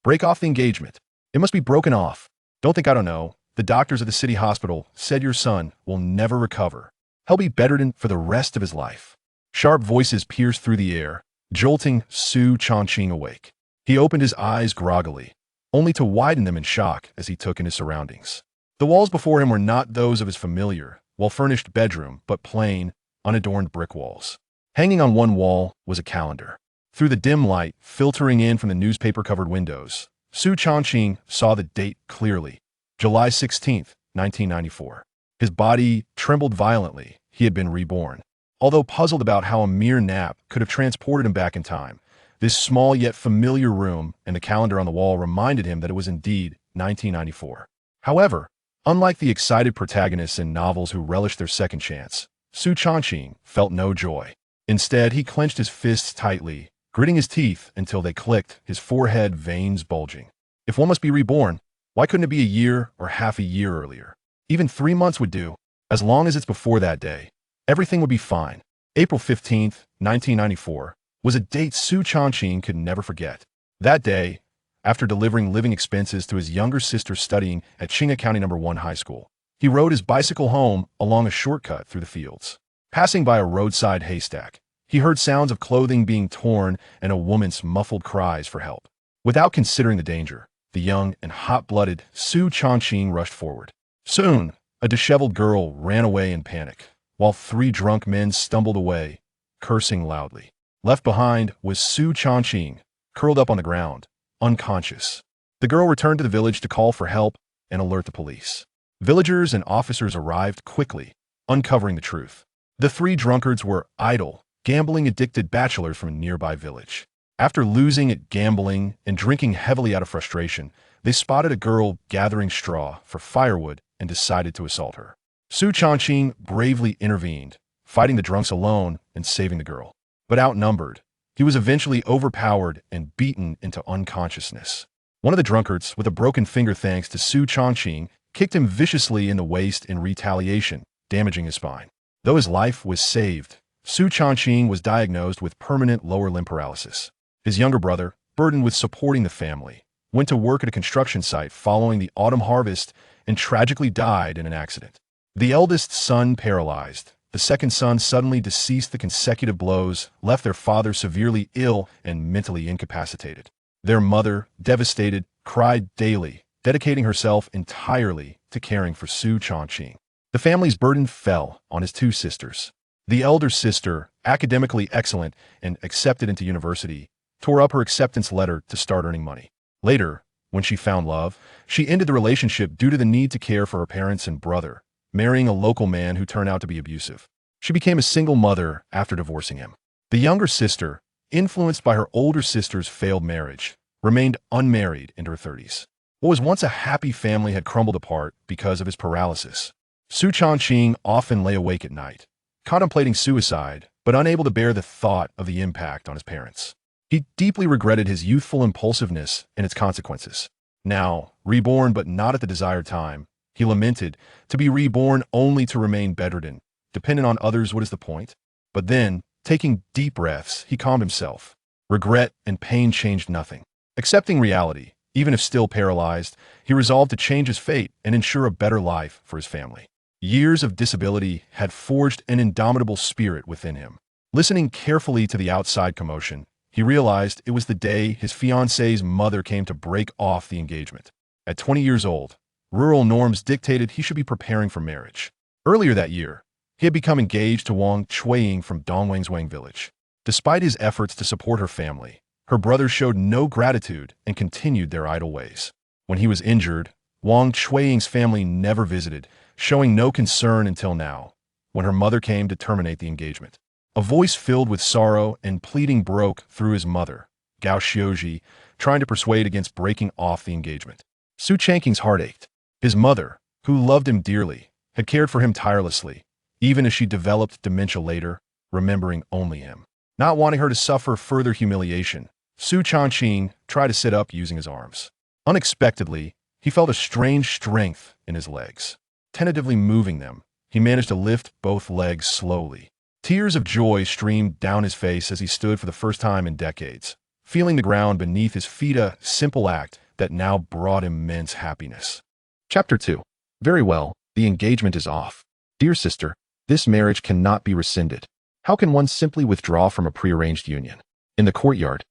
Break off the engagement. It must be broken off. Don't think I don't know. The doctors at the city hospital said your son will never recover. He'll be bedridden for the rest of his life. Sharp voices pierced through the air, jolting Su Changqing awake. He opened his eyes groggily, only to widen them in shock as he took in his surroundings. The walls before him were not those of his familiar, well-furnished bedroom, but plain, unadorned brick walls. Hanging on one wall was a calendar. Through the dim light filtering in from the newspaper-covered windows, Su Changqing saw the date clearly, July 16th, 1994. His body trembled violently. He had been reborn. Although puzzled about how a mere nap could have transported him back in time, this small yet familiar room and the calendar on the wall reminded him that it was indeed 1994. However, unlike the excited protagonists in novels who relished their second chance, Su Changqing felt no joy. Instead, he clenched his fists tightly, gritting his teeth until they clicked, his forehead veins bulging. If one must be reborn, why couldn't it be a year or half a year earlier? Even 3 months would do. As long as it's before that day, everything would be fine. April 15th, 1994, was a date Su Changqing could never forget. That day, after delivering living expenses to his younger sister studying at Qinghai County No. 1 High School, he rode his bicycle home along a shortcut through the fields. Passing by a roadside haystack, he heard sounds of clothing being torn and a woman's muffled cries for help. Without considering the danger, the young and hot-blooded Su Changqing rushed forward. Soon, a disheveled girl ran away in panic, while 3 drunk men stumbled away, cursing loudly. Left behind was Su Changqing, curled up on the ground, unconscious. The girl returned to the village to call for help and alert the police. Villagers and officers arrived quickly, uncovering the truth. The 3 drunkards were idle, gambling-addicted bachelors from a nearby village. After losing at gambling and drinking heavily out of frustration, they spotted a girl gathering straw for firewood and decided to assault her. Su Changqing bravely intervened, fighting the drunks alone and saving the girl. But outnumbered, he was eventually overpowered and beaten into unconsciousness. One of the drunkards, with a broken finger thanks to Su Changqing, kicked him viciously in the waist in retaliation, damaging his spine. Though his life was saved, Su Changqing was diagnosed with permanent lower limb paralysis. His younger brother, burdened with supporting the family, went to work at a construction site following the autumn harvest and tragically died in an accident. The eldest son paralyzed. The second son suddenly deceased. The consecutive blows left their father severely ill and mentally incapacitated. Their mother, devastated, cried daily, dedicating herself entirely to caring for Su Changqing. The family's burden fell on his 2 sisters. The elder sister, academically excellent and accepted into university, tore up her acceptance letter to start earning money. Later, when she found love, she ended the relationship due to the need to care for her parents and brother, marrying a local man who turned out to be abusive. She became a single mother after divorcing him. The younger sister, influenced by her older sister's failed marriage, remained unmarried into her 30s. What was once a happy family had crumbled apart because of his paralysis. Su Changqing often lay awake at night, contemplating suicide, but unable to bear the thought of the impact on his parents. He deeply regretted his youthful impulsiveness and its consequences. Now, reborn but not at the desired time, he lamented, to be reborn only to remain bedridden. Dependent on others, what is the point? But then, taking deep breaths, he calmed himself. Regret and pain changed nothing. Accepting reality, even if still paralyzed, he resolved to change his fate and ensure a better life for his family. Years of disability had forged an indomitable spirit within him. Listening carefully to the outside commotion, he realized it was the day his fiancée's mother came to break off the engagement. At 20 years old, rural norms dictated he should be preparing for marriage. Earlier that year, he had become engaged to Wang Chuiying from Dongwang's village. Despite his efforts to support her family, her brothers showed no gratitude and continued their idle ways. When he was injured, Wang Chuiying's family never visited, showing no concern until now, when her mother came to terminate the engagement. A voice filled with sorrow and pleading broke through his mother, Gao Xiuji, trying to persuade against breaking off the engagement. Su Changqing's heart ached. His mother, who loved him dearly, had cared for him tirelessly, even as she developed dementia later, remembering only him. Not wanting her to suffer further humiliation, Su Changqing tried to sit up using his arms. Unexpectedly, he felt a strange strength in his legs. Tentatively moving them, he managed to lift both legs slowly. Tears of joy streamed down his face as he stood for the first time in decades, feeling the ground beneath his feet, a simple act that now brought immense happiness. Chapter 2. Very well, the engagement is off. Dear sister, this marriage cannot be rescinded. How can one simply withdraw from a prearranged union? In the courtyard,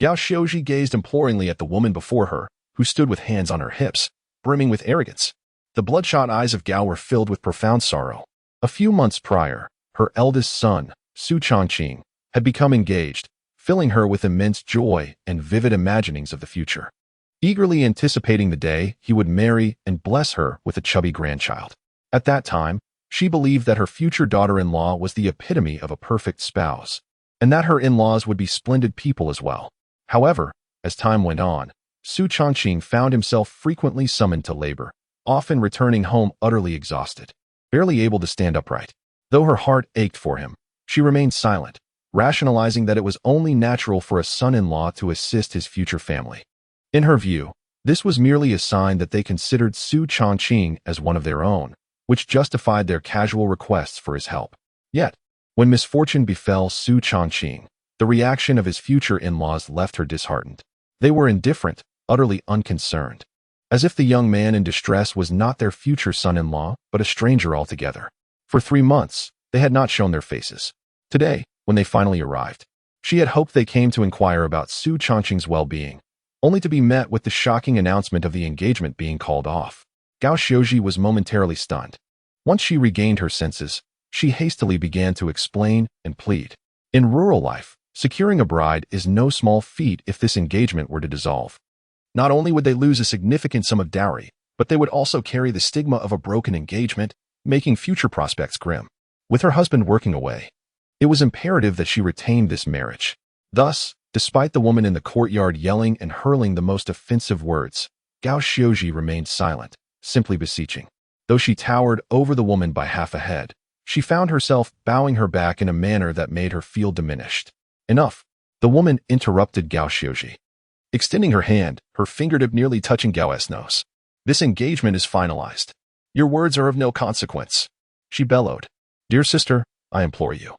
Gao Xiaozhi gazed imploringly at the woman before her, who stood with hands on her hips, brimming with arrogance. The bloodshot eyes of Gao were filled with profound sorrow. A few months prior, her eldest son, Su Changqing, had become engaged, filling her with immense joy and vivid imaginings of the future. Eagerly anticipating the day he would marry and bless her with a chubby grandchild. At that time, she believed that her future daughter-in-law was the epitome of a perfect spouse, and that her in-laws would be splendid people as well. However, as time went on, Su Changqing found himself frequently summoned to labor, often returning home utterly exhausted, barely able to stand upright. Though her heart ached for him, she remained silent, rationalizing that it was only natural for a son-in-law to assist his future family. In her view, this was merely a sign that they considered Su Changqing as one of their own, which justified their casual requests for his help. Yet, when misfortune befell Su Changqing, the reaction of his future in-laws left her disheartened. They were indifferent, utterly unconcerned, as if the young man in distress was not their future son-in-law, but a stranger altogether. For 3 months, they had not shown their faces. Today, when they finally arrived, she had hoped they came to inquire about Su Changqing's well-being, only to be met with the shocking announcement of the engagement being called off. Gao Xiaozhi was momentarily stunned. Once she regained her senses, she hastily began to explain and plead. In rural life, securing a bride is no small feat if this engagement were to dissolve. Not only would they lose a significant sum of dowry, but they would also carry the stigma of a broken engagement, making future prospects grim. With her husband working away, it was imperative that she retained this marriage. Thus, despite the woman in the courtyard yelling and hurling the most offensive words, Gao Xiaozhi remained silent, simply beseeching. Though she towered over the woman by half a head, she found herself bowing her back in a manner that made her feel diminished. Enough. The woman interrupted Gao Xiaozhi, extending her hand, her fingertip nearly touching Gao's nose. This engagement is finalized. Your words are of no consequence. She bellowed. Dear sister, I implore you.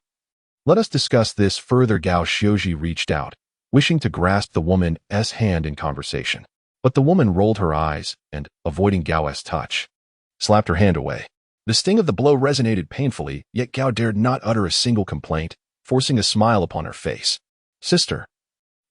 Let us discuss this further. Gao Xiaozhi reached out, wishing to grasp the woman's hand in conversation. But the woman rolled her eyes and, avoiding Gao's touch, slapped her hand away. The sting of the blow resonated painfully, yet Gao dared not utter a single complaint, forcing a smile upon her face. Sister,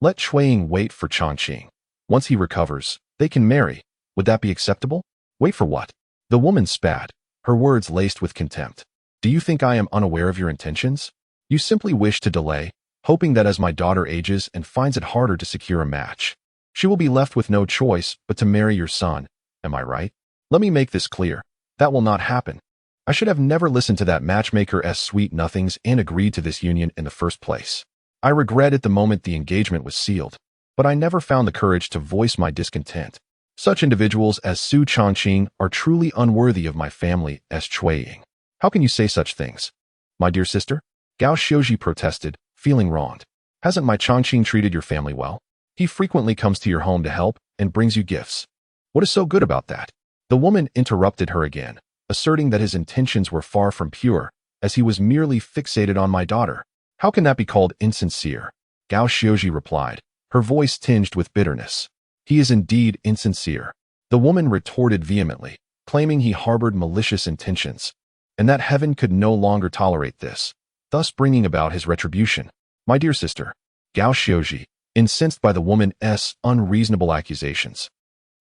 let Chuiying wait for Changqing. Once he recovers, they can marry. Would that be acceptable? Wait for what? The woman spat, her words laced with contempt. Do you think I am unaware of your intentions? You simply wish to delay, hoping that as my daughter ages and finds it harder to secure a match, she will be left with no choice but to marry your son. Am I right? Let me make this clear. That will not happen. I should have never listened to that matchmaker's sweet nothings and agreed to this union in the first place. I regret at the moment the engagement was sealed, but I never found the courage to voice my discontent. Such individuals as Su Changqing are truly unworthy of my family's Chuiying. How can you say such things? My dear sister? Gao Xiaozhi protested, feeling wronged. Hasn't my Changqing treated your family well? He frequently comes to your home to help and brings you gifts. What is so good about that? The woman interrupted her again, asserting that his intentions were far from pure, as he was merely fixated on my daughter. How can that be called insincere? Gao Xiaozhi replied, her voice tinged with bitterness. He is indeed insincere. The woman retorted vehemently, claiming he harbored malicious intentions, and that heaven could no longer tolerate this, thus bringing about his retribution. My dear sister, Gao Xiaozhi, incensed by the woman's unreasonable accusations,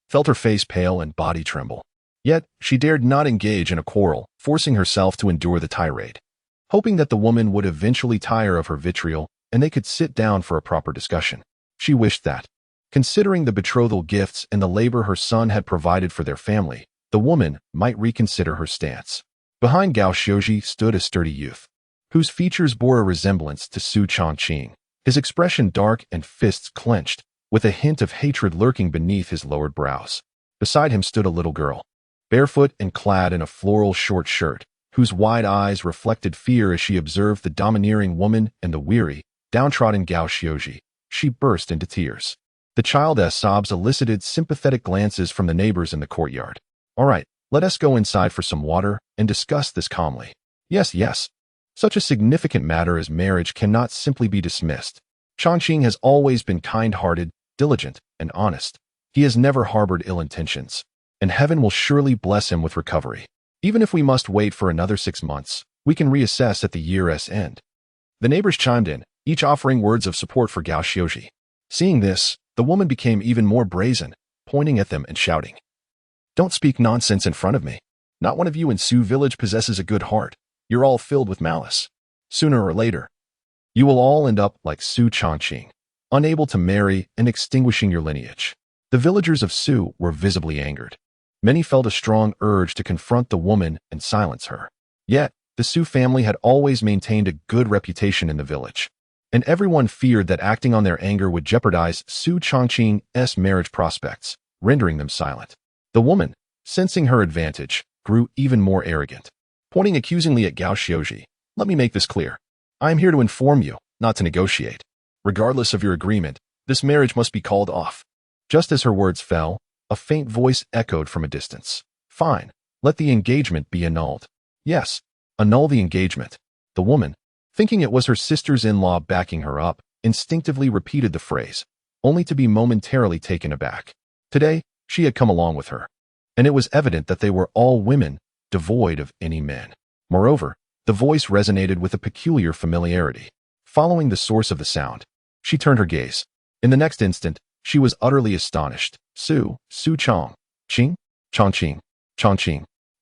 felt her face pale and body tremble. Yet, she dared not engage in a quarrel, forcing herself to endure the tirade. Hoping that the woman would eventually tire of her vitriol and they could sit down for a proper discussion. She wished that, considering the betrothal gifts and the labor her son had provided for their family, the woman might reconsider her stance. Behind Gao Xiaozhi stood a sturdy youth, whose features bore a resemblance to Su Changqing, his expression dark and fists clenched, with a hint of hatred lurking beneath his lowered brows. Beside him stood a little girl, barefoot and clad in a floral short shirt, whose wide eyes reflected fear as she observed the domineering woman and the weary, downtrodden Gao Xiaozhi. She burst into tears. The child's sobs elicited sympathetic glances from the neighbors in the courtyard. All right, let us go inside for some water and discuss this calmly. Yes, yes. Such a significant matter as marriage cannot simply be dismissed. Changqing has always been kind-hearted, diligent, and honest. He has never harbored ill intentions, and heaven will surely bless him with recovery. Even if we must wait for another 6 months, we can reassess at the year's end. The neighbors chimed in, each offering words of support for Gao Xiuji. Seeing this, the woman became even more brazen, pointing at them and shouting, "Don't speak nonsense in front of me. Not one of you in Su village possesses a good heart. You're all filled with malice. Sooner or later, you will all end up like Su Changqing, unable to marry and extinguishing your lineage." The villagers of Su were visibly angered. Many felt a strong urge to confront the woman and silence her. Yet, the Su family had always maintained a good reputation in the village, and everyone feared that acting on their anger would jeopardize Su Changqing's marriage prospects, rendering them silent. The woman, sensing her advantage, grew even more arrogant. Pointing accusingly at Gao Xiuji, "Let me make this clear. I am here to inform you, not to negotiate. Regardless of your agreement, this marriage must be called off." Just as her words fell, a faint voice echoed from a distance. "Fine, let the engagement be annulled." "Yes, annul the engagement." The woman, thinking it was her sisters-in-law backing her up, instinctively repeated the phrase, only to be momentarily taken aback. Today, she had come along with her, and it was evident that they were all women, devoid of any men. Moreover, the voice resonated with a peculiar familiarity. Following the source of the sound, she turned her gaze. In the next instant, she was utterly astonished. Su Changqing.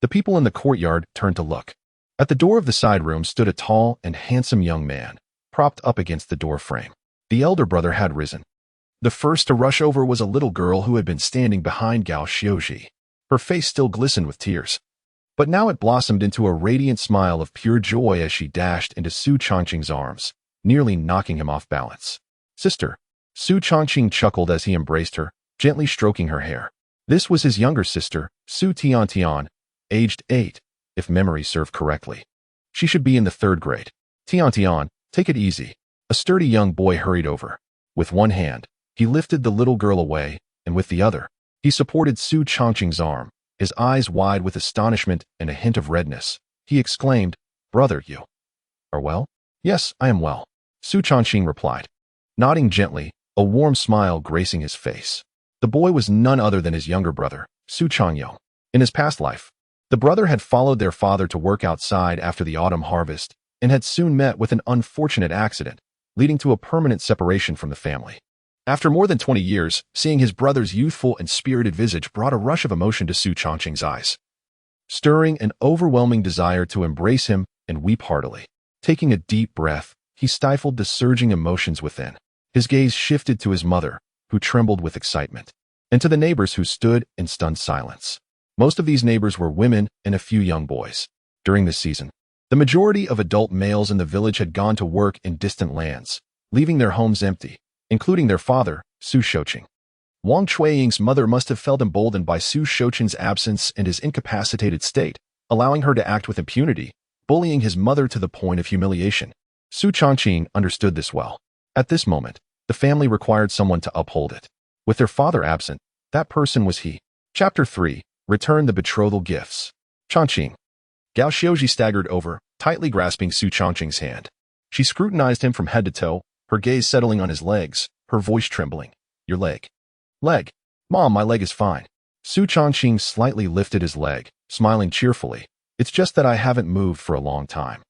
The people in the courtyard turned to look. At the door of the side room stood a tall and handsome young man, propped up against the door frame. The elder brother had risen. The first to rush over was a little girl who had been standing behind Gao Xiuji. Her face still glistened with tears, but now it blossomed into a radiant smile of pure joy as she dashed into Su Changqing's arms, nearly knocking him off balance. "Sister." Su Changqing chuckled as he embraced her, gently stroking her hair. This was his younger sister, Su Tian, aged 8, if memory served correctly. She should be in the 3rd grade. "Tian, take it easy." A sturdy young boy hurried over. With one hand, he lifted the little girl away, and with the other, he supported Su Changqing's arm, his eyes wide with astonishment and a hint of redness. He exclaimed, "Brother, you are well?" "Yes, I am well," Su Changqing replied, nodding gently, a warm smile gracing his face. The boy was none other than his younger brother, Su Changqing. In his past life, the brother had followed their father to work outside after the autumn harvest and had soon met with an unfortunate accident, leading to a permanent separation from the family. After more than 20 years, seeing his brother's youthful and spirited visage brought a rush of emotion to Su Changqing's eyes, stirring an overwhelming desire to embrace him and weep heartily. Taking a deep breath, he stifled the surging emotions within. His gaze shifted to his mother, who trembled with excitement, and to the neighbors who stood in stunned silence. Most of these neighbors were women and a few young boys. During this season, the majority of adult males in the village had gone to work in distant lands, leaving their homes empty, including their father, Su Changqing. Wang Chuiying's mother must have felt emboldened by Su Changqing's absence and his incapacitated state, allowing her to act with impunity, bullying his mother to the point of humiliation. Su Changqing understood this well. At this moment, the family required someone to uphold it. With their father absent, that person was he. Chapter 3. Return the betrothal gifts. Changqing. Gao Xiuji staggered over, tightly grasping Su Changqing's hand. She scrutinized him from head to toe, her gaze settling on his legs, her voice trembling. "Your leg." "Leg? Mom, my leg is fine." Su Changqing slightly lifted his leg, smiling cheerfully. "It's just that I haven't moved for a long time,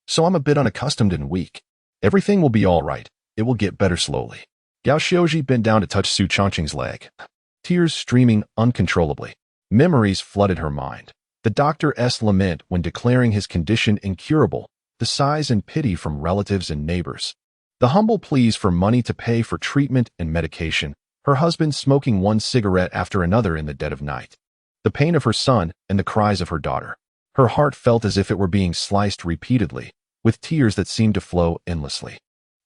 so I'm a bit unaccustomed and weak. Everything will be all right. It will get better slowly." Gao Xiuji bent down to touch Su Changqing's leg, tears streaming uncontrollably. Memories flooded her mind. The doctor's lament when declaring his condition incurable, the sighs and pity from relatives and neighbors, the humble pleas for money to pay for treatment and medication, her husband smoking one cigarette after another in the dead of night, the pain of her son and the cries of her daughter. Her heart felt as if it were being sliced repeatedly, with tears that seemed to flow endlessly.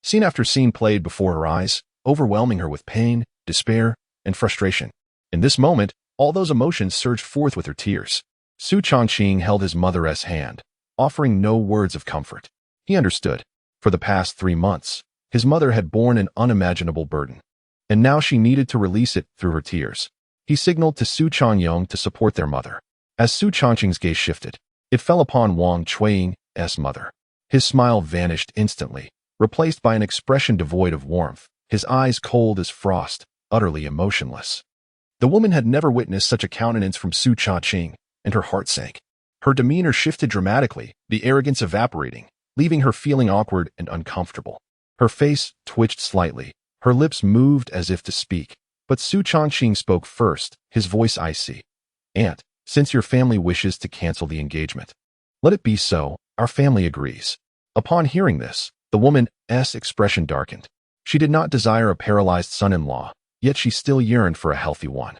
Scene after scene played before her eyes, overwhelming her with pain, despair, and frustration. In this moment, all those emotions surged forth with her tears. Su Changqing held his mother's hand, offering no words of comfort. He understood. For the past 3 months, his mother had borne an unimaginable burden, and now she needed to release it through her tears. He signaled to Su Changqing to support their mother. As Su Changqing's gaze shifted, it fell upon Wang Chuiying's mother. His smile vanished instantly, replaced by an expression devoid of warmth, his eyes cold as frost, utterly emotionless. The woman had never witnessed such a countenance from Su Changqing, and her heart sank. Her demeanor shifted dramatically, the arrogance evaporating, leaving her feeling awkward and uncomfortable. Her face twitched slightly, her lips moved as if to speak, but Su Changqing spoke first, his voice icy. "Aunt, since your family wishes to cancel the engagement, let it be so, our family agrees." Upon hearing this, the woman's expression darkened. She did not desire a paralyzed son-in-law, yet she still yearned for a healthy one.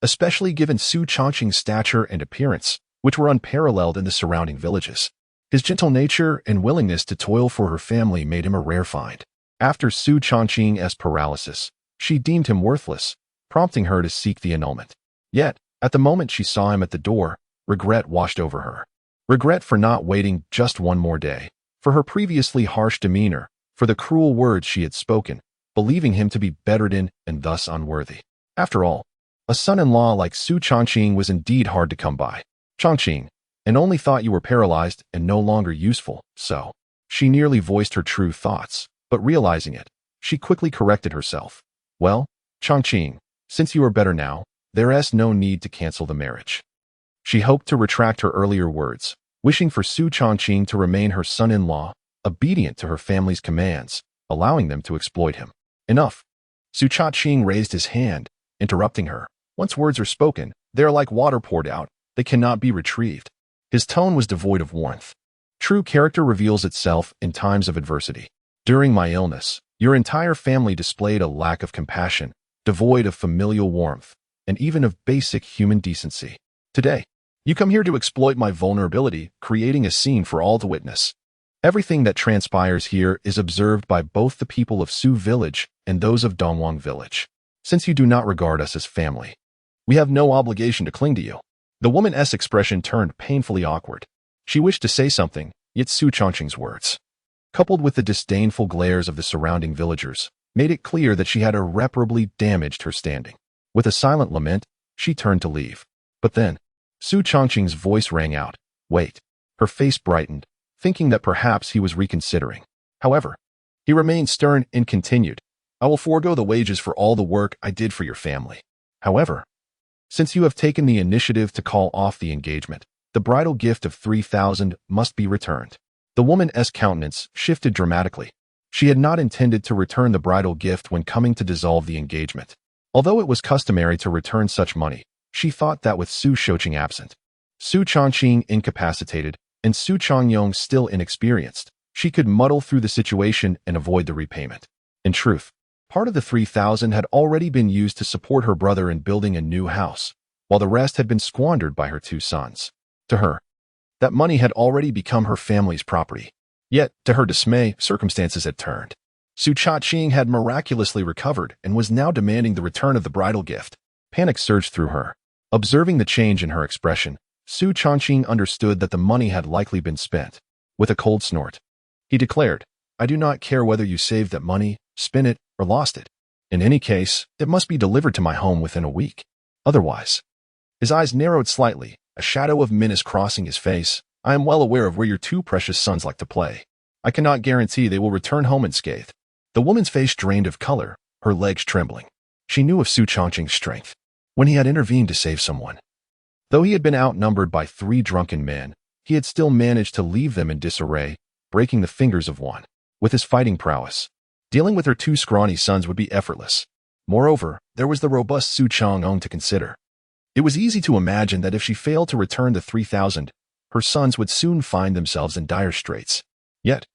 Especially given Su Changqing's stature and appearance, which were unparalleled in the surrounding villages. His gentle nature and willingness to toil for her family made him a rare find. After Su Changqing's paralysis, she deemed him worthless, prompting her to seek the annulment. Yet, at the moment she saw him at the door, regret washed over her. Regret for not waiting just one more day, for her previously harsh demeanor, for the cruel words she had spoken, believing him to be bedridden and thus unworthy. After all, a son-in-law like Su Changqing was indeed hard to come by. "Changqing, and only thought you were paralyzed and no longer useful, so." She nearly voiced her true thoughts, but realizing it, she quickly corrected herself. "Well, Changqing, since you are better now, there's no need to cancel the marriage." She hoped to retract her earlier words, wishing for Su Changqing to remain her son-in-law, obedient to her family's commands, allowing them to exploit him. "Enough." Su Changqing raised his hand, interrupting her. "Once words are spoken, they are like water poured out, they cannot be retrieved." His tone was devoid of warmth. True character reveals itself in times of adversity. During my illness, your entire family displayed a lack of compassion, devoid of familial warmth, and even of basic human decency. Today, you come here to exploit my vulnerability, creating a scene for all to witness. Everything that transpires here is observed by both the people of Su Village and those of Dongwang Village. Since you do not regard us as family, we have no obligation to cling to you." The woman's expression turned painfully awkward. She wished to say something, yet Su Changqing's words, coupled with the disdainful glares of the surrounding villagers, made it clear that she had irreparably damaged her standing. With a silent lament, she turned to leave. But then, Su Changqing's voice rang out, "Wait." Her face brightened, thinking that perhaps he was reconsidering. However, he remained stern and continued, "I will forego the wages for all the work I did for your family. However, since you have taken the initiative to call off the engagement, the bridal gift of 3,000 must be returned." The woman's countenance shifted dramatically. She had not intended to return the bridal gift when coming to dissolve the engagement. Although it was customary to return such money, she thought that with Su Changqing absent, Su Changqing incapacitated, and Su Changqing still inexperienced, she could muddle through the situation and avoid the repayment. In truth, part of the 3,000 had already been used to support her brother in building a new house, while the rest had been squandered by her two sons. To her, that money had already become her family's property. Yet, to her dismay, circumstances had turned. Su Changqing had miraculously recovered and was now demanding the return of the bridal gift. Panic surged through her. Observing the change in her expression, Su Changqing understood that the money had likely been spent. With a cold snort, he declared, "I do not care whether you saved that money, spent it, or lost it. In any case, it must be delivered to my home within a week. Otherwise." His eyes narrowed slightly, a shadow of menace crossing his face. "I am well aware of where your two precious sons like to play. I cannot guarantee they will return home unscathed." The woman's face drained of color, her legs trembling. She knew of Su Changqing's strength when he had intervened to save someone. Though he had been outnumbered by 3 drunken men, he had still managed to leave them in disarray, breaking the fingers of one. With his fighting prowess, dealing with her 2 scrawny sons would be effortless. Moreover, there was the robust Su Changqing to consider. It was easy to imagine that if she failed to return the 3,000, her sons would soon find themselves in dire straits. Yet,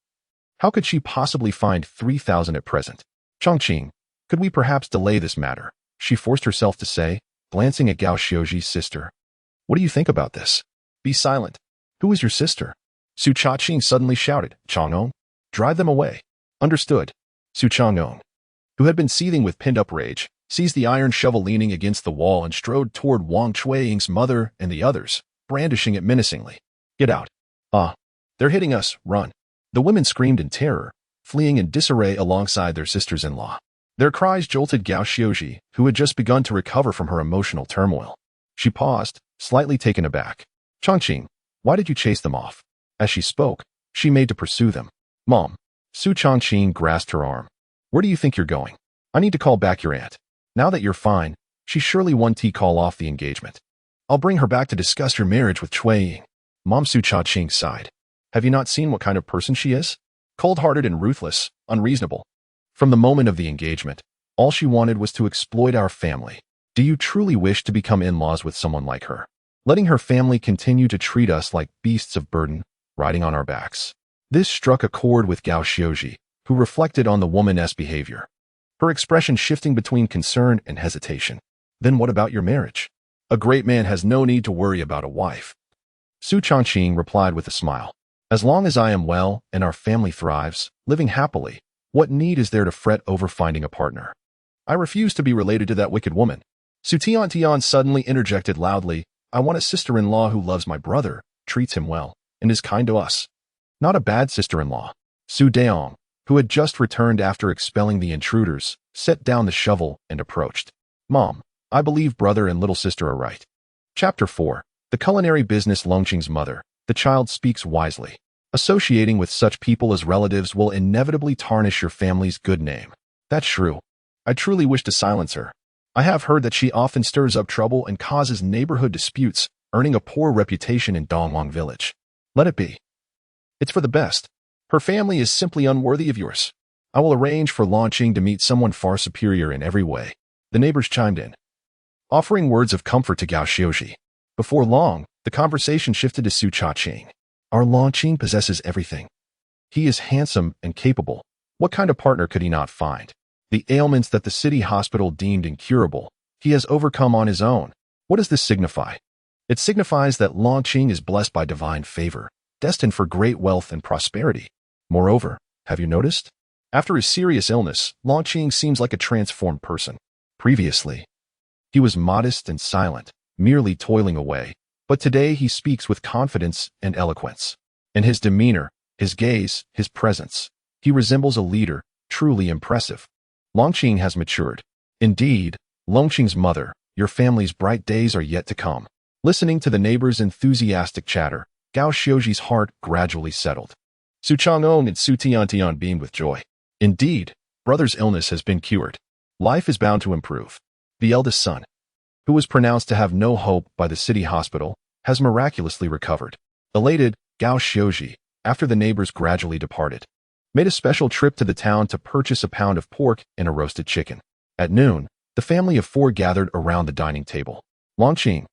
how could she possibly find 3,000 at present? "Changqing, could we perhaps delay this matter?" she forced herself to say, glancing at Gao Xiuji's sister. "What do you think about this?" "Be silent. Who is your sister?" Su Changqing suddenly shouted. "Changqing, drive them away." "Understood." Su Changqing, who had been seething with pent-up rage, seized the iron shovel leaning against the wall and strode toward Wang Chuiying's mother and the others, brandishing it menacingly. "Get out. Ah, they're hitting us, run." The women screamed in terror, fleeing in disarray alongside their sisters-in-law. Their cries jolted Gao Xiuji, who had just begun to recover from her emotional turmoil. She paused, slightly taken aback. "Changqing, why did you chase them off?" As she spoke, she made to pursue them. "Mom." Su Changqing grasped her arm. Where do you think you're going? I need to call back your aunt. Now that you're fine, she surely won't call off the engagement. I'll bring her back to discuss your marriage with Chui. Mom. Su Changqing sighed. Have you not seen what kind of person she is? Cold-hearted and ruthless, unreasonable. From the moment of the engagement, all she wanted was to exploit our family. Do you truly wish to become in-laws with someone like her? Letting her family continue to treat us like beasts of burden, riding on our backs. This struck a chord with Gao Xiuji, who reflected on the woman's behavior, her expression shifting between concern and hesitation. Then what about your marriage? A great man has no need to worry about a wife. Su Changqing replied with a smile. As long as I am well and our family thrives, living happily, what need is there to fret over finding a partner? I refuse to be related to that wicked woman. Su Tian suddenly interjected loudly. I want a sister-in-law who loves my brother, treats him well, and is kind to us. Not a bad sister-in-law. Su Daong, who had just returned after expelling the intruders, set down the shovel and approached. Mom, I believe brother and little sister are right. Chapter 4. The culinary business. Longqing's mother. The child speaks wisely. Associating with such people as relatives will inevitably tarnish your family's good name. That's true. I truly wish to silence her. I have heard that she often stirs up trouble and causes neighborhood disputes, earning a poor reputation in Dongwang village. Let it be. It's for the best. Her family is simply unworthy of yours. I will arrange for Longqing to meet someone far superior in every way. The neighbors chimed in, offering words of comfort to Gao Xiuji. Before long, the conversation shifted to Su Changqing. Our Longqing possesses everything. He is handsome and capable. What kind of partner could he not find? The ailments that the city hospital deemed incurable, he has overcome on his own. What does this signify? It signifies that Longqing is blessed by divine favor, destined for great wealth and prosperity. Moreover, have you noticed? After his serious illness, Longqing seems like a transformed person. Previously, he was modest and silent, merely toiling away, but today he speaks with confidence and eloquence. In his demeanor, his gaze, his presence, he resembles a leader, truly impressive. Longqing has matured. Indeed, Longqing's mother, your family's bright days are yet to come. Listening to the neighbors' enthusiastic chatter, Gao Xiuji's heart gradually settled. Su Changqing and Su Tian beamed with joy. Indeed, brother's illness has been cured. Life is bound to improve. The eldest son, who was pronounced to have no hope by the city hospital, has miraculously recovered. Elated, Gao Xiuji, after the neighbors gradually departed, made a special trip to the town to purchase a pound of pork and a roasted chicken. At noon, the family of 4 gathered around the dining table. Longqing,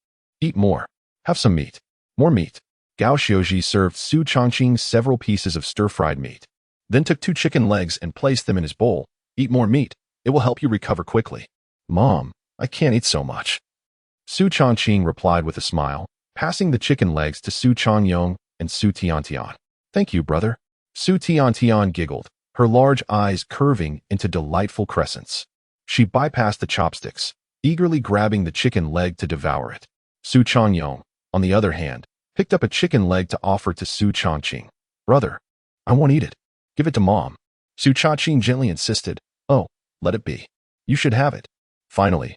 eat more. Have some meat. More meat. Gao Xiuji served Su Changqing several pieces of stir-fried meat, then took 2 chicken legs and placed them in his bowl. Eat more meat. It will help you recover quickly. Mom, I can't eat so much. Su Changqing replied with a smile, passing the chicken legs to Su Changqing and Su Tian. Thank you, brother. Su Tian giggled, her large eyes curving into delightful crescents. She bypassed the chopsticks, eagerly grabbing the chicken leg to devour it. Su Changqing, on the other hand, picked up a chicken leg to offer to Su Changqing. Brother, I won't eat it. Give it to Mom. Su Changqing gently insisted. Oh, let it be. You should have it. Finally,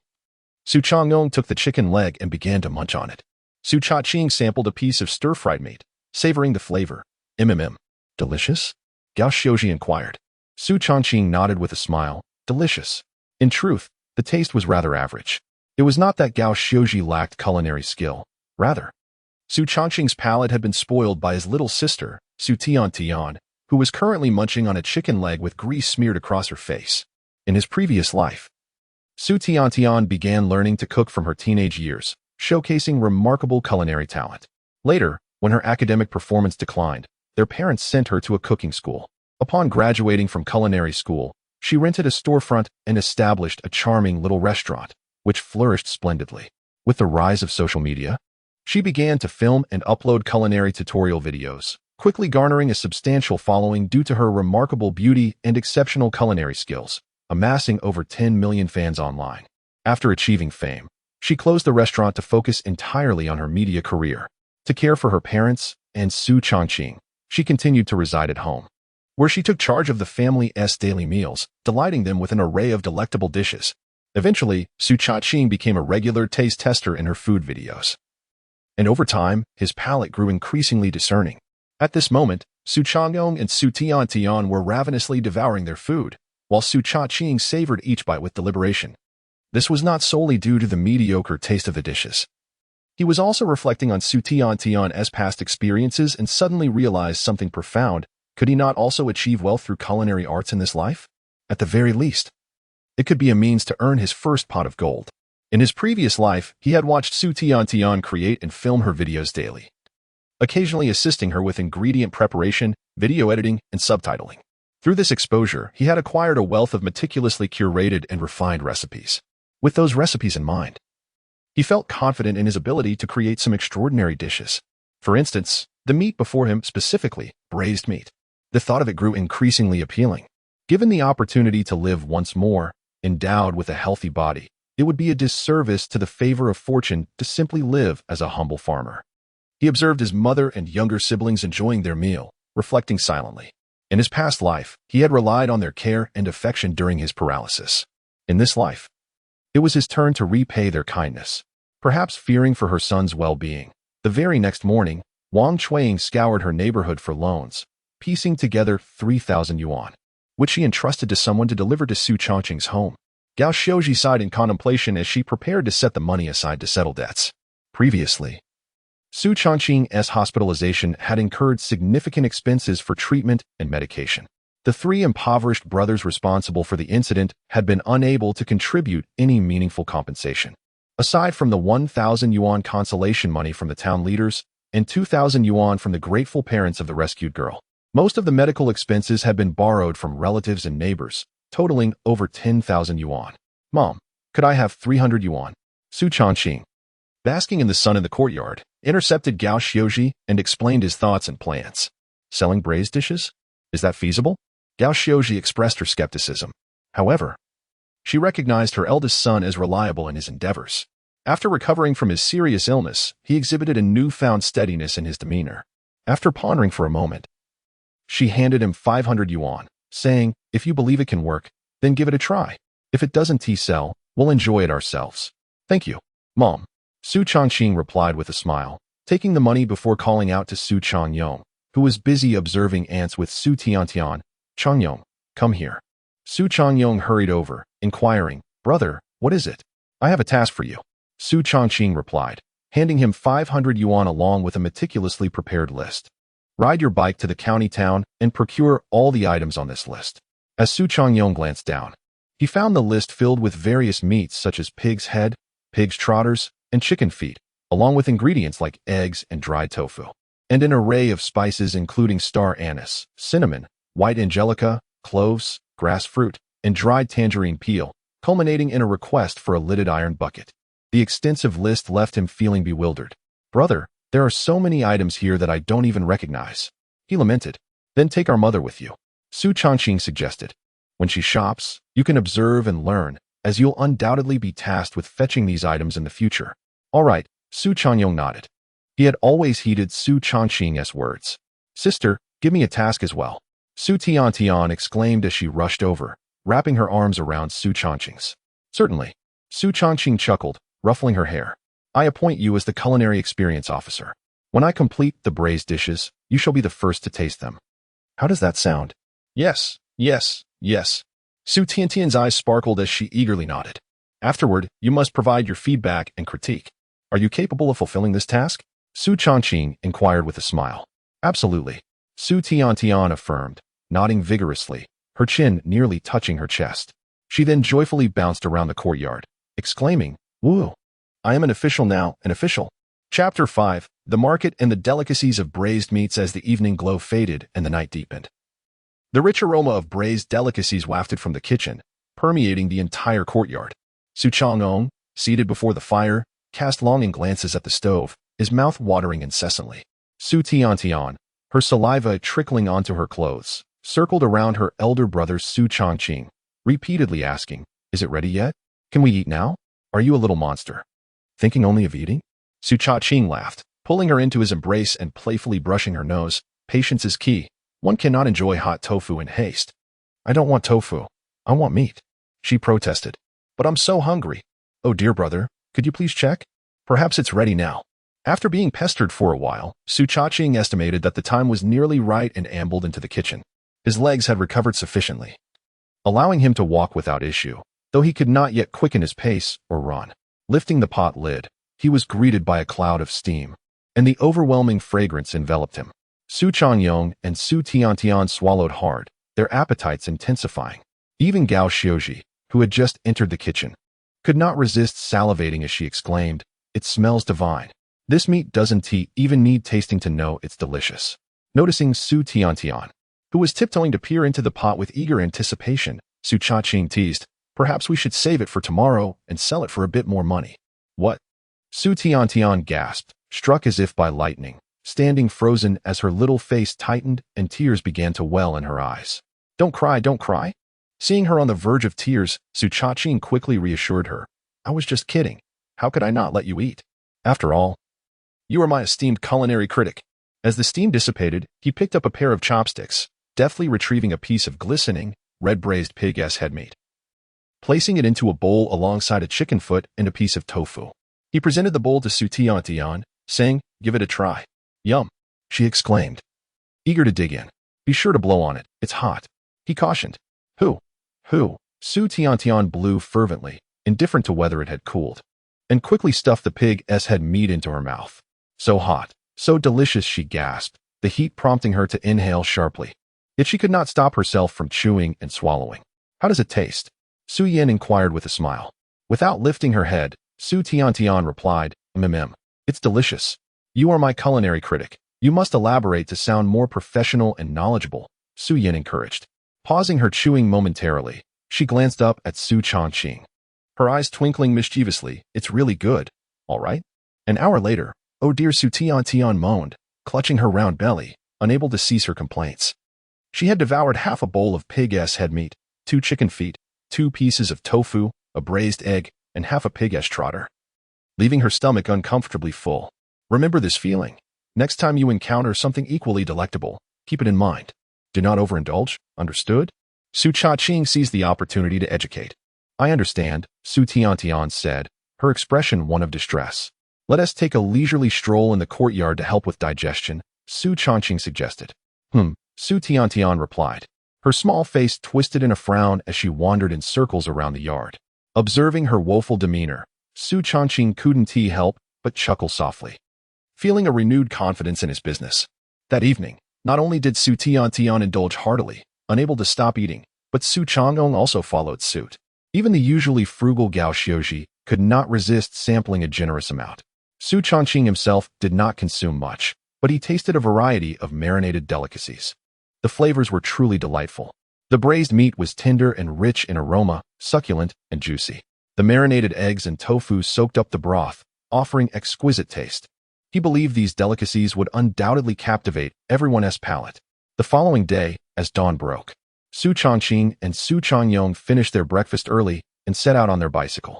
Su Changqing took the chicken leg and began to munch on it. Su Changqing sampled a piece of stir-fried meat, savoring the flavor. Delicious? Gao Xiuji inquired. Su Changqing nodded with a smile. Delicious. In truth, the taste was rather average. It was not that Gao Xiuji lacked culinary skill. Rather, Su Changqing's palate had been spoiled by his little sister, Su Tian, who was currently munching on a chicken leg with grease smeared across her face. In his previous life, Su Tian began learning to cook from her teenage years, showcasing remarkable culinary talent. Later, when her academic performance declined, their parents sent her to a cooking school. Upon graduating from culinary school, she rented a storefront and established a charming little restaurant, which flourished splendidly. With the rise of social media, she began to film and upload culinary tutorial videos, quickly garnering a substantial following due to her remarkable beauty and exceptional culinary skills, amassing over 10 million fans online. After achieving fame, she closed the restaurant to focus entirely on her media career. To care for her parents and Su Changqing, she continued to reside at home, where she took charge of the family's daily meals, delighting them with an array of delectable dishes. Eventually, Su Changqing became a regular taste tester in her food videos. And over time, his palate grew increasingly discerning. At this moment, Su Changqing and Su Tian were ravenously devouring their food, while Su Changqing savored each bite with deliberation. This was not solely due to the mediocre taste of the dishes. He was also reflecting on Su Tian's past experiences and suddenly realized something profound. Could he not also achieve wealth through culinary arts in this life? At the very least, it could be a means to earn his first pot of gold. In his previous life, he had watched Su Tian create and film her videos daily, occasionally assisting her with ingredient preparation, video editing, and subtitling. Through this exposure, he had acquired a wealth of meticulously curated and refined recipes. With those recipes in mind, he felt confident in his ability to create some extraordinary dishes. For instance, the meat before him, specifically braised meat. The thought of it grew increasingly appealing. Given the opportunity to live once more, endowed with a healthy body, it would be a disservice to the favor of fortune to simply live as a humble farmer. He observed his mother and younger siblings enjoying their meal, reflecting silently. In his past life, he had relied on their care and affection during his paralysis. In this life, it was his turn to repay their kindness. Perhaps fearing for her son's well-being, the very next morning, Wang Chuiying scoured her neighborhood for loans, piecing together 3,000 yuan, which she entrusted to someone to deliver to Su Changqing's home. Gao Xiaoji sighed in contemplation as she prepared to set the money aside to settle debts. Previously, Su Changqing's hospitalization had incurred significant expenses for treatment and medication. The three impoverished brothers responsible for the incident had been unable to contribute any meaningful compensation. Aside from the 1,000 yuan consolation money from the town leaders and 2,000 yuan from the grateful parents of the rescued girl, most of the medical expenses had been borrowed from relatives and neighbors, totaling over 10,000 yuan. Mom, could I have 300 yuan? Su Changqing, basking in the sun in the courtyard, intercepted Gao Xiaoji and explained his thoughts and plans. Selling braised dishes? Is that feasible? Gao Xiaoji expressed her skepticism. However, she recognized her eldest son as reliable in his endeavors. After recovering from his serious illness, he exhibited a newfound steadiness in his demeanor. After pondering for a moment, she handed him 500 yuan, saying, "If you believe it can work, then give it a try. If it doesn't sell, we'll enjoy it ourselves." "Thank you, Mom," Su Changqing replied with a smile, taking the money before calling out to Su Changqing, who was busy observing ants with Su Tian. "Changqing, come here." Su Changqing hurried over, inquiring, "Brother, what is it?" "I have a task for you," Su Changqing replied, handing him 500 yuan along with a meticulously prepared list. "Ride your bike to the county town and procure all the items on this list." As Su Changqing glanced down, he found the list filled with various meats such as pig's head, pig's trotters, and chicken feet, along with ingredients like eggs and dried tofu, and an array of spices including star anise, cinnamon, white angelica, cloves, grass fruit, and dried tangerine peel, culminating in a request for a lidded iron bucket. The extensive list left him feeling bewildered. "Brother, there are so many items here that I don't even recognize," he lamented. "Then take our mother with you," Su Changqing suggested. "When she shops, you can observe and learn, as you'll undoubtedly be tasked with fetching these items in the future." "All right," Su Changqing nodded. He had always heeded Su Changqing's words. "Sister, give me a task as well," Su Tian exclaimed as she rushed over, wrapping her arms around Su Changqing's. "Certainly," Su Changqing chuckled, ruffling her hair. "I appoint you as the culinary experience officer. When I complete the braised dishes, you shall be the first to taste them." "How does that sound?" "Yes, yes, yes." Su Tian's eyes sparkled as she eagerly nodded. "Afterward, you must provide your feedback and critique. Are you capable of fulfilling this task?" Su Changqing inquired with a smile. "Absolutely," Su Tian affirmed, nodding vigorously, her chin nearly touching her chest. She then joyfully bounced around the courtyard, exclaiming, "Woo! I am an official now, an official." Chapter 5, The Market and the Delicacies of Braised Meats. As the evening glow faded and the night deepened, the rich aroma of braised delicacies wafted from the kitchen, permeating the entire courtyard. Su Changqing, seated before the fire, cast longing glances at the stove, his mouth watering incessantly. Su Tian, her saliva trickling onto her clothes, circled around her elder brother Su Changqing, repeatedly asking, "Is it ready yet? Can we eat now? Are you a little monster? Thinking only of eating?" Su Changqing laughed, pulling her into his embrace and playfully brushing her nose. "Patience is key. One cannot enjoy hot tofu in haste." "I don't want tofu. I want meat," she protested. "But I'm so hungry." "Oh dear brother, could you please check? Perhaps it's ready now." After being pestered for a while, Su Changqing estimated that the time was nearly right and ambled into the kitchen. His legs had recovered sufficiently, allowing him to walk without issue, though he could not yet quicken his pace or run. Lifting the pot lid, he was greeted by a cloud of steam, and the overwhelming fragrance enveloped him. Su Changqing and Su Tiantian swallowed hard, their appetites intensifying. Even Gao Xiuji, who had just entered the kitchen, could not resist salivating as she exclaimed, "It smells divine. This meat doesn't even need tasting to know it's delicious." Noticing Su Tiantian, who was tiptoeing to peer into the pot with eager anticipation, Su Changqing teased, "Perhaps we should save it for tomorrow and sell it for a bit more money." "What?" Su Tiantian gasped, struck as if by lightning, standing frozen as her little face tightened and tears began to well in her eyes. "Don't cry, don't cry." Seeing her on the verge of tears, Su Changqing quickly reassured her, "I was just kidding. How could I not let you eat? After all, you are my esteemed culinary critic." As the steam dissipated, he picked up a pair of chopsticks, deftly retrieving a piece of glistening, red-braised pig-ass head meat. Placing it into a bowl alongside a chicken foot and a piece of tofu, he presented the bowl to Su Tiantian, saying, "Give it a try." "Yum," she exclaimed, eager to dig in. "Be sure to blow on it. It's hot," he cautioned. Who? Su Tiantian blew fervently, indifferent to whether it had cooled, and quickly stuffed the pig's head meat into her mouth. "So hot, so delicious," she gasped, the heat prompting her to inhale sharply. Yet she could not stop herself from chewing and swallowing. "How does it taste?" Su Yan inquired with a smile. Without lifting her head, Su Tiantian replied, "It's delicious. You are my culinary critic. You must elaborate to sound more professional and knowledgeable," Su Yan encouraged. Pausing her chewing momentarily, she glanced up at Su Changqing, her eyes twinkling mischievously. "It's really good, all right." An hour later, "Oh dear," Su Tiantian moaned, clutching her round belly, unable to cease her complaints. She had devoured half a bowl of pig-ass head meat, 2 chicken feet, 2 pieces of tofu, a braised egg, and half a pig-ass trotter, leaving her stomach uncomfortably full. Remember this feeling. Next time you encounter something equally delectable, keep it in mind. Do not overindulge, understood? Su Changqing seized the opportunity to educate. "I understand," Su Tiantian said, her expression one of distress. "Let us take a leisurely stroll in the courtyard to help with digestion," Su Changqing suggested. Su Tiantian replied, her small face twisted in a frown as she wandered in circles around the yard. Observing her woeful demeanor, Su Changqing couldn't help but chuckle softly, feeling a renewed confidence in his business. That evening, not only did Su Tiantian indulge heartily, unable to stop eating, but Su Changqing also followed suit. Even the usually frugal Gao Xiuji could not resist sampling a generous amount. Su Changqing himself did not consume much, but he tasted a variety of marinated delicacies. The flavors were truly delightful. The braised meat was tender and rich in aroma, succulent and juicy. The marinated eggs and tofu soaked up the broth, offering exquisite taste. He believed these delicacies would undoubtedly captivate everyone's palate. The following day, as dawn broke, Su Changqing and Su Changqing finished their breakfast early and set out on their bicycle.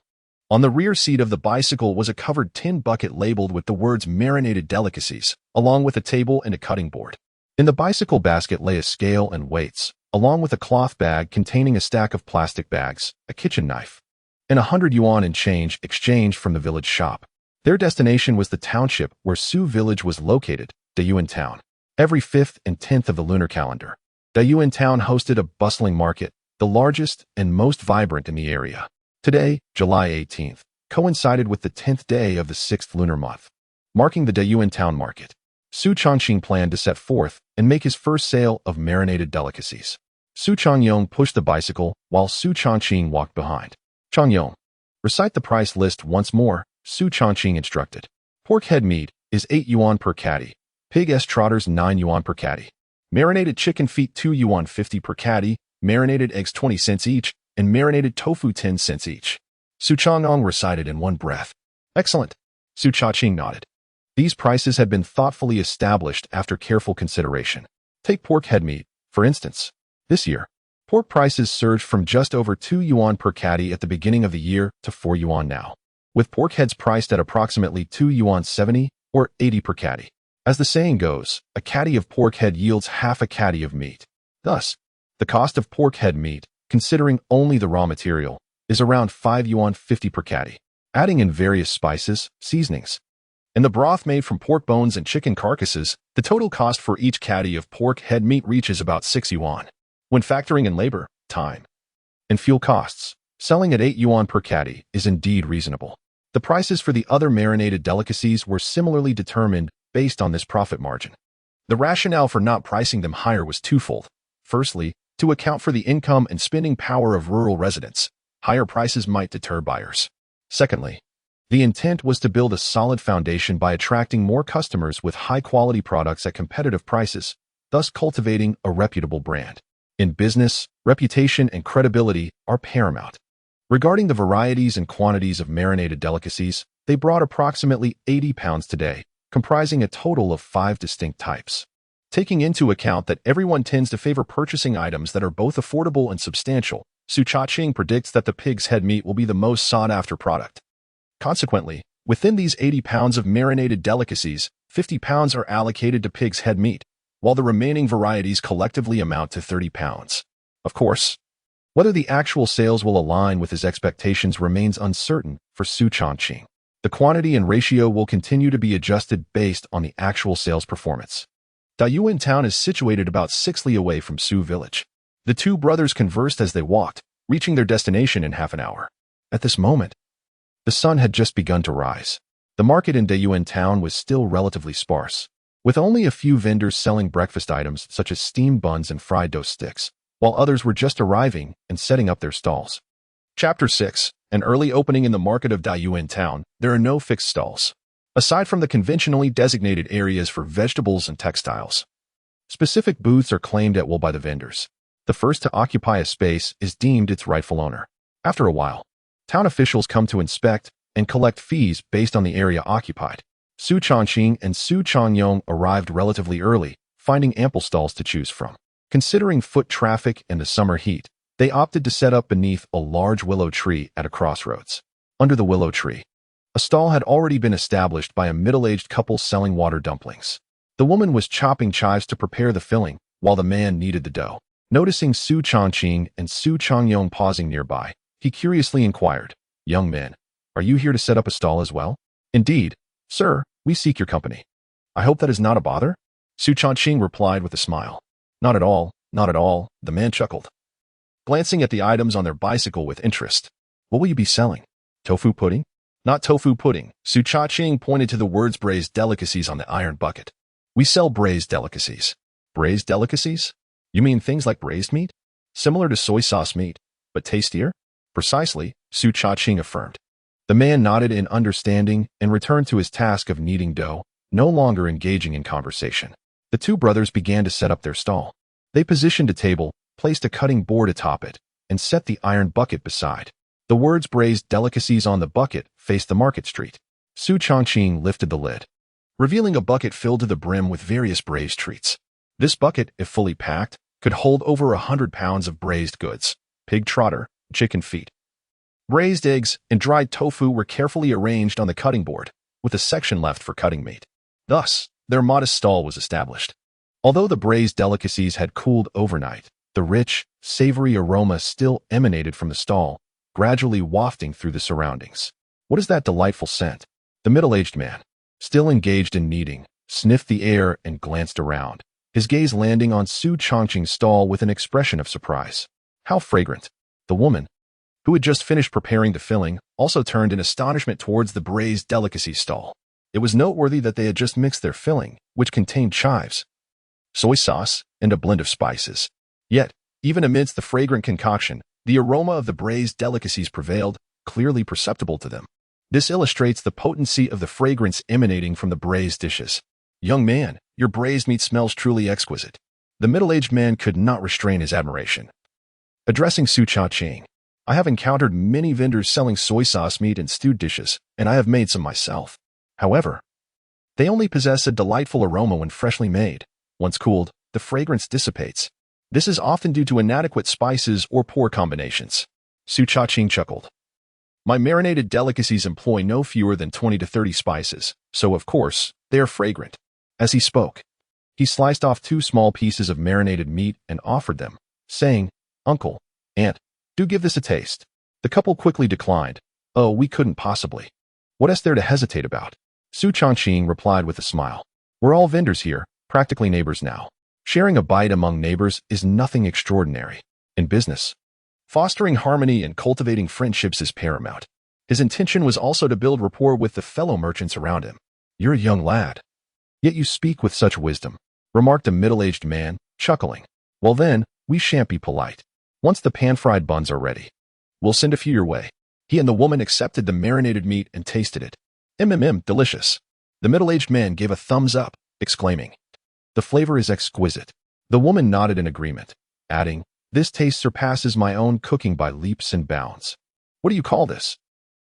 On the rear seat of the bicycle was a covered tin bucket labeled with the words "marinated delicacies," along with a table and a cutting board. In the bicycle basket lay a scale and weights, along with a cloth bag containing a stack of plastic bags, a kitchen knife, and 100 yuan in change exchanged from the village shop. Their destination was the township where Su village was located, Dayuan Town. Every 5th and 10th of the lunar calendar, Dayuan Town hosted a bustling market, the largest and most vibrant in the area. Today, July 18th, coincided with the 10th day of the 6th lunar month, marking the Dayuan Town market. Su Changqing planned to set forth and make his first sale of marinated delicacies. Su Changqing pushed the bicycle while Su Changqing walked behind. "Changqing, recite the price list once more," Su Changqing instructed. "Pork head meat is 8 yuan per catty, pig-s trotters 9 yuan per catty, marinated chicken feet 2 yuan 50 per catty, marinated eggs 20 cents each, and marinated tofu 10 cents each." Su Changqing recited in one breath. "Excellent." Su Changqing nodded. These prices had been thoughtfully established after careful consideration. Take pork head meat, for instance. This year, pork prices surged from just over 2 yuan per catty at the beginning of the year to 4 yuan now, with pork heads priced at approximately 2 yuan 70 or 80 per catty. As the saying goes, a catty of pork head yields half a catty of meat. Thus, the cost of pork head meat, considering only the raw material, is around 5 yuan 50 per catty. Adding in various spices, seasonings, and the broth made from pork bones and chicken carcasses. The total cost for each caddy of pork head meat reaches about 6 yuan. When factoring in labor, time, and fuel costs, selling at 8 yuan per caddy is indeed reasonable. The prices for the other marinated delicacies were similarly determined based on this profit margin. The rationale for not pricing them higher was twofold. Firstly, to account for the income and spending power of rural residents, higher prices might deter buyers. Secondly, the intent was to build a solid foundation by attracting more customers with high-quality products at competitive prices, thus cultivating a reputable brand. In business, reputation and credibility are paramount. Regarding the varieties and quantities of marinated delicacies, they brought approximately 80 pounds today, comprising a total of 5 distinct types. Taking into account that everyone tends to favor purchasing items that are both affordable and substantial, Su Changqing predicts that the pig's head meat will be the most sought-after product. Consequently, within these 80 pounds of marinated delicacies, 50 pounds are allocated to pig's head meat, while the remaining varieties collectively amount to 30 pounds. Of course, whether the actual sales will align with his expectations remains uncertain for Su Changqing. The quantity and ratio will continue to be adjusted based on the actual sales performance. Dayuan town is situated about 6 li away from Su village. The two brothers conversed as they walked, reaching their destination in half an hour. At this moment, the sun had just begun to rise. The market in Dayuan town was still relatively sparse, with only a few vendors selling breakfast items such as steamed buns and fried dough sticks, while others were just arriving and setting up their stalls. Chapter 6. An early opening in the market of Dayuan town. There are no fixed stalls, aside from the conventionally designated areas for vegetables and textiles. Specific booths are claimed at will by the vendors. The first to occupy a space is deemed its rightful owner. After a while, town officials come to inspect and collect fees based on the area occupied. Su Changqing and Su Changqing arrived relatively early, finding ample stalls to choose from. Considering foot traffic and the summer heat, they opted to set up beneath a large willow tree at a crossroads. Under the willow tree, a stall had already been established by a middle-aged couple selling water dumplings. The woman was chopping chives to prepare the filling, while the man kneaded the dough. Noticing Su Changqing and Su Changqing pausing nearby, he curiously inquired, "Young man, are you here to set up a stall as well?" "Indeed, sir, we seek your company." "I hope that is not a bother?" Su Changqing replied with a smile. "Not at all, not at all," the man chuckled, glancing at the items on their bicycle with interest. "What will you be selling? Tofu pudding?" "Not tofu pudding." Su Changqing pointed to the words braised delicacies on the iron bucket. "We sell braised delicacies." "Braised delicacies? You mean things like braised meat? Similar to soy sauce meat, but tastier?" "Precisely," Su Changqing affirmed. The man nodded in understanding and returned to his task of kneading dough, no longer engaging in conversation. The two brothers began to set up their stall. They positioned a table, placed a cutting board atop it, and set the iron bucket beside. The words braised delicacies on the bucket faced the market street. Su Changqing lifted the lid, revealing a bucket filled to the brim with various braised treats. This bucket, if fully packed, could hold over 100 pounds of braised goods. Pig trotter, chicken feet, braised eggs, and dried tofu were carefully arranged on the cutting board, with a section left for cutting meat. Thus, their modest stall was established. Although the braised delicacies had cooled overnight, the rich, savory aroma still emanated from the stall, gradually wafting through the surroundings. "What is that delightful scent?" The middle-aged man, still engaged in kneading, sniffed the air and glanced around, his gaze landing on Su Changqing's stall with an expression of surprise. "How fragrant!" The woman, who had just finished preparing the filling, also turned in astonishment towards the braised delicacies stall. It was noteworthy that they had just mixed their filling, which contained chives, soy sauce, and a blend of spices. Yet, even amidst the fragrant concoction, the aroma of the braised delicacies prevailed, clearly perceptible to them. This illustrates the potency of the fragrance emanating from the braised dishes. "Young man, your braised meat smells truly exquisite." The middle-aged man could not restrain his admiration. Addressing Su Changqing, "I have encountered many vendors selling soy sauce meat and stewed dishes, and I have made some myself. However, they only possess a delightful aroma when freshly made. Once cooled, the fragrance dissipates. This is often due to inadequate spices or poor combinations." Su Changqing chuckled. "My marinated delicacies employ no fewer than 20 to 30 spices, so of course, they are fragrant." As he spoke, he sliced off 2 small pieces of marinated meat and offered them, saying, "Uncle, aunt, do give this a taste." The couple quickly declined. "Oh, we couldn't possibly." "What is there to hesitate about?" Su Changqing replied with a smile. We're all vendors here, practically neighbors now. Sharing a bite among neighbors is nothing extraordinary. In business, fostering harmony and cultivating friendships is paramount. His intention was also to build rapport with the fellow merchants around him. You're a young lad, yet you speak with such wisdom, remarked a middle-aged man, chuckling. Well then, we shan't be polite. Once the pan-fried buns are ready, we'll send a few your way. He and the woman accepted the marinated meat and tasted it. Delicious. The middle-aged man gave a thumbs up, exclaiming, the flavor is exquisite. The woman nodded in agreement, adding, this taste surpasses my own cooking by leaps and bounds. What do you call this?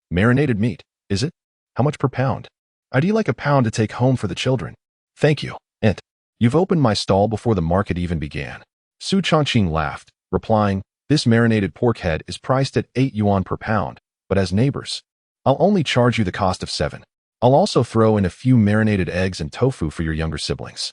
Marinated meat, is it? How much per pound? I'd like a pound to take home for the children. Thank you, Aunt. You've opened my stall before the market even began. Su Changqing laughed, replying, this marinated pork head is priced at 8 yuan per pound, but as neighbors, I'll only charge you the cost of 7. I'll also throw in a few marinated eggs and tofu for your younger siblings.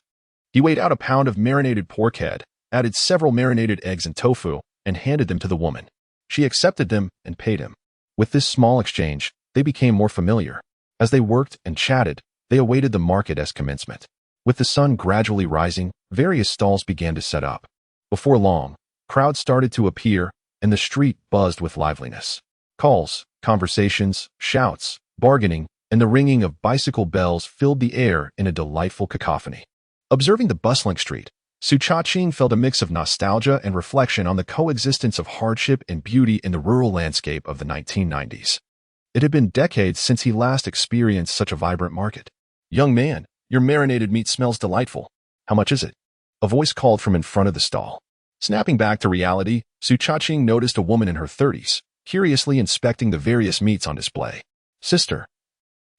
He weighed out a pound of marinated pork head, added several marinated eggs and tofu, and handed them to the woman. She accepted them and paid him. With this small exchange, they became more familiar. As they worked and chatted, they awaited the market as commencement. With the sun gradually rising, various stalls began to set up. Before long, crowds started to appear, and the street buzzed with liveliness. Calls, conversations, shouts, bargaining, and the ringing of bicycle bells filled the air in a delightful cacophony. Observing the bustling street, Su Changqing felt a mix of nostalgia and reflection on the coexistence of hardship and beauty in the rural landscape of the 1990s. It had been decades since he last experienced such a vibrant market. Young man, your marinated meat smells delightful. How much is it? A voice called from in front of the stall. Snapping back to reality, Su Changqing noticed a woman in her 30s, curiously inspecting the various meats on display. Sister,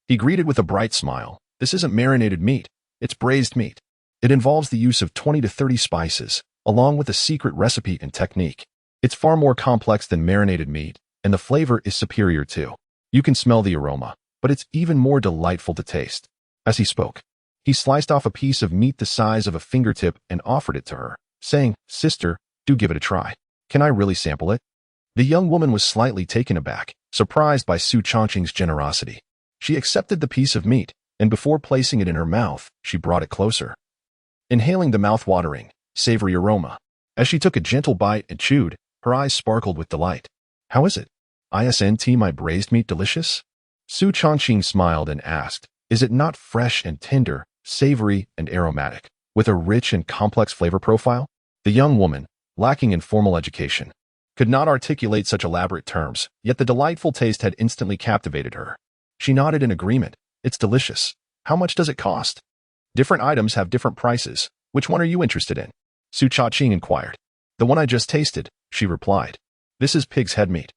he greeted with a bright smile, this isn't marinated meat, it's braised meat. It involves the use of 20 to 30 spices, along with a secret recipe and technique. It's far more complex than marinated meat, and the flavor is superior too. You can smell the aroma, but it's even more delightful to taste. As he spoke, he sliced off a piece of meat the size of a fingertip and offered it to her, saying, Sister, do give it a try. Can I really sample it? The young woman was slightly taken aback, surprised by Su Changqing's generosity. She accepted the piece of meat, and before placing it in her mouth, she brought it closer. Inhaling the mouth-watering, savory aroma. As she took a gentle bite and chewed, her eyes sparkled with delight. How is it? Isn't my braised meat delicious? Su Changqing smiled and asked, is it not fresh and tender, savory and aromatic, with a rich and complex flavor profile? The young woman, lacking in formal education, could not articulate such elaborate terms, yet the delightful taste had instantly captivated her. She nodded in agreement. It's delicious. How much does it cost? Different items have different prices. Which one are you interested in? Su Changqing inquired. The one I just tasted, she replied. This is pig's head meat.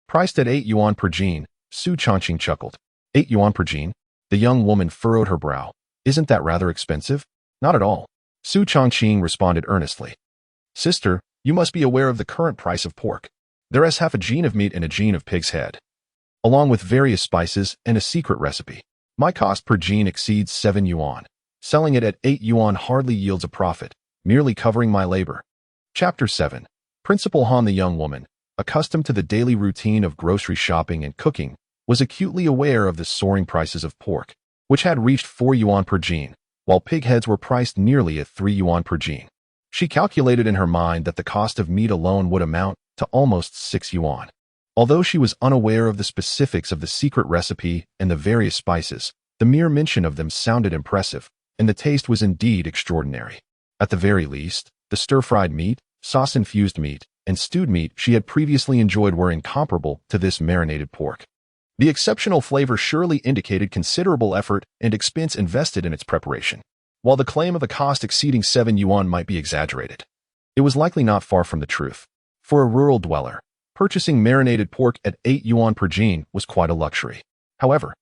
Priced at 8 yuan per jean, Su Changqing chuckled. 8 yuan per jean? The young woman furrowed her brow. Isn't that rather expensive? Not at all. Su Changqing responded earnestly. Sister, you must be aware of the current price of pork. There is half a jean of meat and a jean of pig's head, along with various spices and a secret recipe. My cost per jean exceeds 7 yuan. Selling it at 8 yuan hardly yields a profit, merely covering my labor. Chapter 7. Principal Han, the young woman, accustomed to the daily routine of grocery shopping and cooking, was acutely aware of the soaring prices of pork, which had reached 4 yuan per jean, while pig heads were priced nearly at 3 yuan per jean. She calculated in her mind that the cost of meat alone would amount to almost 6 yuan. Although she was unaware of the specifics of the secret recipe and the various spices, the mere mention of them sounded impressive, and the taste was indeed extraordinary. At the very least, the stir-fried meat, sauce-infused meat, and stewed meat she had previously enjoyed were incomparable to this marinated pork. The exceptional flavor surely indicated considerable effort and expense invested in its preparation. While the claim of a cost exceeding 7 yuan might be exaggerated, it was likely not far from the truth. For a rural dweller, purchasing marinated pork at 8 yuan per jean was quite a luxury. However,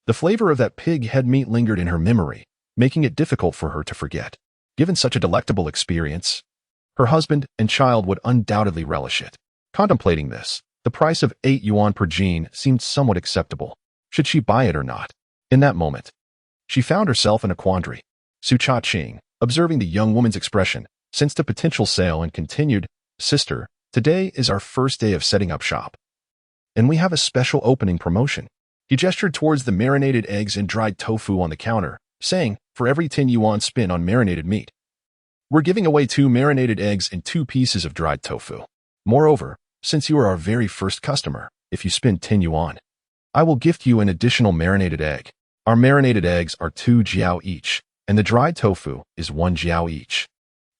the flavor of that pig head meat lingered in her memory, making it difficult for her to forget. Given such a delectable experience, her husband and child would undoubtedly relish it. Contemplating this, the price of 8 yuan per jean seemed somewhat acceptable. Should she buy it or not? In that moment, she found herself in a quandary. Su Changqing, observing the young woman's expression, sensed a potential sale and continued, Sister, today is our first day of setting up shop, and we have a special opening promotion. He gestured towards the marinated eggs and dried tofu on the counter, saying, for every 10 yuan spent on marinated meat, we're giving away 2 marinated eggs and 2 pieces of dried tofu. Moreover, since you are our very first customer, if you spend 10 yuan, I will gift you an additional marinated egg. Our marinated eggs are 2 jiao each, and the dried tofu is 1 jiao each.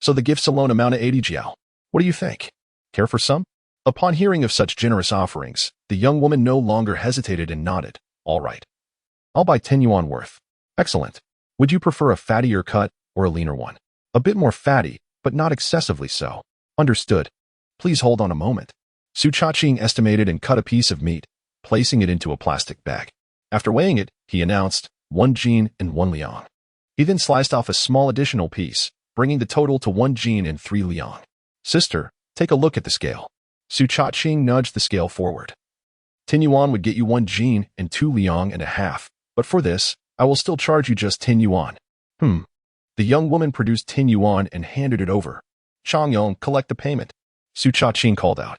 So the gifts alone amount to 80 jiao. What do you think? Care for some? Upon hearing of such generous offerings, the young woman no longer hesitated and nodded. All right. I'll buy 10 yuan worth. Excellent. Would you prefer a fattier cut or a leaner one? A bit more fatty, but not excessively so. Understood. Please hold on a moment. Su Changqing estimated and cut a piece of meat, placing it into a plastic bag. After weighing it, he announced, 1 jin and 1 liang. He then sliced off a small additional piece, bringing the total to 1 jin and 3 liang. Sister, take a look at the scale. Su Changqing nudged the scale forward. 10 yuan would get you 1 jin and 2 liang and a half, but for this, I will still charge you just 10 yuan. The young woman produced 10 yuan and handed it over. Changyong, collect the payment. Su Changqing called out,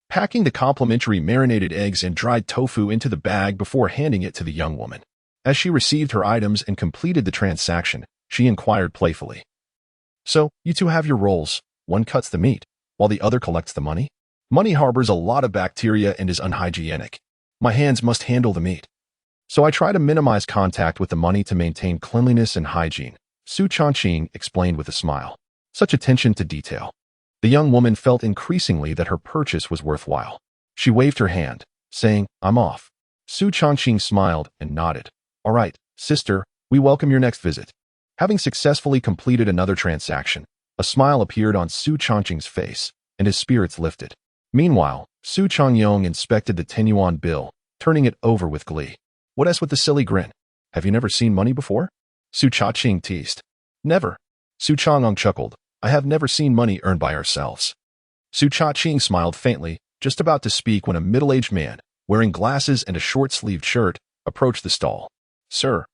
packing the complimentary marinated eggs and dried tofu into the bag before handing it to the young woman. As she received her items and completed the transaction, she inquired playfully, so, you two have your roles. One cuts the meat, while the other collects the money? Money harbors a lot of bacteria and is unhygienic. My hands must handle the meat. So I try to minimize contact with the money to maintain cleanliness and hygiene, Su Changqing explained with a smile. Such attention to detail. The young woman felt increasingly that her purchase was worthwhile. She waved her hand, saying, I'm off. Su Changqing smiled and nodded. All right, sister, we welcome your next visit. Having successfully completed another transaction, a smile appeared on Su Changqing's face, and his spirits lifted. Meanwhile, Su Changyong inspected the 10 yuan bill, turning it over with glee. What else with the silly grin? Have you never seen money before? Su Changqing teased. Never. Su Changong chuckled. I have never seen money earned by ourselves. Su Changqing smiled faintly, just about to speak when a middle-aged man, wearing glasses and a short-sleeved shirt, approached the stall. Sir,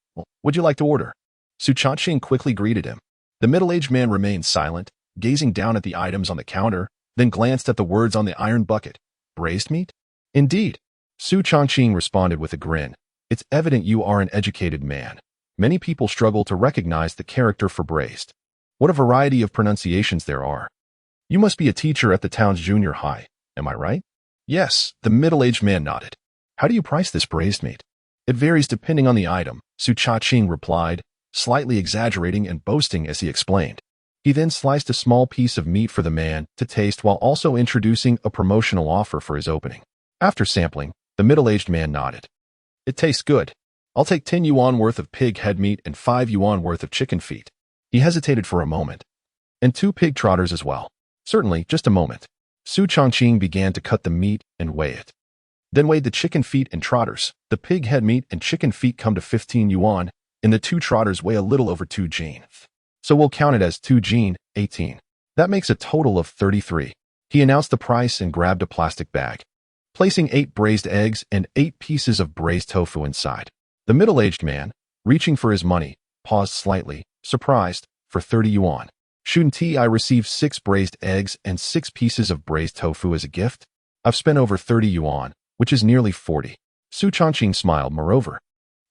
would you like to order? Su Changqing quickly greeted him. The middle-aged man remained silent, gazing down at the items on the counter, then glanced at the words on the iron bucket. Braised meat? Indeed. Su Changqing responded with a grin. It's evident you are an educated man. Many people struggle to recognize the character for braised. What a variety of pronunciations there are. You must be a teacher at the town's junior high, am I right? Yes, the middle-aged man nodded. How do you price this braised meat? It varies depending on the item, Su Changqing replied, slightly exaggerating and boasting as he explained. He then sliced a small piece of meat for the man to taste while also introducing a promotional offer for his opening. After sampling, the middle-aged man nodded. It tastes good. I'll take 10 yuan worth of pig head meat and 5 yuan worth of chicken feet. He hesitated for a moment. And 2 pig trotters as well. Certainly, just a moment. Su Changqing began to cut the meat and weigh it. Then weighed the chicken feet and trotters. The pig head meat and chicken feet come to 15 yuan, and the 2 trotters weigh a little over 2 jin. So we'll count it as 2 jin, 18. That makes a total of 33. He announced the price and grabbed a plastic bag, placing 8 braised eggs and 8 pieces of braised tofu inside. The middle-aged man, reaching for his money, paused slightly, surprised, for 30 yuan. Shouldn't I receive 6 braised eggs and 6 pieces of braised tofu as a gift? I've spent over 30 yuan, which is nearly 40. Su Changqing smiled. Moreover,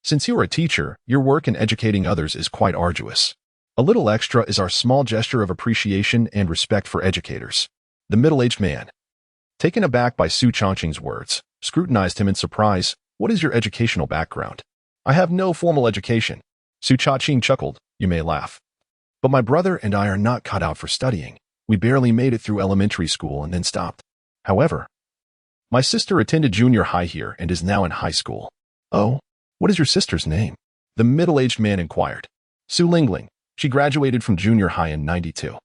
since you are a teacher, your work in educating others is quite arduous. A little extra is our small gesture of appreciation and respect for educators. The middle-aged man, taken aback by Su Changqing's words, scrutinized him in surprise. What is your educational background? I have no formal education. Su Changqing chuckled. You may laugh. But my brother and I are not cut out for studying. We barely made it through elementary school and then stopped. However, my sister attended junior high here and is now in high school. Oh, what is your sister's name? The middle-aged man inquired. Su Lingling. She graduated from junior high in 92.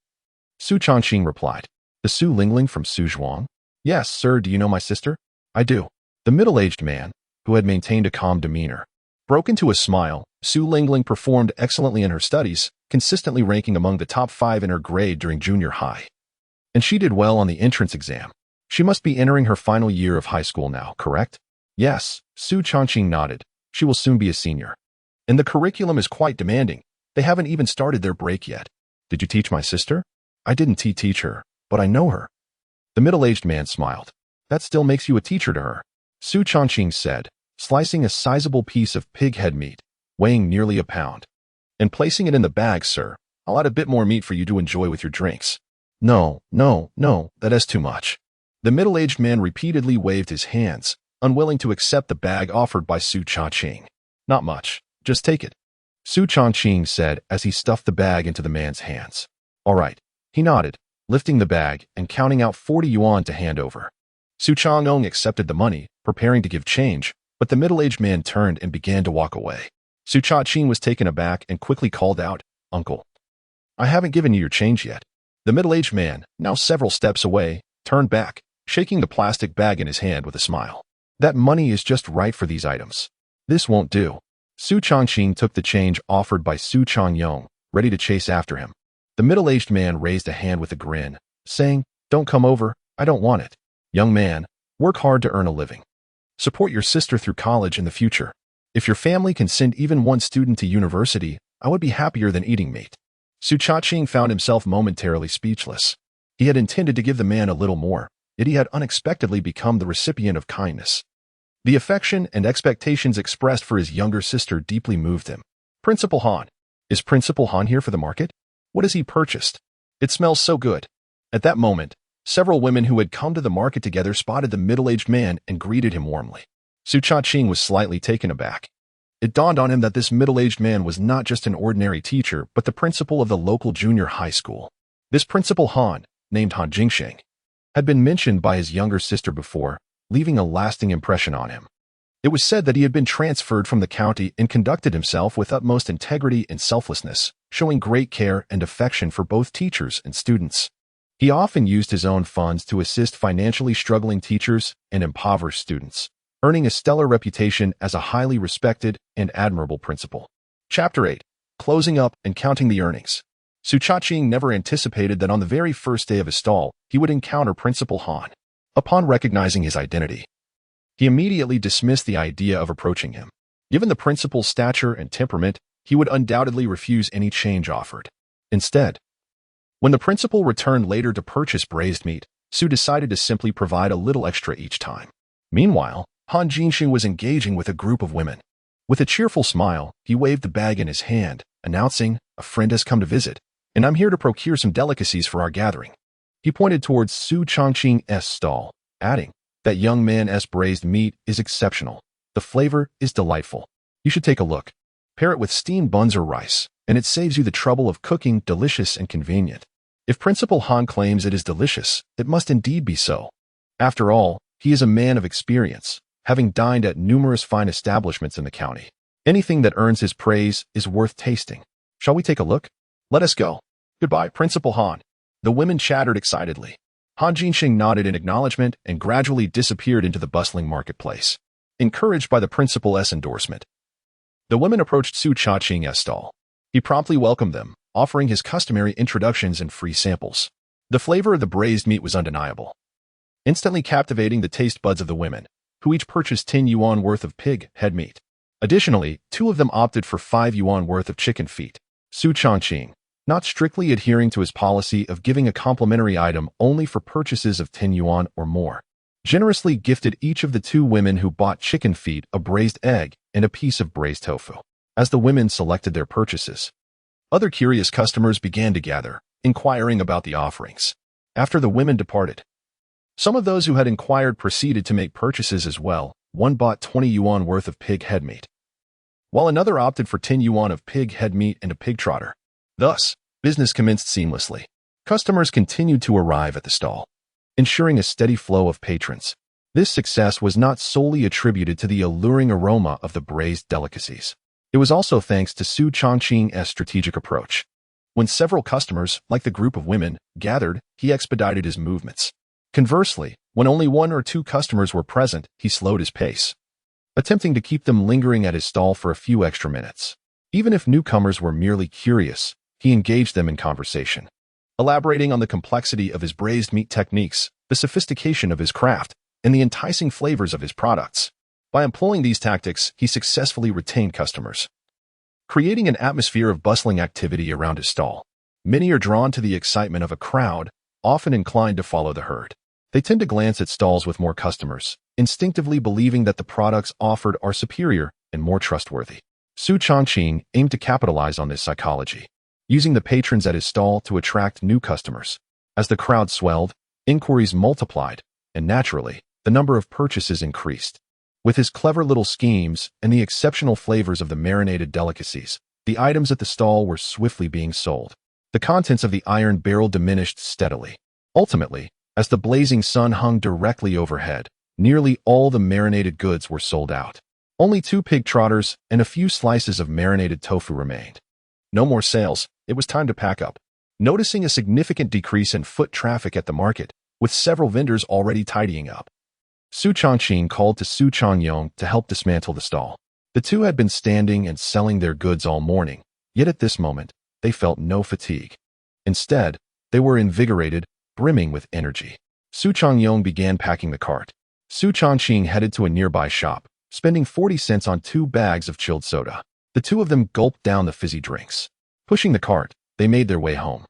Su Changqing replied. The Su Lingling from Suzhuang? Yes, sir. Do you know my sister? I do. The middle-aged man, who had maintained a calm demeanor, broke into a smile. Su Lingling performed excellently in her studies, consistently ranking among the top 5 in her grade during junior high. And she did well on the entrance exam. She must be entering her final year of high school now, correct? Yes, Su Changqing nodded. She will soon be a senior. And the curriculum is quite demanding. They haven't even started their break yet. Did you teach my sister? I didn't teach her, but I know her. The middle-aged man smiled. That still makes you a teacher to her. Su Changqing said, slicing a sizable piece of pig head meat, weighing nearly a pound, and placing it in the bag. Sir, I'll add a bit more meat for you to enjoy with your drinks. No, no, no, that is too much. The middle-aged man repeatedly waved his hands, unwilling to accept the bag offered by Su Changqing. Not much, just take it, Su Changqing said as he stuffed the bag into the man's hands. All right, he nodded, lifting the bag and counting out 40 yuan to hand over. Su Changqing accepted the money, preparing to give change, but the middle-aged man turned and began to walk away. Su Changqing was taken aback and quickly called out, Uncle, I haven't given you your change yet. The middle-aged man, now several steps away, turned back, shaking the plastic bag in his hand with a smile. That money is just right for these items. This won't do. Su Changqing took the change offered by Su Changqing, ready to chase after him. The middle-aged man raised a hand with a grin, saying, Don't come over, I don't want it. Young man, work hard to earn a living. Support your sister through college in the future. If your family can send even one student to university, I would be happier than eating meat. Su Changqing found himself momentarily speechless. He had intended to give the man a little more, yet he had unexpectedly become the recipient of kindness. The affection and expectations expressed for his younger sister deeply moved him. Principal Han. Is Principal Han here for the market? What has he purchased? It smells so good. At that moment, several women who had come to the market together spotted the middle-aged man and greeted him warmly. Su Changqing was slightly taken aback. It dawned on him that this middle-aged man was not just an ordinary teacher, but the principal of the local junior high school. This Principal Han, named Han Jingsheng, had been mentioned by his younger sister before, leaving a lasting impression on him. It was said that he had been transferred from the county and conducted himself with utmost integrity and selflessness, showing great care and affection for both teachers and students. He often used his own funds to assist financially struggling teachers and impoverished students, earning a stellar reputation as a highly respected and admirable principal. Chapter 8. Closing up and counting the earnings. Su Changqing never anticipated that on the very first day of his stall, he would encounter Principal Han. Upon recognizing his identity, he immediately dismissed the idea of approaching him. Given the principal's stature and temperament, he would undoubtedly refuse any change offered. Instead, when the principal returned later to purchase braised meat, Su decided to simply provide a little extra each time. Meanwhile, Han Jingsheng was engaging with a group of women. With a cheerful smile, he waved the bag in his hand, announcing, A friend has come to visit, and I'm here to procure some delicacies for our gathering. He pointed towards Su Changqing's stall, adding, That young man's braised meat is exceptional. The flavor is delightful. You should take a look. Pair it with steamed buns or rice, and it saves you the trouble of cooking, delicious and convenient. If Principal Han claims it is delicious, it must indeed be so. After all, he is a man of experience, having dined at numerous fine establishments in the county. Anything that earns his praise is worth tasting. Shall we take a look? Let us go. Goodbye, Principal Han. The women chattered excitedly. Han Jingsheng nodded in acknowledgement and gradually disappeared into the bustling marketplace. Encouraged by the principal's endorsement, the women approached Su Changqing's stall. He promptly welcomed them, offering his customary introductions and free samples. The flavor of the braised meat was undeniable, instantly captivating the taste buds of the women, who each purchased 10 yuan worth of pig head meat. Additionally, 2 of them opted for 5 yuan worth of chicken feet. Su Changqing, not strictly adhering to his policy of giving a complimentary item only for purchases of 10 yuan or more, generously gifted each of the 2 women who bought chicken feet a braised egg and a piece of braised tofu. As the women selected their purchases, other curious customers began to gather, inquiring about the offerings. After the women departed, some of those who had inquired proceeded to make purchases as well. One bought 20 yuan worth of pig head meat, while another opted for 10 yuan of pig head meat and a pig trotter. Thus, business commenced seamlessly. Customers continued to arrive at the stall, ensuring a steady flow of patrons. This success was not solely attributed to the alluring aroma of the braised delicacies. It was also thanks to Su Changqing's strategic approach. When several customers, like the group of women, gathered, he expedited his movements. Conversely, when only 1 or 2 customers were present, he slowed his pace, attempting to keep them lingering at his stall for a few extra minutes. Even if newcomers were merely curious, he engaged them in conversation, elaborating on the complexity of his braised meat techniques, the sophistication of his craft, and the enticing flavors of his products. By employing these tactics, he successfully retained customers, creating an atmosphere of bustling activity around his stall. Many are drawn to the excitement of a crowd, often inclined to follow the herd. They tend to glance at stalls with more customers, instinctively believing that the products offered are superior and more trustworthy. Su Changqing aimed to capitalize on this psychology, using the patrons at his stall to attract new customers. As the crowd swelled, inquiries multiplied, and naturally, the number of purchases increased. With his clever little schemes and the exceptional flavors of the marinated delicacies, the items at the stall were swiftly being sold. The contents of the iron barrel diminished steadily. Ultimately, as the blazing sun hung directly overhead, nearly all the marinated goods were sold out. Only 2 pig trotters and a few slices of marinated tofu remained. No more sales. It was time to pack up. Noticing a significant decrease in foot traffic at the market, with several vendors already tidying up, Su Changqing called to Su Changqing to help dismantle the stall. The two had been standing and selling their goods all morning, yet at this moment, they felt no fatigue. Instead, they were invigorated, brimming with energy. Su Changqing began packing the cart. Su Changqing headed to a nearby shop, spending 40 cents on 2 bags of chilled soda. The two of them gulped down the fizzy drinks. Pushing the cart, they made their way home.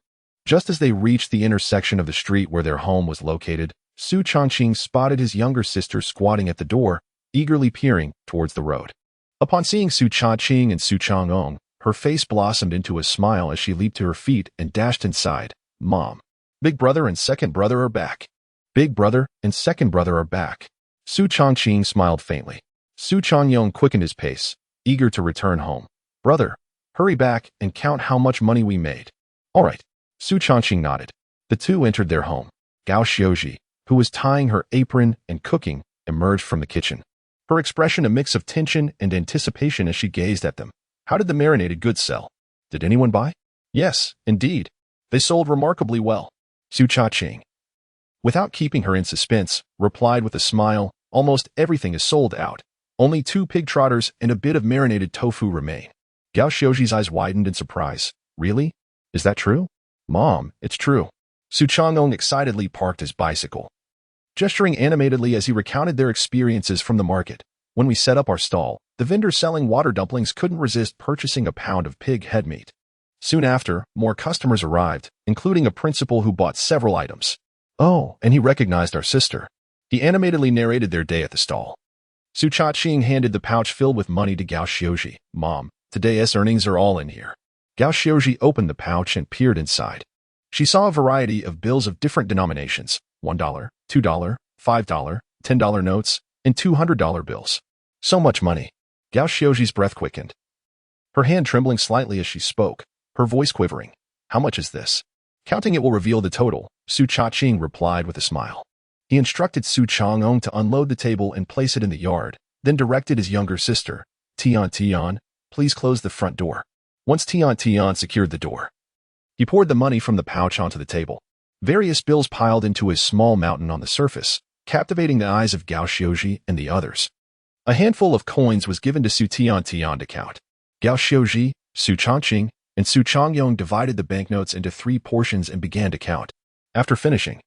Just as they reached the intersection of the street where their home was located, Su Changqing spotted his younger sister squatting at the door, eagerly peering towards the road. Upon seeing Su Changqing and Su Changqing, her face blossomed into a smile as she leaped to her feet and dashed inside. "Mom, big brother and second brother are back. Big brother and second brother are back." Su Changqing smiled faintly. Su Changqing quickened his pace, eager to return home. "Brother, hurry back and count how much money we made." "All right." Su Changqing nodded. The two entered their home. Gao Xiaoji, who was tying her apron and cooking, emerged from the kitchen. Her expression a mix of tension and anticipation as she gazed at them. "How did the marinated goods sell? Did anyone buy?" "Yes, indeed. They sold remarkably well." Su Changqing, without keeping her in suspense, replied with a smile, "Almost everything is sold out. Only 2 pig trotters and a bit of marinated tofu remain." Gao Xiaoji's eyes widened in surprise. "Really? Is that true?" "Mom, it's true." Su Changqing excitedly parked his bicycle, gesturing animatedly as he recounted their experiences from the market. "When we set up our stall, the vendor selling water dumplings couldn't resist purchasing a pound of pig head meat. Soon after, more customers arrived, including a principal who bought several items. Oh, and he recognized our sister." He animatedly narrated their day at the stall. Su Changqing handed the pouch filled with money to Gao Xiaoji. "Mom, today's earnings are all in here." Gao Xiaoji opened the pouch and peered inside. She saw a variety of bills of different denominations: $1, $2, $5, $10 notes, and $200 bills. So much money. Gao Xiaoji's breath quickened, her hand trembling slightly as she spoke, her voice quivering. "How much is this?" "Counting it will reveal the total," Su Changqing replied with a smile. He instructed Su Changqing to unload the table and place it in the yard, then directed his younger sister, Tian, "Please close the front door." Once Tian secured the door, he poured the money from the pouch onto the table. Various bills piled into a small mountain on the surface, captivating the eyes of Gao Xiaoji and the others. A handful of coins was given to Su Tian to count. Gao Xiaoji, Su Changqing, and Su Changqing divided the banknotes into 3 portions and began to count. After finishing,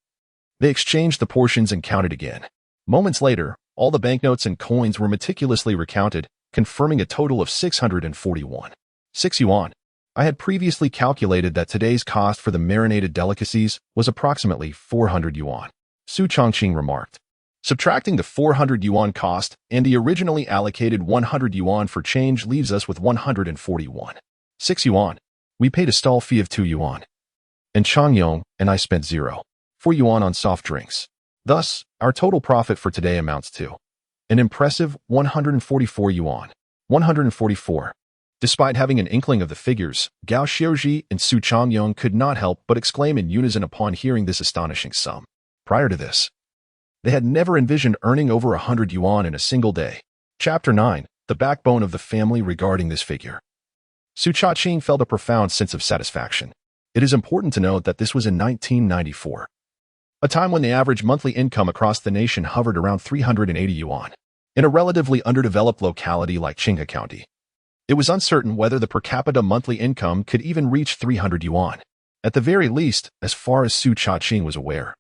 they exchanged the portions and counted again. Moments later, all the banknotes and coins were meticulously recounted, confirming a total of 641. 6 yuan. I had previously calculated that today's cost for the marinated delicacies was approximately 400 yuan. Su Changqing remarked. Subtracting the 400 yuan cost and the originally allocated 100 yuan for change leaves us with 141. 6 yuan. We paid a stall fee of 2 yuan. And Changyong and I spent 4 yuan on soft drinks. Thus, our total profit for today amounts to an impressive 144 yuan. 144. Despite having an inkling of the figures, Gao Xiaoji and Su Changqing could not help but exclaim in unison upon hearing this astonishing sum. Prior to this, they had never envisioned earning over 100 yuan in a single day. Chapter 9. The backbone of the family regarding this figure. Su Changqing felt a profound sense of satisfaction. It is important to note that this was in 1994, a time when the average monthly income across the nation hovered around 380 yuan. In a relatively underdeveloped locality like Qinghe County, it was uncertain whether the per capita monthly income could even reach 300 yuan. At the very least, as far as Su Changqing was aware,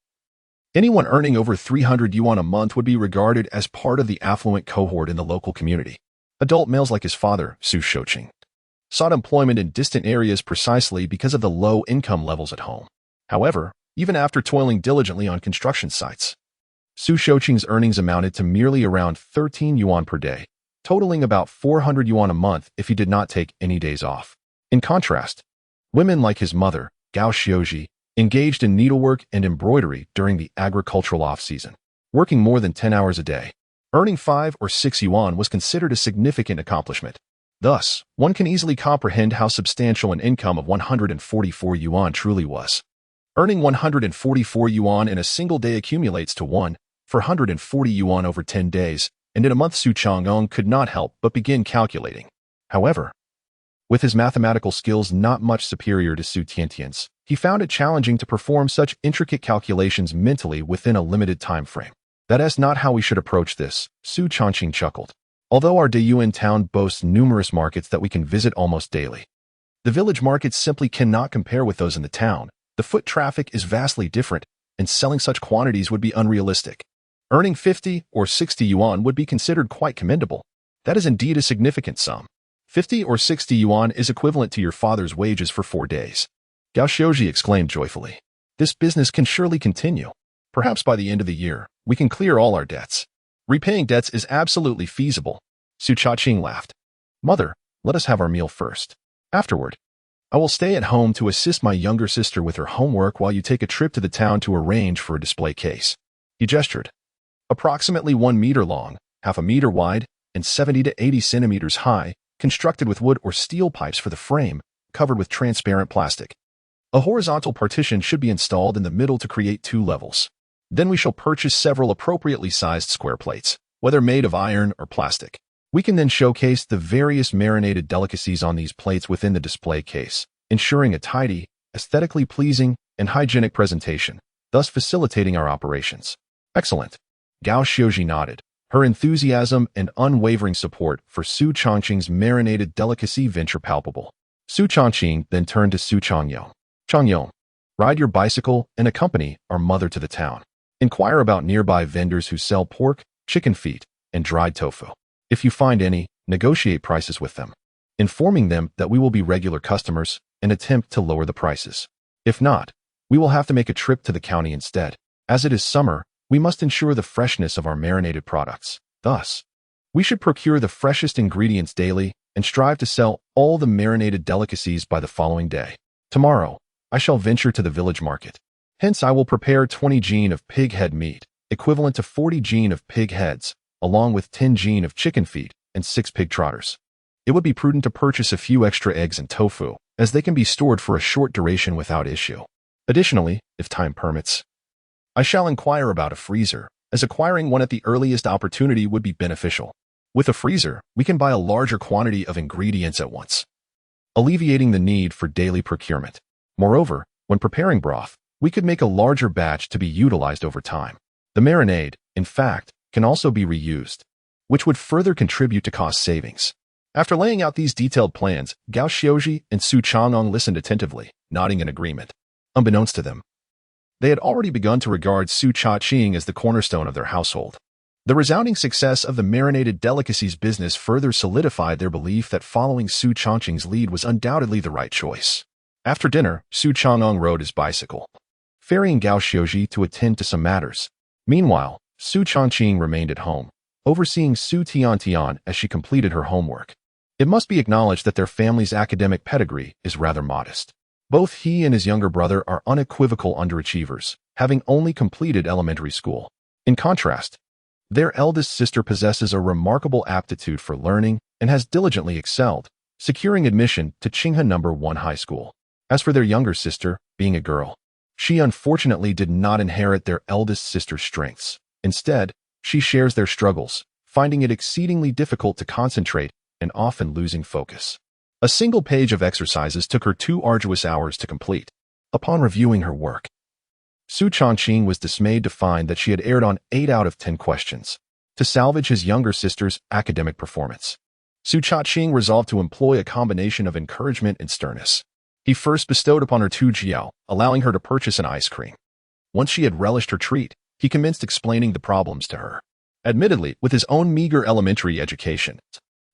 anyone earning over 300 yuan a month would be regarded as part of the affluent cohort in the local community. Adult males like his father, Su Changqing, sought employment in distant areas precisely because of the low income levels at home. However, even after toiling diligently on construction sites, Su Changqing's earnings amounted to merely around 13 yuan per day, totaling about 400 yuan a month if he did not take any days off. In contrast, women like his mother, Gao Xiaoji, engaged in needlework and embroidery during the agricultural off-season, working more than 10 hours a day. Earning 5 or 6 yuan was considered a significant accomplishment. Thus, one can easily comprehend how substantial an income of 144 yuan truly was. Earning 144 yuan in a single day accumulates to 440 yuan over 10 days, and in a month Su Changqing could not help but begin calculating. However, with his mathematical skills not much superior to Su Changqing's, he found it challenging to perform such intricate calculations mentally within a limited time frame. That is not how we should approach this, Su Changqing chuckled. Although our Dayuan town boasts numerous markets that we can visit almost daily, the village markets simply cannot compare with those in the town. The foot traffic is vastly different, and selling such quantities would be unrealistic. Earning 50 or 60 yuan would be considered quite commendable. That is indeed a significant sum. 50 or 60 yuan is equivalent to your father's wages for 4 days. Gao Xiaoji exclaimed joyfully. This business can surely continue. Perhaps by the end of the year, we can clear all our debts. Repaying debts is absolutely feasible. Su Changqing laughed. Mother, let us have our meal first. Afterward, I will stay at home to assist my younger sister with her homework while you take a trip to the town to arrange for a display case. He gestured. Approximately 1 meter long, half a meter wide, and 70 to 80 centimeters high, constructed with wood or steel pipes for the frame, covered with transparent plastic. A horizontal partition should be installed in the middle to create 2 levels. Then we shall purchase several appropriately sized square plates, whether made of iron or plastic. We can then showcase the various marinated delicacies on these plates within the display case, ensuring a tidy, aesthetically pleasing, and hygienic presentation, thus facilitating our operations. Excellent. Gao Xiaoji nodded, her enthusiasm and unwavering support for Su Changqing's marinated delicacy venture palpable. Su Changqing then turned to Su Changqing. Changqing, ride your bicycle and accompany our mother to the town. Inquire about nearby vendors who sell pork, chicken feet, and dried tofu. If you find any, negotiate prices with them, informing them that we will be regular customers and attempt to lower the prices. If not, we will have to make a trip to the county instead. As it is summer, we must ensure the freshness of our marinated products. Thus, we should procure the freshest ingredients daily and strive to sell all the marinated delicacies by the following day. Tomorrow, I shall venture to the village market. Hence, I will prepare 20 jin of pig head meat, equivalent to 40 jin of pig heads, along with 10 jin of chicken feet and 6 pig trotters. It would be prudent to purchase a few extra eggs and tofu, as they can be stored for a short duration without issue. Additionally, if time permits, I shall inquire about a freezer, as acquiring one at the earliest opportunity would be beneficial. With a freezer, we can buy a larger quantity of ingredients at once, alleviating the need for daily procurement. Moreover, when preparing broth, we could make a larger batch to be utilized over time. The marinade, in fact, can also be reused, which would further contribute to cost savings. After laying out these detailed plans, Gao Xiaoji and Su Changqing listened attentively, nodding in agreement. Unbeknownst to them, they had already begun to regard Su Changqing as the cornerstone of their household. The resounding success of the marinated delicacies business further solidified their belief that following Su Changqing's lead was undoubtedly the right choice. After dinner, Su Changqing rode his bicycle, ferrying Gao Xiaoji to attend to some matters. Meanwhile, Su Changqing remained at home, overseeing Su Tiantian as she completed her homework. It must be acknowledged that their family's academic pedigree is rather modest. Both he and his younger brother are unequivocal underachievers, having only completed elementary school. In contrast, their eldest sister possesses a remarkable aptitude for learning and has diligently excelled, securing admission to Qinghe No. 1 high school. As for their younger sister, being a girl, she unfortunately did not inherit their eldest sister's strengths. Instead, she shares their struggles, finding it exceedingly difficult to concentrate and often losing focus. A single page of exercises took her 2 arduous hours to complete. Upon reviewing her work, Su Changqing was dismayed to find that she had erred on 8 out of 10 questions. To salvage his younger sister's academic performance, Su Changqing resolved to employ a combination of encouragement and sternness. He first bestowed upon her 2 jiao, allowing her to purchase an ice cream. Once she had relished her treat, he commenced explaining the problems to her. Admittedly, with his own meager elementary education,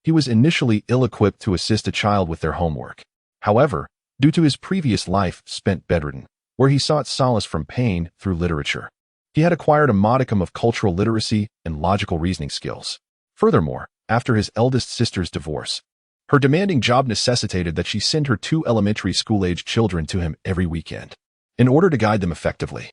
he was initially ill-equipped to assist a child with their homework. However, due to his previous life spent bedridden, where he sought solace from pain through literature, He had acquired a modicum of cultural literacy and logical reasoning skills. Furthermore, after his eldest sister's divorce, her demanding job necessitated that she send her 2 elementary school-aged children to him every weekend in order to guide them effectively.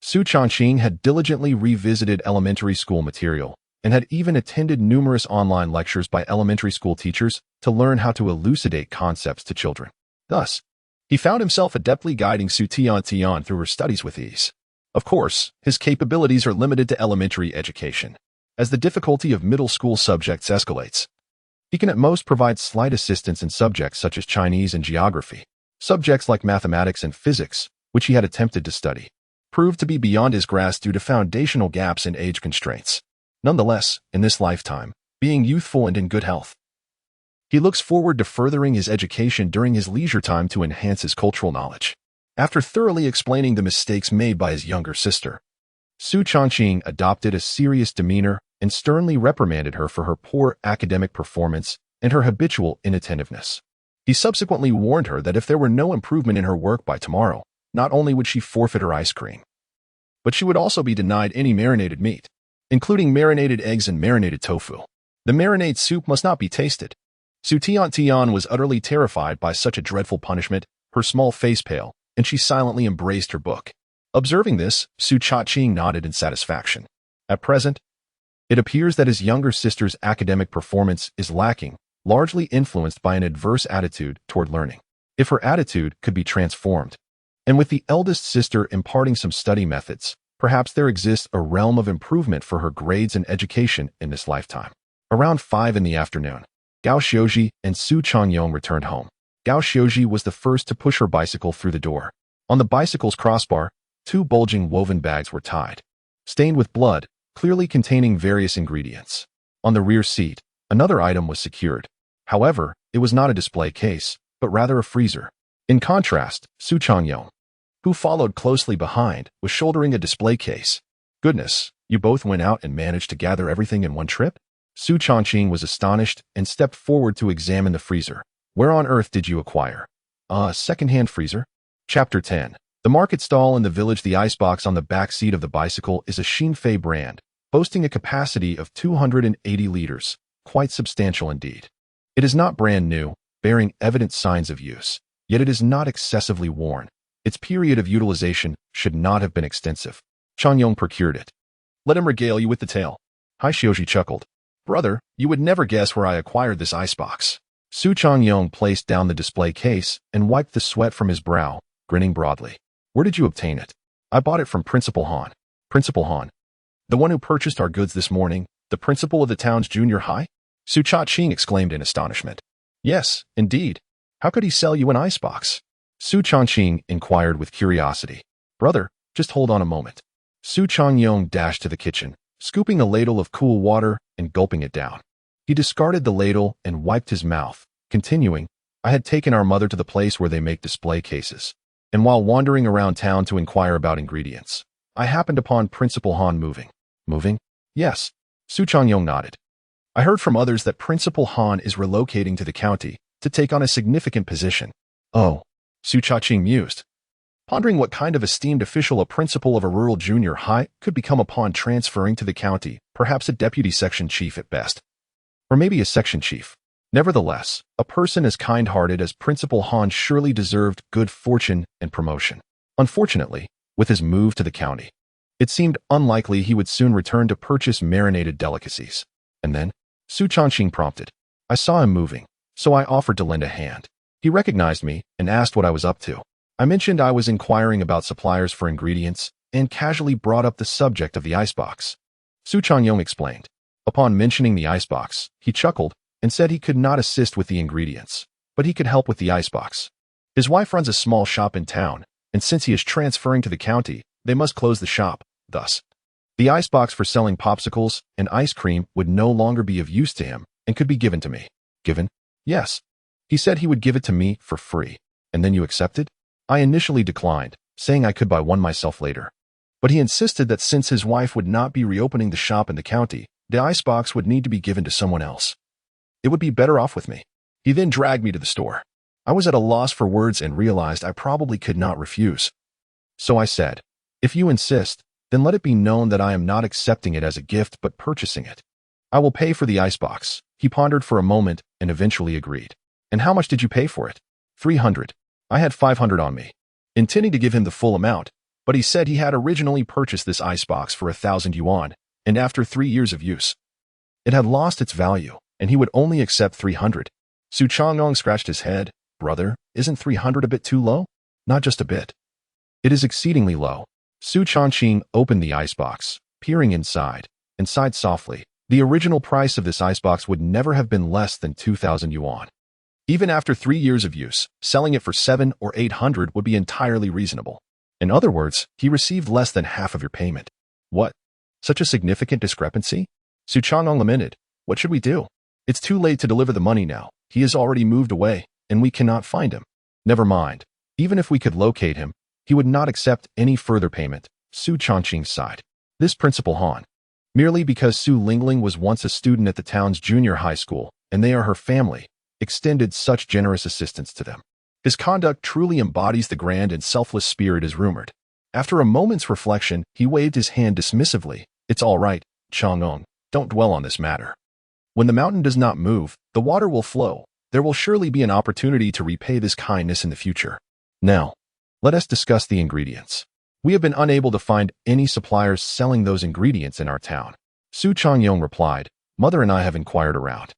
Su Changqing had diligently revisited elementary school material and had even attended numerous online lectures by elementary school teachers to learn how to elucidate concepts to children. Thus, he found himself adeptly guiding Su Changqing through her studies with ease. Of course, his capabilities are limited to elementary education. As the difficulty of middle school subjects escalates, he can at most provide slight assistance in subjects such as Chinese and geography. Subjects like mathematics and physics, which he had attempted to study, proved to be beyond his grasp due to foundational gaps and age constraints. Nonetheless, in this lifetime, being youthful and in good health, he looks forward to furthering his education during his leisure time to enhance his cultural knowledge. After thoroughly explaining the mistakes made by his younger sister, Su Changqing adopted a serious demeanor and sternly reprimanded her for her poor academic performance and her habitual inattentiveness. He subsequently warned her that if there were no improvement in her work by tomorrow, not only would she forfeit her ice cream, but she would also be denied any marinated meat, including marinated eggs and marinated tofu. The marinade soup must not be tasted. Su Changqing was utterly terrified by such a dreadful punishment, her small face pale, and she silently embraced her book. Observing this, Su Changqing nodded in satisfaction. At present, it appears that his younger sister's academic performance is lacking, largely influenced by an adverse attitude toward learning. If her attitude could be transformed, and with the eldest sister imparting some study methods, perhaps there exists a realm of improvement for her grades and education in this lifetime. Around 5 in the afternoon, Gao Xiuji and Su Changqing returned home. Gao Xiuji was the first to push her bicycle through the door. On the bicycle's crossbar, 2 bulging woven bags were tied, stained with blood, clearly containing various ingredients. On the rear seat, another item was secured. However, it was not a display case, but rather a freezer. In contrast, Su Changqing, who followed closely behind, was shouldering a display case. Goodness, you both went out and managed to gather everything in one trip? Su Changqing was astonished and stepped forward to examine the freezer. Where on earth did you acquire a second-hand freezer? Chapter 10. The market stall in the village. The icebox on the back seat of the bicycle is a Xinfei brand, boasting a capacity of 280 liters, quite substantial indeed. It is not brand new, bearing evident signs of use, yet it is not excessively worn. Its period of utilization should not have been extensive. Changqing procured it. Let him regale you with the tale. Hai Xiuji chuckled. Brother, you would never guess where I acquired this icebox. Su Changqing placed down the display case and wiped the sweat from his brow, grinning broadly. Where did you obtain it? I bought it from Principal Han. Principal Han? The one who purchased our goods this morning, the principal of the town's junior high? Su Changqing exclaimed in astonishment. Yes, indeed. How could he sell you an icebox? Su Changqing inquired with curiosity. Brother, just hold on a moment. Su Changqing dashed to the kitchen, scooping a ladle of cool water and gulping it down. He discarded the ladle and wiped his mouth, continuing, I had taken our mother to the place where they make display cases, and while wandering around town to inquire about ingredients, I happened upon Principal Han moving. Moving? Yes. Su Changqing nodded. I heard from others that Principal Han is relocating to the county to take on a significant position. Oh, Su Changqing mused, pondering what kind of esteemed official a principal of a rural junior high could become upon transferring to the county, perhaps a deputy section chief at best. Or maybe a section chief. Nevertheless, a person as kind-hearted as Principal Han surely deserved good fortune and promotion. Unfortunately, with his move to the county, it seemed unlikely he would soon return to purchase marinated delicacies. And then, Su Changqing prompted. I saw him moving, so I offered to lend a hand. He recognized me and asked what I was up to. I mentioned I was inquiring about suppliers for ingredients and casually brought up the subject of the icebox. Su Changqing explained. Upon mentioning the icebox, he chuckled and said he could not assist with the ingredients, but he could help with the icebox. His wife runs a small shop in town, and since he is transferring to the county, they must close the shop. Thus, the icebox for selling popsicles and ice cream would no longer be of use to him and could be given to me. Given? Yes. He said he would give it to me for free. And then you accepted? I initially declined, saying I could buy one myself later. But he insisted that since his wife would not be reopening the shop in the county, the icebox would need to be given to someone else. It would be better off with me. He then dragged me to the store. I was at a loss for words and realized I probably could not refuse. So I said, if you insist, then let it be known that I am not accepting it as a gift but purchasing it. I will pay for the icebox. He pondered for a moment and eventually agreed. And how much did you pay for it? 300. I had 500 on me, intending to give him the full amount, but he said he had originally purchased this icebox for 1,000 yuan, and after 3 years of use, it had lost its value, and he would only accept 300. Su Changqing scratched his head. Brother, isn't 300 a bit too low? Not just a bit. It is exceedingly low. Su Changqing opened the icebox, peering inside, and sighed softly. The original price of this icebox would never have been less than 2,000 yuan. Even after 3 years of use, selling it for 700 or 800 would be entirely reasonable. In other words, he received less than half of your payment. What? Such a significant discrepancy? Su Changqing lamented. What should we do? It's too late to deliver the money now. He has already moved away, and we cannot find him. Never mind. Even if we could locate him, he would not accept any further payment. Su Changqing sighed. This principal Han. Merely because Su Lingling was once a student at the town's junior high school, and they are her family, extended such generous assistance to them. His conduct truly embodies the grand and selfless spirit as rumored. After a moment's reflection, he waved his hand dismissively. It's all right, Changqing. Don't dwell on this matter. When the mountain does not move, the water will flow. There will surely be an opportunity to repay this kindness in the future. Now, let us discuss the ingredients. We have been unable to find any suppliers selling those ingredients in our town. Su Changqing replied. Mother and I have inquired around.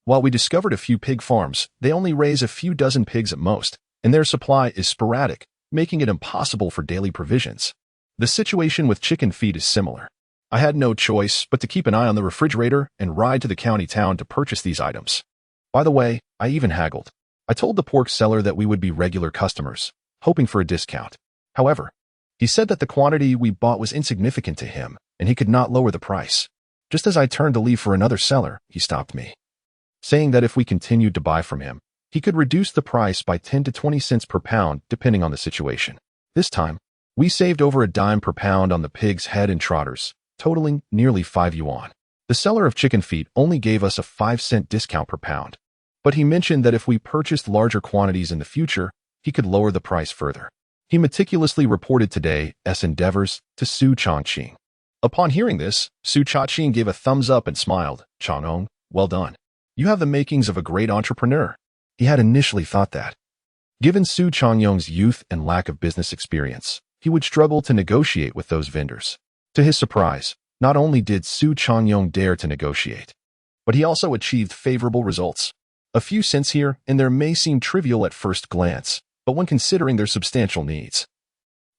While we discovered a few pig farms, they only raise a few dozen pigs at most, and their supply is sporadic, making it impossible for daily provisions. The situation with chicken feed is similar. I had no choice but to keep an eye on the refrigerator and ride to the county town to purchase these items. By the way, I even haggled. I told the pork seller that we would be regular customers, hoping for a discount. However, he said that the quantity we bought was insignificant to him, and he could not lower the price. Just as I turned to leave for another seller, he stopped me, saying that if we continued to buy from him, he could reduce the price by 10 to 20 cents per pound, depending on the situation. This time, we saved over a dime per pound on the pig's head and trotters, totaling nearly 5 yuan. The seller of chicken feet only gave us a 5-cent discount per pound, but he mentioned that if we purchased larger quantities in the future, he could lower the price further. He meticulously reported today's endeavors to Su Changqing. Upon hearing this, Su Changqing gave a thumbs up and smiled. Changqing, well done. You have the makings of a great entrepreneur. He had initially thought that, given Su Changqing's youth and lack of business experience, he would struggle to negotiate with those vendors. To his surprise, not only did Su Changqing dare to negotiate, but he also achieved favorable results. A few cents here and there may seem trivial at first glance, but when considering their substantial needs,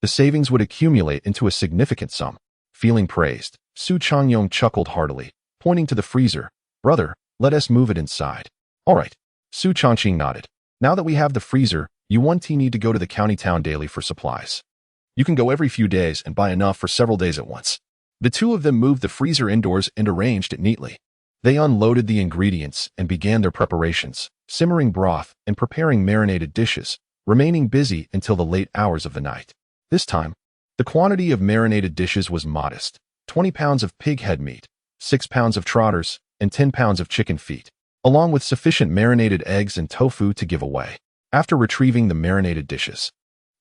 the savings would accumulate into a significant sum. Feeling praised, Su Changqing chuckled heartily, pointing to the freezer. Brother, let us move it inside. All right. Su Changqing nodded. Now that we have the freezer, you won't need to go to the county town daily for supplies. You can go every few days and buy enough for several days at once. The two of them moved the freezer indoors and arranged it neatly. They unloaded the ingredients and began their preparations, simmering broth and preparing marinated dishes, remaining busy until the late hours of the night. This time, the quantity of marinated dishes was modest: 20 pounds of pig head meat, 6 pounds of trotters, and 10 pounds of chicken feet, along with sufficient marinated eggs and tofu to give away. After retrieving the marinated dishes,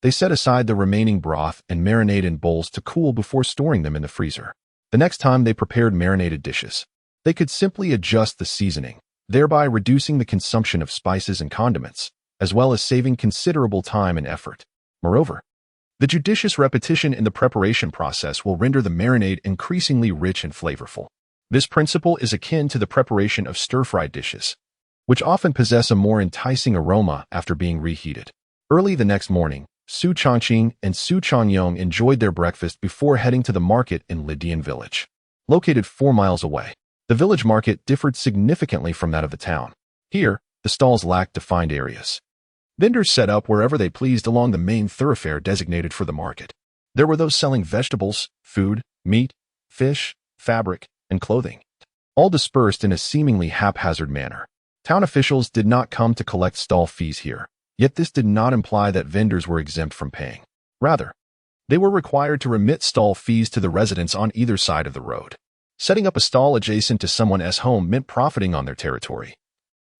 they set aside the remaining broth and marinade in bowls to cool before storing them in the freezer. The next time they prepared marinated dishes, they could simply adjust the seasoning, thereby reducing the consumption of spices and condiments, as well as saving considerable time and effort. Moreover, the judicious repetition in the preparation process will render the marinade increasingly rich and flavorful. This principle is akin to the preparation of stir-fried dishes, which often possess a more enticing aroma after being reheated. Early the next morning, Su Changqing and Su Changqing enjoyed their breakfast before heading to the market in Lidian village. Located 4 miles away, the village market differed significantly from that of the town. Here, the stalls lacked defined areas. Vendors set up wherever they pleased along the main thoroughfare designated for the market. There were those selling vegetables, food, meat, fish, fabric, and clothing, all dispersed in a seemingly haphazard manner. Town officials did not come to collect stall fees here, yet this did not imply that vendors were exempt from paying. Rather, they were required to remit stall fees to the residents on either side of the road. Setting up a stall adjacent to someone's home meant profiting on their territory,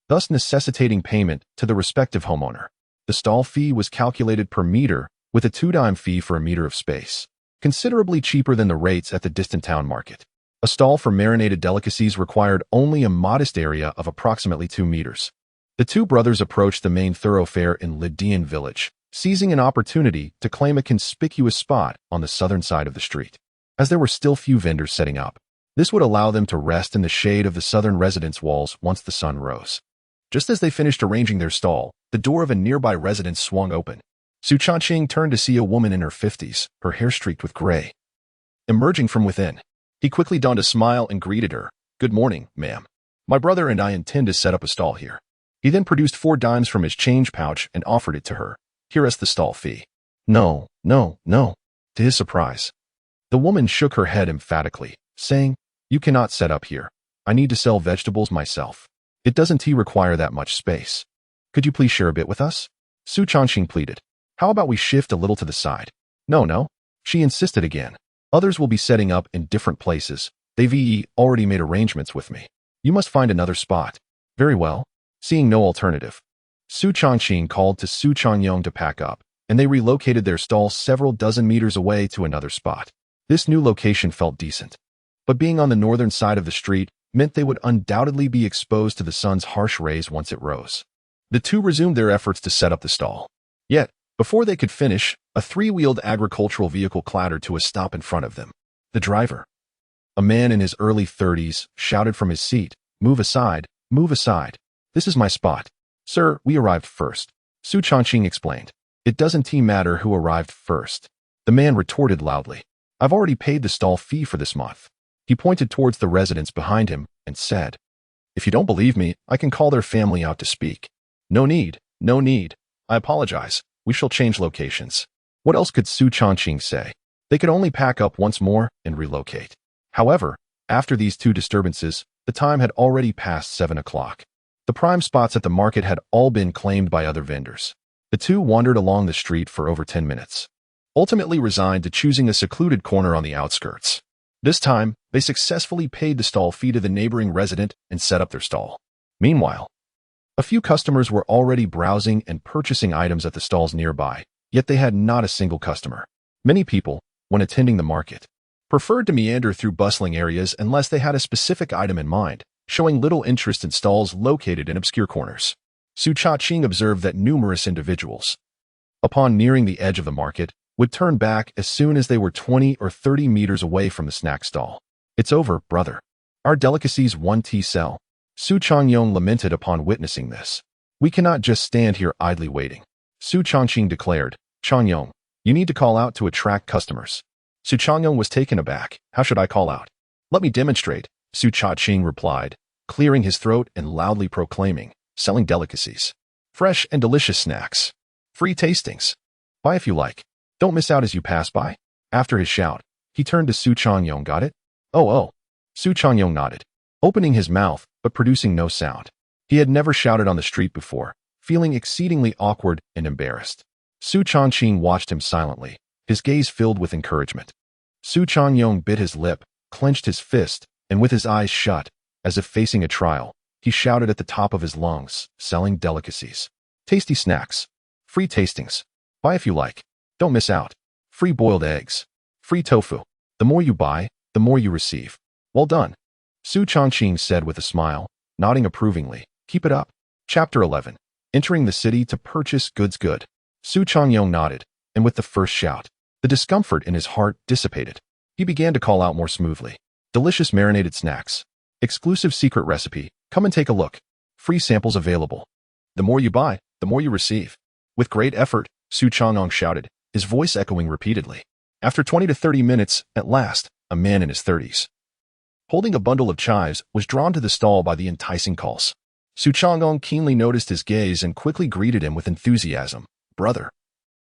thus necessitating payment to the respective homeowner. The stall fee was calculated per meter, with a 2-dime fee for a meter of space. considerably cheaper than the rates at the distant town market. A stall for marinated delicacies required only a modest area of approximately 2 meters. The two brothers approached the main thoroughfare in Lydian village, seizing an opportunity to claim a conspicuous spot on the southern side of the street. As there were still few vendors setting up, this would allow them to rest in the shade of the southern residence walls once the sun rose. Just as they finished arranging their stall, the door of a nearby residence swung open. Su Changqing turned to see a woman in her 50s, her hair streaked with gray. Emerging from within, he quickly donned a smile and greeted her. "Good morning, ma'am. My brother and I intend to set up a stall here." He then produced 4 dimes from his change pouch and offered it to her. "Here is the stall fee." No. To his surprise, the woman shook her head emphatically, saying, "You cannot set up here. I need to sell vegetables myself. It doesn't require that much space. Could you please share a bit with us?" Su Changqing pleaded. "How about we shift a little to the side?" No. She insisted again. "Others will be setting up in different places. They've already made arrangements with me. You must find another spot." "Very well." Seeing no alternative, Su Changqing called to Su Changqing to pack up, and they relocated their stall several dozen meters away to another spot. This new location felt decent, but being on the northern side of the street meant they would undoubtedly be exposed to the sun's harsh rays once it rose. The two resumed their efforts to set up the stall. Yet, before they could finish, a 3-wheeled agricultural vehicle clattered to a stop in front of them. The driver, a man in his early 30s, shouted from his seat, "Move aside, move aside. This is my spot." "Sir, we arrived first," Su Changqing explained. "It doesn't matter who arrived first," the man retorted loudly. "I've already paid the stall fee for this month." He pointed towards the residence behind him and said, "If you don't believe me, I can call their family out to speak." No need. I apologize. We shall change locations." What else could Su Changqing say? They could only pack up once more and relocate. However, after these 2 disturbances, the time had already passed 7 o'clock. The prime spots at the market had all been claimed by other vendors. The two wandered along the street for over 10 minutes, ultimately resigned to choosing a secluded corner on the outskirts. This time, they successfully paid the stall fee to the neighboring resident and set up their stall. Meanwhile, a few customers were already browsing and purchasing items at the stalls nearby, yet they had not a single customer. Many people, when attending the market, preferred to meander through bustling areas unless they had a specific item in mind, showing little interest in stalls located in obscure corners. Su Changqing observed that numerous individuals, upon nearing the edge of the market, would turn back as soon as they were 20 or 30 meters away from the snack stall. "It's over, brother. Our delicacies won't sell." Su Changqing lamented upon witnessing this. "We cannot just stand here idly waiting," Su Changqing declared. "Changqing, you need to call out to attract customers." Su Changqing was taken aback. "How should I call out?" "Let me demonstrate," Su Changqing replied, clearing his throat and loudly proclaiming, "Selling delicacies. Fresh and delicious snacks. Free tastings. Buy if you like. Don't miss out as you pass by." After his shout, he turned to Su Changqing. "Got it?" Oh. Su Changqing nodded, opening his mouth but producing no sound. He had never shouted on the street before, feeling exceedingly awkward and embarrassed. Su Changqing watched him silently, his gaze filled with encouragement. Su Changqing bit his lip, clenched his fist, and with his eyes shut, as if facing a trial, he shouted at the top of his lungs, "Selling delicacies. Tasty snacks. Free tastings. Buy if you like. Don't miss out. Free boiled eggs. Free tofu. The more you buy, the more you receive. Well done." Su Changqing said with a smile, nodding approvingly. "Keep it up." Chapter 11. Entering the city to purchase goods. Good. Su Changqing nodded, and with the first shout, the discomfort in his heart dissipated. He began to call out more smoothly. "Delicious marinated snacks. Exclusive secret recipe. Come and take a look. Free samples available. The more you buy, the more you receive." With great effort, Su Changqing shouted, his voice echoing repeatedly. After 20 to 30 minutes, at last, a man in his 30s, holding a bundle of chives, was drawn to the stall by the enticing calls. Su Changqing keenly noticed his gaze and quickly greeted him with enthusiasm. "Brother,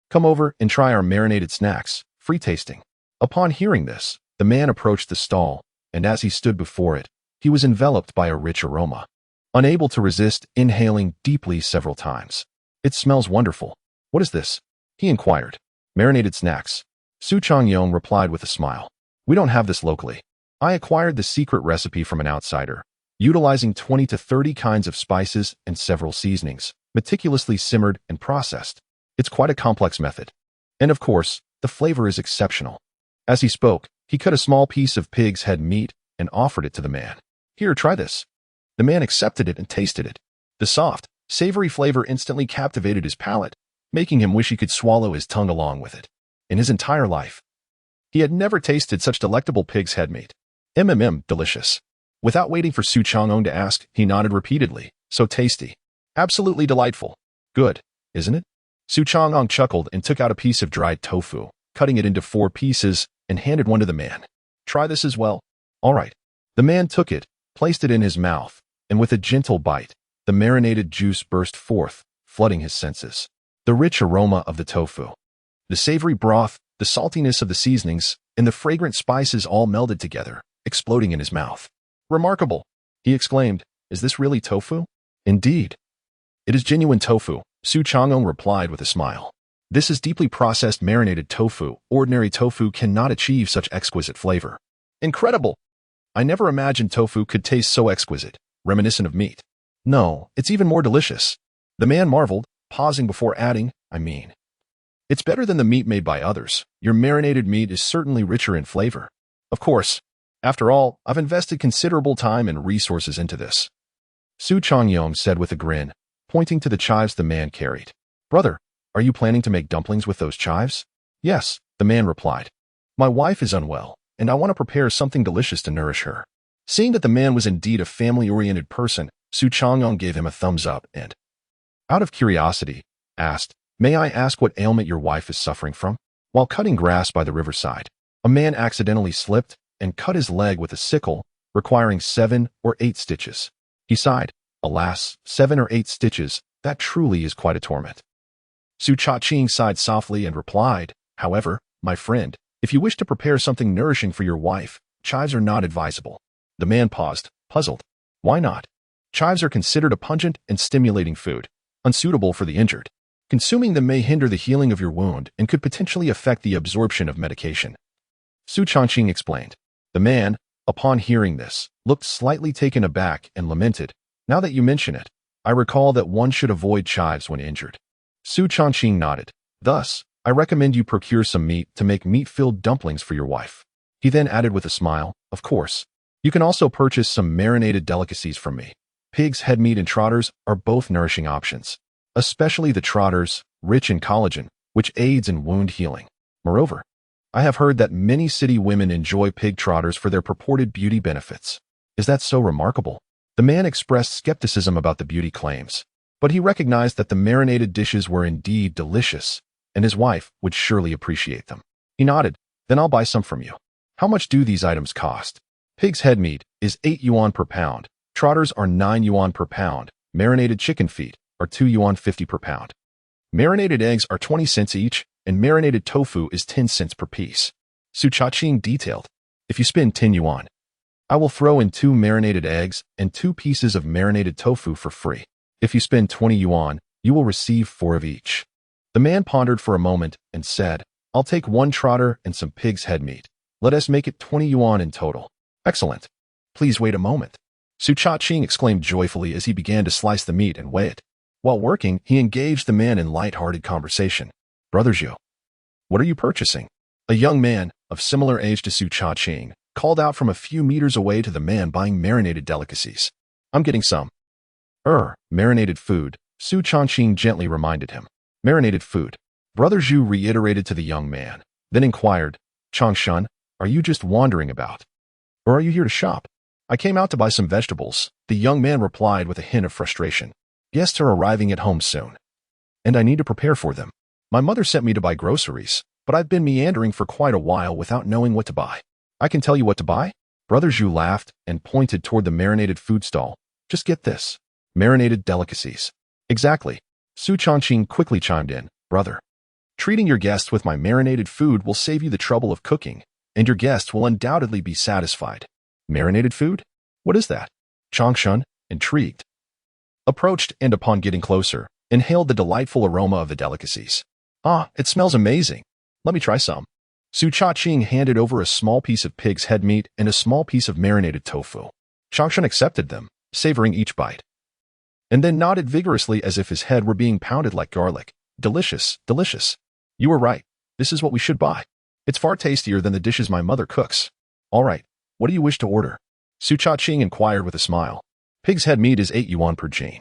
come over and try our marinated snacks. Free tasting." Upon hearing this, the man approached the stall, and as he stood before it, he was enveloped by a rich aroma. Unable to resist inhaling deeply several times. "It smells wonderful. What is this?" he inquired. "Marinated snacks," Su Changqing replied with a smile. "We don't have this locally. I acquired the secret recipe from an outsider, utilizing 20 to 30 kinds of spices and several seasonings, meticulously simmered and processed. It's quite a complex method. And of course, the flavor is exceptional." As he spoke, he cut a small piece of pig's head meat and offered it to the man. Here, try this. The man accepted it and tasted it. The soft, savory flavor instantly captivated his palate, making him wish he could swallow his tongue along with it. In his entire life, he had never tasted such delectable pig's head meat. Delicious. Without waiting for Su Changqing to ask, he nodded repeatedly. So tasty. Absolutely delightful. Good, isn't it? Su Changqing chuckled and took out a piece of dried tofu, cutting it into 4 pieces, and handed one to the man. Try this as well. All right. The man took it, placed it in his mouth, and with a gentle bite, the marinated juice burst forth, flooding his senses. The rich aroma of the tofu, the savory broth, the saltiness of the seasonings, and the fragrant spices all melded together, exploding in his mouth. Remarkable, he exclaimed. Is this really tofu? Indeed. It is genuine tofu, Su Changqing replied with a smile. This is deeply processed marinated tofu. Ordinary tofu cannot achieve such exquisite flavor. Incredible! I never imagined tofu could taste so exquisite, reminiscent of meat. No, it's even more delicious. The man marveled, pausing before adding, it's better than the meat made by others. Your marinated meat is certainly richer in flavor. Of course. After all, I've invested considerable time and resources into this. Su Changqing said with a grin, pointing to the chives the man carried. Brother, are you planning to make dumplings with those chives? Yes, the man replied. My wife is unwell, and I want to prepare something delicious to nourish her. Seeing that the man was indeed a family-oriented person, Su Changqing gave him a thumbs up and, out of curiosity, asked, May I ask what ailment your wife is suffering from? While cutting grass by the riverside, a man accidentally slipped and cut his leg with a sickle, requiring 7 or 8 stitches. He sighed. Alas, 7 or 8 stitches, that truly is quite a torment. Su Changqing sighed softly and replied, However, my friend, if you wish to prepare something nourishing for your wife, chives are not advisable. The man paused, puzzled. Why not? Chives are considered a pungent and stimulating food, unsuitable for the injured. Consuming them may hinder the healing of your wound and could potentially affect the absorption of medication. Su Changqing explained. The man, upon hearing this, looked slightly taken aback and lamented, Now that you mention it, I recall that one should avoid chives when injured. Su Changqing nodded. Thus, I recommend you procure some meat to make meat-filled dumplings for your wife. He then added with a smile, Of course. You can also purchase some marinated delicacies from me. Pig's head meat and trotters are both nourishing options, especially the trotters, rich in collagen, which aids in wound healing. Moreover, I have heard that many city women enjoy pig trotters for their purported beauty benefits. Is that so remarkable? The man expressed skepticism about the beauty claims, but he recognized that the marinated dishes were indeed delicious, and his wife would surely appreciate them. He nodded. Then I'll buy some from you. How much do these items cost? Pig's head meat is 8 yuan per pound. Trotters are 9 yuan per pound. Marinated chicken feet are 2 yuan 50 per pound. Marinated eggs are 20 cents each, and marinated tofu is 10 cents per piece. Su Changqing detailed. If you spend 10 yuan, I will throw in 2 marinated eggs and 2 pieces of marinated tofu for free. If you spend 20 yuan, you will receive 4 of each. The man pondered for a moment and said, I'll take 1 trotter and some pig's head meat. Let us make it 20 yuan in total. Excellent. Please wait a moment. Su Changqing exclaimed joyfully as he began to slice the meat and weigh it. While working, he engaged the man in light-hearted conversation. Brother Zhu, what are you purchasing? A young man, of similar age to Su Changqing, called out from a few meters away to the man buying marinated delicacies. I'm getting some. Marinated food, Su Changqing gently reminded him. Marinated food. Brother Zhu reiterated to the young man, then inquired, Changshan, are you just wandering about? Or are you here to shop? I came out to buy some vegetables, the young man replied with a hint of frustration. Guests are arriving at home soon, and I need to prepare for them. My mother sent me to buy groceries, but I've been meandering for quite a while without knowing what to buy. I can tell you what to buy? Brother Zhu laughed and pointed toward the marinated food stall. Just get this. Marinated delicacies. Exactly. Su Changqing quickly chimed in. Brother, treating your guests with my marinated food will save you the trouble of cooking, and your guests will undoubtedly be satisfied. Marinated food? What is that? Changshan, intrigued, approached and upon getting closer, inhaled the delightful aroma of the delicacies. It smells amazing. Let me try some. Su Changqing handed over a small piece of pig's head meat and a small piece of marinated tofu. Changshan accepted them, savoring each bite, and then nodded vigorously as if his head were being pounded like garlic. Delicious, delicious. You were right. This is what we should buy. It's far tastier than the dishes my mother cooks. All right, what do you wish to order? Su Changqing inquired with a smile. Pig's head meat is 8 yuan per jin.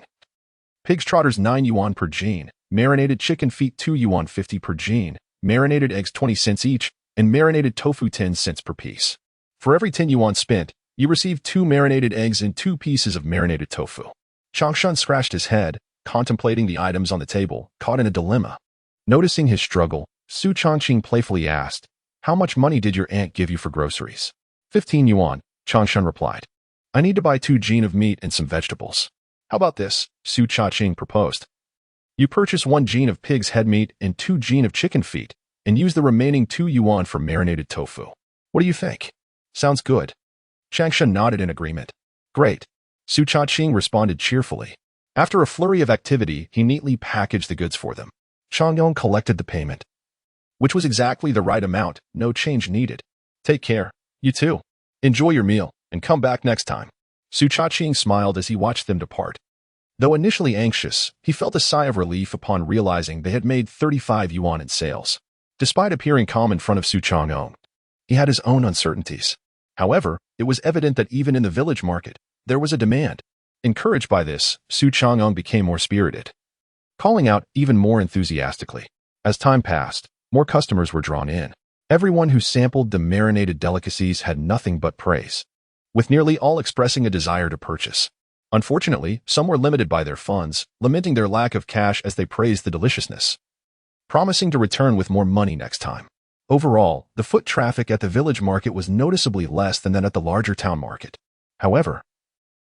Pig's trotters 9 yuan per jin. Marinated chicken feet 2 yuan 50 per jin. Marinated eggs 20 cents each, and marinated tofu 10 cents per piece. For every 10 yuan spent, you receive 2 marinated eggs and 2 pieces of marinated tofu. Changshan scratched his head, contemplating the items on the table, caught in a dilemma. Noticing his struggle, Su Changqing playfully asked, "How much money did your aunt give you for groceries?" 15 yuan, Changshan replied. "I need to buy 2 jin of meat and some vegetables." "How about this?" Su Changqing proposed. "You purchase 1 jin of pig's head meat and 2 jin of chicken feet, and use the remaining 2 yuan for marinated tofu. What do you think?" "Sounds good." Changshan nodded in agreement. "Great." Su Changqing responded cheerfully. After a flurry of activity, he neatly packaged the goods for them. Changyong collected the payment, which was exactly the right amount, no change needed. "Take care. You too. Enjoy your meal, and come back next time." Su Changqing smiled as he watched them depart. Though initially anxious, he felt a sigh of relief upon realizing they had made 35 yuan in sales. Despite appearing calm in front of Su Changqing, he had his own uncertainties. However, it was evident that even in the village market, there was a demand. Encouraged by this, Su Changqing became more spirited, calling out even more enthusiastically. As time passed, more customers were drawn in. Everyone who sampled the marinated delicacies had nothing but praise, with nearly all expressing a desire to purchase. Unfortunately, some were limited by their funds, lamenting their lack of cash as they praised the deliciousness, promising to return with more money next time. Overall, the foot traffic at the village market was noticeably less than that at the larger town market. However,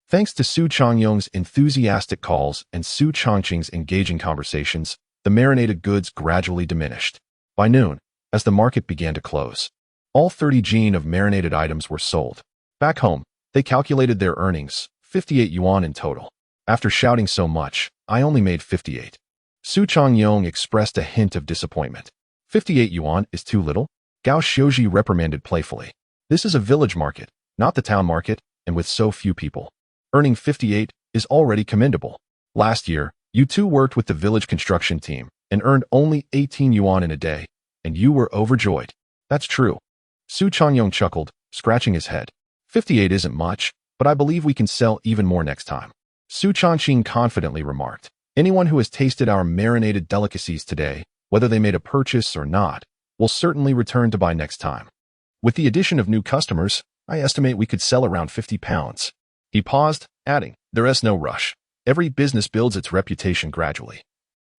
thanks to Su Changqing's enthusiastic calls and Su Changqing's engaging conversations, the marinated goods gradually diminished. By noon, as the market began to close, all 30 jin of marinated items were sold. Back home, they calculated their earnings, 58 yuan in total. After shouting so much, I only made 58. Su Changqing expressed a hint of disappointment. 58 yuan is too little? Gao Xiuji reprimanded playfully. This is a village market, not the town market, and with so few people. Earning 58 is already commendable. Last year, you two worked with the village construction team and earned only 18 yuan in a day, and you were overjoyed. That's true. Su Changqing chuckled, scratching his head. 58 isn't much, but I believe we can sell even more next time. Su Changqing confidently remarked. Anyone who has tasted our marinated delicacies today, whether they made a purchase or not, will certainly return to buy next time. With the addition of new customers, I estimate we could sell around 50 pounds. He paused, adding, there is no rush. Every business builds its reputation gradually,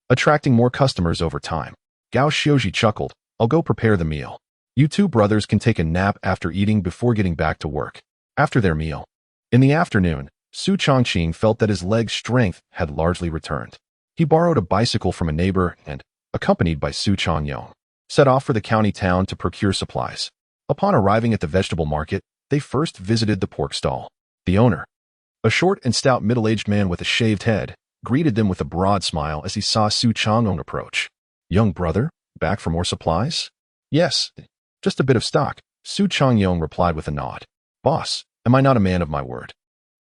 attracting more customers over time. Gao Xiuji chuckled, I'll go prepare the meal. You two brothers can take a nap after eating before getting back to work. After their meal, in the afternoon, Su Changqing felt that his leg strength had largely returned. He borrowed a bicycle from a neighbor and, accompanied by Su Changqing, set off for the county town to procure supplies. Upon arriving at the vegetable market, they first visited the pork stall. The owner, a short and stout middle-aged man with a shaved head, greeted them with a broad smile as he saw Su Changqing approach. Young brother, back for more supplies? Yes, just a bit of stock, Su Changqing replied with a nod. Boss, am I not a man of my word?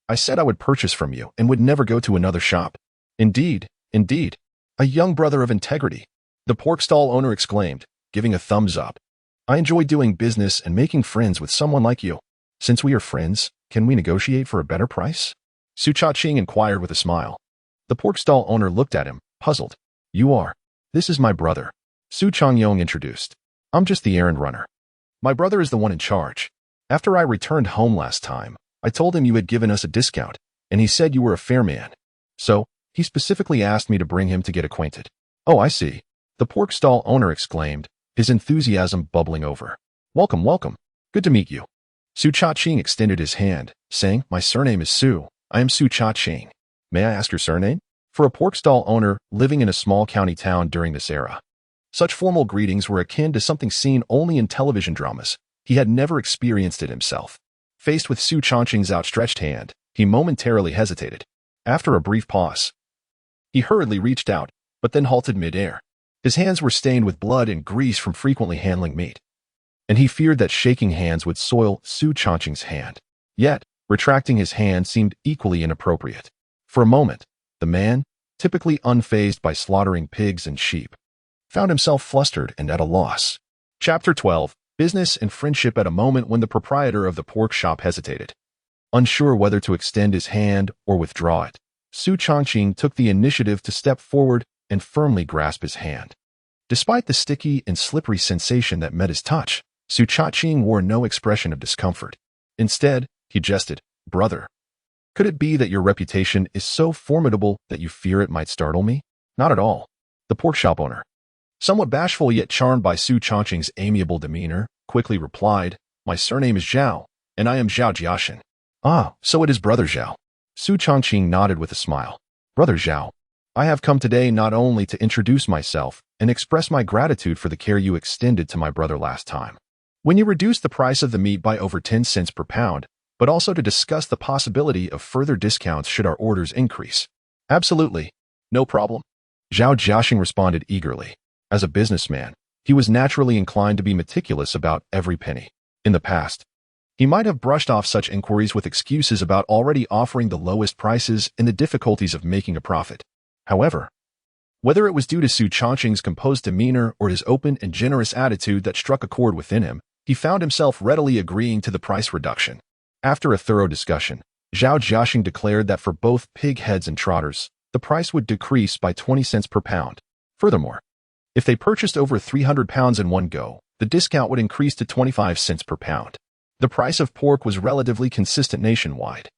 I said I would purchase from you and would never go to another shop. Indeed, indeed. A young brother of integrity, the pork stall owner exclaimed, giving a thumbs up. I enjoy doing business and making friends with someone like you. Since we are friends, can we negotiate for a better price? Su Changqing inquired with a smile. The pork stall owner looked at him, puzzled. You are. This is my brother. Su Changqing introduced. I'm just the errand runner. My brother is the one in charge. After I returned home last time, I told him you had given us a discount, and he said you were a fair man. So, he specifically asked me to bring him to get acquainted. Oh, I see. The pork stall owner exclaimed, his enthusiasm bubbling over. Welcome, welcome. Good to meet you. Su Changqing extended his hand, saying, My surname is Su. I am Su Changqing. May I ask your surname? For a pork stall owner living in a small county town during this era, such formal greetings were akin to something seen only in television dramas. He had never experienced it himself. Faced with Su Changqing's outstretched hand, he momentarily hesitated. After a brief pause, he hurriedly reached out, but then halted mid-air. His hands were stained with blood and grease from frequently handling meat, and he feared that shaking hands would soil Su Changqing's hand. Yet, retracting his hand seemed equally inappropriate. For a moment, the man, typically unfazed by slaughtering pigs and sheep, found himself flustered and at a loss. Chapter 12. business and friendship at a moment when the proprietor of the pork shop hesitated. Unsure whether to extend his hand or withdraw it, Su Changqing took the initiative to step forward and firmly grasp his hand. Despite the sticky and slippery sensation that met his touch, Su Changqing wore no expression of discomfort. Instead, he jested, "Brother, could it be that your reputation is so formidable that you fear it might startle me?" "Not at all." The pork shop owner, somewhat bashful yet charmed by Su Changqing's amiable demeanor, quickly replied, "My surname is Zhao, and I am Zhao Jiaxin." "Ah, so it is Brother Zhao." Su Changqing nodded with a smile. "Brother Zhao, I have come today not only to introduce myself and express my gratitude for the care you extended to my brother last time, when you reduced the price of the meat by over 10 cents per pound, but also to discuss the possibility of further discounts should our orders increase." "Absolutely. No problem." Zhao Jiaxing responded eagerly. As a businessman, he was naturally inclined to be meticulous about every penny. In the past, he might have brushed off such inquiries with excuses about already offering the lowest prices and the difficulties of making a profit. However, whether it was due to Su Changqing's composed demeanor or his open and generous attitude that struck a chord within him, he found himself readily agreeing to the price reduction. After a thorough discussion, Zhao Jiaxing declared that for both pig heads and trotters, the price would decrease by 20 cents per pound. Furthermore, if they purchased over 300 pounds in one go, the discount would increase to 25 cents per pound. The price of pork was relatively consistent nationwide,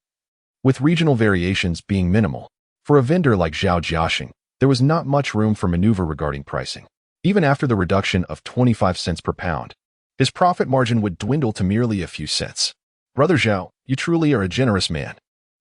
with regional variations being minimal. For a vendor like Zhao Jiaxing, there was not much room for maneuver regarding pricing. Even after the reduction of 25 cents per pound, his profit margin would dwindle to merely a few cents. "Brother Zhao, you truly are a generous man."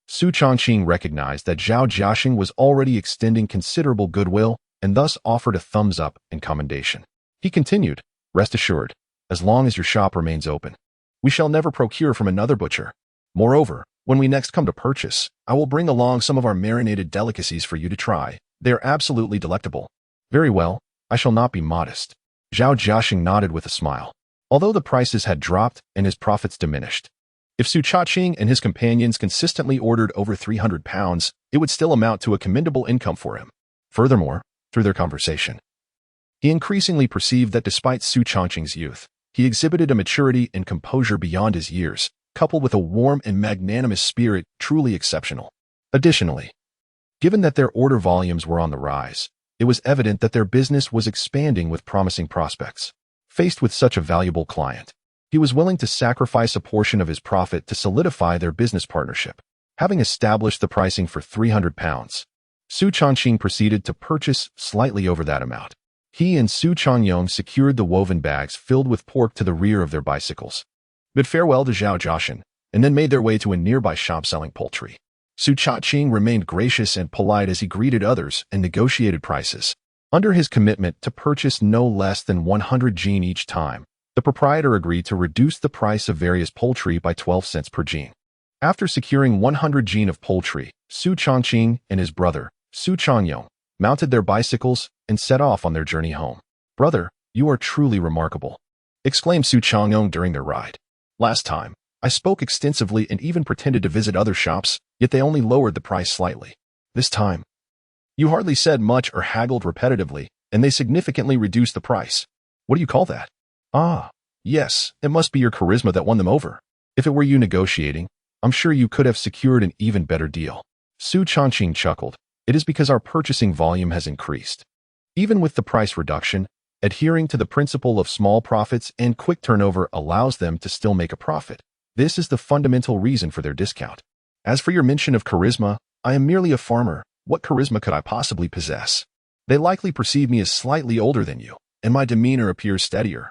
Su Changqing recognized that Zhao Jiaxing was already extending considerable goodwill and thus offered a thumbs up and commendation. He continued, "Rest assured, as long as your shop remains open, we shall never procure from another butcher. Moreover, when we next come to purchase, I will bring along some of our marinated delicacies for you to try. They are absolutely delectable." "Very well, I shall not be modest." Zhao Jiaxing nodded with a smile. Although the prices had dropped and his profits diminished, if Su Changqing and his companions consistently ordered over 300 pounds, it would still amount to a commendable income for him. Furthermore, through their conversation, he increasingly perceived that despite Su Changqing's youth, he exhibited a maturity and composure beyond his years, coupled with a warm and magnanimous spirit truly exceptional. Additionally, given that their order volumes were on the rise, it was evident that their business was expanding with promising prospects. Faced with such a valuable client, he was willing to sacrifice a portion of his profit to solidify their business partnership. Having established the pricing for 300 pounds, Su Changqing proceeded to purchase slightly over that amount. He and Su Changqing secured the woven bags filled with pork to the rear of their bicycles, bid farewell to Zhao Jiaxin, and then made their way to a nearby shop selling poultry. Su Changqing remained gracious and polite as he greeted others and negotiated prices. Under his commitment to purchase no less than 100 jin each time, the proprietor agreed to reduce the price of various poultry by 12 cents per jin. After securing 100 jin of poultry, Su Changqing and his brother, Su Changqing, mounted their bicycles and set off on their journey home. "Brother, you are truly remarkable," exclaimed Su Changqing during their ride. "Last time, I spoke extensively and even pretended to visit other shops, yet they only lowered the price slightly. This time, you hardly said much or haggled repetitively, and they significantly reduced the price. What do you call that?" "Ah, yes, it must be your charisma that won them over. If it were you negotiating, I'm sure you could have secured an even better deal." Su Changqing chuckled. "It is because our purchasing volume has increased. Even with the price reduction, adhering to the principle of small profits and quick turnover allows them to still make a profit. This is the fundamental reason for their discount. As for your mention of charisma, I am merely a farmer. What charisma could I possibly possess? They likely perceive me as slightly older than you, and my demeanor appears steadier,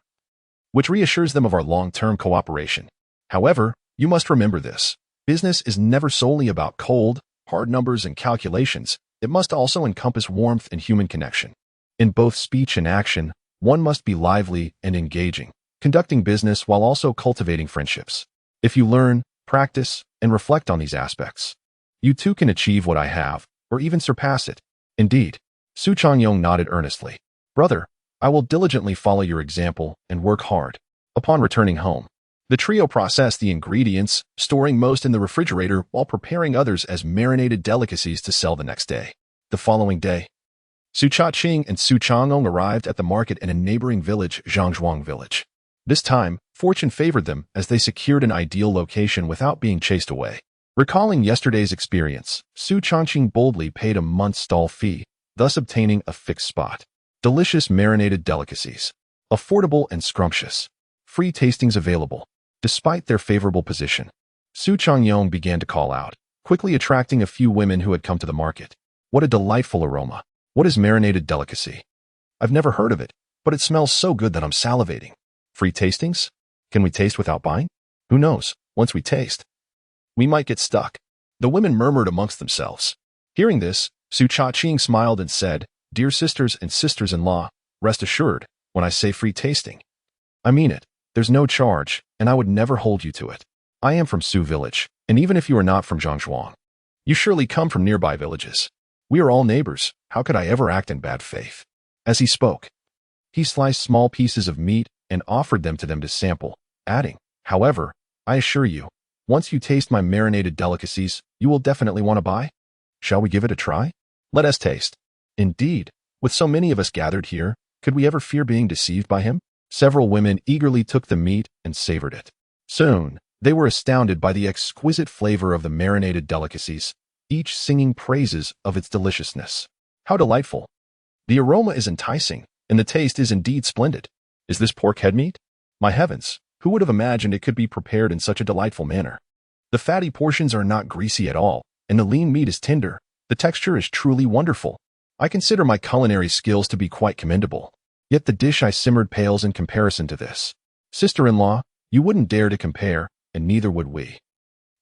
which reassures them of our long-term cooperation. However, you must remember this. Business is never solely about cold, hard numbers and calculations. It must also encompass warmth and human connection. In both speech and action, one must be lively and engaging, conducting business while also cultivating friendships. If you learn, practice, and reflect on these aspects, you too can achieve what I have, or even surpass it." "Indeed." Su Changqing nodded earnestly. "Brother, I will diligently follow your example and work hard." Upon returning home, the trio processed the ingredients, storing most in the refrigerator while preparing others as marinated delicacies to sell the next day. The following day, Su Changqing and Su Changqing arrived at the market in a neighboring village, Zhangzhuang Village. This time, fortune favored them as they secured an ideal location without being chased away. Recalling yesterday's experience, Su Changqing boldly paid a month's stall fee, thus obtaining a fixed spot. Delicious marinated delicacies. Affordable and scrumptious. Free tastings available. Despite their favorable position, Su Changqing began to call out, quickly attracting a few women who had come to the market. What a delightful aroma. What is marinated delicacy? I've never heard of it, but it smells so good that I'm salivating. Free tastings? Can we taste without buying? Who knows, once we taste, we might get stuck. The women murmured amongst themselves. Hearing this, Su Changqing smiled and said, Dear sisters and sisters-in-law, rest assured, when I say free tasting, I mean it. There's no charge, and I would never hold you to it. I am from Su Village, and even if you are not from Zhongshuang, you surely come from nearby villages. We are all neighbors. How could I ever act in bad faith? As he spoke, he sliced small pieces of meat and offered them to them to sample, adding, However, I assure you, once you taste my marinated delicacies, you will definitely want to buy. Shall we give it a try? Let us taste. Indeed, with so many of us gathered here, could we ever fear being deceived by him? Several women eagerly took the meat and savored it. Soon, they were astounded by the exquisite flavor of the marinated delicacies, each singing praises of its deliciousness. How delightful! The aroma is enticing, and the taste is indeed splendid. Is this pork head meat? My heavens, who would have imagined it could be prepared in such a delightful manner? The fatty portions are not greasy at all, and the lean meat is tender. The texture is truly wonderful. I consider my culinary skills to be quite commendable. Yet the dish I simmered pales in comparison to this. Sister-in-law, you wouldn't dare to compare, and neither would we.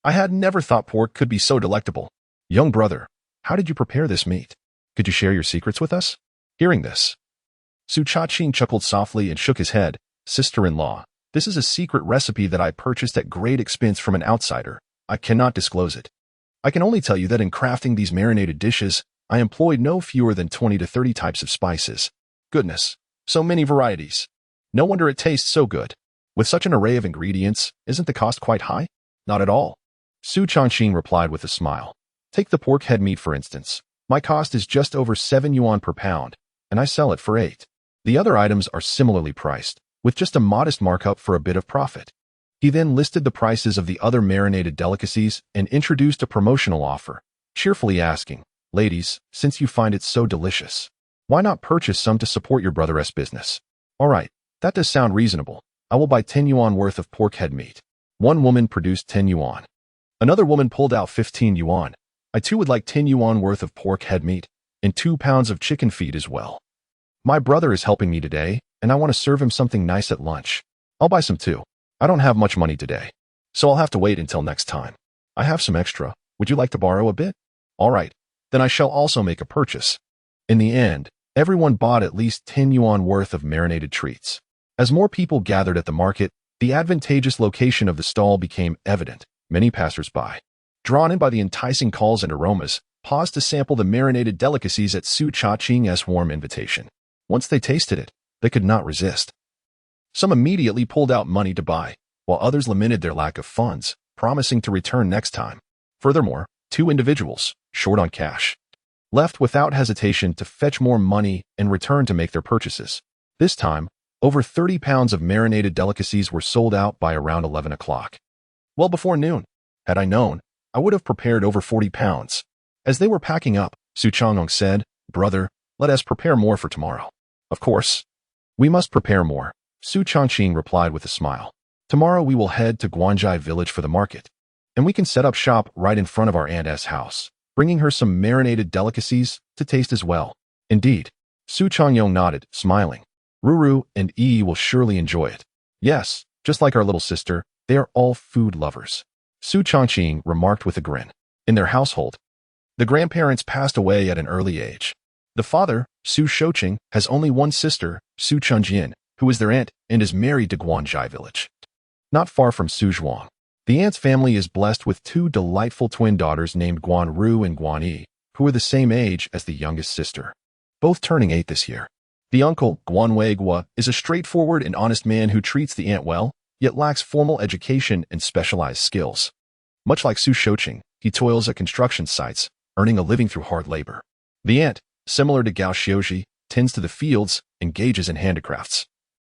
I had never thought pork could be so delectable. Young brother, how did you prepare this meat? Could you share your secrets with us? Hearing this, Su Changqing chuckled softly and shook his head. Sister-in-law, this is a secret recipe that I purchased at great expense from an outsider. I cannot disclose it. I can only tell you that in crafting these marinated dishes, I employed no fewer than 20 to 30 types of spices. Goodness, so many varieties. No wonder it tastes so good. With such an array of ingredients, isn't the cost quite high? Not at all. Su Changqing replied with a smile. Take the pork head meat for instance. My cost is just over 7 yuan per pound, and I sell it for 8. The other items are similarly priced, with just a modest markup for a bit of profit. He then listed the prices of the other marinated delicacies and introduced a promotional offer, cheerfully asking, Ladies, since you find it so delicious, why not purchase some to support your brother's business? All right, that does sound reasonable. I will buy 10 yuan worth of pork head meat. One woman produced 10 yuan. Another woman pulled out 15 yuan. I too would like 10 yuan worth of pork head meat and 2 pounds of chicken feed as well. My brother is helping me today, and I want to serve him something nice at lunch. I'll buy some too. I don't have much money today, so I'll have to wait until next time. I have some extra. Would you like to borrow a bit? All right, then I shall also make a purchase. In the end, everyone bought at least 10 yuan worth of marinated treats. As more people gathered at the market, the advantageous location of the stall became evident. Many passers-by, drawn in by the enticing calls and aromas, paused to sample the marinated delicacies at Su Changqing's warm invitation. Once they tasted it, they could not resist. Some immediately pulled out money to buy, while others lamented their lack of funds, promising to return next time. Furthermore, 2 individuals, short on cash, left without hesitation to fetch more money and return to make their purchases. This time, over 30 pounds of marinated delicacies were sold out by around 11 o'clock. Well before noon. Had I known, I would have prepared over 40 pounds. As they were packing up, Su Changqing said, Brother, let us prepare more for tomorrow. Of course. We must prepare more, Su Changqing replied with a smile. Tomorrow we will head to Guanzhai village for the market, and we can set up shop right in front of our aunt's house, bringing her some marinated delicacies to taste as well. Indeed, Su Changqing nodded, smiling. Ruru and Yi will surely enjoy it. Yes, just like our little sister, they are all food lovers. Su Changqing remarked with a grin. In their household, the grandparents passed away at an early age. The father, Su Changqing, has only one sister, Su Changqing, who is their aunt and is married to Guanzhai village. Not far from Suzhuang, the aunt's family is blessed with 2 delightful twin daughters named Guan Ru and Guan Yi, who are the same age as the youngest sister, both turning 8 this year. The uncle, Guan Weigua, is a straightforward and honest man who treats the aunt well, yet lacks formal education and specialized skills. Much like Su Changqing, he toils at construction sites, earning a living through hard labor. The aunt, similar to Gao Xiuji, tends to the fields, engages in handicrafts.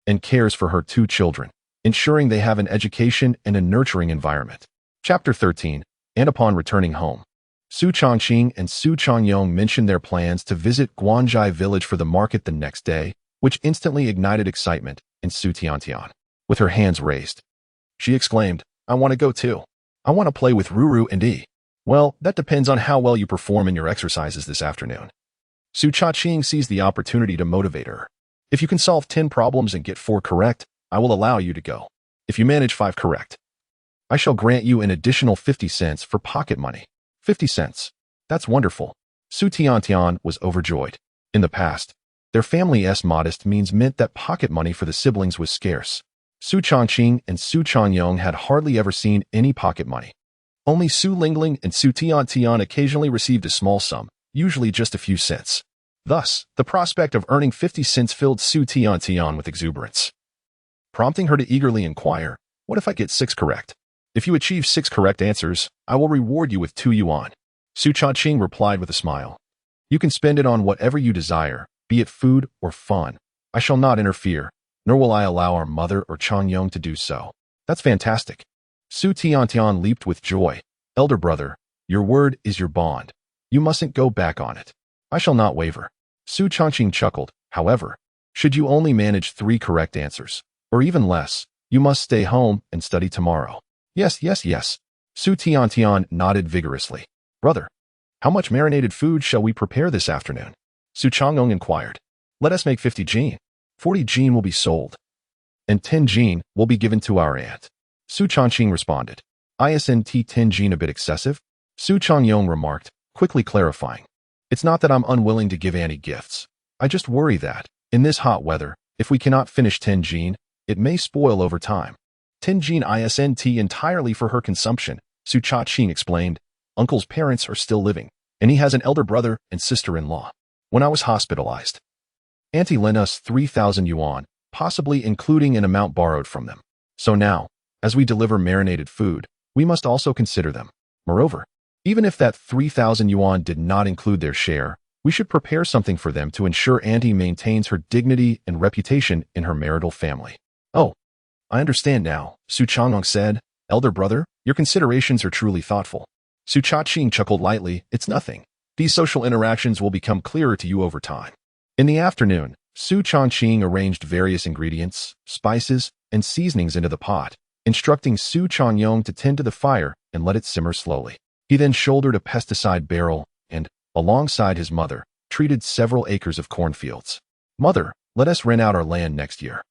and cares for her 2 children, ensuring they have an education and a nurturing environment. Chapter 13. And upon returning home, Su Changqing and Su Changqing mentioned their plans to visit Guanzhai village for the market the next day, which instantly ignited excitement in Su Tiantian. With her hands raised, she exclaimed, "I want to go too. I want to play with Ruru and Yi." "Well, that depends on how well you perform in your exercises this afternoon." Su Changqing seized the opportunity to motivate her. "If you can solve 10 problems and get 4 correct, I will allow you to go. If you manage 5 correct, I shall grant you an additional 50 cents for pocket money." 50 cents. That's wonderful. Su Tiantian was overjoyed. In the past, their family's modest means meant that pocket money for the siblings was scarce. Su Changqing and Su Changqing had hardly ever seen any pocket money. Only Su Lingling and Su Tiantian occasionally received a small sum, usually just a few cents. Thus, the prospect of earning 50 cents filled Su Tiantian with exuberance, prompting her to eagerly inquire, "What if I get 6 correct? If you achieve 6 correct answers, I will reward you with 2 yuan." Su Changqing replied with a smile, "You can spend it on whatever you desire, be it food or fun. I shall not interfere, nor will I allow our mother or Changyong to do so." "That's fantastic." Su Tiantian leaped with joy. "Elder brother, your word is your bond. You mustn't go back on it." "I shall not waver." Su Changqing chuckled. "However, should you only manage 3 correct answers, or even less, you must stay home and study tomorrow." "Yes, yes, yes." Su Tiantian nodded vigorously. "Brother, how much marinated food shall we prepare this afternoon?" Su Changqing inquired. "Let us make 50 jin. 40 jin will be sold, and 10 jin will be given to our aunt." Su Changqing responded. "Isn't 10 jin a bit excessive?" Su Changqing remarked, quickly clarifying. "It's not that I'm unwilling to give Annie gifts. I just worry that, in this hot weather, if we cannot finish 10 jin, it may spoil over time." 10 jin isn't entirely for her consumption, Su Changqing explained. "Uncle's parents are still living, and he has an elder brother and sister-in-law. When I was hospitalized, Auntie lent us 3,000 yuan, possibly including an amount borrowed from them. So now, as we deliver marinated food, we must also consider them. Moreover, even if that 3,000 yuan did not include their share, we should prepare something for them to ensure Auntie maintains her dignity and reputation in her marital family." "Oh, I understand now," Su Changqing said. "Elder brother, your considerations are truly thoughtful." Su Changqing chuckled lightly. "It's nothing. These social interactions will become clearer to you over time." In the afternoon, Su Changqing arranged various ingredients, spices, and seasonings into the pot, instructing Su Changqing to tend to the fire and let it simmer slowly. He then shouldered a pesticide barrel and, alongside his mother, treated several acres of cornfields. "Mother, let us rent out our land next year.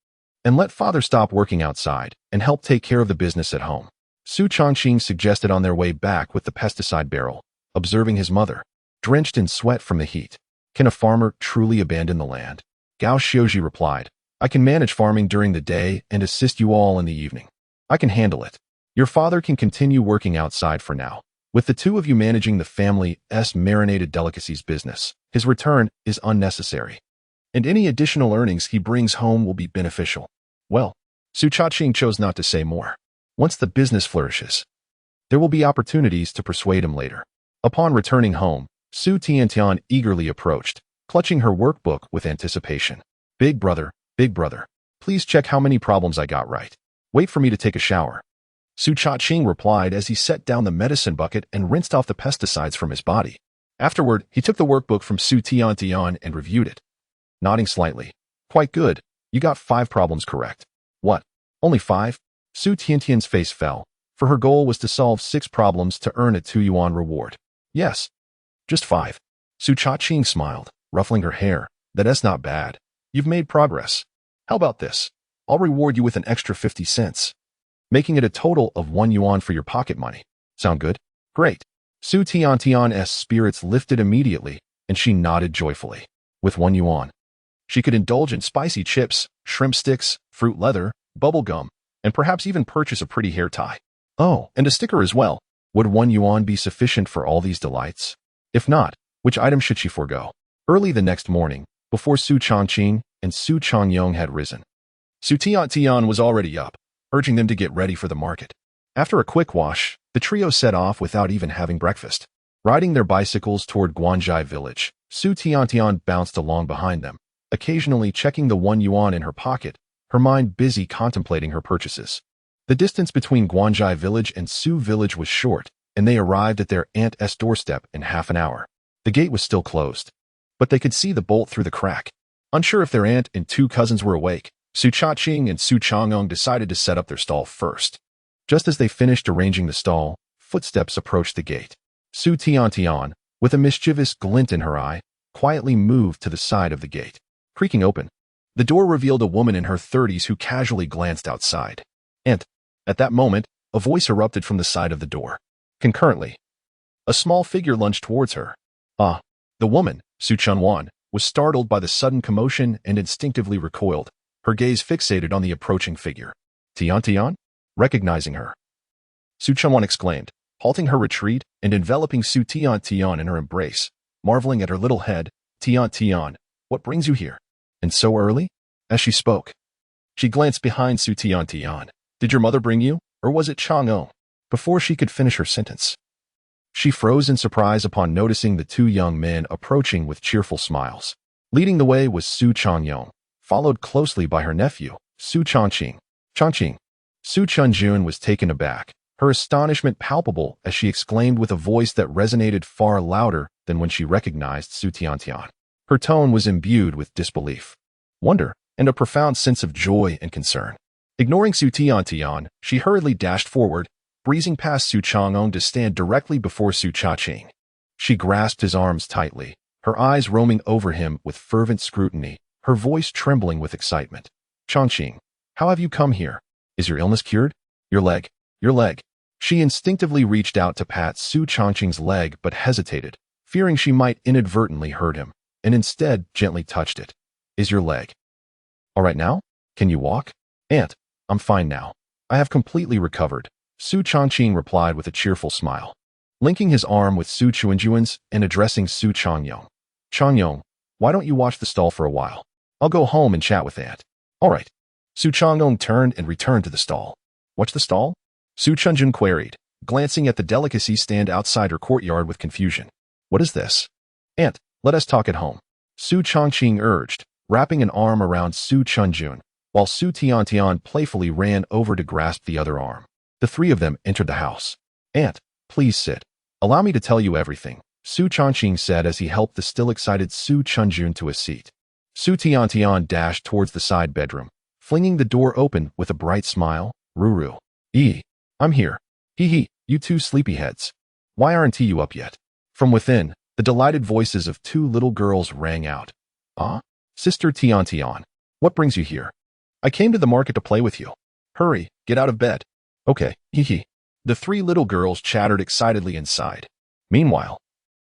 And let father stop working outside and help take care of the business at home," Su Changqing suggested on their way back with the pesticide barrel, observing his mother, drenched in sweat from the heat. "Can a farmer truly abandon the land?" Gao Xiuji replied, "I can manage farming during the day and assist you all in the evening. I can handle it. Your father can continue working outside for now. With the 2 of you managing the family's marinated delicacies business, his return is unnecessary, and any additional earnings he brings home will be beneficial." Well, Su Changqing chose not to say more. Once the business flourishes, there will be opportunities to persuade him later. Upon returning home, Su Tiantian eagerly approached, clutching her workbook with anticipation. Big brother, please check how many problems I got right. Wait for me to take a shower." Su Changqing replied as he set down the medicine bucket and rinsed off the pesticides from his body. Afterward, he took the workbook from Su Tiantian and reviewed it, nodding slightly. "Quite good. You got 5 problems correct." "What? Only 5? Su Tiantian's face fell, for her goal was to solve 6 problems to earn a 2 yuan reward. "Yes, just 5. Su Changqing smiled, ruffling her hair. "That's not bad. You've made progress. How about this? I'll reward you with an extra 50 cents, making it a total of 1 yuan for your pocket money. Sound good?" "Great." Su Tiantian's spirits lifted immediately, and she nodded joyfully. With 1 yuan, she could indulge in spicy chips, shrimp sticks, fruit leather, bubble gum, and perhaps even purchase a pretty hair tie. Oh, and a sticker as well. Would 1 yuan be sufficient for all these delights? If not, which item should she forego? Early the next morning, before Su Changqing and Su Changqing had risen, Su Tiantian was already up, urging them to get ready for the market. After a quick wash, the trio set off without even having breakfast. Riding their bicycles toward Guanzhai village, Su Tiantian bounced along behind them, occasionally checking the 1 yuan in her pocket, her mind busy contemplating her purchases. The distance between Guanzhai village and Su village was short, and they arrived at their aunt's doorstep in half an hour. The gate was still closed, but they could see the bolt through the crack. Unsure if their aunt and two cousins were awake, Su Changqing and Su Changqing decided to set up their stall first. Just as they finished arranging the stall, footsteps approached the gate. Su Tian, with a mischievous glint in her eye, quietly moved to the side of the gate. Creaking open, the door revealed a woman in her 30s who casually glanced outside. And, at that moment, a voice erupted from the side of the door. Concurrently, a small figure lunged towards her. The woman, Su Changqing, was startled by the sudden commotion and instinctively recoiled, her gaze fixated on the approaching figure. Tian? Recognizing her, Su Changqing exclaimed, halting her retreat and enveloping Su Tian in her embrace, marveling at her little head. Tian, what brings you here? And so early? As she spoke, she glanced behind Su Tian. Did your mother bring you, or was it Chang'o? Before she could finish her sentence, she froze in surprise upon noticing the two young men approaching with cheerful smiles. Leading the way was Su Changqing, followed closely by her nephew, Su Changqing. Su Changqing was taken aback, her astonishment palpable as she exclaimed with a voice that resonated far louder than when she recognized Su Tian. Her tone was imbued with disbelief, wonder, and a profound sense of joy and concern. Ignoring Su Tian, she hurriedly dashed forward, breezing past Su Changqing to stand directly before Su Changqing. She grasped his arms tightly, her eyes roaming over him with fervent scrutiny, her voice trembling with excitement. Changqing, how have you come here? Is your illness cured? Your leg. She instinctively reached out to pat Su Changqing's leg but hesitated, fearing she might inadvertently hurt him, and instead gently touched it. Is your leg all right now? Can you walk? Aunt, I'm fine now. I have completely recovered, Su Changqing replied with a cheerful smile. Linking his arm with Su Changqing's and addressing Su Changqing. Changqing, why don't you watch the stall for a while? I'll go home and chat with Aunt. All right. Su Changqing turned and returned to the stall. Watch the stall? Su Changqing queried, glancing at the delicacy stand outside her courtyard with confusion. What is this? Aunt, let us talk at home, Su Changqing urged, wrapping an arm around Su Changqing, while Su Tian playfully ran over to grasp the other arm. The three of them entered the house. Aunt, please sit. Allow me to tell you everything, Su Changqing said as he helped the still excited Su Changqing to a seat. Su Tian dashed towards the side bedroom, flinging the door open with a bright smile. Ruru. I'm here. Hee, you two sleepyheads. Why aren't you up yet? From within, the delighted voices of two little girls rang out. Sister Tian, what brings you here? I came to the market to play with you. Hurry, get out of bed. Okay, hee. The three little girls chattered excitedly inside. Meanwhile,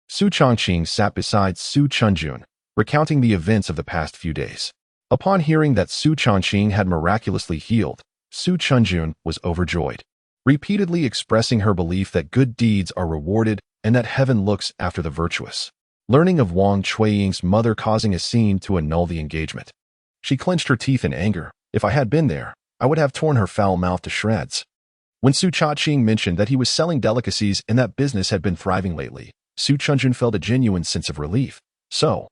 Su Changqing sat beside Su Changqing, recounting the events of the past few days. Upon hearing that Su Changqing had miraculously healed, Su Changqing was overjoyed, repeatedly expressing her belief that good deeds are rewarded and that heaven looks after the virtuous. Learning of Wang Chuiying's mother causing a scene to annul the engagement, she clenched her teeth in anger. If I had been there, I would have torn her foul mouth to shreds. When Su Changqing mentioned that he was selling delicacies and that business had been thriving lately, Su Changqing felt a genuine sense of relief. So,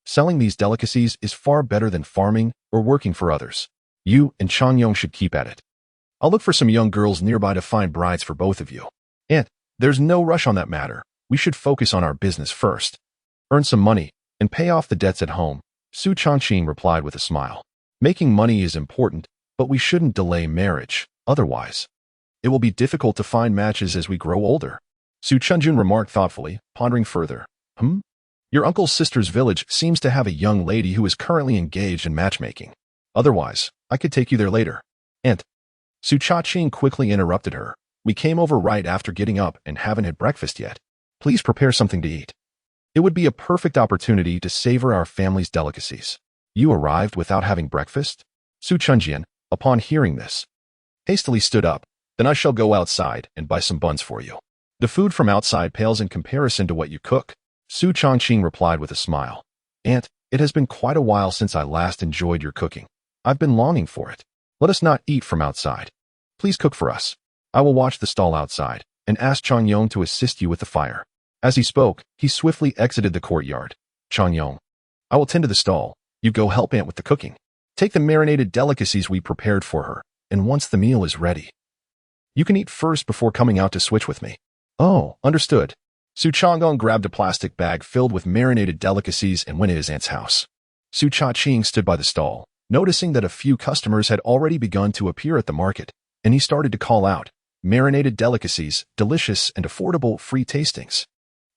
selling these delicacies is far better than farming or working for others. You and Changqing should keep at it. I'll look for some young girls nearby to find brides for both of you. And there's no rush on that matter. We should focus on our business first. Earn some money and pay off the debts at home, Su Changqing replied with a smile. Making money is important, but we shouldn't delay marriage. Otherwise, it will be difficult to find matches as we grow older. Su Changqing remarked thoughtfully, pondering further. Your uncle's sister's village seems to have a young lady who is currently engaged in matchmaking. Otherwise, I could take you there later. And Su Changqing quickly interrupted her. We came over right after getting up and haven't had breakfast yet. Please prepare something to eat. It would be a perfect opportunity to savor our family's delicacies. You arrived without having breakfast? Su Changqing, upon hearing this, hastily stood up. Then I shall go outside and buy some buns for you. The food from outside pales in comparison to what you cook, Su Changqing replied with a smile. Aunt, it has been quite a while since I last enjoyed your cooking. I've been longing for it. Let us not eat from outside. Please cook for us. I will watch the stall outside and ask Changqing to assist you with the fire. As he spoke, he swiftly exited the courtyard. Changqing, I will tend to the stall. You go help Aunt with the cooking. Take the marinated delicacies we prepared for her, and once the meal is ready, you can eat first before coming out to switch with me. Oh, understood. Su Changqing grabbed a plastic bag filled with marinated delicacies and went to his aunt's house. Su Changqing stood by the stall, noticing that a few customers had already begun to appear at the market, and he started to call out, "Marinated delicacies, delicious and affordable free tastings."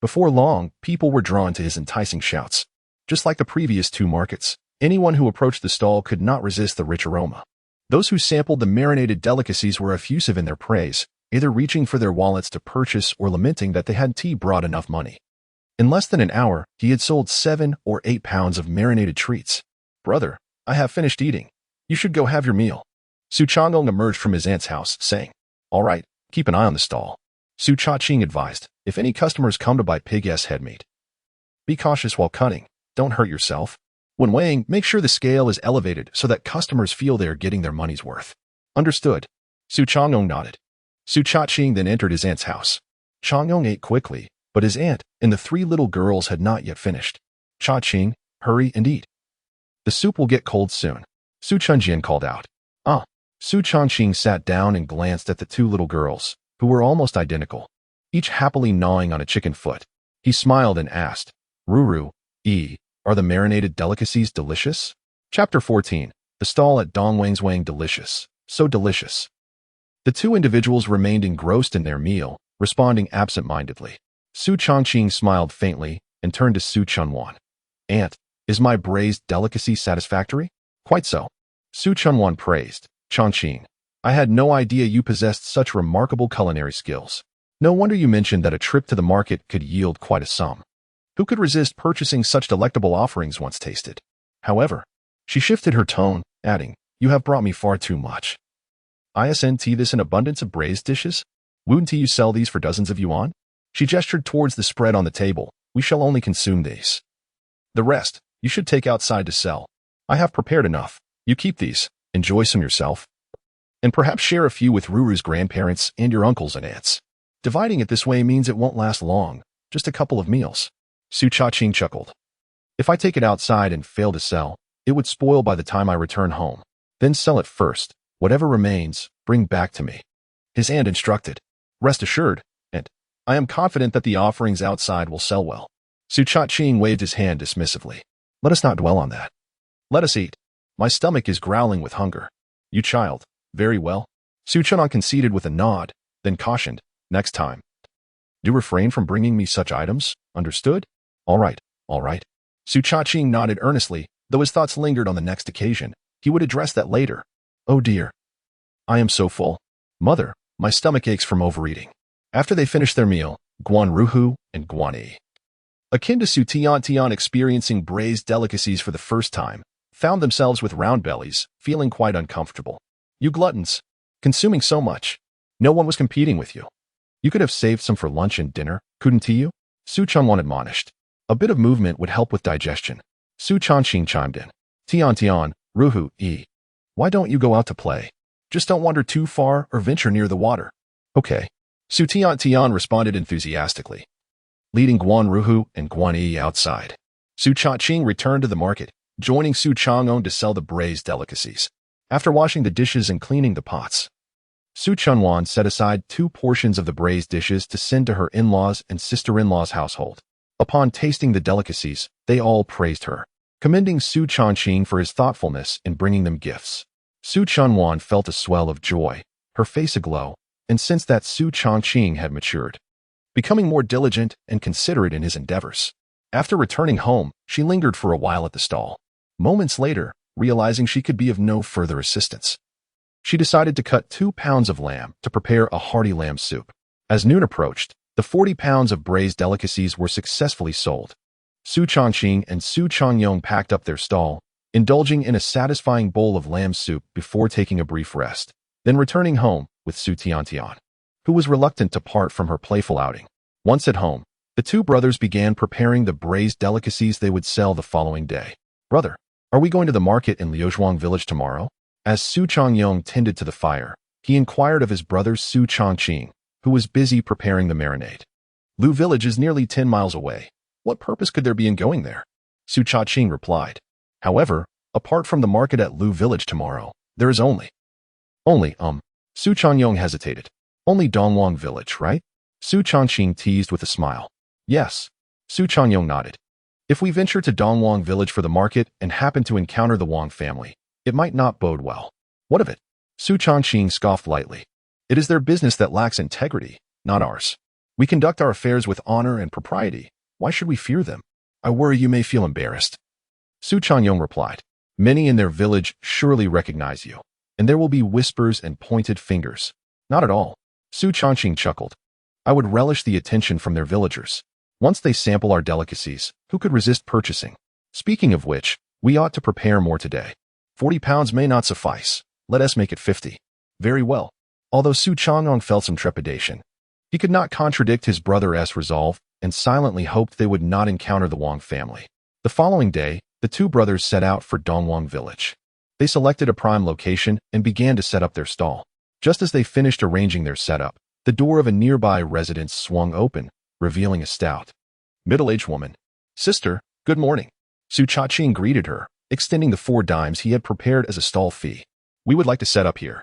Before long, people were drawn to his enticing shouts. Just like the previous two markets, anyone who approached the stall could not resist the rich aroma. Those who sampled the marinated delicacies were effusive in their praise, either reaching for their wallets to purchase or lamenting that they hadn't brought enough money. In less than an hour, he had sold 7 or 8 pounds of marinated treats. "Brother, I have finished eating. You should go have your meal." Su Changqing emerged from his aunt's house, saying, "All right, keep an eye on the stall." Su Changqing advised, "If any customers come to buy pig-ass head meat, be cautious while cutting. Don't hurt yourself. When weighing, make sure the scale is elevated so that customers feel they are getting their money's worth." "Understood." Su Changqing nodded. Su Changqing then entered his aunt's house. Changqing ate quickly, but his aunt and the 3 little girls had not yet finished. "Changqing, hurry and eat. The soup will get cold soon," Su Changqing called out. "Ah." Su Changqing sat down and glanced at the 2 little girls, who were almost identical, each happily gnawing on a chicken foot. He smiled and asked, "Ruru, are the marinated delicacies delicious?" Chapter 14. The stall at Dongwang's delicious. So delicious. The 2 individuals remained engrossed in their meal, responding absent-mindedly. Su Changqing smiled faintly and turned to Su Chunwan. "Aunt, is my braised delicacy satisfactory?" "Quite so." Su Chunwan praised. "Changqing, I had no idea you possessed such remarkable culinary skills. No wonder you mentioned that a trip to the market could yield quite a sum. Who could resist purchasing such delectable offerings once tasted?" However, she shifted her tone, adding, "You have brought me far too much. Isn't this an abundance of braised dishes? Wouldn't you sell these for dozens of yuan?" She gestured towards the spread on the table. "We shall only consume these. The rest, you should take outside to sell. I have prepared enough. You keep these, enjoy some yourself, and perhaps share a few with Ruru's grandparents and your uncles and aunts. Dividing it this way means it won't last long, just a couple of meals." Su Changqing chuckled. "If I take it outside and fail to sell, it would spoil by the time I return home. Then sell it first. Whatever remains, bring back to me." His aunt instructed. "Rest assured, and I am confident that the offerings outside will sell well." Su Changqing waved his hand dismissively. "Let us not dwell on that. Let us eat. My stomach is growling with hunger." "You child, very well." Su Changqing conceded with a nod, then cautioned, "Next time, do refrain from bringing me such items, understood?" All right. Su Changqing nodded earnestly, though his thoughts lingered on the next occasion. He would address that later. "Oh dear. I am so full. Mother, my stomach aches from overeating." After they finished their meal, Guan Ruhu and Guan Yi, akin to Su Tian experiencing braised delicacies for the first time, found themselves with round bellies, feeling quite uncomfortable. "You gluttons, consuming so much. No one was competing with you. You could have saved some for lunch and dinner, couldn't you?" Su Changwan admonished. "A bit of movement would help with digestion." Su Changqing chimed in. Tian, Ruhu, why don't you go out to play? Just don't wander too far or venture near the water." "Okay." Su Tian responded enthusiastically, leading Guan Ruhu and Guan Yi outside. Su Changqing returned to the market, joining Su Chang'ong to sell the braised delicacies. After washing the dishes and cleaning the pots, Su Chunwan set aside 2 portions of the braised dishes to send to her in-laws and sister-in-law's household. Upon tasting the delicacies, they all praised her, commending Su Changqing for his thoughtfulness in bringing them gifts. Su Chunwan felt a swell of joy, her face aglow, and sensed that Su Changqing had matured, becoming more diligent and considerate in his endeavors. After returning home, she lingered for a while at the stall. Moments later, realizing she could be of no further assistance, she decided to cut 2 pounds of lamb to prepare a hearty lamb soup. As noon approached, the 40 pounds of braised delicacies were successfully sold. Su Changqing and Su Changyong packed up their stall, indulging in a satisfying bowl of lamb soup before taking a brief rest, then returning home with Su Tian, who was reluctant to part from her playful outing. Once at home, the 2 brothers began preparing the braised delicacies they would sell the following day. "Brother, are we going to the market in Liuzhuang village tomorrow?" As Su Changyong tended to the fire, he inquired of his brother Su Changqing, who was busy preparing the marinade. "Lu village is nearly 10 miles away. What purpose could there be in going there?" Su Changqing replied. However, Apart from the market at Lu Village tomorrow, there is only, Su Changqing hesitated. Only Dongwang Village, right? Su Changqing teased with a smile. Yes. Su Changqing nodded. If we venture to Dongwang Village for the market and happen to encounter the Wang family, it might not bode well. What of it? Su Changqing scoffed lightly. It is their business that lacks integrity, not ours. We conduct our affairs with honor and propriety. Why should we fear them? I worry you may feel embarrassed. Su Changqing replied. Many in their village surely recognize you, and there will be whispers and pointed fingers. Not at all. Su Changqing chuckled. I would relish the attention from their villagers. Once they sample our delicacies, who could resist purchasing? Speaking of which, we ought to prepare more today. 40 pounds may not suffice. Let us make it 50. Very well. Although Su Changqing felt some trepidation, he could not contradict his brother's resolve and silently hoped they would not encounter the Wang family. The following day, the two brothers set out for Dongwang Village. They selected a prime location and began to set up their stall. Just as they finished arranging their setup, the door of a nearby residence swung open, revealing a stout, middle-aged woman. Sister, good morning. Su Changqing greeted her, extending the 4 dimes he had prepared as a stall fee. We would like to set up here.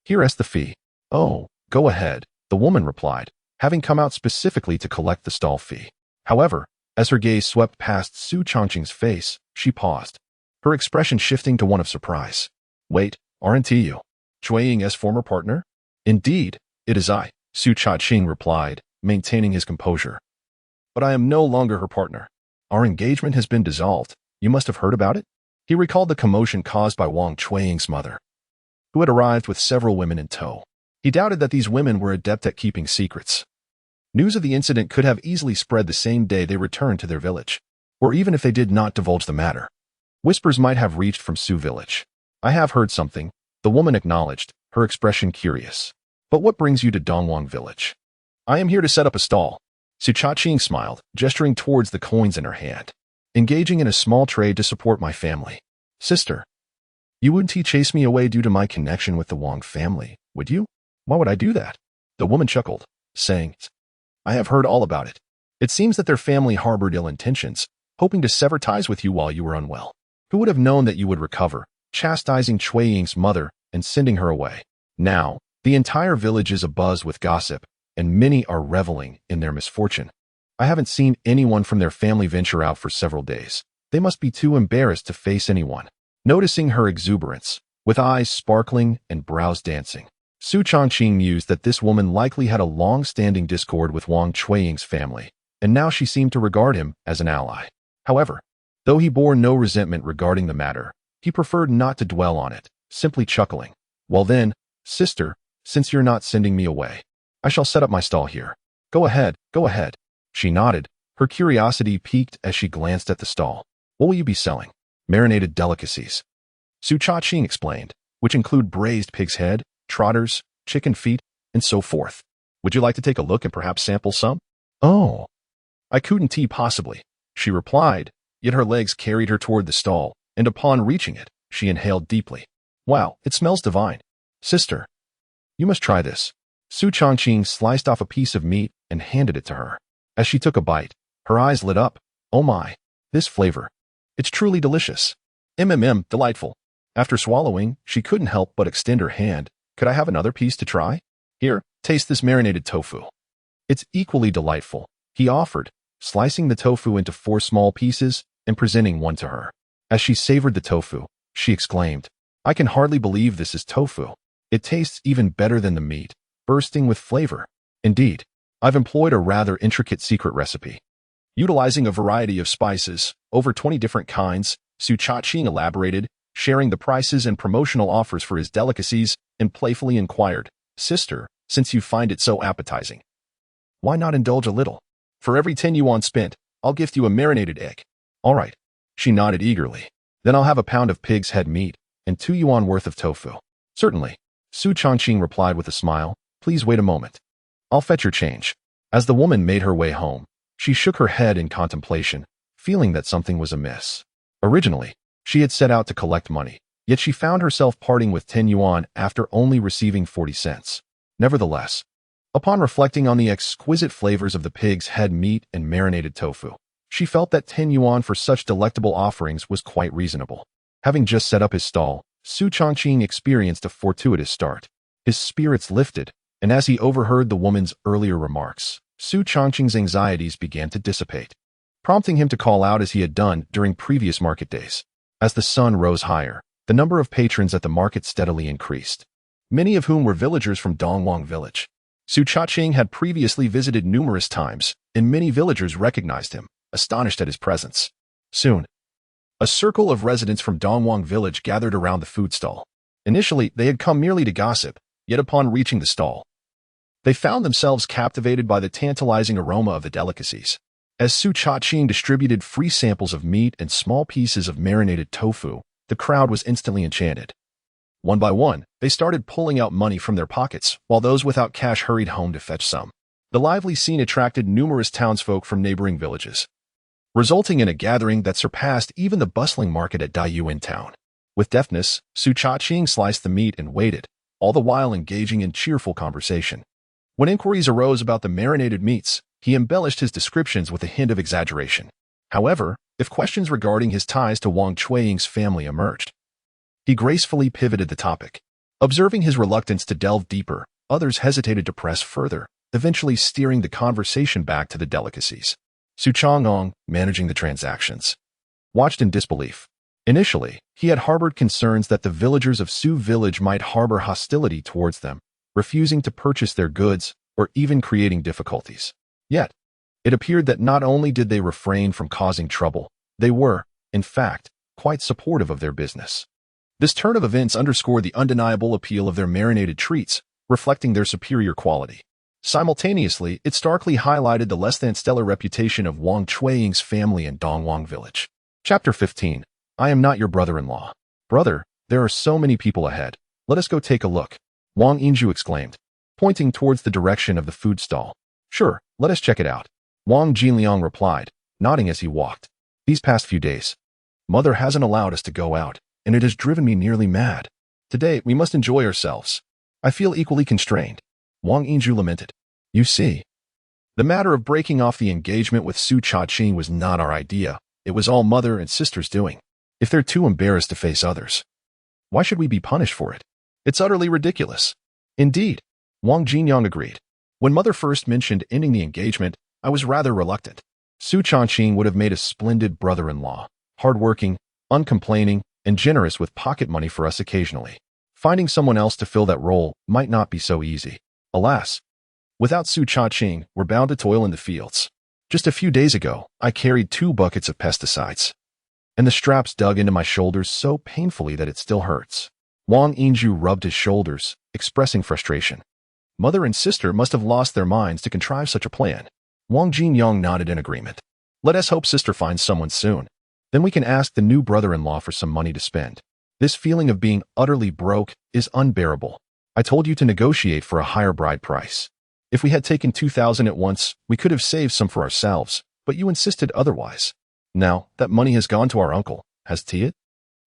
Here is the fee. Oh, go ahead, the woman replied, having come out specifically to collect the stall fee. However, as her gaze swept past Su Changqing's face, she paused, her expression shifting to one of surprise. Wait, aren't you Chueying's former partner? Indeed, it is I, Su Changqing replied, maintaining his composure. But I am no longer her partner. Our engagement has been dissolved. You must have heard about it? He recalled the commotion caused by Wang Chueying's mother, who had arrived with several women in tow. He doubted that these women were adept at keeping secrets. News of the incident could have easily spread the same day they returned to their village, or even if they did not divulge the matter. Whispers might have reached from Su Village. I have heard something, the woman acknowledged, her expression curious. But what brings you to Dongwang Village? I am here to set up a stall. Su Changqing smiled, gesturing towards the coins in her hand. Engaging in a small trade to support my family. Sister, you wouldn't chase me away due to my connection with the Wang family, would you? Why would I do that? The woman chuckled, saying, I have heard all about it. It seems that their family harbored ill intentions, hoping to sever ties with you while you were unwell. Who would have known that you would recover, chastising Chueying's mother and sending her away? Now, the entire village is abuzz with gossip, and many are reveling in their misfortune. I haven't seen anyone from their family venture out for several days. They must be too embarrassed to face anyone. Noticing her exuberance, with eyes sparkling and brows dancing, Su Changqing mused that this woman likely had a long-standing discord with Wang Chueying's family, and now she seemed to regard him as an ally. However, though he bore no resentment regarding the matter, he preferred not to dwell on it, simply chuckling. Well then, sister, since you're not sending me away, I shall set up my stall here. Go ahead, go ahead. She nodded, her curiosity piqued as she glanced at the stall. What will you be selling? Marinated delicacies. Su Changqing explained, which include braised pig's head, trotters, chicken feet, and so forth. Would you like to take a look and perhaps sample some? Oh, I couldn't possibly, she replied, yet her legs carried her toward the stall, and upon reaching it, she inhaled deeply. Wow, it smells divine. Sister, you must try this. Su Changqing sliced off a piece of meat and handed it to her. As she took a bite, her eyes lit up. Oh my, this flavor. It's truly delicious. Delightful. After swallowing, she couldn't help but extend her hand. Could I have another piece to try? Here, taste this marinated tofu. It's equally delightful, he offered, slicing the tofu into 4 small pieces and presenting one to her. As she savored the tofu, she exclaimed, I can hardly believe this is tofu. It tastes even better than the meat, bursting with flavor. Indeed, I've employed a rather intricate secret recipe. Utilizing a variety of spices, over 20 different kinds, Su Changqing elaborated, sharing the prices and promotional offers for his delicacies, and playfully inquired, Sister, since you find it so appetizing, why not indulge a little? For every 10 yuan spent, I'll gift you a marinated egg. All right. She nodded eagerly. Then I'll have a pound of pig's head meat and 2 yuan worth of tofu. Certainly. Su Changqing replied with a smile. Please wait a moment. I'll fetch your change. As the woman made her way home, she shook her head in contemplation, feeling that something was amiss. Originally, she had set out to collect money, yet she found herself parting with 10 yuan after only receiving 40 cents. Nevertheless, upon reflecting on the exquisite flavors of the pig's head meat and marinated tofu, she felt that 10 yuan for such delectable offerings was quite reasonable. Having just set up his stall, Su Changqing experienced a fortuitous start. His spirits lifted, and as he overheard the woman's earlier remarks, Su Changqing's anxieties began to dissipate, prompting him to call out as he had done during previous market days. As the sun rose higher, the number of patrons at the market steadily increased, many of whom were villagers from Dongwang village. Su Changqing had previously visited numerous times, and many villagers recognized him, astonished at his presence. Soon, a circle of residents from Dongwang village gathered around the food stall. Initially, they had come merely to gossip, yet upon reaching the stall, they found themselves captivated by the tantalizing aroma of the delicacies. As Su Changqing distributed free samples of meat and small pieces of marinated tofu, the crowd was instantly enchanted. One by one, they started pulling out money from their pockets, while those without cash hurried home to fetch some. The lively scene attracted numerous townsfolk from neighboring villages, resulting in a gathering that surpassed even the bustling market at Daiyuan town. With deftness, Su Changqing sliced the meat and waited, all the while engaging in cheerful conversation. When inquiries arose about the marinated meats, he embellished his descriptions with a hint of exaggeration. However, if questions regarding his ties to Wang Chueying's family emerged, he gracefully pivoted the topic. Observing his reluctance to delve deeper, others hesitated to press further, eventually steering the conversation back to the delicacies. Su Changqing, managing the transactions, watched in disbelief. Initially, he had harbored concerns that the villagers of Su village might harbor hostility towards them, refusing to purchase their goods or even creating difficulties. Yet, it appeared that not only did they refrain from causing trouble, they were, in fact, quite supportive of their business. This turn of events underscored the undeniable appeal of their marinated treats, reflecting their superior quality. Simultaneously, it starkly highlighted the less-than-stellar reputation of Wang Chueying's family in Dongwang village. Chapter 15. I am not your brother-in-law. Brother, there are so many people ahead. Let us go take a look, Wang Yinju exclaimed, pointing towards the direction of the food stall. Sure, let us check it out, Wang Jinliang replied, nodding as he walked. These past few days, Mother hasn't allowed us to go out, and it has driven me nearly mad. Today, we must enjoy ourselves. I feel equally constrained, Wang Yinju lamented. You see, the matter of breaking off the engagement with Su Changqing was not our idea. It was all Mother and Sister's doing. If they're too embarrassed to face others, why should we be punished for it? It's utterly ridiculous. Indeed, Wang Jinliang agreed. When Mother first mentioned ending the engagement, I was rather reluctant. Su Changqing would have made a splendid brother-in-law, hardworking, uncomplaining, and generous with pocket money for us occasionally. Finding someone else to fill that role might not be so easy. Alas, without Su Changqing, we're bound to toil in the fields. Just a few days ago, I carried 2 buckets of pesticides, and the straps dug into my shoulders so painfully that it still hurts. Wang Yinju rubbed his shoulders, expressing frustration. Mother and Sister must have lost their minds to contrive such a plan. Wang Jinliang nodded in agreement. Let us hope Sister finds someone soon. Then we can ask the new brother-in-law for some money to spend. This feeling of being utterly broke is unbearable. I told you to negotiate for a higher bride price. If we had taken 2,000 at once, we could have saved some for ourselves, but you insisted otherwise. Now, that money has gone to our uncle, hasn't it?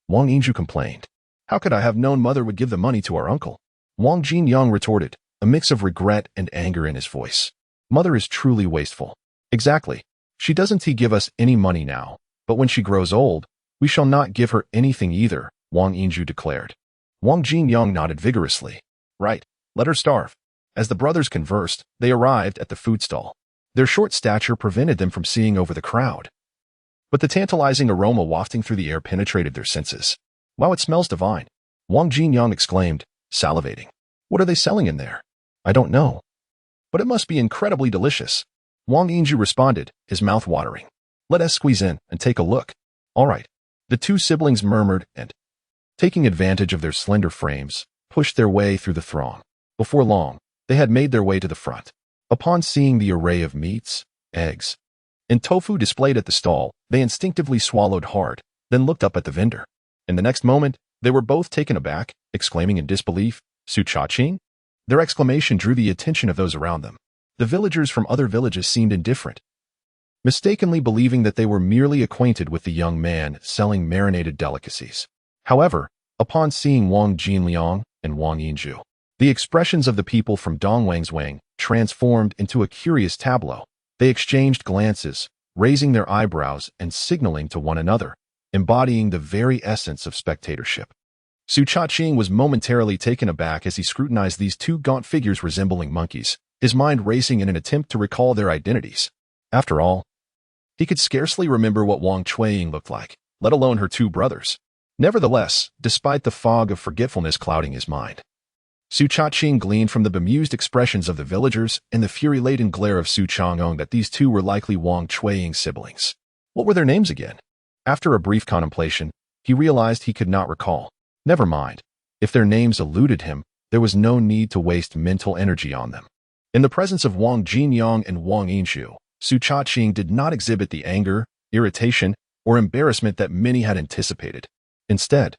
Wang Yinju complained. How could I have known Mother would give the money to our uncle? Wang Jinliang retorted, a mix of regret and anger in his voice. Mother is truly wasteful. Exactly. She doesn't give us any money now, but when she grows old, we shall not give her anything either, Wang Yinju declared. Wang Jinliang nodded vigorously. Right, let her starve. As the brothers conversed, they arrived at the food stall. Their short stature prevented them from seeing over the crowd, but the tantalizing aroma wafting through the air penetrated their senses. Wow, it smells divine, Wang Jinliang exclaimed, salivating. What are they selling in there? I don't know, but it must be incredibly delicious, Wang Yinju responded, his mouth watering. Let us squeeze in and take a look. All right, the 2 siblings murmured and, taking advantage of their slender frames, pushed their way through the throng. Before long, they had made their way to the front. Upon seeing the array of meats, eggs, and tofu displayed at the stall, they instinctively swallowed hard, then looked up at the vendor. In the next moment, they were both taken aback, exclaiming in disbelief, Su Changqing? Their exclamation drew the attention of those around them. The villagers from other villages seemed indifferent, mistakenly believing that they were merely acquainted with the young man selling marinated delicacies. However, upon seeing Wang Jinliang and Wang Yinju, the expressions of the people from Dongwang's Wang transformed into a curious tableau. They exchanged glances, raising their eyebrows and signaling to one another. embodying the very essence of spectatorship. Su Changqing was momentarily taken aback as he scrutinized these two gaunt figures resembling monkeys, his mind racing in an attempt to recall their identities. After all, he could scarcely remember what Wang Chuiying looked like, let alone her two brothers. Nevertheless, despite the fog of forgetfulness clouding his mind, Su Changqing gleaned from the bemused expressions of the villagers and the fury-laden glare of Su Changqing that these two were likely Wang Chuiying's siblings. What were their names again? After a brief contemplation, he realized he could not recall. Never mind. If their names eluded him, there was no need to waste mental energy on them. In the presence of Wang Jinyang and Wang Yinzhu, Su Changqing did not exhibit the anger, irritation, or embarrassment that many had anticipated. Instead,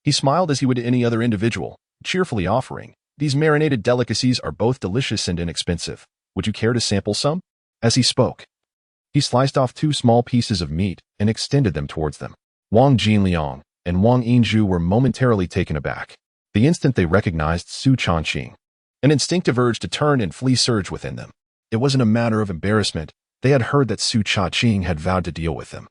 he smiled as he would to any other individual, cheerfully offering, "These marinated delicacies are both delicious and inexpensive. Would you care to sample some?" As he spoke, he sliced off 2 small pieces of meat and extended them towards them. Wang Jinliang and Wang Yinzhu were momentarily taken aback. The instant they recognized Su Changqing, an instinctive urge to turn and flee surged within them. It wasn't a matter of embarrassment. They had heard that Su Changqing had vowed to deal with them,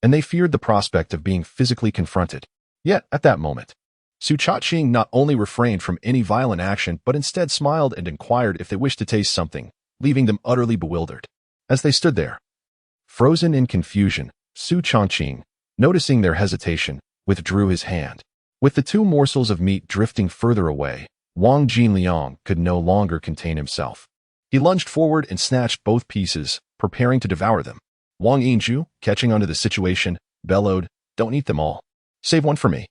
and they feared the prospect of being physically confronted. Yet, at that moment, Su Changqing not only refrained from any violent action but instead smiled and inquired if they wished to taste something, leaving them utterly bewildered. As they stood there, frozen in confusion, Su Changqing, noticing their hesitation, withdrew his hand. With the 2 morsels of meat drifting further away, Wang Jinliang could no longer contain himself. He lunged forward and snatched both pieces, preparing to devour them. Wang Yinzhu, catching onto the situation, bellowed, "Don't eat them all. Save one for me."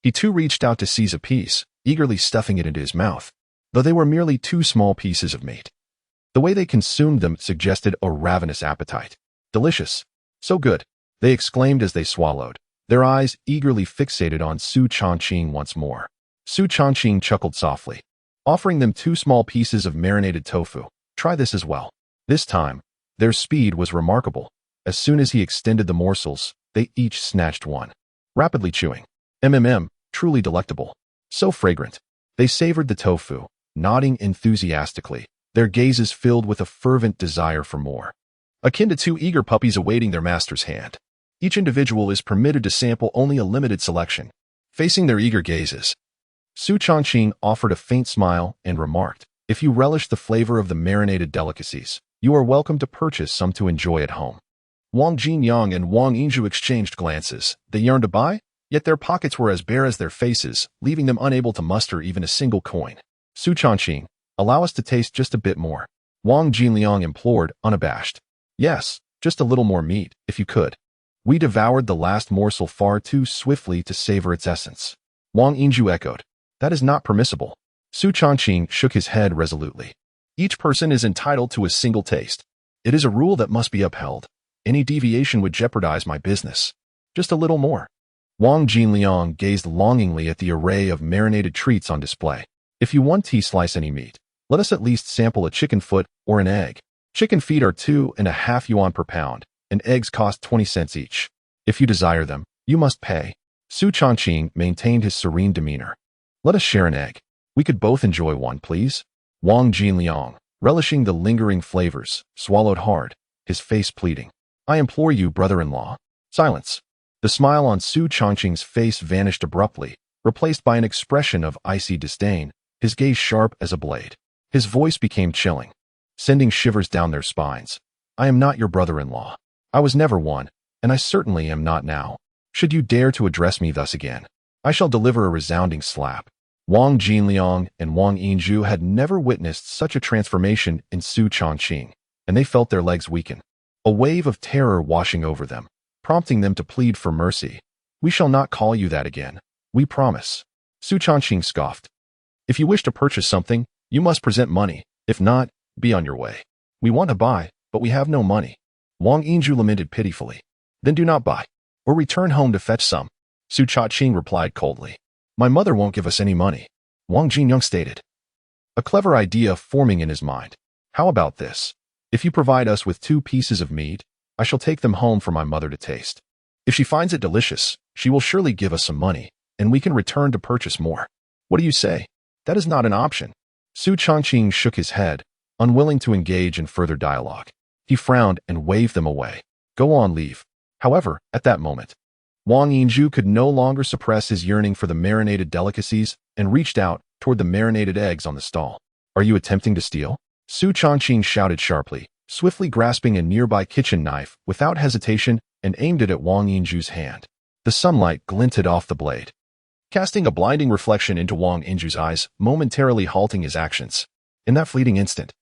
He too reached out to seize a piece, eagerly stuffing it into his mouth, though they were merely 2 small pieces of meat. The way they consumed them suggested a ravenous appetite. "Delicious. So good," they exclaimed as they swallowed, their eyes eagerly fixated on Su Changqing once more. Su Changqing chuckled softly, offering them 2 small pieces of marinated tofu. "Try this as well." This time, their speed was remarkable. As soon as he extended the morsels, they each snatched one, rapidly chewing. Truly delectable. So fragrant. They savored the tofu, nodding enthusiastically, their gazes filled with a fervent desire for more. Akin to 2 eager puppies awaiting their master's hand, each individual is permitted to sample only a limited selection. Facing their eager gazes, Su Changqing offered a faint smile and remarked, "If you relish the flavor of the marinated delicacies, you are welcome to purchase some to enjoy at home." Wang Jinyang and Wang Yinzhu exchanged glances. They yearned to buy, yet their pockets were as bare as their faces, leaving them unable to muster even a single coin. "Su Changqing, allow us to taste just a bit more," Wang Jinliang implored, unabashed. "Yes, just a little more meat, if you could." We devoured the last morsel far too swiftly to savor its essence. Wang Yinzhu echoed, "That is not permissible." Su Changqing shook his head resolutely. "Each person is entitled to a single taste. It is a rule that must be upheld. Any deviation would jeopardize my business. Just a little more." Wang Jinliang gazed longingly at the array of marinated treats on display. "If you want to slice any meat, let us at least sample a chicken foot or an egg. Chicken feet are 2.5 yuan per pound, and eggs cost 20 cents each. If you desire them, you must pay." Su Changqing maintained his serene demeanor. "Let us share an egg. We could both enjoy one, please." Wang Jinliang, relishing the lingering flavors, swallowed hard, his face pleading. "I implore you, brother-in-law." Silence. The smile on Su Changqing's face vanished abruptly, replaced by an expression of icy disdain, his gaze sharp as a blade. His voice became chilling, sending shivers down their spines. "I am not your brother-in-law. I was never one, and I certainly am not now. Should you dare to address me thus again, I shall deliver a resounding slap." Wang Jinliang and Wang Yinzhu had never witnessed such a transformation in Su Changqing, and they felt their legs weaken, a wave of terror washing over them, prompting them to plead for mercy. "We shall not call you that again. We promise." Su Changqing scoffed. "If you wish to purchase something, you must present money. If not, be on your way. We want to buy, but we have no money." Wang Yinzhu lamented pitifully. "Then do not buy, or return home to fetch some." Su Changqing replied coldly. "My mother won't give us any money," Wang Jinyang stated, a clever idea forming in his mind. "How about this? If you provide us with 2 pieces of meat, I shall take them home for my mother to taste. If she finds it delicious, she will surely give us some money, and we can return to purchase more. What do you say?" "That is not an option." Su Changqing shook his head, unwilling to engage in further dialogue. He frowned and waved them away. "Go on, leave." However, at that moment, Wang Yinzhu could no longer suppress his yearning for the marinated delicacies and reached out toward the marinated eggs on the stall. Are you attempting to steal? Su Changqing shouted sharply, swiftly grasping a nearby kitchen knife without hesitation and aimed it at Wang Yinzhu's hand. The sunlight glinted off the blade, casting a blinding reflection into Wang Yinzhu's eyes, momentarily halting his actions. In that fleeting instant,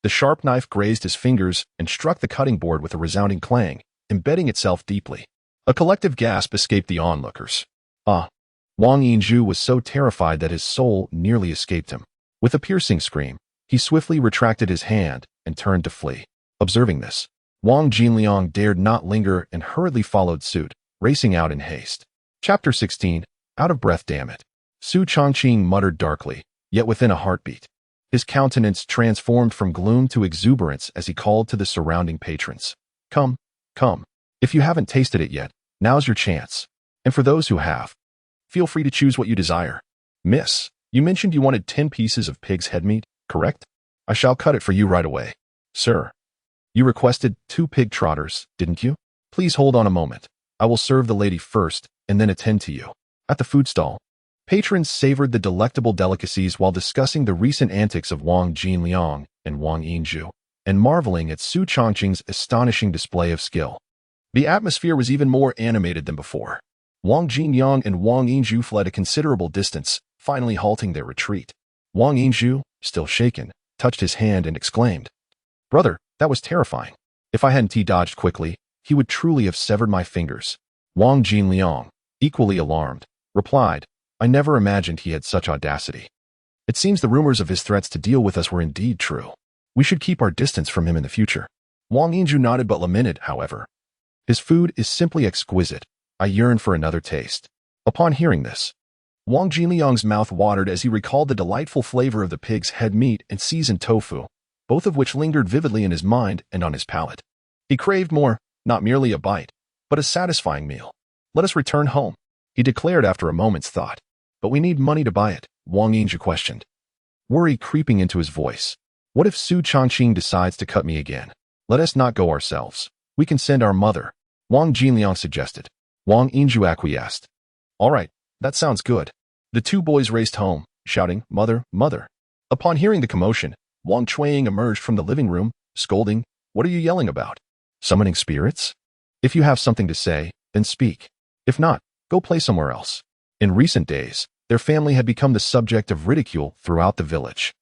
the sharp knife grazed his fingers and struck the cutting board with a resounding clang, embedding itself deeply. A collective gasp escaped the onlookers. Ah! Wang Yinzhu was so terrified that his soul nearly escaped him. With a piercing scream, he swiftly retracted his hand and turned to flee. Observing this, Wang Jinliang dared not linger and hurriedly followed suit, racing out in haste. Chapter 16. Out of breath, damn it. Su Changqing muttered darkly, yet within a heartbeat. His countenance transformed from gloom to exuberance as he called to the surrounding patrons. Come, come. If you haven't tasted it yet, now's your chance. And for those who have, feel free to choose what you desire. Miss, you mentioned you wanted 10 pieces of pig's head meat, correct? I shall cut it for you right away. Sir, you requested 2 pig trotters, didn't you? Please hold on a moment. I will serve the lady first and then attend to you. At the food stall, patrons savored the delectable delicacies while discussing the recent antics of Wang Jinliang and Wang Yinzhu, and marveling at Su Changqing's astonishing display of skill. The atmosphere was even more animated than before. Wang Jinliang and Wang Yinzhu fled a considerable distance, finally halting their retreat. Wang Yinzhu, still shaken, touched his hand and exclaimed, "Brother, that was terrifying. If I hadn't dodged quickly, he would truly have severed my fingers." Wang Jinliang, equally alarmed, replied, "I never imagined he had such audacity. It seems the rumors of his threats to deal with us were indeed true. We should keep our distance from him in the future." Wang Yinzhu nodded but lamented, however. "His food is simply exquisite. I yearn for another taste." Upon hearing this, Wang Jinliang's mouth watered as he recalled the delightful flavor of the pig's head meat and seasoned tofu, both of which lingered vividly in his mind and on his palate. He craved more, not merely a bite, but a satisfying meal. "Let us return home," he declared after a moment's thought. "But we need money to buy it," Wang Yinzhu questioned, worry creeping into his voice. "What if Su Changqing decides to cut me again? Let us not go ourselves. We can send our mother," Wang Jinliang suggested. Wang Yinzhu acquiesced. "All right, that sounds good." The 2 boys raced home, shouting, "Mother, mother." Upon hearing the commotion, Wang Chuanying emerged from the living room, scolding, "What are you yelling about? Summoning spirits? If you have something to say, then speak. If not, go play somewhere else." In recent days, their family had become the subject of ridicule throughout the village.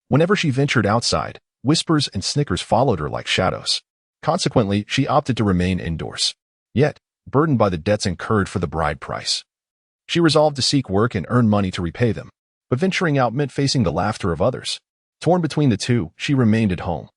Whenever she ventured outside, whispers and snickers followed her like shadows. Consequently, she opted to remain indoors. Yet, burdened by the debts incurred for the bride price, she resolved to seek work and earn money to repay them. But venturing out meant facing the laughter of others. Torn between the two, she remained at home,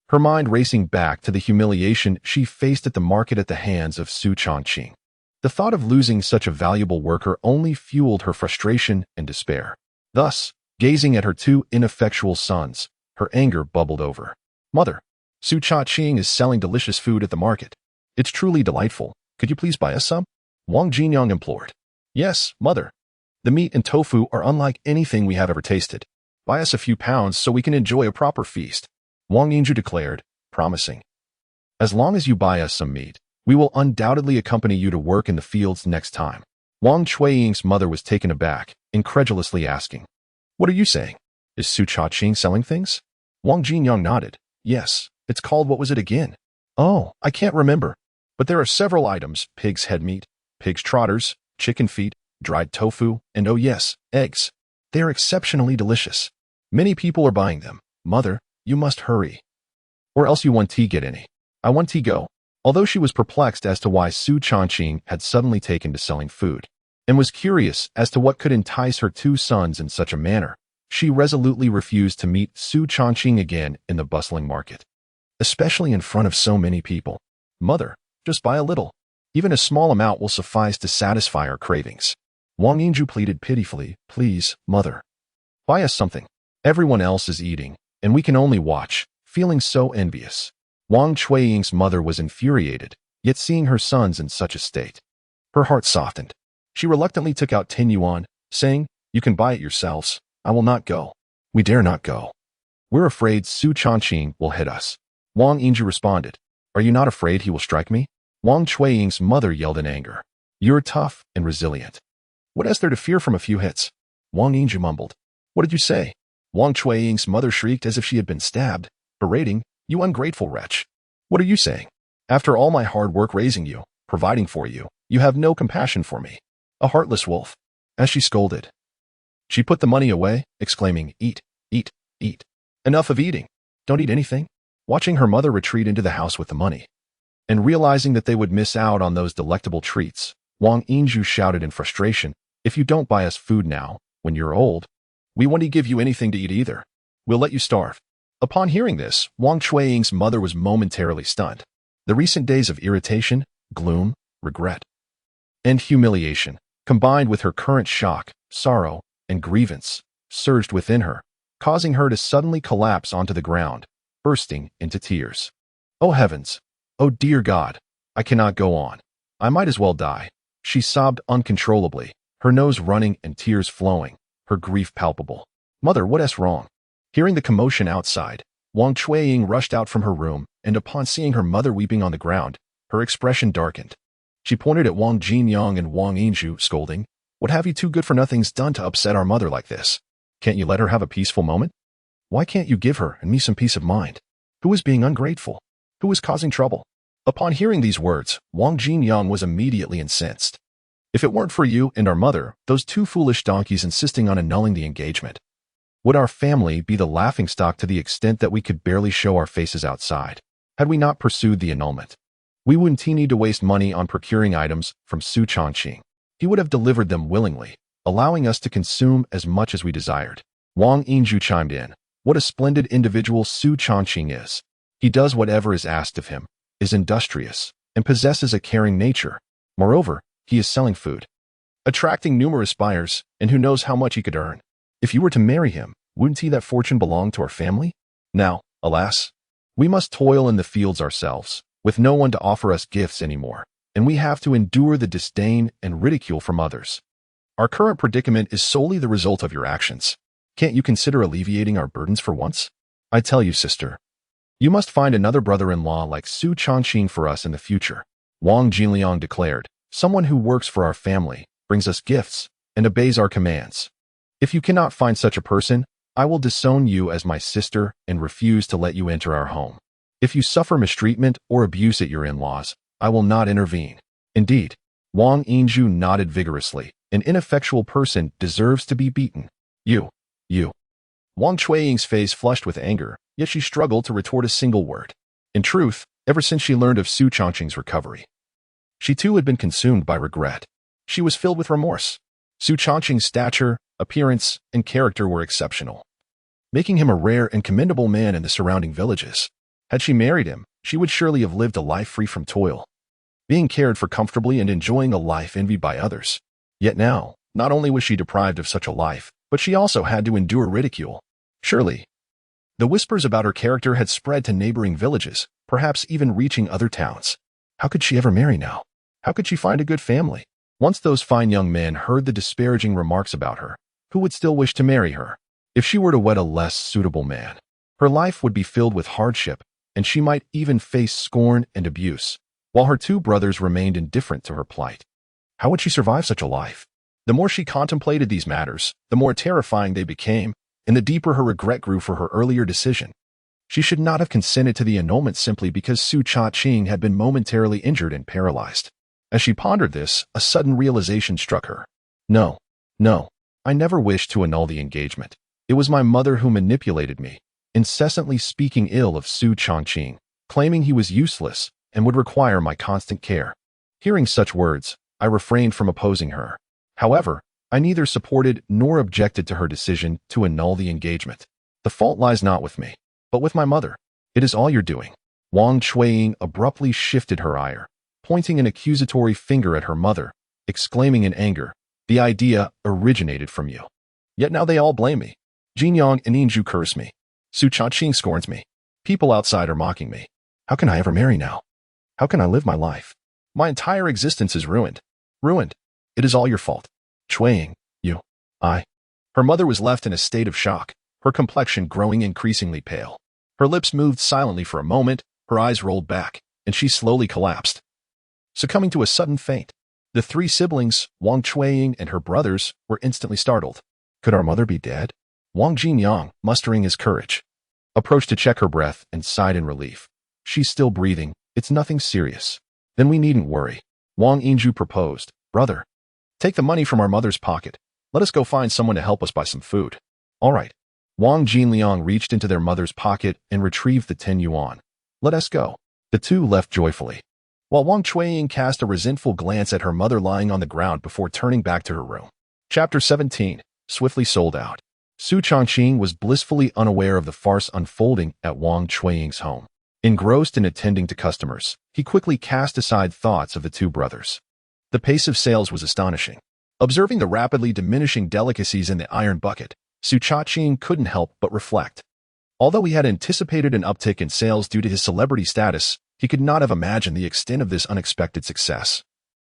her mind racing back to the humiliation she faced at the market at the hands of Su Changqing. The thought of losing such a valuable worker only fueled her frustration and despair. Thus, gazing at her 2 ineffectual sons, her anger bubbled over. "Mother, Su Changqing is selling delicious food at the market. It's truly delightful. Could you please buy us some?" Wang Jinliang implored. "Yes, mother. The meat and tofu are unlike anything we have ever tasted. Buy us a few pounds so we can enjoy a proper feast," Wang Yinzhu declared, promising. "As long as you buy us some meat, we will undoubtedly accompany you to work in the fields next time." Wang Chuanying's mother was taken aback, incredulously asking, "What are you saying? Is Su Changqing selling things?" Wang Jinliang nodded. "Yes, it's called, what was it again? Oh, I can't remember. But there are several items: pig's head meat, pig's trotters, chicken feet, dried tofu, and oh yes, eggs. They are exceptionally delicious. Many people are buying them. Mother, you must hurry. Or else you won't get any." "I want to go." Although she was perplexed as to why Su Changqing had suddenly taken to selling food, and was curious as to what could entice her 2 sons in such a manner, she resolutely refused to meet Su Changqing again in the bustling market, especially in front of so many people. "Mother, just buy a little. Even a small amount will suffice to satisfy our cravings." Wang Yinzhu pleaded pitifully, "Please, mother, buy us something. Everyone else is eating, and we can only watch, feeling so envious." Wang Chuanying's mother was infuriated, yet seeing her sons in such a state, her heart softened. She reluctantly took out 10 yuan, saying, "You can buy it yourselves. I will not go. We dare not go. We're afraid Su Changqing will hit us." Wang Yinzhu responded, "Are you not afraid he will strike me?" Wang Chuanying's mother yelled in anger, You're tough and resilient. What is there to fear from a few hits? Wang Yingzhu mumbled. What did you say? Wang Chuiying's mother shrieked as if she had been stabbed, berating, You ungrateful wretch. What are you saying? After all my hard work raising you, providing for you, you have no compassion for me. A heartless wolf. As she scolded. She put the money away, exclaiming, Eat, eat, eat. Enough of eating. Don't eat anything. Watching her mother retreat into the house with the money, and realizing that they would miss out on those delectable treats, Wang Yingzhu shouted in frustration, If you don't buy us food now, when you're old, we won't give you anything to eat either. We'll let you starve. Upon hearing this, Wang Chuiying's mother was momentarily stunned. The recent days of irritation, gloom, regret, and humiliation, combined with her current shock, sorrow, and grievance, surged within her, causing her to suddenly collapse onto the ground, bursting into tears. Oh heavens! Oh dear God! I cannot go on. I might as well die. She sobbed uncontrollably, her nose running and tears flowing, her grief palpable. Mother, what is wrong? Hearing the commotion outside, Wang Chuiying rushed out from her room, and upon seeing her mother weeping on the ground, her expression darkened. She pointed at Wang Jinyang and Wang Yingzhu, scolding, What have you two good-for-nothings done to upset our mother like this? Can't you let her have a peaceful moment? Why can't you give her and me some peace of mind? Who is being ungrateful? Who is causing trouble? Upon hearing these words, Wang Jinyang was immediately incensed. If it weren't for you and our mother, those two foolish donkeys insisting on annulling the engagement, would our family be the laughingstock to the extent that we could barely show our faces outside, had we not pursued the annulment? We wouldn't need to waste money on procuring items from Su Changqing. He would have delivered them willingly, allowing us to consume as much as we desired. Wang Yingzhu chimed in. What a splendid individual Su Changqing is. He does whatever is asked of him, is industrious, and possesses a caring nature. Moreover, he is selling food, attracting numerous buyers, and who knows how much he could earn. If you were to marry him, wouldn't he that fortune belong to our family? Now, alas, we must toil in the fields ourselves, with no one to offer us gifts anymore, and we have to endure the disdain and ridicule from others. Our current predicament is solely the result of your actions. Can't you consider alleviating our burdens for once? I tell you, sister, you must find another brother-in-law like Su Changqing for us in the future. Wang Jinliang declared, Someone who works for our family, brings us gifts, and obeys our commands. If you cannot find such a person, I will disown you as my sister and refuse to let you enter our home. If you suffer mistreatment or abuse at your in-laws, I will not intervene. Indeed, Wang Yingzhu nodded vigorously. An ineffectual person deserves to be beaten. You. Wang Chuiying's face flushed with anger, yet she struggled to retort a single word. In truth, ever since she learned of Su Changqing's recovery, she too had been consumed by regret. She was filled with remorse. Su Changqing's stature, appearance, and character were exceptional, making him a rare and commendable man in the surrounding villages. Had she married him, she would surely have lived a life free from toil, being cared for comfortably and enjoying a life envied by others. Yet now, not only was she deprived of such a life, but she also had to endure ridicule. Surely, the whispers about her character had spread to neighboring villages, perhaps even reaching other towns. How could she ever marry now? How could she find a good family? Once those fine young men heard the disparaging remarks about her, who would still wish to marry her? If she were to wed a less suitable man, her life would be filled with hardship, and she might even face scorn and abuse, while her two brothers remained indifferent to her plight. How would she survive such a life? The more she contemplated these matters, the more terrifying they became, and the deeper her regret grew for her earlier decision. She should not have consented to the annulment simply because Su Changqing had been momentarily injured and paralyzed. As she pondered this, a sudden realization struck her. No, I never wished to annul the engagement. It was my mother who manipulated me, incessantly speaking ill of Su Changqing, claiming he was useless and would require my constant care. Hearing such words, I refrained from opposing her. However, I neither supported nor objected to her decision to annul the engagement. The fault lies not with me, but with my mother. It is all your doing. Wang Chuiying abruptly shifted her ire, pointing an accusatory finger at her mother, exclaiming in anger, The idea originated from you. Yet now they all blame me. Jinyang and Yingzhu curse me. Su Changqing scorns me. People outside are mocking me. How can I ever marry now? How can I live my life? My entire existence is ruined. Ruined. It is all your fault. Chuiying, I. Her mother was left in a state of shock, her complexion growing increasingly pale. Her lips moved silently for a moment, her eyes rolled back, and she slowly collapsed, succumbing to a sudden faint. The three siblings, Wang Chuiying and her brothers, were instantly startled. Could our mother be dead? Wang Jinyang, mustering his courage, approached to check her breath and sighed in relief. She's still breathing. It's nothing serious. Then we needn't worry. Wang Yinju proposed. Brother, take the money from our mother's pocket. Let us go find someone to help us buy some food. All right. Wang Jinliang reached into their mother's pocket and retrieved the 10 yuan. Let us go. The two left joyfully, while Wang Chuiying cast a resentful glance at her mother lying on the ground before turning back to her room. Chapter 17. Swiftly sold out. Su Changqing was blissfully unaware of the farce unfolding at Wang Chuiying's home. Engrossed in attending to customers, he quickly cast aside thoughts of the two brothers. The pace of sales was astonishing. Observing the rapidly diminishing delicacies in the iron bucket, Su Changqing couldn't help but reflect. Although he had anticipated an uptick in sales due to his celebrity status, he could not have imagined the extent of this unexpected success.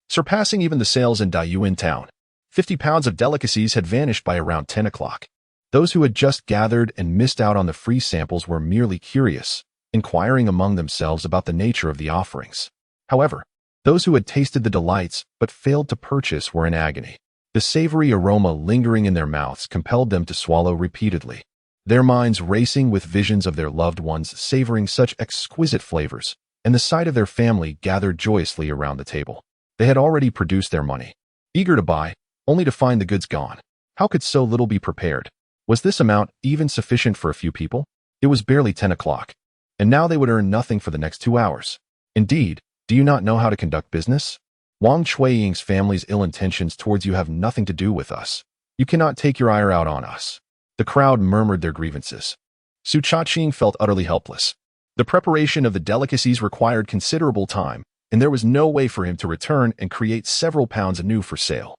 Surpassing even the sales in Dayuan town, 50 pounds of delicacies had vanished by around 10 o'clock. Those who had just gathered and missed out on the free samples were merely curious, inquiring among themselves about the nature of the offerings. However, those who had tasted the delights but failed to purchase were in agony. The savory aroma lingering in their mouths compelled them to swallow repeatedly, their minds racing with visions of their loved ones savoring such exquisite flavors, and the sight of their family gathered joyously around the table. They had already produced their money, eager to buy, only to find the goods gone. How could so little be prepared? Was this amount even sufficient for a few people? It was barely 10 o'clock, and now they would earn nothing for the next 2 hours. Indeed, do you not know how to conduct business? Wang Chuiying's family's ill intentions towards you have nothing to do with us. You cannot take your ire out on us. The crowd murmured their grievances. Su Changqing felt utterly helpless. The preparation of the delicacies required considerable time, and there was no way for him to return and create several pounds anew for sale.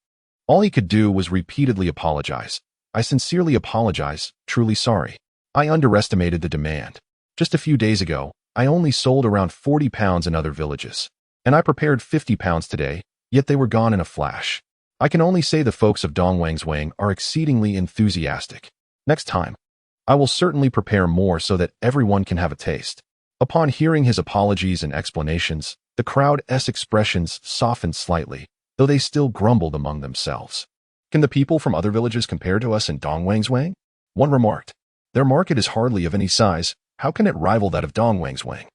All he could do was repeatedly apologize. I sincerely apologize, truly sorry. I underestimated the demand. Just a few days ago, I only sold around 40 pounds in other villages, and I prepared 50 pounds today, yet they were gone in a flash. I can only say the folks of Dongwangswang are exceedingly enthusiastic. Next time, I will certainly prepare more so that everyone can have a taste. Upon hearing his apologies and explanations, the crowd's expressions softened slightly, though they still grumbled among themselves. Can the people from other villages compare to us in Dongwangswang? One remarked. Their market is hardly of any size. How can it rival that of Dongwangswang?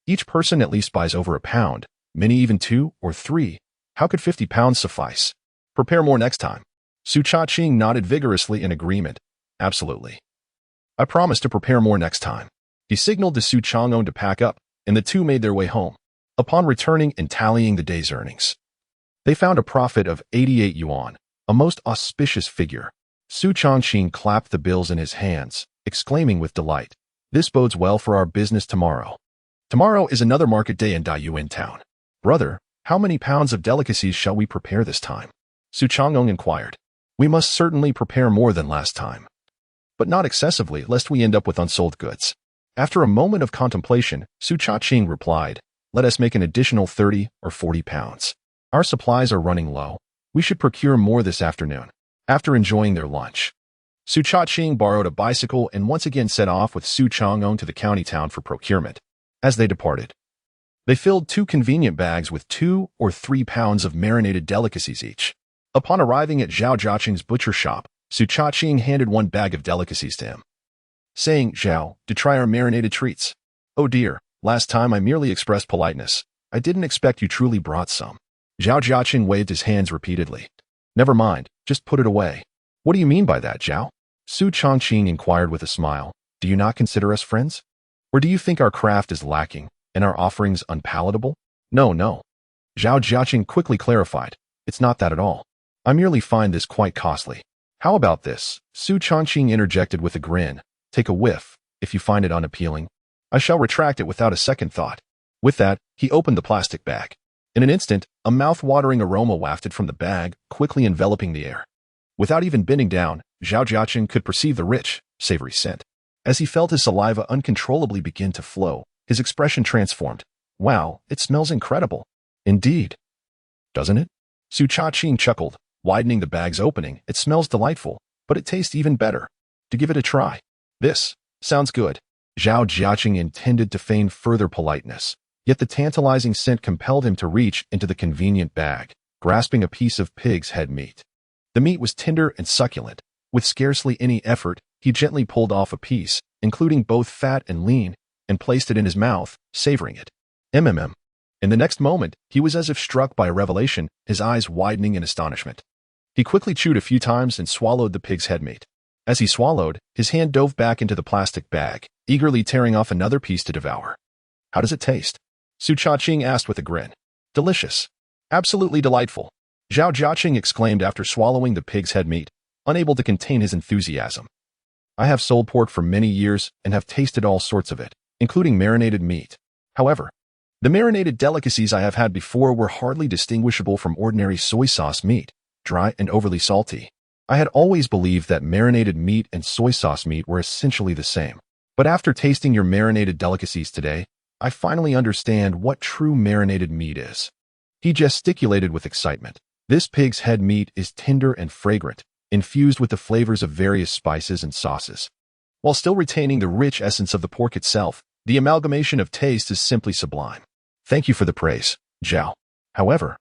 Each person at least buys over a pound, many even 2 or 3. How could 50 pounds suffice? Prepare more next time. Su Changqing nodded vigorously in agreement. Absolutely. I promise to prepare more next time. He signaled to Su Changqing to pack up, and the two made their way home. Upon returning and tallying the day's earnings, they found a profit of 88 yuan, a most auspicious figure. Su Changqing clapped the bills in his hands, exclaiming with delight, "This bodes well for our business tomorrow." Tomorrow is another market day in Dayuan town. Brother, how many pounds of delicacies shall we prepare this time? Su Changqing inquired. We must certainly prepare more than last time, but not excessively, lest we end up with unsold goods. After a moment of contemplation, Su Changqing replied, let us make an additional 30 or 40 pounds. Our supplies are running low. We should procure more this afternoon. After enjoying their lunch, Su Changqing borrowed a bicycle and once again set off with Su Changqing to the county town for procurement. As they departed, they filled 2 convenient bags with 2 or 3 pounds of marinated delicacies each. Upon arriving at Zhao Jiaqing's butcher shop, Su Changqing handed 1 bag of delicacies to him, saying, Zhao, to try our marinated treats. Oh dear, last time I merely expressed politeness. I didn't expect you truly brought some. Zhao Jiaqing waved his hands repeatedly. Never mind, just put it away. What do you mean by that, Zhao? Su Changqing inquired with a smile. Do you not consider us friends? Or do you think our craft is lacking and our offerings unpalatable? No. Zhao Jiaqing quickly clarified. It's not that at all. I merely find this quite costly. How about this? Su Changqing interjected with a grin. Take a whiff, if you find it unappealing. I shall retract it without a second thought. With that, he opened the plastic bag. In an instant, a mouth-watering aroma wafted from the bag, quickly enveloping the air. Without even bending down, Zhao Jiaqing could perceive the rich, savory scent. As he felt his saliva uncontrollably begin to flow, his expression transformed. Wow, it smells incredible. Indeed. Doesn't it? Su Changqing chuckled, widening the bag's opening. It smells delightful, but it tastes even better. To give it a try. This sounds good. Zhao Jiaqing intended to feign further politeness, yet the tantalizing scent compelled him to reach into the convenient bag, grasping a piece of pig's head meat. The meat was tender and succulent. With scarcely any effort, he gently pulled off a piece, including both fat and lean, and placed it in his mouth, savoring it. In the next moment, he was as if struck by a revelation, his eyes widening in astonishment. He quickly chewed a few times and swallowed the pig's head meat. As he swallowed, his hand dove back into the plastic bag, eagerly tearing off another piece to devour. "How does it taste?" Su Changqing asked with a grin. "Delicious. Absolutely delightful," Zhao Jiaqing exclaimed after swallowing the pig's head meat, unable to contain his enthusiasm. "I have sold pork for many years and have tasted all sorts of it, including marinated meat. However, the marinated delicacies I have had before were hardly distinguishable from ordinary soy sauce meat, dry and overly salty. I had always believed that marinated meat and soy sauce meat were essentially the same. But after tasting your marinated delicacies today, I finally understand what true marinated meat is." He gesticulated with excitement. This pig's head meat is tender and fragrant, infused with the flavors of various spices and sauces. While still retaining the rich essence of the pork itself, the amalgamation of taste is simply sublime. Thank you for the praise, Zhao. However,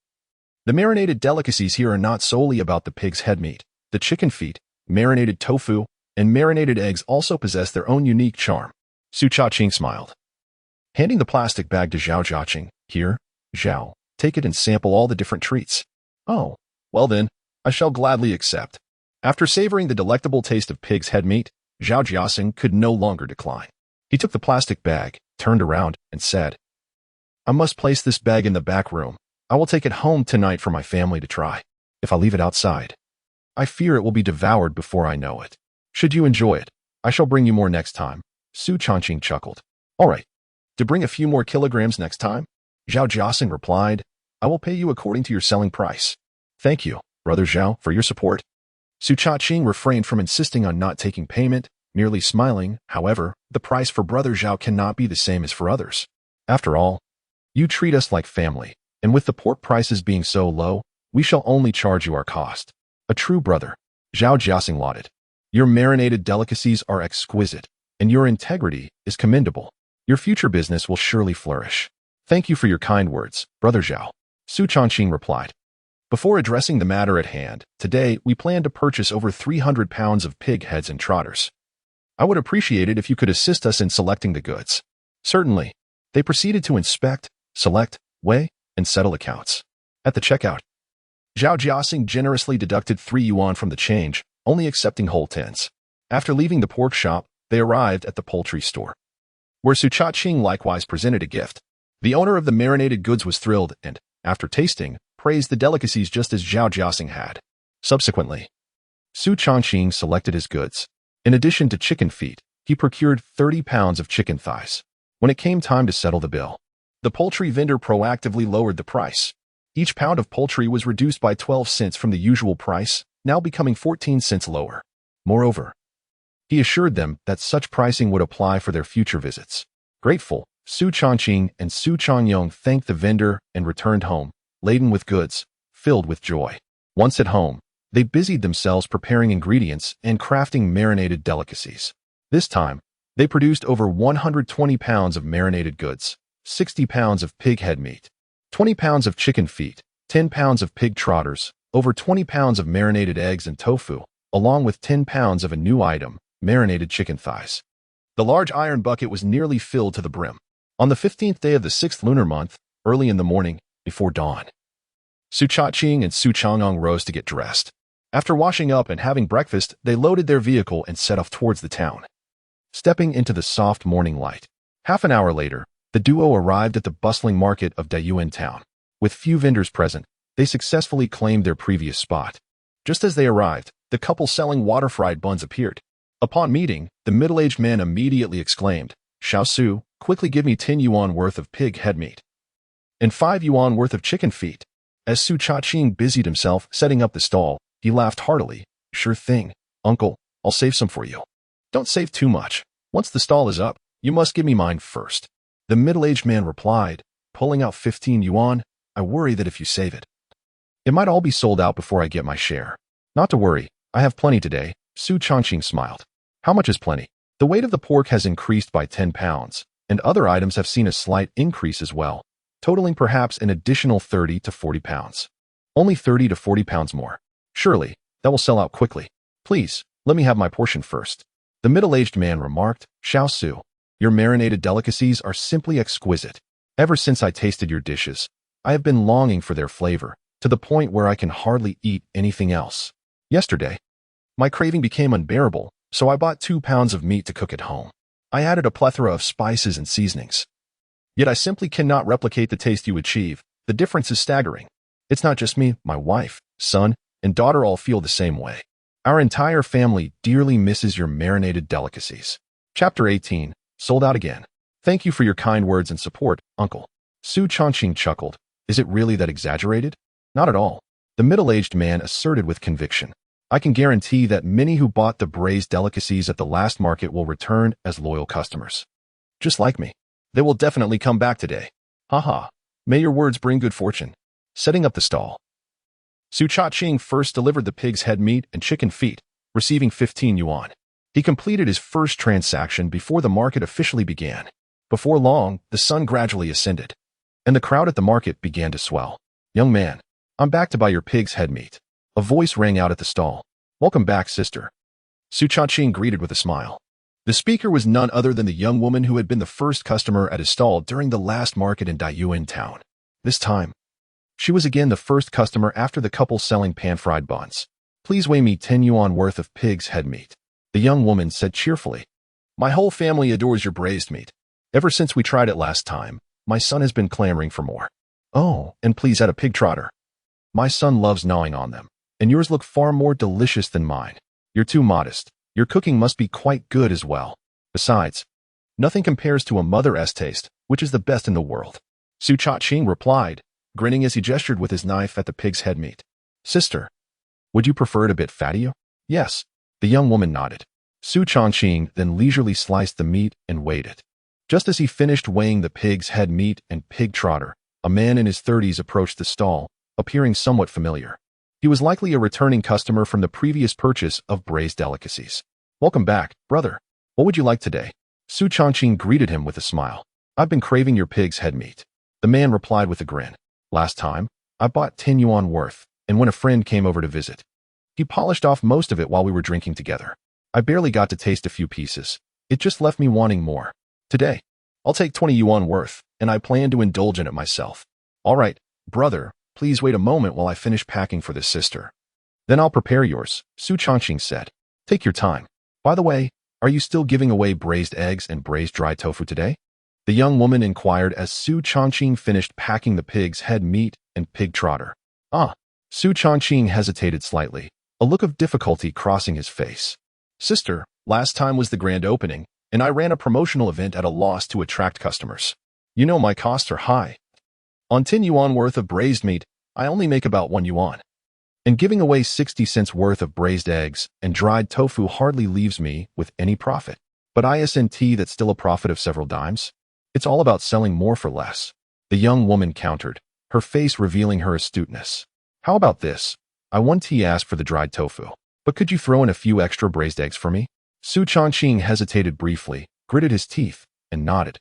the marinated delicacies here are not solely about the pig's head meat. The chicken feet, marinated tofu, and marinated eggs also possess their own unique charm. Su Changqing smiled. Handing the plastic bag to Zhao Jiaqing, "Here, Zhao, take it and sample all the different treats." "Oh, well then, I shall gladly accept." After savoring the delectable taste of pig's head meat, Zhao Jiaqing could no longer decline. He took the plastic bag, turned around, and said, "I must place this bag in the back room. I will take it home tonight for my family to try. If I leave it outside, I fear it will be devoured before I know it. Should you enjoy it, I shall bring you more next time." Su Changqing chuckled. "All right. To bring a few more kilograms next time?" Zhao Jiaqing replied, "I will pay you according to your selling price." "Thank you, Brother Zhao, for your support." Su Changqing refrained from insisting on not taking payment, merely smiling. However, the price for Brother Zhao cannot be the same as for others. After all, you treat us like family, and with the pork prices being so low, we shall only charge you our cost. A true brother, Zhao Jiaqing lauded. Your marinated delicacies are exquisite, and your integrity is commendable. Your future business will surely flourish. Thank you for your kind words, Brother Zhao, Su Changqing replied. Before addressing the matter at hand, today we plan to purchase over 300 pounds of pig heads and trotters. I would appreciate it if you could assist us in selecting the goods. Certainly. They proceeded to inspect, select, weigh, and settle accounts. At the checkout, Zhao Jiaqing generously deducted 3 yuan from the change, only accepting whole tens. After leaving the pork shop, they arrived at the poultry store, where Su Changqing likewise presented a gift. The owner of the marinated goods was thrilled and, after tasting, praised the delicacies just as Zhao Jiaqing had. Subsequently, Su Changqing selected his goods. In addition to chicken feet, he procured 30 pounds of chicken thighs. When it came time to settle the bill, the poultry vendor proactively lowered the price. Each pound of poultry was reduced by 12 cents from the usual price, now becoming 14 cents lower. Moreover, he assured them that such pricing would apply for their future visits. Grateful, Su Changqing and Su Changyong thanked the vendor and returned home, laden with goods, filled with joy. Once at home, they busied themselves preparing ingredients and crafting marinated delicacies. This time, they produced over 120 pounds of marinated goods, 60 pounds of pig head meat, 20 pounds of chicken feet, 10 pounds of pig trotters, over 20 pounds of marinated eggs and tofu, along with 10 pounds of a new item, marinated chicken thighs. The large iron bucket was nearly filled to the brim. On the 15th day of the 6th lunar month, early in the morning, before dawn, Su Changqing and Su Changyong rose to get dressed. After washing up and having breakfast, they loaded their vehicle and set off towards the town. Stepping into the soft morning light. Half an hour later, the duo arrived at the bustling market of Dayuan town. With few vendors present, they successfully claimed their previous spot. Just as they arrived, the couple selling water-fried buns appeared. Upon meeting, the middle-aged man immediately exclaimed, "Xiao Su, quickly give me 10 yuan worth of pig head meat and 5 yuan worth of chicken feet." As Su Changqing busied himself setting up the stall, he laughed heartily. "Sure thing, uncle, I'll save some for you. Don't save too much. Once the stall is up, you must give me mine first." The middle-aged man replied, pulling out 15 yuan, "I worry that if you save it, it might all be sold out before I get my share." "Not to worry, I have plenty today," Su Changqing smiled. "How much is plenty?" The weight of the pork has increased by 10 pounds, and other items have seen a slight increase as well, totaling perhaps an additional 30 to 40 pounds. Only 30 to 40 pounds more. Surely, that will sell out quickly. Please, let me have my portion first. The middle-aged man remarked, Xiao Su, your marinated delicacies are simply exquisite. Ever since I tasted your dishes, I have been longing for their flavor, to the point where I can hardly eat anything else. Yesterday, my craving became unbearable, so I bought 2 pounds of meat to cook at home. I added a plethora of spices and seasonings. Yet I simply cannot replicate the taste you achieve. The difference is staggering. It's not just me, my wife, son, and daughter all feel the same way. Our entire family dearly misses your marinated delicacies. Chapter 18, Sold Out Again. Thank you for your kind words and support, Uncle. Su Changqing chuckled. Is it really that exaggerated? Not at all. The middle-aged man asserted with conviction. I can guarantee that many who bought the braised delicacies at the last market will return as loyal customers. Just like me. They will definitely come back today. Haha. May your words bring good fortune. Setting up the stall. Su Changqing first delivered the pig's head meat and chicken feet, receiving 15 yuan. He completed his first transaction before the market officially began. Before long, the sun gradually ascended, and the crowd at the market began to swell. Young man, I'm back to buy your pig's head meat. A voice rang out at the stall. Welcome back, sister. Su Changqing greeted with a smile. The speaker was none other than the young woman who had been the first customer at his stall during the last market in Tycoon town. This time, she was again the first customer after the couple selling pan-fried buns. Please weigh me 10 yuan worth of pig's head meat. The young woman said cheerfully. My whole family adores your braised meat. Ever since we tried it last time, my son has been clamoring for more. Oh, and please add a pig trotter. My son loves gnawing on them, and yours look far more delicious than mine. You're too modest. Your cooking must be quite good as well. Besides, nothing compares to a mother's taste, which is the best in the world. Su Changqing replied, grinning as he gestured with his knife at the pig's head meat. Sister, would you prefer it a bit fattier? Yes. The young woman nodded. Su Changqing then leisurely sliced the meat and weighed it. Just as he finished weighing the pig's head meat and pig trotter, a man in his 30s approached the stall, appearing somewhat familiar. He was likely a returning customer from the previous purchase of braised delicacies. Welcome back, brother. What would you like today? Su Changqing greeted him with a smile. I've been craving your pig's head meat. The man replied with a grin. Last time, I bought 10 yuan worth, and when a friend came over to visit, he polished off most of it while we were drinking together. I barely got to taste a few pieces. It just left me wanting more. Today, I'll take 20 yuan worth, and I plan to indulge in it myself. All right, brother, please wait a moment while I finish packing for this sister. Then I'll prepare yours, Su Changqing said. Take your time. By the way, are you still giving away braised eggs and braised dry tofu today? The young woman inquired as Su Changqing finished packing the pig's head meat and pig trotter. Su Changqing hesitated slightly, a look of difficulty crossing his face. Sister, last time was the grand opening, and I ran a promotional event at a loss to attract customers. You know my costs are high. On 10 yuan worth of braised meat, I only make about 1 yuan. And giving away 60 cents worth of braised eggs and dried tofu hardly leaves me with any profit. But isn't that still a profit of several dimes? It's all about selling more for less. The young woman countered, her face revealing her astuteness. How about this? I once asked for the dried tofu, but could you throw in a few extra braised eggs for me? Su Changqing hesitated briefly, gritted his teeth, and nodded.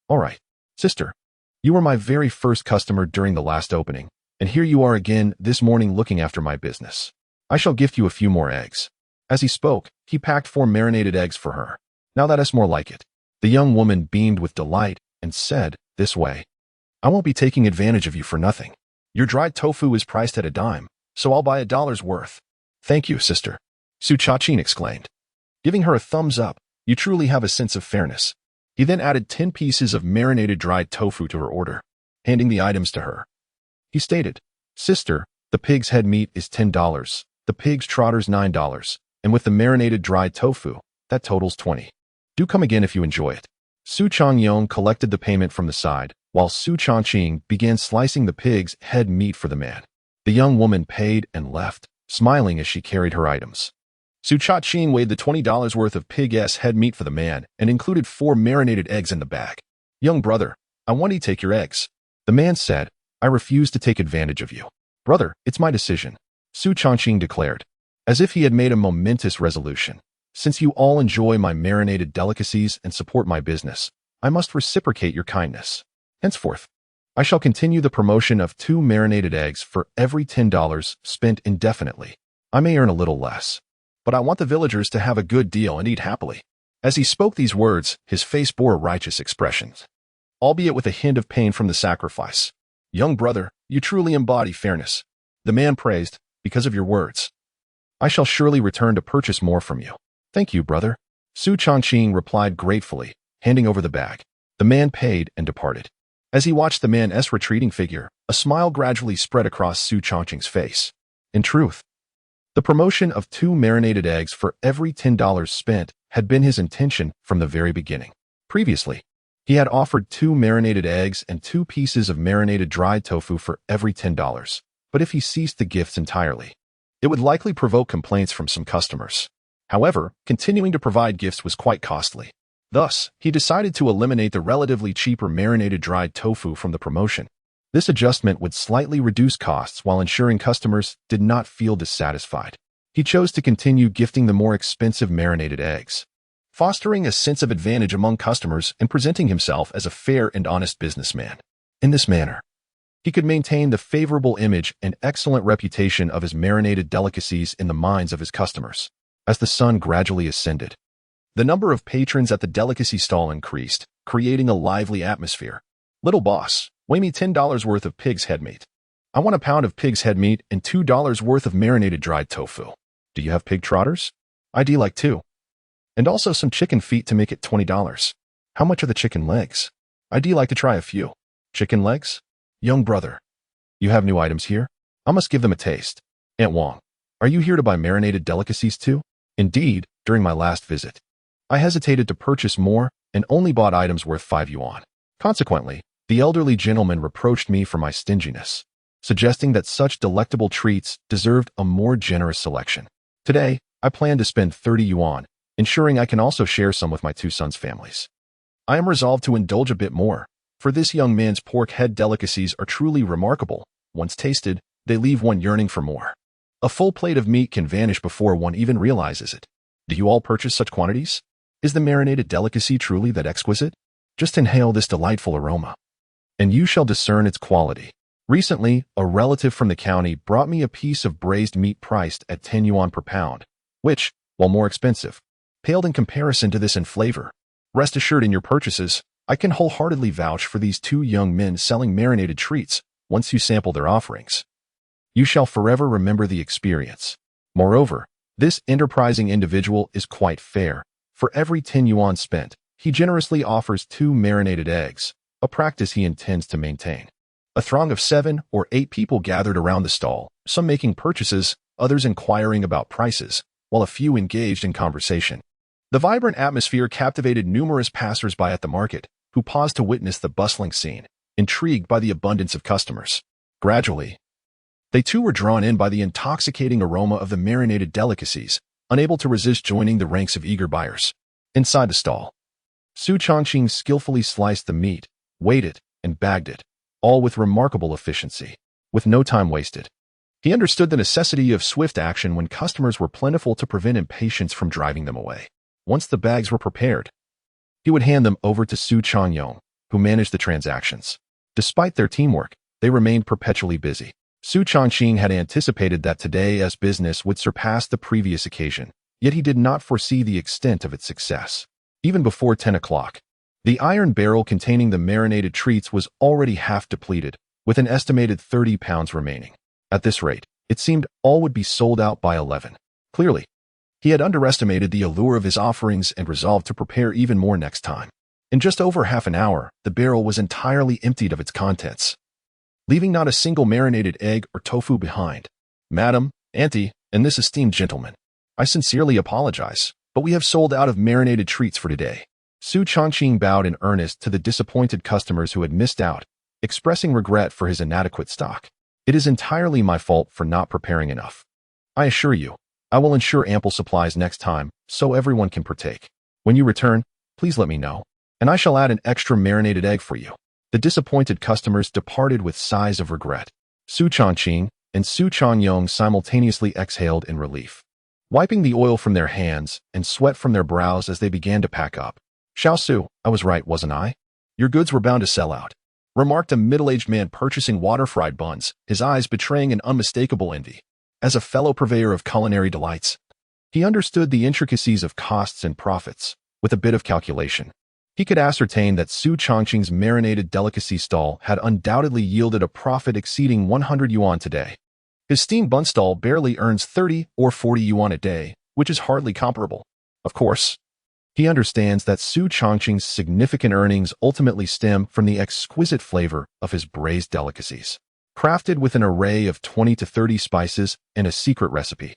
All right, sister. You were my very first customer during the last opening, and here you are again this morning looking after my business. I shall gift you a few more eggs. As he spoke, he packed 4 marinated eggs for her. Now that is more like it. The young woman beamed with delight and said, this way, I won't be taking advantage of you for nothing. Your dried tofu is priced at a dime, so I'll buy $1 worth. Thank you, sister. Su Changqing exclaimed. Giving her a thumbs up, you truly have a sense of fairness. He then added 10 pieces of marinated dried tofu to her order, handing the items to her. He stated, Sister, the pig's head meat is $10, the pig's trotter's $9, and with the marinated dried tofu, that totals 20. Do come again if you enjoy it. Su Changqing collected the payment from the side, while Su Changqing began slicing the pig's head meat for the man. The young woman paid and left, smiling as she carried her items. Su Changqing weighed the $20 worth of pig's head meat for the man and included 4 marinated eggs in the bag. Young brother, I want to take your eggs. The man said, I refuse to take advantage of you. Brother, it's my decision, Su Changqing declared, as if he had made a momentous resolution. Since you all enjoy my marinated delicacies and support my business, I must reciprocate your kindness. Henceforth, I shall continue the promotion of 2 marinated eggs for every $10 spent indefinitely. I may earn a little less, but I want the villagers to have a good deal and eat happily." As he spoke these words, his face bore a righteous expression, albeit with a hint of pain from the sacrifice. "Young brother, you truly embody fairness," the man praised, "because of your words. I shall surely return to purchase more from you." "Thank you, brother," Su Changqing replied gratefully, handing over the bag. The man paid and departed. As he watched the man's retreating figure, a smile gradually spread across Su Changqing's face. In truth, the promotion of 2 marinated eggs for every $10 spent had been his intention from the very beginning. Previously, he had offered 2 marinated eggs and 2 pieces of marinated dried tofu for every $10, but if he ceased the gifts entirely, it would likely provoke complaints from some customers. However, continuing to provide gifts was quite costly. Thus, he decided to eliminate the relatively cheaper marinated dried tofu from the promotion. This adjustment would slightly reduce costs while ensuring customers did not feel dissatisfied. He chose to continue gifting the more expensive marinated eggs, fostering a sense of advantage among customers and presenting himself as a fair and honest businessman. In this manner, he could maintain the favorable image and excellent reputation of his marinated delicacies in the minds of his customers. As the sun gradually ascended, the number of patrons at the delicacy stall increased, creating a lively atmosphere. "Little boss, weigh me $10 worth of pig's head meat. I want a pound of pig's head meat and $2 worth of marinated dried tofu. Do you have pig trotters? I'd like 2. And also some chicken feet to make it $20. How much are the chicken legs? I'd like to try a few. Chicken legs? Young brother, you have new items here? I must give them a taste. Aunt Wong, are you here to buy marinated delicacies too?" Indeed, during my last visit, I hesitated to purchase more and only bought items worth 5 yuan. Consequently, the elderly gentleman reproached me for my stinginess, suggesting that such delectable treats deserved a more generous selection. Today, I plan to spend 30 yuan, ensuring I can also share some with my 2 sons' families. I am resolved to indulge a bit more, for this young man's pork head delicacies are truly remarkable. Once tasted, they leave one yearning for more. A full plate of meat can vanish before one even realizes it. Do you all purchase such quantities? Is the marinated delicacy truly that exquisite? Just inhale this delightful aroma, and you shall discern its quality. Recently, a relative from the county brought me a piece of braised meat priced at 10 yuan per pound, which, while more expensive, paled in comparison to this in flavor. Rest assured in your purchases, I can wholeheartedly vouch for these 2 young men selling marinated treats once you sample their offerings. You shall forever remember the experience. Moreover, this enterprising individual is quite fair. For every 10 yuan spent, he generously offers 2 marinated eggs, a practice he intends to maintain. A throng of 7 or 8 people gathered around the stall, some making purchases, others inquiring about prices, while a few engaged in conversation. The vibrant atmosphere captivated numerous passers-by at the market, who paused to witness the bustling scene, intrigued by the abundance of customers. Gradually, they too were drawn in by the intoxicating aroma of the marinated delicacies, unable to resist joining the ranks of eager buyers. Inside the stall, Su Changqing skillfully sliced the meat, weighed it, and bagged it, all with remarkable efficiency, with no time wasted. He understood the necessity of swift action when customers were plentiful to prevent impatience from driving them away. Once the bags were prepared, he would hand them over to Su Changqing, who managed the transactions. Despite their teamwork, they remained perpetually busy. Su Changqing had anticipated that today's business would surpass the previous occasion, yet he did not foresee the extent of its success. Even before 10 o'clock, the iron barrel containing the marinated treats was already half depleted, with an estimated 30 pounds remaining. At this rate, it seemed all would be sold out by 11. Clearly, he had underestimated the allure of his offerings and resolved to prepare even more next time. In just over half an hour, the barrel was entirely emptied of its contents, leaving not a single marinated egg or tofu behind. "Madam, auntie, and this esteemed gentleman, I sincerely apologize, but we have sold out of marinated treats for today." Su Changqing bowed in earnest to the disappointed customers who had missed out, expressing regret for his inadequate stock. "It is entirely my fault for not preparing enough. I assure you, I will ensure ample supplies next time so everyone can partake. When you return, please let me know, and I shall add an extra marinated egg for you." The disappointed customers departed with sighs of regret. Su Changqing and Su Changqing simultaneously exhaled in relief, wiping the oil from their hands and sweat from their brows as they began to pack up. "Xiao Su, I was right, wasn't I? Your goods were bound to sell out. remarked a middle-aged man purchasing water-fried buns, his eyes betraying an unmistakable envy. As a fellow purveyor of culinary delights, he understood the intricacies of costs and profits. With a bit of calculation, he could ascertain that Su Changqing's marinated delicacy stall had undoubtedly yielded a profit exceeding 100 yuan today. His steamed bun stall barely earns 30 or 40 yuan a day, which is hardly comparable. Of course, he understands that Su Changqing's significant earnings ultimately stem from the exquisite flavor of his braised delicacies, crafted with an array of 20 to 30 spices and a secret recipe.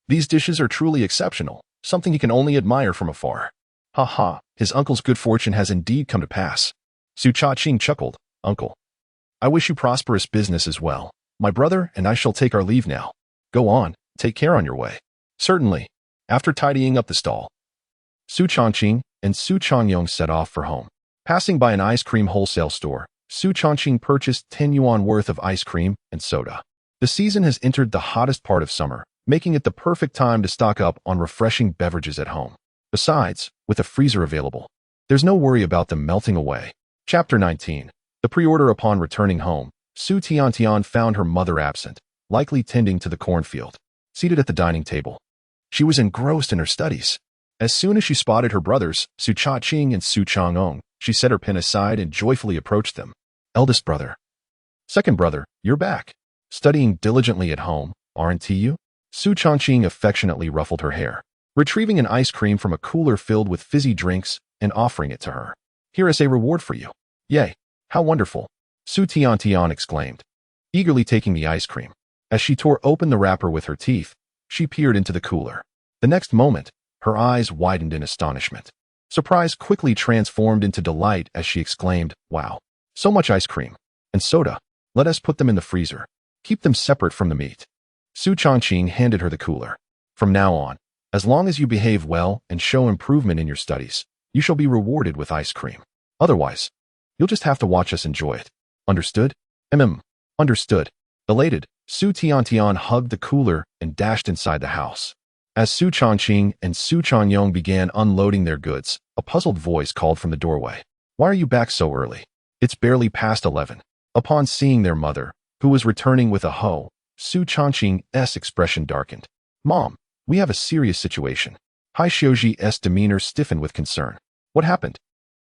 These dishes are truly exceptional, something he can only admire from afar. Ha ha, his uncle's good fortune has indeed come to pass. Su Changqing chuckled. Uncle, I wish you prosperous business as well. My brother and I shall take our leave now. Go on, take care on your way. Certainly. After tidying up the stall, Su Changqing and Su Changqing set off for home. Passing by an ice cream wholesale store, Su Changqing purchased 10 yuan worth of ice cream and soda. The season has entered the hottest part of summer, making it the perfect time to stock up on refreshing beverages at home. Besides, with a freezer available, there's no worry about them melting away. Chapter 19. The pre-order. Upon returning home, Su Tiantian found her mother absent, likely tending to the cornfield. Seated at the dining table, she was engrossed in her studies. As soon as she spotted her brothers, Su Changqing and Su Changqing, she set her pen aside and joyfully approached them. Eldest brother. Second brother, you're back. Studying diligently at home, aren't you? Su Changqing affectionately ruffled her hair, retrieving an ice cream from a cooler filled with fizzy drinks and offering it to her. Here is a reward for you. Yay, how wonderful, Su Tiantian exclaimed, eagerly taking the ice cream. As she tore open the wrapper with her teeth, she peered into the cooler. The next moment, her eyes widened in astonishment. Surprise quickly transformed into delight as she exclaimed, wow, so much ice cream and soda. Let us put them in the freezer. Keep them separate from the meat. Su Changqing handed her the cooler. From now on, as long as you behave well and show improvement in your studies, you shall be rewarded with ice cream. Otherwise, you'll just have to watch us enjoy it. Understood? Understood. Elated, Su Tiantian hugged the cooler and dashed inside the house. As Su Changqing and Su Changqing began unloading their goods, a puzzled voice called from the doorway. Why are you back so early? It's barely past 11. Upon seeing their mother, who was returning with a hoe, Su Changqing's expression darkened. Mom, we have a serious situation. Hai Xiuji's demeanor stiffened with concern. What happened?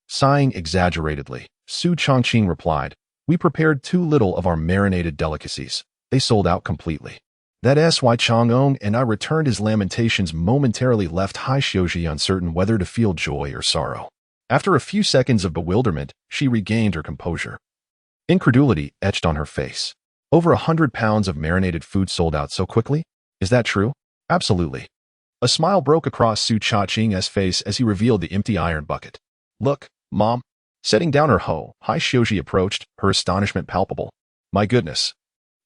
Sighing exaggeratedly, Su Changqing replied, we prepared too little of our marinated delicacies. They sold out completely. That's why Chang'ong and I returned. His lamentations momentarily left Hai Xiuji uncertain whether to feel joy or sorrow. After a few seconds of bewilderment, she regained her composure. Incredulity etched on her face. Over 100 pounds of marinated food sold out so quickly? Is that true? Absolutely. A smile broke across Su Changqing's face as he revealed the empty iron bucket. Look, Mom. Setting down her hoe, Hai Xiuji approached, her astonishment palpable. My goodness.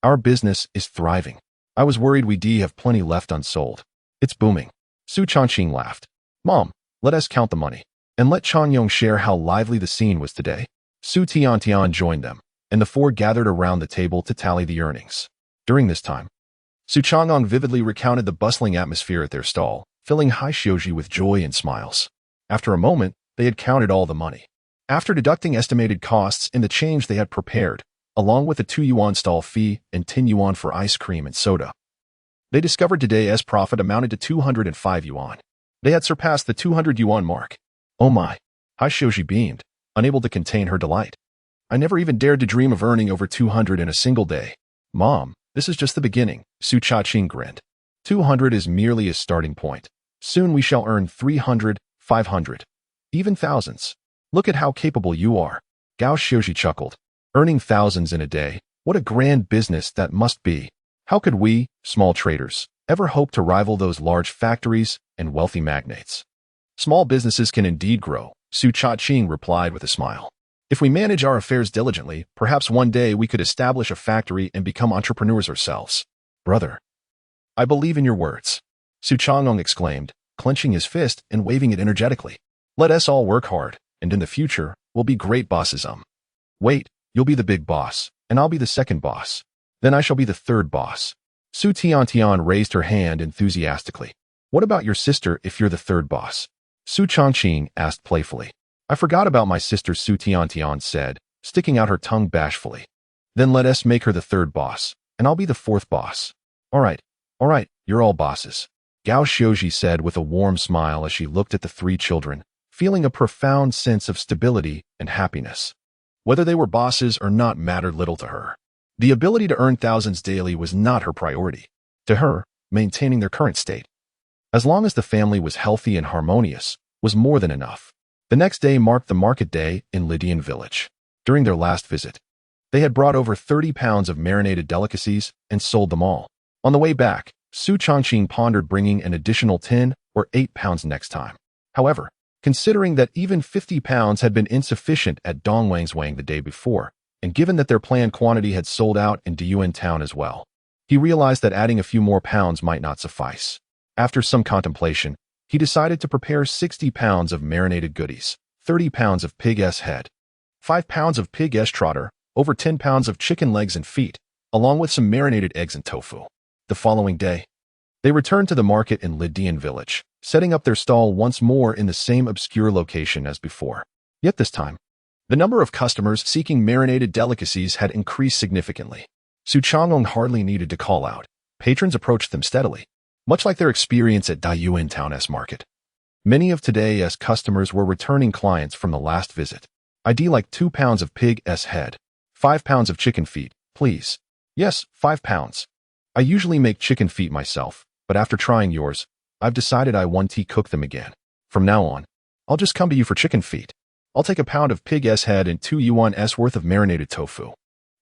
Our business is thriving. I was worried we'd have plenty left unsold. It's booming. Su Changqing laughed. Mom, let us count the money. And let Changyong share how lively the scene was today. Su Tiantian joined them, and the four gathered around the table to tally the earnings. During this time, Su Changqing vividly recounted the bustling atmosphere at their stall, filling Hai Xiuji with joy and smiles. After a moment, they had counted all the money. After deducting estimated costs and the change they had prepared, along with a 2 yuan stall fee and 10 yuan for ice cream and soda, they discovered today's profit amounted to 205 yuan. They had surpassed the 200 yuan mark. Oh my! Hai Xiuji beamed, unable to contain her delight. I never even dared to dream of earning over 200 in a single day. Mom, this is just the beginning, Su Changqing grinned. 200 is merely a starting point. Soon we shall earn 300, 500, even thousands. Look at how capable you are. Gao Xiuji chuckled. Earning thousands in a day, what a grand business that must be. How could we, small traders, ever hope to rival those large factories and wealthy magnates? Small businesses can indeed grow, Su Changqing replied with a smile. If we manage our affairs diligently, perhaps one day we could establish a factory and become entrepreneurs ourselves. Brother, I believe in your words, Su Changqing exclaimed, clenching his fist and waving it energetically. Let us all work hard, and in the future, we'll be great bosses. Wait, you'll be the big boss, and I'll be the second boss. Then I shall be the third boss. Su Tiantian raised her hand enthusiastically. What about your sister if you're the third boss? Su Changqing asked playfully. I forgot about my sister, Su Tiantian said, sticking out her tongue bashfully. Then let us make her the third boss, and I'll be the fourth boss. All right, you're all bosses, Gao Xiaozhi said with a warm smile as she looked at the three children, feeling a profound sense of stability and happiness. Whether they were bosses or not mattered little to her. The ability to earn thousands daily was not her priority. To her, maintaining their current state, as long as the family was healthy and harmonious, was more than enough. The next day marked the market day in Lydian village. During their last visit, they had brought over 30 pounds of marinated delicacies and sold them all. On the way back, Su Changqing pondered bringing an additional 10 or 8 pounds next time. However, considering that even 50 pounds had been insufficient at Dongwang's Wang the day before, and given that their planned quantity had sold out in Diyuan town as well, he realized that adding a few more pounds might not suffice. After some contemplation, he decided to prepare 60 pounds of marinated goodies, 30 pounds of pig's head, 5 pounds of pig's trotter, over 10 pounds of chicken legs and feet, along with some marinated eggs and tofu. The following day, they returned to the market in Lydian village, setting up their stall once more in the same obscure location as before. Yet this time, the number of customers seeking marinated delicacies had increased significantly. Su Changqing hardly needed to call out. Patrons approached them steadily, much like their experience at Diyuan Town's market. Many of today's customers were returning clients from the last visit. I'd like 2 pounds of pig's head, 5 pounds of chicken feet, please. Yes, 5 pounds. I usually make chicken feet myself, but after trying yours, I've decided I want to cook them again. From now on, I'll just come to you for chicken feet. I'll take a pound of pig's head and 2 yuan's worth of marinated tofu.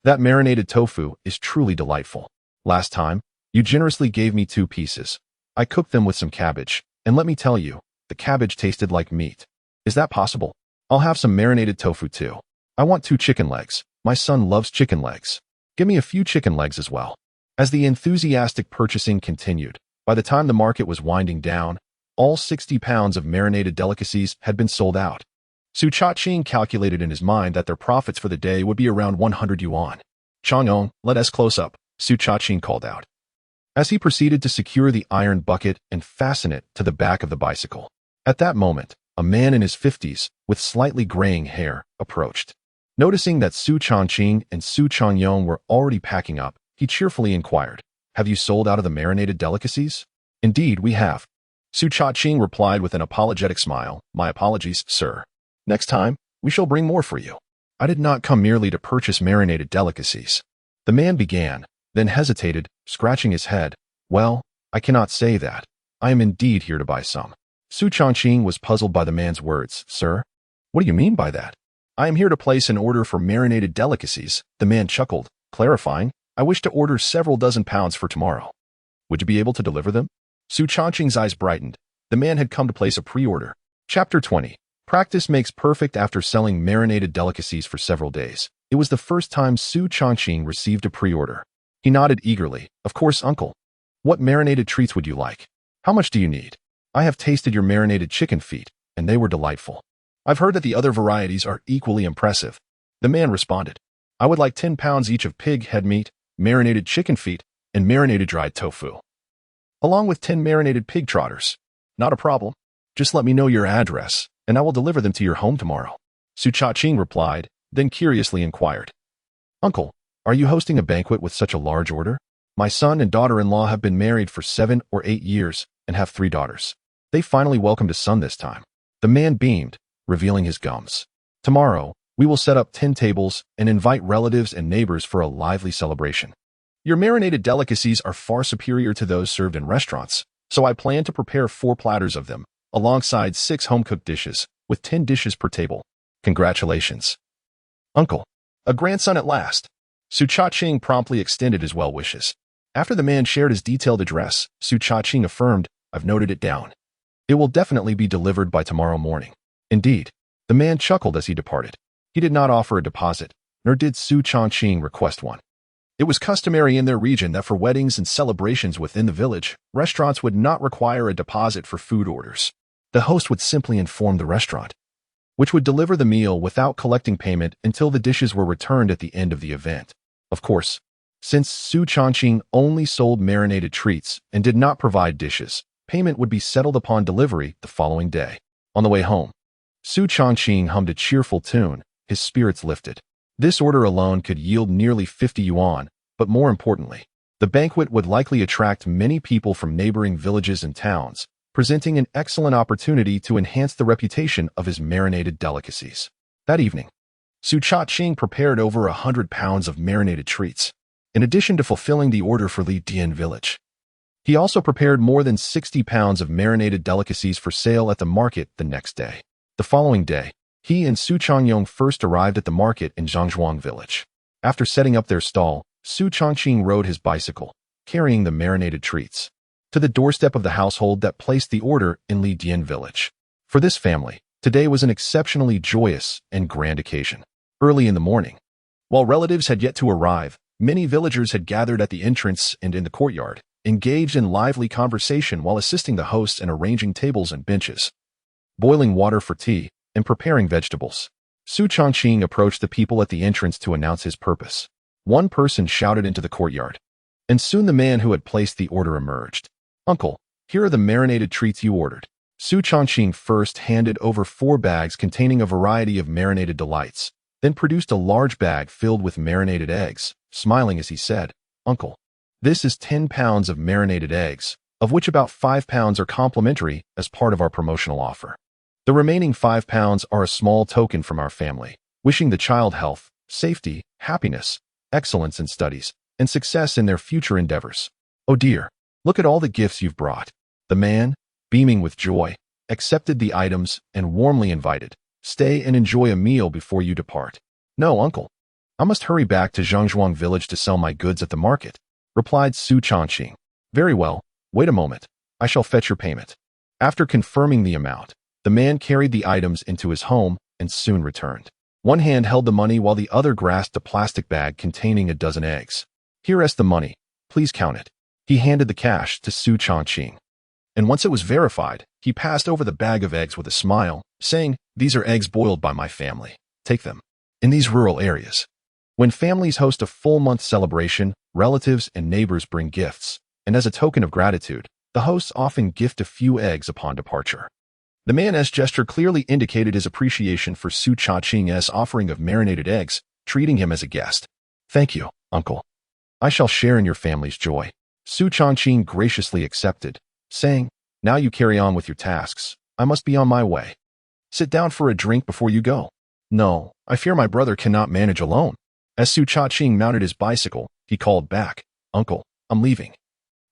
That marinated tofu is truly delightful. Last time, you generously gave me 2 pieces. I cooked them with some cabbage, and let me tell you, the cabbage tasted like meat. Is that possible? I'll have some marinated tofu too. I want 2 chicken legs. My son loves chicken legs. Give me a few chicken legs as well. As the enthusiastic purchasing continued, by the time the market was winding down, all 60 pounds of marinated delicacies had been sold out. Su Changqing calculated in his mind that their profits for the day would be around 100 yuan. Chang'ong, let us close up, Su Changqing called out, as he proceeded to secure the iron bucket and fasten it to the back of the bicycle. At that moment, a man in his 50s, with slightly graying hair, approached. Noticing that Su Changqing and Su Changyong were already packing up, he cheerfully inquired, "Have you sold out of the marinated delicacies?" "Indeed, we have." Su Changqing replied with an apologetic smile, "My apologies, sir. Next time, we shall bring more for you. I did not come merely to purchase marinated delicacies." The man began, then hesitated, scratching his head. "Well, I cannot say that. I am indeed here to buy some." Su Changqing was puzzled by the man's words. "Sir? What do you mean by that?" "I am here to place an order for marinated delicacies," the man chuckled, clarifying, "I wish to order several dozen pounds for tomorrow. Would you be able to deliver them?" Su Changqing's eyes brightened. The man had come to place a pre-order. Chapter 20. Practice makes perfect. After selling marinated delicacies for several days, it was the first time Su Changqing received a pre-order. He nodded eagerly. "Of course, uncle. What marinated treats would you like? How much do you need? I have tasted your marinated chicken feet, and they were delightful. I've heard that the other varieties are equally impressive." The man responded, "I would like 10 pounds each of pig head meat, marinated chicken feet, and marinated dried tofu, along with 10 marinated pig trotters." "Not a problem. Just let me know your address, and I will deliver them to your home tomorrow," Su Changqing replied, then curiously inquired, "Uncle, are you hosting a banquet with such a large order?" "My son and daughter-in-law have been married for 7 or 8 years and have 3 daughters. They finally welcomed a son this time." The man beamed, revealing his gums. "Tomorrow, we will set up 10 tables and invite relatives and neighbors for a lively celebration. Your marinated delicacies are far superior to those served in restaurants, so I plan to prepare 4 platters of them, alongside 6 home-cooked dishes, with 10 dishes per table. Congratulations, Uncle. A grandson at last." Su Changqing promptly extended his well wishes. After the man shared his detailed address, Su Changqing affirmed, "I've noted it down. It will definitely be delivered by tomorrow morning." Indeed, the man chuckled as he departed. He did not offer a deposit, nor did Su Changqing request one. It was customary in their region that for weddings and celebrations within the village, restaurants would not require a deposit for food orders. The host would simply inform the restaurant, which would deliver the meal without collecting payment until the dishes were returned at the end of the event. Of course, since Su Changqing only sold marinated treats and did not provide dishes, payment would be settled upon delivery the following day. On the way home, Su Changqing hummed a cheerful tune, his spirits lifted. This order alone could yield nearly 50 yuan, but more importantly, the banquet would likely attract many people from neighboring villages and towns, presenting an excellent opportunity to enhance the reputation of his marinated delicacies. That evening, Su Changqing prepared over 100 pounds of marinated treats, in addition to fulfilling the order for Li Dian village. He also prepared more than 60 pounds of marinated delicacies for sale at the market the next day. The following day, he and Su Changqing first arrived at the market in Zhangzhuang village. After setting up their stall, Su Changqing rode his bicycle, carrying the marinated treats, to the doorstep of the household that placed the order in Li Dian village. For this family, today was an exceptionally joyous and grand occasion. Early in the morning, while relatives had yet to arrive, many villagers had gathered at the entrance and in the courtyard, engaged in lively conversation while assisting the hosts in arranging tables and benches, boiling water for tea, and preparing vegetables. Su Changqing approached the people at the entrance to announce his purpose. One person shouted into the courtyard, and soon the man who had placed the order emerged. "Uncle, here are the marinated treats you ordered." Su Changqing first handed over 4 bags containing a variety of marinated delights, then produced a large bag filled with marinated eggs, smiling as he said, "Uncle, this is 10 pounds of marinated eggs, of which about 5 pounds are complimentary as part of our promotional offer. The remaining 5 pounds are a small token from our family, wishing the child health, safety, happiness, excellence in studies, and success in their future endeavors. Oh dear, look at all the gifts you've brought." The man, beaming with joy, accepted the items and warmly invited, "Stay and enjoy a meal before you depart." "No, uncle. I must hurry back to Zhangzhuang village to sell my goods at the market," replied Su Changqing. "Very well, wait a moment. I shall fetch your payment." After confirming the amount, the man carried the items into his home and soon returned. One hand held the money while the other grasped a plastic bag containing a dozen eggs. "Here is the money. Please count it." He handed the cash to Su Changqing. And once it was verified, he passed over the bag of eggs with a smile, saying, "These are eggs boiled by my family. Take them." In these rural areas, when families host a full-month celebration, relatives and neighbors bring gifts, and as a token of gratitude, the hosts often gift a few eggs upon departure. The man's gesture clearly indicated his appreciation for Su Changqing's offering of marinated eggs, treating him as a guest. "Thank you, uncle. I shall share in your family's joy." Su Changqing graciously accepted, saying, "Now you carry on with your tasks. I must be on my way. Sit down for a drink before you go." "No, I fear my brother cannot manage alone." As Su Changqing mounted his bicycle, he called back, "Uncle, I'm leaving.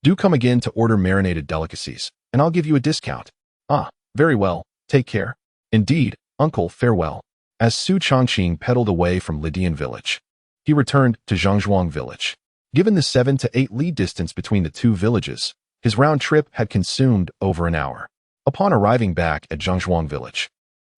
Do come again to order marinated delicacies, and I'll give you a discount." "Ah, very well. Take care." "Indeed, uncle, farewell." As Su Changqing pedaled away from Lidian village, he returned to Zhangzhuang village. Given the 7 to 8 li distance between the two villages, his round trip had consumed over an hour. Upon arriving back at Zhangzhuang village,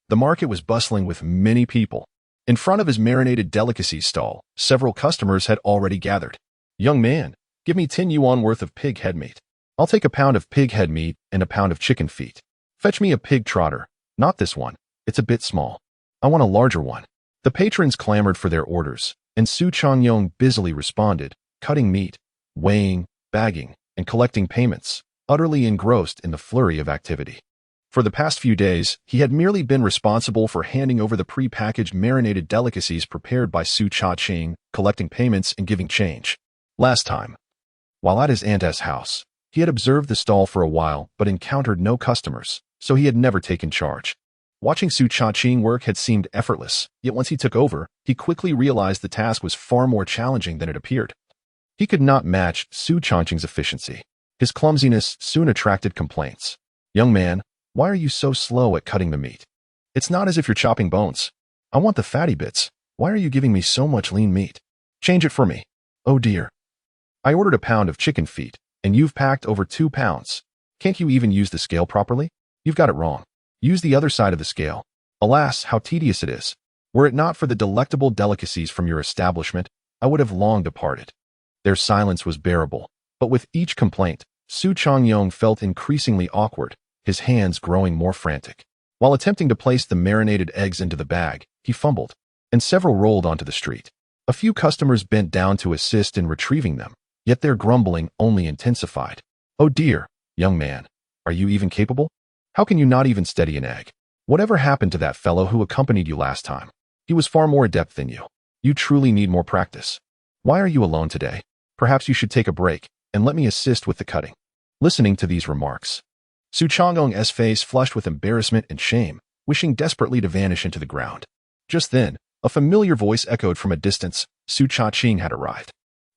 the market was bustling with many people. In front of his marinated delicacies stall, several customers had already gathered. "Young man, give me 10 yuan worth of pig head meat." "I'll take a pound of pig head meat and a pound of chicken feet." "Fetch me a pig trotter. Not this one. It's a bit small. I want a larger one." The patrons clamored for their orders, and Su Changqing busily responded, cutting meat, weighing, bagging, and collecting payments, utterly engrossed in the flurry of activity. For the past few days, he had merely been responsible for handing over the pre-packaged marinated delicacies prepared by Su Changqing, collecting payments and giving change. Last time, while at his aunt's house, he had observed the stall for a while but encountered no customers, so he had never taken charge. Watching Su Changqing work had seemed effortless, yet once he took over, he quickly realized the task was far more challenging than it appeared. He could not match Su Changqing's efficiency. His clumsiness soon attracted complaints. "Young man, why are you so slow at cutting the meat? It's not as if you're chopping bones. I want the fatty bits. Why are you giving me so much lean meat? Change it for me." "Oh dear. I ordered a pound of chicken feet, and you've packed over 2 pounds. Can't you even use the scale properly? You've got it wrong. Use the other side of the scale." Alas, how tedious it is. Were it not for the delectable delicacies from your establishment, I would have long departed. Their silence was bearable, but with each complaint, Su Changqing felt increasingly awkward, his hands growing more frantic. While attempting to place the marinated eggs into the bag, he fumbled, and several rolled onto the street. A few customers bent down to assist in retrieving them, yet their grumbling only intensified. "Oh dear, young man, are you even capable? How can you not even steady an egg? Whatever happened to that fellow who accompanied you last time? He was far more adept than you." You truly need more practice. Why are you alone today? Perhaps you should take a break and let me assist with the cutting. Listening to these remarks, Su Changqing's face flushed with embarrassment and shame, wishing desperately to vanish into the ground. Just then, a familiar voice echoed from a distance. Su Changqing had arrived.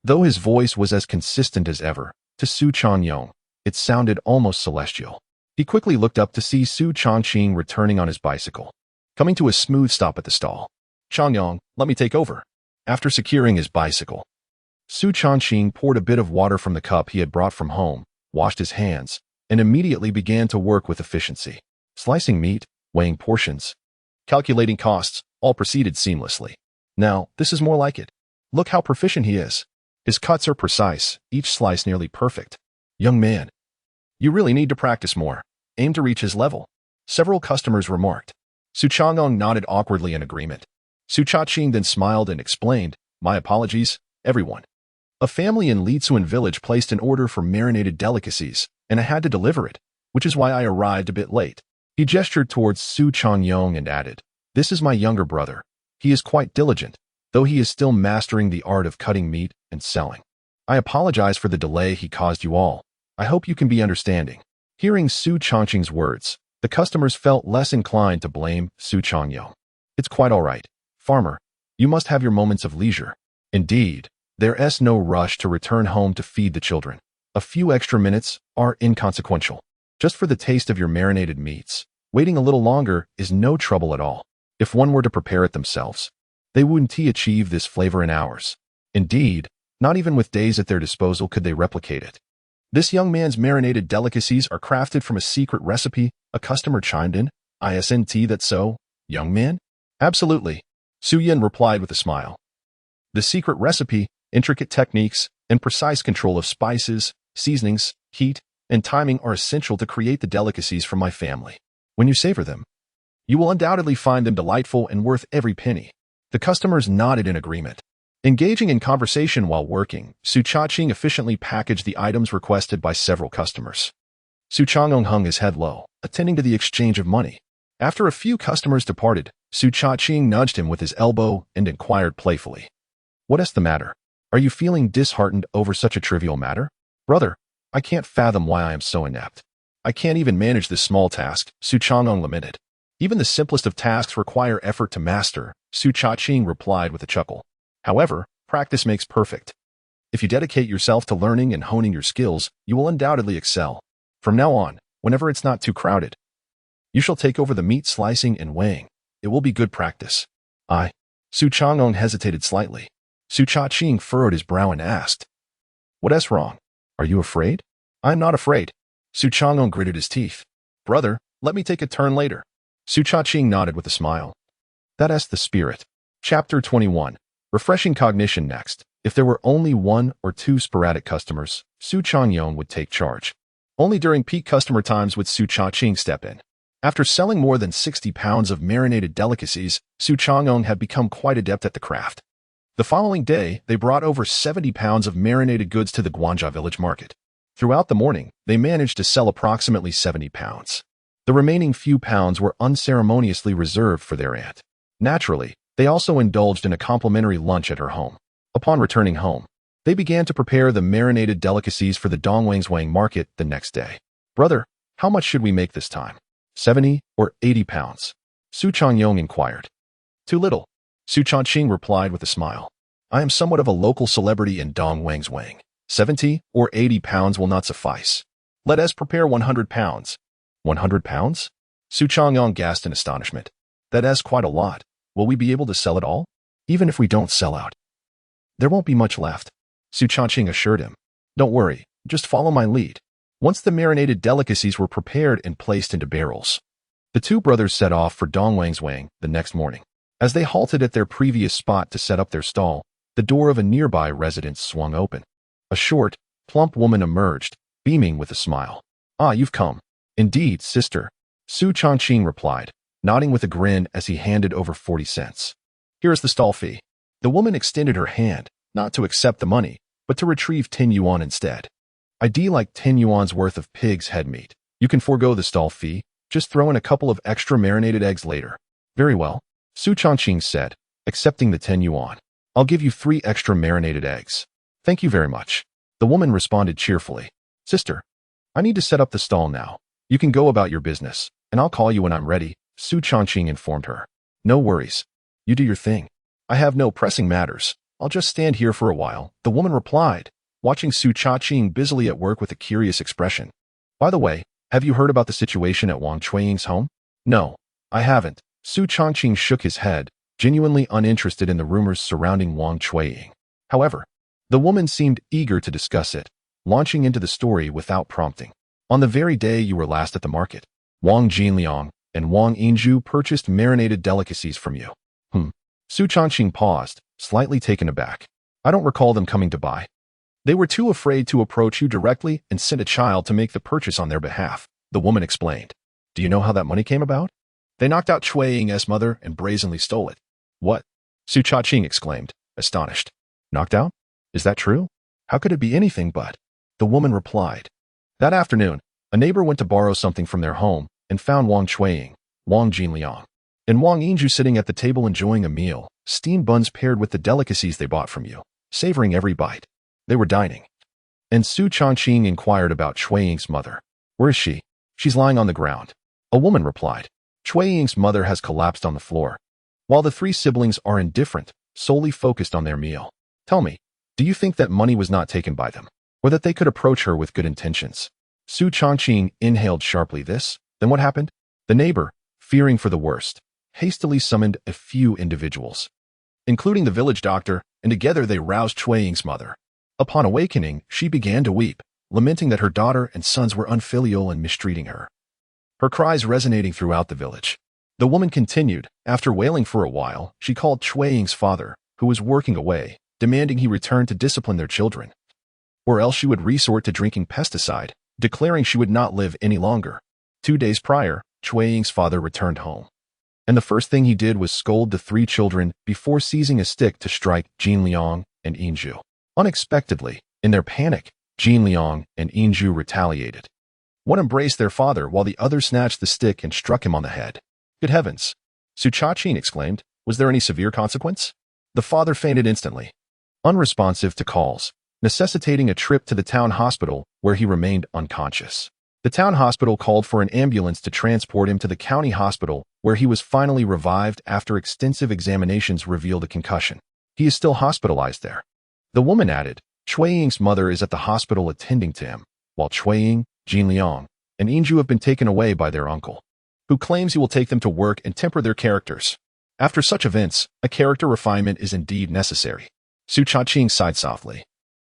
Though his voice was as consistent as ever, to Su Changqing, it sounded almost celestial. He quickly looked up to see Su Changqing returning on his bicycle, coming to a smooth stop at the stall. Changyong, let me take over. After securing his bicycle, Su Changqing poured a bit of water from the cup he had brought from home, washed his hands, and immediately began to work with efficiency. Slicing meat, weighing portions, calculating costs, all proceeded seamlessly. Now, this is more like it. Look how proficient he is. His cuts are precise, each slice nearly perfect. Young man, you really need to practice more. Aim to reach his level. Several customers remarked. Su Changqing nodded awkwardly in agreement. Su Changqing then smiled and explained, my apologies, everyone. A family in Litsuan village placed an order for marinated delicacies, and I had to deliver it, which is why I arrived a bit late. He gestured towards Su Changqing and added, this is my younger brother. He is quite diligent, though he is still mastering the art of cutting meat and selling. I apologize for the delay he caused you all. I hope you can be understanding. Hearing Su Changqing's words, the customers felt less inclined to blame Su Changqing. It's quite all right, farmer. You must have your moments of leisure. Indeed, there's no rush to return home to feed the children. A few extra minutes are inconsequential. Just for the taste of your marinated meats, waiting a little longer is no trouble at all. If one were to prepare it themselves, they wouldn't achieve this flavor in hours. Indeed, not even with days at their disposal could they replicate it. This young man's marinated delicacies are crafted from a secret recipe, a customer chimed in. Isn't that so, young man? Absolutely, Su Yin replied with a smile. The secret recipe, intricate techniques, and precise control of spices, seasonings, heat, and timing are essential to create the delicacies from my family. When you savor them, you will undoubtedly find them delightful and worth every penny. The customers nodded in agreement. Engaging in conversation while working, Su Changqing efficiently packaged the items requested by several customers. Su Changqing hung his head low, attending to the exchange of money. After a few customers departed, Su Changqing nudged him with his elbow and inquired playfully, what's the matter? Are you feeling disheartened over such a trivial matter? Brother, I can't fathom why I am so inept. I can't even manage this small task, Su Changqing lamented. Even the simplest of tasks require effort to master, Su Changqing replied with a chuckle. However, practice makes perfect. If you dedicate yourself to learning and honing your skills, you will undoubtedly excel. From now on, whenever it's not too crowded, you shall take over the meat slicing and weighing. It will be good practice. Su Changqing hesitated slightly. Su Changqing furrowed his brow and asked, what's wrong? Are you afraid? I'm not afraid. Su Changqing gritted his teeth. Brother, let me take a turn later. Su Changqing nodded with a smile. That's the spirit. Chapter 21. Refreshing cognition next. If there were only one or two sporadic customers, Su Changqing would take charge. Only during peak customer times would Su Changqing step in. After selling more than 60 pounds of marinated delicacies, Su Changqing had become quite adept at the craft. The following day, they brought over 70 pounds of marinated goods to the Guanja village market. Throughout the morning, they managed to sell approximately 70 pounds. The remaining few pounds were unceremoniously reserved for their aunt. Naturally, they also indulged in a complimentary lunch at her home. Upon returning home, they began to prepare the marinated delicacies for the Dongwangswang market the next day. Brother, how much should we make this time? 70 or 80 pounds? Su Changqing inquired. Too little, Su Changqing replied with a smile. I am somewhat of a local celebrity in Dongwangswang. 70 or 80 pounds will not suffice. Let us prepare 100 pounds. 100 pounds? Su Changqing gasped in astonishment. That's quite a lot. Will we be able to sell it all? Even if we don't sell out, there won't be much left, Su Changqing assured him. Don't worry, just follow my lead. Once the marinated delicacies were prepared and placed into barrels, the two brothers set off for Dongwangswang the next morning. As they halted at their previous spot to set up their stall, the door of a nearby residence swung open. A short, plump woman emerged, beaming with a smile. You've come. Indeed, sister, Su Changqing replied, nodding with a grin as he handed over 40 cents. Here is the stall fee. The woman extended her hand, not to accept the money, but to retrieve 10 yuan instead. I'd like 10 yuan's worth of pig's head meat. You can forego the stall fee, just throw in a couple of extra marinated eggs later. Very well, Su Changqing said, accepting the 10 yuan. I'll give you 3 extra marinated eggs. Thank you very much. The woman responded cheerfully. Sister, I need to set up the stall now. You can go about your business, and I'll call you when I'm ready, Su Changqing informed her. No worries. You do your thing. I have no pressing matters. I'll just stand here for a while, the woman replied, watching Su Changqing busily at work with a curious expression. By the way, have you heard about the situation at Wang Chueying's home? No, I haven't. Su Changqing shook his head, genuinely uninterested in the rumors surrounding Wang Chueying. However, the woman seemed eager to discuss it, launching into the story without prompting. On the very day you were last at the market, Wang Jinliang and Wang Yinzhu purchased marinated delicacies from you. Su Changqing paused, slightly taken aback. I don't recall them coming to buy. They were too afraid to approach you directly and sent a child to make the purchase on their behalf, the woman explained. Do you know how that money came about? They knocked out Chueying's mother and brazenly stole it. What? Su Changqing exclaimed, astonished. Knocked out? Is that true? How could it be anything but? The woman replied. That afternoon, a neighbor went to borrow something from their home and found Wang Chueying, Wang Jinliang, and Wang Yinzhu sitting at the table enjoying a meal, steamed buns paired with the delicacies they bought from you, savoring every bite. They were dining. And Su Changqing inquired about Chueying's mother. Where is she? She's lying on the ground. A woman replied. Chueying's mother has collapsed on the floor, while the 3 siblings are indifferent, solely focused on their meal. Tell me, do you think that money was not taken by them, or that they could approach her with good intentions? Su Changqing inhaled sharply. Then what happened? The neighbor, fearing for the worst, hastily summoned a few individuals, including the village doctor, and together they roused Chueying's mother. Upon awakening, she began to weep, lamenting that her daughter and sons were unfilial and mistreating her. Her cries resonating throughout the village. The woman continued. After wailing for a while, she called Chueying's father, who was working away, demanding he return to discipline their children, or else she would resort to drinking pesticide, declaring she would not live any longer. 2 days prior, Chueying's father returned home, and the first thing he did was scold the 3 children before seizing a stick to strike Jinliang and Yinzhu. Unexpectedly, in their panic, Jinliang and Yinzhu retaliated. One embraced their father while the other snatched the stick and struck him on the head. Good heavens! Su Changqing exclaimed. Was there any severe consequence? The father fainted instantly, unresponsive to calls, necessitating a trip to the town hospital where he remained unconscious. The town hospital called for an ambulance to transport him to the county hospital, where he was finally revived after extensive examinations revealed a concussion. He is still hospitalized there. The woman added, Chueying's mother is at the hospital attending to him, while Chueying, Jinliang, and Yinzhu have been taken away by their uncle, who claims he will take them to work and temper their characters. After such events, a character refinement is indeed necessary. Su Changqing sighed softly,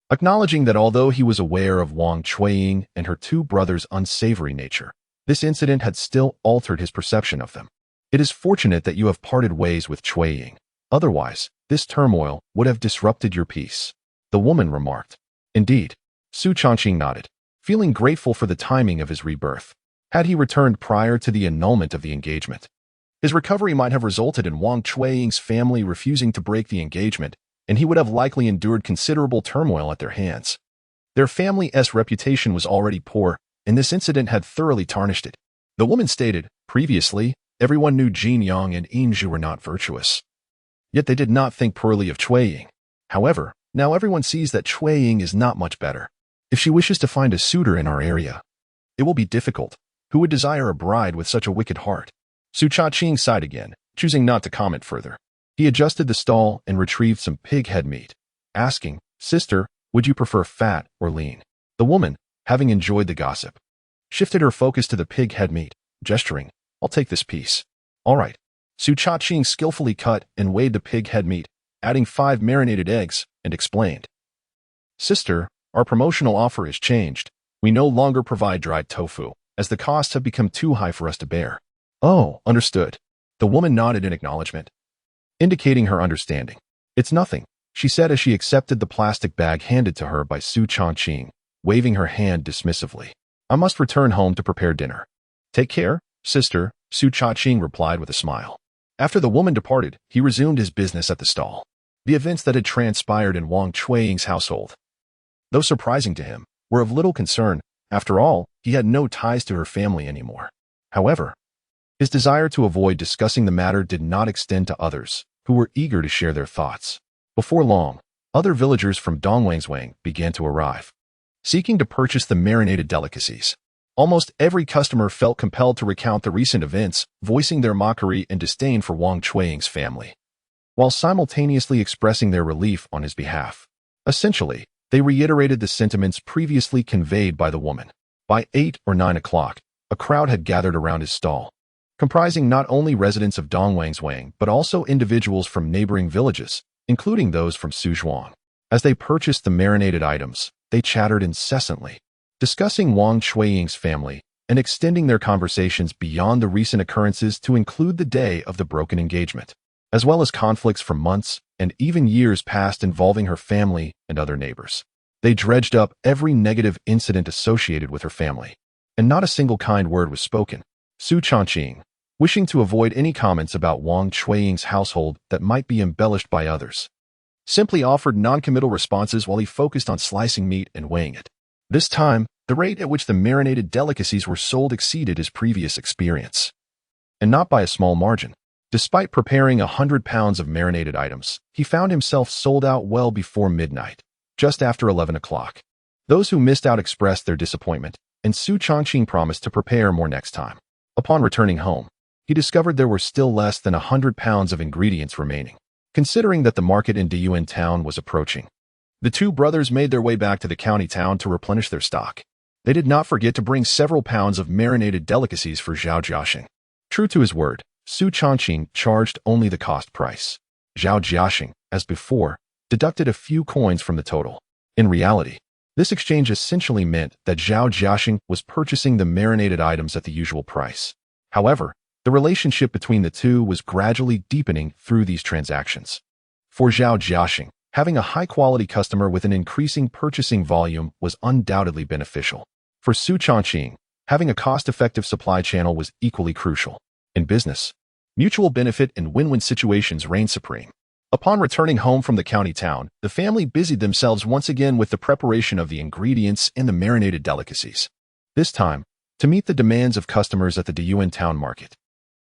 acknowledging that although he was aware of Wang Chueying and her 2 brothers' unsavory nature, this incident had still altered his perception of them. It is fortunate that you have parted ways with Chueying. Otherwise, this turmoil would have disrupted your peace, the woman remarked. Indeed, Su Changqing nodded, feeling grateful for the timing of his rebirth. Had he returned prior to the annulment of the engagement, his recovery might have resulted in Wang Chueying's family refusing to break the engagement, and he would have likely endured considerable turmoil at their hands. Their family's reputation was already poor, and this incident had thoroughly tarnished it. The woman stated, previously, everyone knew Jinliang and Yinzhu were not virtuous. Yet they did not think poorly of Chueying. However, now everyone sees that Chueying is not much better. If she wishes to find a suitor in our area, it will be difficult. Who would desire a bride with such a wicked heart? Su Changqing sighed again, choosing not to comment further. He adjusted the stall and retrieved some pig head meat, asking, Sister, would you prefer fat or lean? The woman, having enjoyed the gossip, shifted her focus to the pig head meat, gesturing, I'll take this piece. All right. Su Changqing skillfully cut and weighed the pig head meat, adding 5 marinated eggs, and explained. Sister, our promotional offer has changed. We no longer provide dried tofu, as the costs have become too high for us to bear. Oh, understood. The woman nodded in acknowledgement, indicating her understanding. It's nothing, she said as she accepted the plastic bag handed to her by Su Changqing, waving her hand dismissively. I must return home to prepare dinner. Take care, sister, Su Changqing replied with a smile. After the woman departed, he resumed his business at the stall. The events that had transpired in Wang Chueying's household, though surprising to him, were of little concern. After all, he had no ties to her family anymore. However, his desire to avoid discussing the matter did not extend to others, who were eager to share their thoughts. Before long, other villagers from Dongwangzwang began to arrive, seeking to purchase the marinated delicacies. Almost every customer felt compelled to recount the recent events, voicing their mockery and disdain for Wang Chuiying's family, while simultaneously expressing their relief on his behalf. Essentially, they reiterated the sentiments previously conveyed by the woman. By 8 or 9 o'clock, a crowd had gathered around his stall, comprising not only residents of Dongwangzwang but also individuals from neighboring villages, including those from Suzhuang. As they purchased the marinated items, they chattered incessantly, discussing Wang Chuiying's family and extending their conversations beyond the recent occurrences to include the day of the broken engagement, as well as conflicts from months and even years past involving her family and other neighbors. They dredged up every negative incident associated with her family, and not a single kind word was spoken. Su Changqing, wishing to avoid any comments about Wang Chuiying's household that might be embellished by others, simply offered non-committal responses while he focused on slicing meat and weighing it. This time, the rate at which the marinated delicacies were sold exceeded his previous experience, and not by a small margin. Despite preparing 100 pounds of marinated items, he found himself sold out well before midnight, just after 11 o'clock. Those who missed out expressed their disappointment, and Su Changqing promised to prepare more next time. Upon returning home, he discovered there were still less than 100 pounds of ingredients remaining, considering that the market in Diyuan town was approaching. The two brothers made their way back to the county town to replenish their stock. They did not forget to bring several pounds of marinated delicacies for Zhao Jiaxing. True to his word, Su Changqing charged only the cost price. Zhao Jiaxing, as before, deducted a few coins from the total. In reality, this exchange essentially meant that Zhao Jiaxing was purchasing the marinated items at the usual price. However, the relationship between the two was gradually deepening through these transactions. For Zhao Jiaxing, having a high-quality customer with an increasing purchasing volume was undoubtedly beneficial. For Su Changqing, having a cost-effective supply channel was equally crucial. In business, mutual benefit and win-win situations reigned supreme. Upon returning home from the county town, the family busied themselves once again with the preparation of the ingredients and the marinated delicacies. This time, to meet the demands of customers at the Diyuan town market,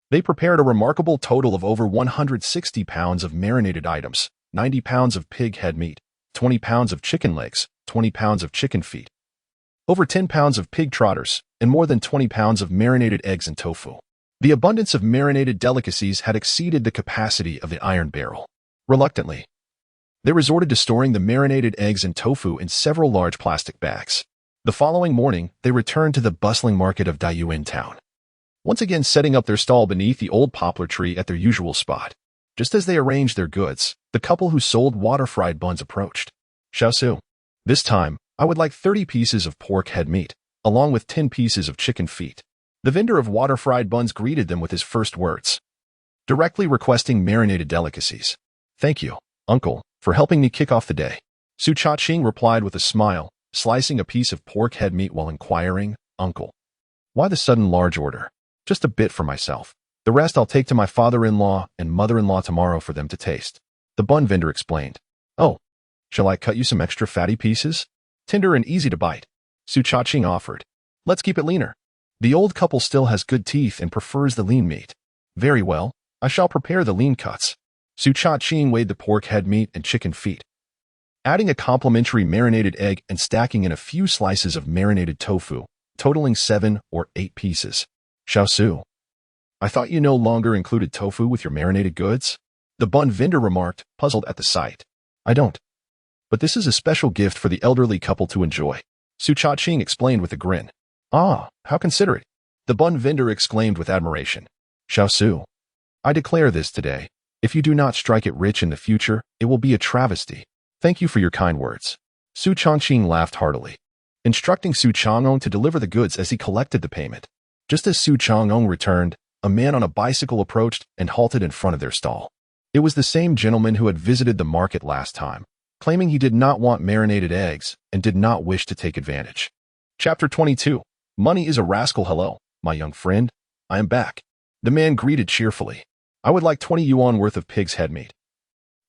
they prepared a remarkable total of over 160 pounds of marinated items, 90 pounds of pig head meat, 20 pounds of chicken legs, 20 pounds of chicken feet, over 10 pounds of pig trotters, and more than 20 pounds of marinated eggs and tofu. The abundance of marinated delicacies had exceeded the capacity of the iron barrel. Reluctantly, they resorted to storing the marinated eggs and tofu in several large plastic bags. The following morning, they returned to the bustling market of Diyuan town, once again setting up their stall beneath the old poplar tree at their usual spot. Just as they arranged their goods, the couple who sold water-fried buns approached. Xiaosu, this time, I would like 30 pieces of pork head meat, along with 10 pieces of chicken feet. The vendor of water-fried buns greeted them with his first words, directly requesting marinated delicacies. Thank you, uncle, for helping me kick off the day. Su Changqing replied with a smile, slicing a piece of pork head meat while inquiring, Uncle, why the sudden large order? Just a bit for myself. The rest I'll take to my father-in-law and mother-in-law tomorrow for them to taste. The bun vendor explained. Oh, shall I cut you some extra fatty pieces? Tender and easy to bite. Su Changqing offered. Let's keep it leaner. The old couple still has good teeth and prefers the lean meat. Very well, I shall prepare the lean cuts. Su Changqing weighed the pork head meat and chicken feet, adding a complimentary marinated egg and stacking in a few slices of marinated tofu, totaling 7 or 8 pieces. Xiaosu, I thought you no longer included tofu with your marinated goods? The bun vendor remarked, puzzled at the sight. I don't. But this is a special gift for the elderly couple to enjoy. Su Changqing explained with a grin. Ah, how considerate. The bun vendor exclaimed with admiration. Xiaosu, I declare this today. If you do not strike it rich in the future, it will be a travesty. Thank you for your kind words. Su Changqing laughed heartily, instructing Su Changqing to deliver the goods as he collected the payment. Just as Su Changqing returned, a man on a bicycle approached and halted in front of their stall. It was the same gentleman who had visited the market last time, claiming he did not want marinated eggs and did not wish to take advantage. Chapter 22. Money is a rascal. Hello, my young friend. I am back. The man greeted cheerfully. I would like 20 yuan worth of pig's head meat,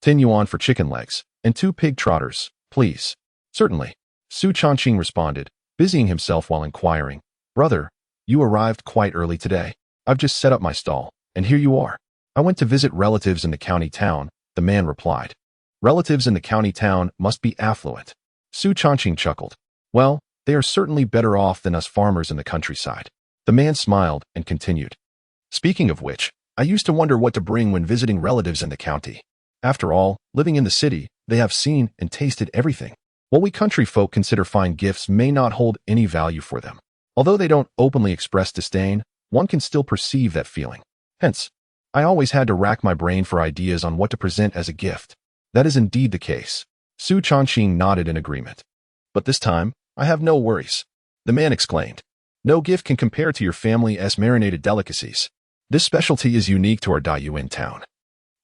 10 yuan for chicken legs, and 2 pig trotters, please. Certainly, Su Changqing responded, busying himself while inquiring, Brother, you arrived quite early today. I've just set up my stall, and here you are. I went to visit relatives in the county town, the man replied. Relatives in the county town must be affluent. Su Changqing chuckled. Well, they are certainly better off than us farmers in the countryside. The man smiled and continued. Speaking of which, I used to wonder what to bring when visiting relatives in the county. After all, living in the city, they have seen and tasted everything. What we country folk consider fine gifts may not hold any value for them. Although they don't openly express disdain, one can still perceive that feeling. Hence, I always had to rack my brain for ideas on what to present as a gift. That is indeed the case. Su Changqing nodded in agreement. But this time, I have no worries. The man exclaimed. No gift can compare to your family's marinated delicacies. This specialty is unique to our Dayuan town.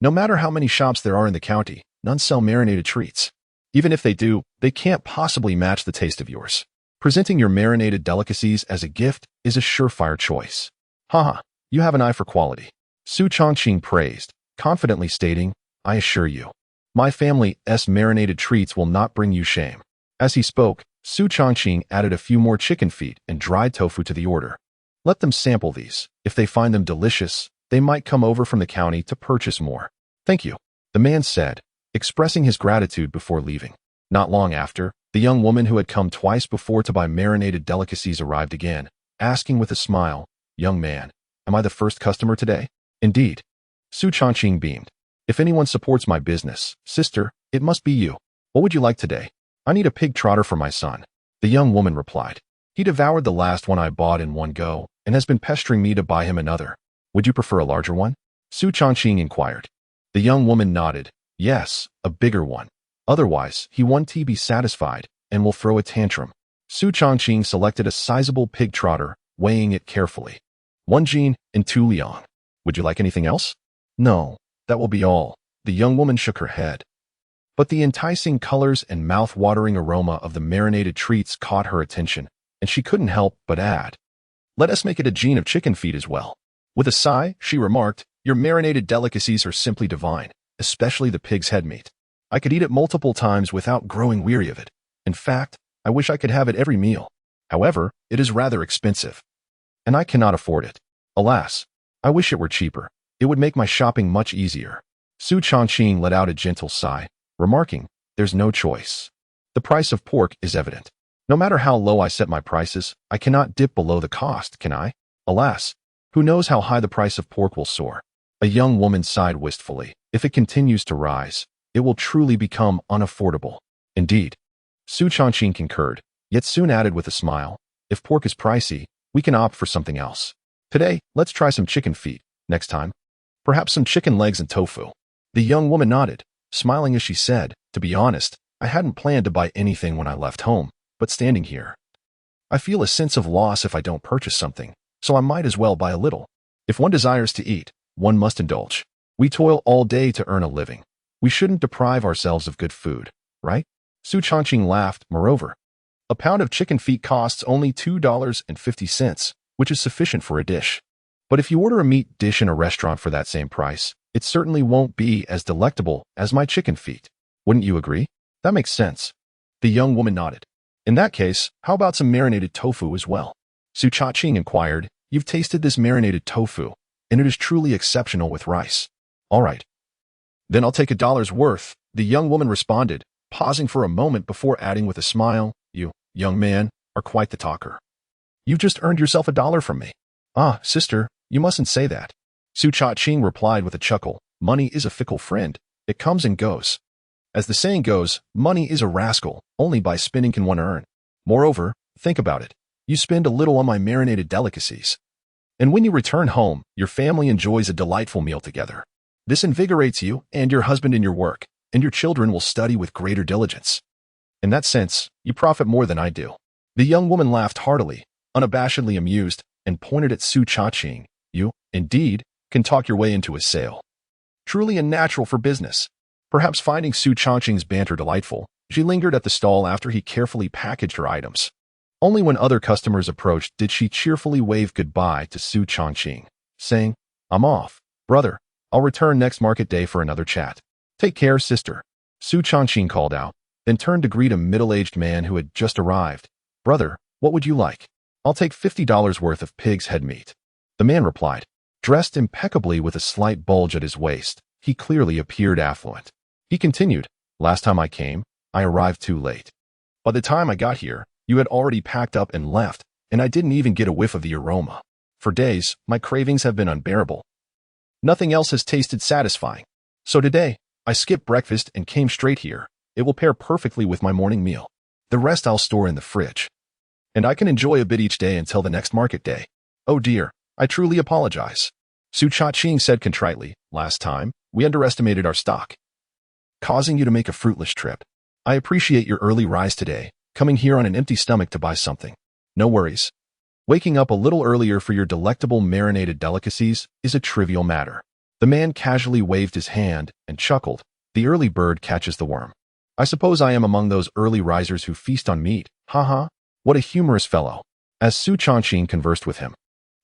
No matter how many shops there are in the county, none sell marinated treats. Even if they do, they can't possibly match the taste of yours. Presenting your marinated delicacies as a gift is a surefire choice. Haha, you have an eye for quality. Su Changqing praised, confidently stating, I assure you, my family's marinated treats will not bring you shame. As he spoke, Su Changqing added a few more chicken feet and dried tofu to the order. Let them sample these. If they find them delicious, they might come over from the county to purchase more. Thank you, the man said, expressing his gratitude before leaving. Not long after, the young woman who had come twice before to buy marinated delicacies arrived again, asking with a smile, Young man, am I the first customer today? Indeed. Su Changqing beamed. If anyone supports my business, sister, it must be you. What would you like today? I need a pig trotter for my son. The young woman replied. He devoured the last one I bought in one go and has been pestering me to buy him another. Would you prefer a larger one? Su Changqing inquired. The young woman nodded. Yes, a bigger one. Otherwise, he won't be satisfied and will throw a tantrum. Su Changqing selected a sizable pig trotter, weighing it carefully. 1 jin and 2 liang. Would you like anything else? No, that will be all. The young woman shook her head. But the enticing colors and mouth-watering aroma of the marinated treats caught her attention, and she couldn't help but add, Let us make it a jin of chicken feet as well. With a sigh, she remarked, Your marinated delicacies are simply divine, especially the pig's head meat. I could eat it multiple times without growing weary of it. In fact, I wish I could have it every meal. However, it is rather expensive, and I cannot afford it. Alas, I wish it were cheaper. It would make my shopping much easier. Su Changqing let out a gentle sigh, remarking, There's no choice. The price of pork is evident. No matter how low I set my prices, I cannot dip below the cost, can I? Alas, who knows how high the price of pork will soar? A young woman sighed wistfully. If it continues to rise, it will truly become unaffordable. Indeed. Su Changqing concurred, yet soon added with a smile, If pork is pricey, we can opt for something else. Today, let's try some chicken feet. Next time, perhaps some chicken legs and tofu. The young woman nodded, smiling as she said, To be honest, I hadn't planned to buy anything when I left home, but standing here, I feel a sense of loss if I don't purchase something, so I might as well buy a little. If one desires to eat, one must indulge. We toil all day to earn a living. We shouldn't deprive ourselves of good food, right? Su Changqing laughed. Moreover, a pound of chicken feet costs only $2.50, which is sufficient for a dish. But if you order a meat dish in a restaurant for that same price, it certainly won't be as delectable as my chicken feet. Wouldn't you agree? That makes sense. The young woman nodded. In that case, how about some marinated tofu as well? Su Changqing inquired. You've tasted this marinated tofu, and it is truly exceptional with rice. All right. Then I'll take $1's worth, the young woman responded, pausing for a moment before adding with a smile, You, young man, are quite the talker. You've just earned yourself $1 from me. Ah, sister, you mustn't say that. Su Changqing replied with a chuckle. Money is a fickle friend. It comes and goes. As the saying goes, money is a rascal. Only by spending can one earn. Moreover, think about it. You spend a little on my marinated delicacies. And when you return home, your family enjoys a delightful meal together. This invigorates you and your husband in your work, and your children will study with greater diligence. In that sense, you profit more than I do. The young woman laughed heartily, unabashedly amused, and pointed at Su Changqing. You, indeed, can talk your way into a sale. Truly unnatural for business. Perhaps finding Su Changqing's banter delightful, she lingered at the stall after he carefully packaged her items. Only when other customers approached did she cheerfully wave goodbye to Su Changqing, saying, I'm off, brother. I'll return next market day for another chat. Take care, sister. Su Changqing called out, then turned to greet a middle-aged man who had just arrived. Brother, what would you like? I'll take $50 worth of pig's head meat. The man replied. Dressed impeccably with a slight bulge at his waist, he clearly appeared affluent. He continued, Last time I came, I arrived too late. By the time I got here, you had already packed up and left, and I didn't even get a whiff of the aroma. For days, my cravings have been unbearable. Nothing else has tasted satisfying. So today, I skipped breakfast and came straight here. It will pair perfectly with my morning meal. The rest I'll store in the fridge. And I can enjoy a bit each day until the next market day. Oh dear, I truly apologize. Su Changqing said contritely, last time, we underestimated our stock, causing you to make a fruitless trip. I appreciate your early rise today, coming here on an empty stomach to buy something. No worries. Waking up a little earlier for your delectable marinated delicacies is a trivial matter. The man casually waved his hand and chuckled. The early bird catches the worm. I suppose I am among those early risers who feast on meat. Haha. What a humorous fellow. As Su Changqing conversed with him,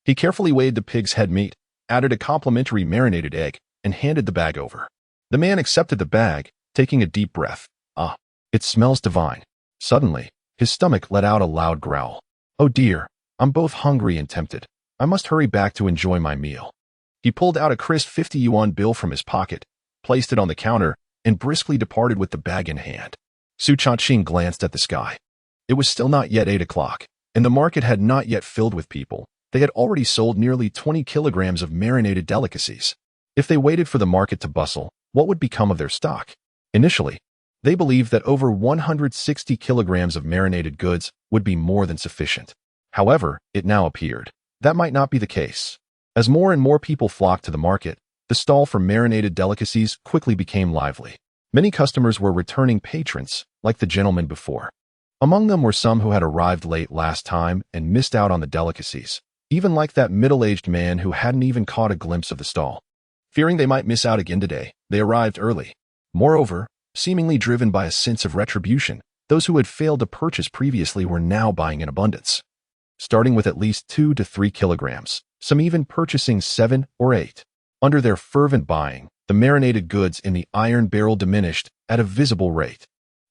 he carefully weighed the pig's head meat, added a complimentary marinated egg, and handed the bag over. The man accepted the bag, taking a deep breath. Ah, it smells divine. Suddenly, his stomach let out a loud growl. Oh dear, I'm both hungry and tempted. I must hurry back to enjoy my meal. He pulled out a crisp 50 yuan bill from his pocket, placed it on the counter, and briskly departed with the bag in hand. Su Changqing glanced at the sky. It was still not yet 8 o'clock, and the market had not yet filled with people. They had already sold nearly 20 kilograms of marinated delicacies. If they waited for the market to bustle, what would become of their stock? Initially, they believed that over 160 kilograms of marinated goods would be more than sufficient. However, it now appeared that might not be the case. As more and more people flocked to the market, the stall for marinated delicacies quickly became lively. Many customers were returning patrons, like the gentleman before. Among them were some who had arrived late last time and missed out on the delicacies, even like that middle-aged man who hadn't even caught a glimpse of the stall. Fearing they might miss out again today, they arrived early. Moreover, seemingly driven by a sense of retribution, those who had failed to purchase previously were now buying in abundance, starting with at least 2 to 3 kilograms, some even purchasing 7 or 8. Under their fervent buying, the marinated goods in the iron barrel diminished at a visible rate.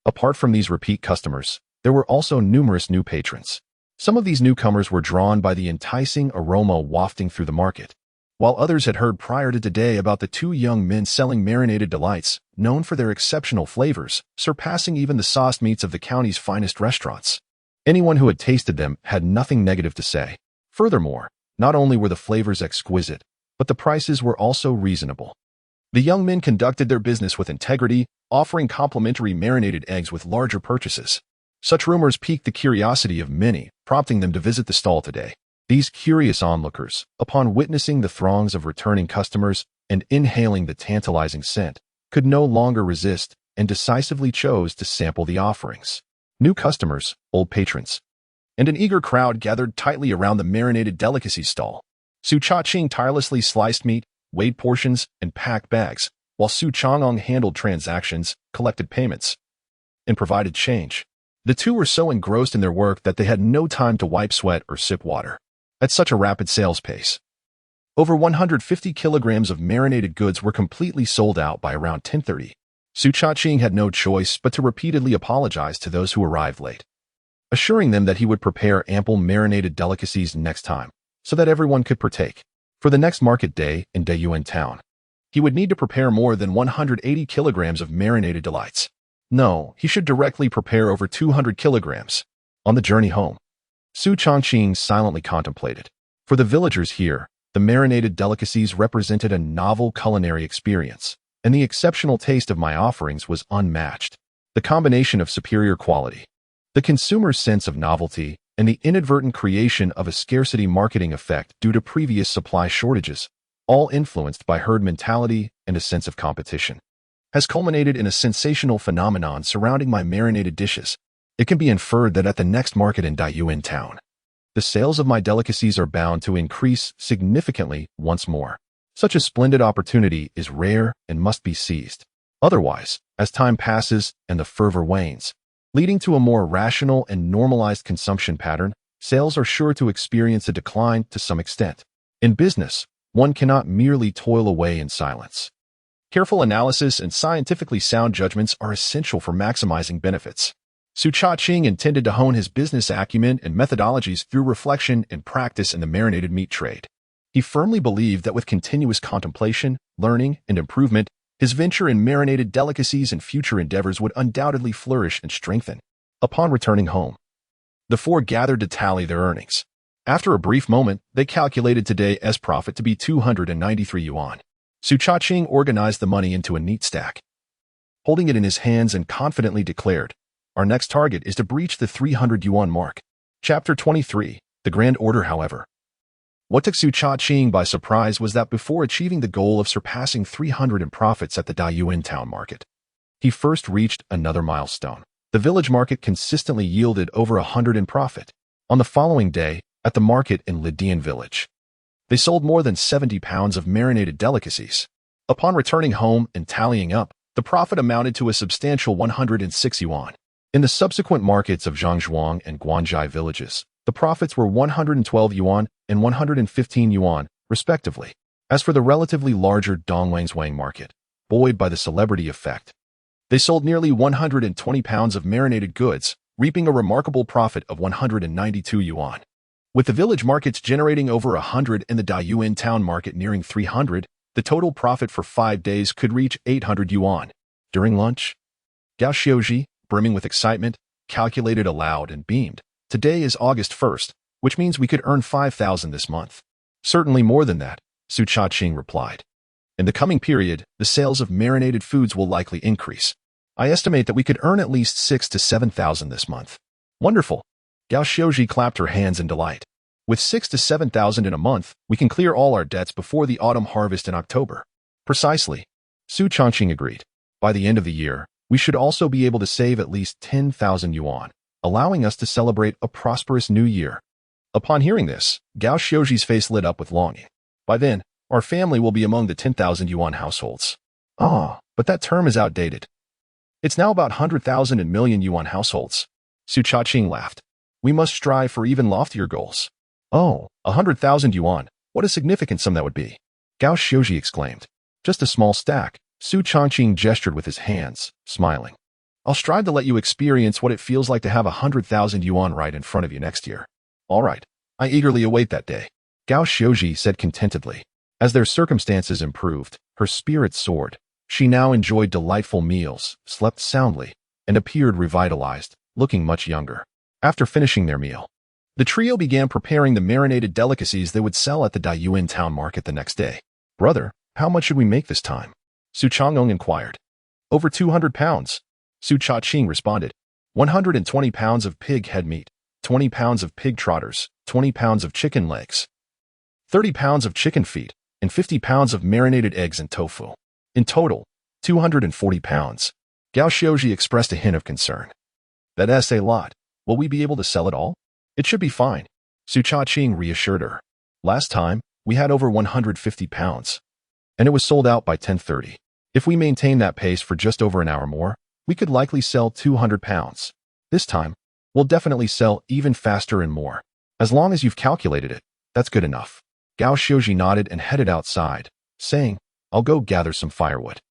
Apart from these repeat customers, there were also numerous new patrons. Some of these newcomers were drawn by the enticing aroma wafting through the market, while others had heard prior to today about the 2 young men selling marinated delights, known for their exceptional flavors, surpassing even the sauced meats of the county's finest restaurants. Anyone who had tasted them had nothing negative to say. Furthermore, not only were the flavors exquisite, but the prices were also reasonable. The young men conducted their business with integrity, offering complimentary marinated eggs with larger purchases. Such rumors piqued the curiosity of many, prompting them to visit the stall today. These curious onlookers, upon witnessing the throngs of returning customers and inhaling the tantalizing scent, could no longer resist and decisively chose to sample the offerings. New customers, old patrons, and an eager crowd gathered tightly around the marinated delicacy stall. Su Changqing tirelessly sliced meat, weighed portions, and packed bags, while Su Changqing handled transactions, collected payments, and provided change. The two were so engrossed in their work that they had no time to wipe sweat or sip water. At such a rapid sales pace, over 150 kilograms of marinated goods were completely sold out by around 10:30. Su Changqing had no choice but to repeatedly apologize to those who arrived late, assuring them that he would prepare ample marinated delicacies next time, so that everyone could partake. For the next market day in Dayuan town, he would need to prepare more than 180 kilograms of marinated delights. No, he should directly prepare over 200 kilograms. On the journey home, Su Changqing silently contemplated. For the villagers here, the marinated delicacies represented a novel culinary experience, and the exceptional taste of my offerings was unmatched. The combination of superior quality, the consumer's sense of novelty, and the inadvertent creation of a scarcity marketing effect due to previous supply shortages, all influenced by herd mentality and a sense of competition, has culminated in a sensational phenomenon surrounding my marinated dishes. It can be inferred that at the next market in Dayuan town, the sales of my delicacies are bound to increase significantly once more. Such a splendid opportunity is rare and must be seized. Otherwise, as time passes and the fervor wanes, leading to a more rational and normalized consumption pattern, sales are sure to experience a decline to some extent. In business, one cannot merely toil away in silence. Careful analysis and scientifically sound judgments are essential for maximizing benefits. Su Changqing intended to hone his business acumen and methodologies through reflection and practice in the marinated meat trade. He firmly believed that with continuous contemplation, learning, and improvement, His venture in marinated delicacies and future endeavors would undoubtedly flourish and strengthen. Upon returning home, the four gathered to tally their earnings. After a brief moment, they calculated today's profit to be 293 yuan. Su Changqing organized the money into a neat stack, holding it in his hands and confidently declared, "Our next target is to breach the 300 yuan mark." Chapter 23, The Grand Order, however. What took Su Changqing by surprise was that before achieving the goal of surpassing 300 in profits at the Dayuan town market, he first reached another milestone. The village market consistently yielded over 100 in profit. On the following day, at the market in Lidian village, they sold more than 70 pounds of marinated delicacies. Upon returning home and tallying up, the profit amounted to a substantial 106 yuan. In the subsequent markets of Zhangzhuang and Guanzhai villages, the profits were 112 yuan and 115 yuan, respectively. As for the relatively larger Dongwangswang market, buoyed by the celebrity effect, they sold nearly 120 pounds of marinated goods, reaping a remarkable profit of 192 yuan. With the village markets generating over 100 and the Dayuan town market nearing 300, the total profit for 5 days could reach 800 yuan. During lunch, Gao Xiaoji, brimming with excitement, calculated aloud and beamed. "Today is August 1st, which means we could earn 5,000 this month." "Certainly more than that," Su Changqing replied. "In the coming period, the sales of marinated foods will likely increase. I estimate that we could earn at least 6,000 to 7,000 this month." "Wonderful." Gao Xiaoji clapped her hands in delight. "With 6,000 to 7,000 in a month, we can clear all our debts before the autumn harvest in October." "Precisely," Su Changqing agreed. "By the end of the year, we should also be able to save at least 10,000 yuan, allowing us to celebrate a prosperous new year." Upon hearing this, Gao Xiaoji's face lit up with longing. "By then, our family will be among the 10,000 yuan households." "Ah, but that term is outdated. It's now about 100,000 and million yuan households." Su Changqing laughed. "We must strive for even loftier goals." "Oh, 100,000 yuan. What a significant sum that would be." Gao Xiaoji exclaimed. "Just a small stack." Su Changqing gestured with his hands, smiling. "I'll strive to let you experience what it feels like to have 100,000 yuan right in front of you next year." "All right. I eagerly await that day," Gao Xiaoji said contentedly. As their circumstances improved, her spirits soared. She now enjoyed delightful meals, slept soundly, and appeared revitalized, looking much younger. After finishing their meal, the trio began preparing the marinated delicacies they would sell at the Dayuan town market the next day. "Brother, how much should we make this time?" Su Changqing inquired. "Over 200 pounds. Su Changqing responded. 120 pounds of pig head meat, 20 pounds of pig trotters, 20 pounds of chicken legs, 30 pounds of chicken feet, and 50 pounds of marinated eggs and tofu. In total, 240 pounds. Gao Xiaoji expressed a hint of concern. "That's a lot. Will we be able to sell it all?" "It should be fine," Su Changqing reassured her. "Last time, we had over 150 pounds, and it was sold out by 10:30. If we maintain that pace for just over an hour more, we could likely sell 200 pounds. This time, we'll definitely sell even faster and more. As long as you've calculated it, that's good enough." Gao Xiaoji nodded and headed outside, saying, "I'll go gather some firewood.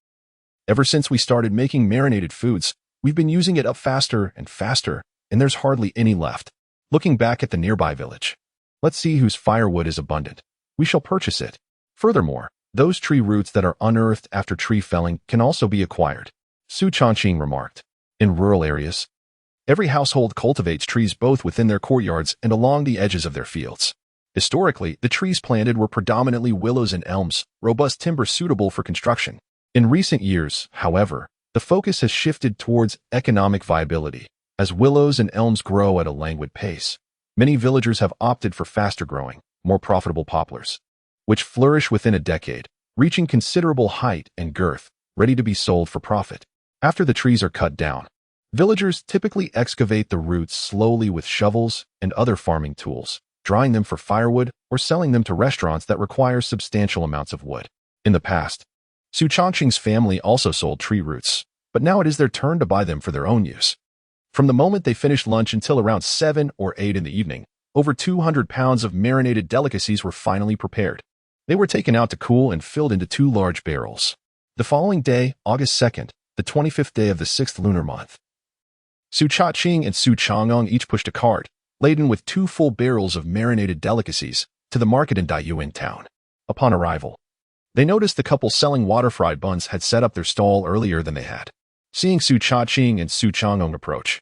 Ever since we started making marinated foods, we've been using it up faster and faster, and there's hardly any left." Looking back at the nearby village, "Let's see whose firewood is abundant. We shall purchase it. Furthermore, those tree roots that are unearthed after tree felling can also be acquired," Su Changqing remarked. In rural areas, every household cultivates trees both within their courtyards and along the edges of their fields. Historically, the trees planted were predominantly willows and elms, robust timber suitable for construction. In recent years, however, the focus has shifted towards economic viability. As willows and elms grow at a languid pace, many villagers have opted for faster growing, more profitable poplars, which flourish within a decade, reaching considerable height and girth, ready to be sold for profit. After the trees are cut down, villagers typically excavate the roots slowly with shovels and other farming tools, drying them for firewood or selling them to restaurants that require substantial amounts of wood. In the past, Su Changqing's family also sold tree roots, but now it is their turn to buy them for their own use. From the moment they finished lunch until around 7 or 8 in the evening, over 200 pounds of marinated delicacies were finally prepared. They were taken out to cool and filled into 2 large barrels. The following day, August 2nd, the 25th day of the 6th lunar month, Su Changqing and Su Changqing each pushed a cart, laden with 2 full barrels of marinated delicacies, to the market in Dayuan town. Upon arrival, They noticed the couple selling water-fried buns had set up their stall earlier than they had. Seeing Su Changqing and Su Changqing approach,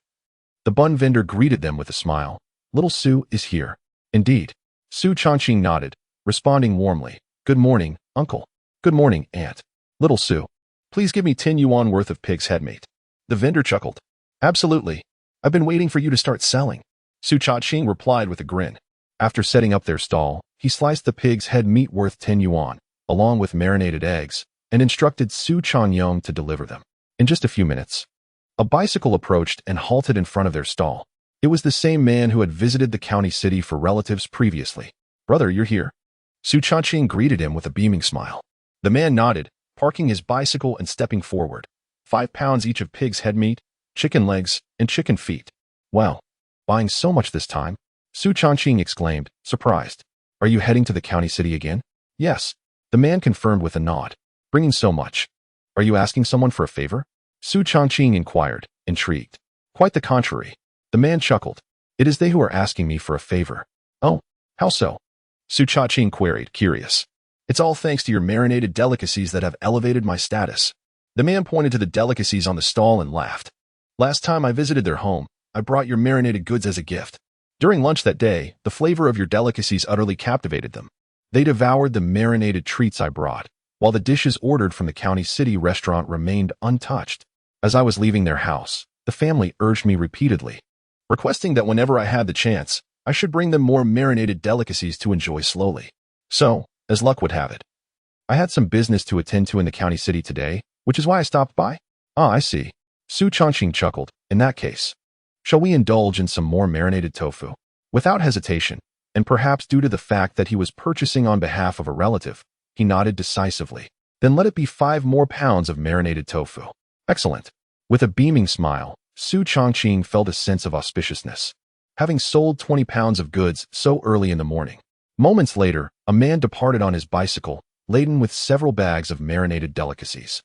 the bun vendor greeted them with a smile. Little Su is here. Indeed. Su Changqing nodded, responding warmly. Good morning, uncle. Good morning, aunt. Little Su, please give me 10 yuan worth of pig's head meat. The vendor chuckled. Absolutely. I've been waiting for you to start selling. Su Changqing replied with a grin. After setting up their stall, he sliced the pig's head meat worth 10 yuan, along with marinated eggs, and instructed Su Changqing to deliver them. In just a few minutes, a bicycle approached and halted in front of their stall. It was the same man who had visited the county city for relatives previously. Brother, you're here. Su Changqing greeted him with a beaming smile. The man nodded, parking his bicycle and stepping forward. 5 pounds each of pig's head meat, chicken legs, and chicken feet. Wow, buying so much this time? Su Changqing exclaimed, surprised. Are you heading to the county city again? Yes. The man confirmed with a nod. Bringing so much. Are you asking someone for a favor? Su Changqing inquired, intrigued. Quite the contrary. The man chuckled. It is they who are asking me for a favor. Oh, how so? Su Changqing queried, curious. It's all thanks to your marinated delicacies that have elevated my status. The man pointed to the delicacies on the stall and laughed. Last time I visited their home, I brought your marinated goods as a gift. During lunch that day, the flavor of your delicacies utterly captivated them. They devoured the marinated treats I brought, while the dishes ordered from the county city restaurant remained untouched. As I was leaving their house, the family urged me repeatedly, requesting that whenever I had the chance, I should bring them more marinated delicacies to enjoy slowly. So, as luck would have it, I had some business to attend to in the county city today, which is why I stopped by. Ah, I see. Su Changqing chuckled. In that case, shall we indulge in some more marinated tofu? Without hesitation, and perhaps due to the fact that he was purchasing on behalf of a relative, he nodded decisively. Then let it be 5 more pounds of marinated tofu. Excellent. With a beaming smile, Su Changqing felt a sense of auspiciousness, having sold 20 pounds of goods so early in the morning. Moments later, a man departed on his bicycle, laden with several bags of marinated delicacies.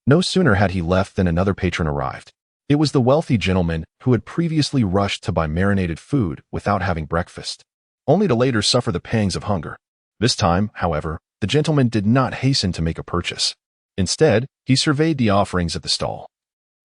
No sooner had he left than another patron arrived. It was the wealthy gentleman who had previously rushed to buy marinated food without having breakfast, only to later suffer the pangs of hunger. This time, however, the gentleman did not hasten to make a purchase. Instead, he surveyed the offerings at the stall,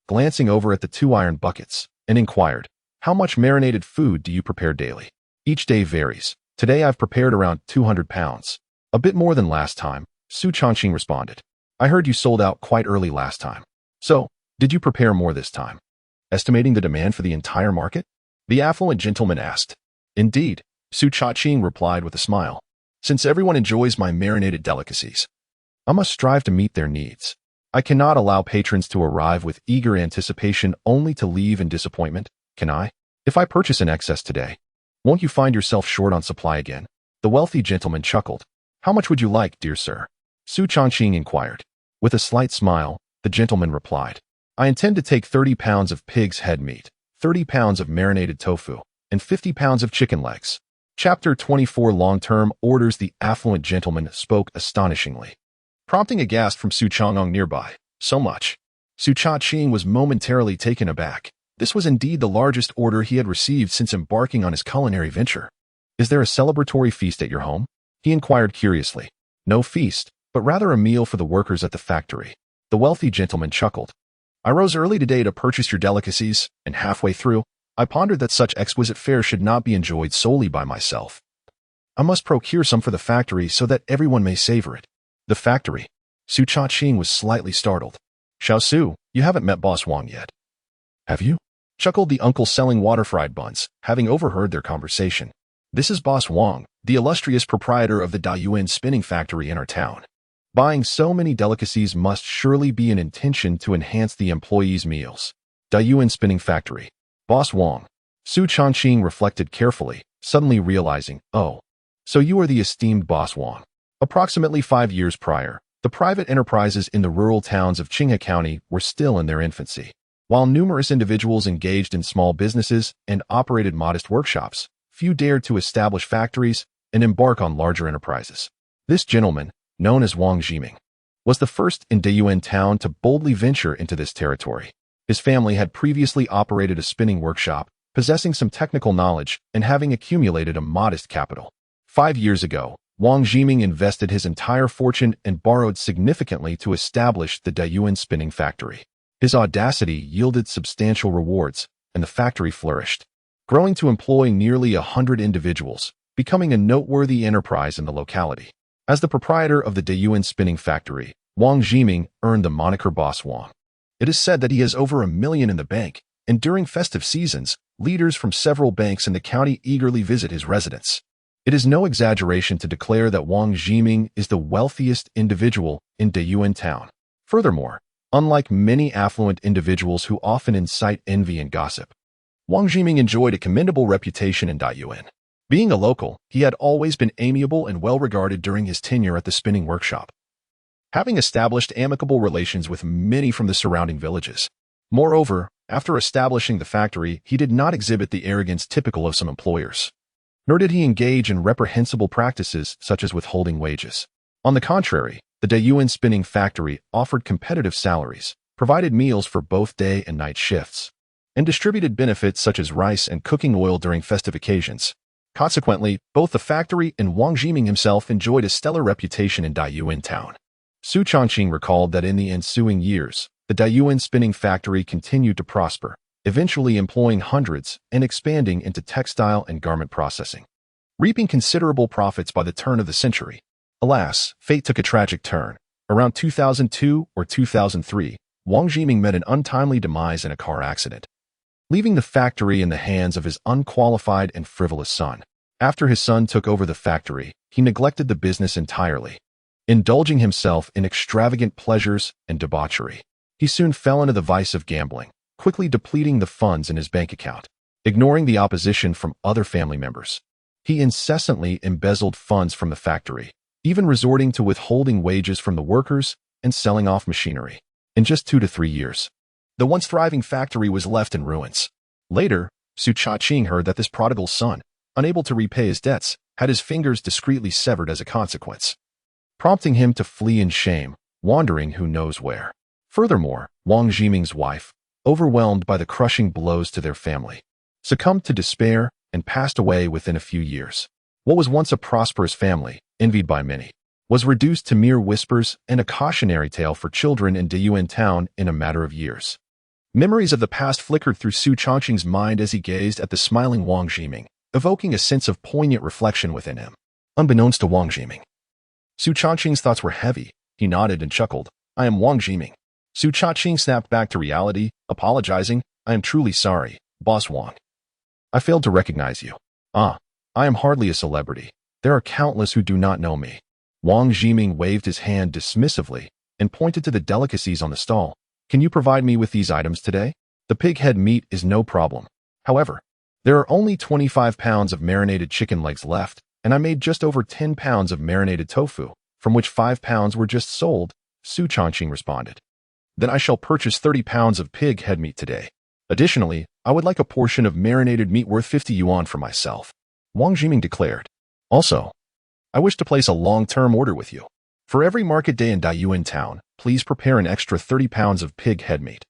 glancing over at the 2 iron buckets, and inquired, how much marinated food do you prepare daily? Each day varies. Today I've prepared around 200 pounds. A bit more than last time, Su Changqing responded. I heard you sold out quite early last time. So, did you prepare more this time? Estimating the demand for the entire market? The affluent gentleman asked. Indeed, Su Changqing replied with a smile. Since everyone enjoys my marinated delicacies, I must strive to meet their needs. I cannot allow patrons to arrive with eager anticipation only to leave in disappointment, can I? If I purchase in excess today, won't you find yourself short on supply again? The wealthy gentleman chuckled. How much would you like, dear sir? Su Changqing inquired. With a slight smile, the gentleman replied. I intend to take 30 pounds of pig's head meat, 30 pounds of marinated tofu, and 50 pounds of chicken legs. Chapter 24 Long-term orders. The affluent gentleman spoke astonishingly, prompting a gasp from Su Changqing nearby. So much. Su Changqing was momentarily taken aback. This was indeed the largest order he had received since embarking on his culinary venture. Is there a celebratory feast at your home? He inquired curiously. No feast, but rather a meal for the workers at the factory. The wealthy gentleman chuckled. I rose early today to purchase your delicacies, and halfway through, I pondered that such exquisite fare should not be enjoyed solely by myself. I must procure some for the factory so that everyone may savor it. The factory. Su Changqing was slightly startled. Xiao Su, you haven't met Boss Wang yet. Have you? Chuckled the uncle selling water-fried buns, having overheard their conversation. This is Boss Wang, the illustrious proprietor of the Tycoon spinning factory in our town. Buying so many delicacies must surely be an intention to enhance the employees' meals. Tycoon spinning factory. Boss Wang. Su Changqing reflected carefully, suddenly realizing, oh, so you are the esteemed Boss Wang. Approximately 5 years prior, the private enterprises in the rural towns of Qinghe County were still in their infancy. While numerous individuals engaged in small businesses and operated modest workshops, few dared to establish factories and embark on larger enterprises. This gentleman, known as Wang Jiming, was the first in Tycoon town to boldly venture into this territory. His family had previously operated a spinning workshop, possessing some technical knowledge and having accumulated a modest capital. 5 years ago, Wang Jiming invested his entire fortune and borrowed significantly to establish the Dayuan spinning factory. His audacity yielded substantial rewards, and the factory flourished, growing to employ nearly 100 individuals, becoming a noteworthy enterprise in the locality. As the proprietor of the Dayuan spinning factory, Wang Jiming earned the moniker Boss Wang. It is said that he has over $1 million in the bank, and during festive seasons, leaders from several banks in the county eagerly visit his residence. It is no exaggeration to declare that Wang Jiming is the wealthiest individual in Dayuan town. Furthermore, unlike many affluent individuals who often incite envy and gossip, Wang Jiming enjoyed a commendable reputation in Dayuan. Being a local, he had always been amiable and well-regarded during his tenure at the spinning workshop, having established amicable relations with many from the surrounding villages. Moreover, after establishing the factory, he did not exhibit the arrogance typical of some employers, nor did he engage in reprehensible practices such as withholding wages. On the contrary, the Dayuan spinning factory offered competitive salaries, provided meals for both day and night shifts, and distributed benefits such as rice and cooking oil during festive occasions. Consequently, both the factory and Wang Jiming himself enjoyed a stellar reputation in Dayuan town. Su Changqing recalled that in the ensuing years, the Dayuan spinning factory continued to prosper, eventually employing hundreds and expanding into textile and garment processing, reaping considerable profits by the turn of the century. Alas, fate took a tragic turn. Around 2002 or 2003, Wang Jiming met an untimely demise in a car accident, leaving the factory in the hands of his unqualified and frivolous son. After his son took over the factory, he neglected the business entirely, indulging himself in extravagant pleasures and debauchery. He soon fell into the vice of gambling, quickly depleting the funds in his bank account. Ignoring the opposition from other family members, he incessantly embezzled funds from the factory, even resorting to withholding wages from the workers and selling off machinery. In just 2 to 3 years, the once thriving factory was left in ruins. Later, Su Changqing heard that this prodigal son, unable to repay his debts, had his fingers discreetly severed as a consequence, prompting him to flee in shame, wandering who knows where. Furthermore, Wang Jiming's wife, overwhelmed by the crushing blows to their family, succumbed to despair and passed away within a few years. What was once a prosperous family, envied by many, was reduced to mere whispers and a cautionary tale for children in Dayuan town in a matter of years. Memories of the past flickered through Su Changqing's mind as he gazed at the smiling Wang Jiming, evoking a sense of poignant reflection within him. Unbeknownst to Wang Jiming, Su Changqing's thoughts were heavy. He nodded and chuckled. "I am Wang Jiming." Su Changqing snapped back to reality, apologizing. "I am truly sorry, Boss Wang. I failed to recognize you. I am hardly a celebrity. There are countless who do not know me." Wang Jiming waved his hand dismissively and pointed to the delicacies on the stall. "Can you provide me with these items today? The pig head meat is no problem. However, there are only 25 pounds of marinated chicken legs left, and I made just over 10 pounds of marinated tofu, from which 5 pounds were just sold," Su Changqing responded. "Then I shall purchase 30 pounds of pig head meat today. Additionally, I would like a portion of marinated meat worth 50 yuan for myself," Wang Jiming declared. "Also, I wish to place a long-term order with you. For every market day in Dayuan town, please prepare an extra 30 pounds of pig head meat,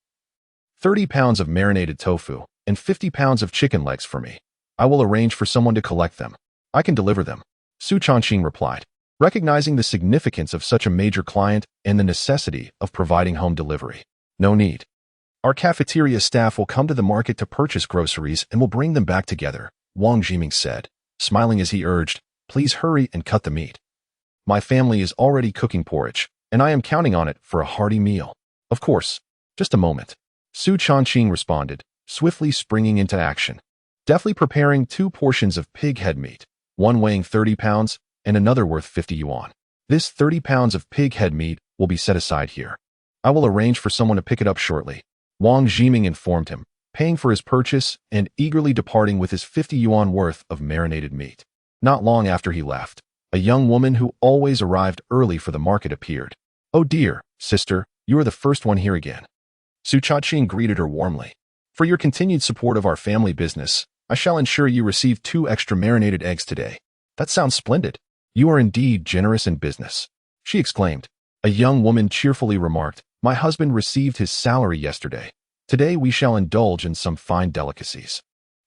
30 pounds of marinated tofu, and 50 pounds of chicken legs for me. I will arrange for someone to collect them. I can deliver them," Su Changqing replied, recognizing the significance of such a major client and the necessity of providing home delivery. "No need. Our cafeteria staff will come to the market to purchase groceries and will bring them back together," Wang Jiming said, smiling as he urged, "Please hurry and cut the meat. My family is already cooking porridge, and I am counting on it for a hearty meal." "Of course. Just a moment," Su Changqing responded, swiftly springing into action, deftly preparing 2 portions of pig head meat, one weighing 30 pounds and another worth 50 yuan. "This 30 pounds of pig head meat will be set aside here. I will arrange for someone to pick it up shortly," Wang Jiming informed him, paying for his purchase and eagerly departing with his 50 yuan worth of marinated meat. Not long after he left, a young woman who always arrived early for the market appeared. "Oh dear, sister, you are the first one here again." Su Changqing greeted her warmly. "For your continued support of our family business, I shall ensure you receive 2 extra marinated eggs today." "That sounds splendid. You are indeed generous in business," she exclaimed. A young woman cheerfully remarked, "My husband received his salary yesterday. Today we shall indulge in some fine delicacies.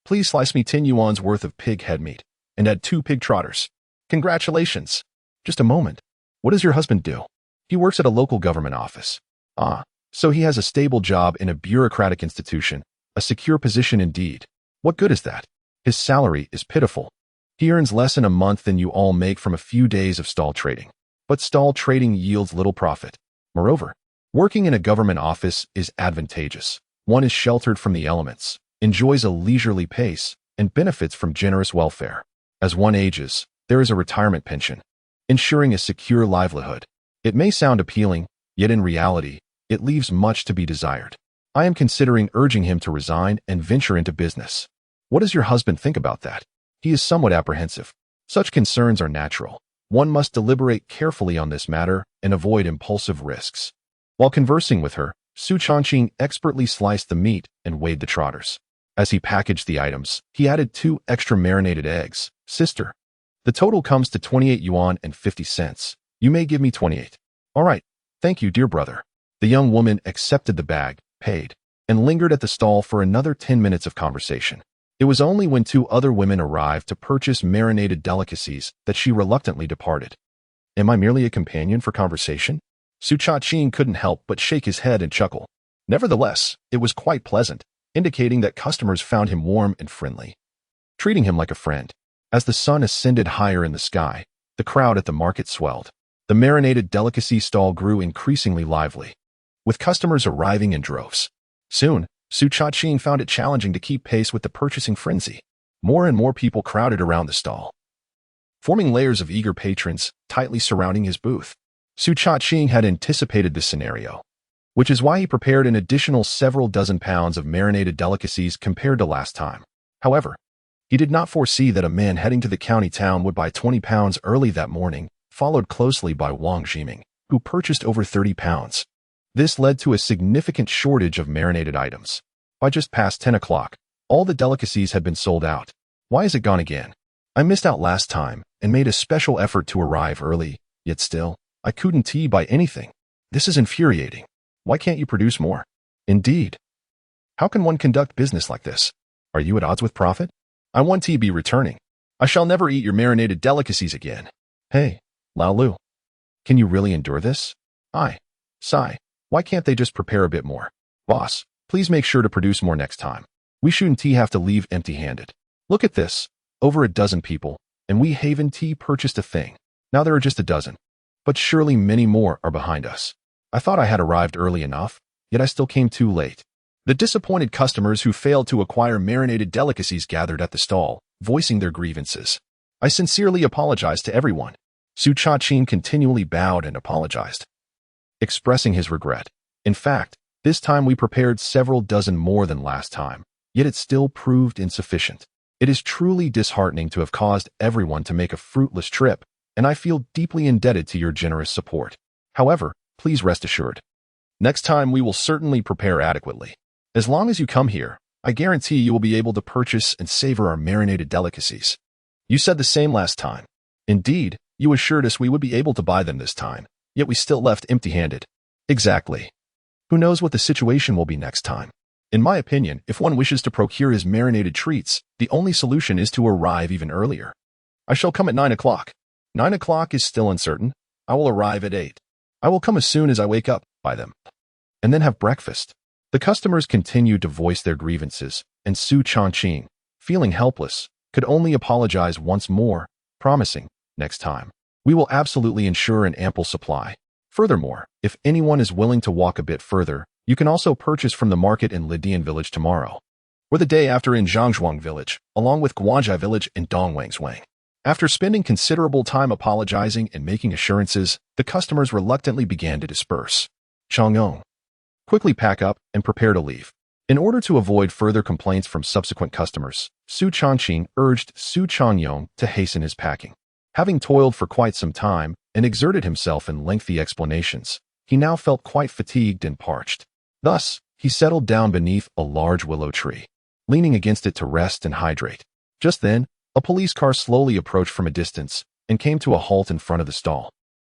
Please slice me 10 yuan's worth of pig head meat and add 2 pig trotters." "Congratulations," Just a moment. What does your husband do? He works at a local government office. Ah, so he has a stable job in a bureaucratic institution, a secure position indeed. What good is that? His salary is pitiful. He earns less in a month than you all make from a few days of stall trading. But stall trading yields little profit. Moreover, working in a government office is advantageous. One is sheltered from the elements, enjoys a leisurely pace, and benefits from generous welfare. As one ages, there is a retirement pension, ensuring a secure livelihood. It may sound appealing, yet in reality, it leaves much to be desired. I am considering urging him to resign and venture into business. What does your husband think about that? He is somewhat apprehensive. Such concerns are natural. One must deliberate carefully on this matter and avoid impulsive risks. While conversing with her, Su Changqing expertly sliced the meat and weighed the trotters. As he packaged the items, he added 2 extra marinated eggs. Sister, the total comes to 28 yuan and 50 cents. You may give me 28. All right. Thank you, dear brother. The young woman accepted the bag, paid, and lingered at the stall for another 10 minutes of conversation. It was only when 2 other women arrived to purchase marinated delicacies that she reluctantly departed. Am I merely a companion for conversation? Su Changqing couldn't help but shake his head and chuckle. Nevertheless, it was quite pleasant, indicating that customers found him warm and friendly, treating him like a friend. As the sun ascended higher in the sky, the crowd at the market swelled. The marinated delicacy stall grew increasingly lively, with customers arriving in droves. Soon, Su Changqing found it challenging to keep pace with the purchasing frenzy. More and more people crowded around the stall, forming layers of eager patrons tightly surrounding his booth. Su Changqing had anticipated this scenario, which is why he prepared an additional several dozen pounds of marinated delicacies compared to last time. However, he did not foresee that a man heading to the county town would buy 20 pounds early that morning, followed closely by Wang Jiming, who purchased over 30 pounds. This led to a significant shortage of marinated items. By just past 10 o'clock, all the delicacies had been sold out. Why is it gone again? I missed out last time and made a special effort to arrive early, yet still, I couldn't buy anything. This is infuriating. Why can't you produce more? Indeed. How can one conduct business like this? Are you at odds with profit? I want to be returning. I shall never eat your marinated delicacies again. Hey, Lao Lu. Can you really endure this? Sigh. Why can't they just prepare a bit more? Boss, please make sure to produce more next time. We shouldn't have to leave empty-handed. Look at this. Over a dozen people, and we haven't purchased a thing. Now there are just a dozen. But surely many more are behind us. I thought I had arrived early enough, yet I still came too late. The disappointed customers who failed to acquire marinated delicacies gathered at the stall, voicing their grievances. I sincerely apologize to everyone. Su Changqing continually bowed and apologized, expressing his regret. In fact, this time we prepared several dozen more than last time, yet it still proved insufficient. It is truly disheartening to have caused everyone to make a fruitless trip, and I feel deeply indebted to your generous support. However, please rest assured, next time we will certainly prepare adequately. As long as you come here, I guarantee you will be able to purchase and savor our marinated delicacies. You said the same last time. Indeed, you assured us we would be able to buy them this time, yet we still left empty-handed. Exactly. Who knows what the situation will be next time? In my opinion, if one wishes to procure his marinated treats, the only solution is to arrive even earlier. I shall come at 9 o'clock. 9 o'clock is still uncertain. I will arrive at 8. I will come as soon as I wake up, buy them, and then have breakfast. The customers continued to voice their grievances, and Su Changqing, feeling helpless, could only apologize once more, promising, next time, we will absolutely ensure an ample supply. Furthermore, if anyone is willing to walk a bit further, you can also purchase from the market in Lidian village tomorrow, or the day after in Zhangzhuang village, along with Guanzhai village and Dongwangswang. After spending considerable time apologizing and making assurances, the customers reluctantly began to disperse. Chang'ong, quickly pack up and prepare to leave. In order to avoid further complaints from subsequent customers, Su Changqing urged Su Changyong to hasten his packing. Having toiled for quite some time and exerted himself in lengthy explanations, he now felt quite fatigued and parched. Thus, he settled down beneath a large willow tree, leaning against it to rest and hydrate. Just then, a police car slowly approached from a distance and came to a halt in front of the stall.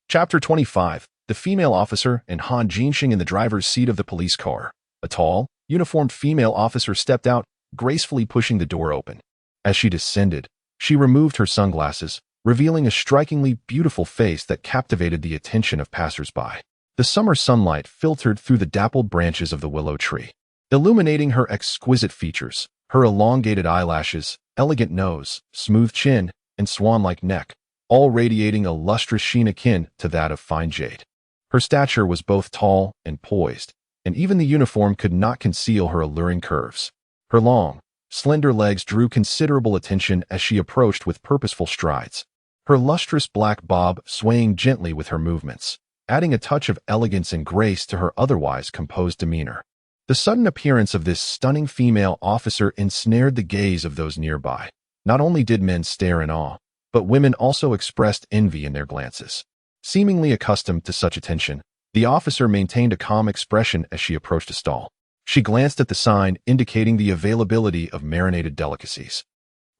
Chapter 25. The female officer and Han Jinxing in the driver's seat of the police car. A tall, uniformed female officer stepped out, gracefully pushing the door open. As she descended, she removed her sunglasses, revealing a strikingly beautiful face that captivated the attention of passers-by. The summer sunlight filtered through the dappled branches of the willow tree, illuminating her exquisite features, her elongated eyelashes, elegant nose, smooth chin, and swan-like neck, all radiating a lustrous sheen akin to that of fine jade. Her stature was both tall and poised, and even the uniform could not conceal her alluring curves. Her long, slender legs drew considerable attention as she approached with purposeful strides, her lustrous black bob swaying gently with her movements, adding a touch of elegance and grace to her otherwise composed demeanor. The sudden appearance of this stunning female officer ensnared the gaze of those nearby. Not only did men stare in awe, but women also expressed envy in their glances. Seemingly accustomed to such attention, the officer maintained a calm expression as she approached a stall. She glanced at the sign indicating the availability of marinated delicacies,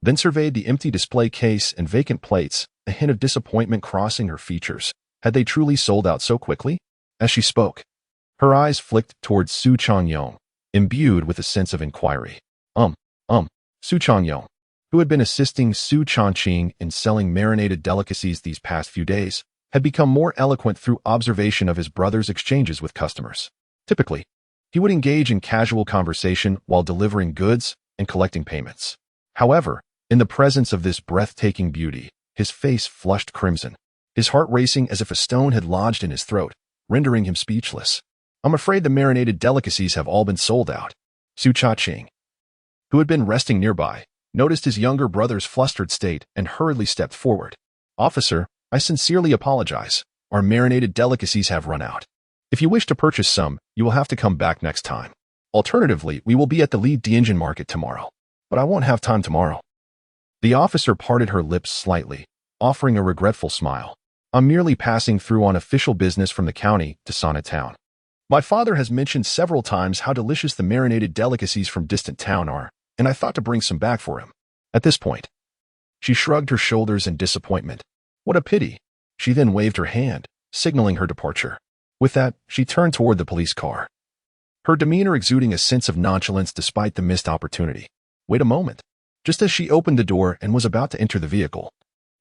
then surveyed the empty display case and vacant plates, a hint of disappointment crossing her features. Had they truly sold out so quickly? As she spoke, her eyes flicked towards Su Changqing, imbued with a sense of inquiry. Su Changqing, who had been assisting Su Changqing in selling marinated delicacies these past few days, had become more eloquent through observation of his brother's exchanges with customers. Typically, he would engage in casual conversation while delivering goods and collecting payments. However, in the presence of this breathtaking beauty, his face flushed crimson, his heart racing as if a stone had lodged in his throat, rendering him speechless. "I'm afraid the marinated delicacies have all been sold out." Su Changqing, who had been resting nearby, noticed his younger brother's flustered state and hurriedly stepped forward. "Officer, I sincerely apologize. Our marinated delicacies have run out. If you wish to purchase some, you will have to come back next time. Alternatively, we will be at the Li Dianjin market tomorrow, but I won't have time tomorrow." The officer parted her lips slightly, offering a regretful smile. "I'm merely passing through on official business from the county to Sana Town. My father has mentioned several times how delicious the marinated delicacies from distant town are, and I thought to bring some back for him." At this point, she shrugged her shoulders in disappointment. What a pity. She then waved her hand, signaling her departure. With that, she turned toward the police car, her demeanor exuding a sense of nonchalance despite the missed opportunity. Wait a moment. Just as she opened the door and was about to enter the vehicle,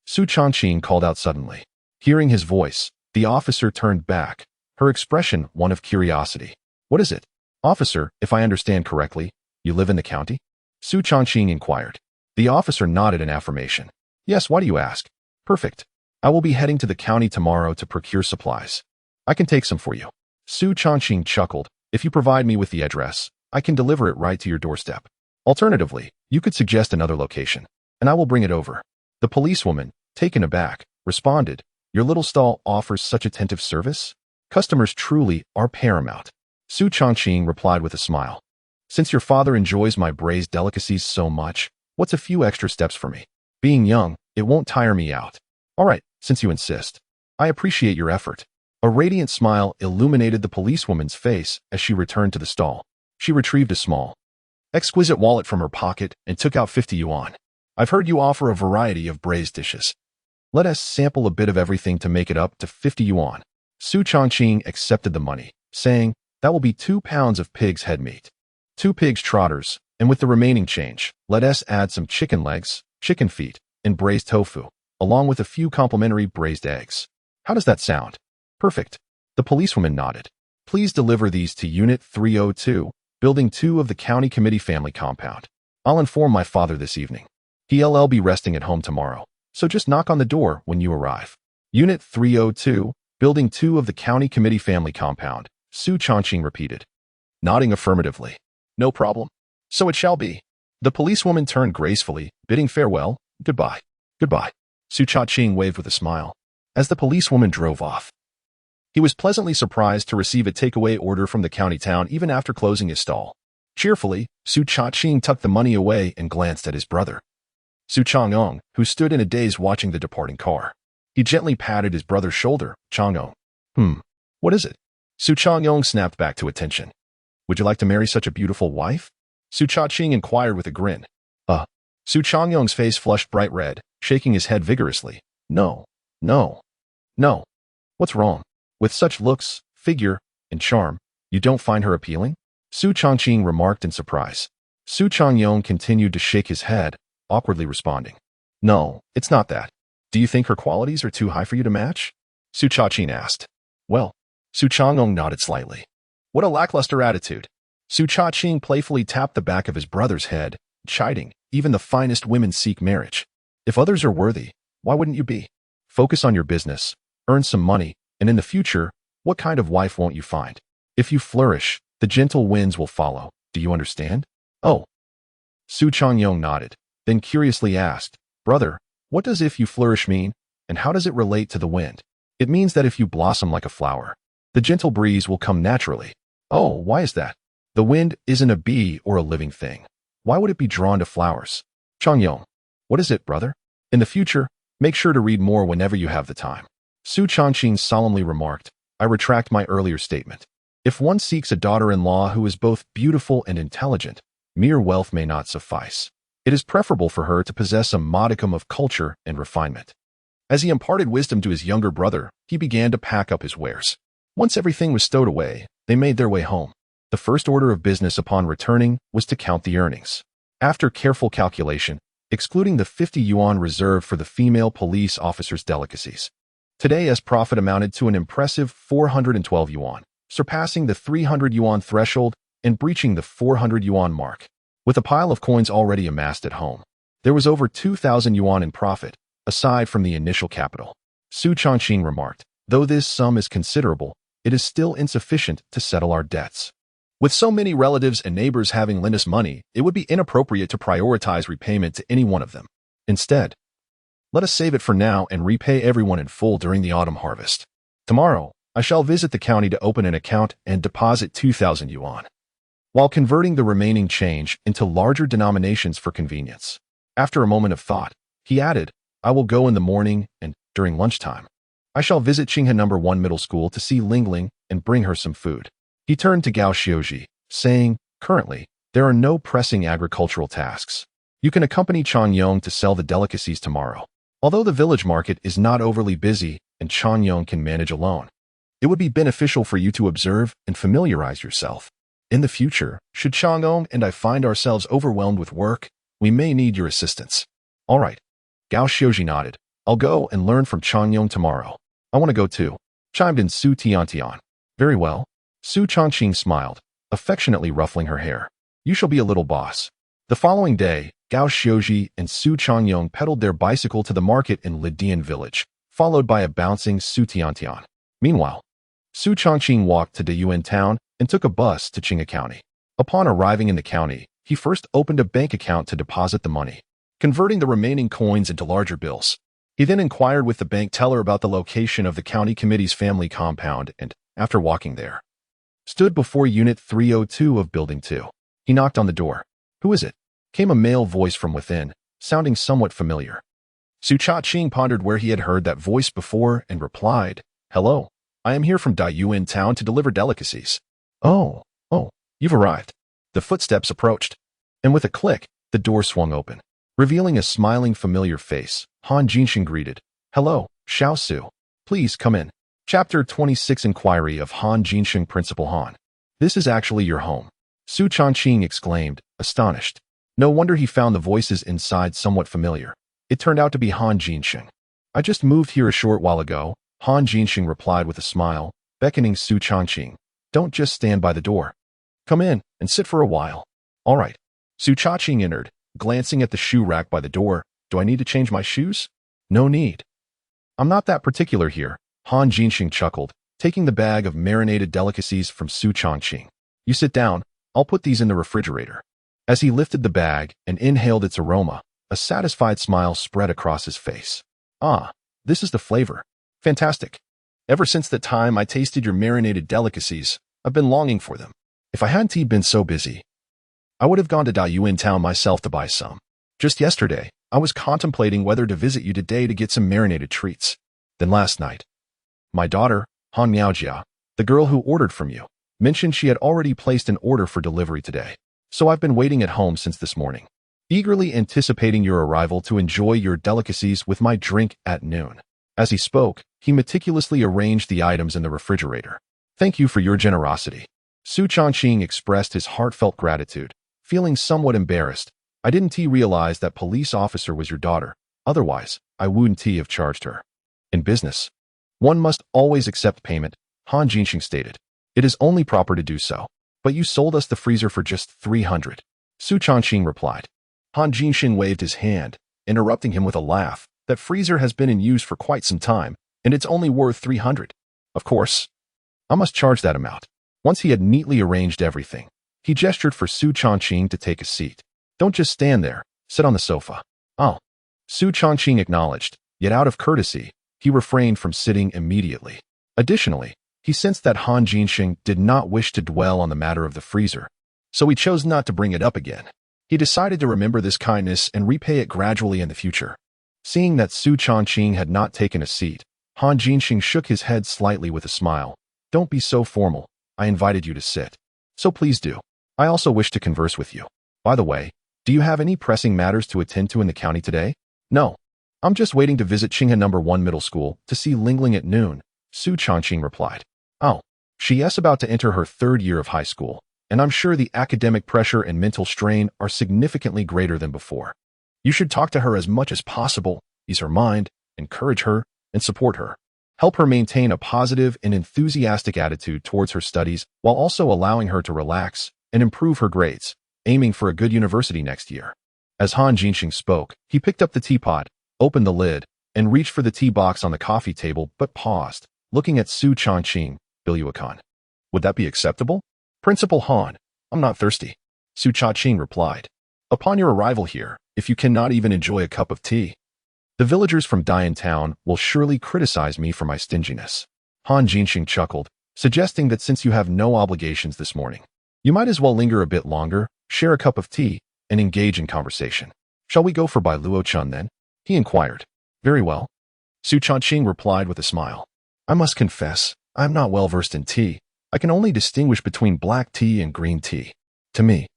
Su Changqing called out suddenly. Hearing his voice, the officer turned back, her expression one of curiosity. "What is it?" "Officer, if I understand correctly, you live in the county?" Su Changqing inquired. The officer nodded in affirmation. "Yes, why do you ask?" "Perfect. I will be heading to the county tomorrow to procure supplies. I can take some for you." Su Changqing chuckled. "If you provide me with the address, I can deliver it right to your doorstep. Alternatively, you could suggest another location, and I will bring it over." The policewoman, taken aback, responded, "Your little stall offers such attentive service? Customers truly are paramount." Su Changqing replied with a smile. "Since your father enjoys my braised delicacies so much, what's a few extra steps for me? Being young, it won't tire me out." "All right, since you insist. I appreciate your effort." A radiant smile illuminated the policewoman's face as she returned to the stall. She retrieved a small, exquisite wallet from her pocket and took out 50 yuan. "I've heard you offer a variety of braised dishes. Let us sample a bit of everything to make it up to 50 yuan. Su Changqing accepted the money, saying, "That will be 2 pounds of pig's head meat, 2 pig's trotters, and with the remaining change, let us add some chicken legs, chicken feet, and braised tofu, along with a few complimentary braised eggs. How does that sound?" "Perfect." The policewoman nodded. "Please deliver these to Unit 302, Building 2 of the County Committee Family Compound. I'll inform my father this evening. He'll be resting at home tomorrow, so just knock on the door when you arrive." Unit 302, Building 2 of the County Committee Family Compound, Su Changqing repeated, nodding affirmatively. "No problem. So it shall be." The policewoman turned gracefully, bidding farewell. "Goodbye. Goodbye." Su Changqing waved with a smile. As the policewoman drove off, he was pleasantly surprised to receive a takeaway order from the county town even after closing his stall. Cheerfully, Su Changqing tucked the money away and glanced at his brother, Su Changqing, who stood in a daze watching the departing car. He gently patted his brother's shoulder. "Changqing. What is it?" Su Changqing snapped back to attention. "Would you like to marry such a beautiful wife?" Su Changqing inquired with a grin. Su Changqing's face flushed bright red, shaking his head vigorously. No. What's wrong? With such looks, figure, and charm, you don't find her appealing?" Su Changqing remarked in surprise. Su Changqing continued to shake his head, awkwardly responding, "No, it's not that. Do you think her qualities are too high for you to match? Su Changqing asked. Well, Su Changqing nodded slightly. What a lackluster attitude. Su Changqing playfully tapped the back of his brother's head, chiding, even the finest women seek marriage. If others are worthy, why wouldn't you be? Focus on your business, earn some money, and in the future, what kind of wife won't you find? If you flourish, the gentle winds will follow. Do you understand? Oh. Su Changqing nodded, then curiously asked, Brother, what does if you flourish mean, and how does it relate to the wind? It means that if you blossom like a flower, the gentle breeze will come naturally. Oh, why is that? The wind isn't a bee or a living thing. Why would it be drawn to flowers? Changqing. What is it, brother? In the future, make sure to read more whenever you have the time. Su Changqing solemnly remarked, I retract my earlier statement. If one seeks a daughter-in-law who is both beautiful and intelligent, mere wealth may not suffice. It is preferable for her to possess a modicum of culture and refinement. As he imparted wisdom to his younger brother, he began to pack up his wares. Once everything was stowed away, they made their way home. The first order of business upon returning was to count the earnings. After careful calculation, excluding the 50 yuan reserved for the female police officer's delicacies, today's profit amounted to an impressive 412 yuan, surpassing the 300 yuan threshold and breaching the 400 yuan mark. With a pile of coins already amassed at home, there was over 2,000 yuan in profit, aside from the initial capital. Su Changqing remarked, though this sum is considerable, it is still insufficient to settle our debts. With so many relatives and neighbors having lent us money, it would be inappropriate to prioritize repayment to any one of them. Instead, let us save it for now and repay everyone in full during the autumn harvest. Tomorrow, I shall visit the county to open an account and deposit 2,000 yuan, while converting the remaining change into larger denominations for convenience. After a moment of thought, he added, I will go in the morning and, during lunchtime, I shall visit Qinghe No. 1 Middle School to see Lingling and bring her some food. He turned to Gao Xiuji, saying, Currently, there are no pressing agricultural tasks. You can accompany Changqing to sell the delicacies tomorrow. Although the village market is not overly busy and Changqing can manage alone, it would be beneficial for you to observe and familiarize yourself. In the future, should Changqing and I find ourselves overwhelmed with work, we may need your assistance. All right. Gao Xiuji nodded. I'll go and learn from Changqing tomorrow. I want to go too, chimed in Su Tiantian. Very well. Su Changqing smiled, affectionately ruffling her hair. You shall be a little boss. The following day, Gao Xiuji and Su Changqing pedaled their bicycle to the market in Lidian village, followed by a bouncing Su Tiantian. Meanwhile, Su Changqing walked to Dayuan town and took a bus to Qinghe County. Upon arriving in the county, he first opened a bank account to deposit the money, converting the remaining coins into larger bills. He then inquired with the bank teller about the location of the county committee's family compound and, after walking there, stood before Unit 302 of Building 2. He knocked on the door. Who is it? Came a male voice from within, sounding somewhat familiar. Su Changqing pondered where he had heard that voice before and replied, Hello, I am here from Dayuan town to deliver delicacies. Oh, you've arrived. The footsteps approached, and with a click, the door swung open, revealing a smiling familiar face. Han Jinxing greeted. Hello, Xiao Su. Please come in. Chapter 26 Inquiry of Han Jinxing Principal Han. This is actually your home. Su Changqing exclaimed, astonished. No wonder he found the voices inside somewhat familiar. It turned out to be Han Jinxing. I just moved here a short while ago, Han Jinxing replied with a smile, beckoning Su Changqing. Don't just stand by the door. Come in and sit for a while. All right. Su Changqing entered, glancing at the shoe rack by the door. Do I need to change my shoes? No need. I'm not that particular here. Han Jinxing chuckled, taking the bag of marinated delicacies from Su Changqing. You sit down, I'll put these in the refrigerator. As he lifted the bag and inhaled its aroma, a satisfied smile spread across his face. Ah, this is the flavor. Fantastic. Ever since the time I tasted your marinated delicacies, I've been longing for them. If I hadn't been so busy, I would have gone to Dayuan town myself to buy some. Just yesterday, I was contemplating whether to visit you today to get some marinated treats. Then last night, my daughter, Han Miaojia, the girl who ordered from you, mentioned she had already placed an order for delivery today. So I've been waiting at home since this morning, eagerly anticipating your arrival to enjoy your delicacies with my drink at noon. As he spoke, he meticulously arranged the items in the refrigerator. Thank you for your generosity. Su Changqing expressed his heartfelt gratitude, feeling somewhat embarrassed. I didn't realize that police officer was your daughter. Otherwise, I wouldn't have charged her. In business, one must always accept payment, Han Jinxing stated. It is only proper to do so. But you sold us the freezer for just 300. Su Changqing replied. Han Jinxing waved his hand, interrupting him with a laugh. That freezer has been in use for quite some time, and it's only worth 300. Of course, I must charge that amount. Once he had neatly arranged everything, he gestured for Su Changqing to take a seat. Don't just stand there, sit on the sofa. Oh. Su Changqing acknowledged, yet out of courtesy, he refrained from sitting immediately. Additionally, he sensed that Han Jinxing did not wish to dwell on the matter of the freezer, so he chose not to bring it up again. He decided to remember this kindness and repay it gradually in the future. Seeing that Su Changqing had not taken a seat, Han Jinxing shook his head slightly with a smile. Don't be so formal. I invited you to sit. So please do. I also wish to converse with you. By the way, do you have any pressing matters to attend to in the county today? No. I'm just waiting to visit Qinghe No. 1 Middle School to see Lingling at noon, Su Changqing replied. Oh, she is about to enter her 3rd year of high school, and I'm sure the academic pressure and mental strain are significantly greater than before. You should talk to her as much as possible, ease her mind, encourage her, and support her. Help her maintain a positive and enthusiastic attitude towards her studies while also allowing her to relax and improve her grades, aiming for a good university next year. As Han Jinxing spoke, he picked up the teapot, opened the lid, and reached for the tea box on the coffee table but paused, looking at Su Changqing, Biluakan. Would that be acceptable? Principal Han, I'm not thirsty. Su Changqing replied. Upon your arrival here, if you cannot even enjoy a cup of tea, the villagers from Dian Town will surely criticize me for my stinginess. Han Jinxing chuckled, suggesting that since you have no obligations this morning, you might as well linger a bit longer, share a cup of tea, and engage in conversation. Shall we go for Bai Luo-chun then? He inquired. Very well. Su Changqing replied with a smile. I must confess, I am not well versed in tea. I can only distinguish between black tea and green tea. To me,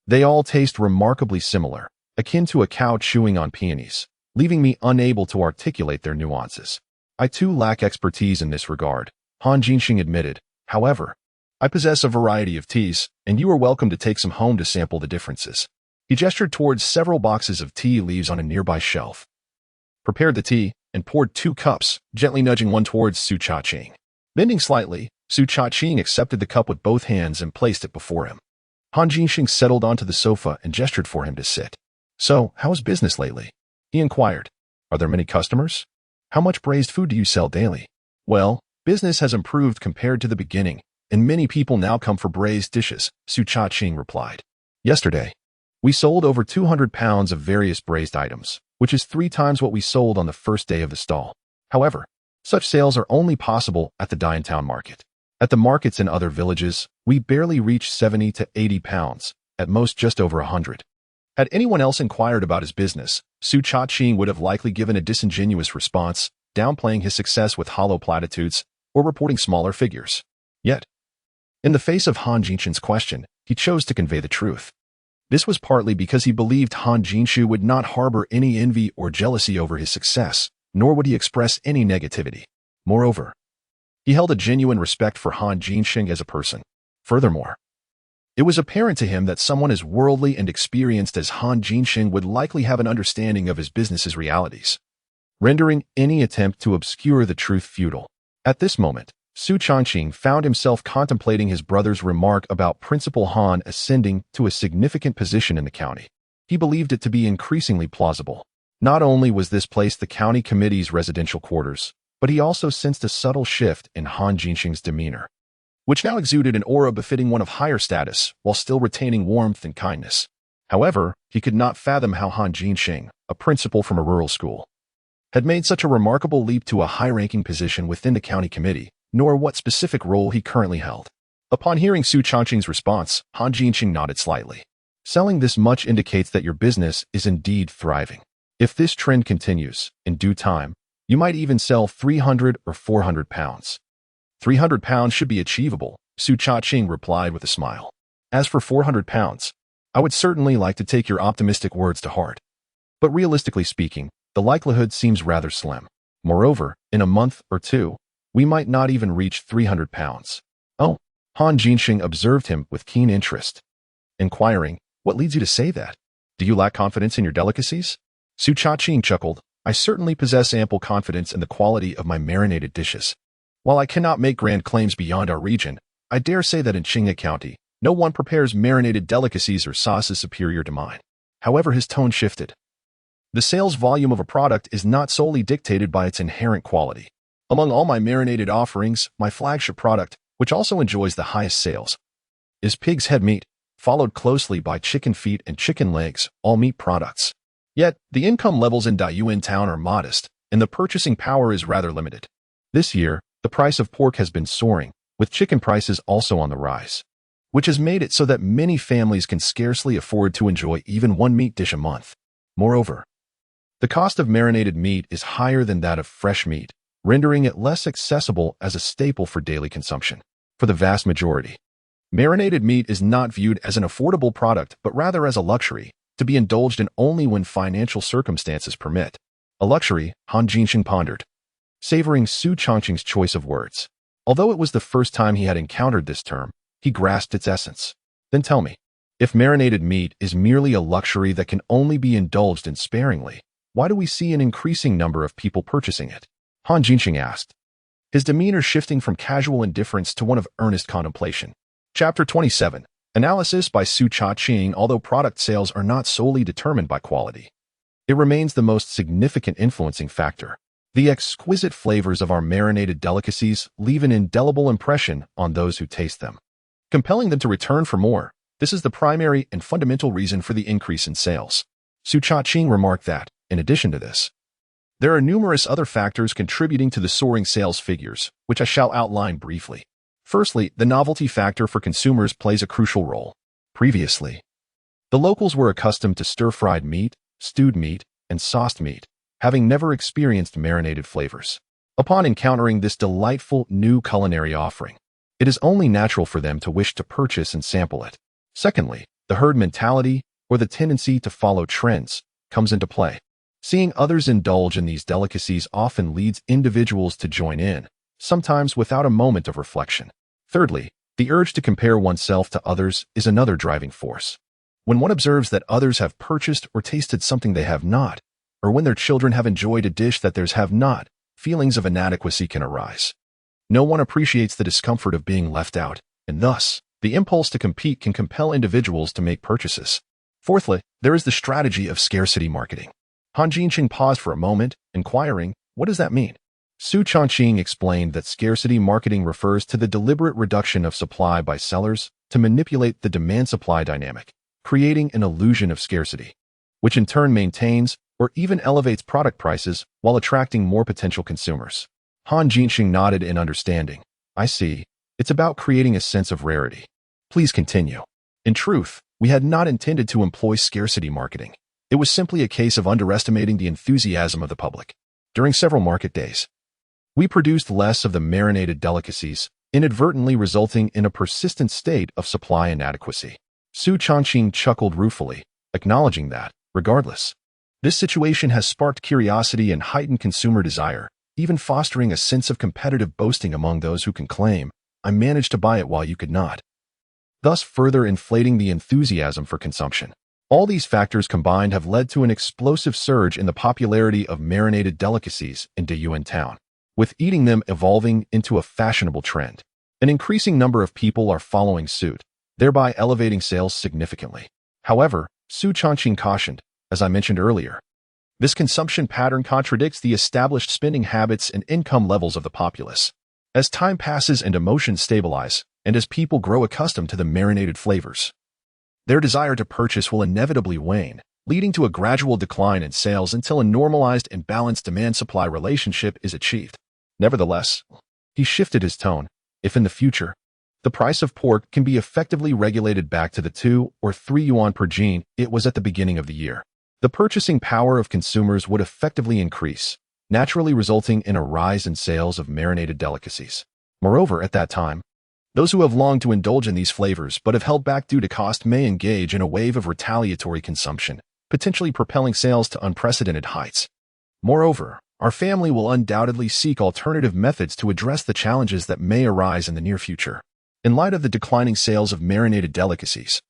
they all taste remarkably similar, akin to a cow chewing on peonies, leaving me unable to articulate their nuances. I too lack expertise in this regard, Han Jinxing admitted. However, I possess a variety of teas, and you are welcome to take some home to sample the differences. He gestured towards several boxes of tea leaves on a nearby shelf, prepared the tea, and poured 2 cups, gently nudging one towards Su Changqing. Bending slightly, Su Changqing accepted the cup with both hands and placed it before him. Han Jinxing settled onto the sofa and gestured for him to sit. So, how is business lately? He inquired. Are there many customers? How much braised food do you sell daily? Well, business has improved compared to the beginning, and many people now come for braised dishes, Su Changqing replied. Yesterday, we sold over 200 pounds of various braised items, which is 3 times what we sold on the first day of the stall. However, such sales are only possible at the Dian Town market. At the markets in other villages, we barely reach 70 to 80 pounds, at most just over 100. Had anyone else inquired about his business, Su Changqing would have likely given a disingenuous response, downplaying his success with hollow platitudes or reporting smaller figures. Yet, in the face of Han Jinxing's question, he chose to convey the truth. This was partly because he believed Han Jinxing would not harbor any envy or jealousy over his success, nor would he express any negativity. Moreover, he held a genuine respect for Han Jinxing as a person. Furthermore, it was apparent to him that someone as worldly and experienced as Han Jinxing would likely have an understanding of his business's realities, rendering any attempt to obscure the truth futile. At this moment, Su Changqing found himself contemplating his brother's remark about Principal Han ascending to a significant position in the county. He believed it to be increasingly plausible. Not only was this place the county committee's residential quarters, but he also sensed a subtle shift in Han Jinxing's demeanor, which now exuded an aura befitting one of higher status while still retaining warmth and kindness. However, he could not fathom how Han Jinxing, a principal from a rural school, had made such a remarkable leap to a high-ranking position within the county committee, nor what specific role he currently held. Upon hearing Su Changqing's response, Han Jinxing nodded slightly. Selling this much indicates that your business is indeed thriving. If this trend continues, in due time, you might even sell 300 or 400 pounds. 300 pounds should be achievable, Su Changqing replied with a smile. As for 400 pounds, I would certainly like to take your optimistic words to heart. But realistically speaking, the likelihood seems rather slim. Moreover, in a month or 2, we might not even reach 300 pounds. Oh, Han Jinxing observed him with keen interest, inquiring, what leads you to say that? Do you lack confidence in your delicacies? Su Changqing chuckled. I certainly possess ample confidence in the quality of my marinated dishes. While I cannot make grand claims beyond our region, I dare say that in Qinghe County, no one prepares marinated delicacies or sauces superior to mine. However, his tone shifted. The sales volume of a product is not solely dictated by its inherent quality. Among all my marinated offerings, my flagship product, which also enjoys the highest sales, is pig's head meat, followed closely by chicken feet and chicken legs, all meat products. Yet, the income levels in Tycoon town are modest, and the purchasing power is rather limited. This year, the price of pork has been soaring, with chicken prices also on the rise, which has made it so that many families can scarcely afford to enjoy even one meat dish a month. Moreover, the cost of marinated meat is higher than that of fresh meat, rendering it less accessible as a staple for daily consumption. For the vast majority, marinated meat is not viewed as an affordable product but rather as a luxury, to be indulged in only when financial circumstances permit. A luxury, Han Jinxing pondered, savoring Su Changqing's choice of words. Although it was the first time he had encountered this term, he grasped its essence. Then tell me, if marinated meat is merely a luxury that can only be indulged in sparingly, why do we see an increasing number of people purchasing it? Han Jinxing asked, his demeanor shifting from casual indifference to one of earnest contemplation. Chapter 27. Analysis by Su Changqing. Although product sales are not solely determined by quality, it remains the most significant influencing factor. The exquisite flavors of our marinated delicacies leave an indelible impression on those who taste them, compelling them to return for more. This is the primary and fundamental reason for the increase in sales. Su Changqing remarked that, in addition to this, there are numerous other factors contributing to the soaring sales figures, which I shall outline briefly. Firstly, the novelty factor for consumers plays a crucial role. Previously, the locals were accustomed to stir-fried meat, stewed meat, and sauced meat, having never experienced marinated flavors. Upon encountering this delightful new culinary offering, it is only natural for them to wish to purchase and sample it. Secondly, the herd mentality, or the tendency to follow trends, comes into play. Seeing others indulge in these delicacies often leads individuals to join in, sometimes without a moment of reflection. Thirdly, the urge to compare oneself to others is another driving force. When one observes that others have purchased or tasted something they have not, or when their children have enjoyed a dish that theirs have not, feelings of inadequacy can arise. No one appreciates the discomfort of being left out, and thus, the impulse to compete can compel individuals to make purchases. Fourthly, there is the strategy of scarcity marketing. Han Jinxing paused for a moment, inquiring, what does that mean? Su Changqing explained that scarcity marketing refers to the deliberate reduction of supply by sellers to manipulate the demand-supply dynamic, creating an illusion of scarcity, which in turn maintains or even elevates product prices while attracting more potential consumers. Han Jinxing nodded in understanding. I see. It's about creating a sense of rarity. Please continue. In truth, we had not intended to employ scarcity marketing. It was simply a case of underestimating the enthusiasm of the public. During several market days, we produced less of the marinated delicacies, inadvertently resulting in a persistent state of supply inadequacy. Su Changqing chuckled ruefully, acknowledging that, regardless, this situation has sparked curiosity and heightened consumer desire, even fostering a sense of competitive boasting among those who can claim, I managed to buy it while you could not, thus further inflating the enthusiasm for consumption. All these factors combined have led to an explosive surge in the popularity of marinated delicacies in Tycoon town, with eating them evolving into a fashionable trend. An increasing number of people are following suit, thereby elevating sales significantly. However, Su Changqing cautioned, as I mentioned earlier, this consumption pattern contradicts the established spending habits and income levels of the populace. As time passes and emotions stabilize, and as people grow accustomed to the marinated flavors, their desire to purchase will inevitably wane, leading to a gradual decline in sales until a normalized and balanced demand-supply relationship is achieved. Nevertheless, he shifted his tone. If in the future, the price of pork can be effectively regulated back to the 2 or 3 yuan per gene it was at the beginning of the year, the purchasing power of consumers would effectively increase, naturally resulting in a rise in sales of marinated delicacies. Moreover, at that time, those who have longed to indulge in these flavors but have held back due to cost may engage in a wave of retaliatory consumption, potentially propelling sales to unprecedented heights. Moreover, our family will undoubtedly seek alternative methods to address the challenges that may arise in the near future. In light of the declining sales of marinated delicacies,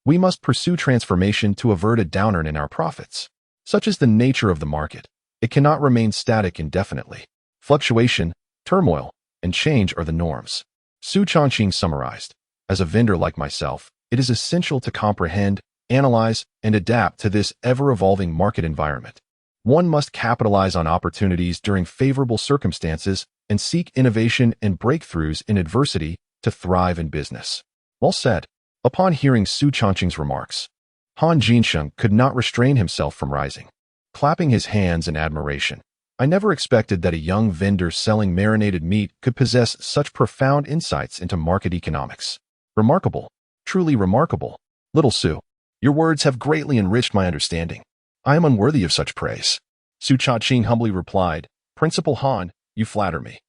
we must pursue transformation to avert a downturn in our profits. Such is the nature of the market. It cannot remain static indefinitely. Fluctuation, turmoil, and change are the norms. Su Changqing summarized. As a vendor like myself, it is essential to comprehend, analyze, and adapt to this ever-evolving market environment. One must capitalize on opportunities during favorable circumstances and seek innovation and breakthroughs in adversity to thrive in business. Well said. Upon hearing Su Changqing's remarks, Han Jinsheng could not restrain himself from rising, clapping his hands in admiration. I never expected that a young vendor selling marinated meat could possess such profound insights into market economics. Remarkable. Truly remarkable. Little Su, your words have greatly enriched my understanding. I am unworthy of such praise. Su Changqing humbly replied, Principal Han, you flatter me.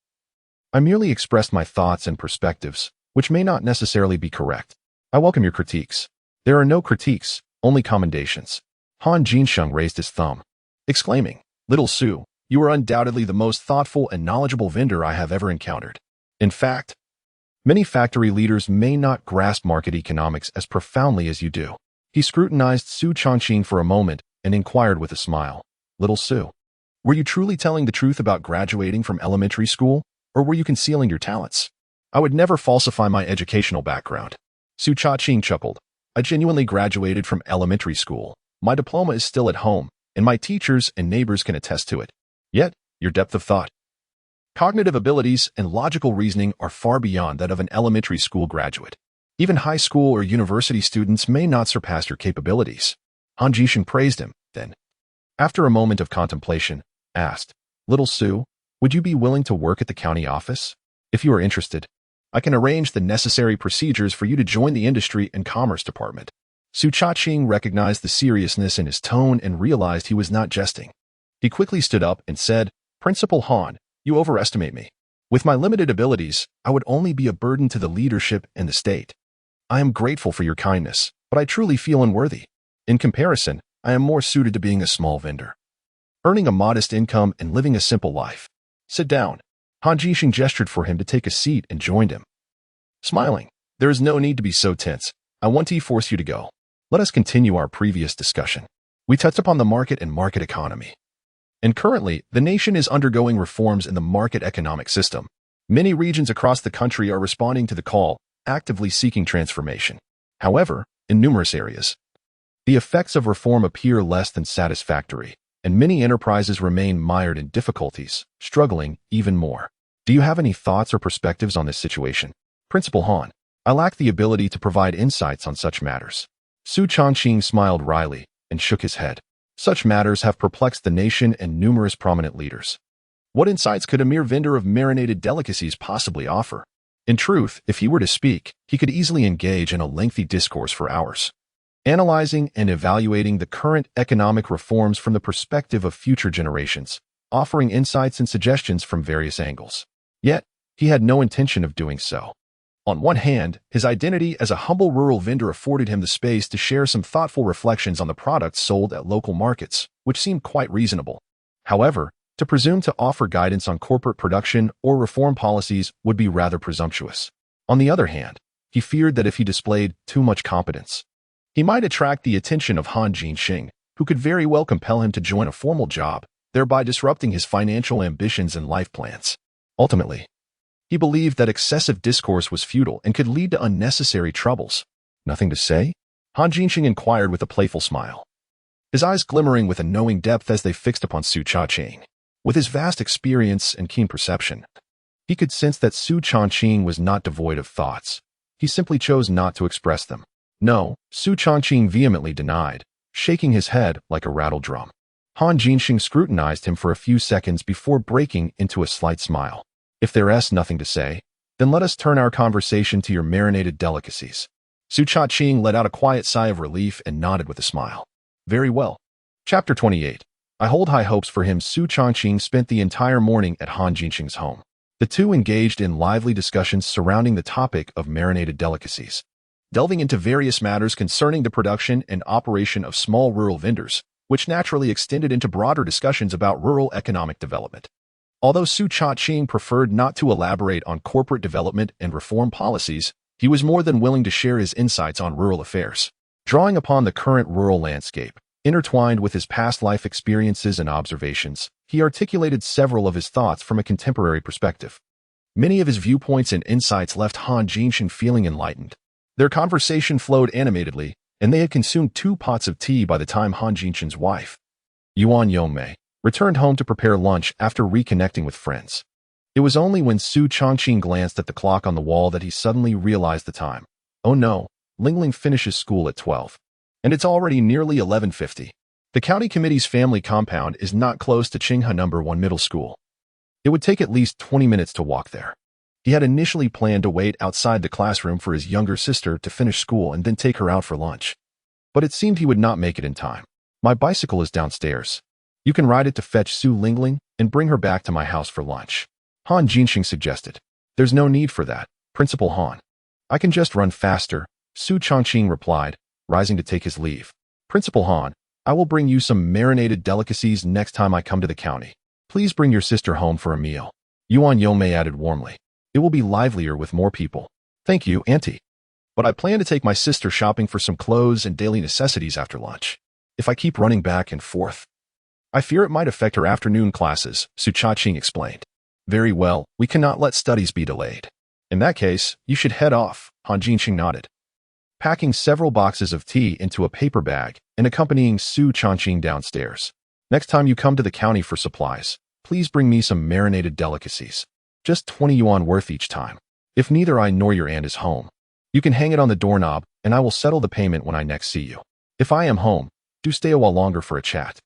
I merely expressed my thoughts and perspectives, which may not necessarily be correct. I welcome your critiques. There are no critiques, only commendations. Han Jinsheng raised his thumb, exclaiming, Little Su, you are undoubtedly the most thoughtful and knowledgeable vendor I have ever encountered. In fact, many factory leaders may not grasp market economics as profoundly as you do. He scrutinized Su Changqing for a moment and inquired with a smile, Little Su, were you truly telling the truth about graduating from elementary school, or were you concealing your talents? I would never falsify my educational background. Su Changqing chuckled. I genuinely graduated from elementary school. My diploma is still at home, and my teachers and neighbors can attest to it. Yet, your depth of thought, cognitive abilities, and logical reasoning are far beyond that of an elementary school graduate. Even high school or university students may not surpass your capabilities. Han Jinsheng praised him, then, after a moment of contemplation, asked, Little Su, would you be willing to work at the county office? If you are interested, I can arrange the necessary procedures for you to join the Industry and Commerce Department. Su Changqing recognized the seriousness in his tone and realized he was not jesting. He quickly stood up and said, Principal Han, you overestimate me. With my limited abilities, I would only be a burden to the leadership and the state. I am grateful for your kindness, but I truly feel unworthy. In comparison, I am more suited to being a small vendor, earning a modest income and living a simple life. Sit down. Han Jinsheng gestured for him to take a seat and joined him. Smiling, there is no need to be so tense. I want to force you to go. Let us continue our previous discussion. We touched upon the market and market economy. And currently, the nation is undergoing reforms in the market economic system. Many regions across the country are responding to the call, actively seeking transformation. However, in numerous areas, the effects of reform appear less than satisfactory, and many enterprises remain mired in difficulties, struggling even more. Do you have any thoughts or perspectives on this situation? Principal Han, I lack the ability to provide insights on such matters. Su Changqing smiled wryly and shook his head. Such matters have perplexed the nation and numerous prominent leaders. What insights could a mere vendor of marinated delicacies possibly offer? In truth, if he were to speak, he could easily engage in a lengthy discourse for hours, analyzing and evaluating the current economic reforms from the perspective of future generations, offering insights and suggestions from various angles. Yet, he had no intention of doing so. On one hand, his identity as a humble rural vendor afforded him the space to share some thoughtful reflections on the products sold at local markets, which seemed quite reasonable. However, to presume to offer guidance on corporate production or reform policies would be rather presumptuous. On the other hand, he feared that if he displayed too much competence, he might attract the attention of Han Jinsheng, who could very well compel him to join a formal job, thereby disrupting his financial ambitions and life plans. Ultimately, he believed that excessive discourse was futile and could lead to unnecessary troubles. Nothing to say? Han Jinsheng inquired with a playful smile, his eyes glimmering with a knowing depth as they fixed upon Su Changqing. With his vast experience and keen perception, he could sense that Su Changqing was not devoid of thoughts. He simply chose not to express them. No, Su Changqing vehemently denied, shaking his head like a rattle drum. Han Jinsheng scrutinized him for a few seconds before breaking into a slight smile. If there's nothing to say, then let us turn our conversation to your marinated delicacies. Su Changqing let out a quiet sigh of relief and nodded with a smile. Very well. Chapter 28. I hold high hopes for him. Su Changqing spent the entire morning at Han Jinsheng's home. The two engaged in lively discussions surrounding the topic of marinated delicacies, delving into various matters concerning the production and operation of small rural vendors, which naturally extended into broader discussions about rural economic development. Although Su Changqing preferred not to elaborate on corporate development and reform policies, he was more than willing to share his insights on rural affairs. Drawing upon the current rural landscape, Intertwined with his past life experiences and observations, he articulated several of his thoughts from a contemporary perspective. Many of his viewpoints and insights left Han Jinxing feeling enlightened. Their conversation flowed animatedly, and they had consumed 2 pots of tea by the time Han Jinxing's wife, Yuan Yongmei, returned home to prepare lunch after reconnecting with friends. It was only when Su Changqing glanced at the clock on the wall that he suddenly realized the time. Oh no, Lingling finishes school at 12. And it's already nearly 11:50. The county committee's family compound is not close to Qinghe No. 1 middle school. It would take at least 20 minutes to walk there. He had initially planned to wait outside the classroom for his younger sister to finish school and then take her out for lunch. But it seemed he would not make it in time. My bicycle is downstairs. You can ride it to fetch Su Lingling and bring her back to my house for lunch, Han Jinxing suggested. There's no need for that, Principal Han. I can just run faster, Su Changqing replied, rising to take his leave. Principal Han, I will bring you some marinated delicacies next time I come to the county. Please bring your sister home for a meal, Yuan Yongmei added warmly. It will be livelier with more people. Thank you, Auntie. But I plan to take my sister shopping for some clothes and daily necessities after lunch. If I keep running back and forth, I fear it might affect her afternoon classes, Su Changqing explained. Very well, we cannot let studies be delayed. In that case, you should head off, Han Jinxing nodded. Packing several boxes of tea into a paper bag and accompanying Su Changqing downstairs. Next time you come to the county for supplies, please bring me some marinated delicacies. Just 20 yuan worth each time. If neither I nor your aunt is home, you can hang it on the doorknob and I will settle the payment when I next see you. If I am home, do stay a while longer for a chat.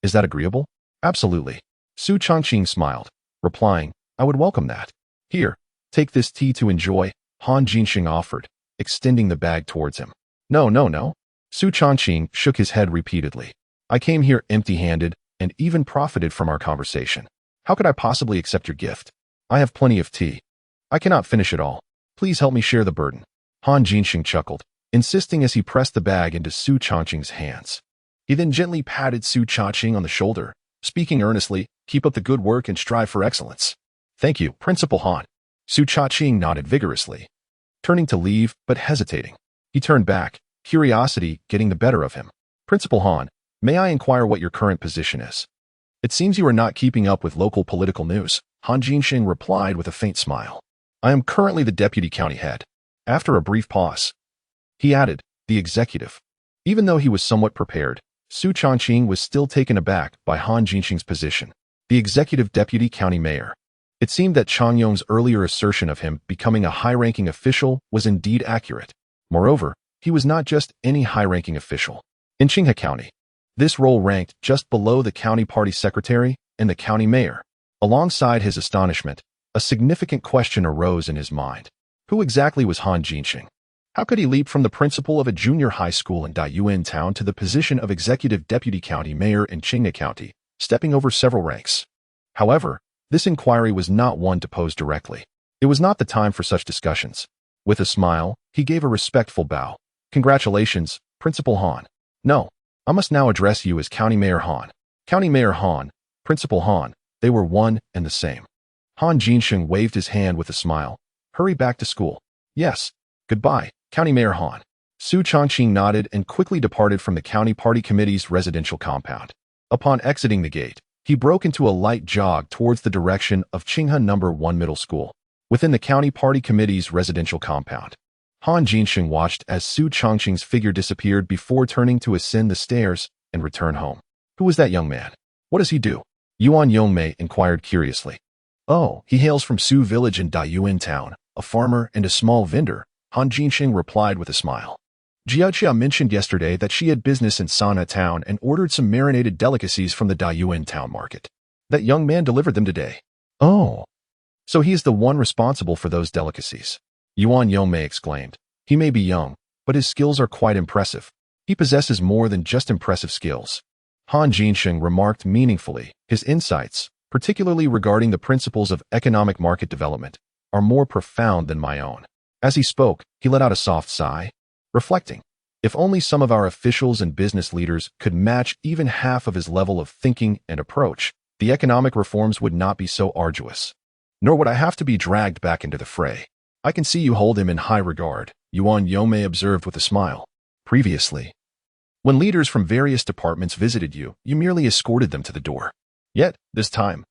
Is that agreeable? Absolutely. Su Changqing smiled, replying, I would welcome that. Here, take this tea to enjoy, Han Jinxing offered, extending the bag towards him. No. Su Changqing shook his head repeatedly. I came here empty-handed and even profited from our conversation. How could I possibly accept your gift? I have plenty of tea. I cannot finish it all. Please help me share the burden. Han Jinxing chuckled, insisting as he pressed the bag into Su Changqing's hands. He then gently patted Su Changqing on the shoulder, speaking earnestly, keep up the good work and strive for excellence. Thank you, Principal Han. Su Changqing nodded vigorously, turning to leave, but hesitating. He turned back, curiosity getting the better of him. Principal Han, may I inquire what your current position is? It seems you are not keeping up with local political news, Han Jinxing replied with a faint smile. I am currently the deputy county head. After a brief pause, he added, the executive. Even though he was somewhat prepared, Su Changqing was still taken aback by Han Jinxing's position, the executive deputy county mayor. It seemed that Changyong's earlier assertion of him becoming a high-ranking official was indeed accurate. Moreover, he was not just any high-ranking official. In Qinghe County, this role ranked just below the county party secretary and the county mayor. Alongside his astonishment, a significant question arose in his mind. Who exactly was Han Jinxing? How could he leap from the principal of a junior high school in Dayuan town to the position of executive deputy county mayor in Qinghe County, stepping over several ranks? However, this inquiry was not one to pose directly. It was not the time for such discussions. With a smile, he gave a respectful bow. Congratulations, Principal Han. No, I must now address you as County Mayor Han. County Mayor Han, Principal Han, they were one and the same. Han Jinxing waved his hand with a smile. Hurry back to school. Yes. Goodbye, County Mayor Han. Su Changqing nodded and quickly departed from the county party committee's residential compound. Upon exiting the gate, he broke into a light jog towards the direction of Qinghe No. 1 Middle School, within the county party committee's residential compound. Han Jinxing watched as Su Changqing's figure disappeared before turning to ascend the stairs and return home. Who was that young man? What does he do? Yuan Yongmei inquired curiously. Oh, he hails from Su Village in Dayuan town, a farmer and a small vendor, Han Jinxing replied with a smile. Jiajia mentioned yesterday that she had business in Sana town and ordered some marinated delicacies from the Dayuan town market. That young man delivered them today. Oh, so he is the one responsible for those delicacies, Yuan Yongmei exclaimed. He may be young, but his skills are quite impressive. He possesses more than just impressive skills. Han Jinxing remarked meaningfully, his insights, particularly regarding the principles of economic market development, are more profound than my own. As he spoke, he let out a soft sigh, reflecting, if only some of our officials and business leaders could match even half of his level of thinking and approach, the economic reforms would not be so arduous. Nor would I have to be dragged back into the fray. I can see you hold him in high regard, Yuan Yongmei observed with a smile. Previously, When leaders from various departments visited you, you merely escorted them to the door. Yet, this time,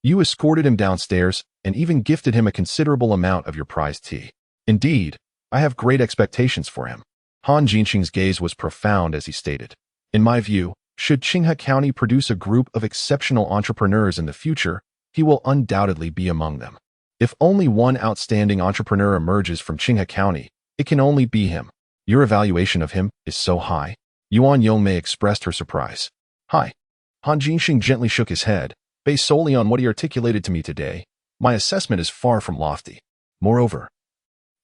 you escorted him downstairs and even gifted him a considerable amount of your prized tea. Indeed, I have great expectations for him. Han Jinxing's gaze was profound as he stated, in my view, should Qinghe County produce a group of exceptional entrepreneurs in the future, he will undoubtedly be among them. If only one outstanding entrepreneur emerges from Qinghe County, it can only be him. Your evaluation of him is so high. Yuan Yongmei expressed her surprise. Hi. Han Jinxing gently shook his head. Based solely on what he articulated to me today, my assessment is far from lofty. Moreover,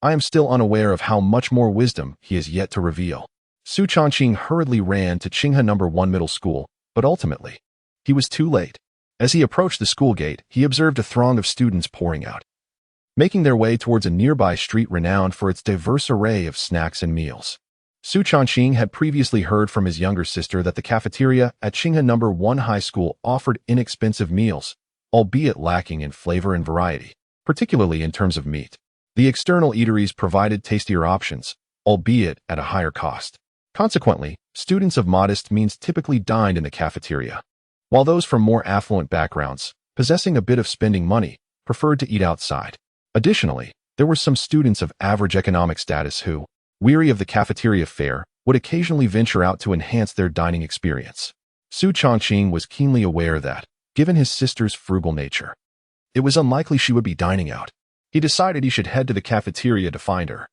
I am still unaware of how much more wisdom he has yet to reveal. Su Changqing hurriedly ran to Qinghe No. 1 Middle School, but ultimately, he was too late. As he approached the school gate, he observed a throng of students pouring out, making their way towards a nearby street renowned for its diverse array of snacks and meals. Su Changqing had previously heard from his younger sister that the cafeteria at Qinghe No. 1 High School offered inexpensive meals, albeit lacking in flavor and variety, particularly in terms of meat. The external eateries provided tastier options, albeit at a higher cost. Consequently, students of modest means typically dined in the cafeteria, while those from more affluent backgrounds, possessing a bit of spending money, preferred to eat outside. Additionally, there were some students of average economic status who, weary of the cafeteria fare, would occasionally venture out to enhance their dining experience. Su Changqing was keenly aware that, given his sister's frugal nature, it was unlikely she would be dining out. He decided he should head to the cafeteria to find her.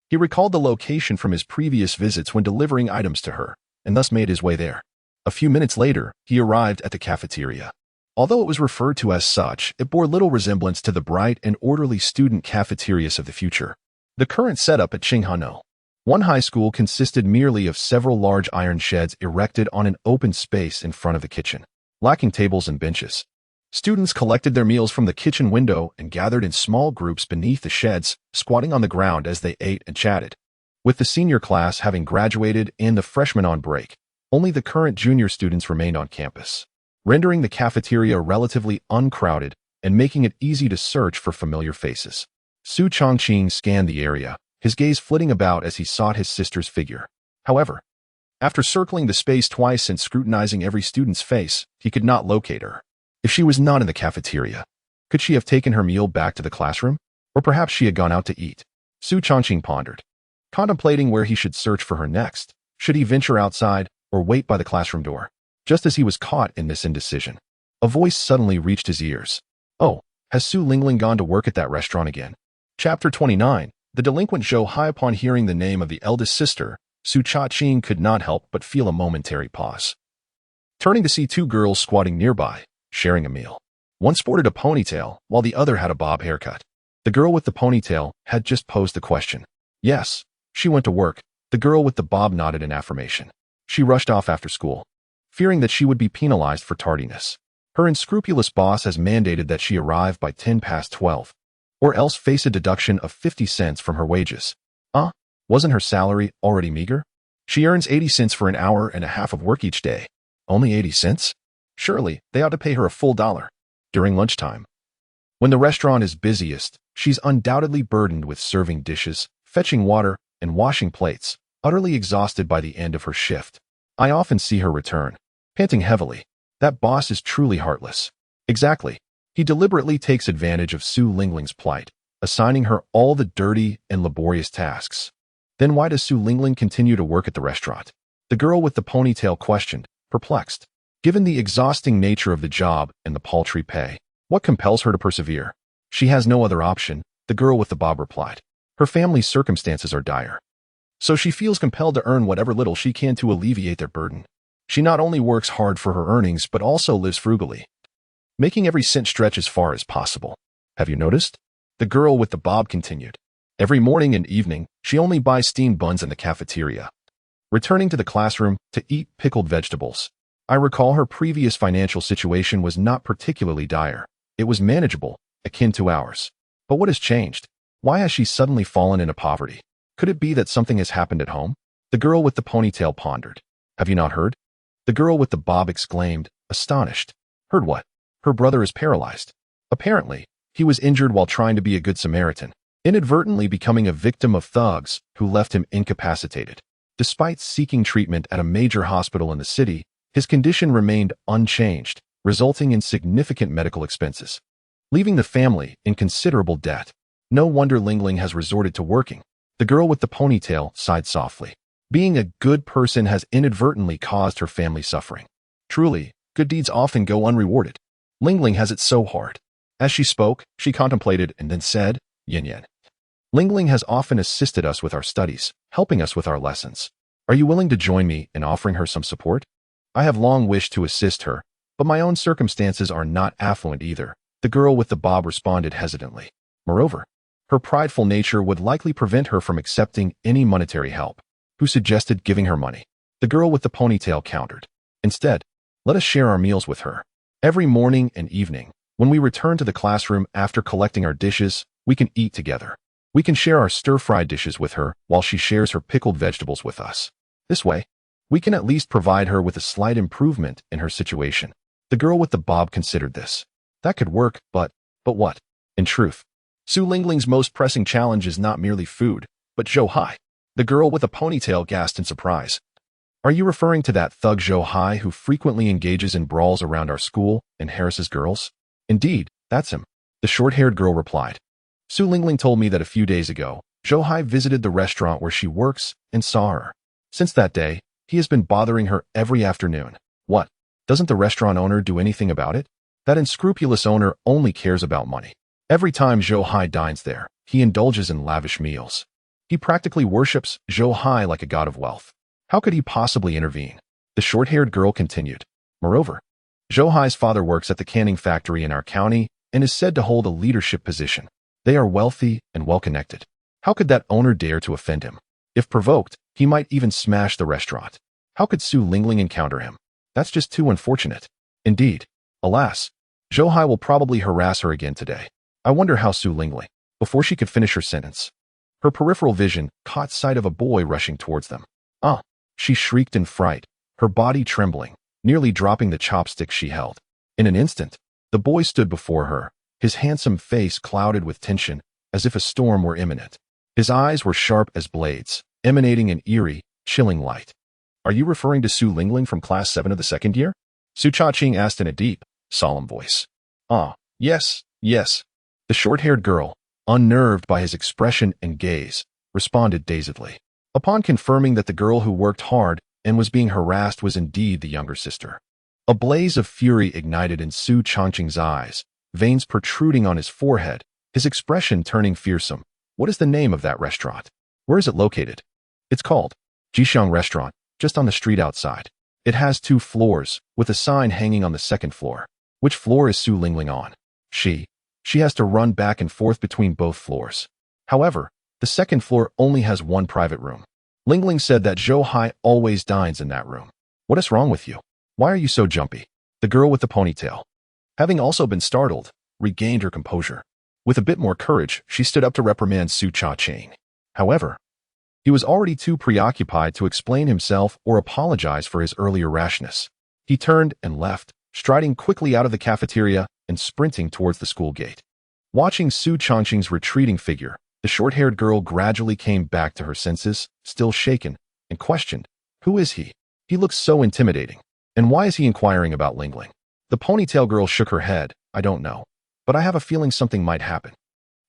He recalled the location from his previous visits when delivering items to her, and thus made his way there. A few minutes later, he arrived at the cafeteria. Although it was referred to as such, it bore little resemblance to the bright and orderly student cafeterias of the future. The current setup at Qinghe No. 1 High School consisted merely of several large iron sheds erected on an open space in front of the kitchen, lacking tables and benches. Students collected their meals from the kitchen window and gathered in small groups beneath the sheds, squatting on the ground as they ate and chatted. With the senior class having graduated and the freshmen on break, only the current junior students remained on campus, rendering the cafeteria relatively uncrowded and making it easy to search for familiar faces. Su Changqing scanned the area, his gaze flitting about as he sought his sister's figure. However, after circling the space twice and scrutinizing every student's face, he could not locate her. If she was not in the cafeteria, could she have taken her meal back to the classroom? Or perhaps she had gone out to eat? Su Changqing pondered, contemplating where he should search for her next. Should he venture outside or wait by the classroom door? Just as he was caught in this indecision, a voice suddenly reached his ears. Oh, has Su Lingling gone to work at that restaurant again? Chapter 29. The delinquent Zhou Hai. Upon hearing the name of the eldest sister, Su Changqing could not help but feel a momentary pause, turning to see two girls squatting nearby, sharing a meal. One sported a ponytail, while the other had a bob haircut. The girl with the ponytail had just posed the question. Yes, she went to work. The girl with the bob nodded in affirmation. She rushed off after school, fearing that she would be penalized for tardiness. Her unscrupulous boss has mandated that she arrive by 12, or else face a deduction of 50 cents from her wages. Wasn't her salary already meager? She earns 80 cents for an hour and a half of work each day. Only 80 cents? Surely, they ought to pay her a full $1. During lunchtime, when the restaurant is busiest, she's undoubtedly burdened with serving dishes, fetching water, and washing plates, utterly exhausted by the end of her shift. I often see her return, panting heavily. That boss is truly heartless. Exactly. He deliberately takes advantage of Su Lingling's plight, assigning her all the dirty and laborious tasks. Then why does Su Lingling continue to work at the restaurant? The girl with the ponytail questioned, perplexed. Given the exhausting nature of the job and the paltry pay, what compels her to persevere? She has no other option, the girl with the bob replied. Her family's circumstances are dire, so she feels compelled to earn whatever little she can to alleviate their burden. She not only works hard for her earnings but also lives frugally, making every cent stretch as far as possible. Have you noticed? The girl with the bob continued. Every morning and evening, she only buys steamed buns in the cafeteria, returning to the classroom to eat pickled vegetables. I recall her previous financial situation was not particularly dire. It was manageable, akin to ours. But what has changed? Why has she suddenly fallen into poverty? Could it be that something has happened at home? The girl with the ponytail pondered. Have you not heard? The girl with the bob exclaimed, astonished. Heard what? Her brother is paralyzed. Apparently, he was injured while trying to be a good Samaritan, inadvertently becoming a victim of thugs who left him incapacitated. Despite seeking treatment at a major hospital in the city, his condition remained unchanged, resulting in significant medical expenses, leaving the family in considerable debt. No wonder Lingling has resorted to working. The girl with the ponytail sighed softly. Being a good person has inadvertently caused her family suffering. Truly, good deeds often go unrewarded. Lingling has it so hard. As she spoke, she contemplated and then said, Yin Yin. Lingling has often assisted us with our studies, helping us with our lessons. Are you willing to join me in offering her some support? I have long wished to assist her, but my own circumstances are not affluent either. The girl with the bob responded hesitantly. Moreover, her prideful nature would likely prevent her from accepting any monetary help. Who suggested giving her money? The girl with the ponytail countered. Instead, let us share our meals with her. Every morning and evening, when we return to the classroom after collecting our dishes, we can eat together. We can share our stir-fried dishes with her while she shares her pickled vegetables with us. This way, we can at least provide her with a slight improvement in her situation. The girl with the bob considered this. That could work, but what? In truth, Su Lingling's most pressing challenge is not merely food, but Zhou Hai. The girl with a ponytail gasped in surprise. Are you referring to that thug Zhou Hai who frequently engages in brawls around our school and harasses girls? Indeed, that's him, the short-haired girl replied. Su Lingling told me that a few days ago, Zhou Hai visited the restaurant where she works and saw her. Since that day, he has been bothering her every afternoon. What? Doesn't the restaurant owner do anything about it? That unscrupulous owner only cares about money. Every time Zhou Hai dines there, he indulges in lavish meals. He practically worships Zhou Hai like a god of wealth. How could he possibly intervene? The short-haired girl continued. Moreover, Zhou Hai's father works at the canning factory in our county and is said to hold a leadership position. They are wealthy and well-connected. How could that owner dare to offend him? If provoked, he might even smash the restaurant. How could Su Lingling encounter him? That's just too unfortunate. Indeed. Alas, Zhou Hai will probably harass her again today. I wonder how Su Lingling, before she could finish her sentence, her peripheral vision caught sight of a boy rushing towards them. Ah! She shrieked in fright, her body trembling, nearly dropping the chopstick she held. In an instant, the boy stood before her, his handsome face clouded with tension, as if a storm were imminent. His eyes were sharp as blades, emanating an eerie, chilling light. Are you referring to Su Lingling from Class 7 of the second year? Su Changqing asked in a deep, solemn voice. Ah, yes. The short-haired girl, unnerved by his expression and gaze, responded dazedly. Upon confirming that the girl who worked hard and was being harassed was indeed the younger sister, a blaze of fury ignited in Su Changqing's eyes, veins protruding on his forehead, his expression turning fearsome. What is the name of that restaurant? Where is it located? It's called Jixiang Restaurant, just on the street outside. It has 2 floors, with a sign hanging on the second floor. Which floor is Su Lingling on? She has to run back and forth between both floors. However, the second floor only has 1 private room. Lingling said that Zhou Hai always dines in that room. What is wrong with you? Why are you so jumpy? The girl with the ponytail, having also been startled, regained her composure. With a bit more courage, she stood up to reprimand Su Changqing. However, he was already too preoccupied to explain himself or apologize for his earlier rashness. He turned and left, striding quickly out of the cafeteria and sprinting towards the school gate. Watching Su Changqing's retreating figure, the short-haired girl gradually came back to her senses, still shaken, and questioned, who is he? He looks so intimidating. And why is he inquiring about Lingling? The ponytail girl shook her head. I don't know, but I have a feeling something might happen.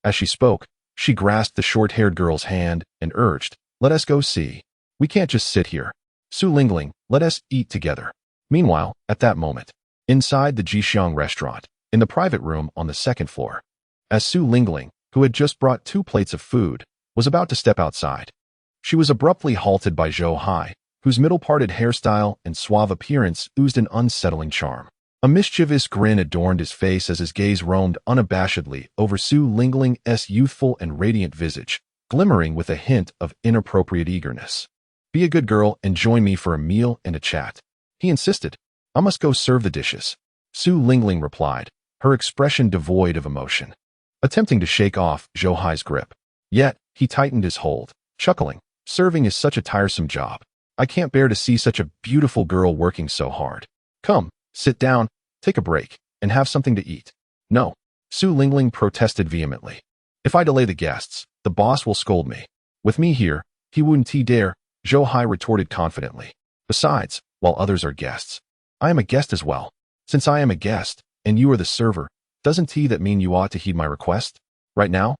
As she spoke, she grasped the short-haired girl's hand and urged, let us go see. We can't just sit here. Su Lingling, let us eat together. Meanwhile, at that moment, inside the Jixiang restaurant, in the private room on the second floor, as Su Lingling, who had just brought 2 plates of food, was about to step outside, she was abruptly halted by Zhou Hai, whose middle-parted hairstyle and suave appearance oozed an unsettling charm. A mischievous grin adorned his face as his gaze roamed unabashedly over Su Lingling's youthful and radiant visage, glimmering with a hint of inappropriate eagerness. Be a good girl and join me for a meal and a chat. He insisted. I must go serve the dishes. Su Lingling replied, her expression devoid of emotion, attempting to shake off Zhou Hai's grip. Yet, he tightened his hold, chuckling. Serving is such a tiresome job. I can't bear to see such a beautiful girl working so hard. Come, sit down, take a break, and have something to eat. No, Su Lingling protested vehemently. If I delay the guests, the boss will scold me. With me here, he wouldn't dare. Zhou Hai retorted confidently. Besides, while others are guests, I am a guest as well. Since I am a guest, and you are the server, doesn't that mean you ought to heed my request? Right now,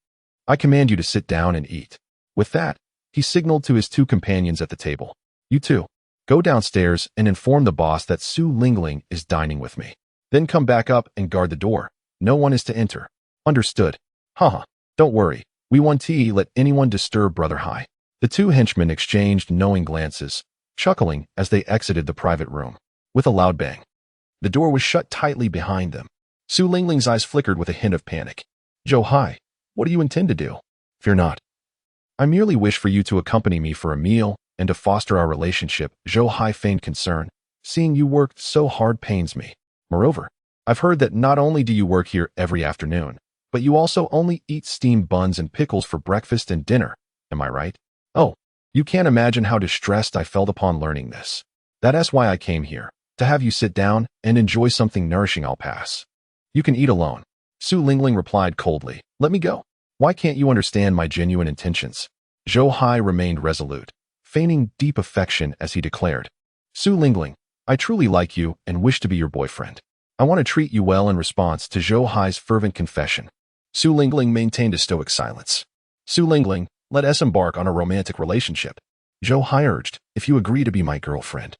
I command you to sit down and eat. With that, he signaled to his two companions at the table. You two, go downstairs and inform the boss that Su Lingling is dining with me. Then come back up and guard the door. No one is to enter. Understood. Haha, don't worry. We won't let anyone disturb Brother Hai. The two henchmen exchanged knowing glances, chuckling as they exited the private room. With a loud bang, the door was shut tightly behind them. Su Lingling's eyes flickered with a hint of panic. Zhou Hai, what do you intend to do? Fear not. I merely wish for you to accompany me for a meal and to foster our relationship. Zhou Hai feigned concern. Seeing you worked so hard pains me. Moreover, I've heard that not only do you work here every afternoon, but you also only eat steamed buns and pickles for breakfast and dinner. Am I right? Oh, you can't imagine how distressed I felt upon learning this. That's why I came here, to have you sit down and enjoy something nourishing. I'll pass. You can eat alone. Su Lingling replied coldly. Let me go. Why can't you understand my genuine intentions? Zhou Hai remained resolute, feigning deep affection as he declared. Su Lingling, I truly like you and wish to be your boyfriend. I want to treat you well in response to Zhou Hai's fervent confession. Su Lingling maintained a stoic silence. Su Lingling, let us embark on a romantic relationship. Zhou Hai urged, if you agree to be my girlfriend,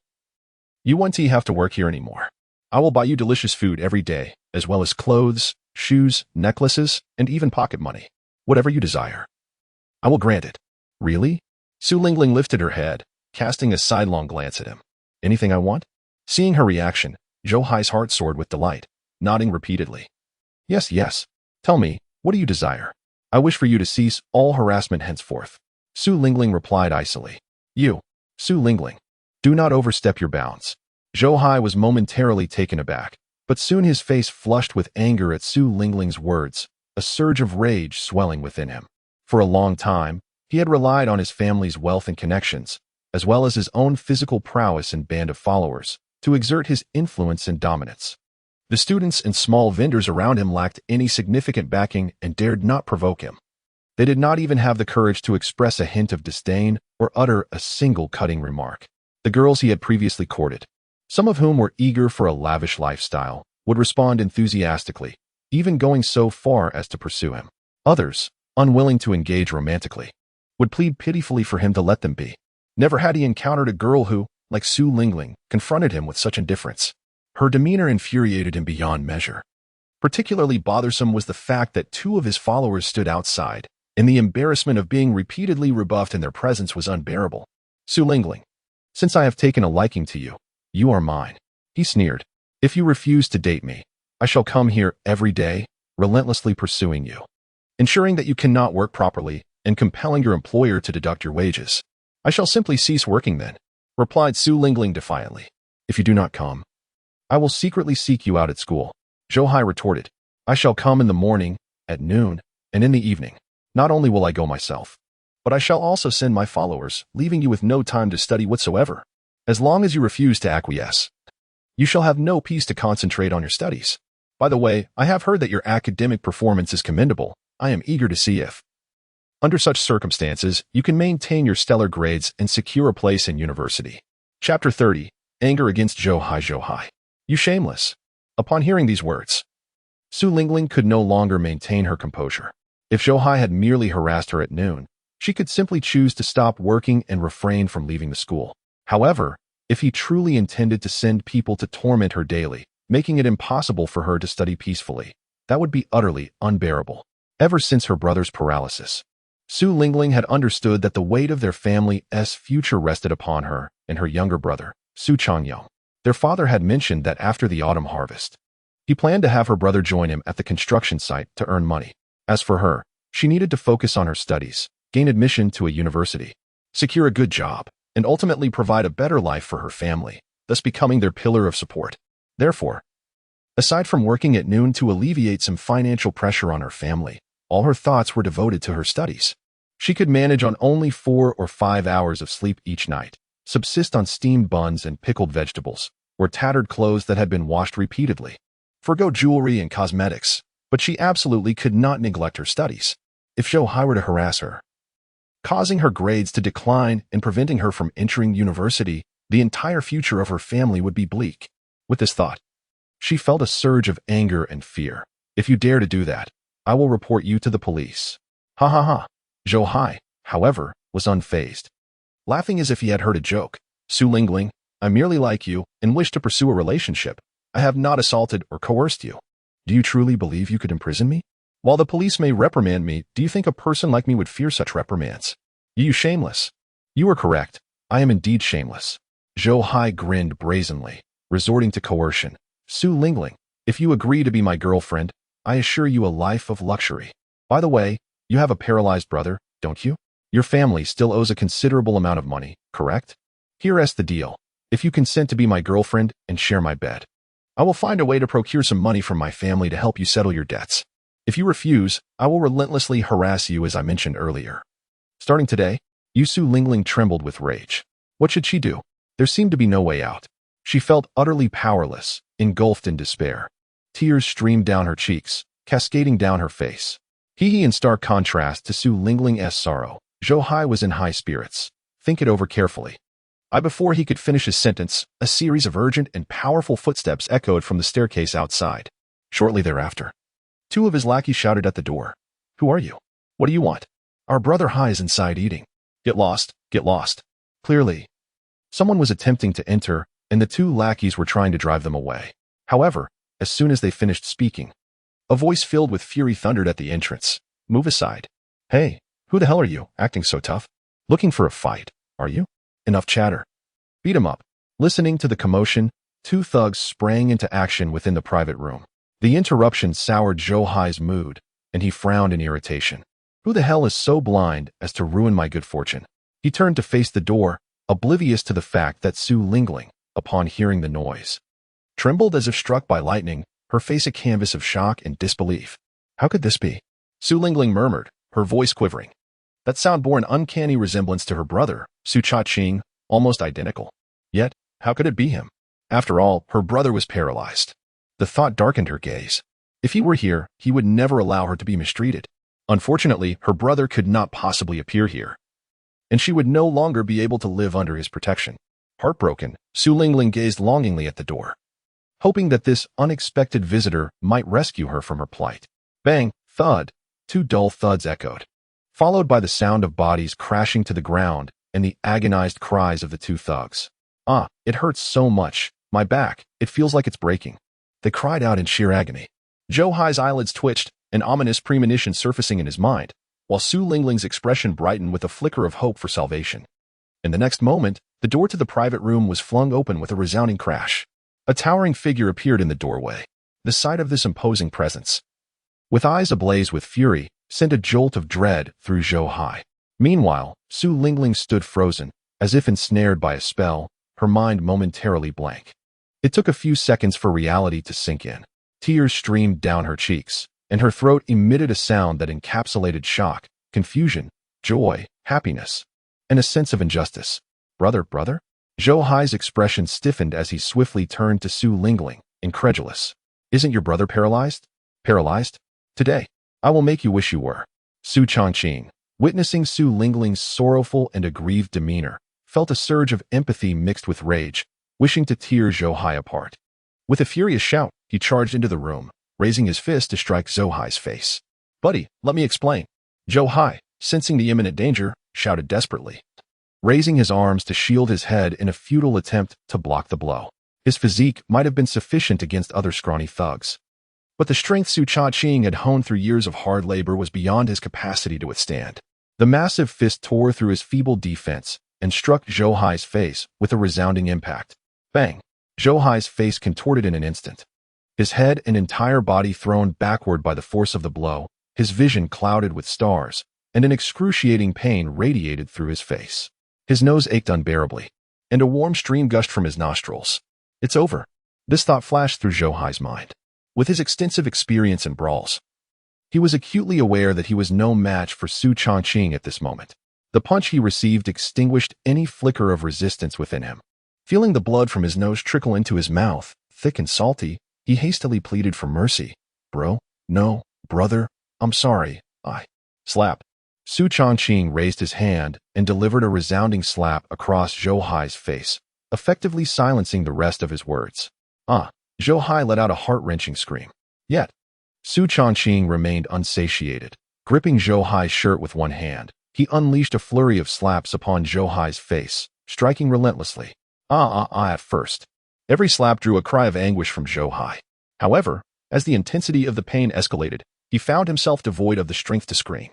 you won't have to work here anymore. I will buy you delicious food every day, as well as clothes, shoes, necklaces, and even pocket money. Whatever you desire, I will grant it. Really? Su Lingling lifted her head, casting a sidelong glance at him. Anything I want? Seeing her reaction, Zhou Hai's heart soared with delight, nodding repeatedly. Yes, yes. Tell me, what do you desire? I wish for you to cease all harassment henceforth. Su Lingling replied icily. You, Su Lingling, do not overstep your bounds. Zhou Hai was momentarily taken aback, but soon his face flushed with anger at Su Lingling's words, a surge of rage swelling within him. For a long time, he had relied on his family's wealth and connections, as well as his own physical prowess and band of followers, to exert his influence and dominance. The students and small vendors around him lacked any significant backing and dared not provoke him. They did not even have the courage to express a hint of disdain or utter a single cutting remark. The girls he had previously courted, some of whom were eager for a lavish lifestyle, would respond enthusiastically, even going so far as to pursue him. Others, unwilling to engage romantically, would plead pitifully for him to let them be. Never had he encountered a girl who, like Su Lingling, confronted him with such indifference. Her demeanor infuriated him beyond measure. Particularly bothersome was the fact that two of his followers stood outside, and the embarrassment of being repeatedly rebuffed in their presence was unbearable. Su Lingling, since I have taken a liking to you, you are mine. He sneered. If you refuse to date me, I shall come here every day, relentlessly pursuing you, ensuring that you cannot work properly and compelling your employer to deduct your wages. I shall simply cease working then, replied Su Lingling defiantly. If you do not come, I will secretly seek you out at school. Zhou Hai retorted. I shall come in the morning, at noon, and in the evening. Not only will I go myself, but I shall also send my followers, leaving you with no time to study whatsoever. As long as you refuse to acquiesce, you shall have no peace to concentrate on your studies. By the way, I have heard that your academic performance is commendable. I am eager to see if, under such circumstances, you can maintain your stellar grades and secure a place in university. Chapter 30. Anger against Zhou Hai. Zhou Hai, you shameless. Upon hearing these words, Su Lingling could no longer maintain her composure. If Zhou Hai had merely harassed her at noon, she could simply choose to stop working and refrain from leaving the school. However, if he truly intended to send people to torment her daily, making it impossible for her to study peacefully, that would be utterly unbearable. Ever since her brother's paralysis, Su Lingling had understood that the weight of their family's future rested upon her and her younger brother, Su Changqing. Their father had mentioned that after the autumn harvest, he planned to have her brother join him at the construction site to earn money. As for her, she needed to focus on her studies, gain admission to a university, secure a good job, and ultimately provide a better life for her family, thus becoming their pillar of support. Therefore, aside from working at noon to alleviate some financial pressure on her family, all her thoughts were devoted to her studies. She could manage on only 4 or 5 hours of sleep each night, subsist on steamed buns and pickled vegetables, or tattered clothes that had been washed repeatedly, forgo jewelry and cosmetics, but she absolutely could not neglect her studies. If Zhou Hai were to harass her, causing her grades to decline and preventing her from entering university. The entire future of her family would be bleak. With this thought, she felt a surge of anger and fear. If you dare to do that, I will report you to the police. Ha ha ha. Zhou Hai, however, was unfazed. Laughing as if he had heard a joke. Su Lingling, I merely like you and wish to pursue a relationship. I have not assaulted or coerced you. Do you truly believe you could imprison me? While the police may reprimand me, do you think a person like me would fear such reprimands? You shameless. You are correct. I am indeed shameless. Zhou Hai grinned brazenly, resorting to coercion. Su Lingling, if you agree to be my girlfriend, I assure you a life of luxury. By the way, you have a paralyzed brother, don't you? Your family still owes a considerable amount of money, correct? Here's the deal. If you consent to be my girlfriend and share my bed, I will find a way to procure some money from my family to help you settle your debts. If you refuse, I will relentlessly harass you as I mentioned earlier. Starting today, Su Lingling trembled with rage. What should she do? There seemed to be no way out. She felt utterly powerless, engulfed in despair. Tears streamed down her cheeks, cascading down her face. In stark contrast to Su Lingling's sorrow, Zhou Hai was in high spirits. Think it over carefully. Before he could finish his sentence, a series of urgent and powerful footsteps echoed from the staircase outside. Shortly thereafter, two of his lackeys shouted at the door. Who are you? What do you want? Our brother Hai is inside eating. Get lost, get lost. Clearly, someone was attempting to enter, and the two lackeys were trying to drive them away. However, as soon as they finished speaking, a voice filled with fury thundered at the entrance. Move aside. Hey, who the hell are you, acting so tough? Looking for a fight, are you? Enough chatter. Beat 'em up. Listening to the commotion, two thugs sprang into action within the private room. The interruption soured Zhou Hai's mood, and he frowned in irritation. Who the hell is so blind as to ruin my good fortune? He turned to face the door, oblivious to the fact that Su Lingling, upon hearing the noise, trembled as if struck by lightning, her face a canvas of shock and disbelief. How could this be? Su Lingling murmured, her voice quivering. That sound bore an uncanny resemblance to her brother, Su Changqing, almost identical. Yet, how could it be him? After all, her brother was paralyzed. The thought darkened her gaze. If he were here, he would never allow her to be mistreated. Unfortunately, her brother could not possibly appear here, and she would no longer be able to live under his protection. Heartbroken, Su Lingling gazed longingly at the door, hoping that this unexpected visitor might rescue her from her plight. Bang, thud, two dull thuds echoed, followed by the sound of bodies crashing to the ground and the agonized cries of the two thugs. Ah, it hurts so much, my back, it feels like it's breaking. They cried out in sheer agony. Zhou Hai's eyelids twitched, an ominous premonition surfacing in his mind, while Su Lingling's expression brightened with a flicker of hope for salvation. In the next moment, the door to the private room was flung open with a resounding crash. A towering figure appeared in the doorway. The sight of this imposing presence, with eyes ablaze with fury, sent a jolt of dread through Zhou Hai. Meanwhile, Su Lingling stood frozen, as if ensnared by a spell, her mind momentarily blank. It took a few seconds for reality to sink in. Tears streamed down her cheeks, and her throat emitted a sound that encapsulated shock, confusion, joy, happiness, and a sense of injustice. Brother? Zhou Hai's expression stiffened as he swiftly turned to Su Lingling, incredulous. Isn't your brother paralyzed? Paralyzed? Today, I will make you wish you were. Su Changqing, witnessing Su Lingling's sorrowful and aggrieved demeanor, felt a surge of empathy mixed with rage, wishing to tear Zhou Hai apart. With a furious shout, he charged into the room, raising his fist to strike Zhou Hai's face. Buddy, let me explain. Zhou Hai, sensing the imminent danger, shouted desperately, raising his arms to shield his head in a futile attempt to block the blow. His physique might have been sufficient against other scrawny thugs, but the strength Su Changqing had honed through years of hard labor was beyond his capacity to withstand. The massive fist tore through his feeble defense and struck Zhou Hai's face with a resounding impact. Bang! Zhou Hai's face contorted in an instant, his head and entire body thrown backward by the force of the blow, his vision clouded with stars, and an excruciating pain radiated through his face. His nose ached unbearably, and a warm stream gushed from his nostrils. It's over. This thought flashed through Zhou Hai's mind. With his extensive experience in brawls, he was acutely aware that he was no match for Su Changqing at this moment. The punch he received extinguished any flicker of resistance within him. Feeling the blood from his nose trickle into his mouth, thick and salty, he hastily pleaded for mercy. Bro, no, brother, I'm sorry, I. Slap. Su Changqing raised his hand and delivered a resounding slap across Zhou Hai's face, effectively silencing the rest of his words. Zhou Hai let out a heart-wrenching scream. Yet, Su Changqing remained unsatiated. Gripping Zhou Hai's shirt with one hand, he unleashed a flurry of slaps upon Zhou Hai's face, striking relentlessly. At first. Every slap drew a cry of anguish from Zhou Hai. However, as the intensity of the pain escalated, he found himself devoid of the strength to scream.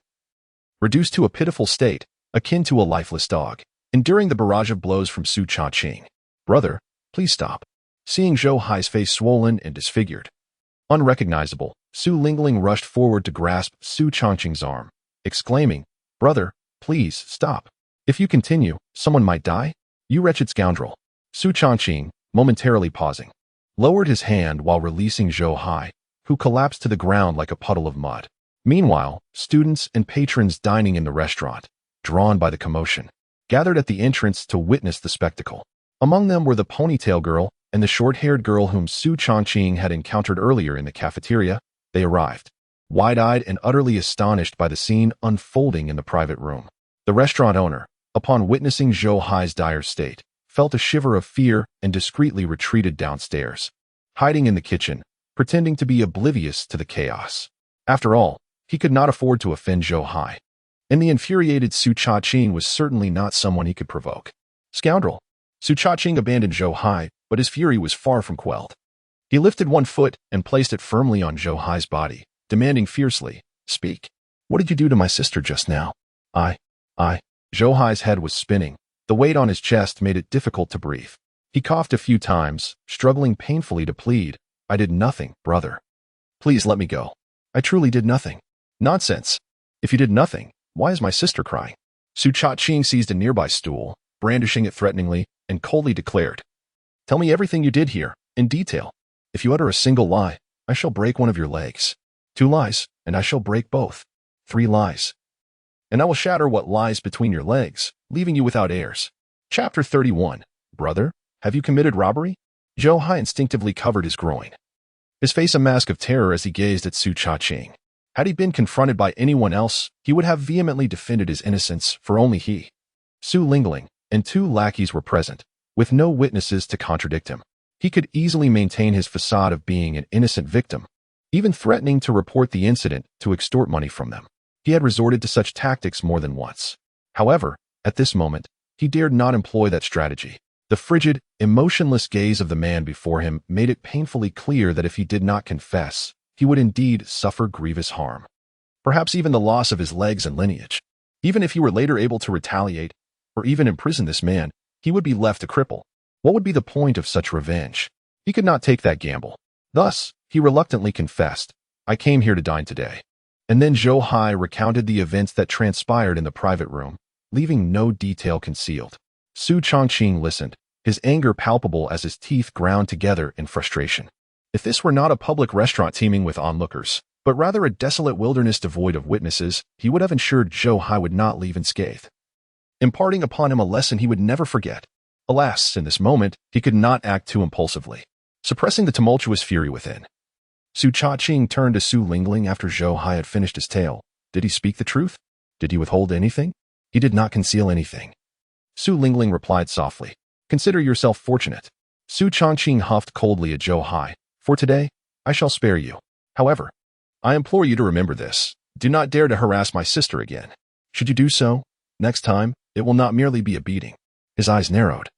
Reduced to a pitiful state, akin to a lifeless dog, enduring the barrage of blows from Su Changqing. Brother, please stop. Seeing Zhou Hai's face swollen and disfigured, unrecognizable, Su Lingling rushed forward to grasp Su Changqing's arm, exclaiming, Brother, please stop. If you continue, someone might die? You wretched scoundrel. Su Changqing, momentarily pausing, lowered his hand while releasing Zhou Hai, who collapsed to the ground like a puddle of mud. Meanwhile, students and patrons dining in the restaurant, drawn by the commotion, gathered at the entrance to witness the spectacle. Among them were the ponytail girl and the short-haired girl whom Su Changqing had encountered earlier in the cafeteria. They arrived, wide-eyed and utterly astonished by the scene unfolding in the private room. The restaurant owner, upon witnessing Zhou Hai's dire state, felt a shiver of fear and discreetly retreated downstairs, hiding in the kitchen, pretending to be oblivious to the chaos. After all, he could not afford to offend Zhou Hai, and the infuriated Su Changqing was certainly not someone he could provoke. Scoundrel! Su Changqing abandoned Zhou Hai, but his fury was far from quelled. He lifted one foot and placed it firmly on Zhou Hai's body, demanding fiercely, Speak. What did you do to my sister just now? Zhou Hai's head was spinning. The weight on his chest made it difficult to breathe. He coughed a few times, struggling painfully to plead, I did nothing, brother. Please let me go. I truly did nothing. Nonsense. If you did nothing, why is my sister crying? Su Changqing seized a nearby stool, brandishing it threateningly, and coldly declared, Tell me everything you did here, in detail. If you utter a single lie, I shall break one of your legs. 2 lies, and I shall break both. 3 lies, and I will shatter what lies between your legs, leaving you without heirs. Chapter 31. Brother, have you committed robbery? Zhou Hai instinctively covered his groin, his face a mask of terror as he gazed at Su Changqing. Had he been confronted by anyone else, he would have vehemently defended his innocence, for only he, Su Lingling, and 2 lackeys were present, with no witnesses to contradict him. He could easily maintain his facade of being an innocent victim, even threatening to report the incident to extort money from them. He had resorted to such tactics more than once. However, at this moment, he dared not employ that strategy. The frigid, emotionless gaze of the man before him made it painfully clear that if he did not confess, he would indeed suffer grievous harm. Perhaps even the loss of his legs and lineage. Even if he were later able to retaliate, or even imprison this man, he would be left a cripple. What would be the point of such revenge? He could not take that gamble. Thus, he reluctantly confessed, I came here to dine today. And then Zhou Hai recounted the events that transpired in the private room, leaving no detail concealed. Su Changqing listened, his anger palpable as his teeth ground together in frustration. If this were not a public restaurant teeming with onlookers, but rather a desolate wilderness devoid of witnesses, he would have ensured Zhou Hai would not leave unscathed, imparting upon him a lesson he would never forget. Alas, in this moment, he could not act too impulsively, suppressing the tumultuous fury within. Su Changqing turned to Su Lingling after Zhou Hai had finished his tale. Did he speak the truth? Did he withhold anything? He did not conceal anything. Su Lingling replied softly, Consider yourself fortunate. Su Changqing huffed coldly at Zhou Hai. For today, I shall spare you. However, I implore you to remember this. Do not dare to harass my sister again. Should you do so, next time, it will not merely be a beating. His eyes narrowed,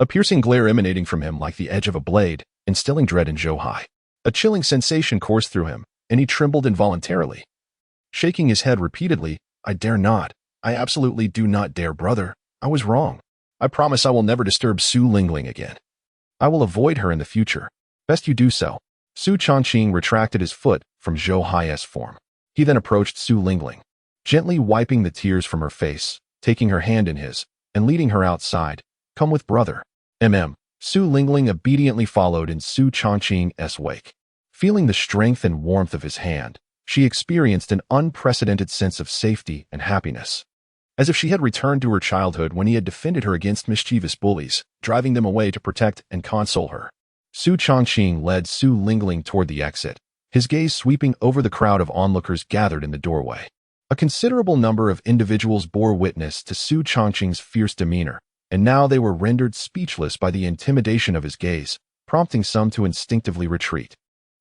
a piercing glare emanating from him like the edge of a blade, instilling dread in Zhou Hai. A chilling sensation coursed through him, and he trembled involuntarily. Shaking his head repeatedly, I dare not. I absolutely do not dare, brother. I was wrong. I promise I will never disturb Su Lingling again. I will avoid her in the future. Best you do so. Su Changqing retracted his foot from Zhou Hai's form. He then approached Su Lingling, gently wiping the tears from her face, taking her hand in his, and leading her outside. Come with brother. Su Lingling obediently followed in Su Changqing's wake. Feeling the strength and warmth of his hand, she experienced an unprecedented sense of safety and happiness, as if she had returned to her childhood when he had defended her against mischievous bullies, driving them away to protect and console her. Su Changqing led Su Lingling toward the exit, his gaze sweeping over the crowd of onlookers gathered in the doorway. A considerable number of individuals bore witness to Su Changqing's fierce demeanor, and now they were rendered speechless by the intimidation of his gaze, prompting some to instinctively retreat,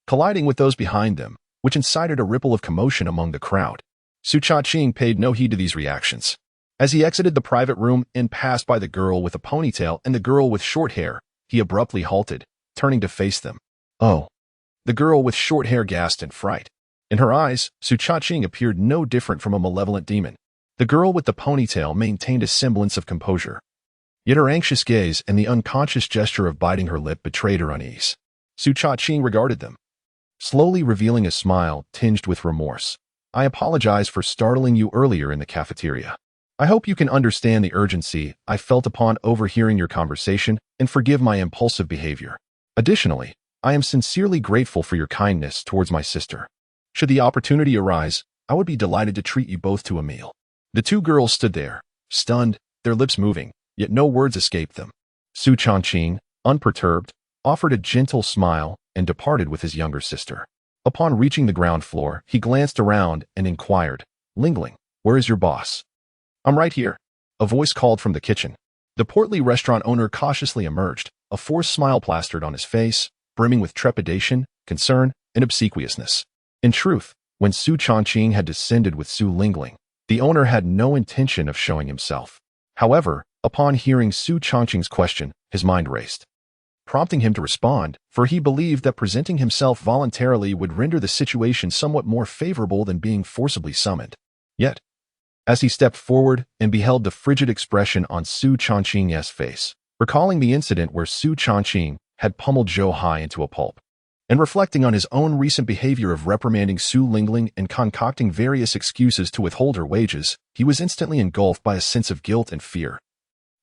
colliding with those behind them, which incited a ripple of commotion among the crowd. Su Changqing paid no heed to these reactions. As he exited the private room and passed by the girl with a ponytail and the girl with short hair, he abruptly halted, turning to face them. Oh! The girl with short hair gasped in fright. In her eyes, Su Changqing appeared no different from a malevolent demon. The girl with the ponytail maintained a semblance of composure. Yet her anxious gaze and the unconscious gesture of biting her lip betrayed her unease. Su Changqing regarded them, slowly revealing a smile tinged with remorse. I apologize for startling you earlier in the cafeteria. I hope you can understand the urgency I felt upon overhearing your conversation and forgive my impulsive behavior. Additionally, I am sincerely grateful for your kindness towards my sister. Should the opportunity arise, I would be delighted to treat you both to a meal. The two girls stood there, stunned, their lips moving, yet no words escaped them. Su Changqing, unperturbed, offered a gentle smile and departed with his younger sister. Upon reaching the ground floor, he glanced around and inquired, "Lingling, where is your boss?" "I'm right here," a voice called from the kitchen. The portly restaurant owner cautiously emerged, a forced smile plastered on his face, brimming with trepidation, concern, and obsequiousness. In truth, when Su Changqing had descended with Su Lingling, the owner had no intention of showing himself. However, upon hearing Su Changqing's question, his mind raced, prompting him to respond, for he believed that presenting himself voluntarily would render the situation somewhat more favorable than being forcibly summoned. Yet, as he stepped forward and beheld the frigid expression on Su Changqing's face, recalling the incident where Su Changqing had pummeled Zhou Hai into a pulp, and reflecting on his own recent behavior of reprimanding Su Lingling and concocting various excuses to withhold her wages, he was instantly engulfed by a sense of guilt and fear.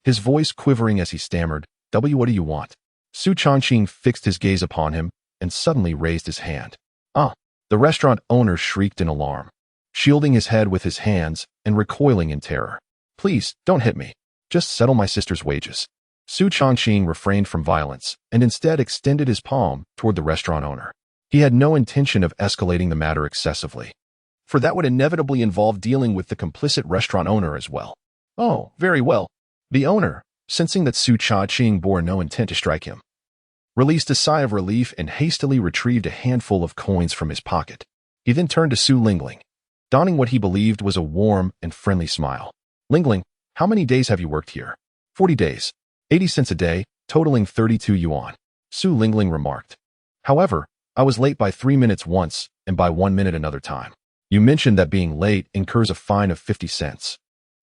His voice quivering as he stammered, "What do you want?" Su Changqing fixed his gaze upon him and suddenly raised his hand. "Ah!" The restaurant owner shrieked in alarm, shielding his head with his hands and recoiling in terror. "Please, don't hit me. Just settle my sister's wages." Su Changqing refrained from violence and instead extended his palm toward the restaurant owner. He had no intention of escalating the matter excessively, for that would inevitably involve dealing with the complicit restaurant owner as well. "Oh, very well." The owner, sensing that Su Changqing bore no intent to strike him, released a sigh of relief and hastily retrieved a handful of coins from his pocket. He then turned to Su Lingling, donning what he believed was a warm and friendly smile. "Lingling, how many days have you worked here?" 40 days. 80 cents a day, totaling 32 yuan, Su Lingling remarked. "However, I was late by 3 minutes once and by 1 minute another time. You mentioned that being late incurs a fine of 50 cents.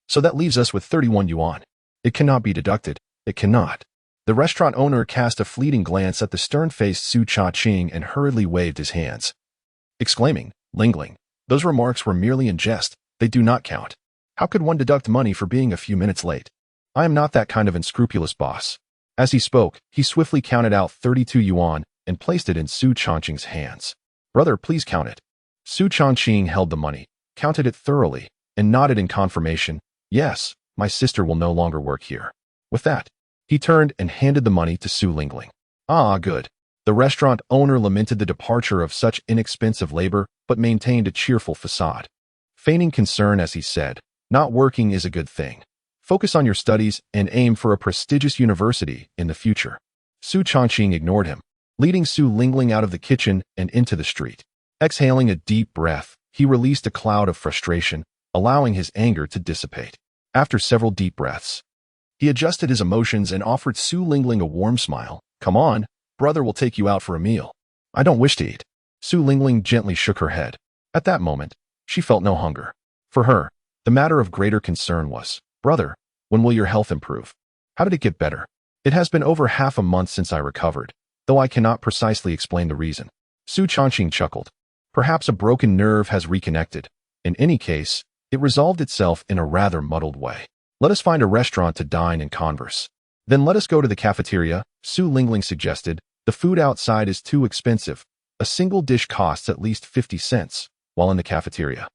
So that leaves us with 31 yuan. It cannot be deducted. It cannot." The restaurant owner cast a fleeting glance at the stern-faced Su Changqing and hurriedly waved his hands, exclaiming, "Lingling, those remarks were merely in jest. They do not count. How could one deduct money for being a few minutes late? I am not that kind of unscrupulous boss." As he spoke, he swiftly counted out 32 yuan and placed it in Su Changqing's hands. "Brother, please count it." Su Changqing held the money, counted it thoroughly, and nodded in confirmation. "Yes, my sister will no longer work here." With that, he turned and handed the money to Su Lingling. "Ah, good." The restaurant owner lamented the departure of such inexpensive labor, but maintained a cheerful facade, feigning concern as he said, "Not working is a good thing. Focus on your studies and aim for a prestigious university in the future." Su Changqing ignored him, leading Su Lingling out of the kitchen and into the street. Exhaling a deep breath, he released a cloud of frustration, allowing his anger to dissipate. After several deep breaths, he adjusted his emotions and offered Su Lingling a warm smile. "Come on, brother will take you out for a meal." "I don't wish to eat." Su Lingling gently shook her head. At that moment, she felt no hunger. For her, the matter of greater concern was, "Brother, when will your health improve? How did it get better?" "It has been over half a month since I recovered, though I cannot precisely explain the reason." Su Changqing chuckled. "Perhaps a broken nerve has reconnected. In any case, it resolved itself in a rather muddled way. Let us find a restaurant to dine and converse. Then let us go to the cafeteria," Su Lingling suggested. "The food outside is too expensive. A single dish costs at least 50 cents, while in the cafeteria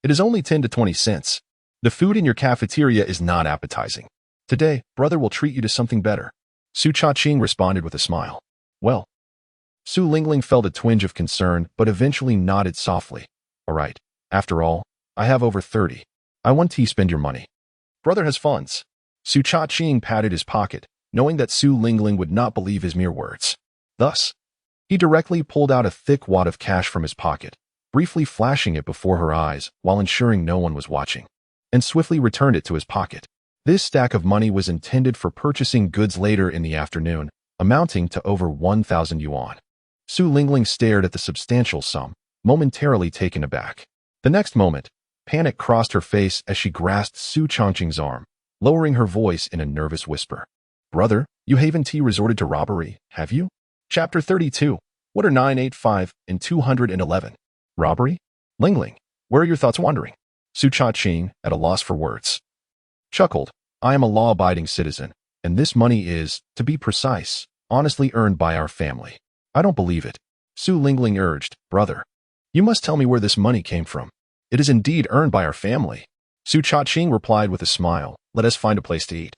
it is only 10 to 20 cents. The food in your cafeteria is not appetizing. Today, brother will treat you to something better." Su Changqing responded with a smile. "Well." Su Lingling felt a twinge of concern, but eventually nodded softly. "All right. After all, I have over 30. I want to spend your money. Brother has funds. Su Changqing patted his pocket, knowing that Su Lingling would not believe his mere words. Thus, he directly pulled out a thick wad of cash from his pocket, briefly flashing it before her eyes while ensuring no one was watching, and swiftly returned it to his pocket. This stack of money was intended for purchasing goods later in the afternoon, amounting to over 1,000 yuan. Su Lingling stared at the substantial sum, momentarily taken aback. The next moment, panic crossed her face as she grasped Su Changqing's arm, lowering her voice in a nervous whisper. Brother, you haven't resorted to robbery, have you? Chapter 32. What are 985 and 211? Robbery? Lingling, where are your thoughts wandering? Su Changqing, at a loss for words, chuckled. I am a law-abiding citizen, and this money is, to be precise, honestly earned by our family. I don't believe it. Su Lingling urged. Brother, you must tell me where this money came from. It is indeed earned by our family. Su Changqing replied with a smile. Let us find a place to eat,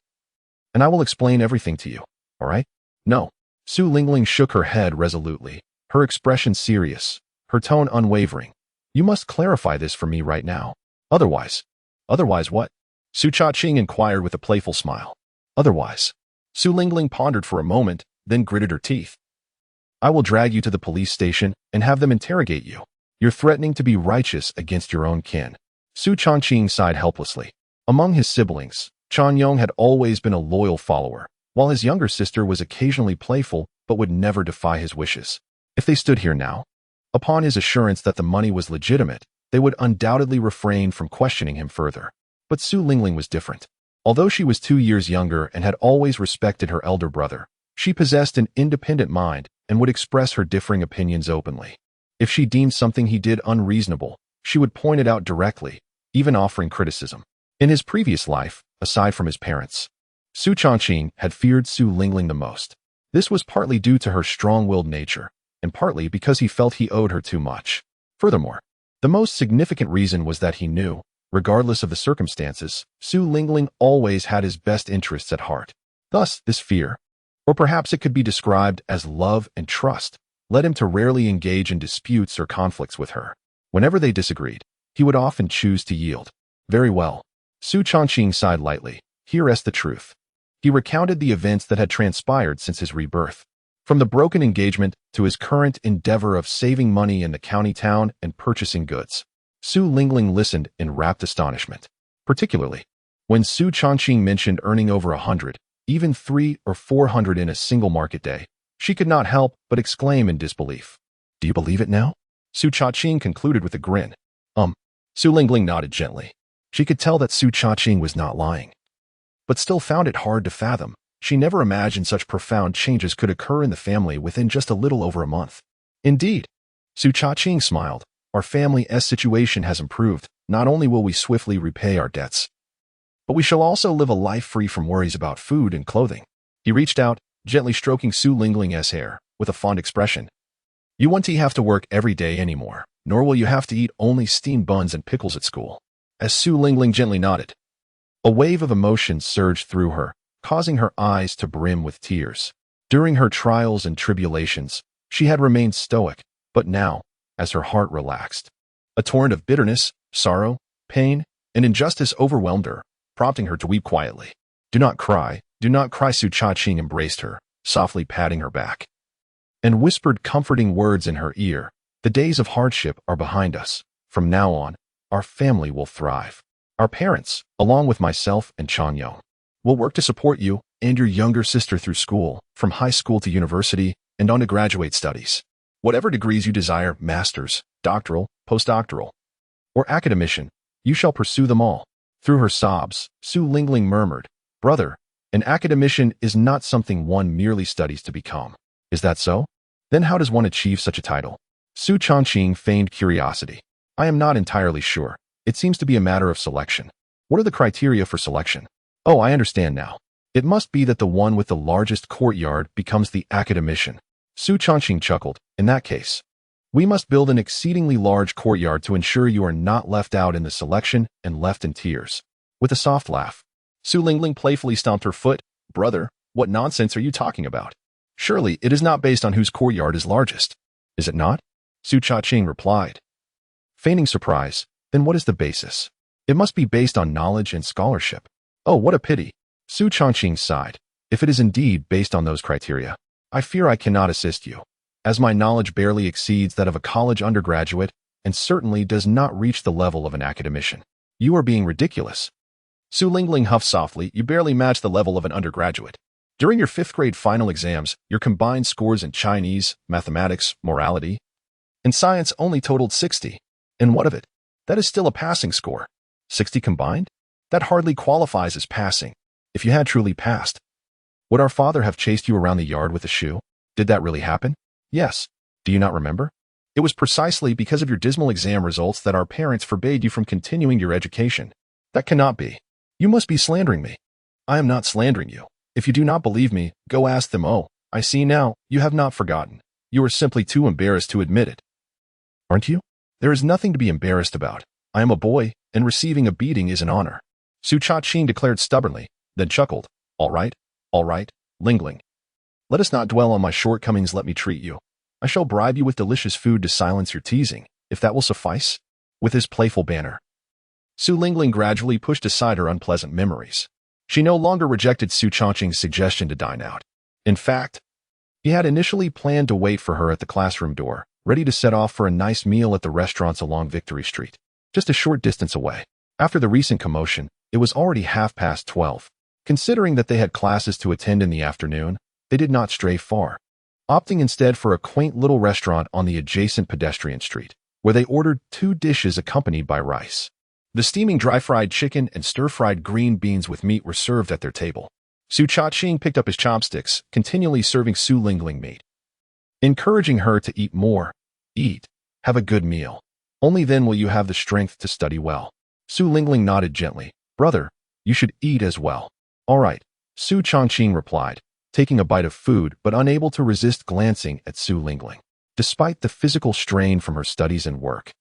and I will explain everything to you, all right? No. Su Lingling shook her head resolutely, her expression serious, her tone unwavering. You must clarify this for me right now. Otherwise what? Su Changqing inquired with a playful smile. Otherwise. Su Lingling pondered for a moment, then gritted her teeth. I will drag you to the police station and have them interrogate you. You're threatening to be righteous against your own kin. Su Changqing sighed helplessly. Among his siblings, Chanyong had always been a loyal follower, while his younger sister was occasionally playful but would never defy his wishes. If they stood here now, upon his assurance that the money was legitimate, they would undoubtedly refrain from questioning him further. But Su Lingling was different. Although she was 2 years younger and had always respected her elder brother, she possessed an independent mind and would express her differing opinions openly. If she deemed something he did unreasonable, she would point it out directly, even offering criticism. In his previous life, aside from his parents, Su Changqing had feared Su Lingling the most. This was partly due to her strong-willed nature, and partly because he felt he owed her too much. Furthermore, the most significant reason was that he knew, regardless of the circumstances, Su Lingling always had his best interests at heart. Thus, this fear, or perhaps it could be described as love and trust, led him to rarely engage in disputes or conflicts with her. Whenever they disagreed, he would often choose to yield. Very well. Su Changqing sighed lightly. Here is the truth. He recounted the events that had transpired since his rebirth, from the broken engagement to his current endeavor of saving money in the county town and purchasing goods. Su Lingling listened in rapt astonishment, particularly when Su Changqing mentioned earning over 100, even 300 or 400 in a single market day. She could not help but exclaim in disbelief. Do you believe it now? Su Changqing concluded with a grin. Su Lingling nodded gently. She could tell that Su Changqing was not lying, but still found it hard to fathom. She never imagined such profound changes could occur in the family within just a little over a month. Indeed, Su Changqing smiled. Our family's situation has improved. Not only will we swiftly repay our debts, but we shall also live a life free from worries about food and clothing. He reached out, gently stroking Su Lingling's hair, with a fond expression. You won't have to work every day anymore, nor will you have to eat only steamed buns and pickles at school. As Su Lingling gently nodded, a wave of emotion surged through her, causing her eyes to brim with tears. During her trials and tribulations, she had remained stoic, but now, as her heart relaxed, a torrent of bitterness, sorrow, pain, and injustice overwhelmed her, prompting her to weep quietly. Do not cry, Su Changqing embraced her, softly patting her back, and whispered comforting words in her ear. The days of hardship are behind us. From now on, our family will thrive. Our parents, along with myself and Chanyong, will work to support you and your younger sister through school, from high school to university, and on to graduate studies. Whatever degrees you desire, master's, doctoral, postdoctoral, or academician, you shall pursue them all. Through her sobs, Su Lingling murmured, Brother, an academician is not something one merely studies to become. Is that so? Then how does one achieve such a title? Su Changqing feigned curiosity. I am not entirely sure. It seems to be a matter of selection. What are the criteria for selection? Oh, I understand now. It must be that the one with the largest courtyard becomes the academician. Su Changqing chuckled. In that case, we must build an exceedingly large courtyard to ensure you are not left out in the selection and left in tears. With a soft laugh, Su Lingling playfully stomped her foot. Brother, what nonsense are you talking about? Surely it is not based on whose courtyard is largest. Is it not? Su Changqing replied. Feigning surprise, Then what is the basis? It must be based on knowledge and scholarship. Oh, what a pity. Su Changqing sighed. If it is indeed based on those criteria, I fear I cannot assist you, as my knowledge barely exceeds that of a college undergraduate and certainly does not reach the level of an academician. You are being ridiculous. Su Lingling huffed softly. You barely match the level of an undergraduate. During your 5th grade final exams, your combined scores in Chinese, mathematics, morality, and science only totaled 60. And what of it? That is still a passing score. 60 combined? That hardly qualifies as passing. If you had truly passed, would our father have chased you around the yard with a shoe? Did that really happen? Yes. Do you not remember? It was precisely because of your dismal exam results that our parents forbade you from continuing your education. That cannot be. You must be slandering me. I am not slandering you. If you do not believe me, go ask them. Oh, I see now, you have not forgotten. You are simply too embarrassed to admit it. Aren't you? There is nothing to be embarrassed about. I am a boy, and receiving a beating is an honor. Su Changqing declared stubbornly, then chuckled. All right, Lingling. Let us not dwell on my shortcomings. Let me treat you. I shall bribe you with delicious food to silence your teasing, if that will suffice. With his playful banter, Su Lingling gradually pushed aside her unpleasant memories. She no longer rejected Su Changqing's suggestion to dine out. In fact, he had initially planned to wait for her at the classroom door, ready to set off for a nice meal at the restaurants along Victory Street, just a short distance away. After the recent commotion, it was already 12:30. Considering that they had classes to attend in the afternoon, they did not stray far, opting instead for a quaint little restaurant on the adjacent pedestrian street, where they ordered 2 dishes accompanied by rice. The steaming dry-fried chicken and stir-fried green beans with meat were served at their table. Su Changqing picked up his chopsticks, continually serving Su Lingling meat, encouraging her to eat more. Eat. Have a good meal. Only then will you have the strength to study well. Su Lingling nodded gently. Brother, you should eat as well. All right, Su Changqing replied, taking a bite of food but unable to resist glancing at Su Lingling. Despite the physical strain from her studies and work,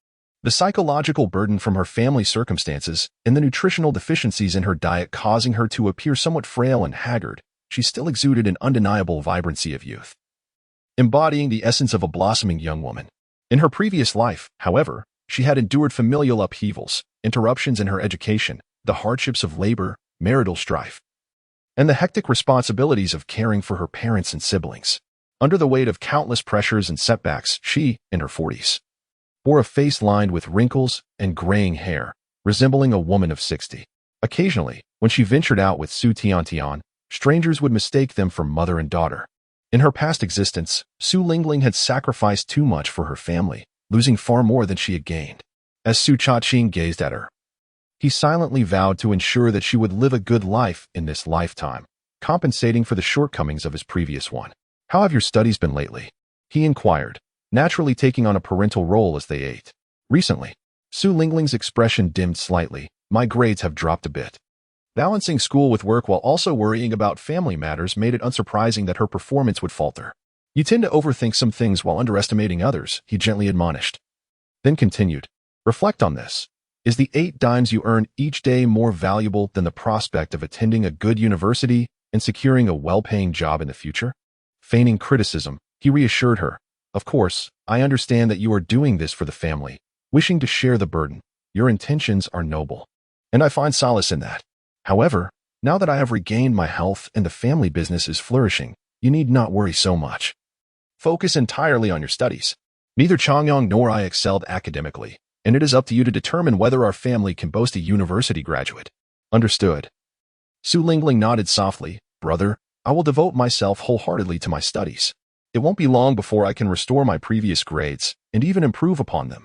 the psychological burden from her family circumstances, and the nutritional deficiencies in her diet causing her to appear somewhat frail and haggard, she still exuded an undeniable vibrancy of youth, embodying the essence of a blossoming young woman. In her previous life, however, she had endured familial upheavals, interruptions in her education, the hardships of labor, marital strife, and the hectic responsibilities of caring for her parents and siblings. Under the weight of countless pressures and setbacks, she, in her 40s, bore a face lined with wrinkles and graying hair, resembling a woman of 60. Occasionally, when she ventured out with Su Tiantian, strangers would mistake them for mother and daughter. In her past existence, Su Lingling had sacrificed too much for her family, losing far more than she had gained. As Su Changqing gazed at her, he silently vowed to ensure that she would live a good life in this lifetime, compensating for the shortcomings of his previous one. How have your studies been lately? He inquired, naturally taking on a parental role as they ate. Recently, Su Lingling's expression dimmed slightly. My grades have dropped a bit. Balancing school with work while also worrying about family matters made it unsurprising that her performance would falter. You tend to overthink some things while underestimating others, he gently admonished. Then continued, reflect on this. Is the 8 dimes you earn each day more valuable than the prospect of attending a good university and securing a well-paying job in the future? Feigning criticism, he reassured her. Of course, I understand that you are doing this for the family, wishing to share the burden. Your intentions are noble, and I find solace in that. However, now that I have regained my health and the family business is flourishing, you need not worry so much. Focus entirely on your studies. Neither Changyang nor I excelled academically, and it is up to you to determine whether our family can boast a university graduate. Understood. Su Lingling nodded softly. Brother, I will devote myself wholeheartedly to my studies. It won't be long before I can restore my previous grades and even improve upon them.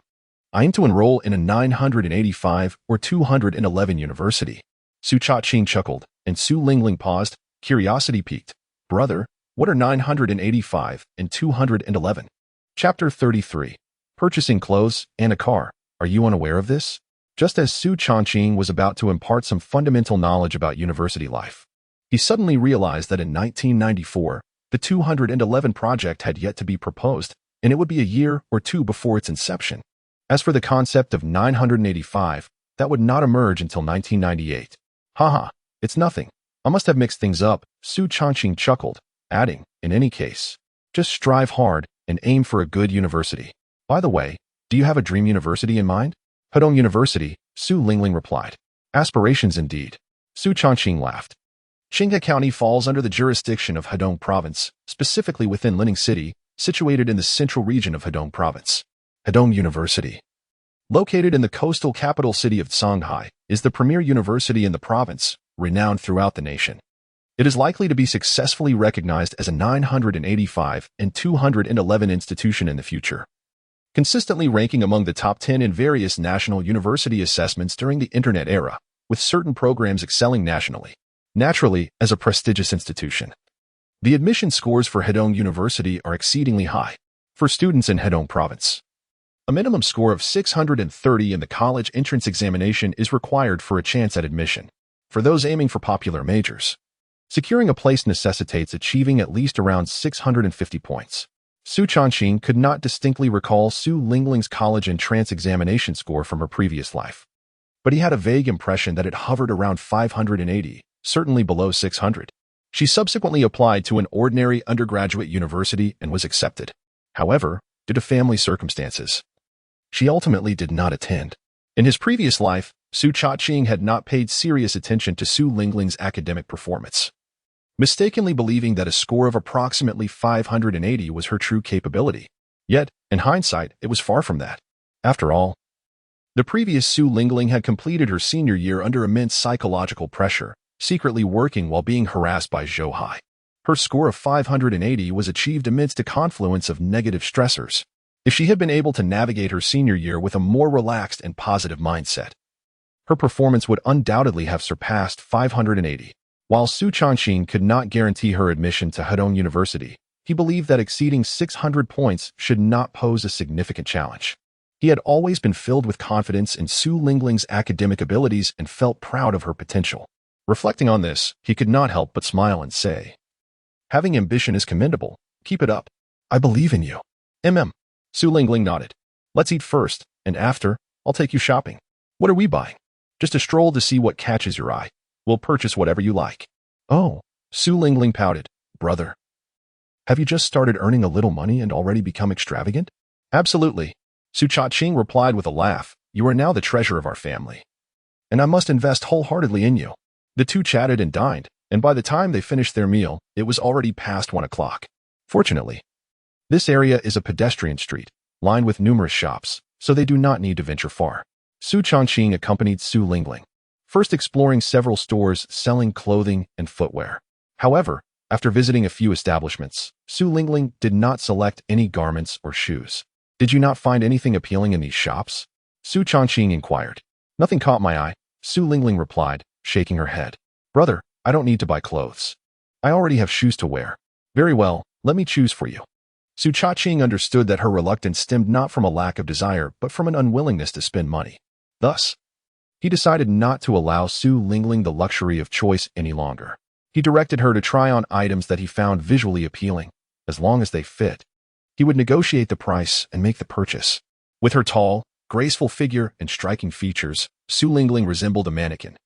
I aim to enroll in a 985 or 211 university. Su Changqing chuckled, and Su Lingling paused, curiosity piqued. Brother, what are 985 and 211? Chapter 33. Purchasing clothes and a car. Are you unaware of this? Just as Su Changqing was about to impart some fundamental knowledge about university life, he suddenly realized that in 1994, the 211 project had yet to be proposed, and it would be a year or two before its inception. As for the concept of 985, that would not emerge until 1998. Haha, it's nothing. I must have mixed things up, Su Changqing chuckled, adding, in any case, just strive hard and aim for a good university. By the way, do you have a dream university in mind? Hedong University, Su Lingling replied. Aspirations indeed. Su Changqing laughed. Qinghe County falls under the jurisdiction of Hedong Province, specifically within Lining City, situated in the central region of Hedong Province. Hedong University, located in the coastal capital city of Shanghai, is the premier university in the province, renowned throughout the nation. It is likely to be successfully recognized as a 985 and 211 institution in the future, consistently ranking among the top 10 in various national university assessments during the Internet era, with certain programs excelling nationally. Naturally, as a prestigious institution, the admission scores for Hedong University are exceedingly high for students in Hedong Province. A minimum score of 630 in the college entrance examination is required for a chance at admission. For those aiming for popular majors, securing a place necessitates achieving at least around 650 points. Su Changqing could not distinctly recall Su Lingling's college entrance examination score from her previous life, but he had a vague impression that it hovered around 580, certainly below 600. She subsequently applied to an ordinary undergraduate university and was accepted. However, due to family circumstances, she ultimately did not attend. In his previous life, Su Changqing had not paid serious attention to Su Lingling's academic performance, mistakenly believing that a score of approximately 580 was her true capability. Yet, in hindsight, it was far from that. After all, the previous Su Lingling had completed her senior year under immense psychological pressure, secretly working while being harassed by Zhou Hai. Her score of 580 was achieved amidst a confluence of negative stressors. If she had been able to navigate her senior year with a more relaxed and positive mindset, her performance would undoubtedly have surpassed 580. While Su Changqing could not guarantee her admission to Hedong University, he believed that exceeding 600 points should not pose a significant challenge. He had always been filled with confidence in Su Lingling's academic abilities and felt proud of her potential. Reflecting on this, he could not help but smile and say, "Having ambition is commendable. Keep it up. I believe in you." Su Lingling nodded. "Let's eat first, and after, I'll take you shopping." "What are we buying?" "Just a stroll to see what catches your eye. We'll purchase whatever you like." "Oh," Su Lingling pouted. "Brother, have you just started earning a little money and already become extravagant?" "Absolutely," Su Changqing replied with a laugh. "You are now the treasure of our family, and I must invest wholeheartedly in you." The two chatted and dined, and by the time they finished their meal, it was already past 1 o'clock. Fortunately, this area is a pedestrian street, lined with numerous shops, so they do not need to venture far. Su Changqing accompanied Su Lingling, first exploring several stores selling clothing and footwear. However, after visiting a few establishments, Su Lingling did not select any garments or shoes. "Did you not find anything appealing in these shops?" Su Changqing inquired. "Nothing caught my eye," Su Lingling replied, shaking her head. "Brother, I don't need to buy clothes. I already have shoes to wear." "Very well, let me choose for you." Su Changqing understood that her reluctance stemmed not from a lack of desire, but from an unwillingness to spend money. Thus, he decided not to allow Su Lingling the luxury of choice any longer. He directed her to try on items that he found visually appealing. As long as they fit, he would negotiate the price and make the purchase. With her tall, graceful figure and striking features, Su Lingling resembled a mannequin,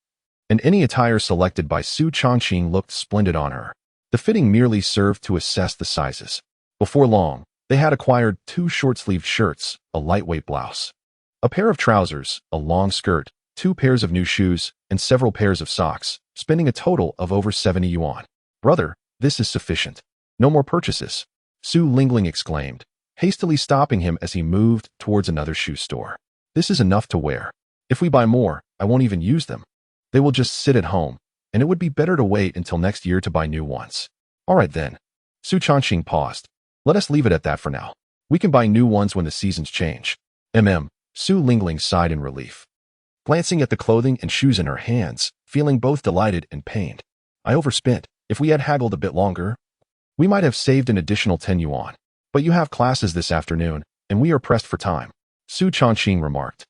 and any attire selected by Su Changqing looked splendid on her. The fitting merely served to assess the sizes. Before long, they had acquired 2 short-sleeved shirts, a lightweight blouse, a pair of trousers, a long skirt, 2 pairs of new shoes, and several pairs of socks, spending a total of over 70 yuan. "Brother, this is sufficient. No more purchases," Su Lingling exclaimed, hastily stopping him as he moved towards another shoe store. "This is enough to wear. If we buy more, I won't even use them. They will just sit at home, and it would be better to wait until next year to buy new ones." "All right then." Su Changqing paused. "Let us leave it at that for now. We can buy new ones when the seasons change." Su Lingling sighed in relief, glancing at the clothing and shoes in her hands, feeling both delighted and pained. "I overspent. If we had haggled a bit longer, we might have saved an additional 10 yuan. But you have classes this afternoon, and we are pressed for time," Su Changqing remarked,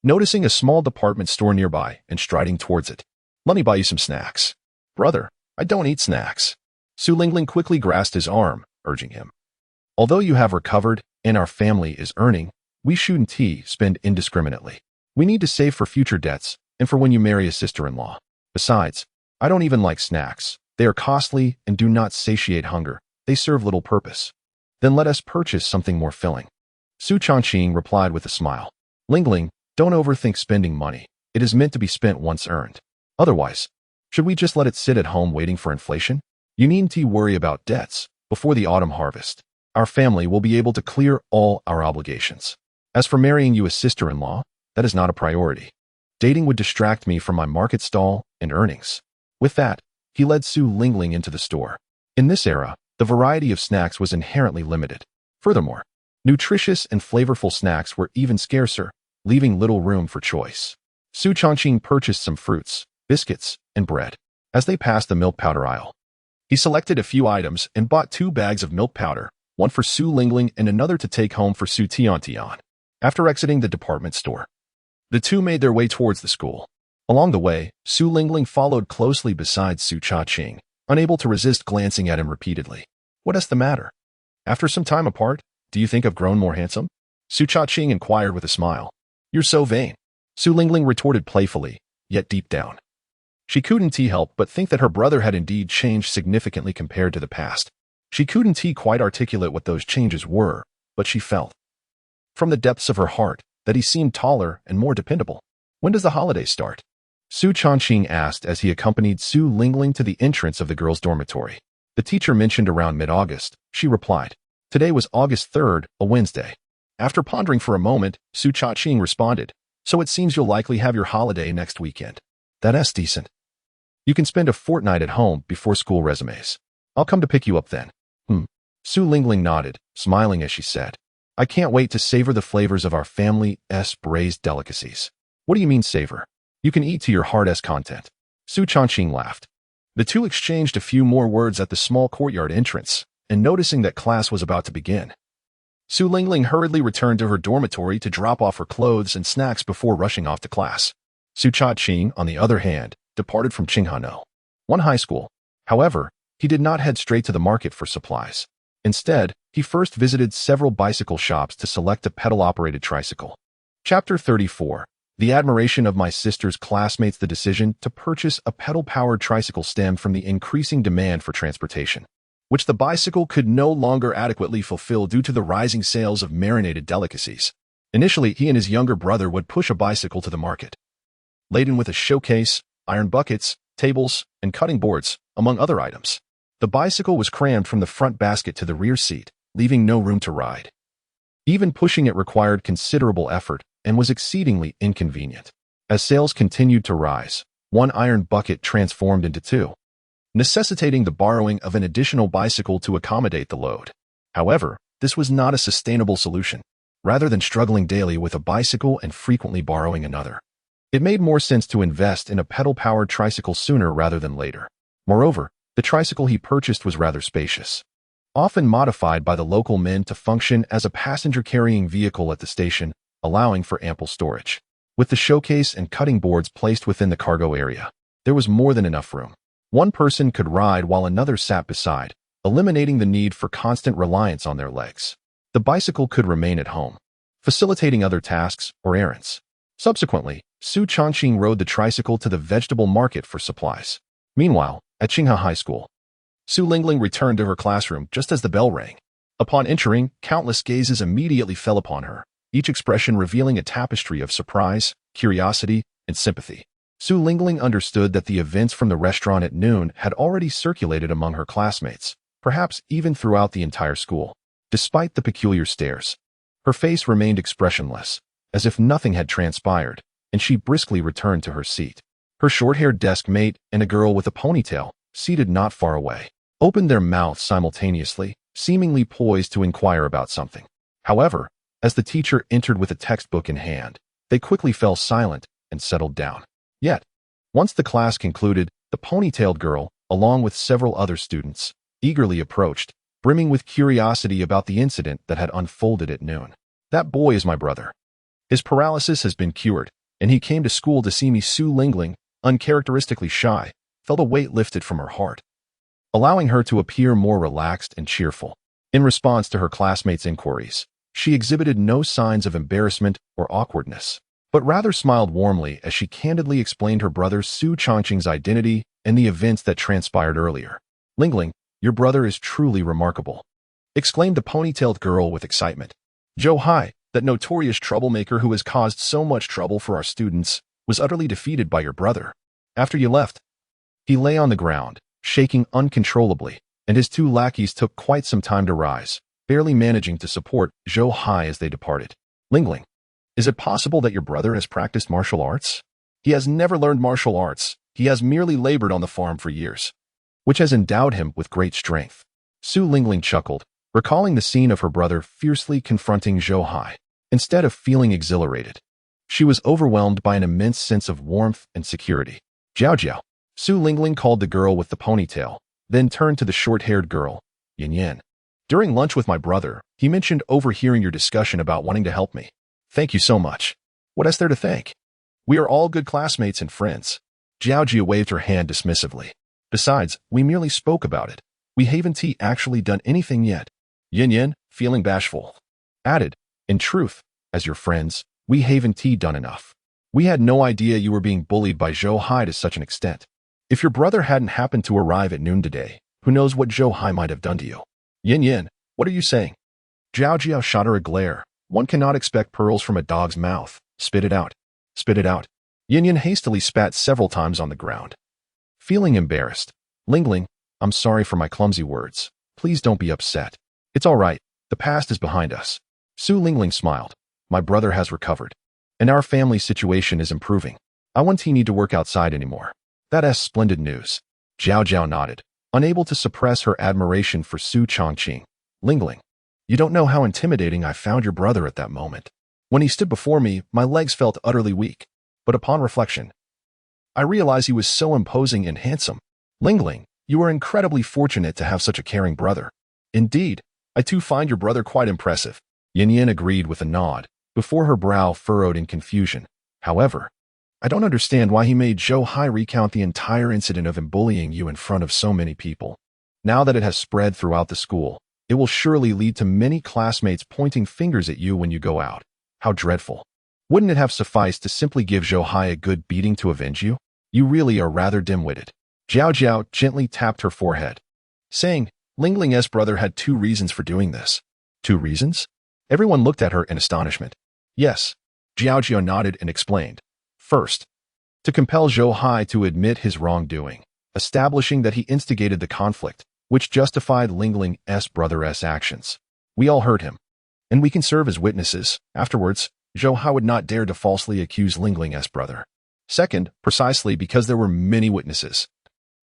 noticing a small department store nearby and striding towards it. "Let me buy you some snacks." "Brother, I don't eat snacks." Su Lingling quickly grasped his arm, urging him. "Although you have recovered and our family is earning, we shouldn't spend indiscriminately. We need to save for future debts and for when you marry a sister-in-law. Besides, I don't even like snacks. They are costly and do not satiate hunger. They serve little purpose." "Then let us purchase something more filling," Su Changqing replied with a smile. Lingling, Don't overthink spending money. It is meant to be spent once earned. Otherwise, should we just let it sit at home waiting for inflation? You needn't worry about debts. Before the autumn harvest, our family will be able to clear all our obligations. As for marrying you as sister-in-law, that is not a priority. Dating would distract me from my market stall and earnings. With that, he led Su Lingling into the store. In this era, the variety of snacks was inherently limited. Furthermore, nutritious and flavorful snacks were even scarcer, leaving little room for choice. Su Changqing purchased some fruits, biscuits, and bread. As they passed the milk powder aisle, he selected a few items and bought 2 bags of milk powder, one for Su Lingling and another to take home for Su Tiantian. After exiting the department store, the two made their way towards the school. Along the way, Su Lingling followed closely beside Su Changqing, unable to resist glancing at him repeatedly. What is the matter? After some time apart, do you think I've grown more handsome? Su Changqing inquired with a smile. You're so vain. Su Lingling retorted playfully, yet deep down, she couldn't help but think that her brother had indeed changed significantly compared to the past. She couldn't quite articulate what those changes were, but she felt, from the depths of her heart, that he seemed taller and more dependable. When does the holiday start? Su Changqing asked as he accompanied Su Lingling to the entrance of the girls' dormitory. The teacher mentioned around mid-August. She replied. Today was August 3rd, a Wednesday. After pondering for a moment, Su Changqing responded, so it seems you'll likely have your holiday next weekend. That's decent. You can spend a fortnight at home before school resumes. I'll come to pick you up then. Su Lingling nodded, smiling as she said, I can't wait to savor the flavors of our family's braised delicacies. What do you mean savor? You can eat to your heart's content. Su Changqing laughed. The two exchanged a few more words at the small courtyard entrance, and noticing that class was about to begin, Su Lingling hurriedly returned to her dormitory to drop off her clothes and snacks before rushing off to class. Su Changqing, on the other hand, departed from Qinghano, one high school. However, he did not head straight to the market for supplies. Instead, he first visited several bicycle shops to select a pedal-operated tricycle. Chapter 34. The admiration of my sister's classmates. The decision to purchase a pedal-powered tricycle stemmed from the increasing demand for transportation, which the bicycle could no longer adequately fulfill due to the rising sales of marinated delicacies. Initially, he and his younger brother would push a bicycle to the market, laden with a showcase, iron buckets, tables, and cutting boards, among other items. The bicycle was crammed from the front basket to the rear seat, leaving no room to ride. Even pushing it required considerable effort and was exceedingly inconvenient. As sales continued to rise, one iron bucket transformed into 2, necessitating the borrowing of an additional bicycle to accommodate the load. However, this was not a sustainable solution. Rather than struggling daily with a bicycle and frequently borrowing another, it made more sense to invest in a pedal-powered tricycle sooner rather than later. Moreover, the tricycle he purchased was rather spacious, often modified by the local men to function as a passenger-carrying vehicle at the station, allowing for ample storage. With the showcase and cutting boards placed within the cargo area, there was more than enough room. One person could ride while another sat beside, eliminating the need for constant reliance on their legs. The bicycle could remain at home, facilitating other tasks or errands. Subsequently, Su Changqing rode the tricycle to the vegetable market for supplies. Meanwhile, at Qinghe High School, Su Lingling returned to her classroom just as the bell rang. Upon entering, countless gazes immediately fell upon her, each expression revealing a tapestry of surprise, curiosity, and sympathy. Su Lingling understood that the events from the restaurant at noon had already circulated among her classmates, perhaps even throughout the entire school. Despite the peculiar stares, her face remained expressionless, as if nothing had transpired, and she briskly returned to her seat. Her short-haired desk mate and a girl with a ponytail, seated not far away, opened their mouths simultaneously, seemingly poised to inquire about something. However, as the teacher entered with a textbook in hand, they quickly fell silent and settled down. Yet, once the class concluded, the ponytailed girl, along with several other students, eagerly approached, brimming with curiosity about the incident that had unfolded at noon. That boy is my brother. His paralysis has been cured, and he came to school to see me. Su Lingling, uncharacteristically shy, felt a weight lifted from her heart, allowing her to appear more relaxed and cheerful. In response to her classmates' inquiries, she exhibited no signs of embarrassment or awkwardness, but rather smiled warmly as she candidly explained her brother Su Changqing's identity and the events that transpired earlier. Lingling, your brother is truly remarkable, exclaimed the ponytailed girl with excitement. Hi, That notorious troublemaker who has caused so much trouble for our students was utterly defeated by your brother. After you left, he lay on the ground, shaking uncontrollably, and his two lackeys took quite some time to rise, barely managing to support Zhou Hai as they departed. Lingling, is it possible that your brother has practiced martial arts? He has never learned martial arts. He has merely labored on the farm for years, which has endowed him with great strength. Su Lingling chuckled, recalling the scene of her brother fiercely confronting Zhou Hai. Instead of feeling exhilarated, she was overwhelmed by an immense sense of warmth and security. Jiao Jiao. Su Lingling called the girl with the ponytail, then turned to the short-haired girl, Yin Yin. During lunch with my brother, he mentioned overhearing your discussion about wanting to help me. Thank you so much. What is there to thank? We are all good classmates and friends. Jiao Jia waved her hand dismissively. Besides, we merely spoke about it. We haven't actually done anything yet. Yin Yin, feeling bashful, added, in truth, as your friends, we haven't done enough. We had no idea you were being bullied by Zhou Hai to such an extent. If your brother hadn't happened to arrive at noon today, who knows what Zhou Hai might have done to you? Yin Yin, what are you saying? Jiao Jiao shot her a glare. One cannot expect pearls from a dog's mouth. Spit it out. Spit it out. Yin Yin hastily spat several times on the ground. Feeling embarrassed, Lingling, I'm sorry for my clumsy words. Please don't be upset. It's all right. The past is behind us. Su Lingling smiled. My brother has recovered, and our family situation is improving. I won't need to work outside anymore. That's splendid news. Jiao Jiao nodded, unable to suppress her admiration for Su Changqing. Lingling, you don't know how intimidating I found your brother at that moment. When he stood before me, my legs felt utterly weak. But upon reflection, I realized he was so imposing and handsome. Lingling, you are incredibly fortunate to have such a caring brother. Indeed, I too find your brother quite impressive. Yin Yin agreed with a nod, before her brow furrowed in confusion. However, I don't understand why he made Zhou Hai recount the entire incident of him bullying you in front of so many people. Now that it has spread throughout the school, it will surely lead to many classmates pointing fingers at you when you go out. How dreadful. Wouldn't it have sufficed to simply give Zhou Hai a good beating to avenge you? You really are rather dim-witted. Jiao Jiao gently tapped her forehead, saying, Lingling's brother had 2 reasons for doing this. 2 reasons? Everyone looked at her in astonishment. Yes. Jiao Jiao nodded and explained. First, to compel Zhou Hai to admit his wrongdoing, establishing that he instigated the conflict, which justified Lingling's brother's actions. We all heard him, and we can serve as witnesses. Afterwards, Zhou Hai would not dare to falsely accuse Lingling's brother. Second, precisely because there were many witnesses,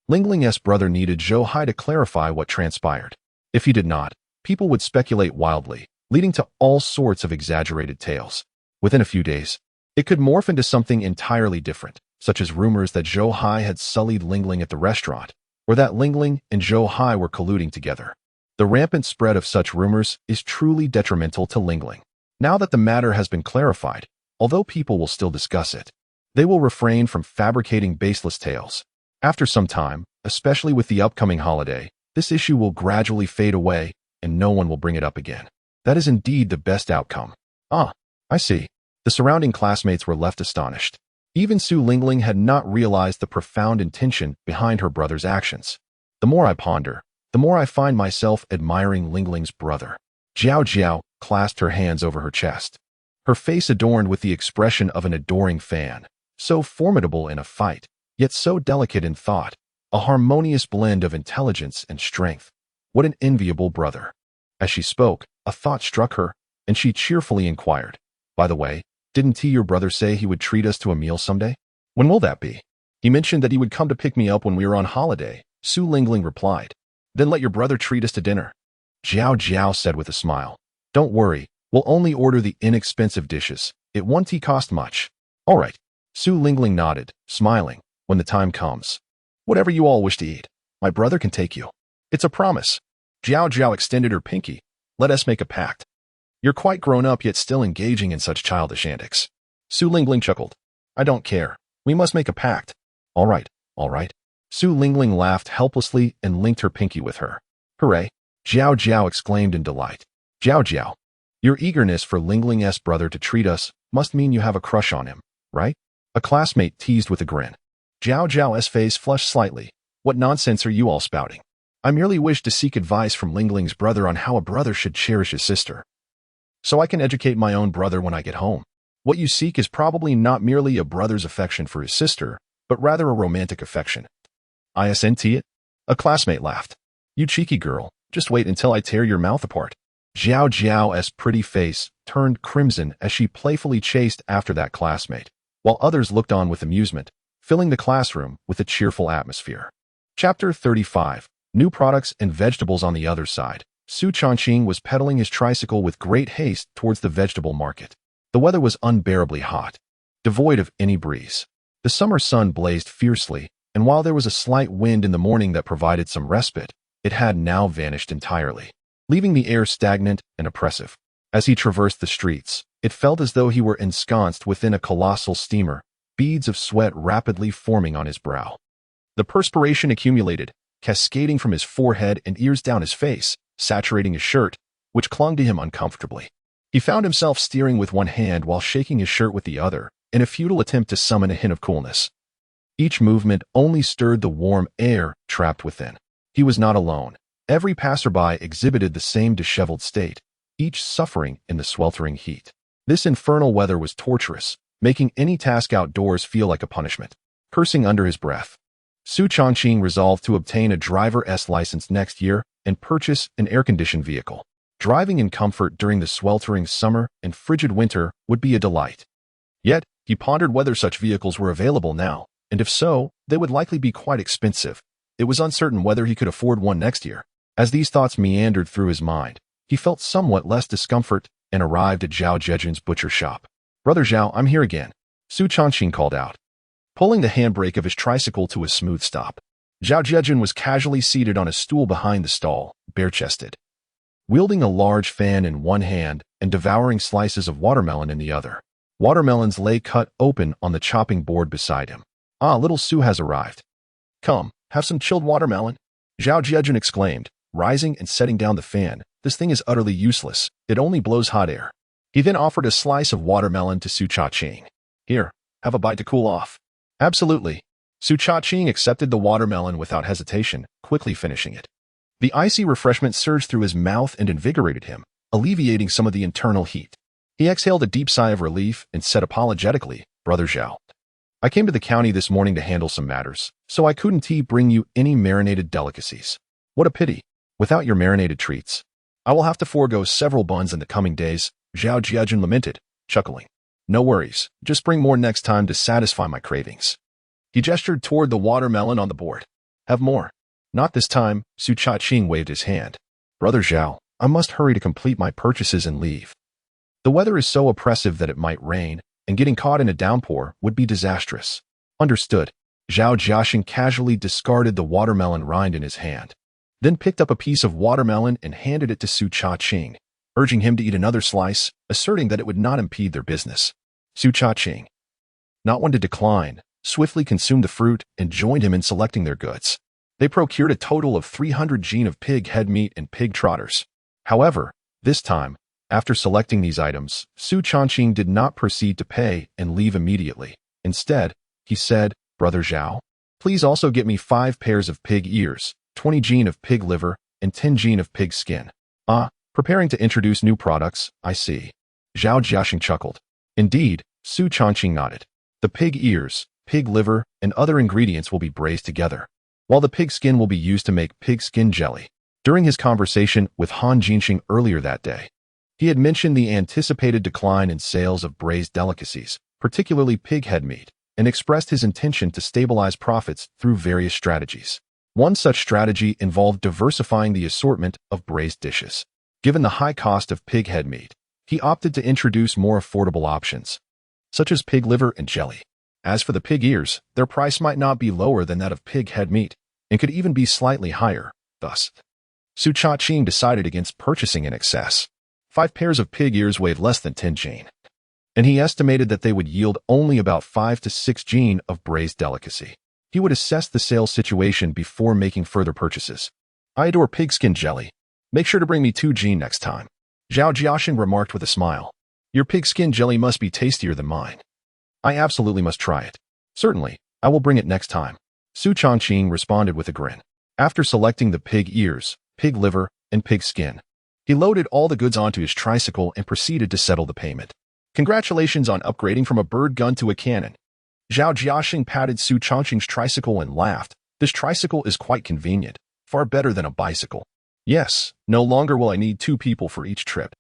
Lingling's brother needed Zhou Hai to clarify what transpired. If he did not, people would speculate wildly, leading to all sorts of exaggerated tales. Within a few days, it could morph into something entirely different, such as rumors that Zhou Hai had sullied Lingling at the restaurant, or that Lingling and Zhou Hai were colluding together. The rampant spread of such rumors is truly detrimental to Lingling. Now that the matter has been clarified, although people will still discuss it, they will refrain from fabricating baseless tales. After some time, especially with the upcoming holiday, this issue will gradually fade away and no one will bring it up again. That is indeed the best outcome. Ah, I see. The surrounding classmates were left astonished. Even Su Lingling had not realized the profound intention behind her brother's actions. The more I ponder, the more I find myself admiring Lingling's brother. Jiao Jiao clasped her hands over her chest, her face adorned with the expression of an adoring fan, so formidable in a fight, yet so delicate in thought, a harmonious blend of intelligence and strength. What an enviable brother. As she spoke, a thought struck her, and she cheerfully inquired, by the way, didn't your brother say he would treat us to a meal someday? When will that be? He mentioned that he would come to pick me up when we were on holiday, Su Lingling replied. Then let your brother treat us to dinner. Jiao Jiao said with a smile. Don't worry, we'll only order the inexpensive dishes. It won't cost much. All right. Su Lingling nodded, smiling. When the time comes, whatever you all wish to eat, my brother can take you. It's a promise. Jiao Jiao extended her pinky. Let us make a pact. You're quite grown up yet still engaging in such childish antics. Su Lingling chuckled. I don't care. We must make a pact. All right, all right. Su Lingling laughed helplessly and linked her pinky with her. Hooray! Jiao Jiao exclaimed in delight. Jiao Jiao, your eagerness for Lingling's brother to treat us must mean you have a crush on him, right? A classmate teased with a grin. Jiao Jiao's face flushed slightly. What nonsense are you all spouting? I merely wish to seek advice from Lingling's brother on how a brother should cherish his sister. so I can educate my own brother when I get home. What you seek is probably not merely a brother's affection for his sister, but rather a romantic affection. Isn't it? A classmate laughed. You cheeky girl, just wait until I tear your mouth apart. Zhao Jiao's pretty face turned crimson as she playfully chased after that classmate, while others looked on with amusement, filling the classroom with a cheerful atmosphere. Chapter 35. New products and vegetables. On the other side, Su Changqing was pedaling his tricycle with great haste towards the vegetable market. The weather was unbearably hot, devoid of any breeze. The summer sun blazed fiercely, and while there was a slight wind in the morning that provided some respite, it had now vanished entirely, leaving the air stagnant and oppressive. As he traversed the streets, it felt as though he were ensconced within a colossal steamer, beads of sweat rapidly forming on his brow. The perspiration accumulated, cascading from his forehead and ears down his face, saturating his shirt, which clung to him uncomfortably. He found himself steering with one hand while shaking his shirt with the other, in a futile attempt to summon a hint of coolness. Each movement only stirred the warm air trapped within. He was not alone. Every passerby exhibited the same disheveled state, each suffering in the sweltering heat. This infernal weather was torturous, making any task outdoors feel like a punishment. Cursing under his breath, Su Changqing resolved to obtain a driver's license next year and purchase an air-conditioned vehicle. Driving in comfort during the sweltering summer and frigid winter would be a delight. Yet, he pondered whether such vehicles were available now, and if so, they would likely be quite expensive. It was uncertain whether he could afford one next year. As these thoughts meandered through his mind, he felt somewhat less discomfort and arrived at Zhao Zhejun's butcher shop. "Brother Zhao, I'm here again," Su Changqing called out, pulling the handbrake of his tricycle to a smooth stop. Zhao Zhejun was casually seated on a stool behind the stall, bare-chested, wielding a large fan in one hand and devouring slices of watermelon in the other. Watermelons lay cut open on the chopping board beside him. "Ah, little Su has arrived. Come, have some chilled watermelon," Zhao Zhejun exclaimed, rising and setting down the fan. "This thing is utterly useless. It only blows hot air." He then offered a slice of watermelon to Su Changqing. "Here, have a bite to cool off." "Absolutely." Su Changqing accepted the watermelon without hesitation, quickly finishing it. The icy refreshment surged through his mouth and invigorated him, alleviating some of the internal heat. He exhaled a deep sigh of relief and said apologetically, "Brother Zhao, I came to the county this morning to handle some matters, so I couldn't bring you any marinated delicacies. What a pity. Without your marinated treats, I will have to forego several buns in the coming days," Zhao Zhejun lamented, chuckling. "No worries, just bring more next time to satisfy my cravings." He gestured toward the watermelon on the board. "Have more." "Not this time," Su Changqing waved his hand. "Brother Zhao, I must hurry to complete my purchases and leave. The weather is so oppressive that it might rain, and getting caught in a downpour would be disastrous." "Understood." Zhao Zhejun casually discarded the watermelon rind in his hand, then picked up a piece of watermelon and handed it to Su Changqing, urging him to eat another slice, asserting that it would not impede their business. Su Changqing, not one to decline, swiftly consumed the fruit and joined him in selecting their goods. They procured a total of 300 jin of pig head meat and pig trotters. However, this time, after selecting these items, Su Changqing did not proceed to pay and leave immediately. Instead, he said, "Brother Zhao, please also get me 5 pairs of pig ears, 20 jin of pig liver, and 10 jin of pig skin." "Ah, preparing to introduce new products, I see." Zhao Zhejun chuckled. "Indeed," Su Changqing nodded. "The pig ears, pig liver, and other ingredients will be braised together, while the pig skin will be used to make pig skin jelly." During his conversation with Han Jinxing earlier that day, he had mentioned the anticipated decline in sales of braised delicacies, particularly pig head meat, and expressed his intention to stabilize profits through various strategies. One such strategy involved diversifying the assortment of braised dishes. Given the high cost of pig head meat, he opted to introduce more affordable options, such as pig liver and jelly. As for the pig ears, their price might not be lower than that of pig head meat, and could even be slightly higher. Thus, Su Changqing decided against purchasing in excess. 5 pairs of pig ears weighed less than 10 jin, and he estimated that they would yield only about 5 to 6 jin of braised delicacy. He would assess the sales situation before making further purchases. "I adore pigskin jelly. Make sure to bring me 2 jin next time," Zhao Zhejun remarked with a smile. "Your pigskin jelly must be tastier than mine. I absolutely must try it." "Certainly, I will bring it next time," Su Changqing responded with a grin. After selecting the pig ears, pig liver, and pig skin, He loaded all the goods onto his tricycle and proceeded to settle the payment. Congratulations on upgrading from a bird gun to a cannon. Zhao Jiaxing patted Su Changqing's tricycle and laughed. This tricycle is quite convenient, far better than a bicycle. Yes, no longer will I need 2 people for each trip.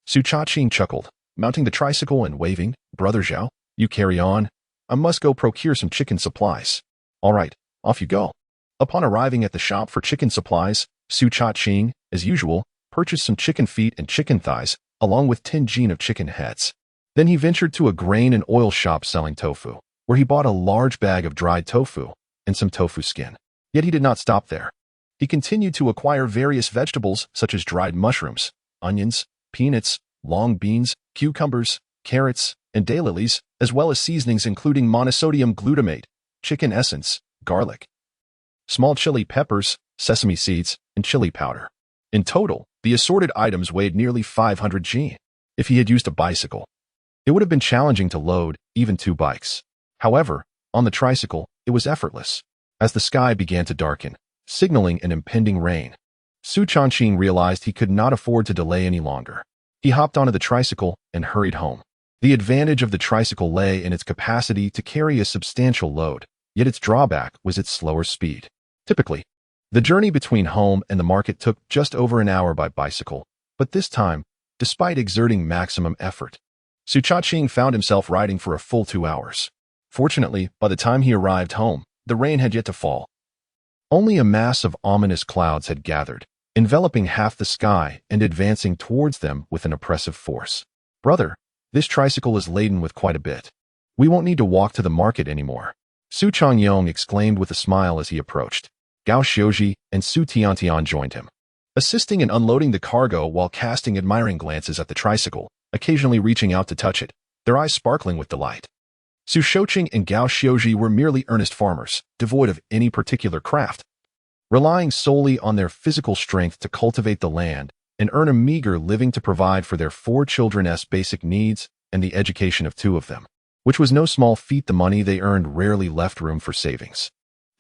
Su Changqing chuckled, mounting the tricycle and waving. Brother Zhao, you carry on. I must go procure some chicken supplies. All right, off you go. Upon arriving at the shop for chicken supplies, Su Changqing, as usual, purchased some chicken feet and chicken thighs, along with 10 jin of chicken heads. Then he ventured to a grain and oil shop selling tofu, where he bought a large bag of dried tofu and some tofu skin. Yet he did not stop there. He continued to acquire various vegetables such as dried mushrooms, onions, peanuts, long beans, cucumbers, carrots, and daylilies, as well as seasonings including monosodium glutamate, chicken essence, garlic, small chili peppers, sesame seeds, and chili powder. In total, the assorted items weighed nearly 500 jin. If he had used a bicycle, it would have been challenging to load even 2 bikes. However, on the tricycle, it was effortless. As the sky began to darken, signaling an impending rain, Su Changqing realized he could not afford to delay any longer. He hopped onto the tricycle and hurried home. The advantage of the tricycle lay in its capacity to carry a substantial load, yet its drawback was its slower speed. Typically, the journey between home and the market took just over an hour by bicycle, but this time, despite exerting maximum effort, Su Changqing found himself riding for a full 2 hours. Fortunately, by the time he arrived home, the rain had yet to fall. Only a mass of ominous clouds had gathered, enveloping half the sky and advancing towards them with an oppressive force. Brother, this tricycle is laden with quite a bit. We won't need to walk to the market anymore. Su Changqing exclaimed with a smile as he approached. Gao Xiuji and Su Tiantian joined him, assisting in unloading the cargo while casting admiring glances at the tricycle, occasionally reaching out to touch it, their eyes sparkling with delight. Su Changqing and Gao Xiuji were merely earnest farmers, devoid of any particular craft, relying solely on their physical strength to cultivate the land and earn a meager living to provide for their 4 children's basic needs and the education of 2 of them, which was no small feat. The money they earned rarely left room for savings.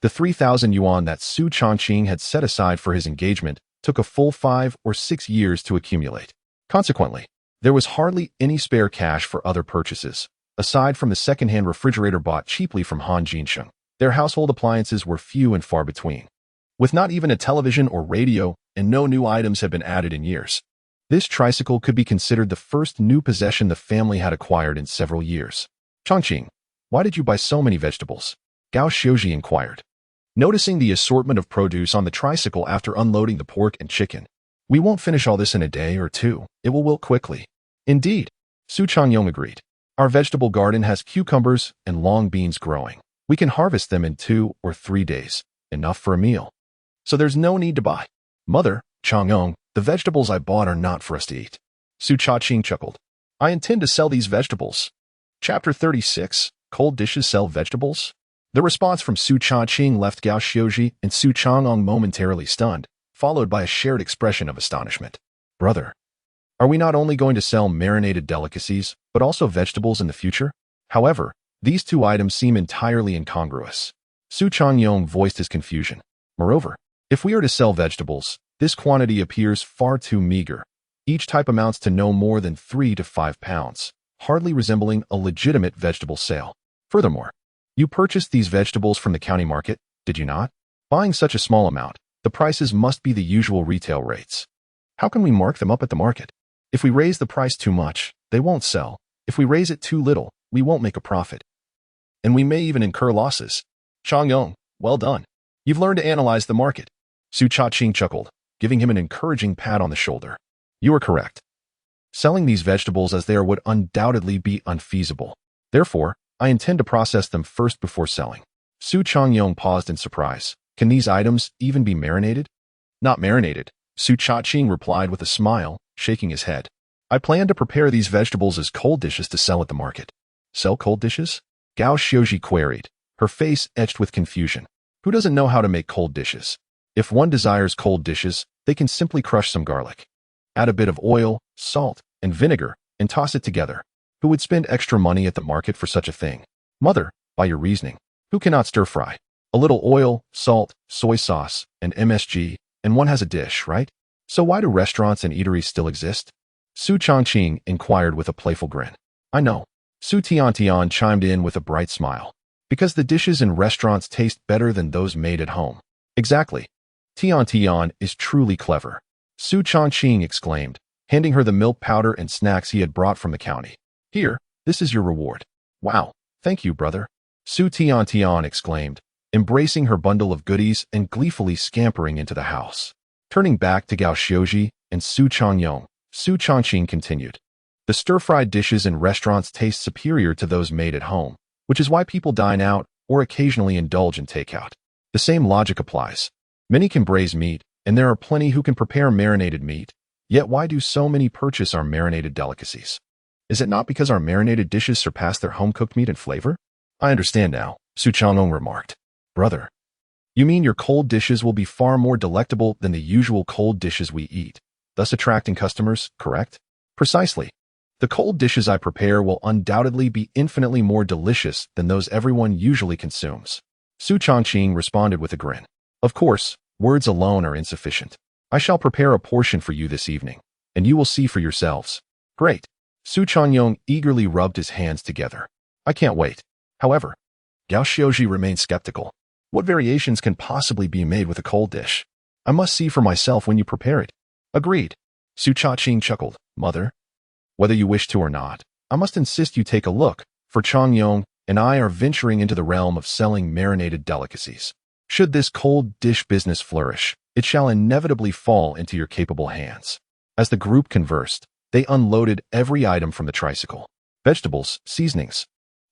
The 3,000 yuan that Su Changqing had set aside for his engagement took a full 5 or 6 years to accumulate. Consequently, there was hardly any spare cash for other purchases. Aside from the second-hand refrigerator bought cheaply from Han Jinsheng, their household appliances were few and far between. With not even a television or radio, and no new items had been added in years, this tricycle could be considered the first new possession the family had acquired in several years. Changqing, why did you buy so many vegetables? Gao Xiuji inquired, noticing the assortment of produce on the tricycle after unloading the pork and chicken. We won't finish all this in a day or 2. It will wilt quickly. Indeed, Su Changqing agreed. Our vegetable garden has cucumbers and long beans growing. We can harvest them in 2 or 3 days, enough for a meal. So there's no need to buy. Mother, Chang'eng, the vegetables I bought are not for us to eat. Su Changqing chuckled. I intend to sell these vegetables. Chapter 36, Cold Dishes Sell Vegetables? The response from Su Changqing left Gao Xiuji and Su Chang'eng momentarily stunned, followed by a shared expression of astonishment. Brother, are we not only going to sell marinated delicacies, but also vegetables in the future? However, these 2 items seem entirely incongruous. Su Changqing voiced his confusion. Moreover, if we are to sell vegetables, this quantity appears far too meager. Each type amounts to no more than 3 to 5 pounds, hardly resembling a legitimate vegetable sale. Furthermore, you purchased these vegetables from the county market, did you not? Buying such a small amount, the prices must be the usual retail rates. How can we mark them up at the market? If we raise the price too much, they won't sell. If we raise it too little, we won't make a profit. And we may even incur losses. Chang'eng, well done. You've learned to analyze the market. Su Changqing chuckled, giving him an encouraging pat on the shoulder. You are correct. Selling these vegetables as they are would undoubtedly be unfeasible. Therefore, I intend to process them first before selling. Su Changqing paused in surprise. Can these items even be marinated? Not marinated, Su Changqing replied with a smile, shaking his head. I plan to prepare these vegetables as cold dishes to sell at the market. Sell cold dishes? Gao Xiuji queried, her face etched with confusion. Who doesn't know how to make cold dishes? If one desires cold dishes, they can simply crush some garlic, add a bit of oil, salt, and vinegar, and toss it together. Who would spend extra money at the market for such a thing? Mother, by your reasoning, who cannot stir fry? A little oil, salt, soy sauce, and MSG, and one has a dish, right? So why do restaurants and eateries still exist? Su Changqing inquired with a playful grin. I know. Su Tiantian chimed in with a bright smile. Because the dishes in restaurants taste better than those made at home. Exactly. Tiantian is truly clever. Su Changqing exclaimed, handing her the milk powder and snacks he had brought from the county. Here, this is your reward. Wow, thank you, brother. Su Tiantian exclaimed, embracing her bundle of goodies and gleefully scampering into the house. Turning back to Gao Xiuji and Su Changyong, Su Changqing continued. The stir-fried dishes in restaurants taste superior to those made at home, which is why people dine out or occasionally indulge in takeout. The same logic applies. Many can braise meat, and there are plenty who can prepare marinated meat. Yet why do so many purchase our marinated delicacies? Is it not because our marinated dishes surpass their home-cooked meat in flavor? I understand now, Su Changong remarked. Brother, you mean your cold dishes will be far more delectable than the usual cold dishes we eat, thus attracting customers, correct? Precisely. The cold dishes I prepare will undoubtedly be infinitely more delicious than those everyone usually consumes. Su Changqing responded with a grin. Of course, words alone are insufficient. I shall prepare a portion for you this evening, and you will see for yourselves. Great. Su Changyong eagerly rubbed his hands together. I can't wait. However, Gao Xiuji remained skeptical. What variations can possibly be made with a cold dish? I must see for myself when you prepare it. Agreed. Su Changqing chuckled. Mother, whether you wish to or not, I must insist you take a look, for Changyong and I are venturing into the realm of selling marinated delicacies. Should this cold dish business flourish, it shall inevitably fall into your capable hands. As the group conversed, they unloaded every item from the tricycle. Vegetables, seasonings,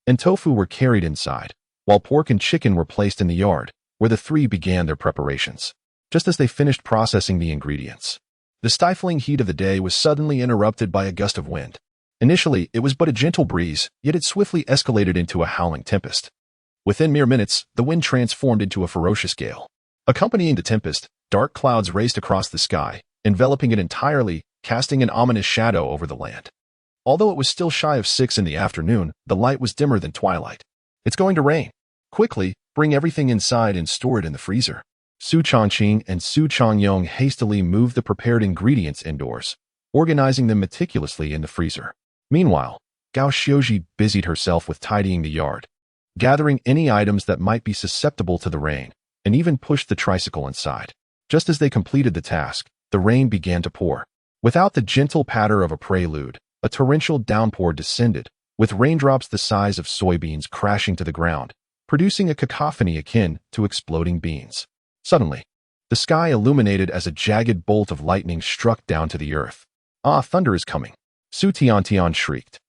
and tofu were carried inside, while pork and chicken were placed in the yard, where the three began their preparations. Just as they finished processing the ingredients, the stifling heat of the day was suddenly interrupted by a gust of wind. Initially, it was but a gentle breeze, yet it swiftly escalated into a howling tempest. Within mere minutes, the wind transformed into a ferocious gale. Accompanying the tempest, dark clouds raced across the sky, enveloping it entirely, casting an ominous shadow over the land. Although it was still shy of 6 in the afternoon, the light was dimmer than twilight. It's going to rain. Quickly, bring everything inside and store it in the freezer. Su Changqing and Su Changyong hastily moved the prepared ingredients indoors, organizing them meticulously in the freezer. Meanwhile, Gao Xiuji busied herself with tidying the yard, gathering any items that might be susceptible to the rain, and even pushed the tricycle inside. Just as they completed the task, the rain began to pour. Without the gentle patter of a prelude, a torrential downpour descended, with raindrops the size of soybeans crashing to the ground, producing a cacophony akin to exploding beans. Suddenly, the sky illuminated as a jagged bolt of lightning struck down to the earth. Ah, thunder is coming! Su Tiantian shrieked,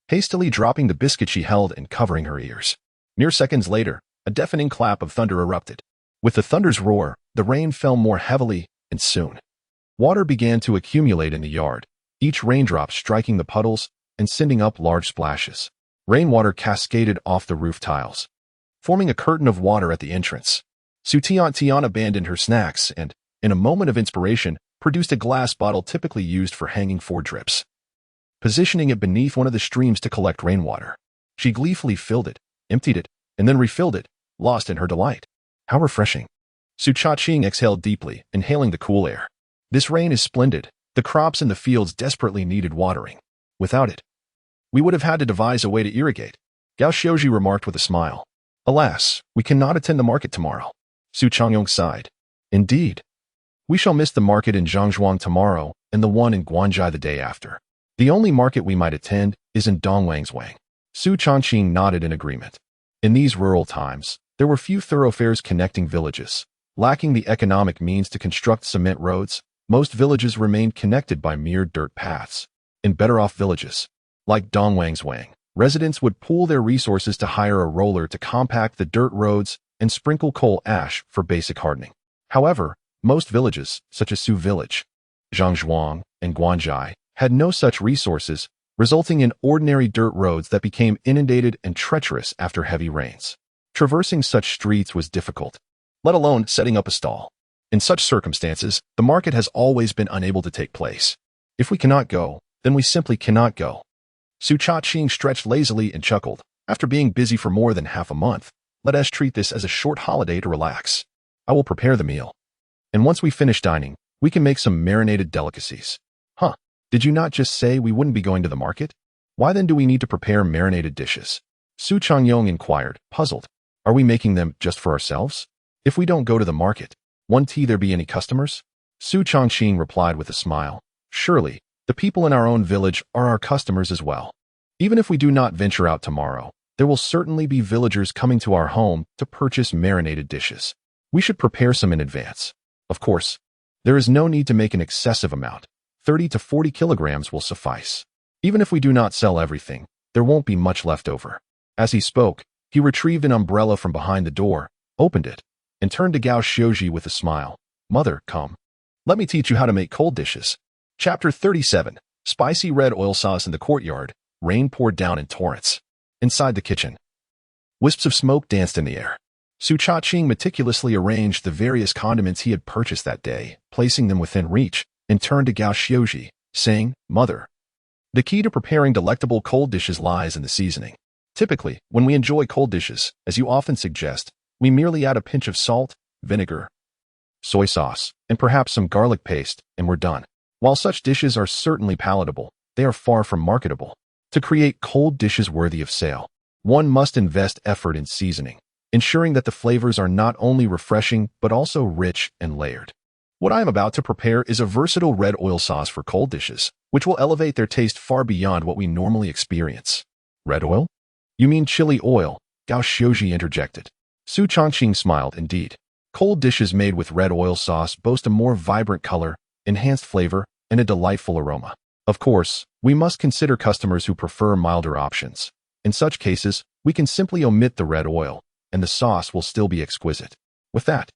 hastily dropping the biscuit she held and covering her ears. Mere seconds later, a deafening clap of thunder erupted. With the thunder's roar, the rain fell more heavily, and soon, water began to accumulate in the yard, each raindrop striking the puddles and sending up large splashes. Rainwater cascaded off the roof tiles, forming a curtain of water at the entrance. Su Tiantian abandoned her snacks and, in a moment of inspiration, produced a glass bottle typically used for hanging 4 drips. Positioning it beneath one of the streams to collect rainwater, she gleefully filled it, emptied it, and then refilled it, lost in her delight. How refreshing. Su Changqing exhaled deeply, inhaling the cool air. This rain is splendid. The crops in the fields desperately needed watering. Without it, we would have had to devise a way to irrigate. Gao Xiuji remarked with a smile. Alas, we cannot attend the market tomorrow. Su Changyong sighed. Indeed. We shall miss the market in Zhangzhuang tomorrow and the one in Guanzhai the day after. The only market we might attend is in Dongwangswang. Su Changqing nodded in agreement. In these rural times, there were few thoroughfares connecting villages. Lacking the economic means to construct cement roads, most villages remained connected by mere dirt paths. In better-off villages, like Dongwangswang, residents would pool their resources to hire a roller to compact the dirt roads and sprinkle coal ash for basic hardening. However, most villages, such as Su Village, Zhangzhuang, and Guanzhai, had no such resources, resulting in ordinary dirt roads that became inundated and treacherous after heavy rains. Traversing such streets was difficult, let alone setting up a stall. In such circumstances, the market has always been unable to take place. If we cannot go, then we simply cannot go. Su Changqing stretched lazily and chuckled. After being busy for more than half a month, let us treat this as a short holiday to relax. I will prepare the meal. And once we finish dining, We can make some marinated delicacies. Huh, did you not just say we wouldn't be going to the market? Why then do we need to prepare marinated dishes? Su Changqing inquired, puzzled. Are we making them just for ourselves? If we don't go to the market, won't there be any customers? Su Changqing replied with a smile. Surely, the people in our own village are our customers as well. Even if we do not venture out tomorrow, there will certainly be villagers coming to our home to purchase marinated dishes. We should prepare some in advance. Of course, there is no need to make an excessive amount. 30 to 40 kilograms will suffice. Even if we do not sell everything, there won't be much left over. As he spoke, he retrieved an umbrella from behind the door, opened it, and turned to Gao Xiuji with a smile. Mother, come. Let me teach you how to make cold dishes. Chapter 37. Spicy red oil sauce in the courtyard. Rain poured down in torrents. Inside the kitchen, wisps of smoke danced in the air. Su Changqing meticulously arranged the various condiments he had purchased that day, placing them within reach, and turned to Gao Xiuji, saying, Mother, the key to preparing delectable cold dishes lies in the seasoning. Typically, when we enjoy cold dishes, as you often suggest, we merely add a pinch of salt, vinegar, soy sauce, and perhaps some garlic paste, and we're done. While such dishes are certainly palatable, they are far from marketable. To create cold dishes worthy of sale, one must invest effort in seasoning, ensuring that the flavors are not only refreshing but also rich and layered. What I am about to prepare is a versatile red oil sauce for cold dishes, which will elevate their taste far beyond what we normally experience. Red oil? You mean chili oil? Gao Xiuji interjected. Su Changqing smiled. Indeed, cold dishes made with red oil sauce boast a more vibrant color, enhanced flavor, and a delightful aroma. Of course, we must consider customers who prefer milder options. In such cases, we can simply omit the red oil, and the sauce will still be exquisite. With that,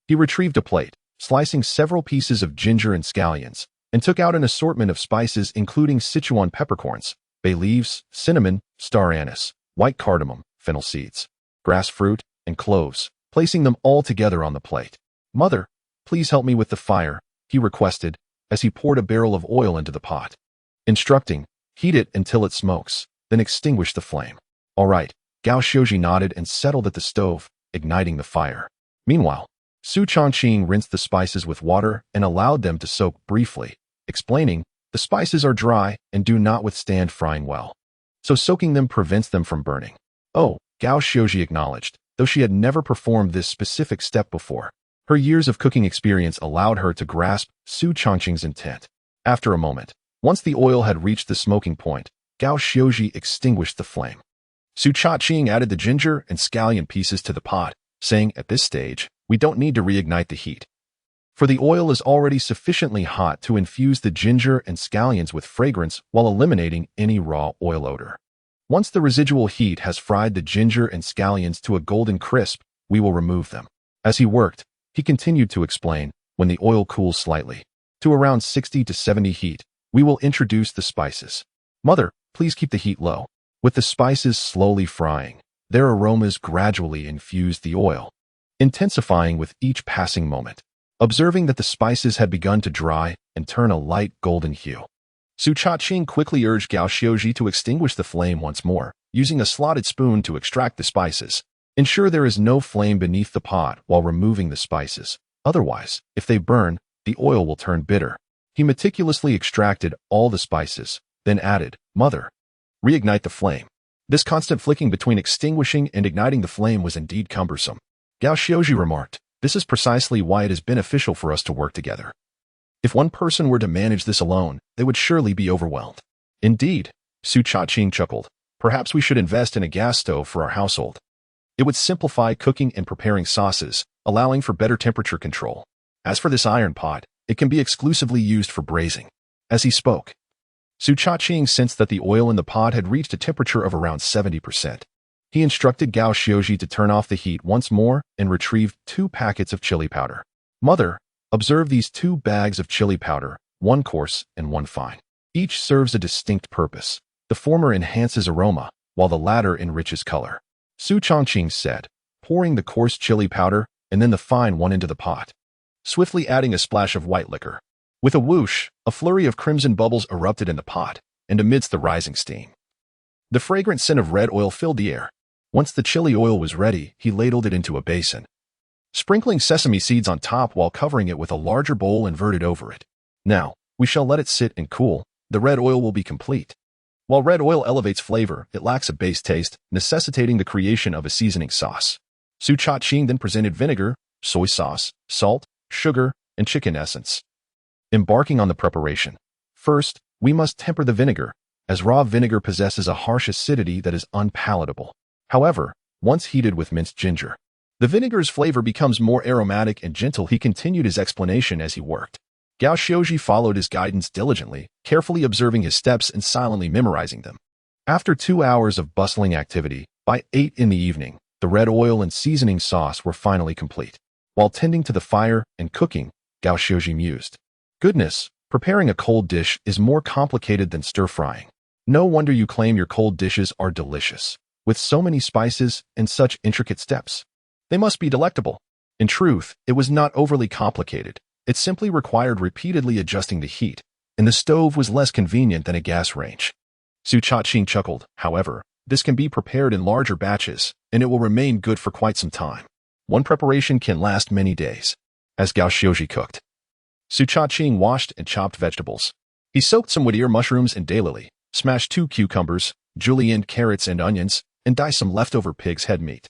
he retrieved a plate, slicing several pieces of ginger and scallions, and took out an assortment of spices including Sichuan peppercorns, bay leaves, cinnamon, star anise, white cardamom, fennel seeds, grass fruit, and cloves, placing them all together on the plate. Mother, please help me with the fire, he requested, as he poured a barrel of oil into the pot. Instructing, heat it until it smokes, then extinguish the flame. All right, Gao Xiuji nodded and settled at the stove, igniting the fire. Meanwhile, Su Changqing rinsed the spices with water and allowed them to soak briefly, explaining, the spices are dry and do not withstand frying well, so soaking them prevents them from burning. Oh, Gao Xiuji acknowledged, though she had never performed this specific step before. Her years of cooking experience allowed her to grasp Su Changqing's intent. After a moment, once the oil had reached the smoking point, Gao Xiuji extinguished the flame. Su Changqing added the ginger and scallion pieces to the pot, saying, at this stage, we don't need to reignite the heat, for the oil is already sufficiently hot to infuse the ginger and scallions with fragrance while eliminating any raw oil odor. Once the residual heat has fried the ginger and scallions to a golden crisp, we will remove them. As he worked, he continued to explain, when the oil cools slightly, to around 60 to 70 heat, we will introduce the spices. Mother, please keep the heat low. With the spices slowly frying, their aromas gradually infused the oil, intensifying with each passing moment. Observing that the spices had begun to dry and turn a light golden hue, Su Changqing quickly urged Gao Xiuji to extinguish the flame once more, using a slotted spoon to extract the spices. Ensure there is no flame beneath the pot while removing the spices. Otherwise, if they burn, the oil will turn bitter. He meticulously extracted all the spices, then added, Mother, reignite the flame. This constant flicking between extinguishing and igniting the flame was indeed cumbersome. Gao Xiuji remarked, this is precisely why it is beneficial for us to work together. If one person were to manage this alone, they would surely be overwhelmed. Indeed, Su Changqing chuckled, perhaps we should invest in a gas stove for our household. It would simplify cooking and preparing sauces, allowing for better temperature control. As for this iron pot, it can be exclusively used for braising. As he spoke, Su Changqing sensed that the oil in the pot had reached a temperature of around 70%. He instructed Gao Xiuji to turn off the heat once more and retrieved 2 packets of chili powder. Mother, observe these 2 bags of chili powder, 1 coarse and 1 fine. Each serves a distinct purpose. The former enhances aroma, while the latter enriches color. Su Changqing said, pouring the coarse chili powder and then the fine one into the pot, swiftly adding a splash of white liquor. With a whoosh, a flurry of crimson bubbles erupted in the pot, and amidst the rising steam, the fragrant scent of red oil filled the air. Once the chili oil was ready, he ladled it into a basin, sprinkling sesame seeds on top while covering it with a larger bowl inverted over it. Now, we shall let it sit and cool. The red oil will be complete. While red oil elevates flavor, it lacks a base taste, necessitating the creation of a seasoning sauce. Su Changqing then presented vinegar, soy sauce, salt, sugar, and chicken essence. Embarking on the preparation. First, we must temper the vinegar, as raw vinegar possesses a harsh acidity that is unpalatable. However, once heated with minced ginger, the vinegar's flavor becomes more aromatic and gentle. He continued his explanation as he worked. Gao Xiaozhi followed his guidance diligently, carefully observing his steps and silently memorizing them. After 2 hours of bustling activity, by 8 in the evening, the red oil and seasoning sauce were finally complete. While tending to the fire and cooking, Gao Xiaozhi mused. Goodness, preparing a cold dish is more complicated than stir-frying. No wonder you claim your cold dishes are delicious, with so many spices and such intricate steps. They must be delectable. In truth, it was not overly complicated. It simply required repeatedly adjusting the heat, and the stove was less convenient than a gas range. Su Changqing chuckled. However, this can be prepared in larger batches, and it will remain good for quite some time. One preparation can last many days. As Gao Xiaozhi cooked, Su Changqing washed and chopped vegetables. He soaked some wood ear mushrooms and daylily, smashed 2 cucumbers, julienned carrots and onions, and diced some leftover pig's head meat.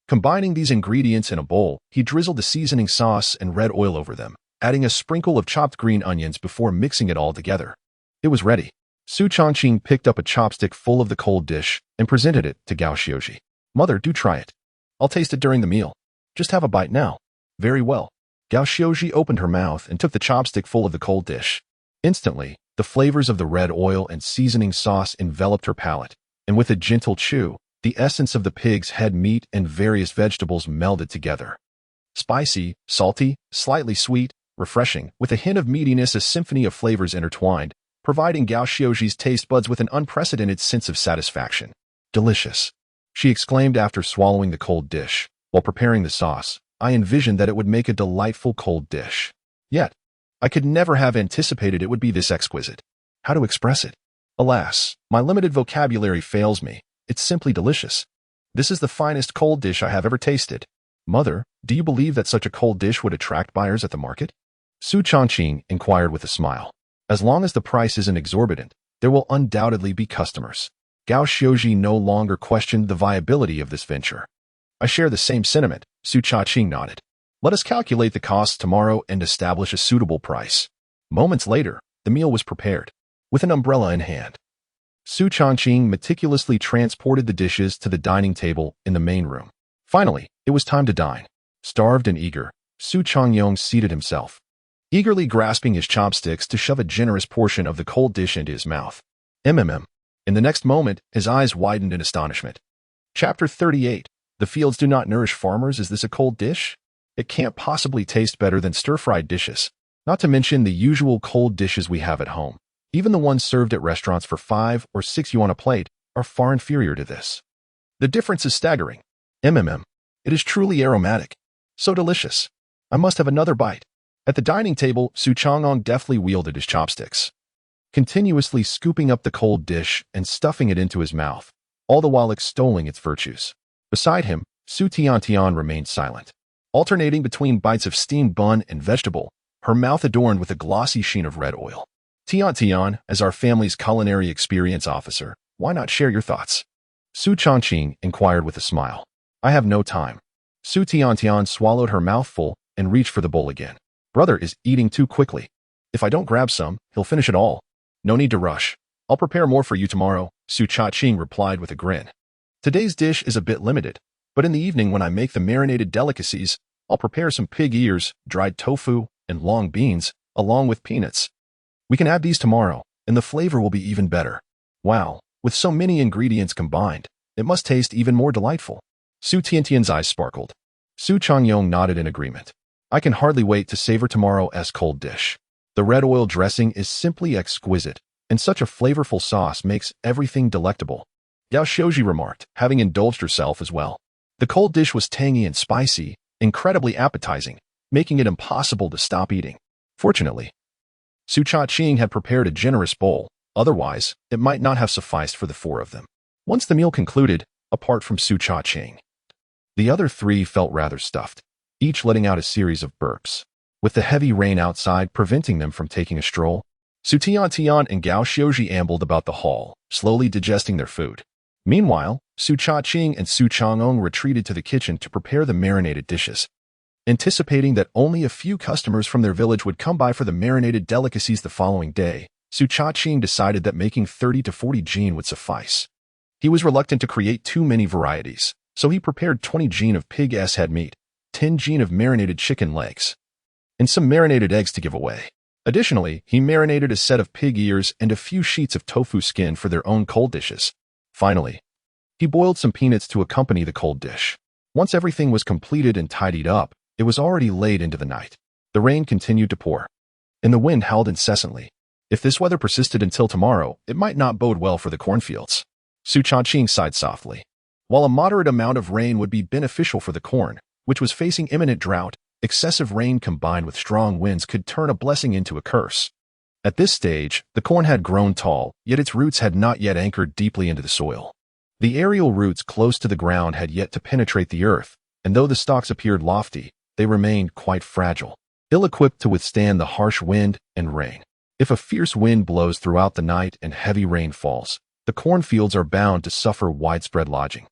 Combining these ingredients in a bowl, he drizzled the seasoning sauce and red oil over them, adding a sprinkle of chopped green onions before mixing it all together. It was ready. Su Changqing picked up a chopstick full of the cold dish and presented it to Gao Xiaozhi. Mother, do try it. I'll taste it during the meal. Just have a bite now. Very well. Gao Xiaozhi opened her mouth and took the chopstick full of the cold dish. Instantly, the flavors of the red oil and seasoning sauce enveloped her palate, and with a gentle chew, the essence of the pig's head meat and various vegetables melded together. Spicy, salty, slightly sweet, refreshing, with a hint of meatiness, a symphony of flavors intertwined, providing Gao Xiaozhi's taste buds with an unprecedented sense of satisfaction. Delicious, she exclaimed after swallowing the cold dish. While preparing the sauce, I envisioned that it would make a delightful cold dish. Yet, I could never have anticipated it would be this exquisite. How to express it? Alas, my limited vocabulary fails me. It's simply delicious. This is the finest cold dish I have ever tasted. Mother, do you believe that such a cold dish would attract buyers at the market? Su Changqing inquired with a smile. As long as the price isn't exorbitant, there will undoubtedly be customers. Gao Xiaozhi no longer questioned the viability of this venture. I share the same sentiment, Su Changqing nodded. Let us calculate the costs tomorrow and establish a suitable price. Moments later, the meal was prepared, with an umbrella in hand. Su Changqing meticulously transported the dishes to the dining table in the main room. Finally, it was time to dine. Starved and eager, Su Changqing seated himself, eagerly grasping his chopsticks to shove a generous portion of the cold dish into his mouth. In the next moment, his eyes widened in astonishment. Chapter 38. The fields do not nourish farmers. Is this a cold dish? It can't possibly taste better than stir-fried dishes, not to mention the usual cold dishes we have at home. Even the ones served at restaurants for 5 or 6 yuan a plate are far inferior to this. The difference is staggering. It is truly aromatic. So delicious. I must have another bite. At the dining table, Su Changqing deftly wielded his chopsticks, continuously scooping up the cold dish and stuffing it into his mouth, all the while extolling its virtues. Beside him, Su Tiantian remained silent, alternating between bites of steamed bun and vegetable, her mouth adorned with a glossy sheen of red oil. Tiantian, as our family's culinary experience officer, why not share your thoughts? Su Changqing inquired with a smile. I have no time. Su Tiantian swallowed her mouthful and reached for the bowl again. Brother is eating too quickly. If I don't grab some, he'll finish it all. No need to rush. I'll prepare more for you tomorrow, Su Changqing replied with a grin. Today's dish is a bit limited, but in the evening when I make the marinated delicacies, I'll prepare some pig ears, dried tofu, and long beans, along with peanuts. We can add these tomorrow, and the flavor will be even better. Wow, with so many ingredients combined, it must taste even more delightful. Su Tiantian's eyes sparkled. Su Changqing nodded in agreement. I can hardly wait to savor tomorrow's cold dish. The red oil dressing is simply exquisite, and such a flavorful sauce makes everything delectable. Gao Xiaozhi remarked, having indulged herself as well. The cold dish was tangy and spicy, incredibly appetizing, making it impossible to stop eating. Fortunately, Su Changqing had prepared a generous bowl, otherwise, it might not have sufficed for the 4 of them. Once the meal concluded, apart from Su Changqing, the other 3 felt rather stuffed. each letting out a series of burps. With the heavy rain outside preventing them from taking a stroll, Su Changqing and Gao Xiaozhi ambled about the hall, slowly digesting their food. Meanwhile, Su Changqing and Su Changqing retreated to the kitchen to prepare the marinated dishes. Anticipating that only a few customers from their village would come by for the marinated delicacies the following day, Su Changqing decided that making 30 to 40 jin would suffice. He was reluctant to create too many varieties, so he prepared 20 jin of pig's head meat, 10 jin of marinated chicken legs, and some marinated eggs to give away. Additionally, he marinated a set of pig ears and a few sheets of tofu skin for their own cold dishes. Finally, he boiled some peanuts to accompany the cold dish. Once everything was completed and tidied up, it was already late into the night. The rain continued to pour, and the wind howled incessantly. If this weather persisted until tomorrow, it might not bode well for the cornfields. Su Changqing sighed softly. While a moderate amount of rain would be beneficial for the corn, which was facing imminent drought, excessive rain combined with strong winds could turn a blessing into a curse. At this stage, the corn had grown tall, yet its roots had not yet anchored deeply into the soil. The aerial roots close to the ground had yet to penetrate the earth, and though the stalks appeared lofty, they remained quite fragile, ill-equipped to withstand the harsh wind and rain. If a fierce wind blows throughout the night and heavy rain falls, the cornfields are bound to suffer widespread lodging,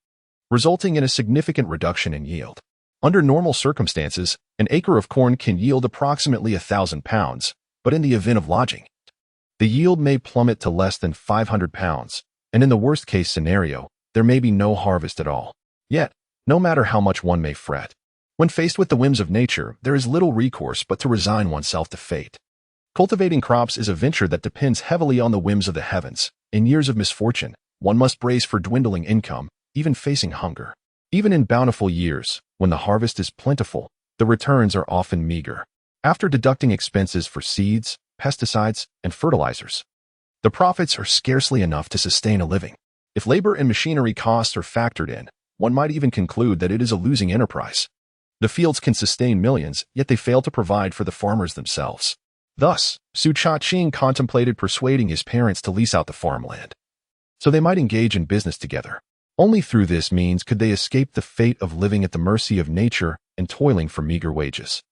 resulting in a significant reduction in yield. Under normal circumstances, an acre of corn can yield approximately 1,000 pounds, but in the event of lodging, the yield may plummet to less than 500 pounds, and in the worst-case scenario, there may be no harvest at all. Yet, no matter how much one may fret, when faced with the whims of nature, there is little recourse but to resign oneself to fate. Cultivating crops is a venture that depends heavily on the whims of the heavens. In years of misfortune, one must brace for dwindling income, even facing hunger. Even in bountiful years, when the harvest is plentiful, the returns are often meager. After deducting expenses for seeds, pesticides, and fertilizers, the profits are scarcely enough to sustain a living. If labor and machinery costs are factored in, one might even conclude that it is a losing enterprise. The fields can sustain millions, yet they fail to provide for the farmers themselves. Thus, Su Changqing contemplated persuading his parents to lease out the farmland, so they might engage in business together. Only through this means could they escape the fate of living at the mercy of nature and toiling for meager wages.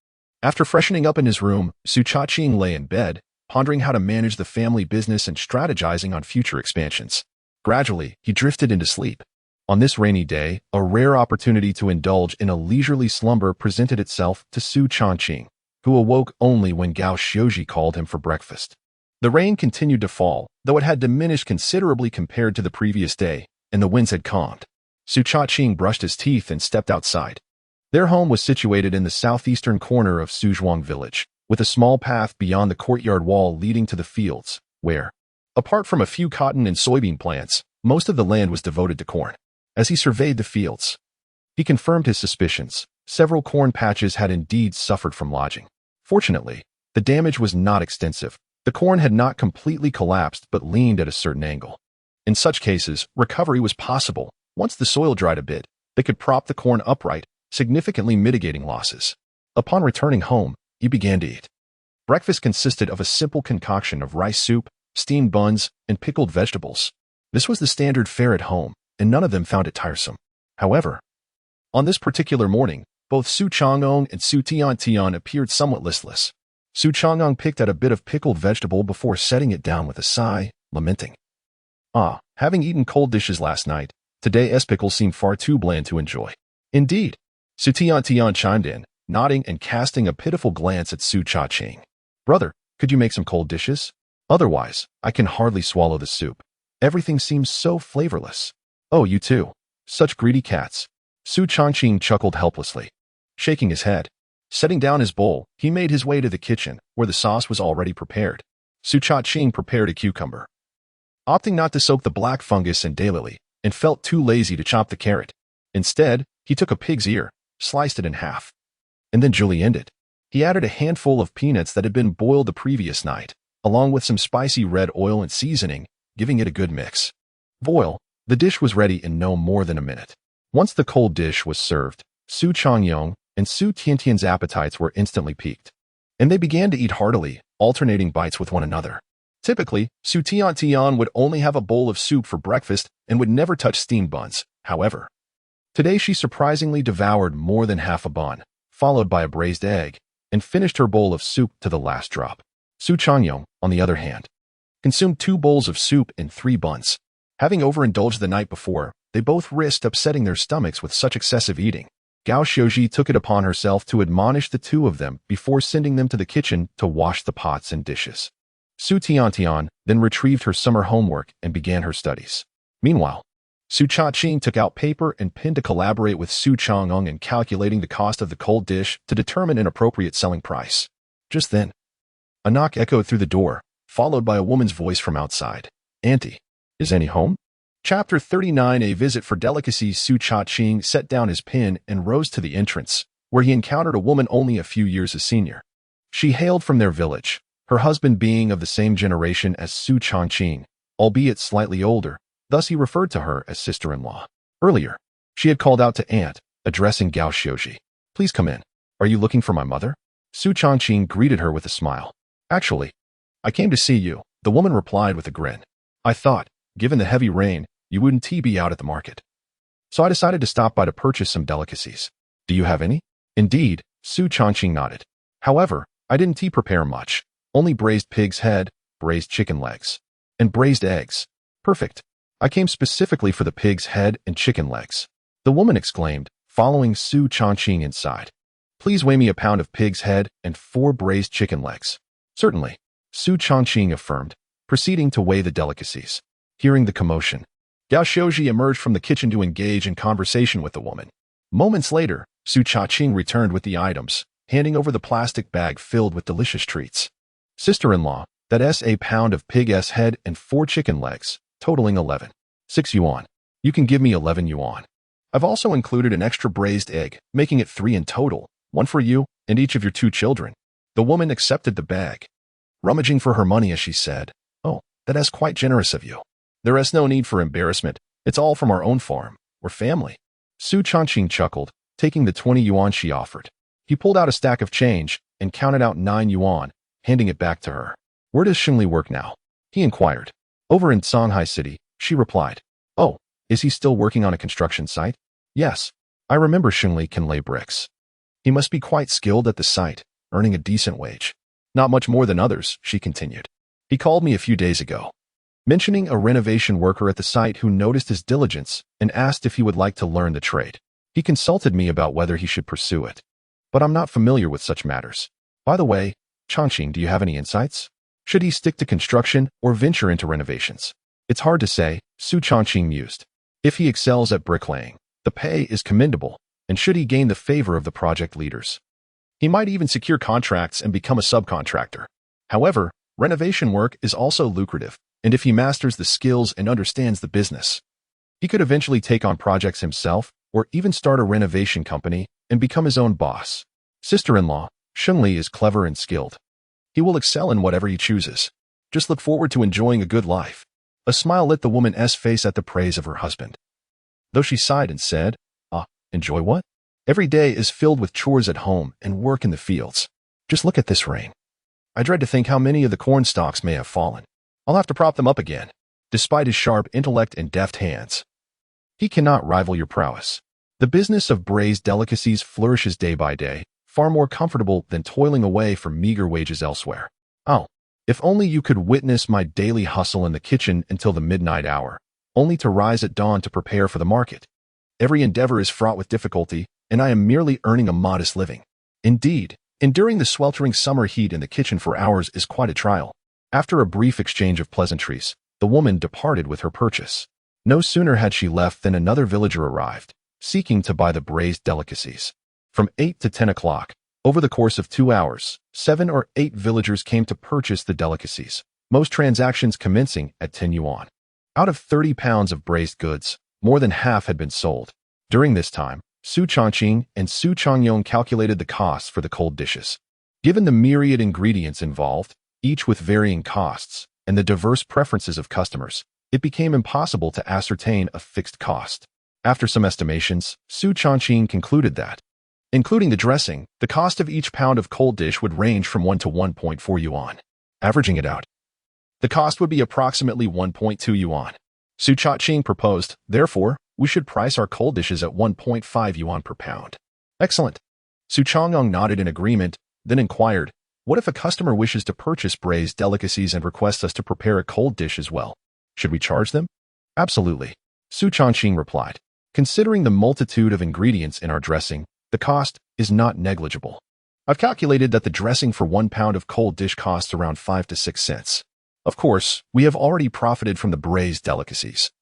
After freshening up in his room, Su Changqing lay in bed, pondering how to manage the family business and strategizing on future expansions. Gradually, he drifted into sleep. On this rainy day, a rare opportunity to indulge in a leisurely slumber presented itself to Su Changqing, who awoke only when Gao Xiaozhi called him for breakfast. The rain continued to fall, though it had diminished considerably compared to the previous day, and the winds had calmed. Su Changqing brushed his teeth and stepped outside. Their home was situated in the southeastern corner of Suzhuang village, with a small path beyond the courtyard wall leading to the fields, where, apart from a few cotton and soybean plants, most of the land was devoted to corn. As he surveyed the fields, he confirmed his suspicions. Several corn patches had indeed suffered from lodging. Fortunately, the damage was not extensive. The corn had not completely collapsed but leaned at a certain angle. In such cases, recovery was possible. Once the soil dried a bit, they could prop the corn upright, significantly mitigating losses. Upon returning home, he began to eat. Breakfast consisted of a simple concoction of rice soup, steamed buns, and pickled vegetables. This was the standard fare at home, and none of them found it tiresome. However, on this particular morning, both Su Changqing and Su Changqing appeared somewhat listless. Su Changqing picked at a bit of pickled vegetable before setting it down with a sigh, lamenting. Having eaten cold dishes last night, today's pickle seemed far too bland to enjoy. Indeed, Su Changqing chimed in, nodding and casting a pitiful glance at Su Changqing. Brother, could you make some cold dishes? Otherwise, I can hardly swallow the soup. Everything seems so flavorless. Oh, you too. Such greedy cats. Su Changqing chuckled helplessly. Shaking his head. Setting down his bowl, he made his way to the kitchen, where the sauce was already prepared. Su Changqing prepared a cucumber, opting not to soak the black fungus in daylily, and felt too lazy to chop the carrot. Instead, he took a pig's ear, sliced it in half, and then julienned it. He added a handful of peanuts that had been boiled the previous night, along with some spicy red oil and seasoning, giving it a good mix. Voila, the dish was ready in no more than a minute. Once the cold dish was served, Su Changqing and Su Tiantian's appetites were instantly piqued, and they began to eat heartily, alternating bites with one another. Typically, Su Tiantian would only have a bowl of soup for breakfast and would never touch steamed buns. However, today she surprisingly devoured more than half a bun, followed by a braised egg, and finished her bowl of soup to the last drop. Su Changqing, on the other hand, consumed 2 bowls of soup and 3 buns. Having overindulged the night before, they both risked upsetting their stomachs with such excessive eating. Gao Xiuji took it upon herself to admonish the 2 of them before sending them to the kitchen to wash the pots and dishes. Su Tiantian then retrieved her summer homework and began her studies. Meanwhile, Su Changqing took out paper and pen to collaborate with Su Changqing in calculating the cost of the cold dish to determine an appropriate selling price. Just then, a knock echoed through the door, followed by a woman's voice from outside. "Auntie, is Annie home?" Chapter 39. A visit for delicacies. Su Changqing set down his pen and rose to the entrance, where he encountered a woman only a few years his senior. She hailed from their village, her husband being of the same generation as Su Changqing, albeit slightly older. Thus he referred to her as sister-in-law. Earlier, she had called out to aunt, addressing Gao Xiuji. "Please come in. Are you looking for my mother?" Su Changqing greeted her with a smile. "Actually, I came to see you," the woman replied with a grin. "I thought, given the heavy rain, you wouldn't be out at the market. So I decided to stop by to purchase some delicacies. Do you have any?" "Indeed," Su Changqing nodded. "However, I didn't prepare much. Only braised pig's head, braised chicken legs, and braised eggs." "Perfect. I came specifically for the pig's head and chicken legs," the woman exclaimed, following Su Changqing inside. "Please weigh me a pound of pig's head and 4 braised chicken legs." "Certainly," Su Changqing affirmed, proceeding to weigh the delicacies. Hearing the commotion, Gao Xiuji emerged from the kitchen to engage in conversation with the woman. Moments later, Su Changqing returned with the items, handing over the plastic bag filled with delicious treats. "Sister-in-law, that's a pound of pig's head and 4 chicken legs, totaling 11.6 yuan. You can give me 11 yuan. I've also included an extra braised egg, making it 3 in total, 1 for you and each of your 2 children." The woman accepted the bag, rummaging for her money as she said, "Oh, that's quite generous of you. There is no need for embarrassment. It's all from our own farm. We're family." Su Changqing chuckled, taking the 20 yuan she offered. He pulled out a stack of change and counted out 9 yuan, handing it back to her. "Where does Xingli work now?" he inquired. "Over in Shanghai City," she replied. "Oh, is he still working on a construction site?" "Yes, I remember Xingli can lay bricks. He must be quite skilled at the site, earning a decent wage." "Not much more than others," she continued. "He called me a few days ago, mentioning a renovation worker at the site who noticed his diligence and asked if he would like to learn the trade. He consulted me about whether he should pursue it, but I'm not familiar with such matters. By the way, Changqing, do you have any insights? Should he stick to construction or venture into renovations?" "It's hard to say," Su Changqing mused. "If he excels at bricklaying, the pay is commendable, and should he gain the favor of the project leaders, he might even secure contracts and become a subcontractor. However, renovation work is also lucrative, and if he masters the skills and understands the business, he could eventually take on projects himself or even start a renovation company and become his own boss. Sister-in-law, Xingli is clever and skilled. He will excel in whatever he chooses. Just look forward to enjoying a good life." A smile lit the woman's face at the praise of her husband, though she sighed and said, "Enjoy what? Every day is filled with chores at home and work in the fields. Just look at this rain. I dread to think how many of the corn stalks may have fallen. I'll have to prop them up again." Despite his sharp intellect and deft hands, he cannot rival your prowess. The business of braised delicacies flourishes day by day, far more comfortable than toiling away for meager wages elsewhere. "Oh, if only you could witness my daily hustle in the kitchen until the midnight hour, only to rise at dawn to prepare for the market. Every endeavor is fraught with difficulty, and I am merely earning a modest living. Indeed, enduring the sweltering summer heat in the kitchen for hours is quite a trial." After a brief exchange of pleasantries, the woman departed with her purchase. No sooner had she left than another villager arrived, seeking to buy the braised delicacies. From 8 to 10 o'clock, over the course of 2 hours, 7 or 8 villagers came to purchase the delicacies, most transactions commencing at 10 yuan. Out of 30 pounds of braised goods, more than half had been sold. During this time, Su Changqing and Su Changqing calculated the costs for the cold dishes. Given the myriad ingredients involved, each with varying costs, and the diverse preferences of customers, it became impossible to ascertain a fixed cost. After some estimations, Su Changqing concluded that, including the dressing, the cost of each pound of cold dish would range from 1 to 1.4 yuan. Averaging it out, the cost would be approximately 1.2 yuan. Su Changqing proposed, "Therefore, we should price our cold dishes at 1.5 yuan per pound." "Excellent," Su Changqing nodded in agreement, then inquired, "What if a customer wishes to purchase braised delicacies and requests us to prepare a cold dish as well? Should we charge them?" "Absolutely," Su Changqing replied. "Considering the multitude of ingredients in our dressing, the cost is not negligible. I've calculated that the dressing for 1 pound of cold dish costs around 5 to 6 cents. Of course, we have already profited from the braised delicacies,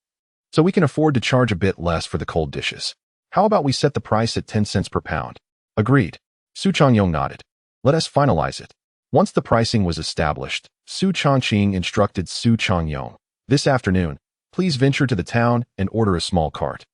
so we can afford to charge a bit less for the cold dishes. How about we set the price at 10 cents per pound?" "Agreed," Su Changqing nodded. "Let us finalize it." Once the pricing was established, Su Changqing instructed Su Changqing, "This afternoon, please venture to the town and order a small cart,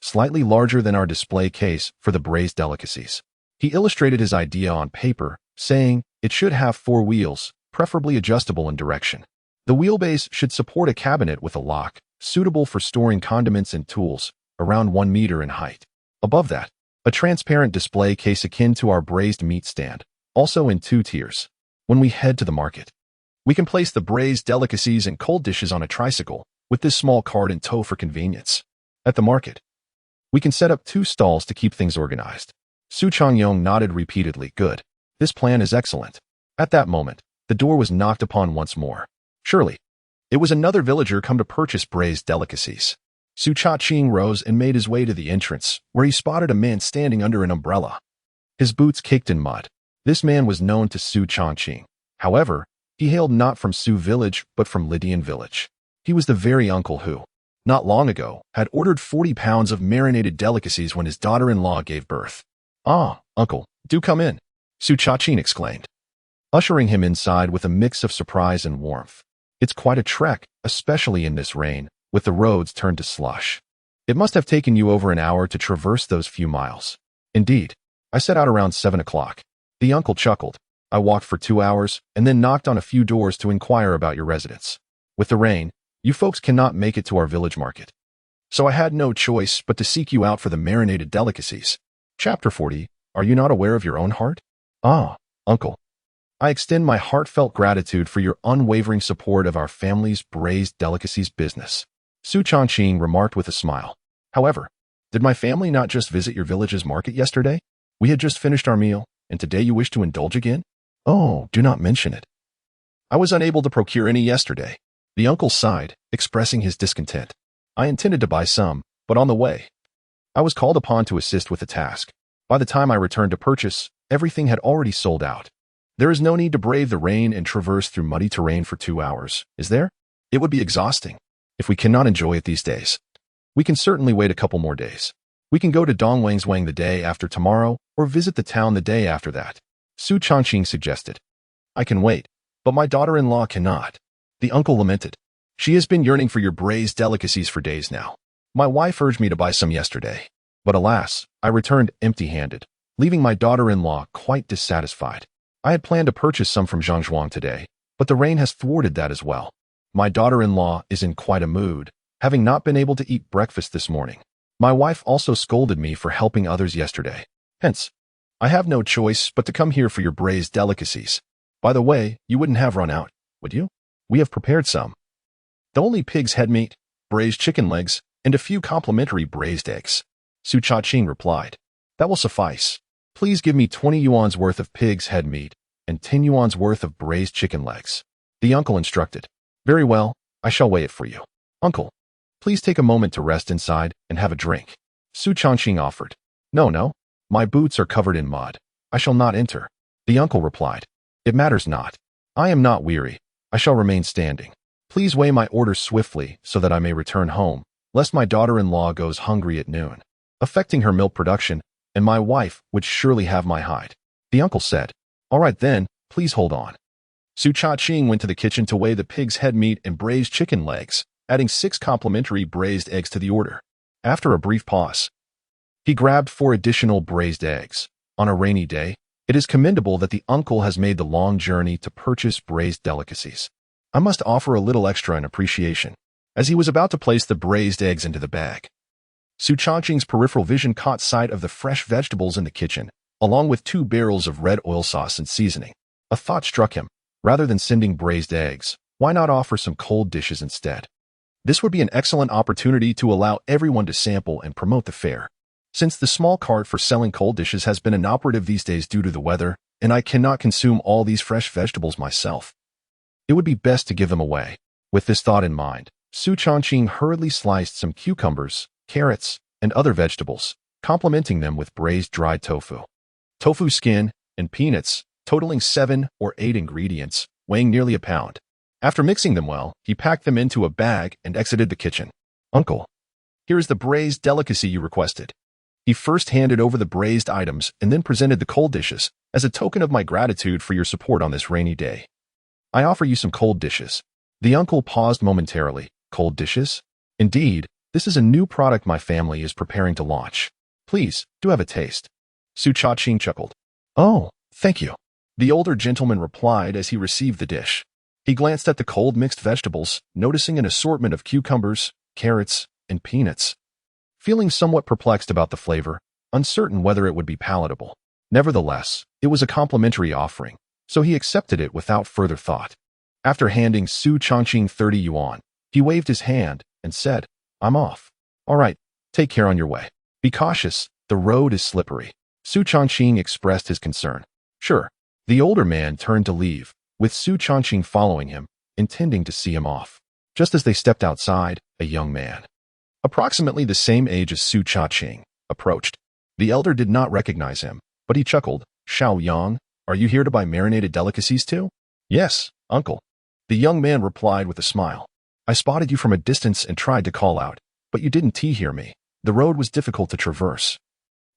slightly larger than our display case, for the braised delicacies." He illustrated his idea on paper, saying, "It should have 4 wheels, preferably adjustable in direction. The wheelbase should support a cabinet with a lock, suitable for storing condiments and tools, around 1 meter in height. Above that, a transparent display case akin to our braised meat stand, also in 2 tiers. When we head to the market, we can place the braised delicacies and cold dishes on a tricycle, with this small cart in tow for convenience. At the market, we can set up 2 stalls to keep things organized." Su Changqing nodded repeatedly. "Good. This plan is excellent." At that moment, the door was knocked upon once more. Surely, it was another villager come to purchase braised delicacies. Su Changqing rose and made his way to the entrance, where he spotted a man standing under an umbrella, his boots caked in mud. This man was known to Su Changqing. However, he hailed not from Su village, but from Lydian village. He was the very uncle who, not long ago, had ordered 40 pounds of marinated delicacies when his daughter-in-law gave birth. "Ah, uncle, do come in," Su Changqing exclaimed, ushering him inside with a mix of surprise and warmth. "It's quite a trek, especially in this rain, with the roads turned to slush. It must have taken you over an hour to traverse those few miles." "Indeed. I set out around 7 o'clock. The uncle chuckled. "I walked for 2 hours and then knocked on a few doors to inquire about your residence. With the rain, you folks cannot make it to our village market, so I had no choice but to seek you out for the marinated delicacies." Chapter 40. Are you not aware of your own heart? "Ah, uncle. I extend my heartfelt gratitude for your unwavering support of our family's braised delicacies business," Su Changqing remarked with a smile. "However, did my family not just visit your village's market yesterday? We had just finished our meal, and today you wish to indulge again?" "Oh, do not mention it. I was unable to procure any yesterday." The uncle sighed, expressing his discontent. "I intended to buy some, but on the way, I was called upon to assist with the task. By the time I returned to purchase, everything had already sold out. There is no need to brave the rain and traverse through muddy terrain for 2 hours, is there? It would be exhausting. If we cannot enjoy it these days, we can certainly wait a couple more days. We can go to Dongwangswang the day after tomorrow, or visit the town the day after that," Su Changqing suggested. "I can wait, but my daughter-in-law cannot," the uncle lamented. "She has been yearning for your braised delicacies for days now. My wife urged me to buy some yesterday, but alas, I returned empty-handed, leaving my daughter-in-law quite dissatisfied. I had planned to purchase some from Zhangzhuang today, but the rain has thwarted that as well. My daughter-in-law is in quite a mood, having not been able to eat breakfast this morning. My wife also scolded me for helping others yesterday. Hence, I have no choice but to come here for your braised delicacies. By the way, you wouldn't have run out, would you? We have prepared some. The only pig's head meat, braised chicken legs, and a few complimentary braised eggs," Su Changqing replied. "That will suffice. Please give me 20 yuan's worth of pig's head meat and 10 yuan's worth of braised chicken legs," the uncle instructed. "Very well, I shall weigh it for you. Uncle, please take a moment to rest inside and have a drink," Su Changqing offered. No, my boots are covered in mud. I shall not enter," the uncle replied. "It matters not. I am not weary. I shall remain standing. Please weigh my order swiftly so that I may return home, lest my daughter-in-law goes hungry at noon, affecting her milk production, and my wife would surely have my hide," the uncle said. "All right then, please hold on." Su Changqing went to the kitchen to weigh the pig's head meat and braised chicken legs, adding 6 complimentary braised eggs to the order. After a brief pause, he grabbed 4 additional braised eggs. On a rainy day, it is commendable that the uncle has made the long journey to purchase braised delicacies. I must offer a little extra in appreciation. As he was about to place the braised eggs into the bag, Su Changqing's peripheral vision caught sight of the fresh vegetables in the kitchen, along with 2 barrels of red oil sauce and seasoning. A thought struck him. Rather than sending braised eggs, why not offer some cold dishes instead? This would be an excellent opportunity to allow everyone to sample and promote the fair. Since the small cart for selling cold dishes has been inoperative these days due to the weather, and I cannot consume all these fresh vegetables myself, it would be best to give them away. With this thought in mind, Su Changqing hurriedly sliced some cucumbers, carrots, and other vegetables, complementing them with braised dried tofu skin, and peanuts, totaling 7 or 8 ingredients, weighing nearly a pound. After mixing them well, he packed them into a bag and exited the kitchen. "Uncle, here is the braised delicacy you requested." He first handed over the braised items and then presented the cold dishes as a token of my gratitude for your support on this rainy day. "I offer you some cold dishes." The uncle paused momentarily. "Cold dishes? Indeed, this is a new product my family is preparing to launch. Please, do have a taste." Su Changqing chuckled. "Oh, thank you," the older gentleman replied as he received the dish. He glanced at the cold mixed vegetables, noticing an assortment of cucumbers, carrots, and peanuts. Feeling somewhat perplexed about the flavor, uncertain whether it would be palatable. Nevertheless, it was a complimentary offering, so he accepted it without further thought. After handing Su Changqing 30 yuan, he waved his hand and said, "I'm off." "All right, take care on your way. Be cautious, the road is slippery." Su Changqing expressed his concern. "Sure." The older man turned to leave, with Su Changqing following him, intending to see him off. Just as they stepped outside, a young man, approximately the same age as Su Changqing, approached. The elder did not recognize him, but he chuckled. "Xiao Yang, are you here to buy marinated delicacies too?" "Yes, uncle." The young man replied with a smile. "I spotted you from a distance and tried to call out, but you didn't hear me. The road was difficult to traverse,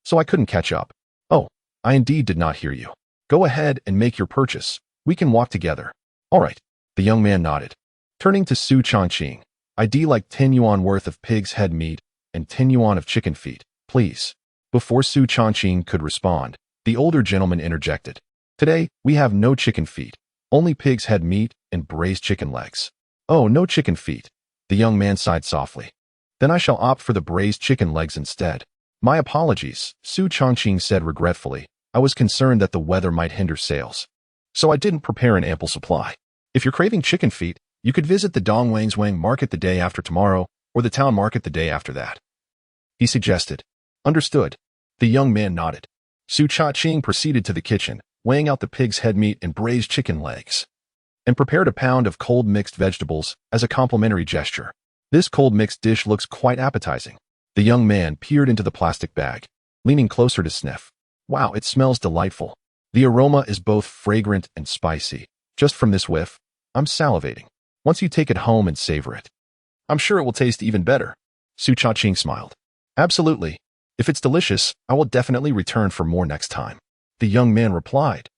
so I couldn't catch up." "Oh, I indeed did not hear you. Go ahead and make your purchase. We can walk together." "All right." The young man nodded. Turning to Su Changqing, "I'd like 10 yuan worth of pig's head meat and 10 yuan of chicken feet, please." Before Su Changqing could respond, the older gentleman interjected. "Today, we have no chicken feet, only pig's head meat and braised chicken legs." "Oh, no chicken feet." The young man sighed softly. "Then I shall opt for the braised chicken legs instead." "My apologies," Su Changqing said regretfully. "I was concerned that the weather might hinder sales, so I didn't prepare an ample supply. If you're craving chicken feet, you could visit the Dongwangzwang market the day after tomorrow or the town market the day after that," he suggested. "Understood." The young man nodded. Su Changqing proceeded to the kitchen, weighing out the pig's head meat and braised chicken legs, and prepared a pound of cold mixed vegetables as a complimentary gesture. "This cold mixed dish looks quite appetizing." The young man peered into the plastic bag, leaning closer to sniff. "Wow, it smells delightful. The aroma is both fragrant and spicy. Just from this whiff, I'm salivating. Once you take it home and savor it, I'm sure it will taste even better." Su Changqing smiled. "Absolutely. If it's delicious, I will definitely return for more next time," the young man replied.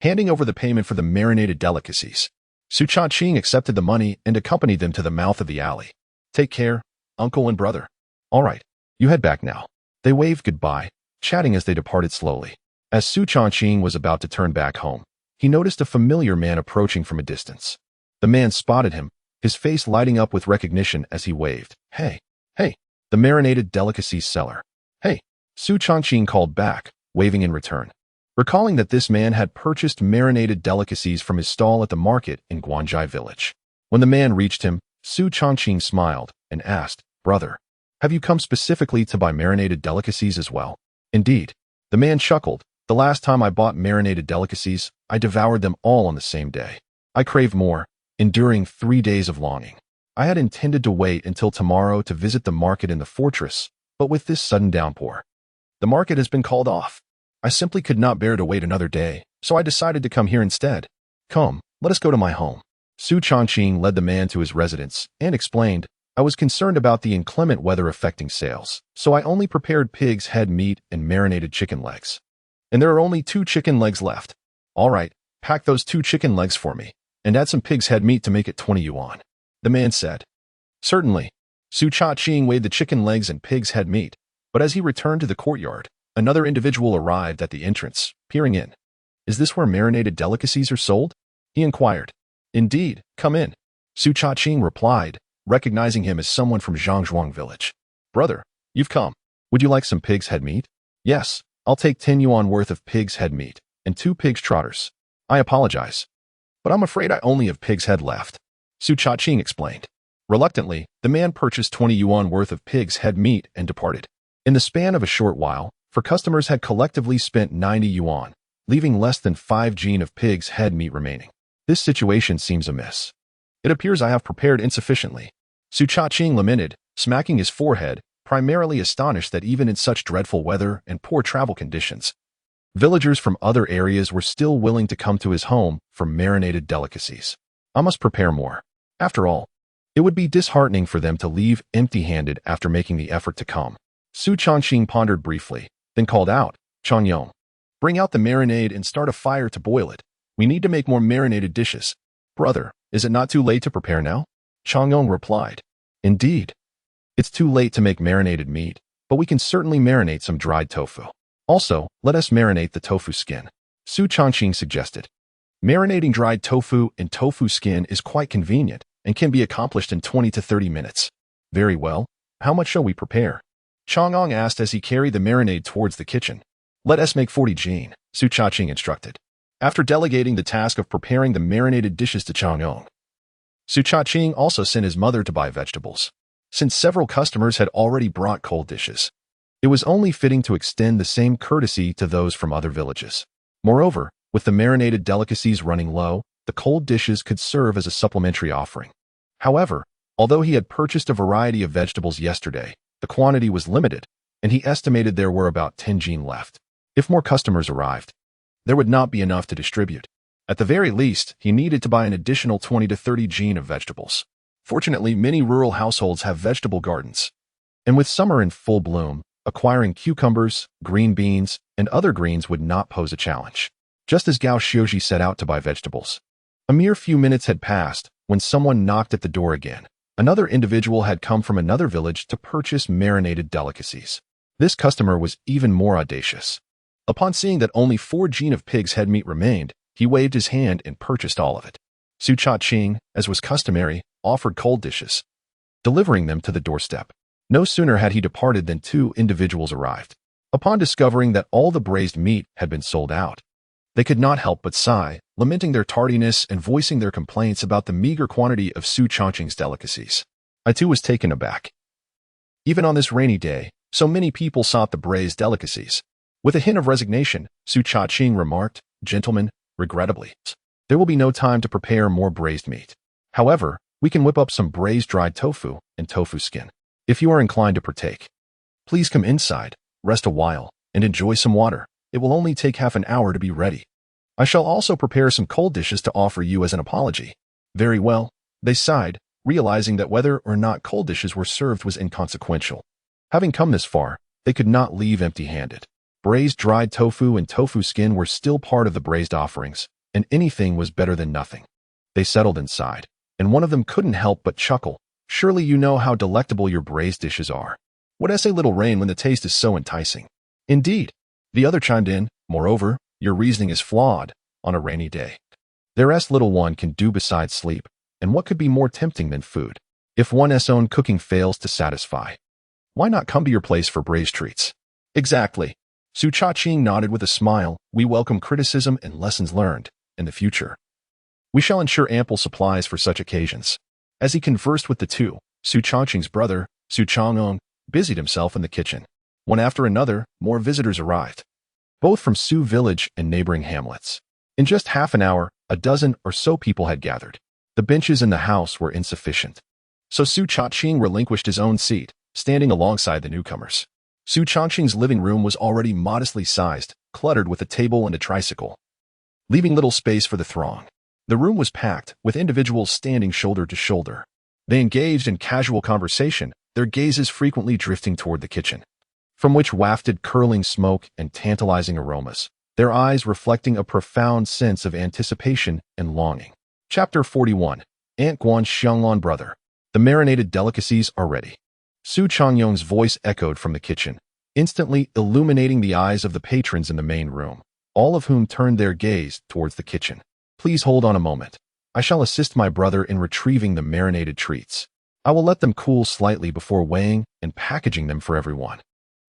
Handing over the payment for the marinated delicacies, Su Changqing accepted the money and accompanied them to the mouth of the alley. "Take care, uncle and brother." "All right, you head back now." They waved goodbye, chatting as they departed slowly. As Su Changqing was about to turn back home, he noticed a familiar man approaching from a distance. The man spotted him, his face lighting up with recognition as he waved. Hey, the marinated delicacies seller." "Hey," Su Changqing called back, waving in return, recalling that this man had purchased marinated delicacies from his stall at the market in Guanzhai village. When the man reached him, Su Changqing smiled and asked, "Brother, have you come specifically to buy marinated delicacies as well?" "Indeed." The man chuckled. "The last time I bought marinated delicacies, I devoured them all on the same day. I crave more, enduring 3 days of longing. I had intended to wait until tomorrow to visit the market in the fortress, but with this sudden downpour, the market has been called off. I simply could not bear to wait another day, so I decided to come here instead. Come, let us go to my home." Su Changqing led the man to his residence and explained, "I was concerned about the inclement weather affecting sales, so I only prepared pig's head meat and marinated chicken legs. And there are only 2 chicken legs left." "All right, pack those 2 chicken legs for me, and add some pig's head meat to make it 20 yuan. The man said. "Certainly." Su Changqing weighed the chicken legs and pig's head meat, but as he returned to the courtyard, another individual arrived at the entrance, peering in. "Is this where marinated delicacies are sold?" he inquired. "Indeed, come in," Su Changqing replied, recognizing him as someone from Zhangzhuang village. "Brother, you've come. Would you like some pig's head meat?" "Yes, I'll take 10 yuan worth of pig's head meat and 2 pig's trotters." "I apologize, but I'm afraid I only have pig's head left," Su Changqing explained. Reluctantly, the man purchased 20 yuan worth of pig's head meat and departed. In the span of a short while, for customers had collectively spent 90 yuan, leaving less than 5 jin of pig's head meat remaining. This situation seems amiss. It appears I have prepared insufficiently. Su Changqing lamented, smacking his forehead, primarily astonished that even in such dreadful weather and poor travel conditions, villagers from other areas were still willing to come to his home for marinated delicacies. I must prepare more. After all, it would be disheartening for them to leave empty-handed after making the effort to come. Su Changqing pondered briefly, then called out, "Changyong, bring out the marinade and start a fire to boil it. We need to make more marinated dishes." "Brother, is it not too late to prepare now?" Changyong replied. "Indeed. It's too late to make marinated meat, but we can certainly marinate some dried tofu. Also, let us marinate the tofu skin," Su Changqing suggested. Marinating dried tofu in tofu skin is quite convenient and can be accomplished in 20 to 30 minutes. "Very well. How much shall we prepare?" Changyong asked as he carried the marinade towards the kitchen. "Let us make 40 jin," Su Changqing instructed. After delegating the task of preparing the marinated dishes to Changyong, Su Changqing also sent his mother to buy vegetables. Since several customers had already brought cold dishes, it was only fitting to extend the same courtesy to those from other villages. Moreover, with the marinated delicacies running low, the cold dishes could serve as a supplementary offering. However, although he had purchased a variety of vegetables yesterday, the quantity was limited, and he estimated there were about 10 jin left. If more customers arrived, there would not be enough to distribute. At the very least, he needed to buy an additional 20 to 30 jin of vegetables. Fortunately, many rural households have vegetable gardens, and with summer in full bloom, acquiring cucumbers, green beans, and other greens would not pose a challenge. Just as Gao Xiuji set out to buy vegetables, a mere few minutes had passed when someone knocked at the door again. Another individual had come from another village to purchase marinated delicacies. This customer was even more audacious. Upon seeing that only 4 jin of pig's head meat remained, he waved his hand and purchased all of it. Su Changqing, as was customary, offered cold dishes, delivering them to the doorstep. No sooner had he departed than 2 individuals arrived. Upon discovering that all the braised meat had been sold out, they could not help but sigh, lamenting their tardiness and voicing their complaints about the meager quantity of Su Changqing's delicacies. I too was taken aback. Even on this rainy day, so many people sought the braised delicacies. With a hint of resignation, Su Changqing remarked, "Gentlemen, regrettably, there will be no time to prepare more braised meat. However, we can whip up some braised dried tofu and tofu skin. If you are inclined to partake, please come inside, rest a while, and enjoy some water. It will only take half an hour to be ready. I shall also prepare some cold dishes to offer you as an apology." "Very well," they sighed, realizing that whether or not cold dishes were served was inconsequential. Having come this far, they could not leave empty-handed. Braised dried tofu and tofu skin were still part of the braised offerings, and anything was better than nothing. They settled inside, and one of them couldn't help but chuckle. "Surely you know how delectable your braised dishes are. What a little rain when the taste is so enticing." "Indeed," the other chimed in. "Moreover, your reasoning is flawed on a rainy day. There's little one can do besides sleep, and what could be more tempting than food? If one's own cooking fails to satisfy, why not come to your place for braised treats?" "Exactly." Su Changqing nodded with a smile. "We welcome criticism and lessons learned. In the future, we shall ensure ample supplies for such occasions." As he conversed with the two, Su Changqing's brother, Su Changqing, busied himself in the kitchen. One after another, more visitors arrived, both from Su village and neighboring hamlets. In just half an hour, a dozen or so people had gathered. The benches in the house were insufficient, so Su Changqing relinquished his own seat, standing alongside the newcomers. Su Changqing's living room was already modestly sized, cluttered with a table and a tricycle, leaving little space for the throng. The room was packed, with individuals standing shoulder to shoulder. They engaged in casual conversation, their gazes frequently drifting toward the kitchen, from which wafted curling smoke and tantalizing aromas, their eyes reflecting a profound sense of anticipation and longing. Chapter 41. Aunt Guan's Xianglan brother. The marinated delicacies are ready. Su Changyong's voice echoed from the kitchen, instantly illuminating the eyes of the patrons in the main room, all of whom turned their gaze towards the kitchen. "Please hold on a moment. I shall assist my brother in retrieving the marinated treats. I will let them cool slightly before weighing and packaging them for everyone,"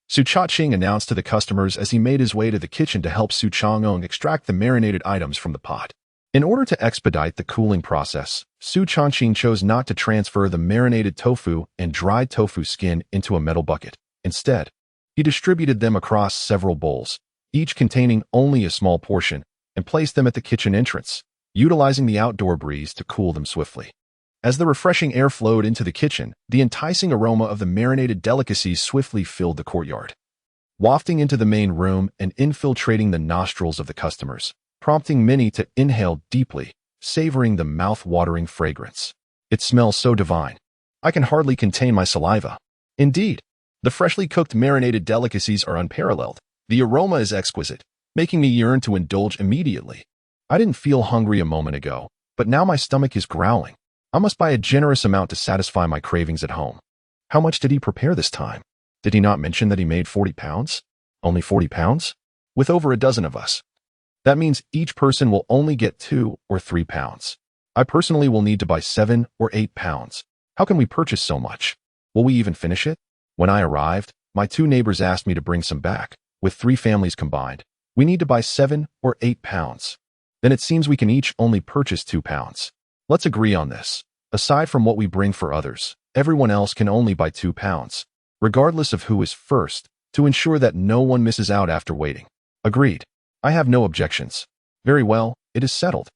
Su Changqing announced to the customers as he made his way to the kitchen to help Su Changqing extract the marinated items from the pot. In order to expedite the cooling process, Su Changqing chose not to transfer the marinated tofu and dried tofu skin into a metal bucket. Instead, He distributed them across several bowls, each containing only a small portion, and placed them at the kitchen entrance, utilizing the outdoor breeze to cool them swiftly. As the refreshing air flowed into the kitchen, the enticing aroma of the marinated delicacies swiftly filled the courtyard, wafting into the main room and infiltrating the nostrils of the customers, prompting many to inhale deeply, savoring the mouth-watering fragrance. It smells so divine. I can hardly contain my saliva. Indeed, the freshly cooked marinated delicacies are unparalleled. The aroma is exquisite, making me yearn to indulge immediately. I didn't feel hungry a moment ago, but now my stomach is growling. I must buy a generous amount to satisfy my cravings at home. How much did he prepare this time? Did he not mention that he made 40 pounds? Only 40 pounds? With over a dozen of us. That means each person will only get 2 or 3 pounds. I personally will need to buy 7 or 8 pounds. How can we purchase so much? Will we even finish it? When I arrived, my 2 neighbors asked me to bring some back. With 3 families combined, we need to buy 7 or 8 pounds. Then it seems we can each only purchase 2 pounds. Let's agree on this. Aside from what we bring for others, everyone else can only buy 2 pounds, regardless of who is first, to ensure that no one misses out after waiting. Agreed. I have no objections. Very well, it is settled.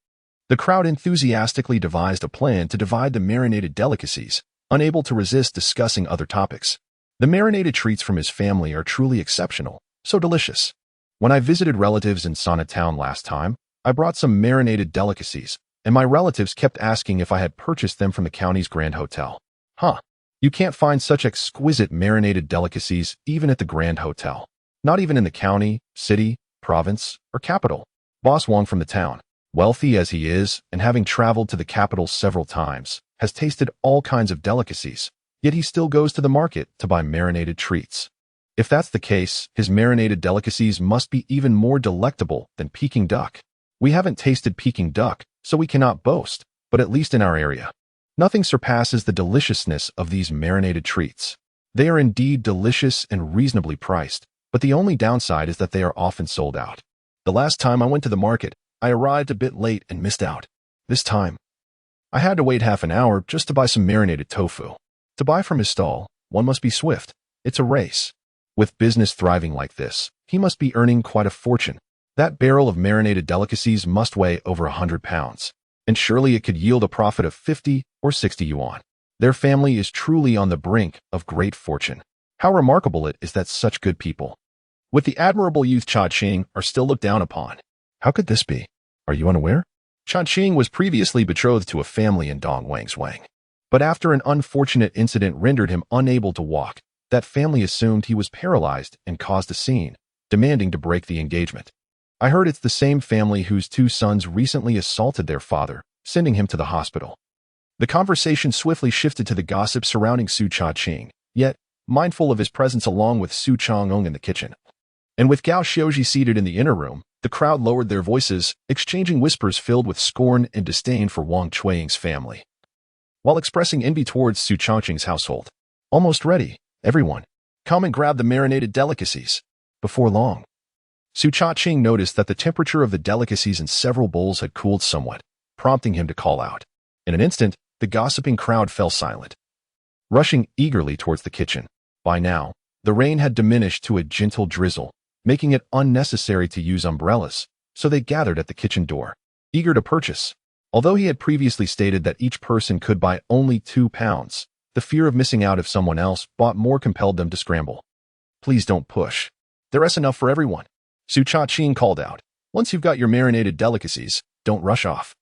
The crowd enthusiastically devised a plan to divide the marinated delicacies, unable to resist discussing other topics. The marinated treats from his family are truly exceptional, so delicious. When I visited relatives in Sana Town last time, I brought some marinated delicacies, and my relatives kept asking if I had purchased them from the county's Grand Hotel. Huh. You can't find such exquisite marinated delicacies even at the Grand Hotel. Not even in the county, city, province, or capital. Boss Wong from the town, wealthy as he is and having traveled to the capital several times, has tasted all kinds of delicacies, yet he still goes to the market to buy marinated treats. If that's the case, his marinated delicacies must be even more delectable than Peking duck. We haven't tasted Peking duck, so we cannot boast, but at least in our area, nothing surpasses the deliciousness of these marinated treats. They are indeed delicious and reasonably priced, but the only downside is that they are often sold out. The last time I went to the market, I arrived a bit late and missed out. This time, I had to wait half an hour just to buy some marinated tofu. To buy from his stall, one must be swift. It's a race. With business thriving like this, he must be earning quite a fortune. That barrel of marinated delicacies must weigh over 100 pounds, and surely it could yield a profit of 50 or 60 yuan. Their family is truly on the brink of great fortune. How remarkable it is that such good people, with the admirable youth Su Changqing, are still looked down upon. How could this be? Are you unaware? Su Changqing was previously betrothed to a family in Dongwang's Wang. But after an unfortunate incident rendered him unable to walk, that family assumed he was paralyzed and caused a scene, demanding to break the engagement. I heard it's the same family whose 2 sons recently assaulted their father, sending him to the hospital. The conversation swiftly shifted to the gossip surrounding Su Changqing, yet, mindful of his presence along with Su Changqing in the kitchen. And with Gao Xiaoji seated in the inner room, the crowd lowered their voices, exchanging whispers filled with scorn and disdain for Wang Chuiying's family, while expressing envy towards Su Changqing's household. Almost ready, everyone. Come and grab the marinated delicacies. Before long, Su Changqing noticed that the temperature of the delicacies in several bowls had cooled somewhat, prompting him to call out. In an instant, the gossiping crowd fell silent, rushing eagerly towards the kitchen. By now, the rain had diminished to a gentle drizzle, making it unnecessary to use umbrellas, so they gathered at the kitchen door, eager to purchase. Although he had previously stated that each person could buy only 2 pounds, the fear of missing out if someone else bought more compelled them to scramble. Please don't push. There's enough for everyone, Su Changqing called out. Once you've got your marinated delicacies, don't rush off.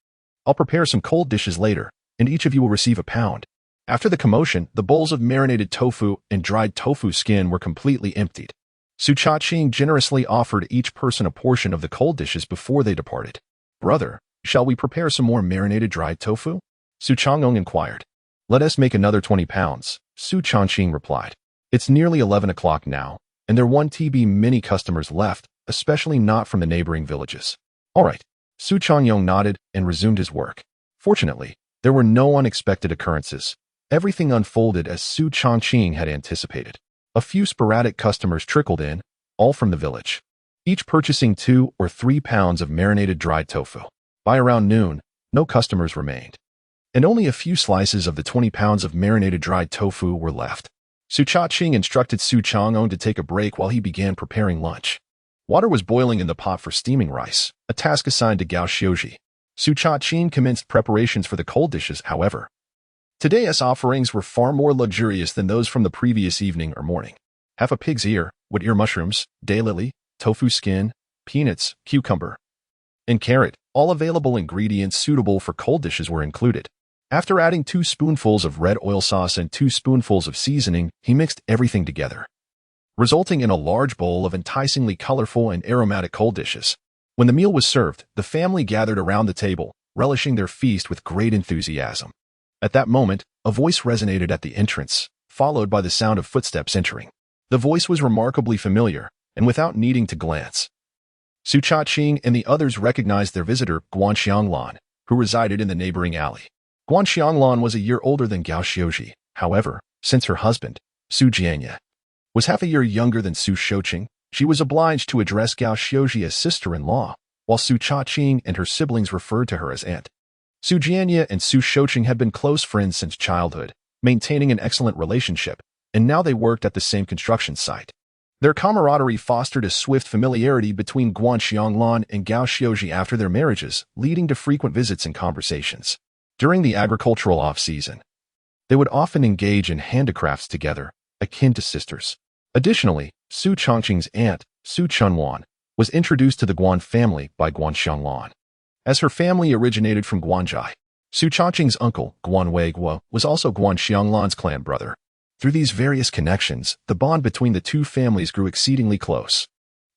I'll prepare some cold dishes later, and each of you will receive a pound. After the commotion, the bowls of marinated tofu and dried tofu skin were completely emptied. Su Changqing generously offered each person a portion of the cold dishes before they departed. Brother, shall we prepare some more marinated dried tofu? Su Changqing inquired. Let us make another 20 pounds, Su Changqing replied. It's nearly 11 o'clock now, and there won't be many customers left, especially not from the neighboring villages. All right. Su Changqing nodded and resumed his work. Fortunately, there were no unexpected occurrences. Everything unfolded as Su Changqing had anticipated. A few sporadic customers trickled in, all from the village, each purchasing 2 or 3 pounds of marinated dried tofu. By around noon, no customers remained, and only a few slices of the 20 pounds of marinated dried tofu were left. Su Changqing instructed Su Changqing to take a break while he began preparing lunch. Water was boiling in the pot for steaming rice, a task assigned to Gao Xiuji. Su Changqing commenced preparations for the cold dishes, however. Today's offerings were far more luxurious than those from the previous evening or morning. Half a pig's ear, wood ear mushrooms, daylily, tofu skin, peanuts, cucumber, and carrot. All available ingredients suitable for cold dishes were included. After adding 2 spoonfuls of red oil sauce and 2 spoonfuls of seasoning, he mixed everything together, resulting in a large bowl of enticingly colorful and aromatic cold dishes. When the meal was served, the family gathered around the table, relishing their feast with great enthusiasm. At that moment, a voice resonated at the entrance, followed by the sound of footsteps entering. The voice was remarkably familiar, and without needing to glance, Su Changqing and the others recognized their visitor, Guan Xianglan, who resided in the neighboring alley. Guan Xianglan was a year older than Gao Xiuji. However, since her husband, Su Jianye, was half a year younger than Su Changqing, she was obliged to address Gao Xiuji as sister-in-law, while Su Changqing and her siblings referred to her as aunt. Su Jianye and Su Changqing had been close friends since childhood, maintaining an excellent relationship, and now they worked at the same construction site. Their camaraderie fostered a swift familiarity between Guan Xianglan and Gao Xiuji after their marriages, leading to frequent visits and conversations. During the agricultural off-season, they would often engage in handicrafts together, akin to sisters. Additionally, Su Changqing's aunt, Su Chunwan, was introduced to the Guan family by Guan Xianglan, as her family originated from Guanzhai. Su Changqing's uncle, Guan Weiguo, was also Guan Xianglan's clan brother. Through these various connections, the bond between the two families grew exceedingly close.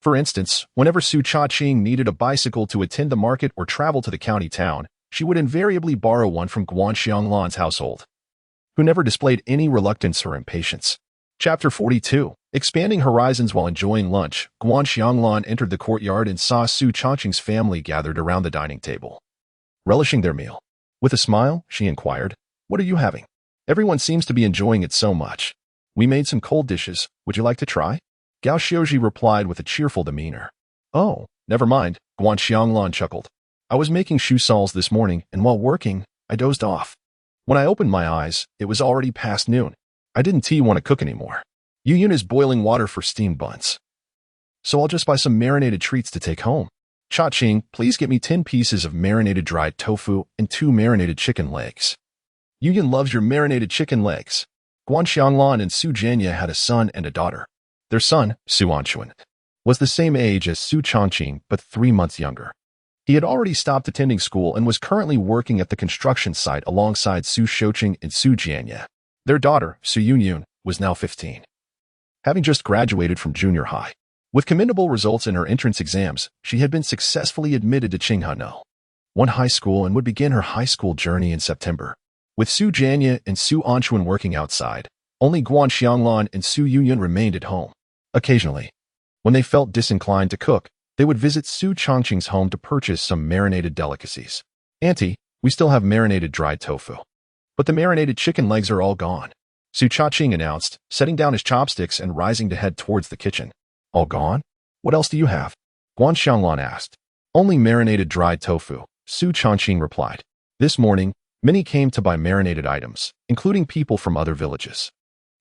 For instance, whenever Su Changqing needed a bicycle to attend the market or travel to the county town, she would invariably borrow one from Guan Xianglan's household, who never displayed any reluctance or impatience. Chapter 42. Expanding horizons. While enjoying lunch, Guan Xianglan entered the courtyard and saw Su Changqing's family gathered around the dining table, relishing their meal. With a smile, she inquired, "What are you having? Everyone seems to be enjoying it so much. We made some cold dishes. Would you like to try?" Gao Xiuji replied with a cheerful demeanor. "Oh, never mind," Guan Xianglan chuckled. "I was making shoe soles this morning, and while working, I dozed off. When I opened my eyes, it was already past noon. I didn't want to cook anymore. Yuyun is boiling water for steamed buns, so I'll just buy some marinated treats to take home. Changqing, please get me 10 pieces of marinated dried tofu and 2 marinated chicken legs. Yuyun loves your marinated chicken legs." Guan Xianglan and Su Jianye had a son and a daughter. Their son, Su Anchuan, was the same age as Su Changqing but 3 months younger. He had already stopped attending school and was currently working at the construction site alongside Su Changqing and Su Jianye. Their daughter, Su Yunyun, was now 15, having just graduated from junior high. With commendable results in her entrance exams, she had been successfully admitted to Tsinghua One High School and would begin her high school journey in September. With Su Jianye and Su Anchuan working outside, only Guan Xianglan and Su Yunyun remained at home. Occasionally, when they felt disinclined to cook, they would visit Su Changqing's home to purchase some marinated delicacies. "Auntie, we still have marinated dried tofu, but the marinated chicken legs are all gone," Su Changqing announced, setting down his chopsticks and rising to head towards the kitchen. "All gone? What else do you have?" Guan Xianglan asked. "Only marinated dried tofu," Su Changqing replied. "This morning, many came to buy marinated items, including people from other villages.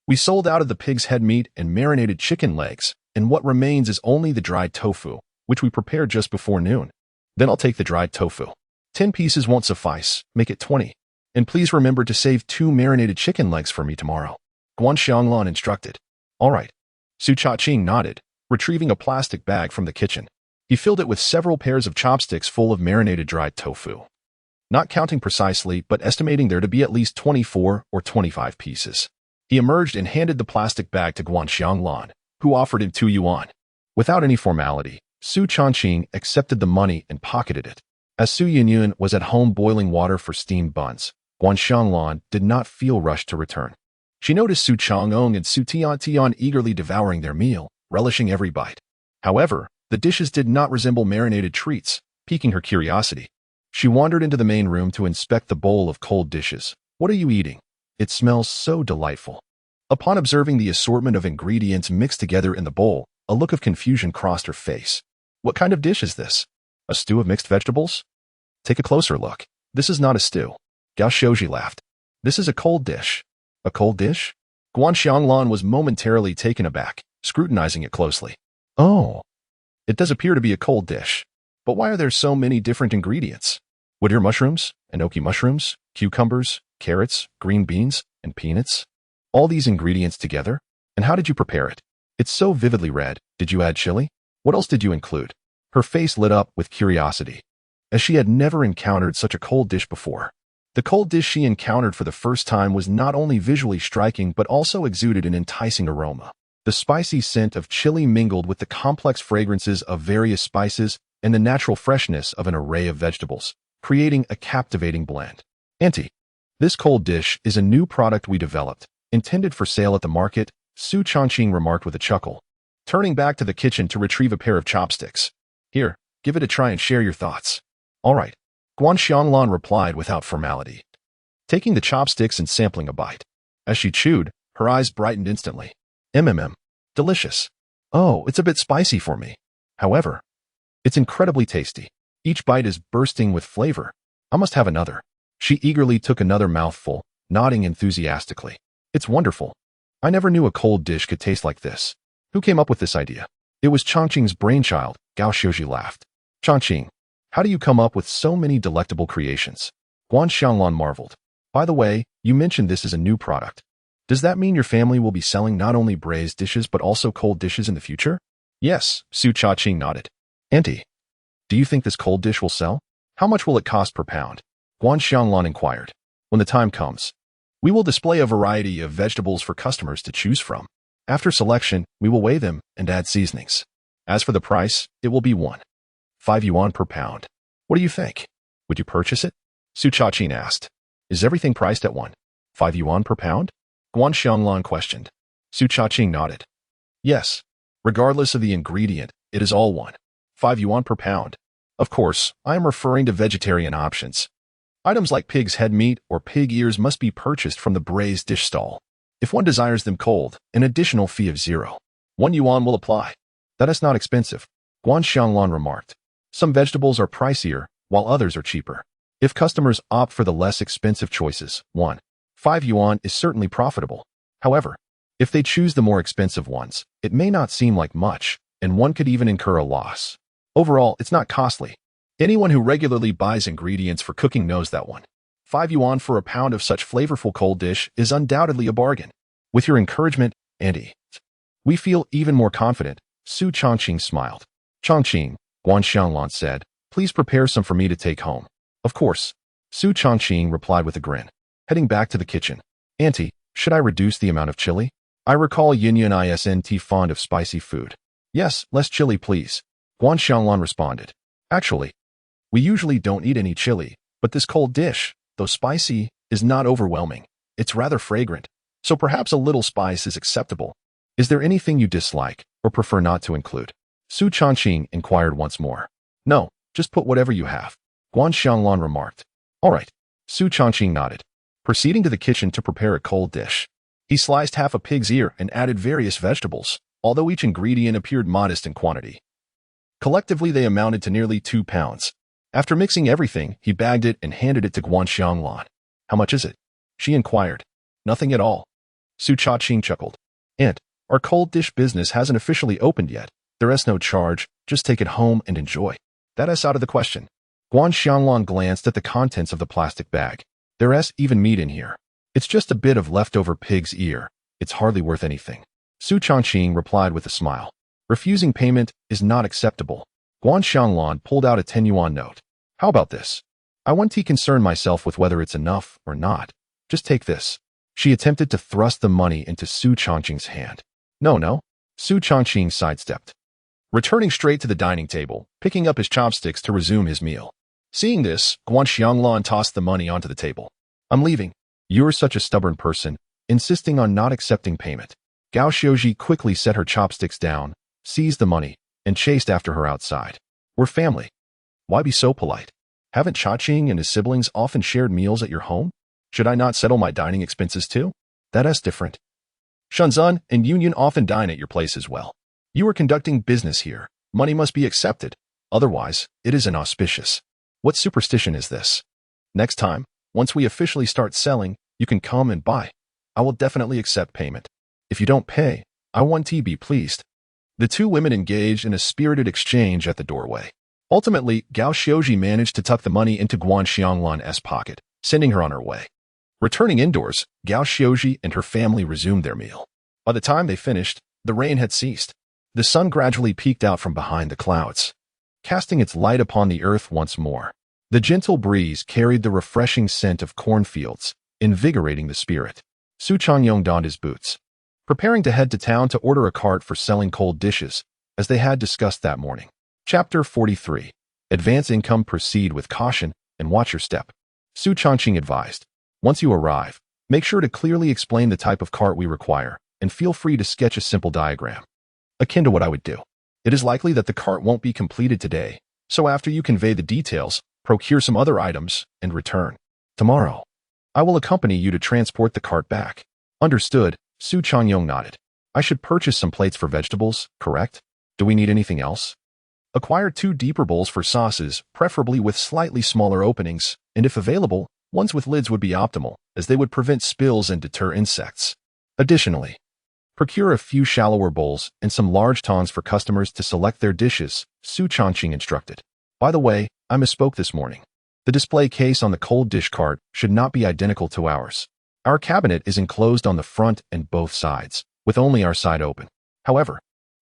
We sold out of the pig's head meat and marinated chicken legs, and what remains is only the dried tofu, which we prepared just before noon. Then I'll take the dried tofu. 10 pieces won't suffice, make it 20. And please remember to save 2 marinated chicken legs for me tomorrow," Guan Xianglan instructed. "All right." Su Changqing nodded, retrieving a plastic bag from the kitchen. He filled it with several pairs of chopsticks full of marinated dried tofu, not counting precisely but estimating there to be at least 24 or 25 pieces. He emerged and handed the plastic bag to Guan Xianglan, who offered him 2 yuan. Without any formality, Su Changqing accepted the money and pocketed it. As Su Yunyun was at home boiling water for steamed buns, Guan Xianglan did not feel rushed to return. She noticed Su Changqing and Su Tian eagerly devouring their meal, relishing every bite. However, the dishes did not resemble marinated treats, piquing her curiosity. She wandered into the main room to inspect the bowl of cold dishes. "What are you eating? It smells so delightful." Upon observing the assortment of ingredients mixed together in the bowl, a look of confusion crossed her face. "What kind of dish is this? A stew of mixed vegetables? Take a closer look. This is not a stew." Gao Xiuji laughed. "This is a cold dish." "A cold dish? Guan Xianglan was momentarily taken aback, scrutinizing it closely. Oh, it does appear to be a cold dish. But why are there so many different ingredients? Wood ear mushrooms, enoki mushrooms, cucumbers, carrots, green beans, and peanuts? All these ingredients together? And how did you prepare it? It's so vividly red. Did you add chili? What else did you include? Her face lit up with curiosity, as she had never encountered such a cold dish before. The cold dish she encountered for the first time was not only visually striking but also exuded an enticing aroma. The spicy scent of chili mingled with the complex fragrances of various spices and the natural freshness of an array of vegetables, creating a captivating blend. Auntie, this cold dish is a new product we developed, intended for sale at the market, Su Changqing remarked with a chuckle, turning back to the kitchen to retrieve a pair of chopsticks. Here, give it a try and share your thoughts. All right, Guan Xianglan replied without formality, taking the chopsticks and sampling a bite. As she chewed, her eyes brightened instantly. Delicious. Oh, it's a bit spicy for me. However, it's incredibly tasty. Each bite is bursting with flavor. I must have another. She eagerly took another mouthful, nodding enthusiastically. It's wonderful. I never knew a cold dish could taste like this. Who came up with this idea? It was Changqing's brainchild, Gao Xiuji laughed. Changqing, how do you come up with so many delectable creations? Guan Xianglan marveled. By the way, you mentioned this is a new product. Does that mean your family will be selling not only braised dishes but also cold dishes in the future? Yes, Su Changqing nodded. Auntie, do you think this cold dish will sell? How much will it cost per pound? Guan Xianglan inquired. When the time comes, we will display a variety of vegetables for customers to choose from. After selection, we will weigh them and add seasonings. As for the price, it will be 5 yuan per pound. What do you think? Would you purchase it? Su Changqing asked. Is everything priced at 5 yuan per pound? Guan Xianglan questioned. Su Changqing nodded. Yes. Regardless of the ingredient, it is all 5 yuan per pound. Of course, I am referring to vegetarian options. Items like pig's head meat or pig ears must be purchased from the braised dish stall. If one desires them cold, an additional fee of 1 yuan will apply. That is not expensive, Guan Xianglan remarked. Some vegetables are pricier, while others are cheaper. If customers opt for the less expensive choices, 5 yuan is certainly profitable. However, if they choose the more expensive ones, it may not seem like much, and one could even incur a loss. Overall, it's not costly. Anyone who regularly buys ingredients for cooking knows that 5 yuan for a pound of such flavorful cold dish is undoubtedly a bargain. With your encouragement, Auntie, we feel even more confident, Su Changqing smiled. Changqing, Guan Xianglan said, please prepare some for me to take home. Of course, Su Changqing replied with a grin, heading back to the kitchen. Auntie, should I reduce the amount of chili? I recall Yin isn't fond of spicy food. Yes, less chili please, Guan Xianglan responded. Actually, we usually don't eat any chili, but this cold dish, though spicy, is not overwhelming. It's rather fragrant, so perhaps a little spice is acceptable. Is there anything you dislike or prefer not to include? Su Changqing inquired once more. No, just put whatever you have, Guan Xianglan remarked. All right, Su Changqing nodded, proceeding to the kitchen to prepare a cold dish. He sliced half a pig's ear and added various vegetables, although each ingredient appeared modest in quantity. Collectively, they amounted to nearly 2 pounds. After mixing everything, he bagged it and handed it to Guan Xianglan. How much is it? She inquired. Nothing at all. Su Changqing chuckled. Aunt, our cold dish business hasn't officially opened yet. There is no charge, just take it home and enjoy. That is out of the question. Guan Xianglan glanced at the contents of the plastic bag. There is even meat in here. It's just a bit of leftover pig's ear. It's hardly worth anything. Su Changqing replied with a smile. Refusing payment is not acceptable. Guan Xianglan pulled out a 10 yuan note. How about this? I won't concern myself with whether it's enough or not. Just take this. She attempted to thrust the money into Su Changqing's hand. No. Su Changqing sidestepped, returning straight to the dining table, picking up his chopsticks to resume his meal. Seeing this, Guan Xianglan tossed the money onto the table. I'm leaving. You're such a stubborn person, insisting on not accepting payment. Gao Xiuji quickly set her chopsticks down, seized the money, and chased after her outside. We're family. Why be so polite? Haven't Changqing and his siblings often shared meals at your home? Should I not settle my dining expenses too? That is different. Shenzhen and Union often dine at your place as well. You are conducting business here. Money must be accepted. Otherwise, it is inauspicious. What superstition is this? Next time, once we officially start selling, you can come and buy. I will definitely accept payment. If you don't pay, I want to be pleased. The two women engaged in a spirited exchange at the doorway. Ultimately, Gao Xiaoji managed to tuck the money into Guan Xianglan's pocket, sending her on her way. Returning indoors, Gao Xiaoji and her family resumed their meal. By the time they finished, the rain had ceased. The sun gradually peeked out from behind the clouds, casting its light upon the earth once more. The gentle breeze carried the refreshing scent of cornfields, invigorating the spirit. Su Changqing donned his boots, preparing to head to town to order a cart for selling cold dishes, as they had discussed that morning. Chapter 43. Advance income. Proceed with caution and watch your step. Su Changqing advised. Once you arrive, make sure to clearly explain the type of cart we require, and feel free to sketch a simple diagram, akin to what I would do. It is likely that the cart won't be completed today, so after you convey the details, procure some other items and return. Tomorrow, I will accompany you to transport the cart back. Understood, Su Changqing nodded. I should purchase some plates for vegetables, correct? Do we need anything else? Acquire 2 deeper bowls for sauces, preferably with slightly smaller openings, and if available, ones with lids would be optimal, as they would prevent spills and deter insects. Additionally, procure a few shallower bowls and some large tongs for customers to select their dishes, Su Changqing instructed. By the way, I misspoke this morning. The display case on the cold dish cart should not be identical to ours. Our cabinet is enclosed on the front and both sides, with only our side open. However,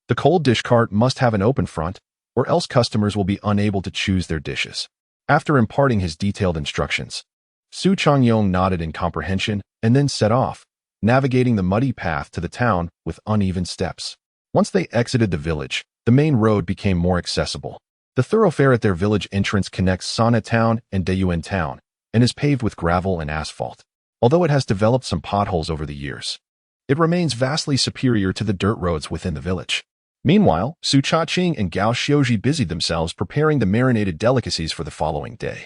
the cold dish cart must have an open front, or else customers will be unable to choose their dishes. After imparting his detailed instructions, Su Changqing nodded in comprehension and then set off, navigating the muddy path to the town with uneven steps. Once they exited the village, the main road became more accessible. The thoroughfare at their village entrance connects Sana Town and Dayuan Town and is paved with gravel and asphalt. Although it has developed some potholes over the years, it remains vastly superior to the dirt roads within the village. Meanwhile, Su Changqing and Gao Xiaoji busied themselves preparing the marinated delicacies for the following day.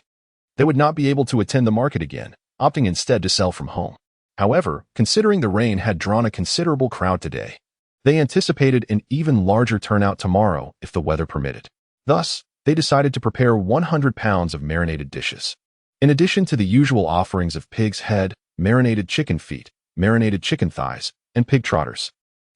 They would not be able to attend the market again, opting instead to sell from home. However, considering the rain had drawn a considerable crowd today, they anticipated an even larger turnout tomorrow if the weather permitted. Thus, they decided to prepare 100 pounds of marinated dishes. In addition to the usual offerings of pig's head, marinated chicken feet, marinated chicken thighs, and pig trotters,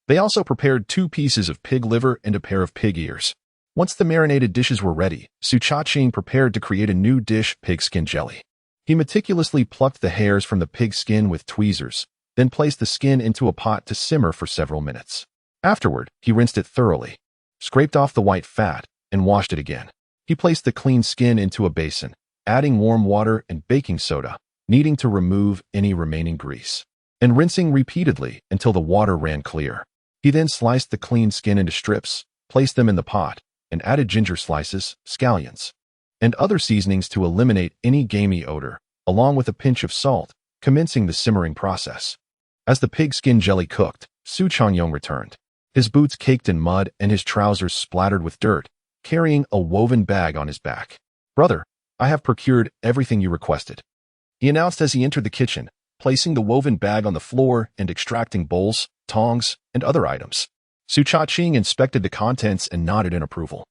they also prepared 2 pieces of pig liver and a pair of pig ears. Once the marinated dishes were ready, Su Changqing prepared to create a new dish, pig skin jelly. He meticulously plucked the hairs from the pig skin with tweezers, then placed the skin into a pot to simmer for several minutes. Afterward, he rinsed it thoroughly, scraped off the white fat, and washed it again. He placed the clean skin into a basin, adding warm water and baking soda, needing to remove any remaining grease, and rinsing repeatedly until the water ran clear. He then sliced the clean skin into strips, placed them in the pot, and added ginger slices, scallions, and other seasonings to eliminate any gamey odor, along with a pinch of salt, commencing the simmering process. As the pig skin jelly cooked, Su Changqing returned, his boots caked in mud and his trousers splattered with dirt, carrying a woven bag on his back. "Brother, I have procured everything you requested," he announced as he entered the kitchen, placing the woven bag on the floor and extracting bowls, tongs, and other items. Su Changqing inspected the contents and nodded in approval.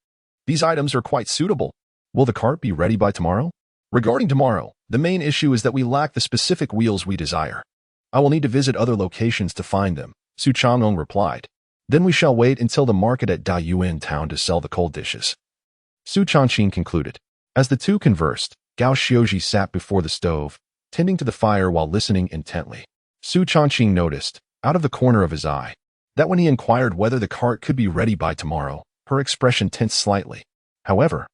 "These items are quite suitable. Will the cart be ready by tomorrow?" "Regarding tomorrow, the main issue is that we lack the specific wheels we desire. I will need to visit other locations to find them," Su Changqing replied. "Then we shall wait until the market at Dayuan Town to sell the cold dishes," Su Changqing concluded. As the two conversed, Gao Xiaoji sat before the stove, tending to the fire while listening intently. Su Changqing noticed, out of the corner of his eye, that when he inquired whether the cart could be ready by tomorrow, her expression tensed slightly. However,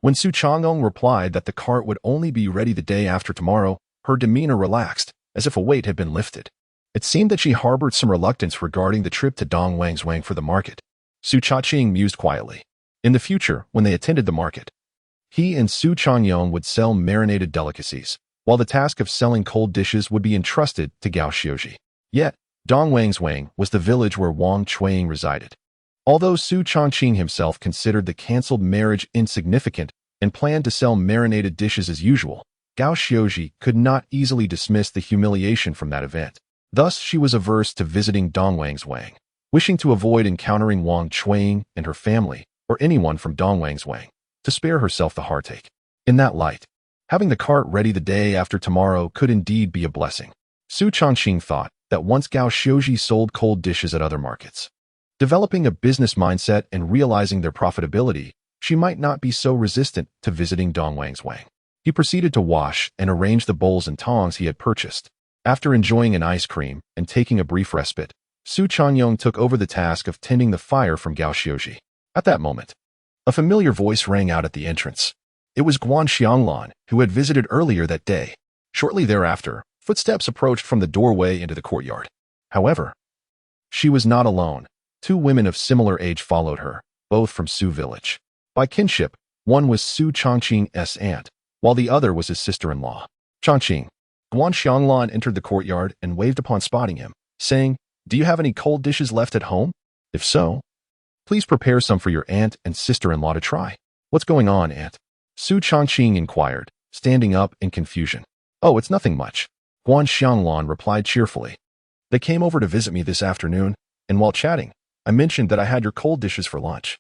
when Su Changqing replied that the cart would only be ready the day after tomorrow, her demeanor relaxed, as if a weight had been lifted. It seemed that she harbored some reluctance regarding the trip to Dongwang's for the market. Su Changqing mused quietly. In the future, when they attended the market, he and Su Changqing would sell marinated delicacies, while the task of selling cold dishes would be entrusted to Gao Xiaoji. Yet, Dongwang's was the village where Wang Chuiying resided. Although Su Changqing himself considered the cancelled marriage insignificant and planned to sell marinated dishes as usual, Gao Xiaoji could not easily dismiss the humiliation from that event. Thus, she was averse to visiting Dongwang's, wishing to avoid encountering Wang Chuiying and her family, or anyone from Dongwang's, to spare herself the heartache. In that light, having the cart ready the day after tomorrow could indeed be a blessing. Su Changqing thought, that once Gao Xiuji sold cold dishes at other markets. Developing a business mindset and realizing their profitability, she might not be so resistant to visiting Dong Wang's Wang. He proceeded to wash and arrange the bowls and tongs he had purchased. After enjoying an ice cream and taking a brief respite, Su Changqing took over the task of tending the fire from Gao Xiuji. At that moment, a familiar voice rang out at the entrance. It was Guan Xianglan, who had visited earlier that day. Shortly thereafter, footsteps approached from the doorway into the courtyard. However, she was not alone. 2 women of similar age followed her, both from Su village. By kinship, one was Su Changqing's aunt, while the other was his sister-in-law. Changqing. Guan Xianglan entered the courtyard and waved upon spotting him, saying, "Do you have any cold dishes left at home? If so, please prepare some for your aunt and sister-in-law to try." "What's going on, aunt?" Su Changqing inquired, standing up in confusion. "Oh, it's nothing much," Guan Xianglan replied cheerfully. "They came over to visit me this afternoon, and while chatting, I mentioned that I had your cold dishes for lunch,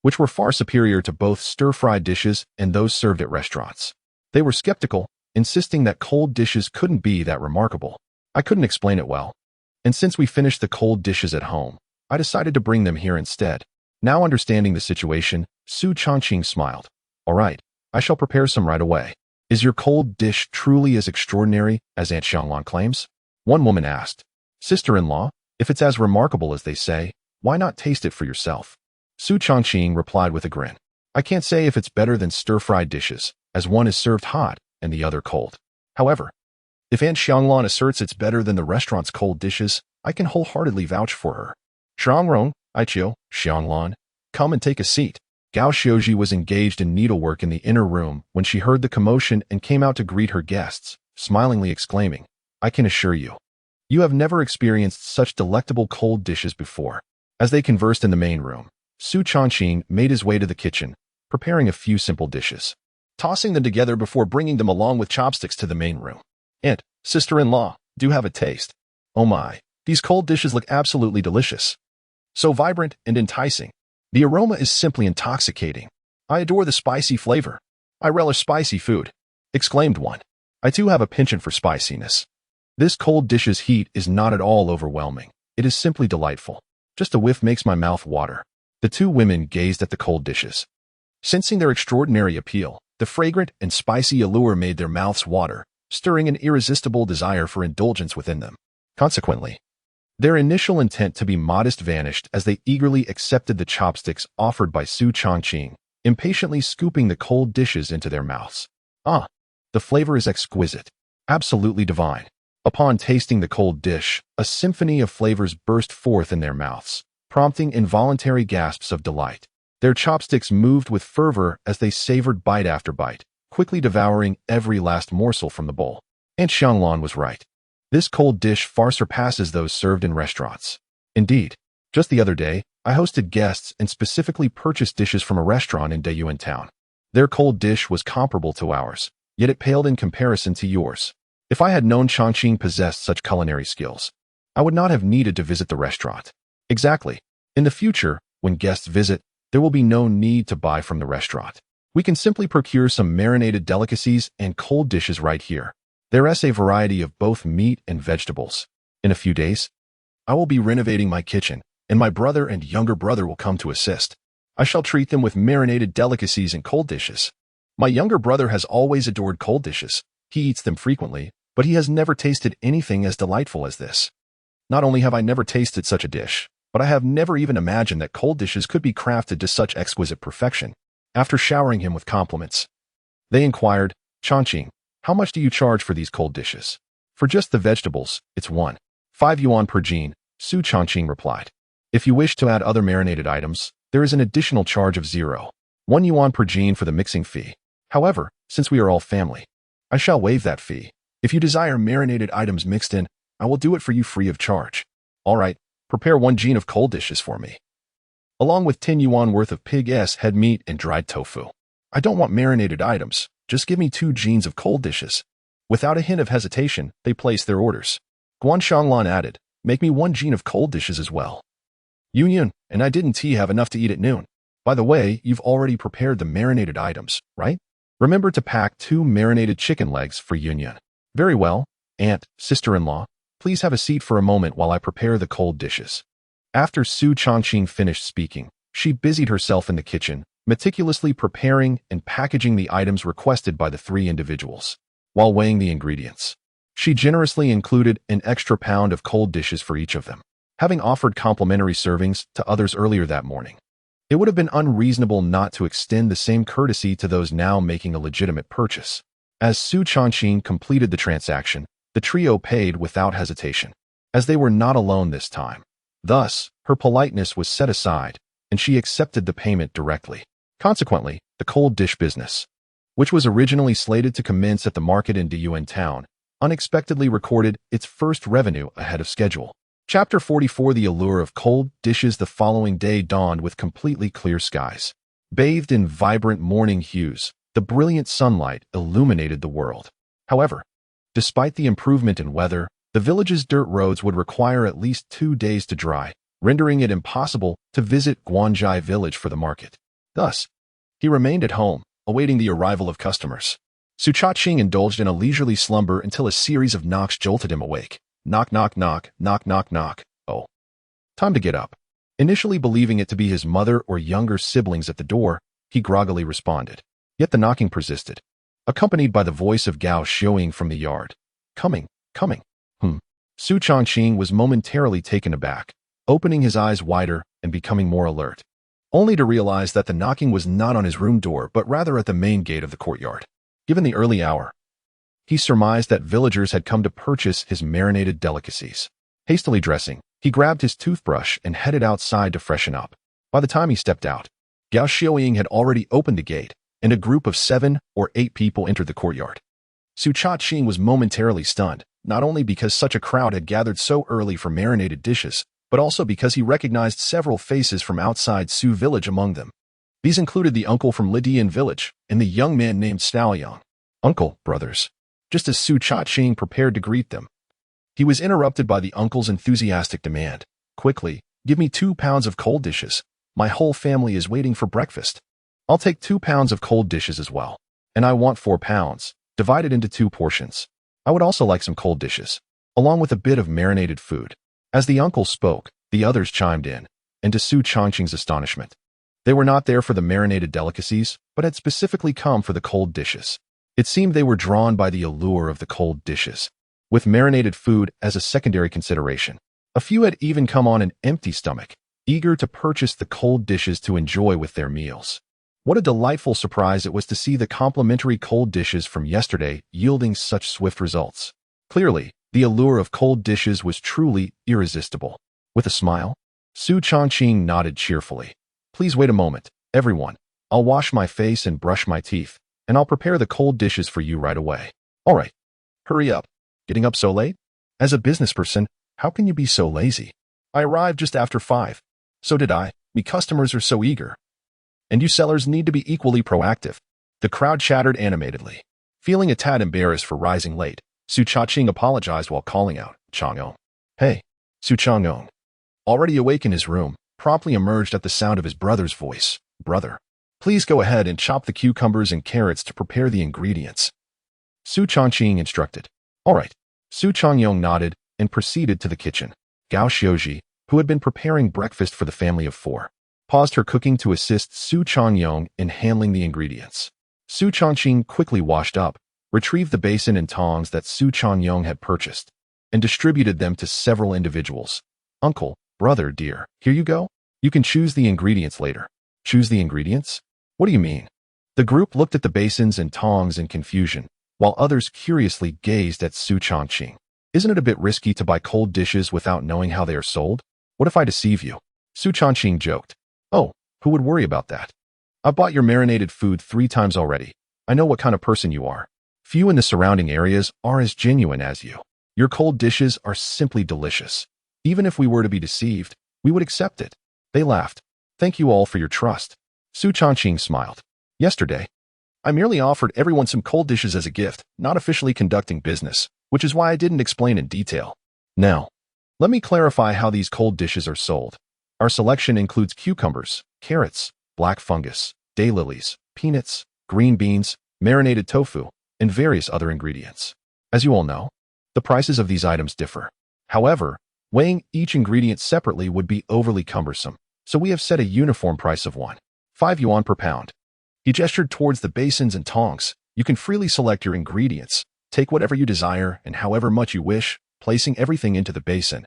which were far superior to both stir-fried dishes and those served at restaurants. They were skeptical, insisting that cold dishes couldn't be that remarkable. I couldn't explain it well, and since we finished the cold dishes at home, I decided to bring them here instead." Now understanding the situation, Su Changqing smiled. "All right, I shall prepare some right away." "Is your cold dish truly as extraordinary as Aunt Xianglan claims?" one woman asked. "Sister-in-law, if it's as remarkable as they say, why not taste it for yourself?" Su Changqing replied with a grin. "I can't say if it's better than stir-fried dishes, as one is served hot and the other cold. However, if Aunt Xianglan asserts it's better than the restaurant's cold dishes, I can wholeheartedly vouch for her." "Shuangrong, Aiqiu, Xianglan, come and take a seat." Gao Xiuji was engaged in needlework in the inner room when she heard the commotion and came out to greet her guests, smilingly exclaiming, "I can assure you, you have never experienced such delectable cold dishes before." As they conversed in the main room, Su Changqing made his way to the kitchen, preparing a few simple dishes, tossing them together before bringing them along with chopsticks to the main room. "Aunt, sister-in-law, do have a taste. Oh my, these cold dishes look absolutely delicious. So vibrant and enticing. The aroma is simply intoxicating. I adore the spicy flavor. I relish spicy food," exclaimed one. "I too have a penchant for spiciness. This cold dish's heat is not at all overwhelming. It is simply delightful. Just a whiff makes my mouth water." The 2 women gazed at the cold dishes. Sensing their extraordinary appeal, the fragrant and spicy allure made their mouths water, stirring an irresistible desire for indulgence within them. Consequently, their initial intent to be modest vanished as they eagerly accepted the chopsticks offered by Su Changqing, impatiently scooping the cold dishes into their mouths. "Ah, the flavor is exquisite, absolutely divine." Upon tasting the cold dish, a symphony of flavors burst forth in their mouths, prompting involuntary gasps of delight. Their chopsticks moved with fervor as they savored bite after bite, quickly devouring every last morsel from the bowl. Aunt Xianglan was right. This cold dish far surpasses those served in restaurants. Indeed, just the other day, I hosted guests and specifically purchased dishes from a restaurant in Dayuan town. Their cold dish was comparable to ours, yet it paled in comparison to yours. If I had known Changqing possessed such culinary skills, I would not have needed to visit the restaurant. Exactly. In the future, when guests visit, there will be no need to buy from the restaurant. We can simply procure some marinated delicacies and cold dishes right here. There is a variety of both meat and vegetables. In a few days, I will be renovating my kitchen, and my brother and younger brother will come to assist. I shall treat them with marinated delicacies and cold dishes. My younger brother has always adored cold dishes. He eats them frequently, but he has never tasted anything as delightful as this. Not only have I never tasted such a dish, but I have never even imagined that cold dishes could be crafted to such exquisite perfection. After showering him with compliments, they inquired, "Changqing, how much do you charge for these cold dishes?" "For just the vegetables, it's 1.5 yuan per jin," Su Changqing replied. "If you wish to add other marinated items, there is an additional charge of 0.1 yuan per jin for the mixing fee. However, since we are all family, I shall waive that fee. If you desire marinated items mixed in, I will do it for you free of charge." "All right, prepare 1 jin of cold dishes for me, along with 10 yuan worth of pig's head meat and dried tofu. I don't want marinated items, just give me 2 jins of cold dishes." Without a hint of hesitation, they placed their orders. Guan Xianglan added, "Make me 1 jin of cold dishes as well." "Yun and I didn't have enough to eat at noon. By the way, you've already prepared the marinated items, right? Remember to pack 2 marinated chicken legs for Yun." "Very well, aunt, sister-in-law. Please have a seat for a moment while I prepare the cold dishes. After Su Changqing finished speaking, she busied herself in the kitchen, meticulously preparing and packaging the items requested by the three individuals. While weighing the ingredients, she generously included an extra pound of cold dishes for each of them, having offered complimentary servings to others earlier that morning. It would have been unreasonable not to extend the same courtesy to those now making a legitimate purchase. As Su Changqing completed the transaction, the trio paid without hesitation, as they were not alone this time. Thus, her politeness was set aside, and she accepted the payment directly. Consequently, the cold dish business, which was originally slated to commence at the market in Diyuan Town, unexpectedly recorded its first revenue ahead of schedule. Chapter 44. The allure of cold dishes. The following day dawned with completely clear skies. Bathed in vibrant morning hues, the brilliant sunlight illuminated the world. However, despite the improvement in weather, the village's dirt roads would require at least 2 days to dry, rendering it impossible to visit Guanjai village for the market. Thus, he remained at home, awaiting the arrival of customers. Su Changqing indulged in a leisurely slumber until a series of knocks jolted him awake. Knock, knock, knock, knock, knock, knock. Oh. Time to get up. Initially believing it to be his mother or younger siblings at the door, he groggily responded. Yet the knocking persisted, accompanied by the voice of Gao Xiaoying from the yard. Coming, coming. Su Changqing was momentarily taken aback, opening his eyes wider and becoming more alert, only to realize that the knocking was not on his room door but rather at the main gate of the courtyard. Given the early hour, he surmised that villagers had come to purchase his marinated delicacies. Hastily dressing, he grabbed his toothbrush and headed outside to freshen up. By the time he stepped out, Gao Xiaoying had already opened the gate, and a group of 7 or 8 people entered the courtyard. Su Changqing was momentarily stunned, not only because such a crowd had gathered so early for marinated dishes, but also because he recognized several faces from outside Su village among them. These included the uncle from Lidian village and the young man named Staoyang. Uncle, brothers. Just as Su Changqing prepared to greet them, he was interrupted by the uncle's enthusiastic demand. Quickly, give me 2 pounds of cold dishes. My whole family is waiting for breakfast. I'll take 2 pounds of cold dishes as well. And I want 4 pounds, divided into 2 portions. I would also like some cold dishes, along with a bit of marinated food. As the uncle spoke, the others chimed in, and to Su Changqing's astonishment, they were not there for the marinated delicacies, but had specifically come for the cold dishes. It seemed they were drawn by the allure of the cold dishes, with marinated food as a secondary consideration. A few had even come on an empty stomach, eager to purchase the cold dishes to enjoy with their meals. What a delightful surprise it was to see the complimentary cold dishes from yesterday yielding such swift results. Clearly, the allure of cold dishes was truly irresistible. With a smile, Su Changqing nodded cheerfully. Please wait a moment, everyone. I'll wash my face and brush my teeth, and I'll prepare the cold dishes for you right away. All right. Hurry up. Getting up so late? As a business person, how can you be so lazy? I arrived just after 5. So did I. Me customers are so eager. And you sellers need to be equally proactive. The crowd chattered animatedly. Feeling a tad embarrassed for rising late, Su Changqing apologized while calling out, Chang'ong. Hey, Su Chang'ong. Already awake in his room, promptly emerged at the sound of his brother's voice. Brother, please go ahead and chop the cucumbers and carrots to prepare the ingredients. Su Changqing instructed. All right. Su Chang'ong nodded and proceeded to the kitchen. Gao Xiaoji, who had been preparing breakfast for the family of 4, paused her cooking to assist Su Chang'ong in handling the ingredients. Su Changqing quickly washed up, retrieved the basin and tongs that Su Chang'ong had purchased, and distributed them to several individuals. Uncle, brother, dear, here you go. You can choose the ingredients later. Choose the ingredients? What do you mean? The group looked at the basins and tongs in confusion, while others curiously gazed at Su Changqing. Isn't it a bit risky to buy cold dishes without knowing how they are sold? What if I deceive you? Su Changqing joked. Oh, who would worry about that? I've bought your marinated food 3 times already. I know what kind of person you are. Few in the surrounding areas are as genuine as you. Your cold dishes are simply delicious. Even if we were to be deceived, we would accept it. They laughed. Thank you all for your trust. Su Changqing smiled. Yesterday, I merely offered everyone some cold dishes as a gift, not officially conducting business, which is why I didn't explain in detail. Now, let me clarify how these cold dishes are sold. Our selection includes cucumbers, carrots, black fungus, daylilies, peanuts, green beans, marinated tofu, and various other ingredients. As you all know, the prices of these items differ. However, weighing each ingredient separately would be overly cumbersome, so we have set a uniform price of 5 yuan per pound. He gestured towards the basins and tongs. You can freely select your ingredients, take whatever you desire and however much you wish, placing everything into the basin.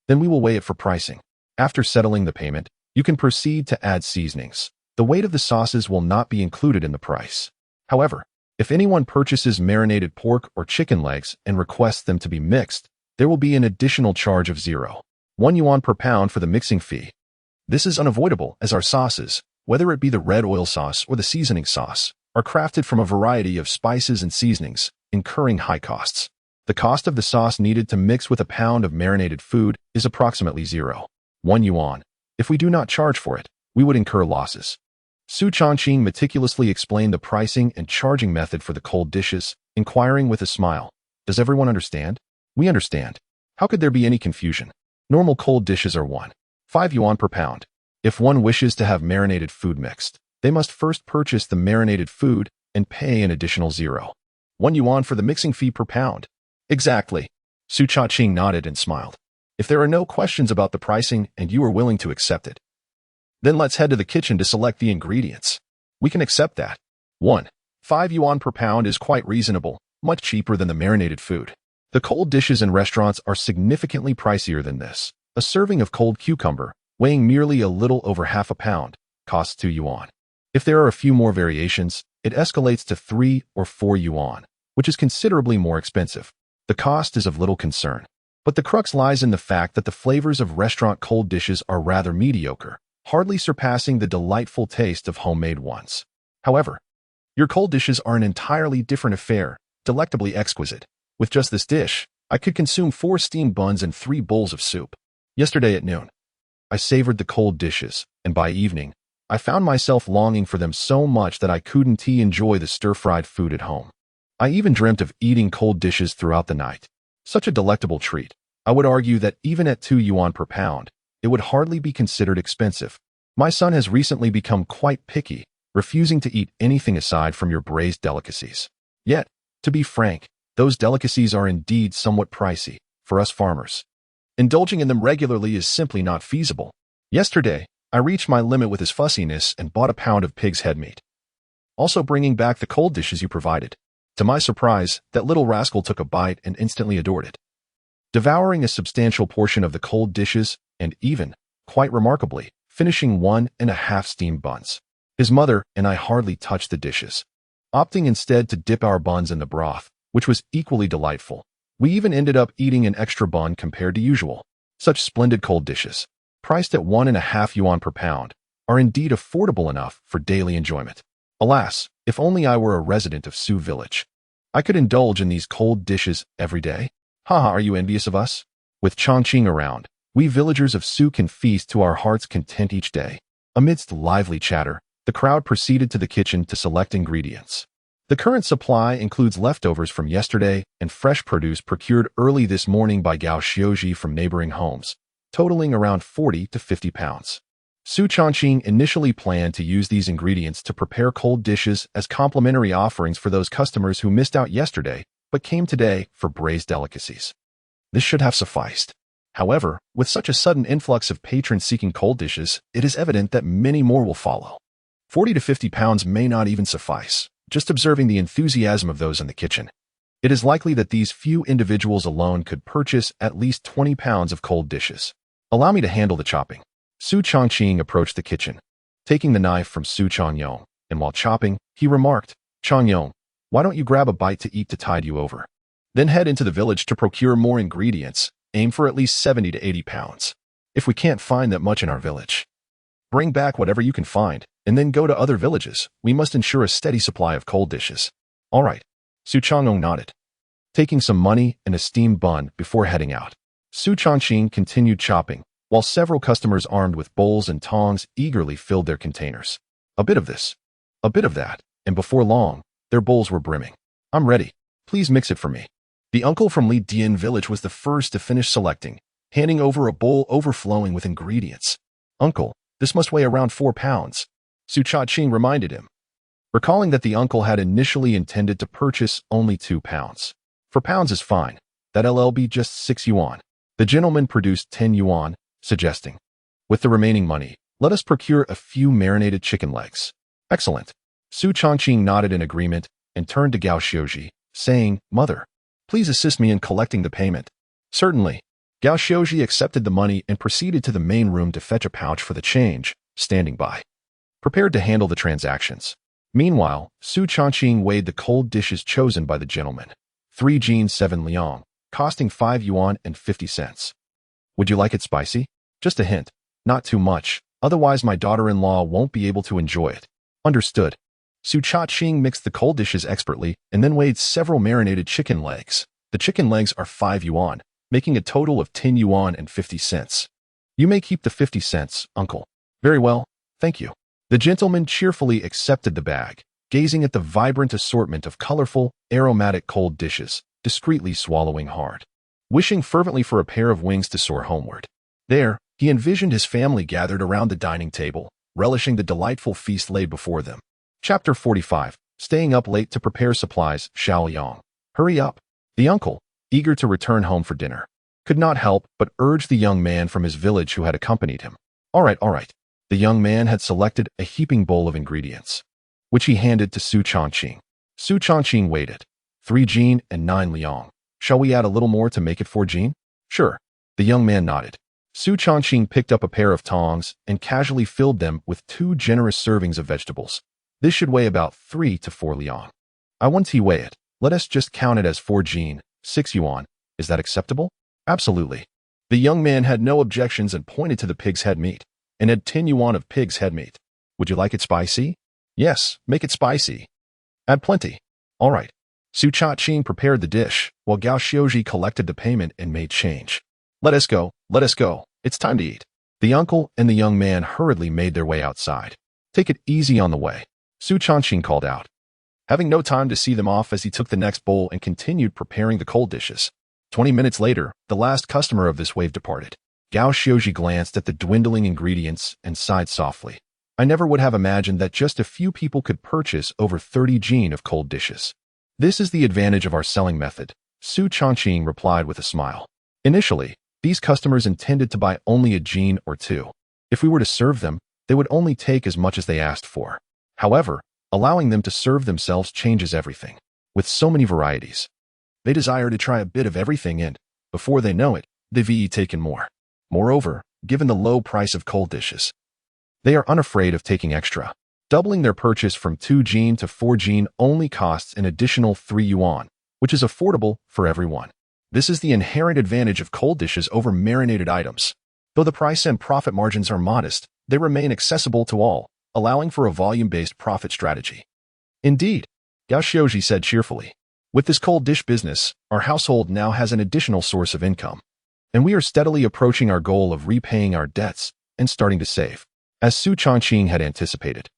Then we will weigh it for pricing. After settling the payment, you can proceed to add seasonings. The weight of the sauces will not be included in the price. However, if anyone purchases marinated pork or chicken legs and requests them to be mixed, there will be an additional charge of 1 yuan per pound for the mixing fee. This is unavoidable as our sauces, whether it be the red oil sauce or the seasoning sauce, are crafted from a variety of spices and seasonings, incurring high costs. The cost of the sauce needed to mix with a pound of marinated food is approximately 1 yuan. If we do not charge for it, we would incur losses. Su Changqing meticulously explained the pricing and charging method for the cold dishes, inquiring with a smile. Does everyone understand? We understand. How could there be any confusion? Normal cold dishes are 5 yuan per pound. If one wishes to have marinated food mixed, they must first purchase the marinated food and pay an additional 1 yuan for the mixing fee per pound. Exactly. Su Changqing nodded and smiled. If there are no questions about the pricing and you are willing to accept it, then let's head to the kitchen to select the ingredients. We can accept that. 5 yuan per pound is quite reasonable, much cheaper than the marinated food. The cold dishes in restaurants are significantly pricier than this. A serving of cold cucumber, weighing merely a little over half a pound, costs 2 yuan. If there are a few more variations, it escalates to 3 or 4 yuan, which is considerably more expensive. The cost is of little concern. But the crux lies in the fact that the flavors of restaurant cold dishes are rather mediocre, hardly surpassing the delightful taste of homemade ones. However, your cold dishes are an entirely different affair, delectably exquisite. With just this dish, I could consume 4 steamed buns and 3 bowls of soup. Yesterday at noon, I savored the cold dishes, and by evening, I found myself longing for them so much that I couldn't enjoy the stir-fried food at home. I even dreamt of eating cold dishes throughout the night. Such a delectable treat. I would argue that even at 2 yuan per pound, it would hardly be considered expensive. My son has recently become quite picky, refusing to eat anything aside from your braised delicacies. Yet, to be frank, those delicacies are indeed somewhat pricey for us farmers. Indulging in them regularly is simply not feasible. Yesterday, I reached my limit with his fussiness and bought a pound of pig's head meat. Also bringing back the cold dishes you provided. To my surprise, that little rascal took a bite and instantly adored it, devouring a substantial portion of the cold dishes and even, quite remarkably, finishing 1.5 steamed buns. His mother and I hardly touched the dishes, opting instead to dip our buns in the broth, which was equally delightful. We even ended up eating an extra bun compared to usual. Such splendid cold dishes, priced at 1.5 yuan per pound, are indeed affordable enough for daily enjoyment. Alas, if only I were a resident of Su Village. I could indulge in these cold dishes every day. Haha, are you envious of us? With Changqing around, we villagers of Su can feast to our heart's content each day. Amidst lively chatter, the crowd proceeded to the kitchen to select ingredients. The current supply includes leftovers from yesterday and fresh produce procured early this morning by Gao Xiuji from neighboring homes, totaling around 40 to 50 pounds. Su Changqing initially planned to use these ingredients to prepare cold dishes as complimentary offerings for those customers who missed out yesterday but came today for braised delicacies. This should have sufficed. However, with such a sudden influx of patrons seeking cold dishes, it is evident that many more will follow. 40 to 50 pounds may not even suffice. Just observing the enthusiasm of those in the kitchen, it is likely that these few individuals alone could purchase at least 20 pounds of cold dishes. Allow me to handle the chopping. Su Changqing approached the kitchen, taking the knife from Su Changyong, and while chopping, he remarked, "Changyong, why don't you grab a bite to eat to tide you over? Then head into the village to procure more ingredients, aim for at least 70 to 80 pounds. If we can't find that much in our village, bring back whatever you can find, and then go to other villages. We must ensure a steady supply of cold dishes." All right. Su Changong nodded, taking some money and a steamed bun before heading out. Su Changqing continued chopping, while several customers armed with bowls and tongs eagerly filled their containers. A bit of this, a bit of that, and before long, their bowls were brimming. "I'm ready. Please mix it for me." The uncle from Li Dian village was the first to finish selecting, handing over a bowl overflowing with ingredients. "Uncle, this must weigh around 4 pounds. Su Changqing reminded him, recalling that the uncle had initially intended to purchase only 2 pounds. 4 pounds is fine. That'll be just 6 yuan. The gentleman produced 10 yuan, suggesting, "With the remaining money, let us procure a few marinated chicken legs." "Excellent." Su Changqing nodded in agreement and turned to Gao Xiuji, saying, "Mother, please assist me in collecting the payment." "Certainly." Gao Xiuji accepted the money and proceeded to the main room to fetch a pouch for the change, standing by, prepared to handle the transactions. Meanwhile, Su Changqing weighed the cold dishes chosen by the gentleman. 3 jin 7 liang, costing 5 yuan and 50 cents. "Would you like it spicy?" "Just a hint. Not too much, otherwise my daughter-in-law won't be able to enjoy it." "Understood." Su Changqing mixed the cold dishes expertly and then weighed several marinated chicken legs. The chicken legs are 5 yuan, making a total of 10 yuan and 50 cents. "You may keep the 50 cents, uncle." "Very well, thank you." The gentleman cheerfully accepted the bag, gazing at the vibrant assortment of colorful, aromatic cold dishes, discreetly swallowing hard, wishing fervently for a pair of wings to soar homeward. There, he envisioned his family gathered around the dining table, relishing the delightful feast laid before them. Chapter 45. Staying up late to prepare supplies, Xiaoyang. "Hurry up." The uncle, eager to return home for dinner, could not help but urge the young man from his village who had accompanied him. All right. The young man had selected a heaping bowl of ingredients, which he handed to Su Changqing. Su Changqing weighed it. 3 jin and 9 liang. "Shall we add a little more to make it 4 jin?" "Sure." The young man nodded. Su Changqing picked up a pair of tongs and casually filled them with 2 generous servings of vegetables. "This should weigh about 3 to 4 liang. I want to weigh it. Let us just count it as 4 jin, 6 yuan. Is that acceptable?" "Absolutely." The young man had no objections and pointed to the pig's head meat, and had 10 yuan of pig's head meat. "Would you like it spicy?" "Yes, make it spicy." "Add plenty." "All right." Su Changqing prepared the dish, while Gao Xiuji collected the payment and made change. Let us go. It's time to eat." The uncle and the young man hurriedly made their way outside. "Take it easy on the way," Su Changqing called out, having no time to see them off as he took the next bowl and continued preparing the cold dishes. 20 minutes later, the last customer of this wave departed. Gao Xiuji glanced at the dwindling ingredients and sighed softly. "I never would have imagined that just a few people could purchase over 30 jin of cold dishes." "This is the advantage of our selling method," Su Changqing replied with a smile. "Initially, these customers intended to buy only a jin or 2. If we were to serve them, they would only take as much as they asked for. However, allowing them to serve themselves changes everything. With so many varieties, they desire to try a bit of everything and, before they know it, they've taken more. Moreover, given the low price of cold dishes, they are unafraid of taking extra. Doubling their purchase from 2 jin to 4 jin only costs an additional 3 yuan, which is affordable for everyone. This is the inherent advantage of cold dishes over marinated items. Though the price and profit margins are modest, they remain accessible to all, allowing for a volume-based profit strategy. "Indeed," Gao Xiuji said cheerfully. "With this cold dish business, our household now has an additional source of income, and we are steadily approaching our goal of repaying our debts and starting to save." As Su Changqing had anticipated,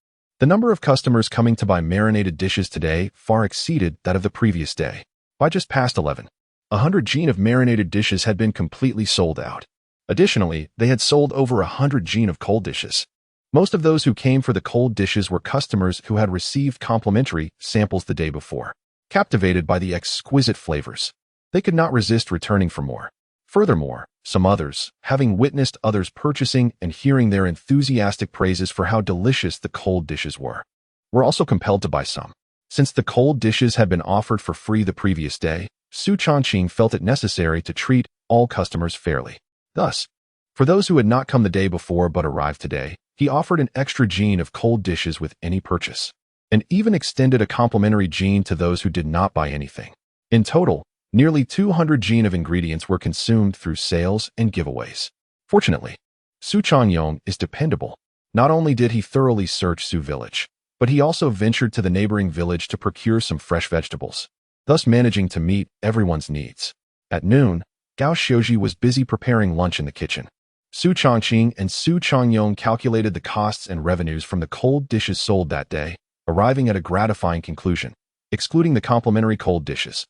the number of customers coming to buy marinated dishes today far exceeded that of the previous day. By just past 11, 100 jin of marinated dishes had been completely sold out. Additionally, they had sold over 100 jin of cold dishes. Most of those who came for the cold dishes were customers who had received complimentary samples the day before. Captivated by the exquisite flavors, they could not resist returning for more. Furthermore, some others, having witnessed others purchasing and hearing their enthusiastic praises for how delicious the cold dishes were also compelled to buy some. Since the cold dishes had been offered for free the previous day, Su Changqing felt it necessary to treat all customers fairly. Thus, for those who had not come the day before but arrived today, he offered an extra jin of cold dishes with any purchase, and even extended a complimentary jin to those who did not buy anything. In total, nearly 200 jin of ingredients were consumed through sales and giveaways. Fortunately, Su Changqing is dependable. Not only did he thoroughly search Su village, but he also ventured to the neighboring village to procure some fresh vegetables, thus managing to meet everyone's needs. At noon, Gao Xiuji was busy preparing lunch in the kitchen. Su Changqing and Su Changqing calculated the costs and revenues from the cold dishes sold that day, arriving at a gratifying conclusion. Excluding the complimentary cold dishes,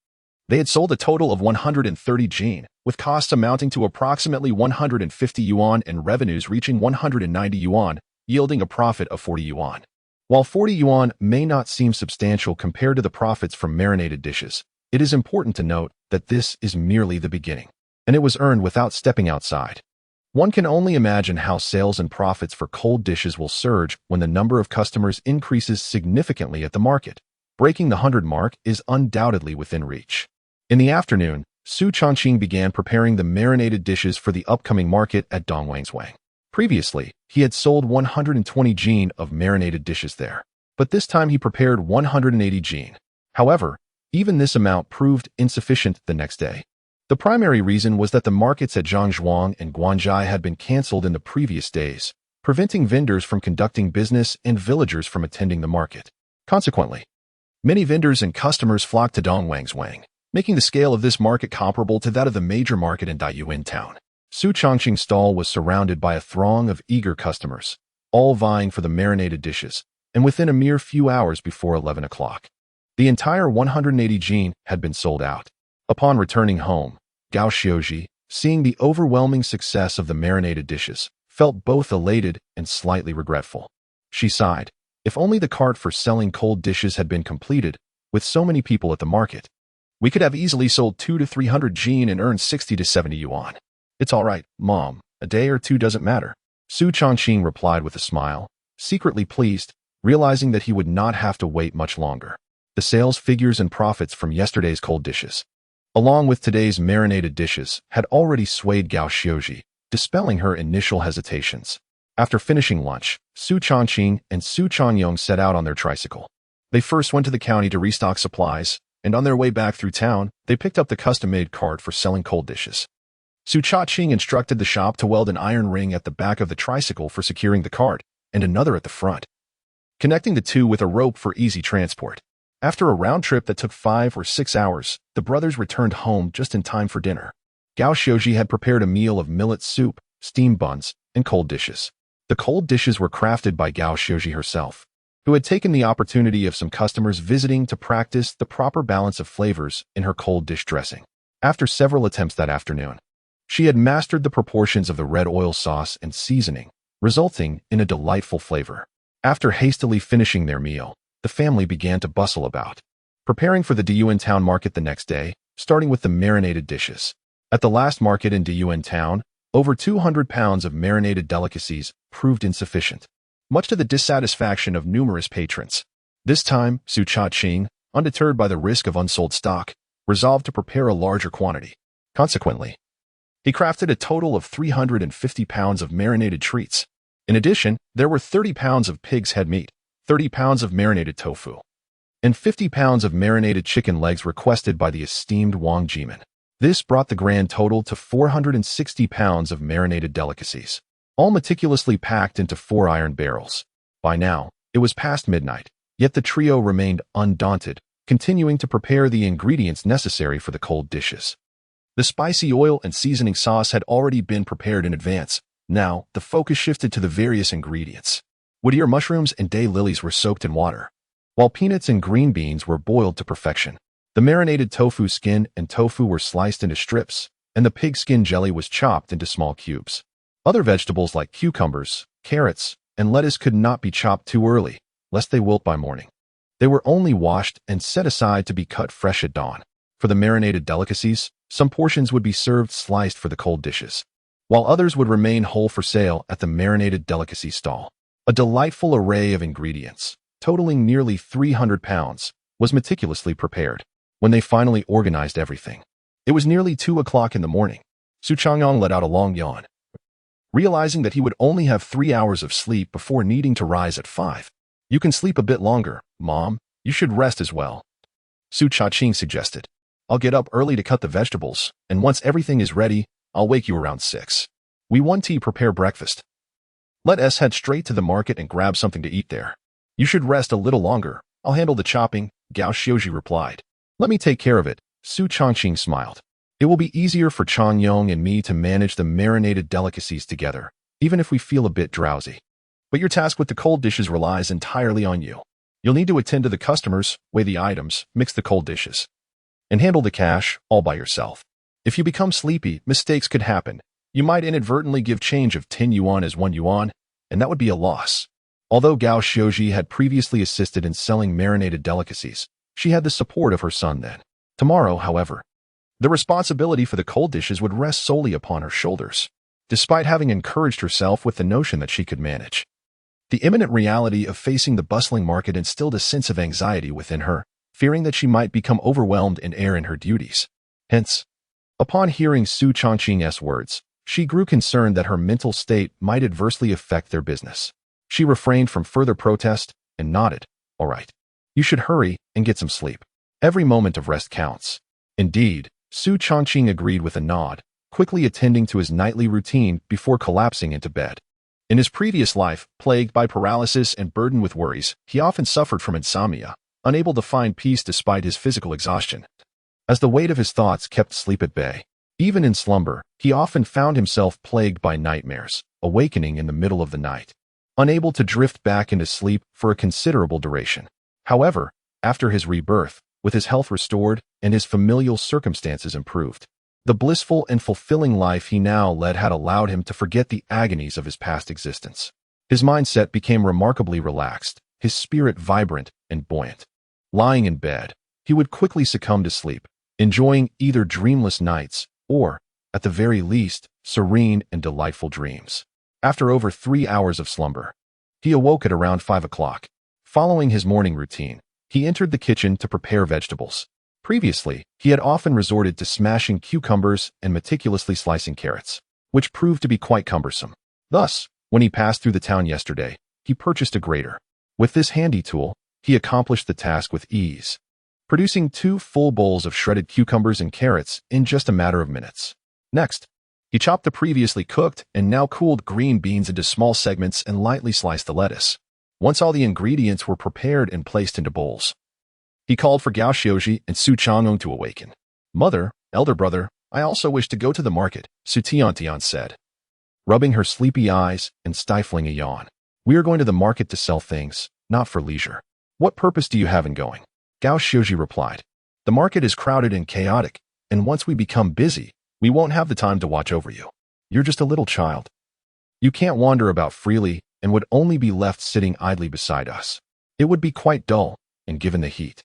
they had sold a total of 130 jin, with costs amounting to approximately 150 yuan and revenues reaching 190 yuan, yielding a profit of 40 yuan. While 40 yuan may not seem substantial compared to the profits from marinated dishes, it is important to note that this is merely the beginning. and it was earned without stepping outside. One can only imagine how sales and profits for cold dishes will surge when the number of customers increases significantly at the market. Breaking the 100 mark is undoubtedly within reach. In the afternoon, Su Changqing began preparing the marinated dishes for the upcoming market at Dongwang's. Previously, he had sold 120 jin of marinated dishes there, but this time he prepared 180 jin. However, even this amount proved insufficient the next day. The primary reason was that the markets at Zhangzhuang and Guanzhai had been cancelled in the previous days, preventing vendors from conducting business and villagers from attending the market. Consequently, many vendors and customers flocked to Dongwang's, making the scale of this market comparable to that of the major market in Taiyuan town. Su Changqing's stall was surrounded by a throng of eager customers, all vying for the marinated dishes, and within a mere few hours before 11 o'clock, the entire 180 jin had been sold out. Upon returning home, Gao Xiaoji, seeing the overwhelming success of the marinated dishes, felt both elated and slightly regretful. She sighed. If only the cart for selling cold dishes had been completed, with so many people at the market, we could have easily sold 200 to 300 jin and earned 60 to 70 yuan. It's all right, Mom. A day or two doesn't matter. Su Changqing replied with a smile, secretly pleased, realizing that he would not have to wait much longer. The sales figures and profits from yesterday's cold dishes, along with today's marinated dishes, had already swayed Gao Xiaoji, dispelling her initial hesitations. After finishing lunch, Su Changqing and Su Changqing set out on their tricycle. They first went to the county to restock supplies, and on their way back through town, they picked up the custom-made cart for selling cold dishes. Su Changqing instructed the shop to weld an iron ring at the back of the tricycle for securing the cart, and another at the front, connecting the two with a rope for easy transport. After a round trip that took 5 or 6 hours, the brothers returned home just in time for dinner. Gao Xiaoji had prepared a meal of millet soup, steamed buns, and cold dishes. The cold dishes were crafted by Gao Xiaoji herself, who had taken the opportunity of some customers visiting to practice the proper balance of flavors in her cold dish dressing. After several attempts that afternoon, she had mastered the proportions of the red oil sauce and seasoning, resulting in a delightful flavor. After hastily finishing their meal, the family began to bustle about, preparing for the Diyuan town market the next day, starting with the marinated dishes. At the last market in Diyuan town, over 200 pounds of marinated delicacies proved insufficient, much to the dissatisfaction of numerous patrons. This time, Su Changqing, undeterred by the risk of unsold stock, resolved to prepare a larger quantity. Consequently, he crafted a total of 350 pounds of marinated treats. In addition, there were 30 pounds of pig's head meat, 30 pounds of marinated tofu, and 50 pounds of marinated chicken legs requested by the esteemed Wang Jimin. This brought the grand total to 460 pounds of marinated delicacies, all meticulously packed into 4 iron barrels. By now, it was past midnight, yet the trio remained undaunted, continuing to prepare the ingredients necessary for the cold dishes. The spicy oil and seasoning sauce had already been prepared in advance. Now, the focus shifted to the various ingredients. Wood-ear mushrooms and day lilies were soaked in water, while peanuts and green beans were boiled to perfection. The marinated tofu skin and tofu were sliced into strips, and the pig skin jelly was chopped into small cubes. Other vegetables like cucumbers, carrots, and lettuce could not be chopped too early, lest they wilt by morning. They were only washed and set aside to be cut fresh at dawn. For the marinated delicacies, some portions would be served sliced for the cold dishes, while others would remain whole for sale at the marinated delicacy stall. A delightful array of ingredients, totaling nearly 300 pounds, was meticulously prepared. When they finally organized everything, it was nearly 2 o'clock in the morning. Su Changqing let out a long yawn, realizing that he would only have 3 hours of sleep before needing to rise at 5. You can sleep a bit longer, Mom. You should rest as well, Su Changqing suggested. I'll get up early to cut the vegetables, and once everything is ready, I'll wake you around 6. We want to prepare breakfast. Let us head straight to the market and grab something to eat there. You should rest a little longer. I'll handle the chopping, Gao Xiaoji replied. Let me take care of it, Su Changqing smiled. It will be easier for Changyong and me to manage the marinated delicacies together, even if we feel a bit drowsy. But your task with the cold dishes relies entirely on you. You'll need to attend to the customers, weigh the items, mix the cold dishes, and handle the cash all by yourself. If you become sleepy, mistakes could happen. You might inadvertently give change of 10 yuan as 1 yuan, and that would be a loss. Although Gao Xiaoji had previously assisted in selling marinated delicacies, she had the support of her son then. Tomorrow, however, The responsibility for the cold dishes would rest solely upon her shoulders, despite having encouraged herself with the notion that she could manage. The imminent reality of facing the bustling market instilled a sense of anxiety within her, fearing that she might become overwhelmed and err in her duties. Hence, upon hearing Su Changqing's words, she grew concerned that her mental state might adversely affect their business. She refrained from further protest and nodded. "All right. You should hurry and get some sleep. Every moment of rest counts." Indeed, Su Changqing agreed with a nod, quickly attending to his nightly routine before collapsing into bed. In his previous life, plagued by paralysis and burdened with worries, he often suffered from insomnia, unable to find peace despite his physical exhaustion. As the weight of his thoughts kept sleep at bay, even in slumber, he often found himself plagued by nightmares, awakening in the middle of the night, unable to drift back into sleep for a considerable duration. However, after his rebirth, with his health restored and his familial circumstances improved, the blissful and fulfilling life he now led had allowed him to forget the agonies of his past existence. His mindset became remarkably relaxed, his spirit vibrant and buoyant. Lying in bed, he would quickly succumb to sleep, enjoying either dreamless nights or, at the very least, serene and delightful dreams. After over 3 hours of slumber, he awoke at around 5 o'clock. Following his morning routine, he entered the kitchen to prepare vegetables. Previously, he had often resorted to smashing cucumbers and meticulously slicing carrots, which proved to be quite cumbersome. Thus, when he passed through the town yesterday, he purchased a grater. With this handy tool, he accomplished the task with ease, producing 2 full bowls of shredded cucumbers and carrots in just a matter of minutes. Next, he chopped the previously cooked and now cooled green beans into small segments and lightly sliced the lettuce. Once all the ingredients were prepared and placed into bowls, he called for Gao Xiaoji and Su Changqing to awaken. "Mother, elder brother, I also wish to go to the market," Su Changqing said, rubbing her sleepy eyes and stifling a yawn. "We are going to the market to sell things, not for leisure." "What purpose do you have in going?" Gao Xiaoji replied. "The market is crowded and chaotic, and once we become busy, we won't have the time to watch over you. You're just a little child. You can't wander about freely and would only be left sitting idly beside us. It would be quite dull, and given the heat,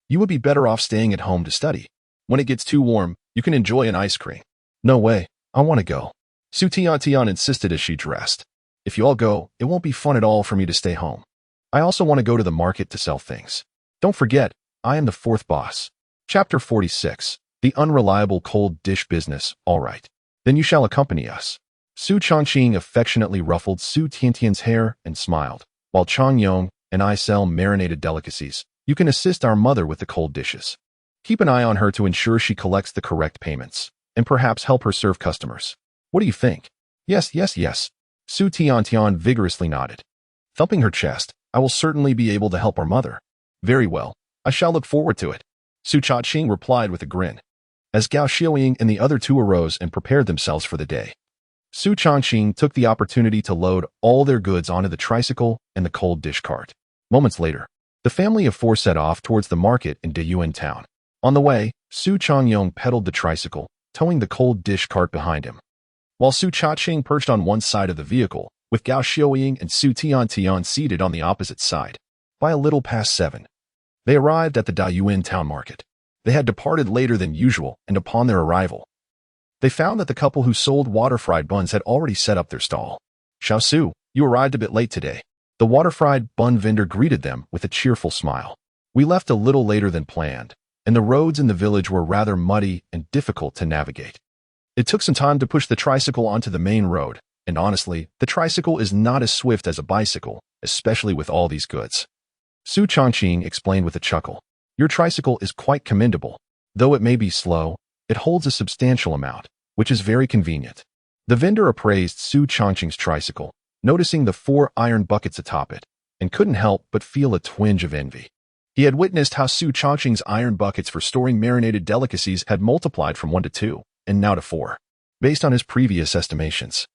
you would be better off staying at home to study. When it gets too warm, you can enjoy an ice cream." "No way, I want to go," Su Changqing insisted as she dressed. "If you all go, it won't be fun at all for me to stay home. I also want to go to the market to sell things. Don't forget, I am the 4th boss." Chapter 46. The Unreliable Cold Dish Business. "All right. Then you shall accompany us." Su Changqing affectionately ruffled Su Tiantian's hair and smiled. "While Chang Yong and I sell marinated delicacies, you can assist our mother with the cold dishes. Keep an eye on her to ensure she collects the correct payments, and perhaps help her serve customers. What do you think?" Yes, yes. Su Tiantian vigorously nodded. Thumping her chest, "I will certainly be able to help our mother." "Very well. I shall look forward to it," Su Changqing replied with a grin, as Gao Xiaoying and the other 2 arose and prepared themselves for the day. Su Changqing took the opportunity to load all their goods onto the tricycle and the cold dish cart. Moments later, the family of 4 set off towards the market in Deyuan town. On the way, Su Changyong pedaled the tricycle, towing the cold dish cart behind him, while Su Changqing perched on one side of the vehicle, with Gao Xiaoying and Su Tiantian seated on the opposite side. By a little past 7, they arrived at the Deyuan town market. They had departed later than usual, and upon their arrival, they found that the couple who sold water-fried buns had already set up their stall. "Xiao Su, you arrived a bit late today." The water-fried bun vendor greeted them with a cheerful smile. "We left a little later than planned, and the roads in the village were rather muddy and difficult to navigate. It took some time to push the tricycle onto the main road, and honestly, the tricycle is not as swift as a bicycle, especially with all these goods." Su Changqing explained with a chuckle. "Your tricycle is quite commendable. Though it may be slow, it holds a substantial amount, which is very convenient." The vendor appraised Su Changqing's tricycle, noticing the 4 iron buckets atop it, and couldn't help but feel a twinge of envy. He had witnessed how Su Changqing's iron buckets for storing marinated delicacies had multiplied from 1 to 2, and now to 4. Based on his previous estimations,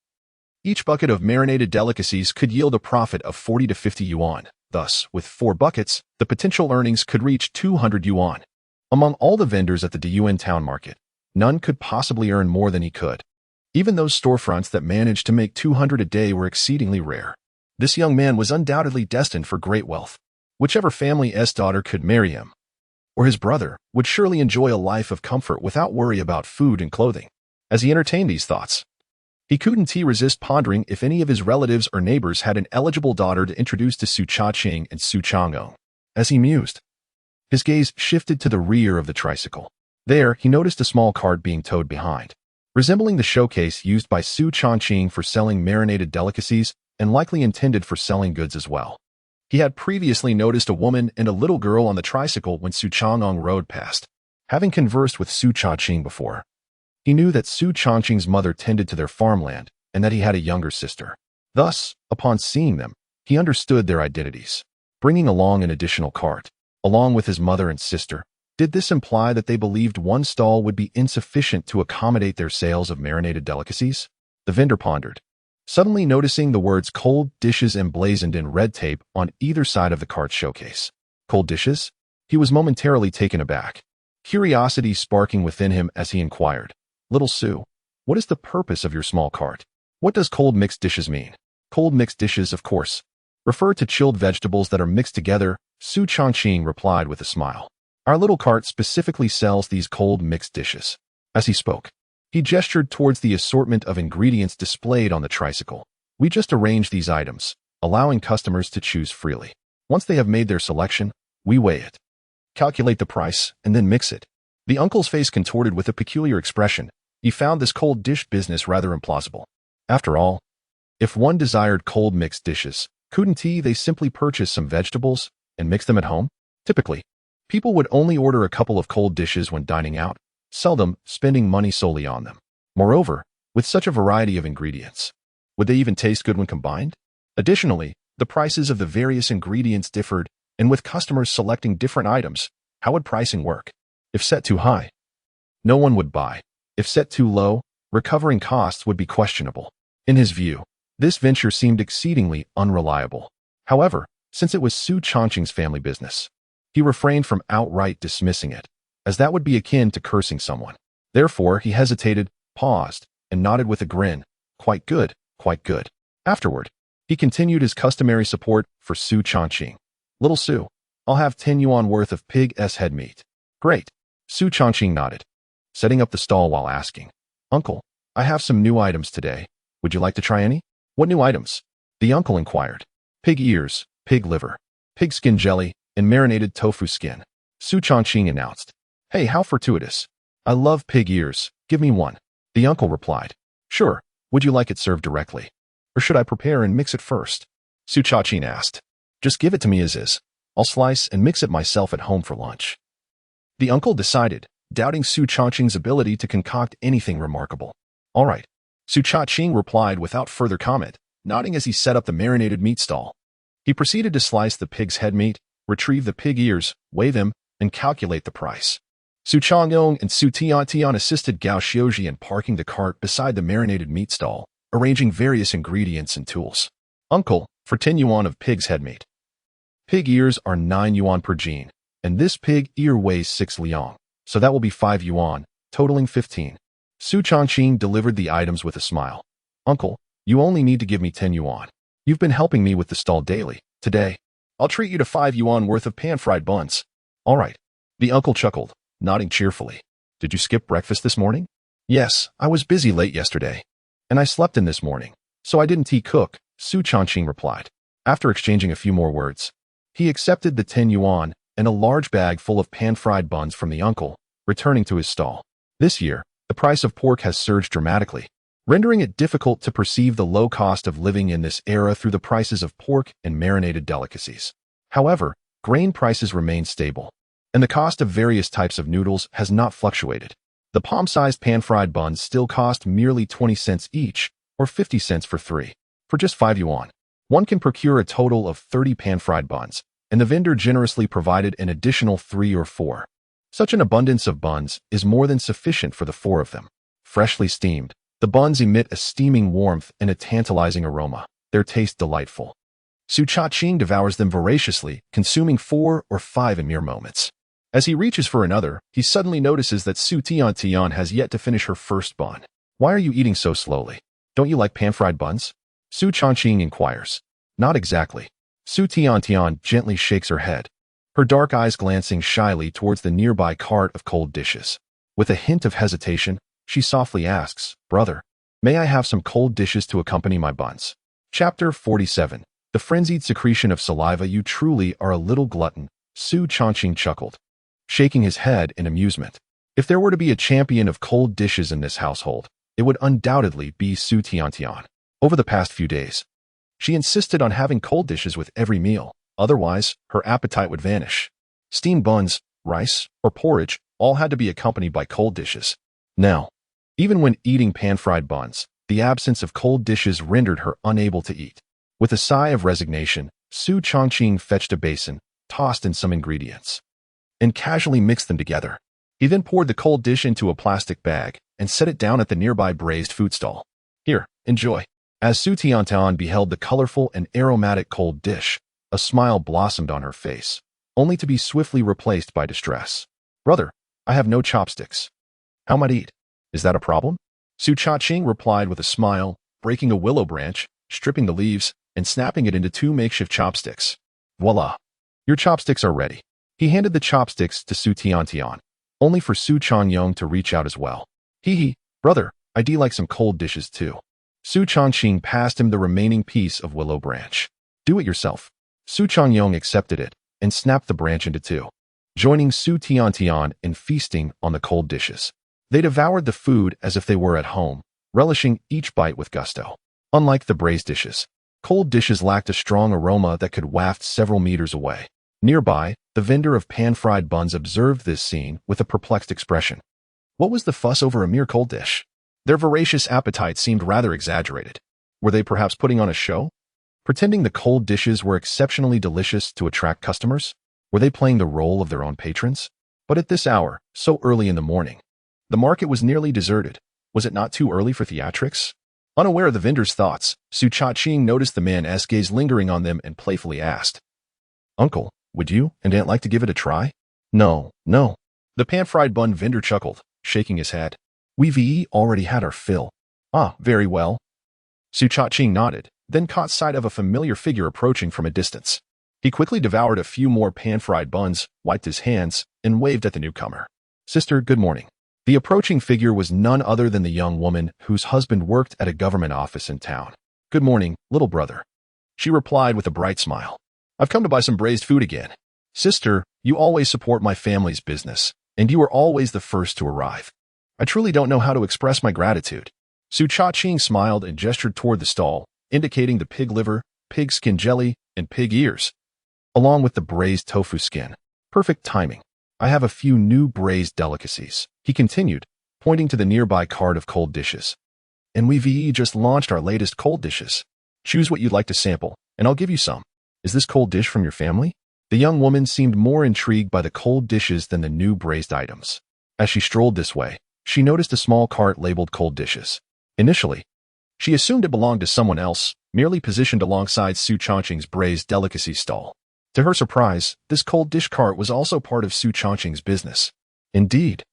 each bucket of marinated delicacies could yield a profit of 40 to 50 yuan. Thus, with 4 buckets, the potential earnings could reach 200 yuan. Among all the vendors at the Deyuan town market, none could possibly earn more than he could. Even those storefronts that managed to make 200 a day were exceedingly rare. This young man was undoubtedly destined for great wealth. Whichever family's daughter could marry him. or his brother, would surely enjoy a life of comfort without worry about food and clothing. As he entertained these thoughts, he couldn't resist pondering if any of his relatives or neighbors had an eligible daughter to introduce to Su Changqing and Su Changqing. As he mused, his gaze shifted to the rear of the tricycle. There, he noticed a small cart being towed behind, resembling the showcase used by Su Changqing for selling marinated delicacies and likely intended for selling goods as well. He had previously noticed a woman and a little girl on the tricycle when Su Changqing rode past. Having conversed with Su Changqing before, he knew that Su Changqing's mother tended to their farmland and that he had a younger sister. Thus, upon seeing them, he understood their identities. Bringing along an additional cart, along with his mother and sister, did this imply that they believed one stall would be insufficient to accommodate their sales of marinated delicacies? The vendor pondered, suddenly noticing the words cold dishes emblazoned in red tape on either side of the cart showcase. Cold dishes? He was momentarily taken aback, curiosity sparking within him as he inquired, "Little Su, what is the purpose of your small cart? What does cold mixed dishes mean?" Cold mixed dishes, of course, refer to chilled vegetables that are mixed together, Su Changqing replied with a smile. Our little cart specifically sells these cold mixed dishes. As he spoke, he gestured towards the assortment of ingredients displayed on the tricycle. We just arrange these items, allowing customers to choose freely. Once they have made their selection, we weigh it, calculate the price, and then mix it. The uncle's face contorted with a peculiar expression. He found this cold dish business rather implausible. After all, if one desired cold mixed dishes, couldn't they simply purchase some vegetables and mix them at home? Typically, people would only order a couple of cold dishes when dining out, seldom spending money solely on them. Moreover, with such a variety of ingredients, would they even taste good when combined? Additionally, the prices of the various ingredients differed, and with customers selecting different items, how would pricing work? If set too high, no one would buy. If set too low, recovering costs would be questionable. In his view, this venture seemed exceedingly unreliable. However, since it was Su Changqing's family business, he refrained from outright dismissing it, as that would be akin to cursing someone. Therefore, he hesitated, paused, and nodded with a grin. Quite good, quite good. Afterward, he continued his customary support for Su Changqing. Little Su, I'll have 10 yuan worth of pig's head meat. Great. Su Changqing nodded, setting up the stall while asking, Uncle, I have some new items today. Would you like to try any? What new items? The uncle inquired. Pig ears, pig liver, pig skin jelly, and marinated tofu skin. Su Changqing announced. Hey, how fortuitous. I love pig ears. Give me one. The uncle replied. Sure. Would you like it served directly? Or should I prepare and mix it first? Su Changqing asked. Just give it to me as is. I'll slice and mix it myself at home for lunch. The uncle decided, doubting Su Changqing's ability to concoct anything remarkable. All right. Su Changqing replied without further comment, nodding as he set up the marinated meat stall. He proceeded to slice the pig's head meat, retrieve the pig ears, weigh them, and calculate the price. Su Changqing and Su Tian assisted Gao Xiaoji in parking the cart beside the marinated meat stall, arranging various ingredients and tools. Uncle, for 10 yuan of pig's head meat. Pig ears are 9 yuan per gene, and this pig ear weighs 6 liang, so that will be 5 yuan, totaling 15. Su Changqing delivered the items with a smile. Uncle, you only need to give me 10 yuan. You've been helping me with the stall daily. Today, I'll treat you to 5 yuan worth of pan-fried buns. All right. The uncle chuckled, nodding cheerfully. Did you skip breakfast this morning? Yes, I was busy late yesterday. And I slept in this morning, so I didn't cook, Su Changqing replied. After exchanging a few more words, he accepted the 10 yuan and a large bag full of pan-fried buns from the uncle, returning to his stall. This year, the price of pork has surged dramatically, rendering it difficult to perceive the low cost of living in this era through the prices of pork and marinated delicacies. However, grain prices remain stable, and the cost of various types of noodles has not fluctuated. The palm-sized pan-fried buns still cost merely 20 cents each, or 50 cents for 3. For just 5 yuan, one can procure a total of 30 pan-fried buns, and the vendor generously provided an additional 3 or 4. Such an abundance of buns is more than sufficient for the 4 of them. Freshly steamed, the buns emit a steaming warmth and a tantalizing aroma, their taste delightful. Su Changqing devours them voraciously, consuming 4 or 5 in mere moments. As he reaches for another, he suddenly notices that Su Tian has yet to finish her first bun. Why are you eating so slowly? Don't you like pan-fried buns? Su Changqing inquires. Not exactly. Su Tian gently shakes her head. her dark eyes glancing shyly towards the nearby cart of cold dishes. With a hint of hesitation, she softly asks, "Brother, may I have some cold dishes to accompany my buns?" Chapter 47. The frenzied secretion of saliva. You truly are a little glutton, Su Changqing chuckled, shaking his head in amusement. If there were to be a champion of cold dishes in this household, it would undoubtedly be Su Changqing. Over the past few days, she insisted on having cold dishes with every meal, otherwise her appetite would vanish. Steamed buns, rice, or porridge all had to be accompanied by cold dishes. Now, even when eating pan-fried buns, the absence of cold dishes rendered her unable to eat. With a sigh of resignation, Su Changqing fetched a basin, tossed in some ingredients, and casually mixed them together. He then poured the cold dish into a plastic bag and set it down at the nearby braised food stall. "Here, enjoy." As Su Changqing beheld the colorful and aromatic cold dish, a smile blossomed on her face, only to be swiftly replaced by distress. "Brother, I have no chopsticks. How might I eat? Is that a problem?" Su Changqing replied with a smile, breaking a willow branch, stripping the leaves, and snapping it into 2 makeshift chopsticks. "Voila! Your chopsticks are ready." He handed the chopsticks to Su Changqing, only for Su Changqing to reach out as well. "Hee, brother, I'd like some cold dishes too." Su Changqing passed him the remaining piece of willow branch. "Do it yourself." Su Changqing accepted it and snapped the branch into 2, joining Su Changqing in feasting on the cold dishes. They devoured the food as if they were at home, relishing each bite with gusto. Unlike the braised dishes, cold dishes lacked a strong aroma that could waft several meters away. Nearby, the vendor of pan-fried buns observed this scene with a perplexed expression. What was the fuss over a mere cold dish? Their voracious appetite seemed rather exaggerated. Were they perhaps putting on a show? Pretending the cold dishes were exceptionally delicious to attract customers? Were they playing the role of their own patrons? But at this hour, so early in the morning, the market was nearly deserted. Was it not too early for theatrics? Unaware of the vendor's thoughts, Su Changqing noticed the man's gaze lingering on them and playfully asked, "Uncle, would you and Aunt like to give it a try?" No. The pan-fried bun vendor chuckled, shaking his head. "We've already had our fill." "Ah, very well." Su Changqing nodded, then caught sight of a familiar figure approaching from a distance. He quickly devoured a few more pan-fried buns, wiped his hands, and waved at the newcomer. "Sister, good morning." The approaching figure was none other than the young woman whose husband worked at a government office in town. "Good morning, little brother," she replied with a bright smile. "I've come to buy some braised food again." "Sister, you always support my family's business, and you are always the first to arrive. I truly don't know how to express my gratitude." Su Changqing smiled and gestured toward the stall, indicating the pig liver, pig skin jelly, and pig ears, along with the braised tofu skin. "Perfect timing. I have a few new braised delicacies," he continued, pointing to the nearby cart of cold dishes. "And we've just launched our latest cold dishes. Choose what you'd like to sample, and I'll give you some. Is this cold dish from your family?" The young woman seemed more intrigued by the cold dishes than the new braised items. As she strolled this way, she noticed a small cart labeled cold dishes. Initially, she assumed it belonged to someone else, merely positioned alongside Su Changqing's braised delicacies stall. To her surprise, this cold dish cart was also part of Su Changqing's business. "Indeed,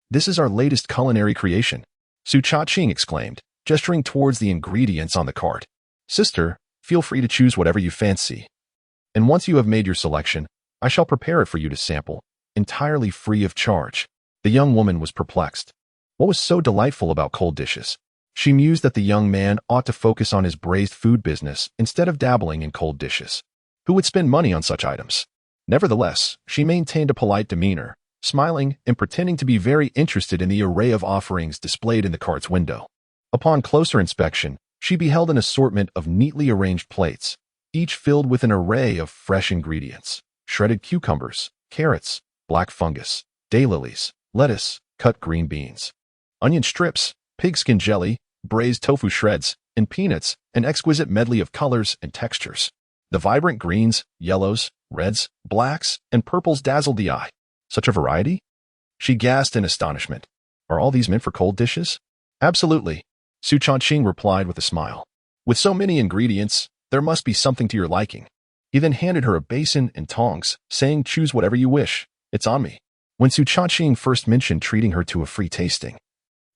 this is our latest culinary creation," Su Changqing exclaimed, gesturing towards the ingredients on the cart. "Sister, feel free to choose whatever you fancy. And once you have made your selection, I shall prepare it for you to sample, entirely free of charge." The young woman was perplexed. What was so delightful about cold dishes? She mused that the young man ought to focus on his braised food business instead of dabbling in cold dishes. Who would spend money on such items? Nevertheless, she maintained a polite demeanor, smiling and pretending to be very interested in the array of offerings displayed in the cart's window. Upon closer inspection, she beheld an assortment of neatly arranged plates, each filled with an array of fresh ingredients: shredded cucumbers, carrots, black fungus, daylilies, lettuce, cut green beans, onion strips, pigskin jelly, braised tofu shreds, and peanuts, an exquisite medley of colors and textures. The vibrant greens, yellows, reds, blacks, and purples dazzled the eye. Such a variety? She gasped in astonishment. "Are all these meant for cold dishes?" "Absolutely," Su Changqing replied with a smile. "With so many ingredients, there must be something to your liking." He then handed her a basin and tongs, saying, "Choose whatever you wish. It's on me." When Su Changqing first mentioned treating her to a free tasting,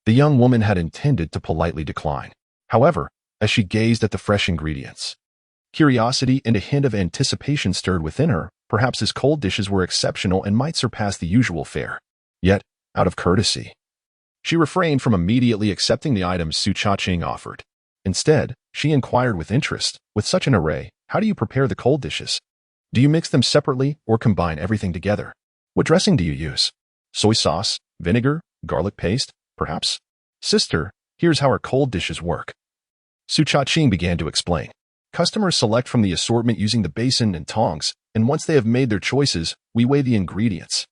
the young woman had intended to politely decline. However, as she gazed at the fresh ingredients, curiosity and a hint of anticipation stirred within her, Perhaps his cold dishes were exceptional and might surpass the usual fare. Yet, out of courtesy, she refrained from immediately accepting the items Su Changqing offered. Instead, she inquired with interest, "With such an array, how do you prepare the cold dishes? Do you mix them separately or combine everything together? What dressing do you use? Soy sauce, vinegar, garlic paste, perhaps?" "Sister, here's how our cold dishes work." Su Changqing began to explain. "Customers select from the assortment using the basin and tongs, and once they have made their choices, we weigh the ingredients.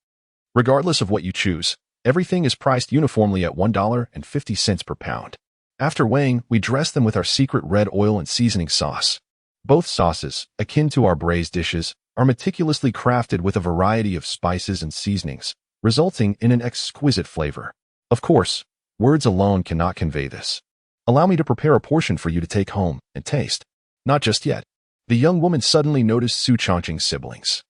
Regardless of what you choose, everything is priced uniformly at $1.50 per pound. After weighing, we dress them with our secret red oil and seasoning sauce. Both sauces, akin to our braised dishes, are meticulously crafted with a variety of spices and seasonings, resulting in an exquisite flavor. Of course, words alone cannot convey this. Allow me to prepare a portion for you to take home and taste." "Not just yet." The young woman suddenly noticed Su Changqing's siblings,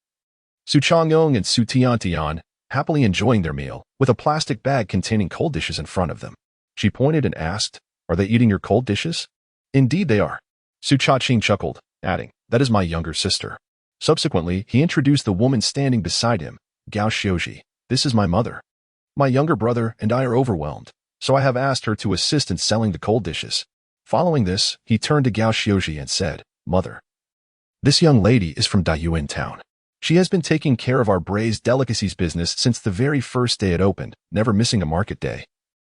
Su Changqing and Su Tiantian, happily enjoying their meal, with a plastic bag containing cold dishes in front of them. She pointed and asked, "Are they eating your cold dishes?" "Indeed they are." Su Changqing chuckled, adding, "That is my younger sister." Subsequently, he introduced the woman standing beside him, Gao Xiuji. "This is my mother. My younger brother and I are overwhelmed, so I have asked her to assist in selling the cold dishes." Following this, he turned to Gao Xiuji and said, "Mother, this young lady is from Dayuan town. She has been taking care of our braised delicacies business since the very first day it opened, never missing a market day.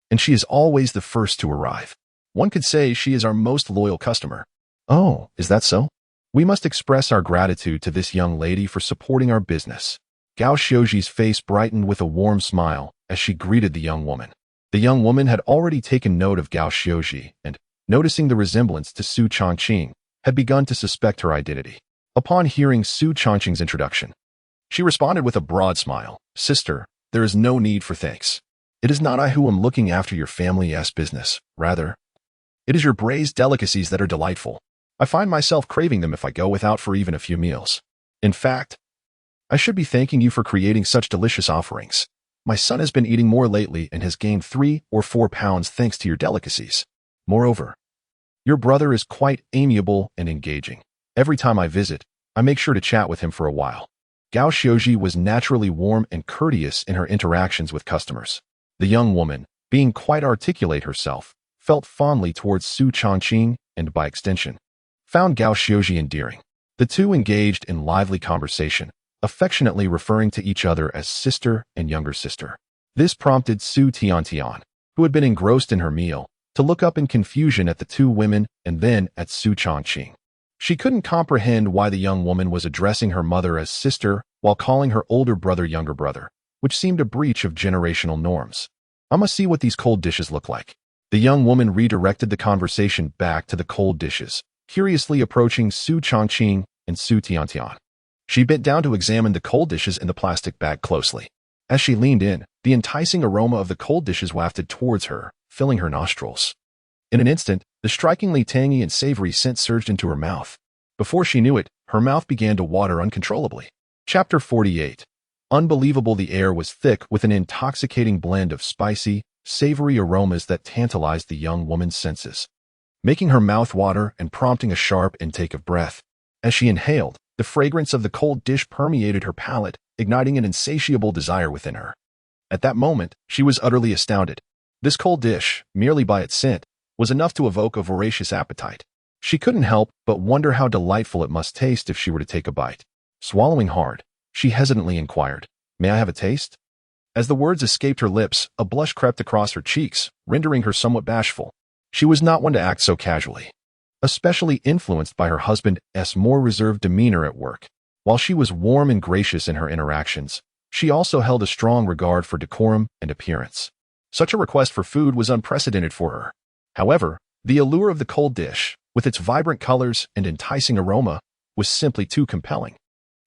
And she is always the first to arrive. One could say she is our most loyal customer." "Oh, is that so? We must express our gratitude to this young lady for supporting our business." Gao Xiuji's face brightened with a warm smile as she greeted the young woman. The young woman had already taken note of Gao Xiuji and, noticing the resemblance to Su Changqing, had begun to suspect her identity. Upon hearing Su Changqing's introduction, she responded with a broad smile, "Sister, there is no need for thanks. It is not I who am looking after your family's business. Rather, it is your braised delicacies that are delightful. I find myself craving them if I go without for even a few meals. In fact, I should be thanking you for creating such delicious offerings. My son has been eating more lately and has gained 3 or 4 pounds thanks to your delicacies. Moreover, your brother is quite amiable and engaging. Every time I visit, I make sure to chat with him for a while." Gao Xiuji was naturally warm and courteous in her interactions with customers. The young woman, being quite articulate herself, felt fondly towards Su Changqing and, by extension, found Gao Xiuji endearing. The two engaged in lively conversation, affectionately referring to each other as sister and younger sister. This prompted Su Tiantian, who had been engrossed in her meal, to look up in confusion at the two women and then at Su Changqing. She couldn't comprehend why the young woman was addressing her mother as sister while calling her older brother younger brother, which seemed a breach of generational norms. "I must see what these cold dishes look like." The young woman redirected the conversation back to the cold dishes, curiously approaching Su Changqing and Su Tiantian. She bent down to examine the cold dishes in the plastic bag closely. As she leaned in, the enticing aroma of the cold dishes wafted towards her, filling her nostrils. In an instant, the strikingly tangy and savory scent surged into her mouth. Before she knew it, her mouth began to water uncontrollably. Chapter 48. Unbelievable. The air was thick with an intoxicating blend of spicy, savory aromas that tantalized the young woman's senses, making her mouth water and prompting a sharp intake of breath. As she inhaled, the fragrance of the cold dish permeated her palate, igniting an insatiable desire within her. At that moment, she was utterly astounded. This cold dish, merely by its scent, was enough to evoke a voracious appetite. She couldn't help but wonder how delightful it must taste if she were to take a bite. Swallowing hard, she hesitantly inquired, "May I have a taste?" As the words escaped her lips, a blush crept across her cheeks, rendering her somewhat bashful. She was not one to act so casually, especially influenced by her husband's more reserved demeanor at work. While she was warm and gracious in her interactions, she also held a strong regard for decorum and appearance. Such a request for food was unprecedented for her. However, the allure of the cold dish, with its vibrant colors and enticing aroma, was simply too compelling.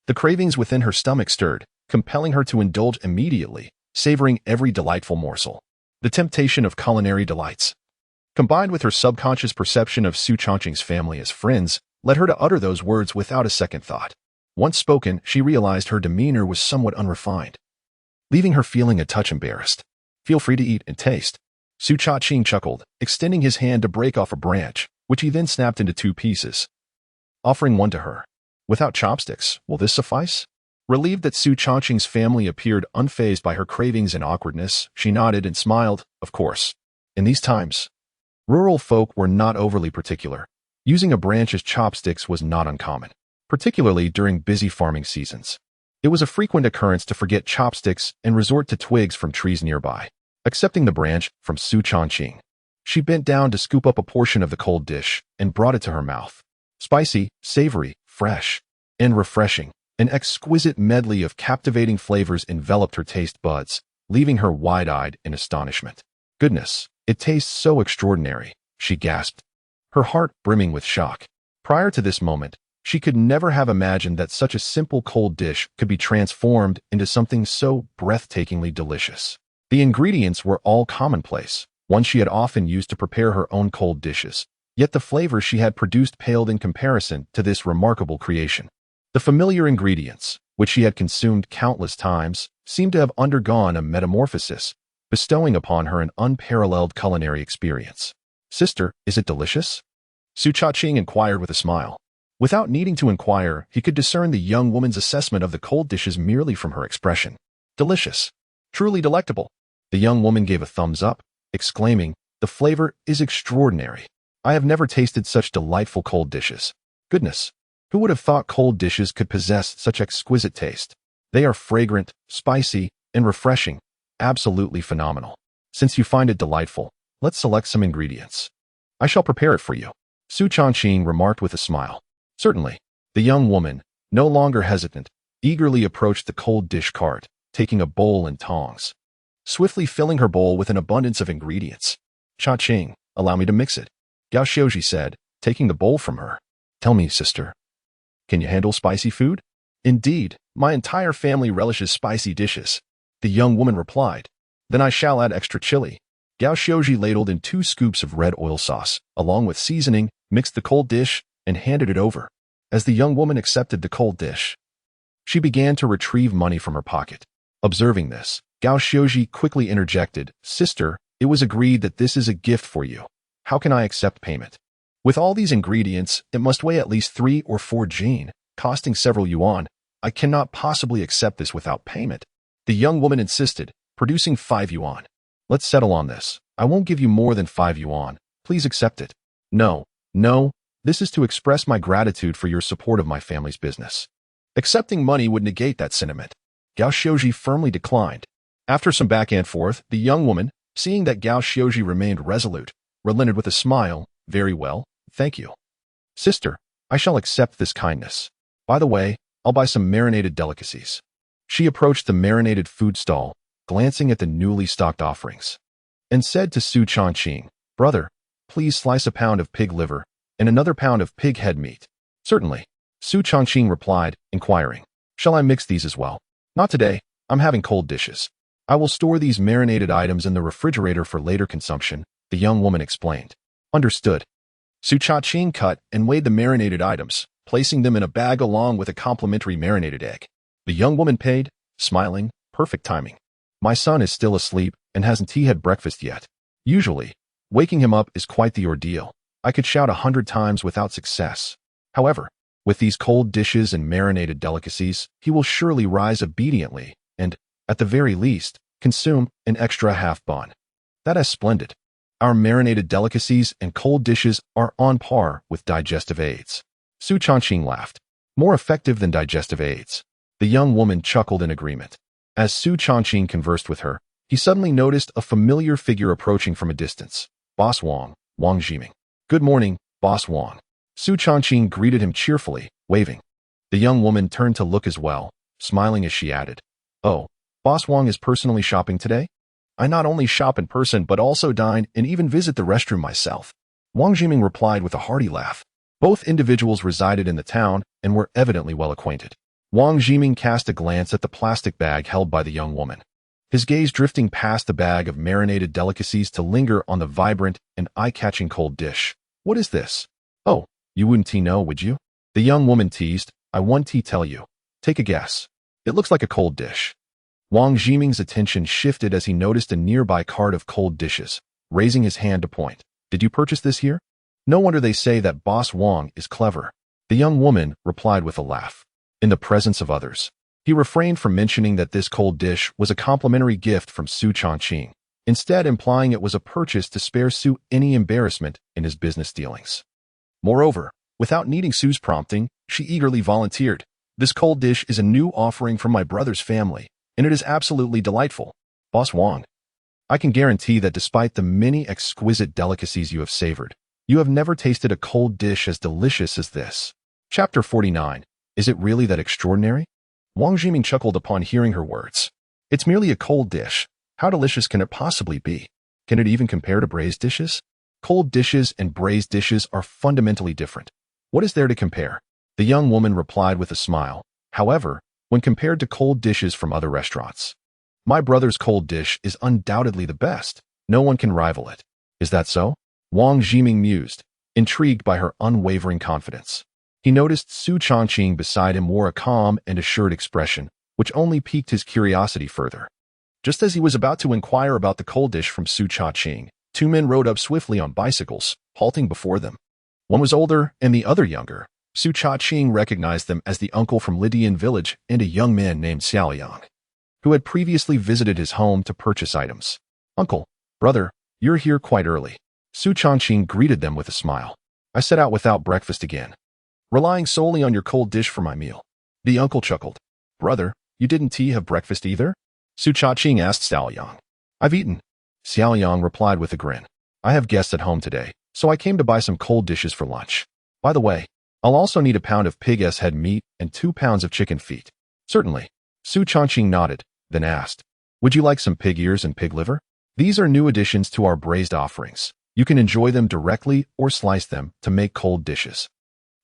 The cravings within her stomach stirred, compelling her to indulge immediately, savoring every delightful morsel. The temptation of culinary delights, combined with her subconscious perception of Su Changqing's family as friends, led her to utter those words without a second thought. Once spoken, she realized her demeanor was somewhat unrefined, leaving her feeling a touch embarrassed. "Feel free to eat and taste." Su Changqing chuckled, extending his hand to break off a branch, which he then snapped into 2 pieces, offering one to her. "Without chopsticks, will this suffice?" Relieved that Su Changqing's family appeared unfazed by her cravings and awkwardness, she nodded and smiled, of course. In these times, rural folk were not overly particular. Using a branch as chopsticks was not uncommon, particularly during busy farming seasons. It was a frequent occurrence to forget chopsticks and resort to twigs from trees nearby. Accepting the branch from Su Changqing, she bent down to scoop up a portion of the cold dish and brought it to her mouth. Spicy, savory, fresh, and refreshing. An exquisite medley of captivating flavors enveloped her taste buds, leaving her wide-eyed in astonishment. Goodness, it tastes so extraordinary, she gasped, her heart brimming with shock. Prior to this moment, she could never have imagined that such a simple cold dish could be transformed into something so breathtakingly delicious. The ingredients were all commonplace, ones she had often used to prepare her own cold dishes, yet the flavor she had produced paled in comparison to this remarkable creation. The familiar ingredients, which she had consumed countless times, seemed to have undergone a metamorphosis, bestowing upon her an unparalleled culinary experience. "Sister, is it delicious?" Su Changqing inquired with a smile. Without needing to inquire, he could discern the young woman's assessment of the cold dishes merely from her expression. "Delicious. Truly delectable." The young woman gave a thumbs up, exclaiming, "The flavor is extraordinary. I have never tasted such delightful cold dishes. Goodness, who would have thought cold dishes could possess such exquisite taste? They are fragrant, spicy, and refreshing. Absolutely phenomenal. Since you find it delightful, let's select some ingredients. I shall prepare it for you," Su Changqing remarked with a smile. "Certainly." The young woman, no longer hesitant, eagerly approached the cold dish cart, taking a bowl and tongs, swiftly filling her bowl with an abundance of ingredients. "Changqing, allow me to mix it," Gao Xiaozhi said, taking the bowl from her. "Tell me, sister, can you handle spicy food?" "Indeed, my entire family relishes spicy dishes," the young woman replied. "Then I shall add extra chili." Gao Xiaozhi ladled in 2 scoops of red oil sauce, along with seasoning, mixed the cold dish, and handed it over. As the young woman accepted the cold dish, she began to retrieve money from her pocket. Observing this, Gao Xiaozhi quickly interjected, "Sister, it was agreed that this is a gift for you. How can I accept payment? With all these ingredients, it must weigh at least 3 or 4 jin, costing several yuan. I cannot possibly accept this without payment." The young woman insisted, producing 5 yuan. "Let's settle on this. I won't give you more than 5 yuan. Please accept it." No. This is to express my gratitude for your support of my family's business." Accepting money would negate that sentiment. Gao Xiaozhi firmly declined. After some back and forth, the young woman, seeing that Gao Xiaozhi remained resolute, relented with a smile. "Very well, thank you. Sister, I shall accept this kindness. By the way, I'll buy some marinated delicacies." She approached the marinated food stall, glancing at the newly stocked offerings, and said to Su Changqing, "Brother, please slice a pound of pig liver and another pound of pig head meat." "Certainly," Su Changqing replied, inquiring, "Shall I mix these as well?" "Not today. I'm having cold dishes. I will store these marinated items in the refrigerator for later consumption," the young woman explained. "Understood." Su Changqing cut and weighed the marinated items, placing them in a bag along with a complimentary marinated egg. The young woman paid, smiling. "Perfect timing. My son is still asleep and hasn't had breakfast yet. Usually, waking him up is quite the ordeal. I could shout 100 times without success. However, with these cold dishes and marinated delicacies, he will surely rise obediently and, at the very least, consume an extra half bun." "That is splendid. Our marinated delicacies and cold dishes are on par with digestive aids." Su Changqing laughed. "More effective than digestive aids." The young woman chuckled in agreement. As Su Changqing conversed with her, he suddenly noticed a familiar figure approaching from a distance. Boss Wang Jiming. "Good morning, Boss Wang." Su Changqing greeted him cheerfully, waving. The young woman turned to look as well, smiling as she added, "Oh, Boss Wang is personally shopping today? I not only shop in person but also dine and even visit the restroom myself." Wang Jiming replied with a hearty laugh. Both individuals resided in the town and were evidently well acquainted. Wang Jiming cast a glance at the plastic bag held by the young woman, his gaze drifting past the bag of marinated delicacies to linger on the vibrant and eye-catching cold dish. "What is this?" "Oh, you wouldn't know, would you?" the young woman teased. "I won't tell you. Take a guess. It looks like a cold dish." Wang Jiming's attention shifted as he noticed a nearby cart of cold dishes, raising his hand to point. "Did you purchase this here?" "No wonder they say that Boss Wang is clever," the young woman replied with a laugh. "In the presence of others, He refrained from mentioning that this cold dish was a complimentary gift from Su Changqing, instead implying it was a purchase to spare Su any embarrassment in his business dealings. Moreover, without needing Su's prompting, she eagerly volunteered. This cold dish is a new offering from my brother's family, and it is absolutely delightful. Boss Wang, I can guarantee that despite the many exquisite delicacies you have savored, you have never tasted a cold dish as delicious as this. Chapter 49. Is it really that extraordinary? Wang Jiming chuckled upon hearing her words. It's merely a cold dish. How delicious can it possibly be? Can it even compare to braised dishes? Cold dishes and braised dishes are fundamentally different. What is there to compare? The young woman replied with a smile. However, when compared to cold dishes from other restaurants, my brother's cold dish is undoubtedly the best. No one can rival it. Is that so? Wang Jiming mused, intrigued by her unwavering confidence. He noticed Su Changqing beside him wore a calm and assured expression, which only piqued his curiosity further. Just as he was about to inquire about the cold dish from Su Changqing, two men rode up swiftly on bicycles, halting before them. One was older and the other younger. Su Changqing recognized them as the uncle from Lydian village and a young man named Xiaoyang, who had previously visited his home to purchase items. Uncle, brother, you're here quite early. Su Changqing greeted them with a smile. I set out without breakfast again, relying solely on your cold dish for my meal. The uncle chuckled. Brother, you didn't have breakfast either? Su Changqing asked Xiaoyang. I've eaten. Xiaoyang replied with a grin. I have guests at home today, so I came to buy some cold dishes for lunch. By the way, I'll also need a pound of pig's head meat and 2 pounds of chicken feet. Certainly. Su Changqing nodded, then asked, would you like some pig ears and pig liver? These are new additions to our braised offerings. You can enjoy them directly or slice them to make cold dishes.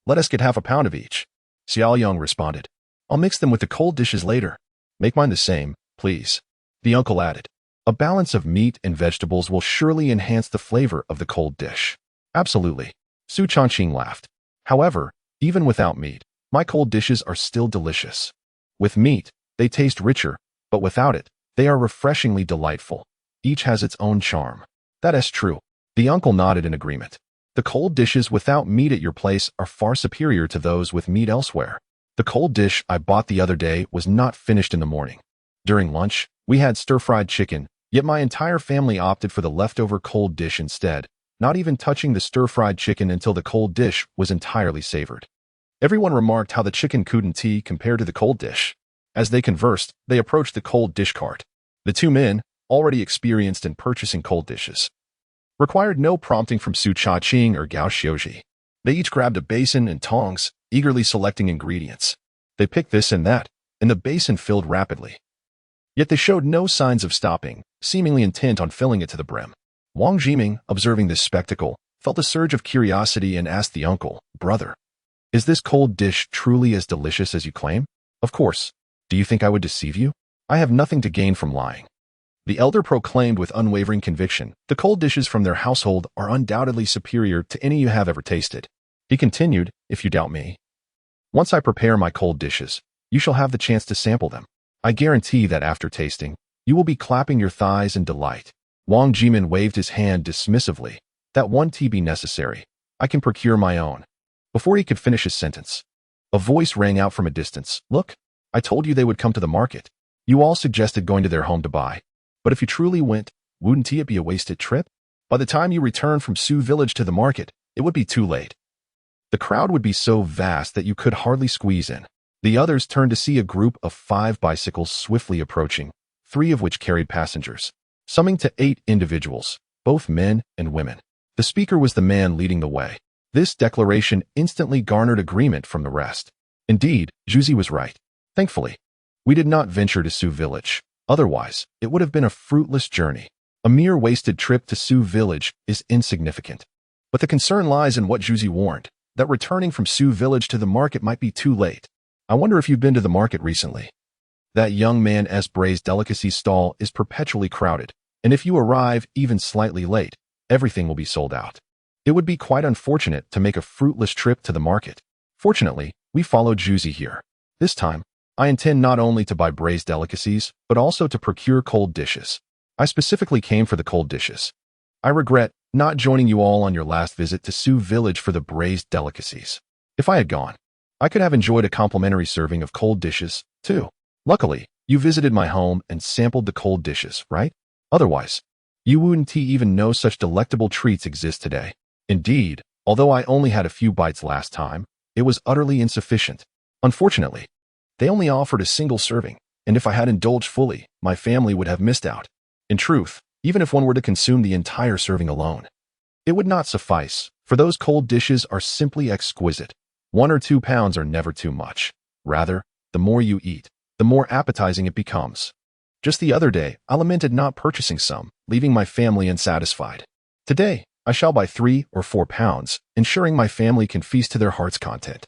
Let us get half a pound of each. Xiaoyang responded. I'll mix them with the cold dishes later. Make mine the same, please. The uncle added. A balance of meat and vegetables will surely enhance the flavor of the cold dish. Absolutely. Su Changqing laughed. However, even without meat, my cold dishes are still delicious. With meat, they taste richer, but without it, they are refreshingly delightful. Each has its own charm. That is true. The uncle nodded in agreement. The cold dishes without meat at your place are far superior to those with meat elsewhere. The cold dish I bought the other day was not finished in the morning. During lunch, we had stir-fried chicken, yet my entire family opted for the leftover cold dish instead, not even touching the stir-fried chicken until the cold dish was entirely savored. Everyone remarked how the chicken couldn't compare to the cold dish. As they conversed, they approached the cold dish cart. The two men, already experienced in purchasing cold dishes, required no prompting from Su Changqing or Gao Xiuji. They each grabbed a basin and tongs, eagerly selecting ingredients. They picked this and that, and the basin filled rapidly. Yet they showed no signs of stopping, seemingly intent on filling it to the brim. Wang Jiming, observing this spectacle, felt a surge of curiosity and asked the uncle, brother, is this cold dish truly as delicious as you claim? Of course. Do you think I would deceive you? I have nothing to gain from lying. The elder proclaimed with unwavering conviction, the cold dishes from their household are undoubtedly superior to any you have ever tasted. He continued, if you doubt me, once I prepare my cold dishes, you shall have the chance to sample them. I guarantee that after tasting, you will be clapping your thighs in delight. Wang Jimin waved his hand dismissively. That won't be necessary. I can procure my own. Before he could finish his sentence, a voice rang out from a distance. Look, I told you they would come to the market. You all suggested going to their home to buy. But if you truly went, wouldn't it be a wasted trip? By the time you return from Su village to the market, it would be too late. The crowd would be so vast that you could hardly squeeze in. The others turned to see a group of 5 bicycles swiftly approaching, 3 of which carried passengers, summing to 8 individuals, both men and women. The speaker was the man leading the way. This declaration instantly garnered agreement from the rest. Indeed, Juzi was right. Thankfully, we did not venture to Su village. Otherwise, it would have been a fruitless journey. A mere wasted trip to Su village is insignificant. But the concern lies in what Juzi warned, that returning from Su village to the market might be too late. I wonder if you've been to the market recently. That young man's braised delicacies stall is perpetually crowded, and if you arrive even slightly late, everything will be sold out. It would be quite unfortunate to make a fruitless trip to the market. Fortunately, we followed Juzi here. This time, I intend not only to buy braised delicacies, but also to procure cold dishes. I specifically came for the cold dishes. I regret not joining you all on your last visit to Su village for the braised delicacies. If I had gone, I could have enjoyed a complimentary serving of cold dishes, too. Luckily, you visited my home and sampled the cold dishes, right? Otherwise, you wouldn't even know such delectable treats exist today. Indeed, although I only had a few bites last time, it was utterly insufficient. Unfortunately, they only offered a single serving, and if I had indulged fully, my family would have missed out. In truth, even if one were to consume the entire serving alone, it would not suffice, for those cold dishes are simply exquisite. 1 or 2 pounds are never too much. Rather, the more you eat, the more appetizing it becomes. Just the other day, I lamented not purchasing some, leaving my family unsatisfied. Today, I shall buy 3 or 4 pounds, ensuring my family can feast to their heart's content.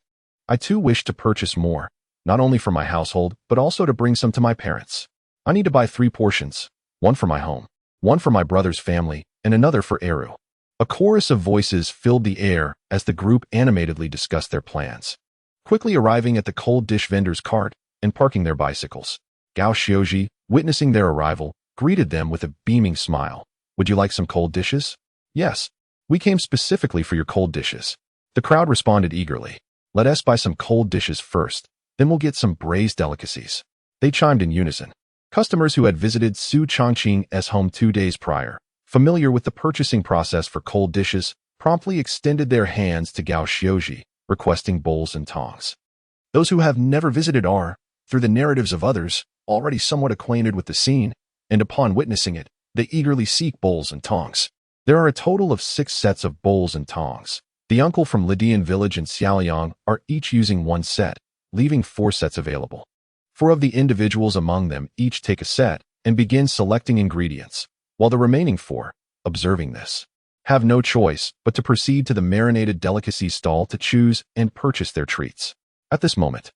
I too wish to purchase more, not only for my household, but also to bring some to my parents. I need to buy 3 portions, 1 for my home, 1 for my brother's family, and another for Eru. A chorus of voices filled the air as the group animatedly discussed their plans. Quickly arriving at the cold dish vendor's cart and parking their bicycles, Gao Xiaoji, witnessing their arrival, greeted them with a beaming smile. Would you like some cold dishes? Yes, we came specifically for your cold dishes. The crowd responded eagerly. Let us buy some cold dishes first, then we'll get some braised delicacies. They chimed in unison. Customers who had visited Su Changqing's home 2 days prior, familiar with the purchasing process for cold dishes, promptly extended their hands to Gao Xiaoji, requesting bowls and tongs. Those who have never visited are, through the narratives of others, already somewhat acquainted with the scene, and upon witnessing it, they eagerly seek bowls and tongs. There are a total of 6 sets of bowls and tongs. The uncle from Lidian village and Xiaoliang are each using 1 set, leaving 4 sets available. 4 of the individuals among them each take a set and begin selecting ingredients, while the remaining 4, observing this, have no choice but to proceed to the marinated delicacies stall to choose and purchase their treats. At this moment,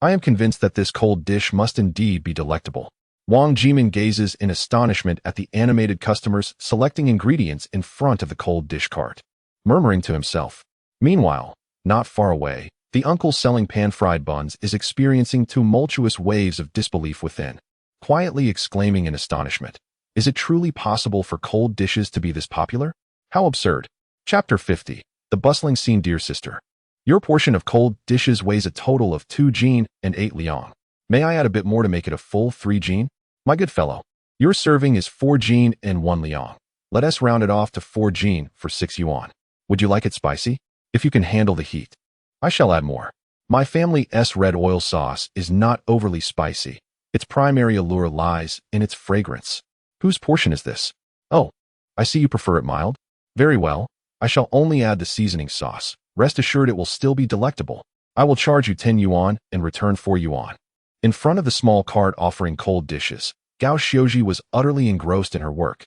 I am convinced that this cold dish must indeed be delectable. Wang Jimin gazes in astonishment at the animated customers selecting ingredients in front of the cold dish cart, murmuring to himself. Meanwhile, not far away, the uncle selling pan-fried buns is experiencing tumultuous waves of disbelief within, quietly exclaiming in astonishment. Is it truly possible for cold dishes to be this popular? How absurd. Chapter 50. The bustling scene. Dear sister, your portion of cold dishes weighs a total of 2 jin and 8 liang. May I add a bit more to make it a full 3 jin? My good fellow, your serving is 4 jin and 1 liang. Let us round it off to 4 jin for 6 yuan. Would you like it spicy? If you can handle the heat, I shall add more. My family's red oil sauce is not overly spicy. Its primary allure lies in its fragrance. Whose portion is this? Oh, I see you prefer it mild. Very well, I shall only add the seasoning sauce. Rest assured it will still be delectable. I will charge you 10 yuan and return 4 yuan. In front of the small cart offering cold dishes, Gao Xiaoji was utterly engrossed in her work,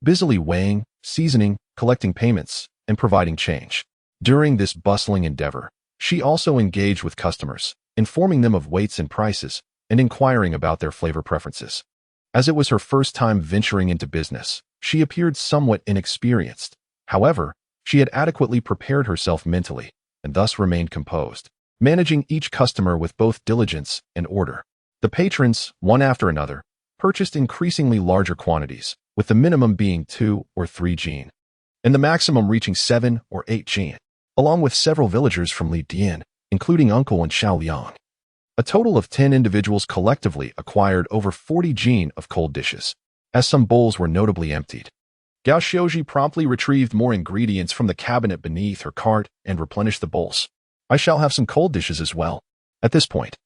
busily weighing, seasoning, collecting payments, and providing change. During this bustling endeavor, she also engaged with customers, informing them of weights and prices, and inquiring about their flavor preferences. As it was her first time venturing into business, she appeared somewhat inexperienced. However, she had adequately prepared herself mentally, and thus remained composed, managing each customer with both diligence and order. The patrons, one after another, purchased increasingly larger quantities, with the minimum being 2 or 3 jin, and the maximum reaching 7 or 8 jin, along with several villagers from Lidian, including Uncle and Xiaoliang. A total of 10 individuals collectively acquired over 40 jin of cold dishes, as some bowls were notably emptied. Gao Xiaoji promptly retrieved more ingredients from the cabinet beneath her cart and replenished the bowls. I shall have some cold dishes as well. At this point,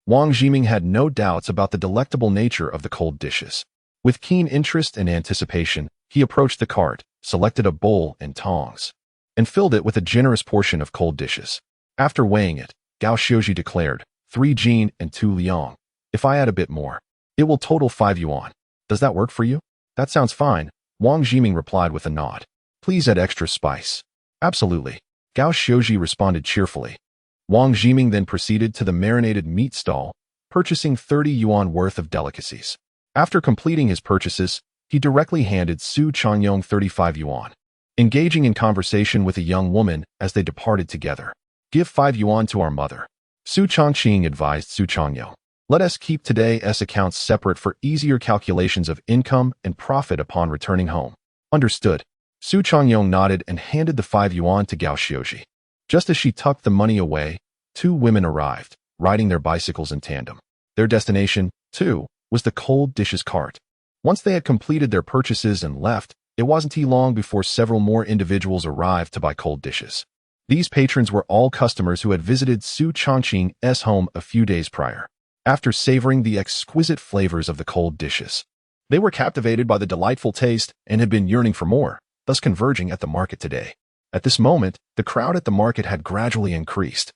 Wang Jiming had no doubts about the delectable nature of the cold dishes. With keen interest and anticipation, he approached the cart, selected a bowl and tongs, and filled it with a generous portion of cold dishes. After weighing it, Gao Xiaoji declared, 3 jin and 2 liang. If I add a bit more, it will total 5 yuan. Does that work for you? That sounds fine, Wang Jiming replied with a nod. Please add extra spice. Absolutely, Gao Xiaoji responded cheerfully. Wang Jiming then proceeded to the marinated meat stall, purchasing 30 yuan worth of delicacies. After completing his purchases, he directly handed Su Changqing 35 yuan, engaging in conversation with a young woman as they departed together. Give 5 yuan to our mother, Su Changqing advised Su Changqing. Let us keep today's accounts separate for easier calculations of income and profit upon returning home. Understood. Su Changqing nodded and handed the 5 yuan to Gao Xiaoji. Just as she tucked the money away, 2 women arrived, riding their bicycles in tandem. Their destination, too, was the cold dishes cart. Once they had completed their purchases and left, it wasn't too long before several more individuals arrived to buy cold dishes. These patrons were all customers who had visited Su Changqing's home a few days prior. After savoring the exquisite flavors of the cold dishes, they were captivated by the delightful taste and had been yearning for more, thus converging at the market today. At this moment, the crowd at the market had gradually increased,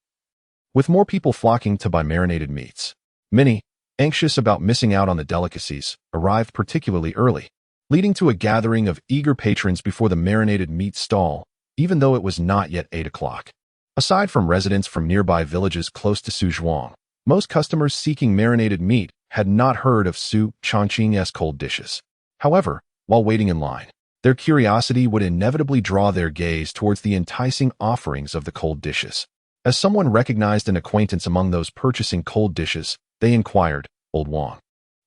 with more people flocking to buy marinated meats. Many, anxious about missing out on the delicacies, arrived particularly early, leading to a gathering of eager patrons before the marinated meat stall, even though it was not yet 8 o'clock. Aside from residents from nearby villages close to Su Changqing, most customers seeking marinated meat had not heard of Su Changqing's cold dishes. However, while waiting in line, their curiosity would inevitably draw their gaze towards the enticing offerings of the cold dishes. As someone recognized an acquaintance among those purchasing cold dishes, they inquired, "Old Wang,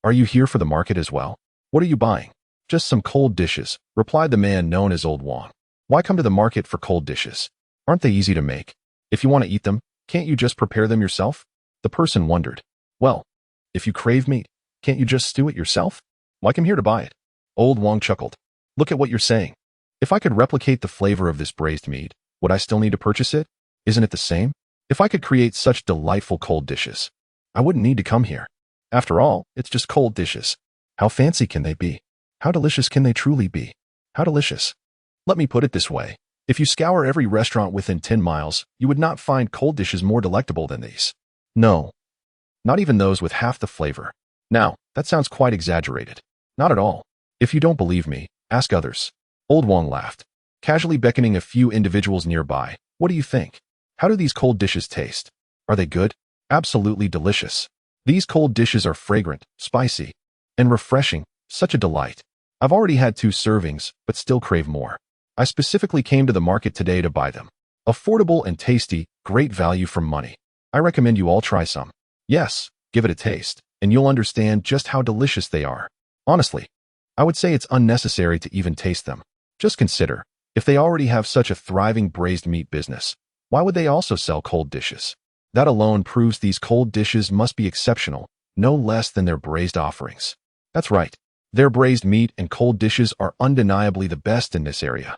are you here for the market as well? What are you buying?" "Just some cold dishes," replied the man known as Old Wang. "Why come to the market for cold dishes? Aren't they easy to make? If you want to eat them, can't you just prepare them yourself?" The person wondered. "Well, if you crave meat, can't you just stew it yourself? Why come here to buy it?" Old Wang chuckled. "Look at what you're saying. If I could replicate the flavor of this braised meat, would I still need to purchase it? Isn't it the same? If I could create such delightful cold dishes, I wouldn't need to come here. After all, it's just cold dishes. How fancy can they be? How delicious can they truly be? How delicious. Let me put it this way. If you scour every restaurant within 10 miles, you would not find cold dishes more delectable than these. No, not even those with half the flavor. Now, that sounds quite exaggerated. Not at all. If you don't believe me, ask others." Old Wang laughed, casually beckoning a few individuals nearby. "What do you think? How do these cold dishes taste? Are they good? Absolutely delicious. These cold dishes are fragrant, spicy, and refreshing. Such a delight. I've already had 2 servings, but still crave more. I specifically came to the market today to buy them. Affordable and tasty, great value for money. I recommend you all try some. Yes, give it a taste, and you'll understand just how delicious they are. Honestly, I would say it's unnecessary to even taste them. Just consider, if they already have such a thriving braised meat business, why would they also sell cold dishes? That alone proves these cold dishes must be exceptional, no less than their braised offerings. That's right. Their braised meat and cold dishes are undeniably the best in this area.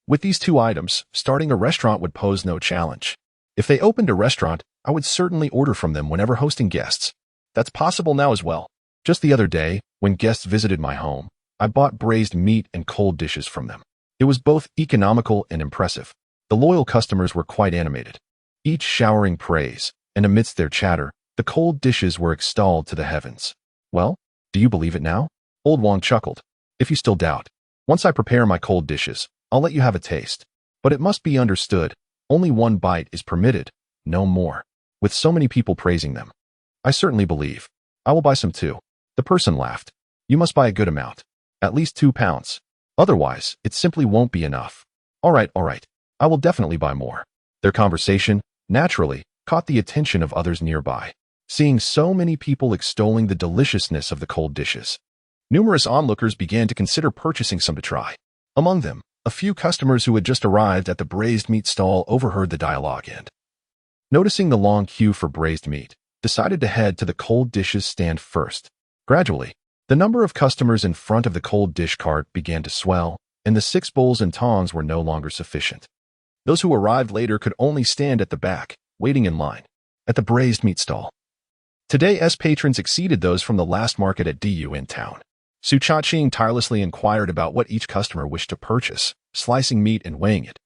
With these 2 items, starting a restaurant would pose no challenge. If they opened a restaurant, I would certainly order from them whenever hosting guests. That's possible now as well. Just the other day, when guests visited my home, I bought braised meat and cold dishes from them. It was both economical and impressive. The loyal customers were quite animated, each showering praise, and amidst their chatter, the cold dishes were extolled to the heavens. "Well, do you believe it now?" Old Wang chuckled. "If you still doubt, once I prepare my cold dishes, I'll let you have a taste. But it must be understood, only 1 bite is permitted, no more. With so many people praising them, I certainly believe. I will buy some too." The person laughed. "You must buy a good amount, at least 2 pounds. Otherwise, it simply won't be enough." All right. I will definitely buy more." Their conversation, naturally, caught the attention of others nearby. Seeing so many people extolling the deliciousness of the cold dishes, numerous onlookers began to consider purchasing some to try. Among them, a few customers who had just arrived at the braised meat stall overheard the dialogue and, noticing the long queue for braised meat, decided to head to the cold dishes stand first. Gradually, the number of customers in front of the cold dish cart began to swell, and the 6 bowls and tongs were no longer sufficient. Those who arrived later could only stand at the back, waiting in line, at the braised meat stall. Today's patrons exceeded those from the last market at Du in town. Su Changqing tirelessly inquired about what each customer wished to purchase, slicing meat and weighing it.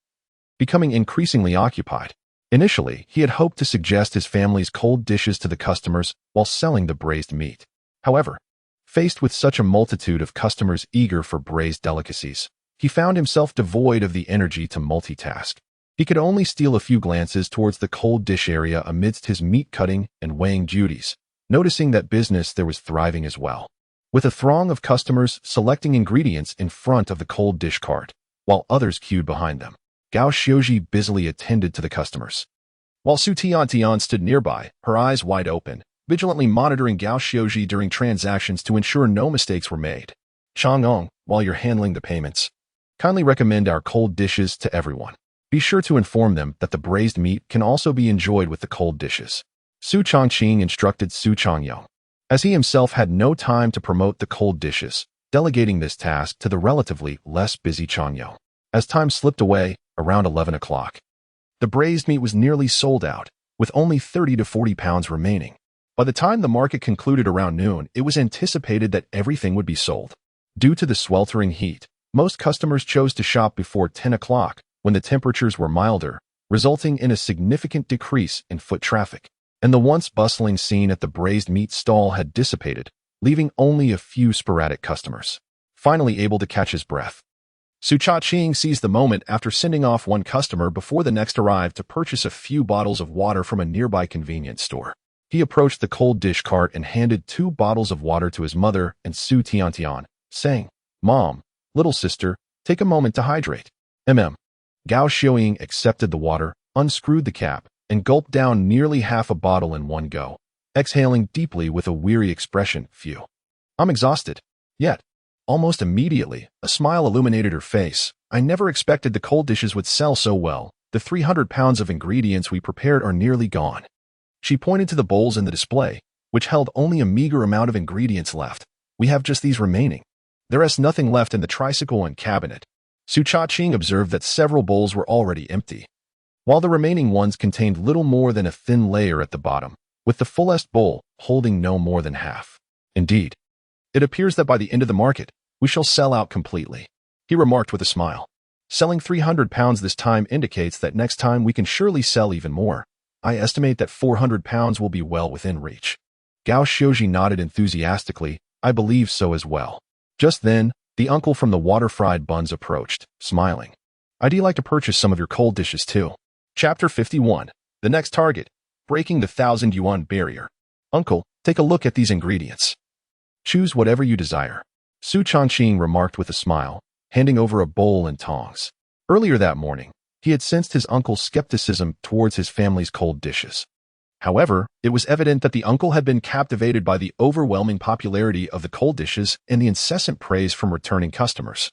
Becoming increasingly occupied, initially, he had hoped to suggest his family's cold dishes to the customers while selling the braised meat. However, faced with such a multitude of customers eager for braised delicacies, he found himself devoid of the energy to multitask. He could only steal a few glances towards the cold dish area amidst his meat cutting and weighing duties, noticing that business there was thriving as well, with a throng of customers selecting ingredients in front of the cold dish cart, while others queued behind them. Gao Xiuji busily attended to the customers, while Su Tiantian stood nearby, her eyes wide open, vigilantly monitoring Gao Xiuji during transactions to ensure no mistakes were made. "Chang'ong, while you're handling the payments, kindly recommend our cold dishes to everyone. Be sure to inform them that the braised meat can also be enjoyed with the cold dishes." Su Changqing instructed Su Changqing. as he himself had no time to promote the cold dishes, delegating this task to the relatively less busy Changyo. As time slipped away, around 11 o'clock, the braised meat was nearly sold out, with only 30 to 40 pounds remaining. By the time the market concluded around noon, it was anticipated that everything would be sold. Due to the sweltering heat, most customers chose to shop before 10 o'clock, when the temperatures were milder, resulting in a significant decrease in foot traffic. And the once bustling scene at the braised meat stall had dissipated, leaving only a few sporadic customers. Finally able to catch his breath, Su Changqing seized the moment after sending off one customer before the next arrived to purchase a few bottles of water from a nearby convenience store. He approached the cold dish cart and handed 2 bottles of water to his mother and Su Tiantian, saying, "Mom, little sister, take a moment to hydrate." Gao Xiaoying accepted the water, unscrewed the cap, and gulped down nearly half a bottle in one go, exhaling deeply with a weary expression. "Phew. I'm exhausted." Yet, almost immediately, a smile illuminated her face. "I never expected the cold dishes would sell so well. The 300 pounds of ingredients we prepared are nearly gone." She pointed to the bowls in the display, which held only a meager amount of ingredients left. "We have just these remaining. There is nothing left in the tricycle and cabinet." Su Changqing observed that several bowls were already empty, while the remaining ones contained little more than a thin layer at the bottom, with the fullest bowl holding no more than half. "Indeed, it appears that by the end of the market, we shall sell out completely," he remarked with a smile. "Selling 300 pounds this time indicates that next time we can surely sell even more. I estimate that 400 pounds will be well within reach." Gao Xiaoji nodded enthusiastically. "I believe so as well." Just then, the uncle from the water-fried buns approached, smiling. "I'd like to purchase some of your cold dishes too." Chapter 51. The next target. Breaking the 1,000 yuan barrier. "Uncle, take a look at these ingredients. Choose whatever you desire," Su Changqing remarked with a smile, handing over a bowl and tongs. Earlier that morning, he had sensed his uncle's skepticism towards his family's cold dishes. However, it was evident that the uncle had been captivated by the overwhelming popularity of the cold dishes and the incessant praise from returning customers,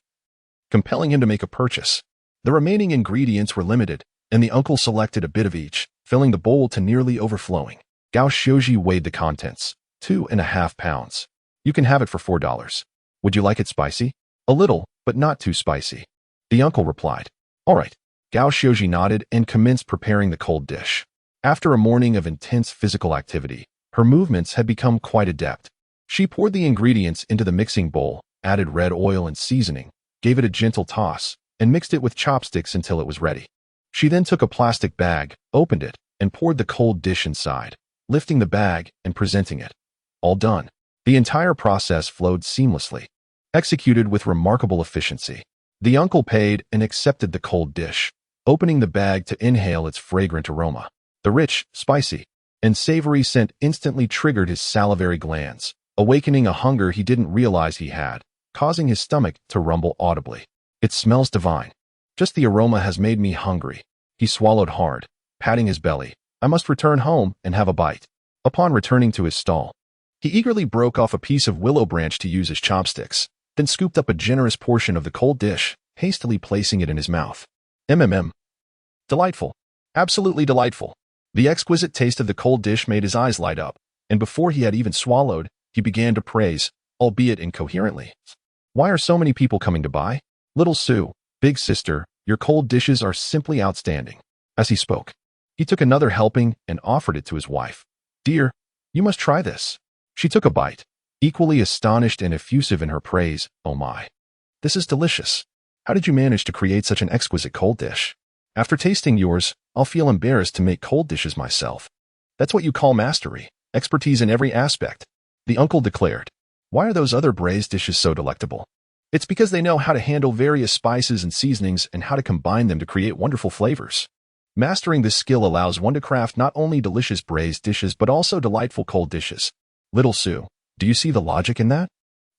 compelling him to make a purchase. The remaining ingredients were limited, and the uncle selected a bit of each, filling the bowl to nearly overflowing. Gao Xiaoji weighed the contents, 2.5 pounds. "You can have it for $4. Would you like it spicy?" "A little, but not too spicy," the uncle replied. "All right." Gao Xiaoji nodded and commenced preparing the cold dish. After a morning of intense physical activity, her movements had become quite adept. She poured the ingredients into the mixing bowl, added red oil and seasoning, gave it a gentle toss, and mixed it with chopsticks until it was ready. She then took a plastic bag, opened it, and poured the cold dish inside, lifting the bag and presenting it. All done. The entire process flowed seamlessly, executed with remarkable efficiency. The uncle paid and accepted the cold dish, opening the bag to inhale its fragrant aroma. The rich, spicy, and savory scent instantly triggered his salivary glands, awakening a hunger he didn't realize he had, causing his stomach to rumble audibly. "It smells divine. Just the aroma has made me hungry." He swallowed hard, patting his belly. "I must return home and have a bite." Upon returning to his stall, he eagerly broke off a piece of willow branch to use as chopsticks, then scooped up a generous portion of the cold dish, hastily placing it in his mouth. Delightful. Absolutely delightful. The exquisite taste of the cold dish made his eyes light up, and before he had even swallowed, he began to praise, albeit incoherently. "Why are so many people coming to buy? Little Su, big sister, your cold dishes are simply outstanding." As he spoke, he took another helping and offered it to his wife. "Dear, you must try this." She took a bite, equally astonished and effusive in her praise. "Oh my. This is delicious. How did you manage to create such an exquisite cold dish? After tasting yours, I'll feel embarrassed to make cold dishes myself." "That's what you call mastery, expertise in every aspect," the uncle declared. "Why are those other braised dishes so delectable?" "It's because they know how to handle various spices and seasonings and how to combine them to create wonderful flavors. Mastering this skill allows one to craft not only delicious braised dishes but also delightful cold dishes." "Little Su, do you see the logic in that?"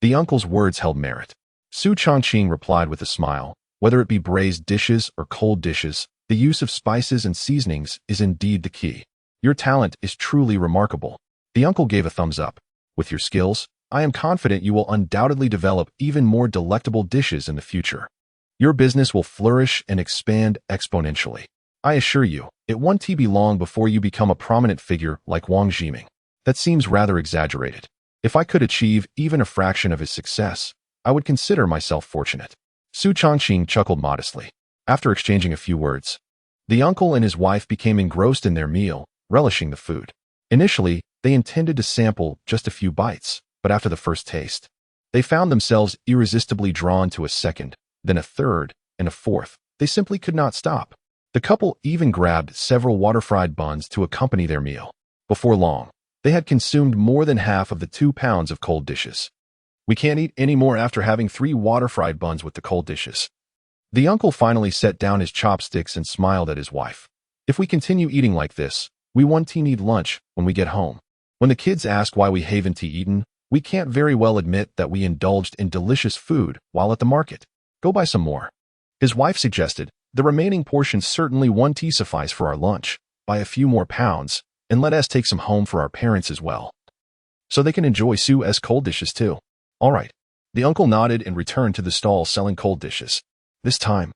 The uncle's words held merit. Su Changqing replied with a smile. "Whether it be braised dishes or cold dishes, the use of spices and seasonings is indeed the key. Your talent is truly remarkable." The uncle gave a thumbs up. "With your skills, I am confident you will undoubtedly develop even more delectable dishes in the future. Your business will flourish and expand exponentially. I assure you, it won't be long before you become a prominent figure like Wang Jiming." "That seems rather exaggerated," If I could achieve even a fraction of his success, I would consider myself fortunate. Su Changqing chuckled modestly. After exchanging a few words, the uncle and his wife became engrossed in their meal, relishing the food. Initially, they intended to sample just a few bites, but after the first taste, they found themselves irresistibly drawn to a second, then a third, and a fourth. They simply could not stop. The couple even grabbed several water-fried buns to accompany their meal. Before long, they had consumed more than half of the 2 pounds of cold dishes. We can't eat any more after having 3 water-fried buns with the cold dishes. The uncle finally set down his chopsticks and smiled at his wife. If we continue eating like this, we won't need lunch when we get home. When the kids ask why we haven't eaten, we can't very well admit that we indulged in delicious food while at the market. Go buy some more. His wife suggested, the remaining portions certainly won't suffice for our lunch. Buy a few more pounds, and let us take some home for our parents as well, so they can enjoy Su's cold dishes too. All right. The uncle nodded and returned to the stall selling cold dishes. This time,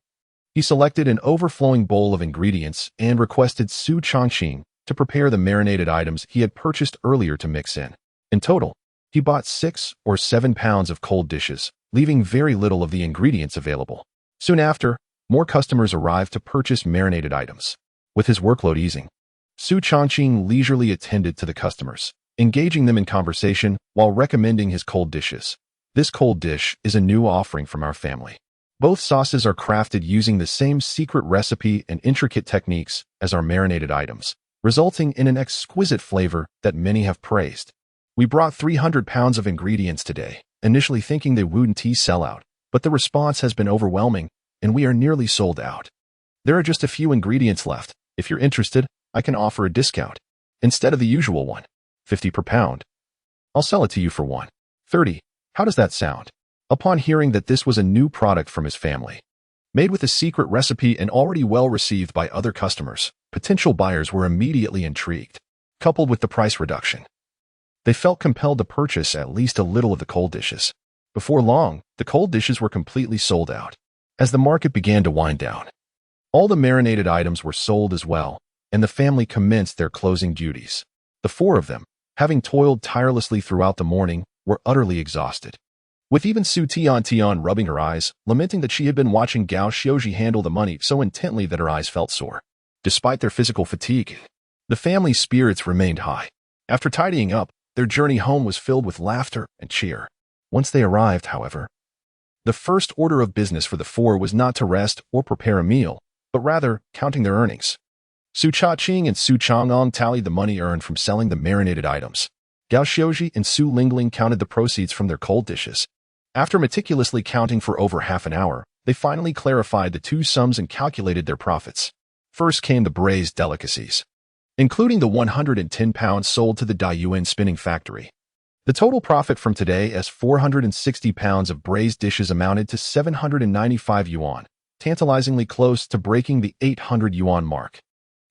he selected an overflowing bowl of ingredients and requested Su Changqing to prepare the marinated items he had purchased earlier to mix in. In total, he bought 6 or 7 pounds of cold dishes, leaving very little of the ingredients available. Soon after, more customers arrived to purchase marinated items. With his workload easing, Su Changqing leisurely attended to the customers, engaging them in conversation while recommending his cold dishes. This cold dish is a new offering from our family. Both sauces are crafted using the same secret recipe and intricate techniques as our marinated items, resulting in an exquisite flavor that many have praised. We brought 300 pounds of ingredients today, initially thinking they wouldn't sell out, but the response has been overwhelming, and we are nearly sold out. There are just a few ingredients left. If you're interested, I can offer a discount. Instead of the usual $1.50 per pound, I'll sell it to you for $1.30. How does that sound? Upon hearing that this was a new product from his family, made with a secret recipe and already well received by other customers, potential buyers were immediately intrigued. Coupled with the price reduction, they felt compelled to purchase at least a little of the cold dishes. Before long, the cold dishes were completely sold out. As the market began to wind down, all the marinated items were sold as well, and the family commenced their closing duties. The 4 of them, having toiled tirelessly throughout the morning, were utterly exhausted. With even Su Changqing rubbing her eyes, lamenting that she had been watching Gao Xiaozhi handle the money so intently that her eyes felt sore. Despite their physical fatigue, the family's spirits remained high. After tidying up, their journey home was filled with laughter and cheer. Once they arrived, however, the first order of business for the 4 was not to rest or prepare a meal, but rather counting their earnings. Su Changqing and Su Changqing tallied the money earned from selling the marinated items. Gao Xiaozhi and Su Lingling counted the proceeds from their cold dishes. After meticulously counting for over half an hour, they finally clarified the 2 sums and calculated their profits. First came the braised delicacies, including the 110 pounds sold to the Dayuan spinning factory. The total profit from today as 460 pounds of braised dishes amounted to 795 yuan, tantalizingly close to breaking the 800 yuan mark.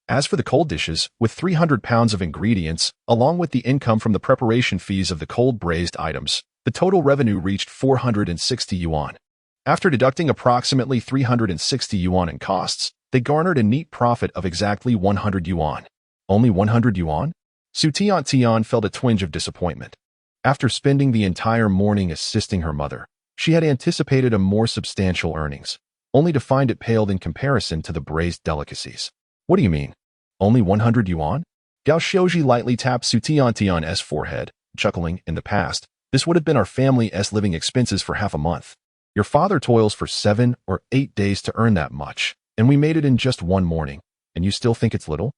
As for the cold dishes, with 300 pounds of ingredients, along with the income from the preparation fees of the cold braised items, the total revenue reached 460 yuan. After deducting approximately 360 yuan in costs, they garnered a neat profit of exactly 100 yuan. Only 100 yuan? Su Changqing felt a twinge of disappointment. After spending the entire morning assisting her mother, she had anticipated a more substantial earnings, only to find it paled in comparison to the braised delicacies. What do you mean? Only 100 yuan? Gao Xiaozhi lightly tapped Su Changqing's forehead, chuckling. In the past, this would have been our family's living expenses for half a month. Your father toils for 7 or 8 days to earn that much, and we made it in just one morning, and you still think it's little?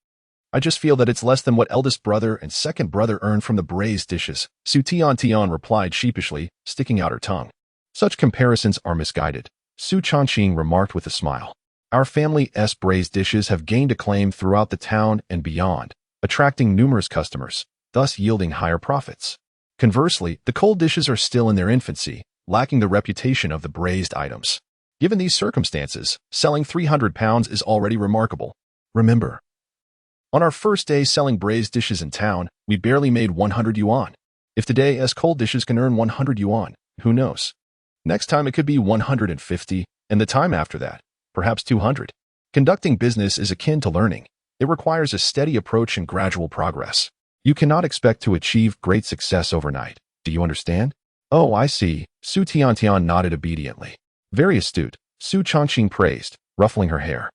I just feel that it's less than what eldest brother and second brother earned from the braised dishes, Su Changqing replied sheepishly, sticking out her tongue. Such comparisons are misguided, Su Changqing remarked with a smile. Our family's braised dishes have gained acclaim throughout the town and beyond, attracting numerous customers, thus yielding higher profits. Conversely, the cold dishes are still in their infancy, lacking the reputation of the braised items. Given these circumstances, selling 300 pounds is already remarkable. Remember, on our first day selling braised dishes in town, we barely made 100 yuan. If today's cold dishes can earn 100 yuan, who knows? Next time it could be 150, and the time after that, perhaps 200. Conducting business is akin to learning. It requires a steady approach and gradual progress. You cannot expect to achieve great success overnight. Do you understand? Oh, I see. Su Tiantian nodded obediently. Very astute, Su Changqing praised, ruffling her hair.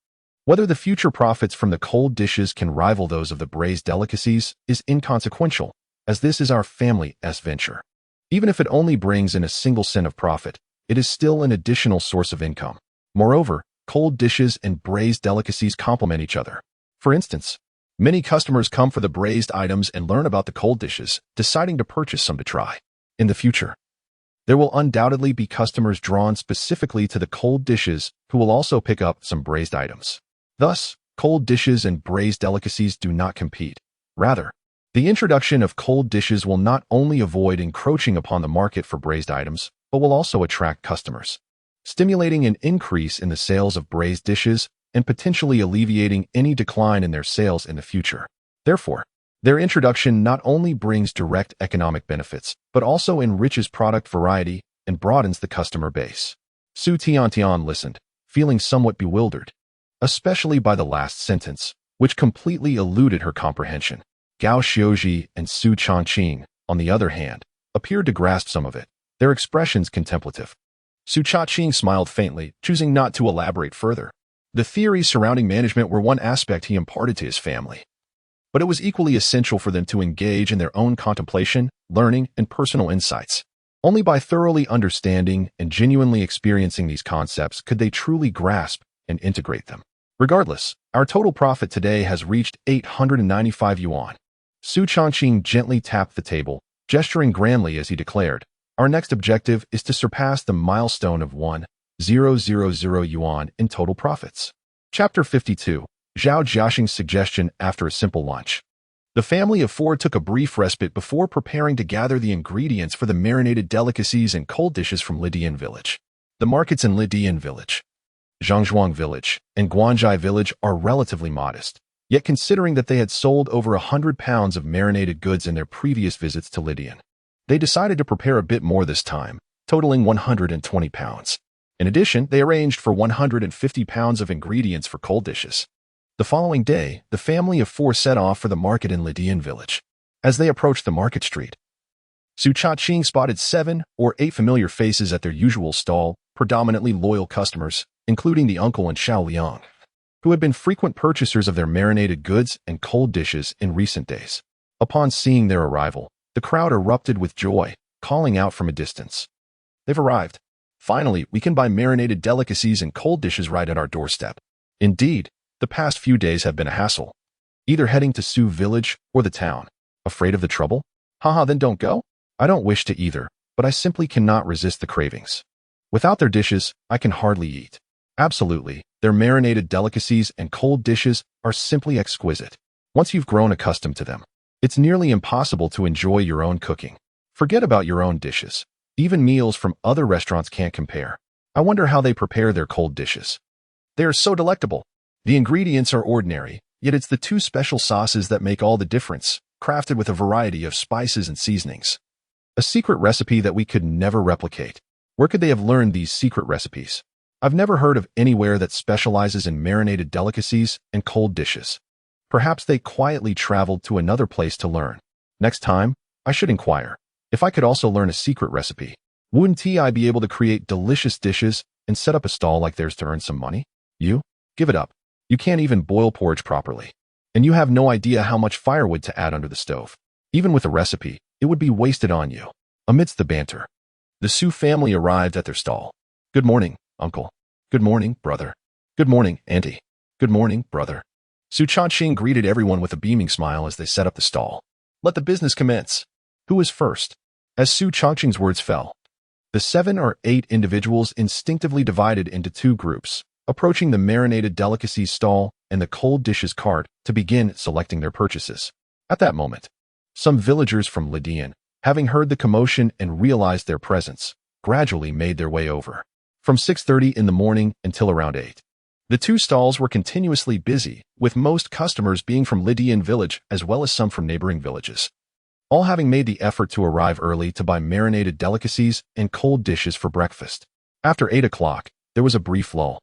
Whether the future profits from the cold dishes can rival those of the braised delicacies is inconsequential, as this is our family's venture. Even if it only brings in a single cent of profit, it is still an additional source of income. Moreover, cold dishes and braised delicacies complement each other. For instance, many customers come for the braised items and learn about the cold dishes, deciding to purchase some to try. In the future, there will undoubtedly be customers drawn specifically to the cold dishes who will also pick up some braised items. Thus, cold dishes and braised delicacies do not compete. Rather, the introduction of cold dishes will not only avoid encroaching upon the market for braised items, but will also attract customers, stimulating an increase in the sales of braised dishes and potentially alleviating any decline in their sales in the future. Therefore, their introduction not only brings direct economic benefits, but also enriches product variety and broadens the customer base. Su Tiantian listened, feeling somewhat bewildered, especially by the last sentence, which completely eluded her comprehension. Gao Xiuji and Su Changqing, on the other hand, appeared to grasp some of it, their expressions contemplative. Su Changqing smiled faintly, choosing not to elaborate further. The theories surrounding management were one aspect he imparted to his family, but it was equally essential for them to engage in their own contemplation, learning, and personal insights. Only by thoroughly understanding and genuinely experiencing these concepts could they truly grasp and integrate them. Regardless, our total profit today has reached 895 yuan. Su Changqing gently tapped the table, gesturing grandly as he declared, "Our next objective is to surpass the milestone of 1,000 yuan in total profits." Chapter 52. Zhao Jiaxing's suggestion after a simple lunch. The family of four took a brief respite before preparing to gather the ingredients for the marinated delicacies and cold dishes from Lidian Village. The markets in Lidian Village, Zhangzhuang Village, and Guanzhai Village are relatively modest, yet considering that they had sold over 100 pounds of marinated goods in their previous visits to Lidian, they decided to prepare a bit more this time, totaling 120 pounds. In addition, they arranged for 150 pounds of ingredients for cold dishes. The following day, the family of four set off for the market in Lidian Village. As they approached the market street, Su Changqing spotted 7 or 8 familiar faces at their usual stall, predominantly loyal customers, including the uncle and Xiao Liang, who had been frequent purchasers of their marinated goods and cold dishes in recent days. Upon seeing their arrival, the crowd erupted with joy, calling out from a distance, "They've arrived! Finally, we can buy marinated delicacies and cold dishes right at our doorstep." Indeed, the past few days have been a hassle, either heading to Su Village or the town. Afraid of the trouble? Haha, then don't go? I don't wish to either, but I simply cannot resist the cravings. Without their dishes, I can hardly eat. Absolutely, their marinated delicacies and cold dishes are simply exquisite. Once you've grown accustomed to them, it's nearly impossible to enjoy your own cooking. Forget about your own dishes. Even meals from other restaurants can't compare. I wonder how they prepare their cold dishes. They are so delectable. The ingredients are ordinary, yet it's the 2 special sauces that make all the difference, crafted with a variety of spices and seasonings. A secret recipe that we could never replicate. Where could they have learned these secret recipes? I've never heard of anywhere that specializes in marinated delicacies and cold dishes. Perhaps they quietly traveled to another place to learn. Next time, I should inquire. If I could also learn a secret recipe, wouldn't I be able to create delicious dishes and set up a stall like theirs to earn some money? You? Give it up. You can't even boil porridge properly. And you have no idea how much firewood to add under the stove. Even with a recipe, it would be wasted on you. Amidst the banter, the Su family arrived at their stall. "Good morning, uncle. Good morning, brother. Good morning, auntie. Good morning, brother." Su Changqing greeted everyone with a beaming smile as they set up the stall. "Let the business commence. Who is first?" As Su Changqing's words fell, the 7 or 8 individuals instinctively divided into 2 groups, approaching the marinated delicacies stall and the cold dishes cart to begin selecting their purchases. At that moment, some villagers from Lidian, having heard the commotion and realized their presence, gradually made their way over. From 6:30 in the morning until around 8. The 2 stalls were continuously busy, with most customers being from Lidian Village as well as some from neighboring villages, all having made the effort to arrive early to buy marinated delicacies and cold dishes for breakfast. After 8 o'clock, there was a brief lull.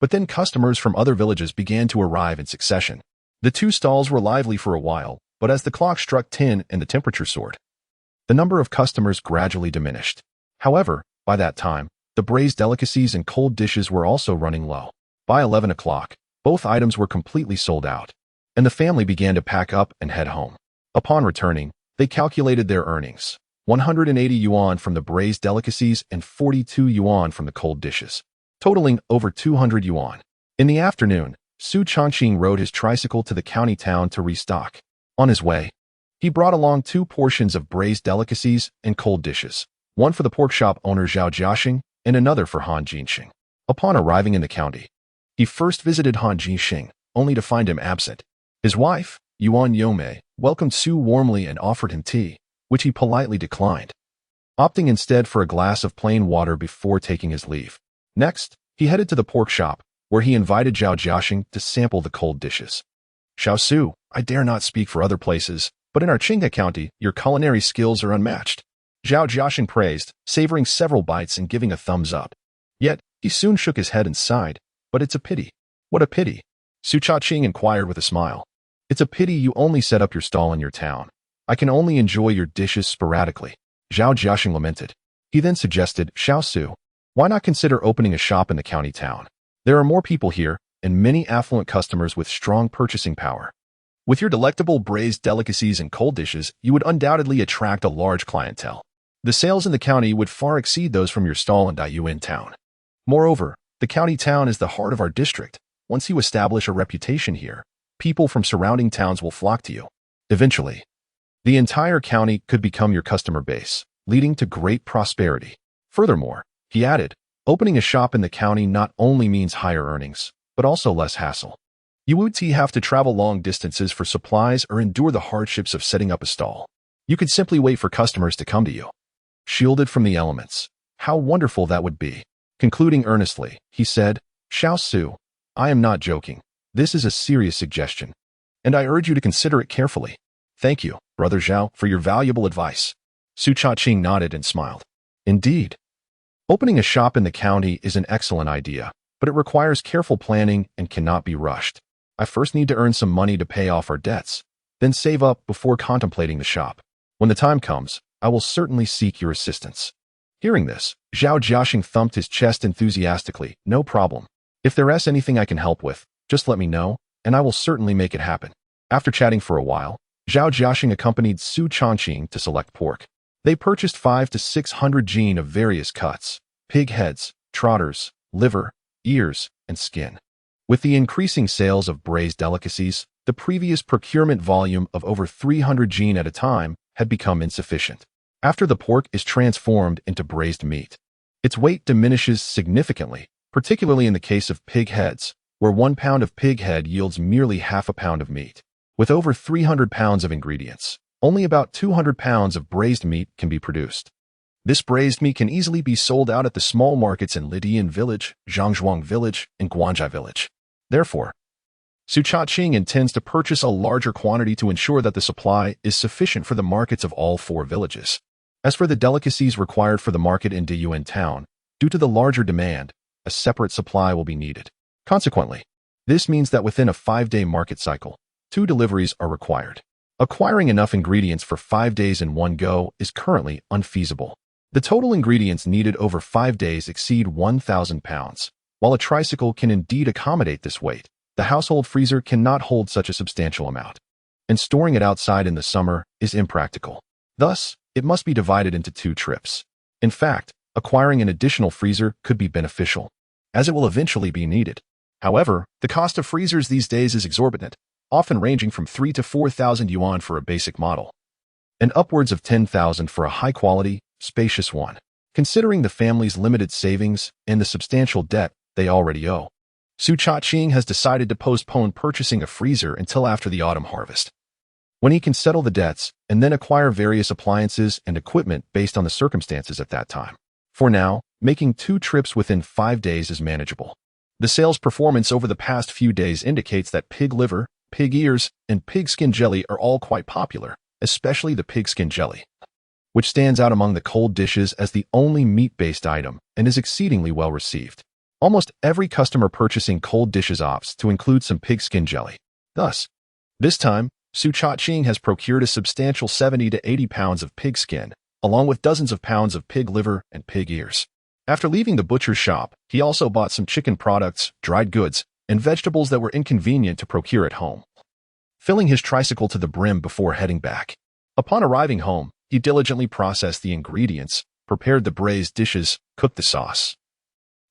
But then customers from other villages began to arrive in succession. The 2 stalls were lively for a while, but as the clock struck 10 and the temperature soared, the number of customers gradually diminished. However, by that time, the braised delicacies and cold dishes were also running low. By 11 o'clock, both items were completely sold out, and the family began to pack up and head home. Upon returning, they calculated their earnings: 180 yuan from the braised delicacies and 42 yuan from the cold dishes, totaling over 200 yuan. In the afternoon, Su Changqing rode his tricycle to the county town to restock. On his way, he brought along 2 portions of braised delicacies and cold dishes, one for the pork shop owner Zhao Jiaxing and another for Han Jinxing. Upon arriving in the county, he first visited Han Jinxing, only to find him absent. His wife, Yuan Yomei, welcomed Su warmly and offered him tea, which he politely declined, opting instead for a glass of plain water before taking his leave. Next, he headed to the pork shop, where he invited Zhao Jiaxing to sample the cold dishes. "Xiao Su, I dare not speak for other places, but in our Qinghe County, your culinary skills are unmatched," Zhao Jiaxing praised, savoring several bites and giving a thumbs up. Yet, he soon shook his head and sighed. "But it's a pity." "What a pity?" Su Changqing inquired with a smile. "It's a pity you only set up your stall in your town. I can only enjoy your dishes sporadically," Zhao Jiaxing lamented. He then suggested, "Xiao Su, why not consider opening a shop in the county town? There are more people here, and many affluent customers with strong purchasing power. With your delectable braised delicacies and cold dishes, you would undoubtedly attract a large clientele. The sales in the county would far exceed those from your stall in Daiyuan town. Moreover, the county town is the heart of our district. Once you establish a reputation here, people from surrounding towns will flock to you. Eventually, the entire county could become your customer base, leading to great prosperity." Furthermore, he added, "Opening a shop in the county not only means higher earnings, but also less hassle. You won't have to travel long distances for supplies or endure the hardships of setting up a stall. You could simply wait for customers to come to you, shielded from the elements. How wonderful that would be." Concluding earnestly, he said, "Xiao Su, I am not joking. This is a serious suggestion, and I urge you to consider it carefully." "Thank you, Brother Zhao, for your valuable advice." Su Changqing nodded and smiled. "Indeed, opening a shop in the county is an excellent idea, but it requires careful planning and cannot be rushed. I first need to earn some money to pay off our debts, then save up before contemplating the shop. When the time comes, I will certainly seek your assistance." Hearing this, Zhao Jiaxing thumped his chest enthusiastically. "No problem. If there is anything I can help with, just let me know, and I will certainly make it happen." After chatting for a while, Zhao Jiaxing accompanied Su Changqing to select pork. They purchased 500 to 600 jin of various cuts: pig heads, trotters, liver, ears, and skin. With the increasing sales of braised delicacies, the previous procurement volume of over 300 jin at a time had become insufficient. After the pork is transformed into braised meat, its weight diminishes significantly, particularly in the case of pig heads, where 1 pound of pig head yields merely half a pound of meat. With over 300 pounds of ingredients, only about 200 pounds of braised meat can be produced. This braised meat can easily be sold out at the small markets in Lidian Village, Zhangzhuang Village, and Guanzhai Village. Therefore, Su Changqing intends to purchase a larger quantity to ensure that the supply is sufficient for the markets of all 4 villages. As for the delicacies required for the market in Daiyuan town, due to the larger demand, a separate supply will be needed. Consequently, this means that within a 5-day market cycle, 2 deliveries are required. Acquiring enough ingredients for 5 days in one go is currently unfeasible. The total ingredients needed over 5 days exceed 1,000 pounds. While a tricycle can indeed accommodate this weight, the household freezer cannot hold such a substantial amount, and storing it outside in the summer is impractical. Thus, it must be divided into 2 trips. In fact, acquiring an additional freezer could be beneficial, as it will eventually be needed. However, the cost of freezers these days is exorbitant, often ranging from 3,000 to 4,000 yuan for a basic model, and upwards of 10,000 for a high-quality, spacious one. Considering the family's limited savings and the substantial debt they already owe, Su Changqing has decided to postpone purchasing a freezer until after the autumn harvest, when he can settle the debts and then acquire various appliances and equipment based on the circumstances at that time. For now, making 2 trips within 5 days is manageable. The sales performance over the past few days indicates that pig liver, pig ears, and pig skin jelly are all quite popular, especially the pig skin jelly, which stands out among the cold dishes as the only meat-based item and is exceedingly well received. Almost every customer purchasing cold dishes opts to include some pig skin jelly. Thus, this time, Su Changqing has procured a substantial 70 to 80 pounds of pig skin, along with dozens of pounds of pig liver and pig ears. After leaving the butcher's shop, he also bought some chicken products, dried goods, and vegetables that were inconvenient to procure at home, filling his tricycle to the brim before heading back. Upon arriving home, he diligently processed the ingredients, prepared the braised dishes, cooked the sauce,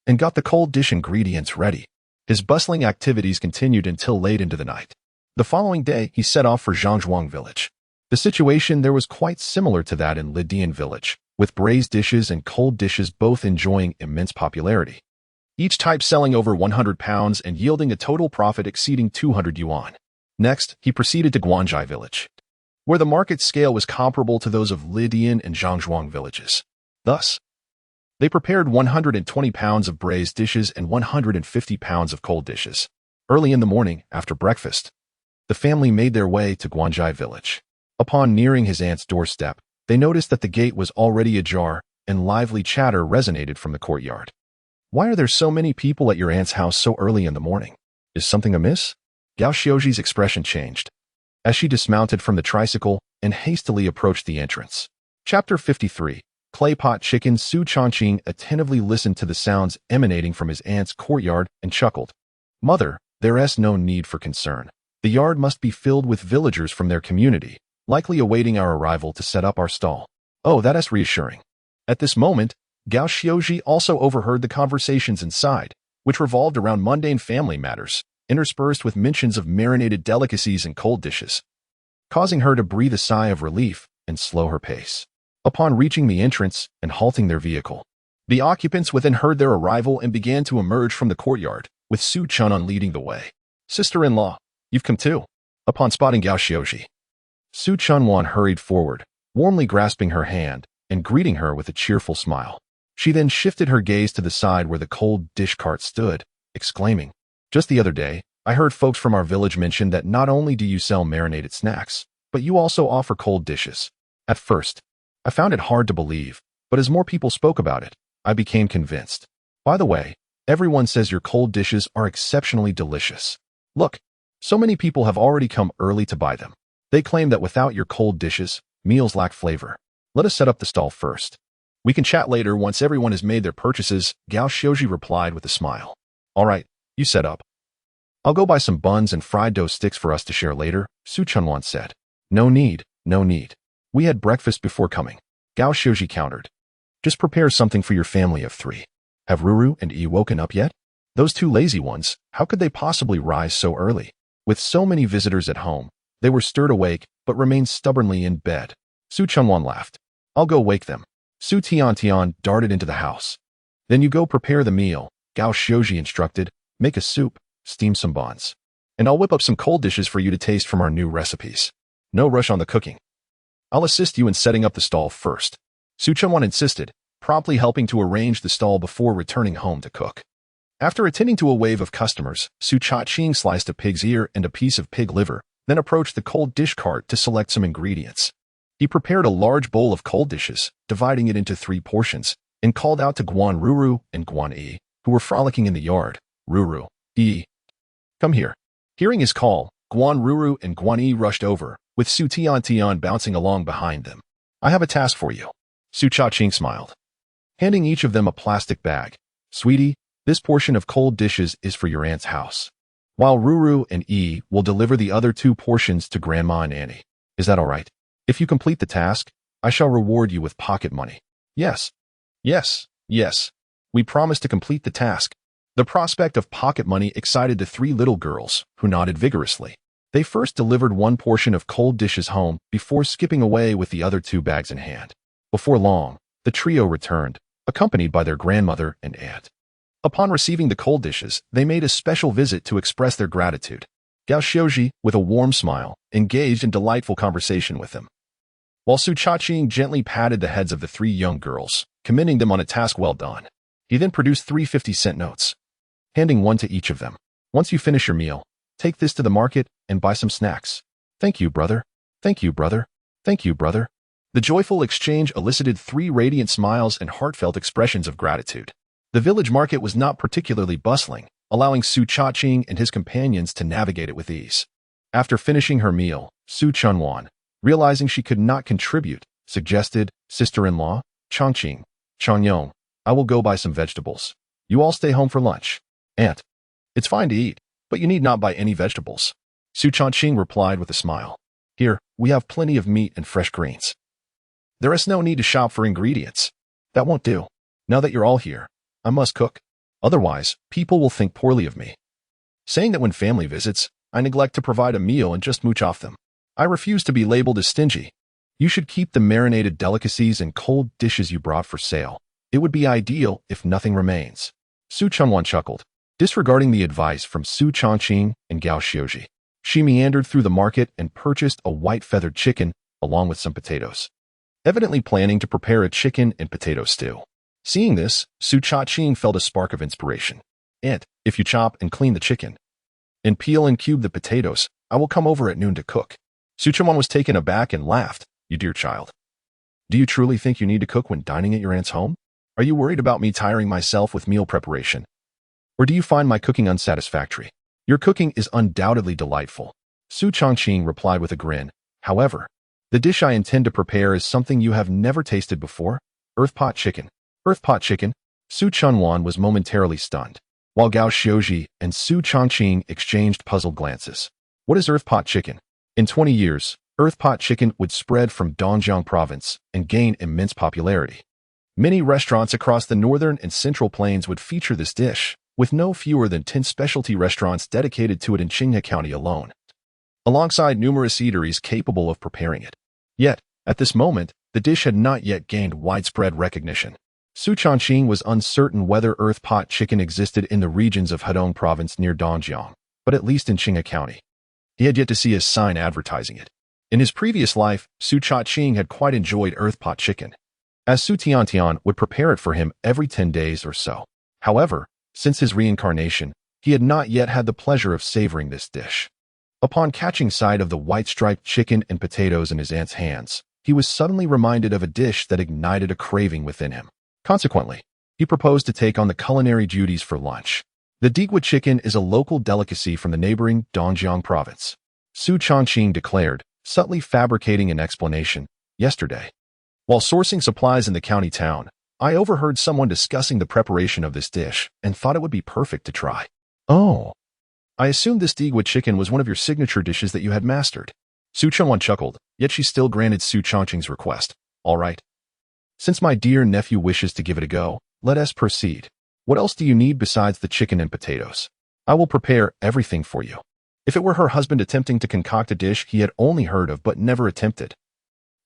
and got the cold dish ingredients ready. His bustling activities continued until late into the night. The following day, he set off for Zhangzhuang village. The situation there was quite similar to that in Lidian village, with braised dishes and cold dishes both enjoying immense popularity, each type selling over 100 pounds and yielding a total profit exceeding 200 yuan. Next, he proceeded to Guanzhai village, where the market scale was comparable to those of Lidian and Zhangzhuang villages. Thus, they prepared 120 pounds of braised dishes and 150 pounds of cold dishes. Early in the morning, after breakfast, the family made their way to Guanzhai village. Upon nearing his aunt's doorstep, they noticed that the gate was already ajar, and lively chatter resonated from the courtyard. "Why are there so many people at your aunt's house so early in the morning? Is something amiss?" Gao Xiuji's expression changed as she dismounted from the tricycle and hastily approached the entrance. Chapter 53. Claypot Chicken. Su Changqing attentively listened to the sounds emanating from his aunt's courtyard and chuckled. "Mother, there's no need for concern. The yard must be filled with villagers from their community, likely awaiting our arrival to set up our stall." "Oh, that is reassuring." At this moment, Gao Xiuji also overheard the conversations inside, which revolved around mundane family matters, interspersed with mentions of marinated delicacies and cold dishes, causing her to breathe a sigh of relief and slow her pace. Upon reaching the entrance and halting their vehicle, the occupants within heard their arrival and began to emerge from the courtyard, with Su Changqing leading the way. "Sister-in-law, you've come too." Upon spotting Gao Xiuji, Su Changqing hurried forward, warmly grasping her hand and greeting her with a cheerful smile. She then shifted her gaze to the side where the cold dish cart stood, exclaiming, "Just the other day, I heard folks from our village mention that not only do you sell marinated snacks, but you also offer cold dishes." At first, I found it hard to believe, but as more people spoke about it, I became convinced. "By the way, everyone says your cold dishes are exceptionally delicious. Look, so many people have already come early to buy them. They claim that without your cold dishes, meals lack flavor. Let us set up the stall first. We can chat later once everyone has made their purchases," Gao Xiuji replied with a smile. "All right, you set up. I'll go buy some buns and fried dough sticks for us to share later," Su Changqing said. "No need, no need. We had breakfast before coming," Gao Xiuji countered. "Just prepare something for your family of 3. Have Ruru and Yi woken up yet? Those 2 lazy ones, how could they possibly rise so early?" With so many visitors at home, they were stirred awake but remained stubbornly in bed. Su Changqing laughed. "I'll go wake them." Su Tiantian darted into the house. "Then you go prepare the meal," Gao Xiuji instructed. "Make a soup, steam some buns, and I'll whip up some cold dishes for you to taste from our new recipes. No rush on the cooking. I'll assist you in setting up the stall first." Su Changqing insisted, promptly helping to arrange the stall before returning home to cook. After attending to a wave of customers, Su Changqing sliced a pig's ear and a piece of pig liver, then approached the cold dish cart to select some ingredients. He prepared a large bowl of cold dishes, dividing it into 3 portions, and called out to Guan Ruru and Guan Yi, who were frolicking in the yard. "Ruru, Yi, come here." Hearing his call, Guan Ruru and Guan Yi rushed over, with Su Tiantian bouncing along behind them. "I have a task for you." Su Changqing smiled, handing each of them a plastic bag. "Sweetie, this portion of cold dishes is for your aunt's house, while Ruru and Yi will deliver the other 2 portions to Grandma and Annie. Is that all right? If you complete the task, I shall reward you with pocket money." "Yes, yes, yes. We promise to complete the task." The prospect of pocket money excited the 3 little girls, who nodded vigorously. They first delivered 1 portion of cold dishes home before skipping away with the other 2 bags in hand. Before long, the trio returned, accompanied by their grandmother and aunt. Upon receiving the cold dishes, they made a special visit to express their gratitude. Gao Xiuji, with a warm smile, engaged in delightful conversation with them, while Su Changqing gently patted the heads of the 3 young girls, commending them on a task well done. He then produced 3 50-cent notes, handing one to each of them. "Once you finish your meal, take this to the market and buy some snacks." "Thank you, brother. Thank you, brother. Thank you, brother." The joyful exchange elicited 3 radiant smiles and heartfelt expressions of gratitude. The village market was not particularly bustling, allowing Su Changqing and his companions to navigate it with ease. After finishing her meal, Su Changqing, realizing she could not contribute, suggested, "Sister-in-law, Changqing, Changyong, I will go buy some vegetables. You all stay home for lunch." "Aunt, it's fine to eat, but you need not buy any vegetables." Su Changqing replied with a smile. "Here, we have plenty of meat and fresh greens. There is no need to shop for ingredients. That won't do. Now that you're all here, I must cook. Otherwise, people will think poorly of me. Saying that when family visits, I neglect to provide a meal and just mooch off them. I refuse to be labeled as stingy. You should keep the marinated delicacies and cold dishes you brought for sale. It would be ideal if nothing remains." Su Changqing chuckled, disregarding the advice from Su Changqing and Gao Xiuji. She meandered through the market and purchased a white feathered chicken along with some potatoes, evidently planning to prepare a chicken and potato stew. Seeing this, Su Changqing felt a spark of inspiration. "Aunt, if you chop and clean the chicken and peel and cube the potatoes, I will come over at noon to cook." Su Changqing was taken aback and laughed. "You dear child. Do you truly think you need to cook when dining at your aunt's home? Are you worried about me tiring myself with meal preparation? Or do you find my cooking unsatisfactory? Your cooking is undoubtedly delightful." Su Changqing replied with a grin. "However, the dish I intend to prepare is something you have never tasted before, earth pot chicken." "Earth pot chicken?" Su Changqing was momentarily stunned, while Gao Xiuji and Su Changqing exchanged puzzled glances. "What is earth pot chicken?" In 20 years, earth pot chicken would spread from Dongjiang province and gain immense popularity. Many restaurants across the northern and central plains would feature this dish, with no fewer than 10 specialty restaurants dedicated to it in Qinghai County alone, alongside numerous eateries capable of preparing it. Yet, at this moment, the dish had not yet gained widespread recognition. Su Changqing was uncertain whether earth pot chicken existed in the regions of Hedong province near Dongjiang, but at least in Qinghai County. He had yet to see a sign advertising it. In his previous life, Su Changqing had quite enjoyed earth pot chicken, as Su Tiantian would prepare it for him every 10 days or so. However, since his reincarnation, he had not yet had the pleasure of savoring this dish. Upon catching sight of the white striped chicken and potatoes in his aunt's hands, he was suddenly reminded of a dish that ignited a craving within him. Consequently, he proposed to take on the culinary duties for lunch. The Digwa chicken is a local delicacy from the neighboring Dongjiang province. Su Changqing declared, subtly fabricating an explanation. "Yesterday, while sourcing supplies in the county town, I overheard someone discussing the preparation of this dish and thought it would be perfect to try." "Oh, I assumed this Digwa chicken was one of your signature dishes that you had mastered." Su Changqing chuckled, yet she still granted Su Changqing's request. "All right. Since my dear nephew wishes to give it a go, let us proceed. What else do you need besides the chicken and potatoes? I will prepare everything for you." If it were her husband attempting to concoct a dish he had only heard of but never attempted,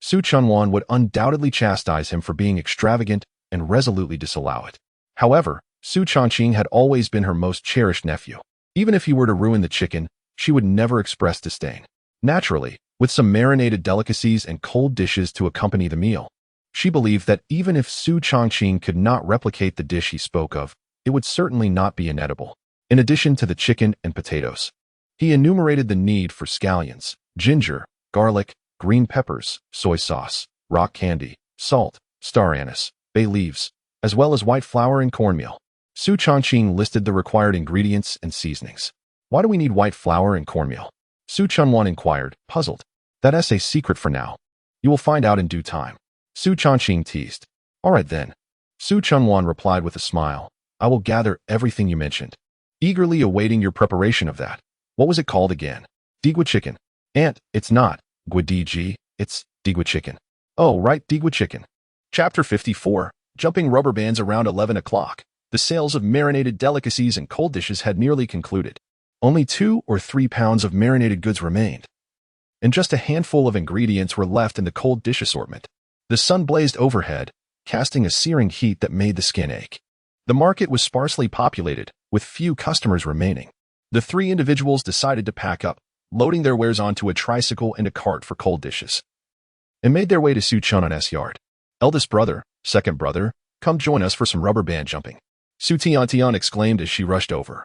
Su Changqing would undoubtedly chastise him for being extravagant and resolutely disallow it. However, Su Changqing had always been her most cherished nephew. Even if he were to ruin the chicken, she would never express disdain. Naturally, with some marinated delicacies and cold dishes to accompany the meal, she believed that even if Su Changqing could not replicate the dish he spoke of, it would certainly not be inedible. In addition to the chicken and potatoes, he enumerated the need for scallions, ginger, garlic, green peppers, soy sauce, rock candy, salt, star anise, bay leaves, as well as white flour and cornmeal. Su Changqing listed the required ingredients and seasonings. "Why do we need white flour and cornmeal?" Su Changqing inquired, puzzled. "That's a secret for now. You will find out in due time." Su Changqing teased. "All right then." Su Changqing replied with a smile. "I will gather everything you mentioned, eagerly awaiting your preparation of that. What was it called again?" "Digwa chicken." "Aunt, it's not Gwadiji, it's Digwa chicken." "Oh, right, Digwa chicken." Chapter 54. Jumping rubber bands. Around 11 o'clock. The sales of marinated delicacies and cold dishes had nearly concluded. Only 2 or 3 pounds of marinated goods remained, and just a handful of ingredients were left in the cold dish assortment. The sun blazed overhead, casting a searing heat that made the skin ache. The market was sparsely populated, with few customers remaining. The 3 individuals decided to pack up, loading their wares onto a tricycle and a cart for cold dishes, and made their way to Su Changqing's yard. "Eldest brother, second brother, come join us for some rubber band jumping," Su Tiantian exclaimed as she rushed over,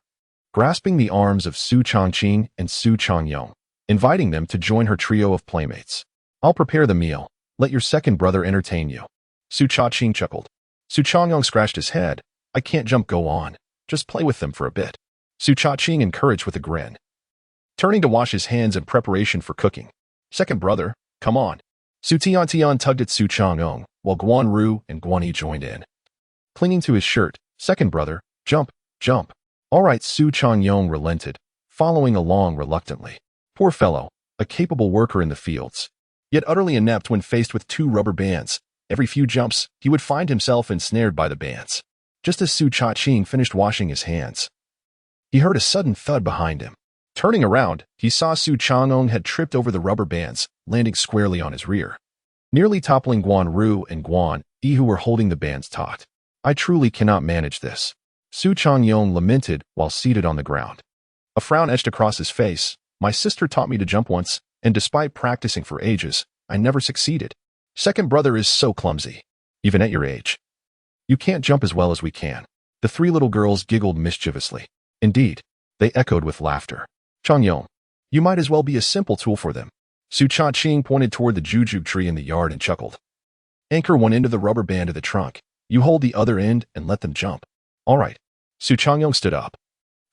grasping the arms of Su Changqing and Su Changyong, inviting them to join her trio of playmates. "I'll prepare the meal. Let your second brother entertain you." Su Changqing chuckled. Su Changyong scratched his head. "I can't jump, go on. Just play with them for a bit." Su Changqing encouraged with a grin. turning to wash his hands in preparation for cooking. Second brother, come on. Su Tian tugged at Su Changqing, while Guan Ru and Guan Yi joined in. Clinging to his shirt, second brother, jump, jump. All right, Su Changqing relented, following along reluctantly. Poor fellow, a capable worker in the fields, yet utterly inept when faced with 2 rubber bands. Every few jumps, he would find himself ensnared by the bands. Just as Su Changqing finished washing his hands, he heard a sudden thud behind him. Turning around, he saw Su Changqing had tripped over the rubber bands, landing squarely on his rear, nearly toppling Guan Ru and Guan Yi who were holding the bands taut. I truly cannot manage this, Su Changqing lamented while seated on the ground. A frown etched across his face. My sister taught me to jump once, and despite practicing for ages, I never succeeded. Second brother is so clumsy. Even at your age, you can't jump as well as we can. The 3 little girls giggled mischievously. Indeed, they echoed with laughter. Changyong, you might as well be a simple tool for them. Su Changqing pointed toward the jujube tree in the yard and chuckled. Anchor one end of the rubber band to the trunk. You hold the other end and let them jump. All right. Su Changqing stood up,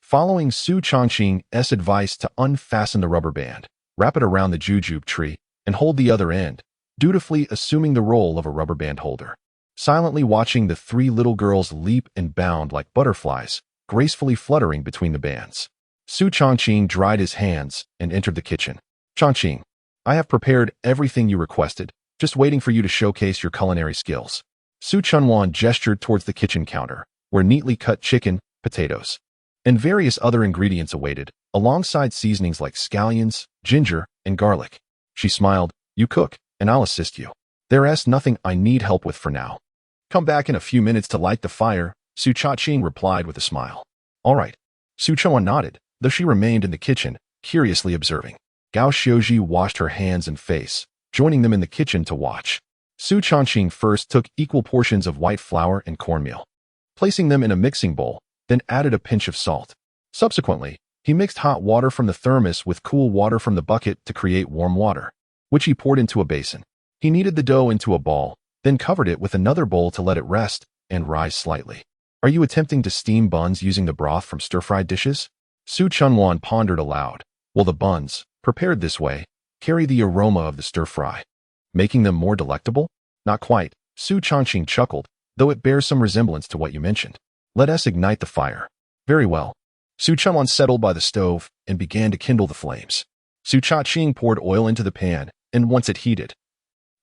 following Su Changqing's advice to unfasten the rubber band, wrap it around the jujube tree, and hold the other end, dutifully assuming the role of a rubber band holder. Silently watching the 3 little girls leap and bound like butterflies, gracefully fluttering between the bands. Su Changqing dried his hands and entered the kitchen. Changqing, I have prepared everything you requested, just waiting for you to showcase your culinary skills. Su Changqing gestured towards the kitchen counter, where neatly cut chicken, potatoes, and various other ingredients awaited, alongside seasonings like scallions, ginger, and garlic. She smiled. You cook, and I'll assist you. There's nothing I need help with for now. Come back in a few minutes to light the fire, Su Changqing replied with a smile. All right. Su Changqing nodded, though she remained in the kitchen, curiously observing. Gao Xiaoji washed her hands and face, joining them in the kitchen to watch. Su Changqing first took equal portions of white flour and cornmeal, placing them in a mixing bowl, then added a pinch of salt. Subsequently, he mixed hot water from the thermos with cool water from the bucket to create warm water, which he poured into a basin. He kneaded the dough into a ball, then covered it with another bowl to let it rest and rise slightly. Are you attempting to steam buns using the broth from stir-fried dishes? Su Changqing pondered aloud. Will the buns, prepared this way, carry the aroma of the stir-fry, making them more delectable? Not quite, Su Changqing chuckled, though it bears some resemblance to what you mentioned. Let us ignite the fire. Very well. Su Changqing settled by the stove and began to kindle the flames. Su Changqing poured oil into the pan, and once it heated,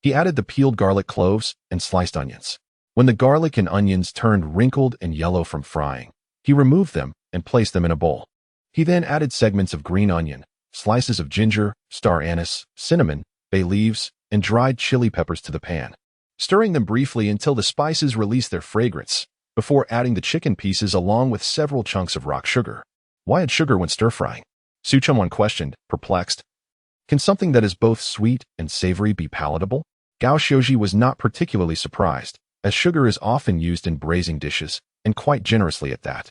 he added the peeled garlic cloves and sliced onions. When the garlic and onions turned wrinkled and yellow from frying, he removed them and placed them in a bowl. He then added segments of green onion, slices of ginger, star anise, cinnamon, bay leaves, and dried chili peppers to the pan, stirring them briefly until the spices released their fragrance, before adding the chicken pieces along with several chunks of rock sugar. Why add sugar when stir-frying? Su Changqing questioned, perplexed. Can something that is both sweet and savory be palatable? Gao Xiaoji was not particularly surprised, as sugar is often used in braising dishes, and quite generously at that.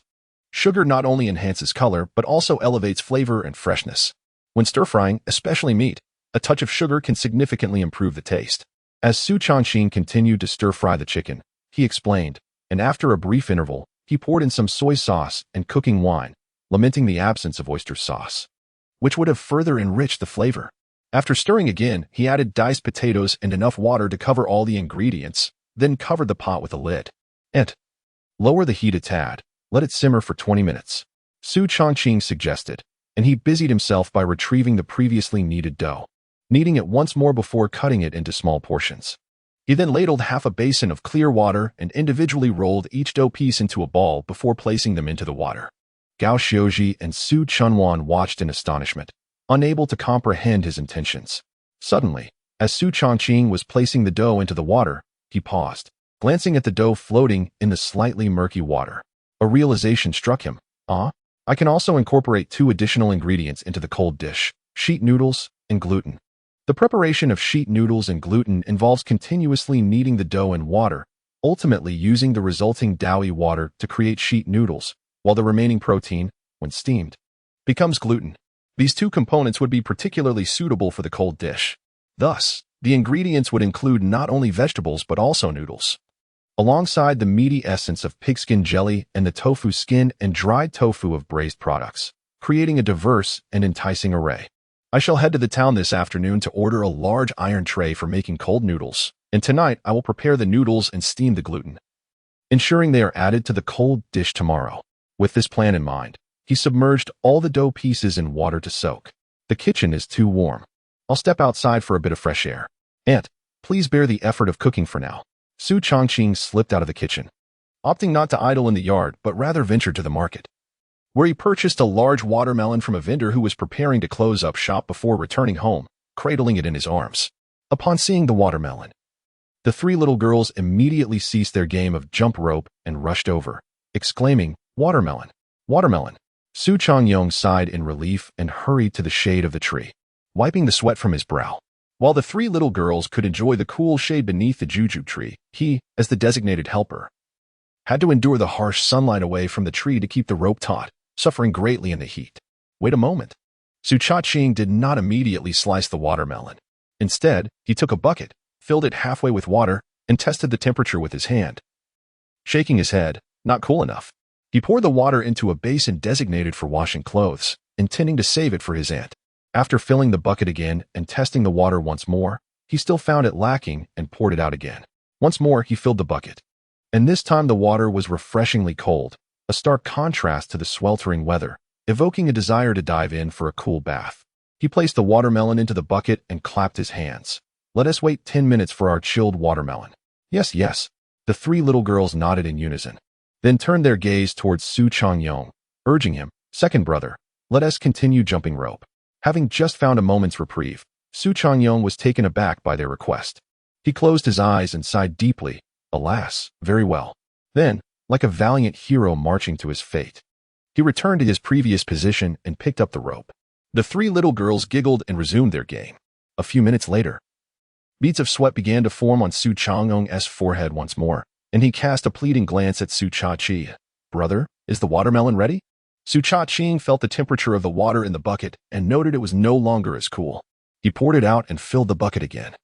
Sugar not only enhances color, but also elevates flavor and freshness. When stir-frying, especially meat, a touch of sugar can significantly improve the taste. As Su Changqing continued to stir-fry the chicken, he explained, and after a brief interval, he poured in some soy sauce and cooking wine, lamenting the absence of oyster sauce, which would have further enriched the flavor. After stirring again, he added diced potatoes and enough water to cover all the ingredients, then covered the pot with a lid. And lower the heat a tad. Let it simmer for 20 minutes. Su Changqing suggested, and he busied himself by retrieving the previously kneaded dough, kneading it once more before cutting it into small portions. He then ladled half a basin of clear water and individually rolled each dough piece into a ball before placing them into the water. Gao Xiaoji and Su Changqing watched in astonishment, unable to comprehend his intentions. Suddenly, as Su Changqing was placing the dough into the water, he paused, glancing at the dough floating in the slightly murky water. A realization struck him. I can also incorporate 2 additional ingredients into the cold dish, sheet noodles and gluten. The preparation of sheet noodles and gluten involves continuously kneading the dough in water, ultimately using the resulting doughy water to create sheet noodles, while the remaining protein, when steamed, becomes gluten. These 2 components would be particularly suitable for the cold dish. Thus, the ingredients would include not only vegetables but also noodles, alongside the meaty essence of pigskin jelly and the tofu skin and dried tofu of braised products. creating a diverse and enticing array. I shall head to the town this afternoon to order a large iron tray for making cold noodles, and tonight I will prepare the noodles and steam the gluten, ensuring they are added to the cold dish tomorrow. With this plan in mind, he submerged all the dough pieces in water to soak. The kitchen is too warm. I'll step outside for a bit of fresh air. Aunt, please bear the effort of cooking for now. Su Changqing slipped out of the kitchen, opting not to idle in the yard but rather ventured to the market, where he purchased a large watermelon from a vendor who was preparing to close up shop before returning home, cradling it in his arms. Upon seeing the watermelon, the three little girls immediately ceased their game of jump rope and rushed over, exclaiming, "Watermelon! Watermelon!" Su Changqing sighed in relief and hurried to the shade of the tree, wiping the sweat from his brow. While the three little girls could enjoy the cool shade beneath the jujube tree, he, as the designated helper, had to endure the harsh sunlight away from the tree to keep the rope taut, suffering greatly in the heat. Wait a moment. Su Changqing did not immediately slice the watermelon. Instead, he took a bucket, filled it halfway with water, and tested the temperature with his hand. Shaking his head, not cool enough. He poured the water into a basin designated for washing clothes, intending to save it for his aunt. After filling the bucket again and testing the water once more, he still found it lacking and poured it out again. Once more, he filled the bucket. And this time the water was refreshingly cold, a stark contrast to the sweltering weather, evoking a desire to dive in for a cool bath. He placed the watermelon into the bucket and clapped his hands. "Let us wait 10 minutes for our chilled watermelon." "Yes, yes." The three little girls nodded in unison, then turned their gaze towards Su Changqing, urging him, "Second brother, let us continue jumping rope." Having just found a moment's reprieve, Su Changqing was taken aback by their request. He closed his eyes and sighed deeply. Alas, very well. Then, like a valiant hero marching to his fate, he returned to his previous position and picked up the rope. The three little girls giggled and resumed their game. A few minutes later, beads of sweat began to form on Su Changqing's forehead once more, and he cast a pleading glance at Su Changqing. "Brother, is the watermelon ready?" Su Changqing felt the temperature of the water in the bucket and noted it was no longer as cool. He poured it out and filled the bucket again,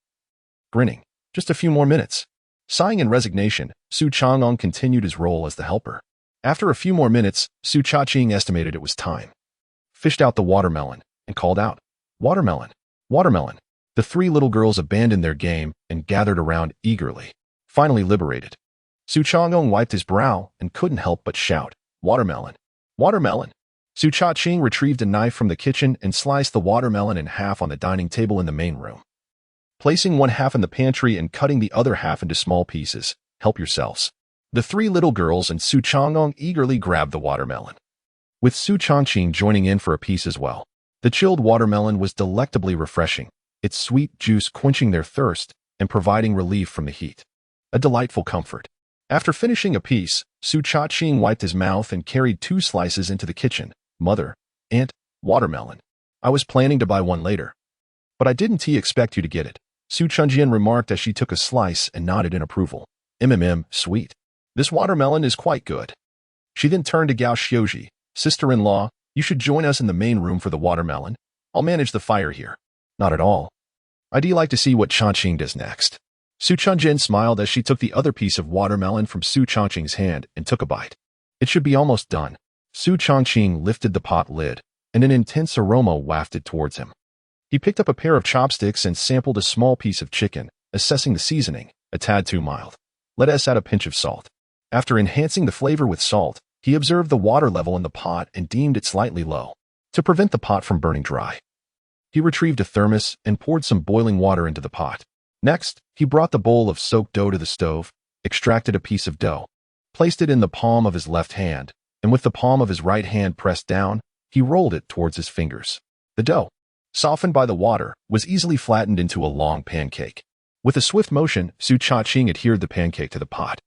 grinning. Just a few more minutes. Sighing in resignation, Su Changqing continued his role as the helper. After a few more minutes, Su Changqing estimated it was time, fished out the watermelon, and called out, "Watermelon! Watermelon!" The three little girls abandoned their game and gathered around eagerly. Finally liberated, Su Changqing wiped his brow and couldn't help but shout, "Watermelon! Watermelon!" Su Changqing retrieved a knife from the kitchen and sliced the watermelon in half on the dining table in the main room, placing one half in the pantry and cutting the other half into small pieces. "Help yourselves." The three little girls and Su Changqing eagerly grabbed the watermelon, with Su Changqing joining in for a piece as well. The chilled watermelon was delectably refreshing, its sweet juice quenching their thirst and providing relief from the heat. A delightful comfort. After finishing a piece, Su Changqing wiped his mouth and carried 2 slices into the kitchen. "Mother, Aunt, watermelon. I was planning to buy one later, but I didn't expect you to get it." Su Changqing remarked as she took a slice and nodded in approval. Sweet. This watermelon is quite good." She then turned to Gao Xiuji, "Sister-in-law, you should join us in the main room for the watermelon. I'll manage the fire here." "Not at all. I'd like to see what Changqing does next." Su Changqing smiled as she took the other piece of watermelon from Su Changqing's hand and took a bite. "It should be almost done." Su Changqing lifted the pot lid, and an intense aroma wafted towards him. He picked up a pair of chopsticks and sampled a small piece of chicken, assessing the seasoning, a tad too mild. "Let us add a pinch of salt." After enhancing the flavor with salt, he observed the water level in the pot and deemed it slightly low. To prevent the pot from burning dry, he retrieved a thermos and poured some boiling water into the pot. Next, he brought the bowl of soaked dough to the stove, extracted a piece of dough, placed it in the palm of his left hand, and with the palm of his right hand pressed down, he rolled it towards his fingers. The dough, softened by the water, was easily flattened into a long pancake. With a swift motion, Su Changqing adhered the pancake to the pot,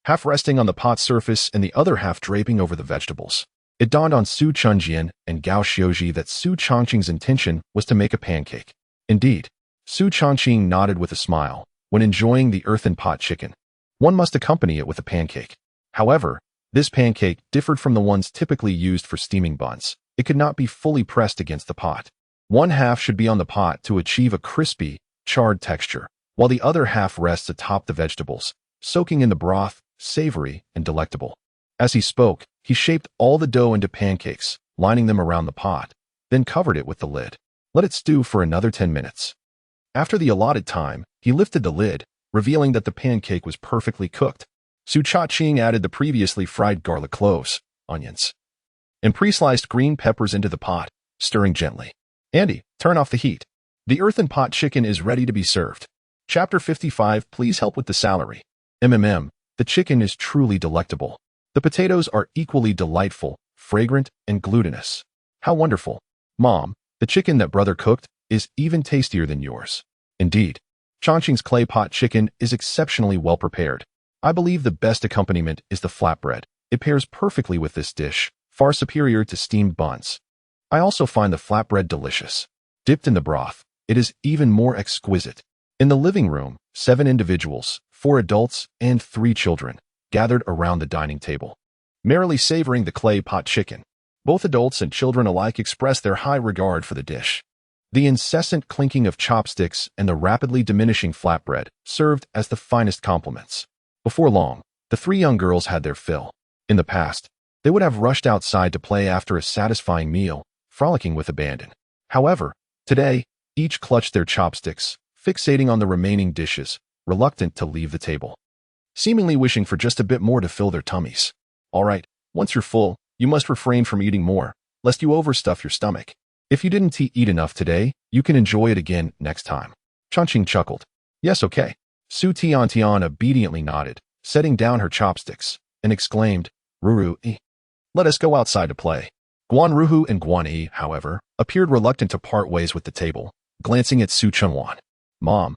half resting on the pot's surface and the other half draping over the vegetables. It dawned on Su Changqing and Gao Xiuji that Su Changqing's intention was to make a pancake. Indeed, Su Changqing nodded with a smile. When enjoying the earthen pot chicken, one must accompany it with a pancake. However, this pancake differed from the ones typically used for steaming buns. It could not be fully pressed against the pot. One half should be on the pot to achieve a crispy, charred texture, while the other half rests atop the vegetables, soaking in the broth, savory and delectable. As he spoke, he shaped all the dough into pancakes, lining them around the pot, then covered it with the lid. Let it stew for another 10 minutes. After the allotted time, he lifted the lid, revealing that the pancake was perfectly cooked. Su Changqing added the previously fried garlic cloves, onions, and pre-sliced green peppers into the pot, stirring gently. Andy, turn off the heat. The earthen pot chicken is ready to be served. Chapter 55, please help with the salary. The chicken is truly delectable. The potatoes are equally delightful, fragrant, and glutinous. How wonderful. Mom, the chicken that brother cooked is even tastier than yours. Indeed, Changqing's clay pot chicken is exceptionally well prepared. I believe the best accompaniment is the flatbread. It pairs perfectly with this dish, far superior to steamed buns. I also find the flatbread delicious. Dipped in the broth, it is even more exquisite. In the living room, 7 individuals, 4 adults and 3 children, gathered around the dining table, merrily savoring the clay pot chicken. Both adults and children alike express their high regard for the dish. The incessant clinking of chopsticks and the rapidly diminishing flatbread served as the finest compliments. Before long, the 3 young girls had their fill. In the past, they would have rushed outside to play after a satisfying meal, frolicking with abandon. However, today, each clutched their chopsticks, fixating on the remaining dishes, reluctant to leave the table, seemingly wishing for just a bit more to fill their tummies. All right, once you're full, you must refrain from eating more, lest you overstuff your stomach. If you didn't eat enough today, you can enjoy it again next time. Changqing chuckled. Yes, okay. Su Changqing obediently nodded, setting down her chopsticks, and exclaimed, Ruru, let us go outside to play. Guan Ruhu and Guan Yi, however, appeared reluctant to part ways with the table, glancing at Su Changqing. Mom,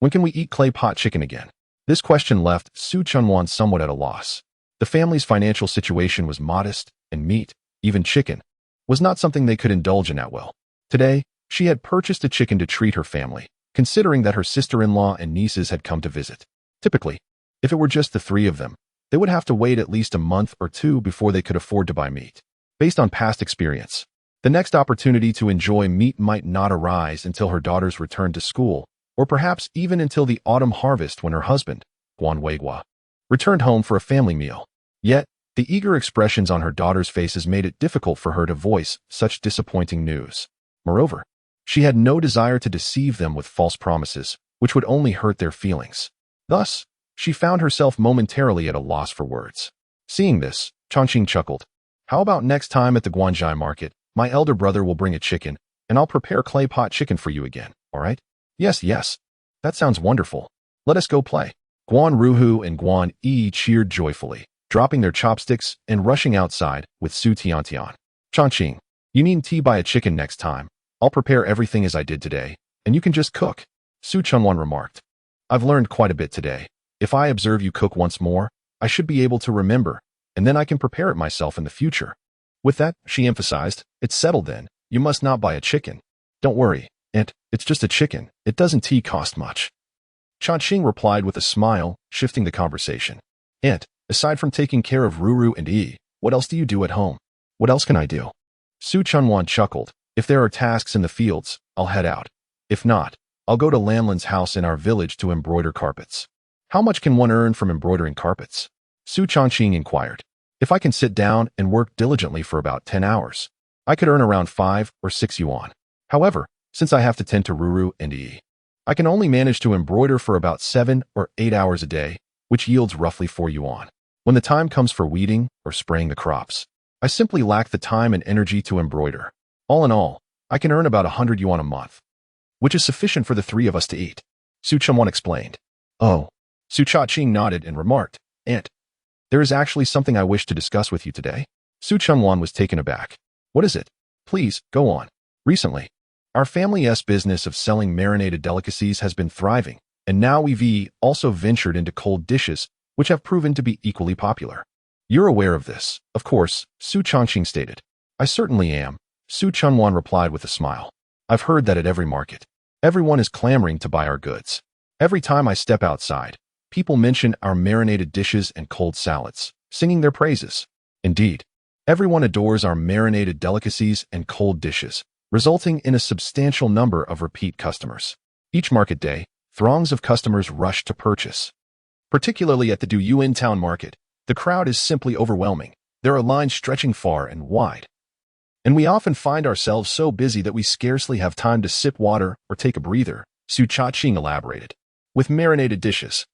when can we eat clay pot chicken again? This question left Su Changqing somewhat at a loss. The family's financial situation was modest, and meat, even chicken, was not something they could indulge in at will. Today, she had purchased a chicken to treat her family, considering that her sister-in-law and nieces had come to visit. Typically, if it were just the 3 of them, they would have to wait at least a month or 2 before they could afford to buy meat. Based on past experience, the next opportunity to enjoy meat might not arise until her daughters returned to school, or perhaps even until the autumn harvest when her husband, Guan Weigua, returned home for a family meal. Yet, the eager expressions on her daughters' faces made it difficult for her to voice such disappointing news. Moreover, she had no desire to deceive them with false promises, which would only hurt their feelings. Thus, she found herself momentarily at a loss for words. Seeing this, Changqing chuckled. How about next time at the Guanzhai market, my elder brother will bring a chicken, and I'll prepare clay pot chicken for you again, all right? Yes. That sounds wonderful. Let us go play. Guan Ruhu and Guan Yi cheered joyfully, dropping their chopsticks and rushing outside with Su Changqing. Changqing, you needn't buy a chicken next time. I'll prepare everything as I did today, and you can just cook. Su Changqing remarked. I've learned quite a bit today. If I observe you cook once more, I should be able to remember, and then I can prepare it myself in the future. With that, she emphasized, it's settled then. You must not buy a chicken. Don't worry, Aunt, it's just a chicken. It doesn't cost much. Changqing replied with a smile, shifting the conversation. Aunt, aside from taking care of Ruru and Yi, what else do you do at home? What else can I do? Su Changqing chuckled. If there are tasks in the fields, I'll head out. If not, I'll go to Lanlin's house in our village to embroider carpets. How much can one earn from embroidering carpets? Su Changqing inquired. If I can sit down and work diligently for about 10 hours, I could earn around 5 or 6 yuan. However, since I have to tend to Ruru and Yi, I can only manage to embroider for about 7 or 8 hours a day, which yields roughly 4 yuan. When the time comes for weeding or spraying the crops, I simply lack the time and energy to embroider. All in all, I can earn about 100 yuan a month, which is sufficient for the 3 of us to eat. Su Changqing explained. Oh. Su Changqing nodded and remarked, Aunt, there is actually something I wish to discuss with you today. Su Changqing was taken aback. What is it? Please, go on. Recently, our family's business of selling marinated delicacies has been thriving, and now we've also ventured into cold dishes, which have proven to be equally popular. You're aware of this, of course, Su Changqing stated. I certainly am, Su Changqing replied with a smile. I've heard that at every market, everyone is clamoring to buy our goods. Every time I step outside, people mention our marinated dishes and cold salads, singing their praises. Indeed, everyone adores our marinated delicacies and cold dishes, resulting in a substantial number of repeat customers. Each market day, throngs of customers rush to purchase. Particularly at the Duyuan town market, the crowd is simply overwhelming. There are lines stretching far and wide. And we often find ourselves so busy that we scarcely have time to sip water or take a breather, Su Changqing elaborated. With marinated dishes,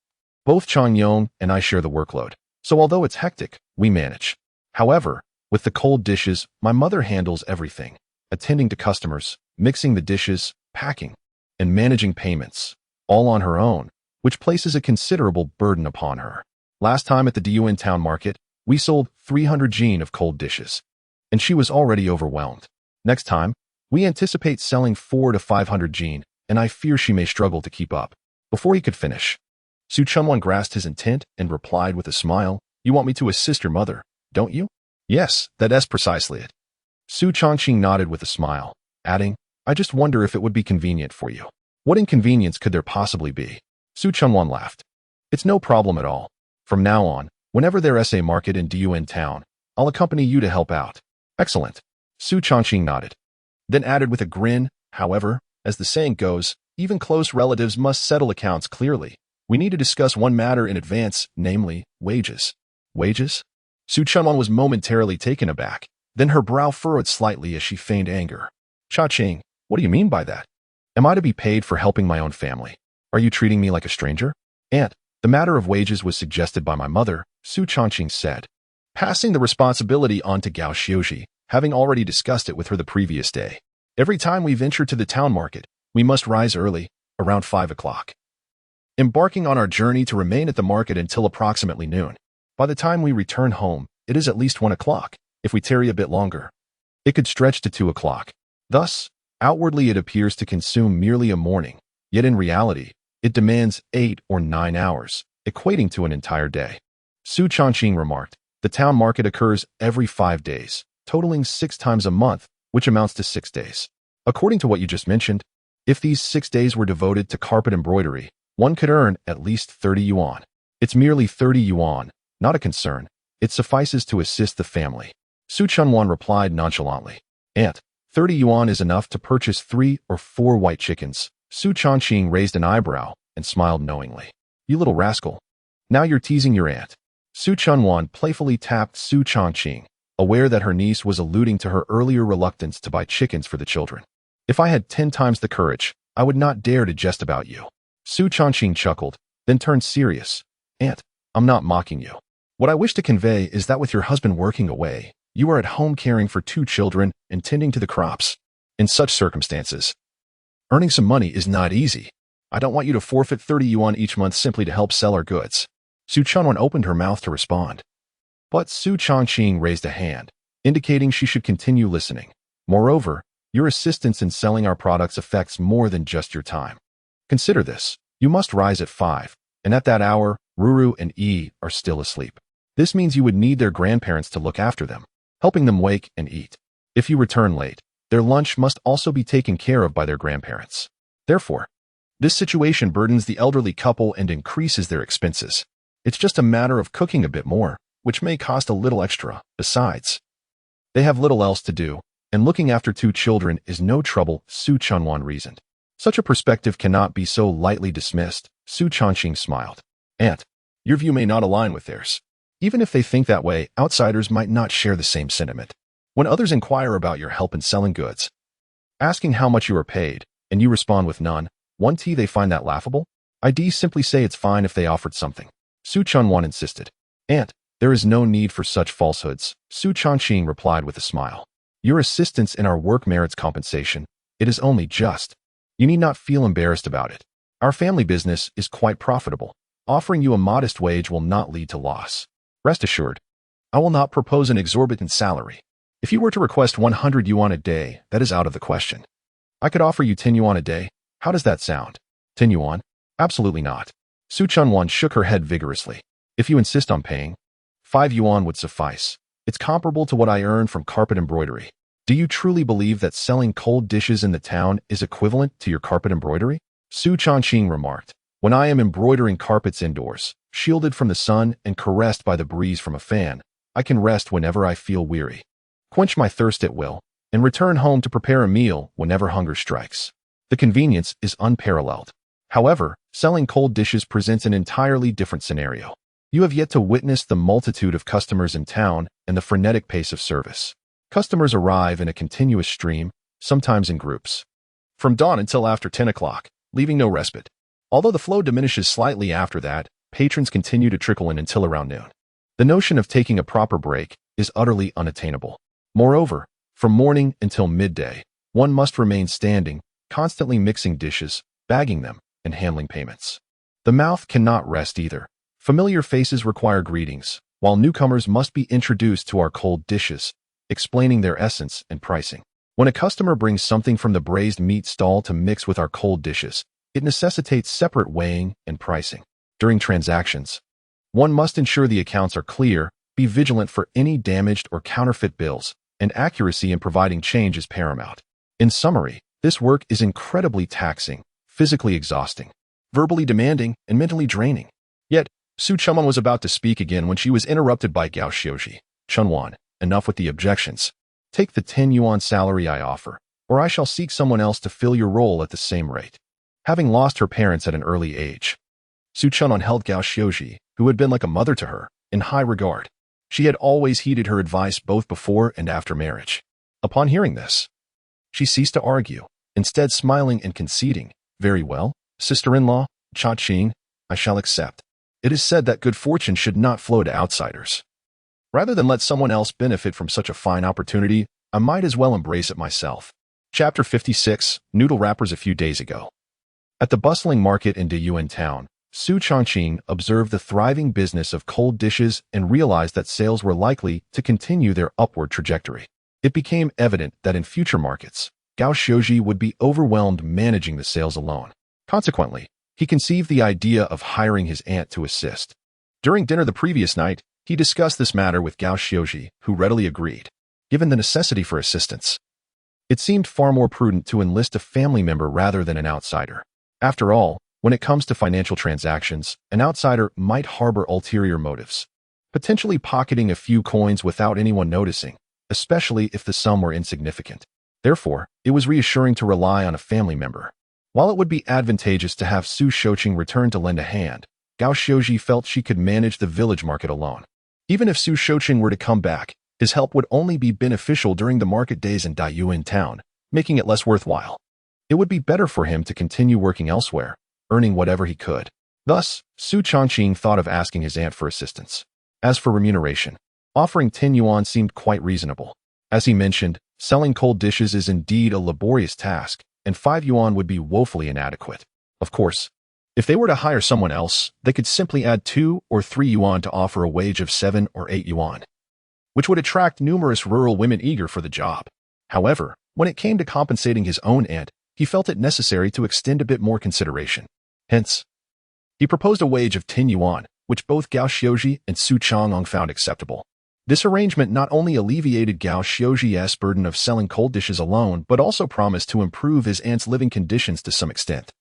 both Changyong and I share the workload, so although it's hectic, we manage. However, with the cold dishes, my mother handles everything, attending to customers, mixing the dishes, packing, and managing payments, all on her own, which places a considerable burden upon her. Last time at the Diyuan town market, we sold 300 jin of cold dishes, and she was already overwhelmed. Next time, we anticipate selling 400 to 500 jin, and I fear she may struggle to keep up. Before he could finish, Su Changqing grasped his intent and replied with a smile, "You want me to assist your mother, don't you?" "Yes, that's precisely it." Su Changqing nodded with a smile, adding, "I just wonder if it would be convenient for you." "What inconvenience could there possibly be?" Su Changqing laughed. "It's no problem at all. From now on, whenever there's a market in Diyuan town, I'll accompany you to help out." "Excellent." Su Changqing nodded, then added with a grin, "However, as the saying goes, even close relatives must settle accounts clearly. We need to discuss one matter in advance, namely, wages." "Wages?" Su Changqing was momentarily taken aback, then her brow furrowed slightly as she feigned anger. "Cha-Ching, what do you mean by that? Am I to be paid for helping my own family? Are you treating me like a stranger?" "Aunt, the matter of wages was suggested by my mother," Su Changqing said, passing the responsibility on to Gao Xiuji, having already discussed it with her the previous day. "Every time we venture to the town market, we must rise early, around 5 o'clock. Embarking on our journey to remain at the market until approximately noon. By the time we return home, it is at least 1 o'clock. If we tarry a bit longer, it could stretch to 2 o'clock. Thus, outwardly it appears to consume merely a morning, yet in reality, it demands 8 or 9 hours, equating to an entire day." Su Changqing remarked, "The town market occurs every 5 days, totaling 6 times a month, which amounts to 6 days. According to what you just mentioned, if these 6 days were devoted to carpet embroidery, one could earn at least 30 yuan. It's merely 30 yuan, not a concern. It suffices to assist the family." Su Changqing replied nonchalantly, "Aunt, 30 yuan is enough to purchase 3 or 4 white chickens." Su Changqing raised an eyebrow and smiled knowingly. "You little rascal. Now you're teasing your aunt." Su Changqing playfully tapped Su Changqing, aware that her niece was alluding to her earlier reluctance to buy chickens for the children. "If I had 10 times the courage, I would not dare to jest about you." Su Changqing chuckled, then turned serious. "Aunt, I'm not mocking you. What I wish to convey is that with your husband working away, you are at home caring for 2 children and tending to the crops. In such circumstances, earning some money is not easy. I don't want you to forfeit 30 yuan each month simply to help sell our goods." Su Changqing opened her mouth to respond, but Su Changqing raised a hand, indicating she should continue listening. "Moreover, your assistance in selling our products affects more than just your time. Consider this. You must rise at 5, and at that hour, Ruru and Yi are still asleep. This means you would need their grandparents to look after them, helping them wake and eat. If you return late, their lunch must also be taken care of by their grandparents. Therefore, this situation burdens the elderly couple and increases their expenses. It's just a matter of cooking a bit more, which may cost a little extra. Besides, they have little else to do, and looking after 2 children is no trouble," Su Changqing reasoned. "Such a perspective cannot be so lightly dismissed." Su Changqing smiled. "Aunt, your view may not align with theirs. Even if they think that way, outsiders might not share the same sentiment. When others inquire about your help in selling goods, asking how much you are paid, and you respond with none, they find that laughable? I'd simply say it's fine if they offered something." Su Changqing insisted. "Aunt, there is no need for such falsehoods," Su Changqing replied with a smile. "Your assistance in our work merits compensation. It is only just. You need not feel embarrassed about it. Our family business is quite profitable. Offering you a modest wage will not lead to loss. Rest assured, I will not propose an exorbitant salary. If you were to request 100 yuan a day, that is out of the question. I could offer you 10 yuan a day. How does that sound?" 10 yuan? Absolutely not." Su Changqing shook her head vigorously. "If you insist on paying, 5 yuan would suffice. It's comparable to what I earn from carpet embroidery. Do you truly believe that selling cold dishes in the town is equivalent to your carpet embroidery?" Su Changqing remarked. "When I am embroidering carpets indoors, shielded from the sun and caressed by the breeze from a fan, I can rest whenever I feel weary, quench my thirst at will, and return home to prepare a meal whenever hunger strikes. The convenience is unparalleled. However, selling cold dishes presents an entirely different scenario. You have yet to witness the multitude of customers in town and the frenetic pace of service. Customers arrive in a continuous stream, sometimes in groups, from dawn until after 10 o'clock, leaving no respite. Although the flow diminishes slightly after that, patrons continue to trickle in until around noon. The notion of taking a proper break is utterly unattainable. Moreover, from morning until midday, one must remain standing, constantly mixing dishes, bagging them, and handling payments. The mouth cannot rest either. Familiar faces require greetings, while newcomers must be introduced to our cold dishes, explaining their essence and pricing. When a customer brings something from the braised meat stall to mix with our cold dishes, it necessitates separate weighing and pricing. During transactions, one must ensure the accounts are clear, be vigilant for any damaged or counterfeit bills, and accuracy in providing change is paramount. In summary, this work is incredibly taxing, physically exhausting, verbally demanding, and mentally draining. Yet, Su Changqing was about to speak again when she was interrupted by Gao Xiuji. Chunwan, enough with the objections. Take the 10 yuan salary I offer, or I shall seek someone else to fill your role at the same rate. Having lost her parents at an early age, Su Changqing held Gao Xiuji, who had been like a mother to her, in high regard. She had always heeded her advice both before and after marriage. Upon hearing this, she ceased to argue, instead smiling and conceding, "Very well, sister-in-law, Changqing, I shall accept. It is said that good fortune should not flow to outsiders. Rather than let someone else benefit from such a fine opportunity, I might as well embrace it myself." Chapter 56, Noodle Wrappers. A few days ago, at the bustling market in Dayuan town, Su Changqing observed the thriving business of cold dishes and realized that sales were likely to continue their upward trajectory. It became evident that in future markets, Gao Xiuji would be overwhelmed managing the sales alone. Consequently, he conceived the idea of hiring his aunt to assist. During dinner the previous night, he discussed this matter with Gao Xiuji, who readily agreed. Given the necessity for assistance, it seemed far more prudent to enlist a family member rather than an outsider. After all, when it comes to financial transactions, an outsider might harbor ulterior motives, potentially pocketing a few coins without anyone noticing, especially if the sum were insignificant. Therefore, it was reassuring to rely on a family member. While it would be advantageous to have Su Changqing return to lend a hand, Gao Xiuji felt she could manage the village market alone. Even if Su Changqing were to come back, his help would only be beneficial during the market days in Dayuan town, making it less worthwhile. It would be better for him to continue working elsewhere, earning whatever he could. Thus, Su Changqing thought of asking his aunt for assistance. As for remuneration, offering 10 yuan seemed quite reasonable. As he mentioned, selling cold dishes is indeed a laborious task, and 5 yuan would be woefully inadequate. Of course, if they were to hire someone else, they could simply add 2 or 3 yuan to offer a wage of 7 or 8 yuan, which would attract numerous rural women eager for the job. However, when it came to compensating his own aunt, he felt it necessary to extend a bit more consideration. Hence, he proposed a wage of 10 yuan, which both Gao Xiuji and Su Changqing found acceptable. This arrangement not only alleviated Gao Xiuji's burden of selling cold dishes alone, but also promised to improve his aunt's living conditions to some extent.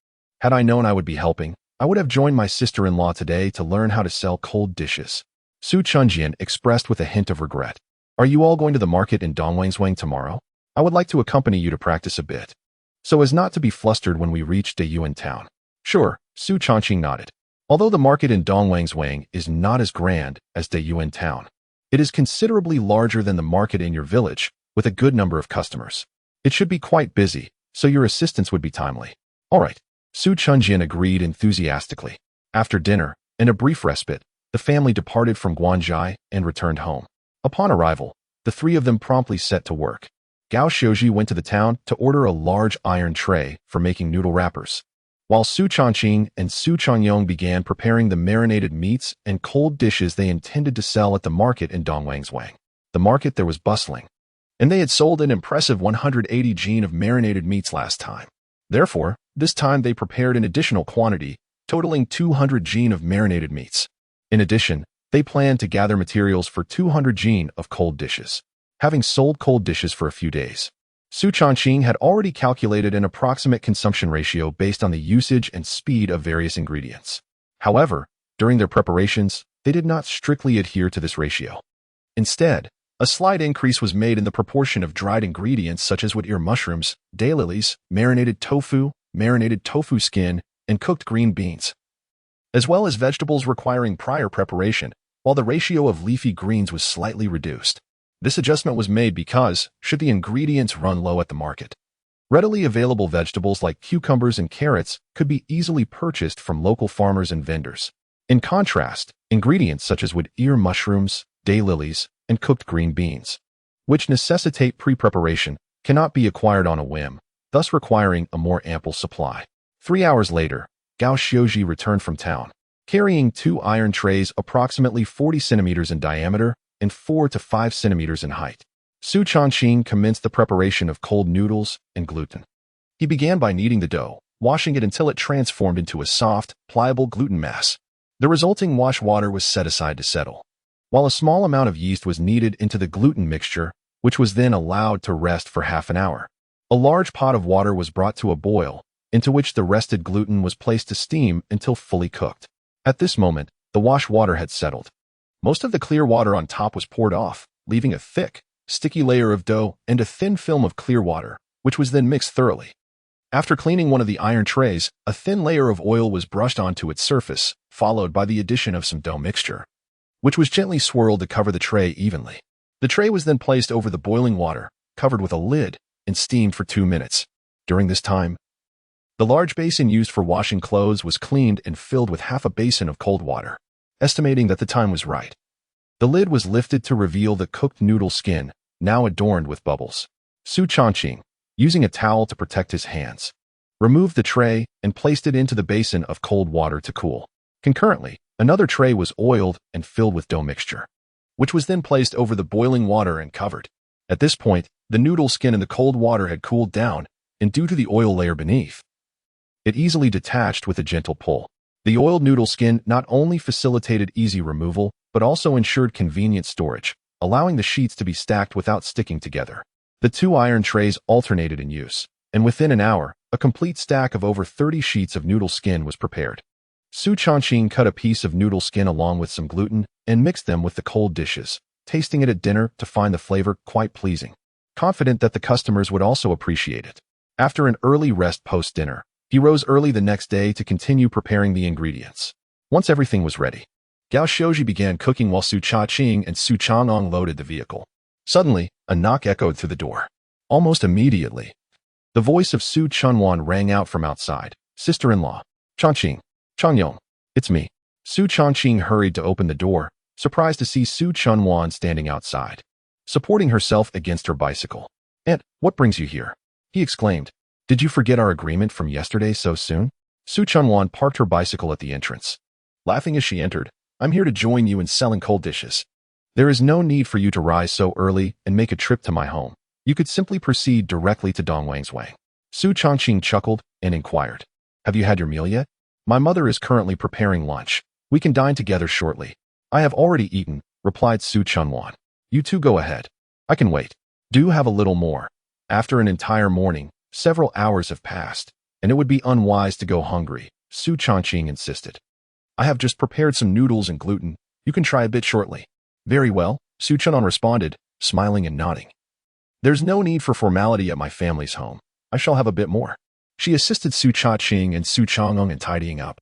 Had I known I would be helping, I would have joined my sister-in-law today to learn how to sell cold dishes. Su Changqing expressed with a hint of regret. Are you all going to the market in Dongwangswang tomorrow? I would like to accompany you to practice a bit, so as not to be flustered when we reach Dayuan town. Sure, Su Changqing nodded. Although the market in Dongwangswang is not as grand as Dayuan town, it is considerably larger than the market in your village, with a good number of customers. It should be quite busy, so your assistance would be timely. All right, Su Changqing agreed enthusiastically. After dinner, and a brief respite, the family departed from Guanzhai and returned home. Upon arrival, the three of them promptly set to work. Gao Xiuji went to the town to order a large iron tray for making noodle wrappers, while Su Changqing and Su Changqing began preparing the marinated meats and cold dishes they intended to sell at the market in Dongwangswang. The market there was bustling, and they had sold an impressive 180 jin of marinated meats last time. Therefore, this time they prepared an additional quantity, totaling 200 jin of marinated meats. In addition, they planned to gather materials for 200 jin of cold dishes. Having sold cold dishes for a few days, Su Changqing had already calculated an approximate consumption ratio based on the usage and speed of various ingredients. However, during their preparations, they did not strictly adhere to this ratio. Instead, a slight increase was made in the proportion of dried ingredients such as wood-ear mushrooms, daylilies, marinated tofu skin, and cooked green beans, as well as vegetables requiring prior preparation, while the ratio of leafy greens was slightly reduced. This adjustment was made because, should the ingredients run low at the market, readily available vegetables like cucumbers and carrots could be easily purchased from local farmers and vendors. In contrast, ingredients such as wood ear mushrooms, daylilies, and cooked green beans, which necessitate pre-preparation, cannot be acquired on a whim, thus requiring a more ample supply. 3 hours later, Gao Xiuji returned from town, carrying 2 iron trays approximately 40 centimeters in diameter and 4 to 5 centimeters in height. Su Changqing commenced the preparation of cold noodles and gluten. He began by kneading the dough, washing it until it transformed into a soft, pliable gluten mass. The resulting wash water was set aside to settle, while a small amount of yeast was kneaded into the gluten mixture, which was then allowed to rest for half an hour. A large pot of water was brought to a boil, into which the rested gluten was placed to steam until fully cooked. At this moment, the wash water had settled. Most of the clear water on top was poured off, leaving a thick, sticky layer of dough and a thin film of clear water, which was then mixed thoroughly. After cleaning one of the iron trays, a thin layer of oil was brushed onto its surface, followed by the addition of some dough mixture, which was gently swirled to cover the tray evenly. The tray was then placed over the boiling water, covered with a lid, and steamed for 2 minutes. During this time, the large basin used for washing clothes was cleaned and filled with half a basin of cold water. Estimating that the time was right, the lid was lifted to reveal the cooked noodle skin, now adorned with bubbles. Su Changqing, using a towel to protect his hands, removed the tray and placed it into the basin of cold water to cool. Concurrently, another tray was oiled and filled with dough mixture, which was then placed over the boiling water and covered. At this point, the noodle skin in the cold water had cooled down, and due to the oil layer beneath, it easily detached with a gentle pull. The oiled noodle skin not only facilitated easy removal, but also ensured convenient storage, allowing the sheets to be stacked without sticking together. The 2 iron trays alternated in use, and within an hour, a complete stack of over 30 sheets of noodle skin was prepared. Su Changqing cut a piece of noodle skin along with some gluten and mixed them with the cold dishes, tasting it at dinner to find the flavor quite pleasing, confident that the customers would also appreciate it. After an early rest post-dinner, he rose early the next day to continue preparing the ingredients. Once everything was ready, Gao Xiuji began cooking while Su Changqing and Su Chang'ong loaded the vehicle. Suddenly, a knock echoed through the door. Almost immediately, the voice of Su Chunwan rang out from outside. Sister-in-law, Changqing, Changyong, it's me. Su Changqing hurried to open the door, surprised to see Su Chunwan standing outside, supporting herself against her bicycle. Aunt, what brings you here? He exclaimed. Did you forget our agreement from yesterday so soon? Su Chunwan parked her bicycle at the entrance, laughing as she entered. I'm here to join you in selling cold dishes. There is no need for you to rise so early and make a trip to my home. You could simply proceed directly to Dongwang's Wang. Su Changqing chuckled and inquired, have you had your meal yet? My mother is currently preparing lunch. We can dine together shortly. I have already eaten, replied Su Chunwan. You two go ahead. I can wait. Do have a little more. After an entire morning, several hours have passed, and it would be unwise to go hungry, Su Changqing insisted. I have just prepared some noodles and gluten. You can try a bit shortly. Very well, Su Chunwan responded, smiling and nodding. There's no need for formality at my family's home. I shall have a bit more. She assisted Su Changqing and Su Chang'ong in tidying up,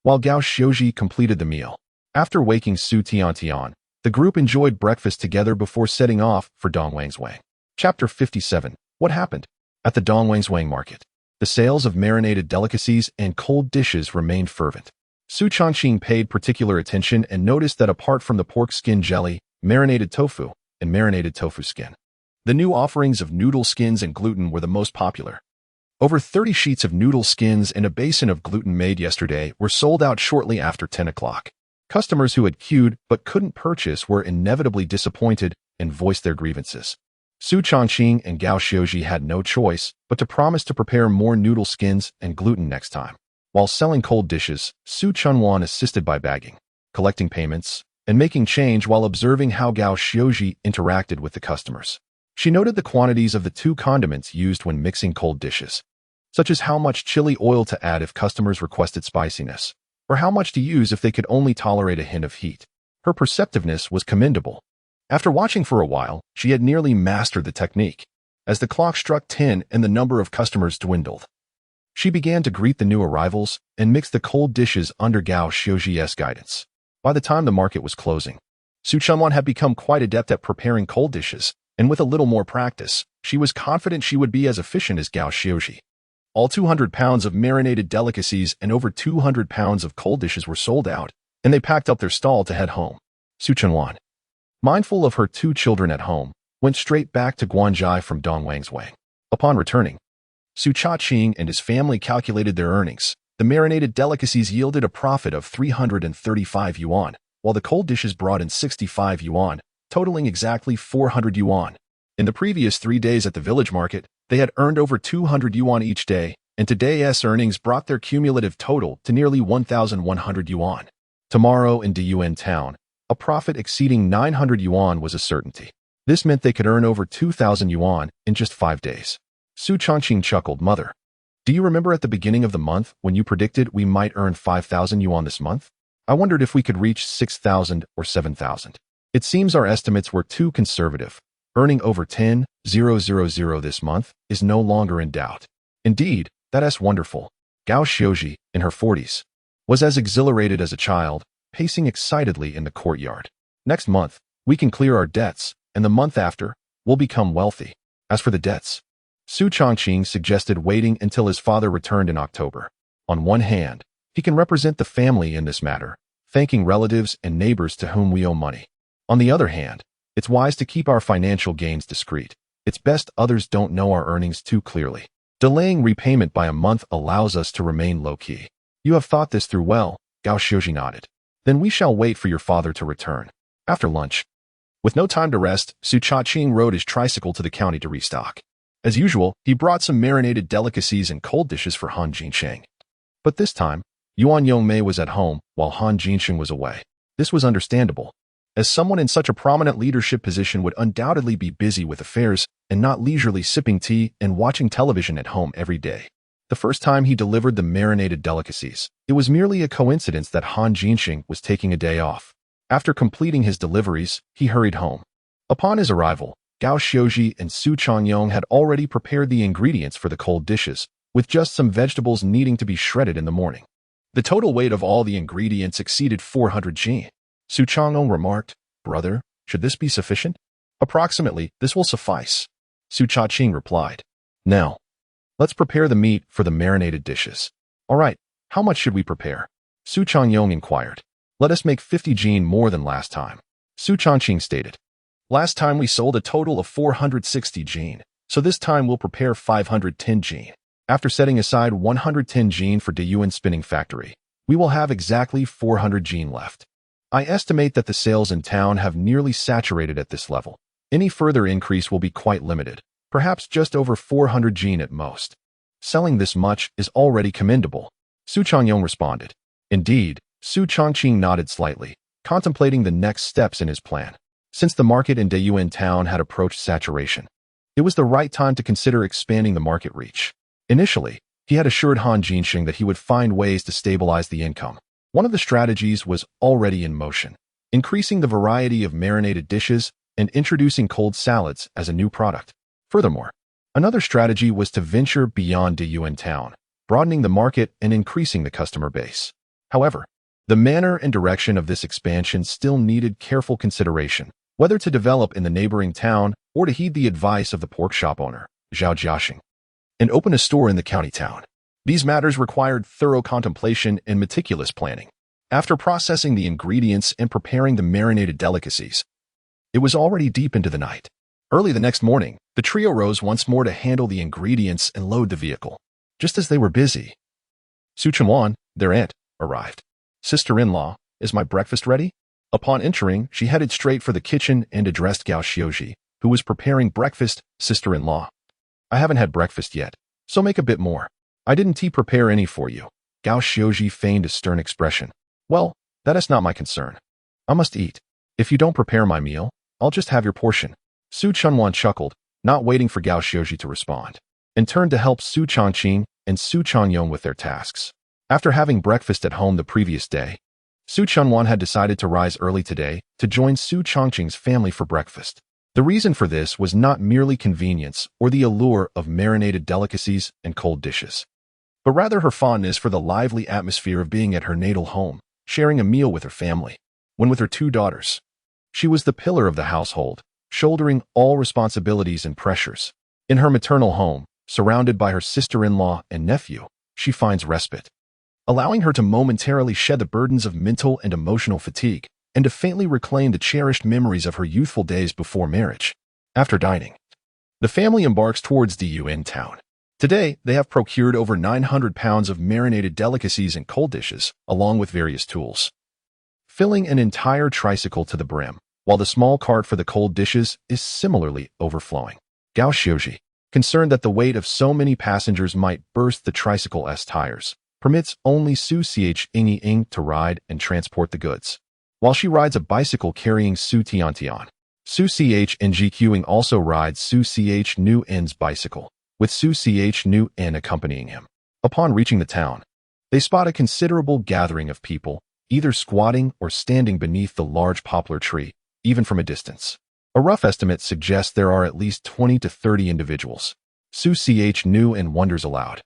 while Gao Xiuji completed the meal. After waking Su Tiantian, the group enjoyed breakfast together before setting off for Dongwang's Wang. Chapter 57. What happened? At the Dongwang's Wang market, the sales of marinated delicacies and cold dishes remained fervent. Su Changqing paid particular attention and noticed that apart from the pork skin jelly, marinated tofu, and marinated tofu skin, the new offerings of noodle skins and gluten were the most popular. Over 30 sheets of noodle skins and a basin of gluten made yesterday were sold out shortly after 10 o'clock. Customers who had queued but couldn't purchase were inevitably disappointed and voiced their grievances. Su Changqing and Gao Xiuji had no choice but to promise to prepare more noodle skins and gluten next time. While selling cold dishes, Su Chunwan assisted by bagging, collecting payments, and making change while observing how Gao Xiuji interacted with the customers. She noted the quantities of the 2 condiments used when mixing cold dishes, such as how much chili oil to add if customers requested spiciness, or how much to use if they could only tolerate a hint of heat. Her perceptiveness was commendable. After watching for a while, she had nearly mastered the technique. As the clock struck 10 and the number of customers dwindled, she began to greet the new arrivals and mix the cold dishes under Gao Xiuji's guidance. By the time the market was closing, Su Changqing had become quite adept at preparing cold dishes, and with a little more practice, she was confident she would be as efficient as Gao Xiuji. All 200 pounds of marinated delicacies and over 200 pounds of cold dishes were sold out, and they packed up their stall to head home. Su Changqing, mindful of her 2 children at home, went straight back to Guanzhai from Dongwang's Wang. Upon returning, Su Changqing and his family calculated their earnings. The marinated delicacies yielded a profit of 335 yuan, while the cold dishes brought in 65 yuan, totaling exactly 400 yuan. In the previous 3 days at the village market, they had earned over 200 yuan each day, and today's earnings brought their cumulative total to nearly 1,100 yuan. Tomorrow in Diyuan town, a profit exceeding 900 yuan was a certainty. This meant they could earn over 2,000 yuan in just 5 days. Su Changqing chuckled, "Mother, do you remember at the beginning of the month when you predicted we might earn 5,000 yuan this month? I wondered if we could reach 6,000 or 7,000. It seems our estimates were too conservative. Earning over 10,000 this month is no longer in doubt. Indeed, that's wonderful." Gao Xiuji, in her 40s, was as exhilarated as a child, pacing excitedly in the courtyard. "Next month, we can clear our debts, and the month after, we'll become wealthy." As for the debts, Su Changqing suggested waiting until his father returned in October. On one hand, he can represent the family in this matter, thanking relatives and neighbors to whom we owe money. On the other hand, it's wise to keep our financial gains discreet. It's best others don't know our earnings too clearly. Delaying repayment by a month allows us to remain low-key. "You have thought this through well," Gao Xiuji nodded. "Then we shall wait for your father to return." After lunch, with no time to rest, Su Changqing rode his tricycle to the county to restock. As usual, he brought some marinated delicacies and cold dishes for Han Jinsheng. But this time, Yuan Yongmei was at home while Han Jinsheng was away. This was understandable, as someone in such a prominent leadership position would undoubtedly be busy with affairs and not leisurely sipping tea and watching television at home every day. The first time he delivered the marinated delicacies, it was merely a coincidence that Han Jinsheng was taking a day off. After completing his deliveries, he hurried home. Upon his arrival, Gao Xiuji and Su Changqing had already prepared the ingredients for the cold dishes, with just some vegetables needing to be shredded in the morning. The total weight of all the ingredients exceeded 400 jin. Su Changqing remarked, "Brother, should this be sufficient?" "Approximately, this will suffice," Su Changqing replied. "Now, let's prepare the meat for the marinated dishes." "All right, how much should we prepare?" Su Changqing inquired. "Let us make 50 jin more than last time," Su Changqing stated. "Last time we sold a total of 460 jin, so this time we'll prepare 510 jin. After setting aside 110 jin for Diyuan Spinning Factory, we will have exactly 400 jin left. I estimate that the sales in town have nearly saturated at this level. Any further increase will be quite limited, perhaps just over 400 jin at most. Selling this much is already commendable," Su Changqing responded. Indeed, Su Changqing nodded slightly, contemplating the next steps in his plan. Since the market in Diyuan town had approached saturation, it was the right time to consider expanding the market reach. Initially, he had assured Han Jinsheng that he would find ways to stabilize the income. One of the strategies was already in motion, increasing the variety of marinated dishes and introducing cold salads as a new product. Furthermore, another strategy was to venture beyond Diyuan town, broadening the market and increasing the customer base. However, the manner and direction of this expansion still needed careful consideration, whether to develop in the neighboring town or to heed the advice of the pork shop owner, Zhao Jiaxing, and open a store in the county town. These matters required thorough contemplation and meticulous planning. After processing the ingredients and preparing the marinated delicacies, it was already deep into the night. Early the next morning, the trio rose once more to handle the ingredients and load the vehicle. Just as they were busy, Su Changqing, their aunt, arrived. "Sister-in-law, is my breakfast ready?" Upon entering, she headed straight for the kitchen and addressed Gao Xiuji, who was preparing breakfast. "Sister-in-law, I haven't had breakfast yet, so make a bit more. I didn't prepare any for you." Gao Xiuji feigned a stern expression. "Well, that is not my concern. I must eat. If you don't prepare my meal, I'll just have your portion." Su Changqing chuckled, not waiting for Gao Xiuji to respond, and turned to help Su Changqing and Su Changqing with their tasks. After having breakfast at home the previous day, Su Changqing had decided to rise early today to join Su Changqing's family for breakfast. The reason for this was not merely convenience or the allure of marinated delicacies and cold dishes, but rather her fondness for the lively atmosphere of being at her natal home, sharing a meal with her family. When with her 2 daughters, She was the pillar of the household, shouldering all responsibilities and pressures. In her maternal home, surrounded by her sister-in-law and nephew, she finds respite, allowing her to momentarily shed the burdens of mental and emotional fatigue and to faintly reclaim the cherished memories of her youthful days before marriage. After dining, the family embarks towards the UN town. Today, they have procured over 900 pounds of marinated delicacies and cold dishes, along with various tools, filling an entire tricycle to the brim, while the small cart for the cold dishes is similarly overflowing. Gao Xiuji, concerned that the weight of so many passengers might burst the tricycle's tires, permits only Su Changqing to ride and transport the goods, while she rides a bicycle carrying Su Tiantian. Su Changqing also rides Su Changqing's bicycle, with Su Changqing accompanying him. Upon reaching the town, they spot a considerable gathering of people, either squatting or standing beneath the large poplar tree, even from a distance. A rough estimate suggests there are at least 20 to 30 individuals. Su Changqing wonders aloud,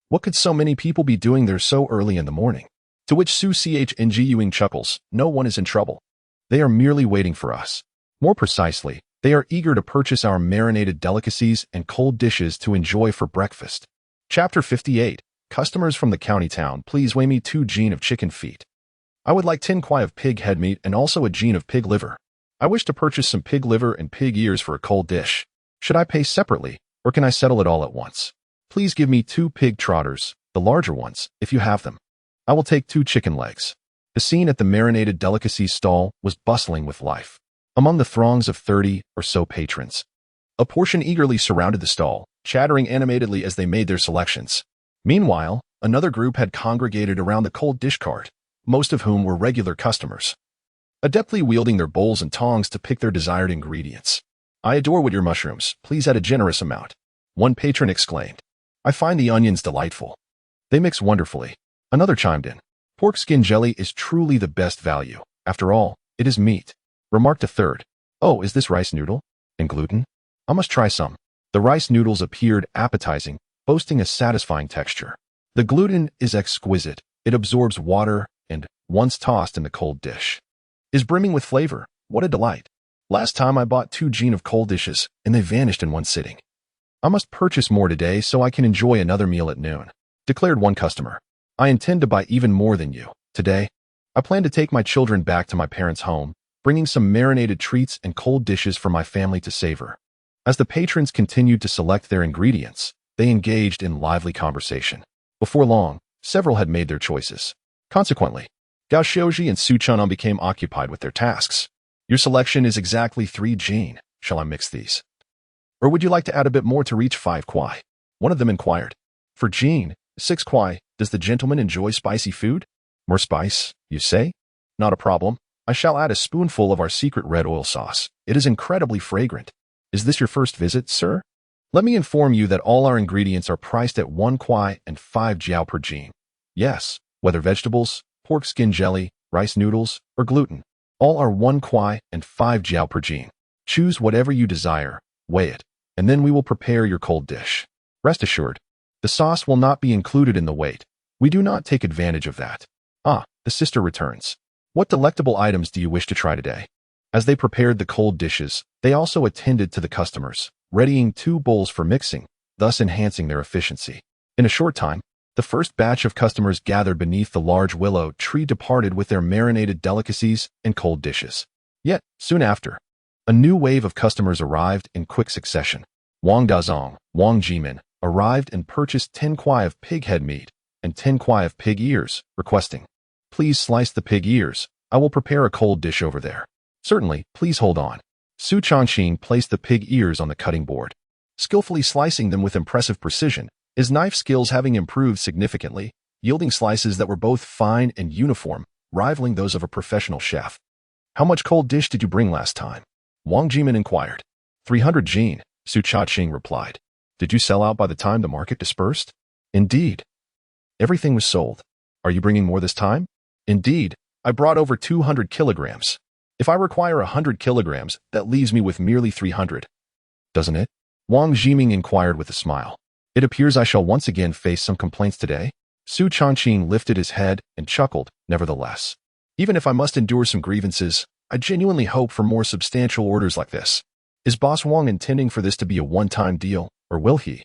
what could so many people be doing there so early in the morning? To which Su Changqing chuckles, no one is in trouble. They are merely waiting for us. More precisely, they are eager to purchase our marinated delicacies and cold dishes to enjoy for breakfast. Chapter 58. Customers from the county town, please weigh me 2 gene of chicken feet. I would like 10 kwai of pig head meat and also a gene of pig liver. I wish to purchase some pig liver and pig ears for a cold dish. Should I pay separately, or can I settle it all at once? Please give me 2 pig trotters, the larger ones, if you have them. I will take 2 chicken legs. The scene at the marinated delicacies stall was bustling with life. Among the throngs of 30 or so patrons, a portion eagerly surrounded the stall, chattering animatedly as they made their selections. Meanwhile, another group had congregated around the cold dish cart, most of whom were regular customers, adeptly wielding their bowls and tongs to pick their desired ingredients. I adore with your mushrooms, please add a generous amount. One patron exclaimed. I find the onions delightful. They mix wonderfully. Another chimed in. Pork skin jelly is truly the best value. After all, it is meat. Remarked a third. Oh, is this rice noodle? And gluten? I must try some. The rice noodles appeared appetizing, boasting a satisfying texture. The gluten is exquisite. It absorbs water and, once tossed in the cold dish, is brimming with flavor. What a delight. Last time I bought 2 gene of cold dishes, and they vanished in one sitting. I must purchase more today so I can enjoy another meal at noon, declared one customer. I intend to buy even more than you. Today, I plan to take my children back to my parents' home, bringing some marinated treats and cold dishes for my family to savor. As the patrons continued to select their ingredients, they engaged in lively conversation. Before long, several had made their choices. Consequently, Gao Xiuji and Su Changqing became occupied with their tasks. Your selection is exactly 3 gene. Shall I mix these? Or would you like to add a bit more to reach 5 kwai? One of them inquired. For gene, 6 kwai, does the gentleman enjoy spicy food? More spice, you say? Not a problem. I shall add a spoonful of our secret red oil sauce. It is incredibly fragrant. Is this your first visit, sir? Let me inform you that all our ingredients are priced at 1 kwai and 5 jiao per gene. Yes, whether vegetables, pork skin jelly, rice noodles, or gluten, all are 1 kwai and 5 jiao per gene. Choose whatever you desire, weigh it, and then we will prepare your cold dish. Rest assured, the sauce will not be included in the weight. We do not take advantage of that. Ah, the sister returns. What delectable items do you wish to try today? As they prepared the cold dishes, they also attended to the customers, readying 2 bowls for mixing, thus enhancing their efficiency. In a short time, the first batch of customers gathered beneath the large willow tree departed with their marinated delicacies and cold dishes. Yet, soon after, a new wave of customers arrived in quick succession. Wang Dazong, Wang Jimin, arrived and purchased 10 kwai of pig head meat and 10 kwai of pig ears, requesting, please slice the pig ears. I will prepare a cold dish over there. Certainly, please hold on. Su Changqing placed the pig ears on the cutting board, skillfully slicing them with impressive precision, his knife skills having improved significantly, yielding slices that were both fine and uniform, rivaling those of a professional chef. How much cold dish did you bring last time? Wang Jimin inquired. 300 jin, Su Changqing replied. Did you sell out by the time the market dispersed? Indeed. Everything was sold. Are you bringing more this time? Indeed, I brought over 200 kilograms. If I require 100 kilograms, that leaves me with merely 300. Doesn't it? Wang Jiming inquired with a smile. It appears I shall once again face some complaints today. Su Changqing lifted his head and chuckled, nevertheless. Even if I must endure some grievances, I genuinely hope for more substantial orders like this. Is Boss Wang intending for this to be a one-time deal, or will he,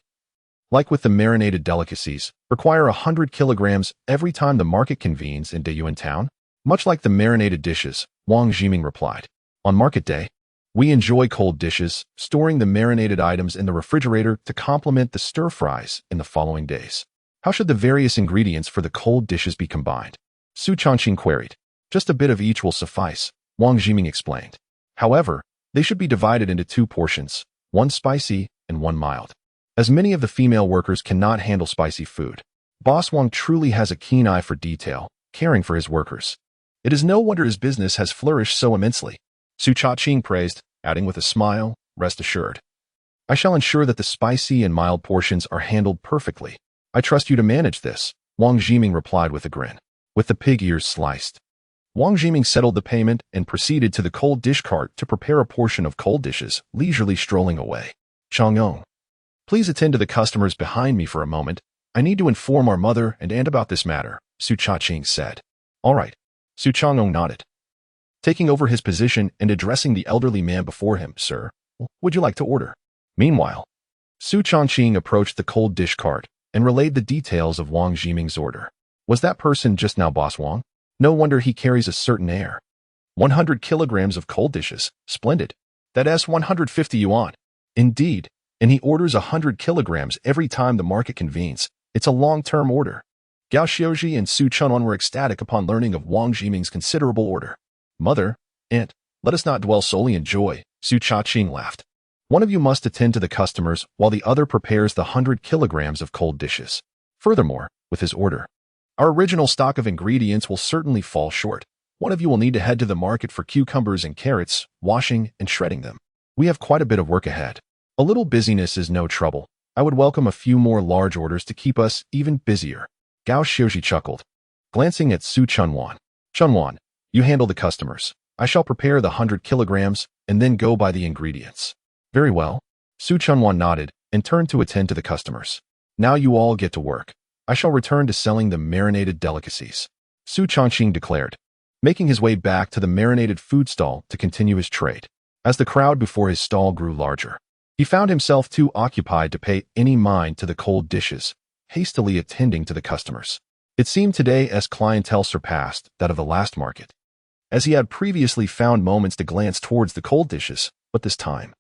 like with the marinated delicacies, require 100 kilograms every time the market convenes in Dayuan town? Much like the marinated dishes, Wang Jiming replied. On market day, we enjoy cold dishes, storing the marinated items in the refrigerator to complement the stir-fries in the following days. How should the various ingredients for the cold dishes be combined? Su Changqing queried. Just a bit of each will suffice, Wang Jiming explained. However, they should be divided into 2 portions, one spicy and one mild. As many of the female workers cannot handle spicy food, Boss Wang truly has a keen eye for detail, caring for his workers. It is no wonder his business has flourished so immensely. Su Changqing praised, adding with a smile, rest assured. I shall ensure that the spicy and mild portions are handled perfectly. I trust you to manage this, Wang Jiming replied with a grin. With the pig ears sliced, Wang Jiming settled the payment and proceeded to the cold dish cart to prepare a portion of cold dishes, leisurely strolling away. Chang'ong, please attend to the customers behind me for a moment. I need to inform our mother and aunt about this matter, Su Changqing said. All right. Su Chang'ong nodded. Taking over his position and addressing the elderly man before him, Sir, would you like to order? Meanwhile, Su Changqing approached the cold dish cart and relayed the details of Wang Jiming's order. Was that person just now Boss Wang? No wonder he carries a certain air. 100 kilograms of cold dishes. Splendid. That's 150 yuan. Indeed, and he orders 100 kilograms every time the market convenes. It's a long-term order. Gao Xiaoji and Su Changqing were ecstatic upon learning of Wang Jiming's considerable order. Mother, aunt, let us not dwell solely in joy, Su Changqing laughed. One of you must attend to the customers while the other prepares the 100 kilograms of cold dishes. Furthermore, with his order, our original stock of ingredients will certainly fall short. One of you will need to head to the market for cucumbers and carrots, washing and shredding them. We have quite a bit of work ahead. A little busyness is no trouble. I would welcome a few more large orders to keep us even busier. Gao Xiaoji chuckled, glancing at Su Changqing. Changqing, you handle the customers. I shall prepare the 100 kilograms and then go buy the ingredients. Very well. Su Changqing nodded and turned to attend to the customers. Now you all get to work. I shall return to selling the marinated delicacies, Su Changqing declared, making his way back to the marinated food stall to continue his trade. As the crowd before his stall grew larger, he found himself too occupied to pay any mind to the cold dishes, hastily attending to the customers. It seemed today as clientele surpassed that of the last market, as he had previously found moments to glance towards the cold dishes, but this time,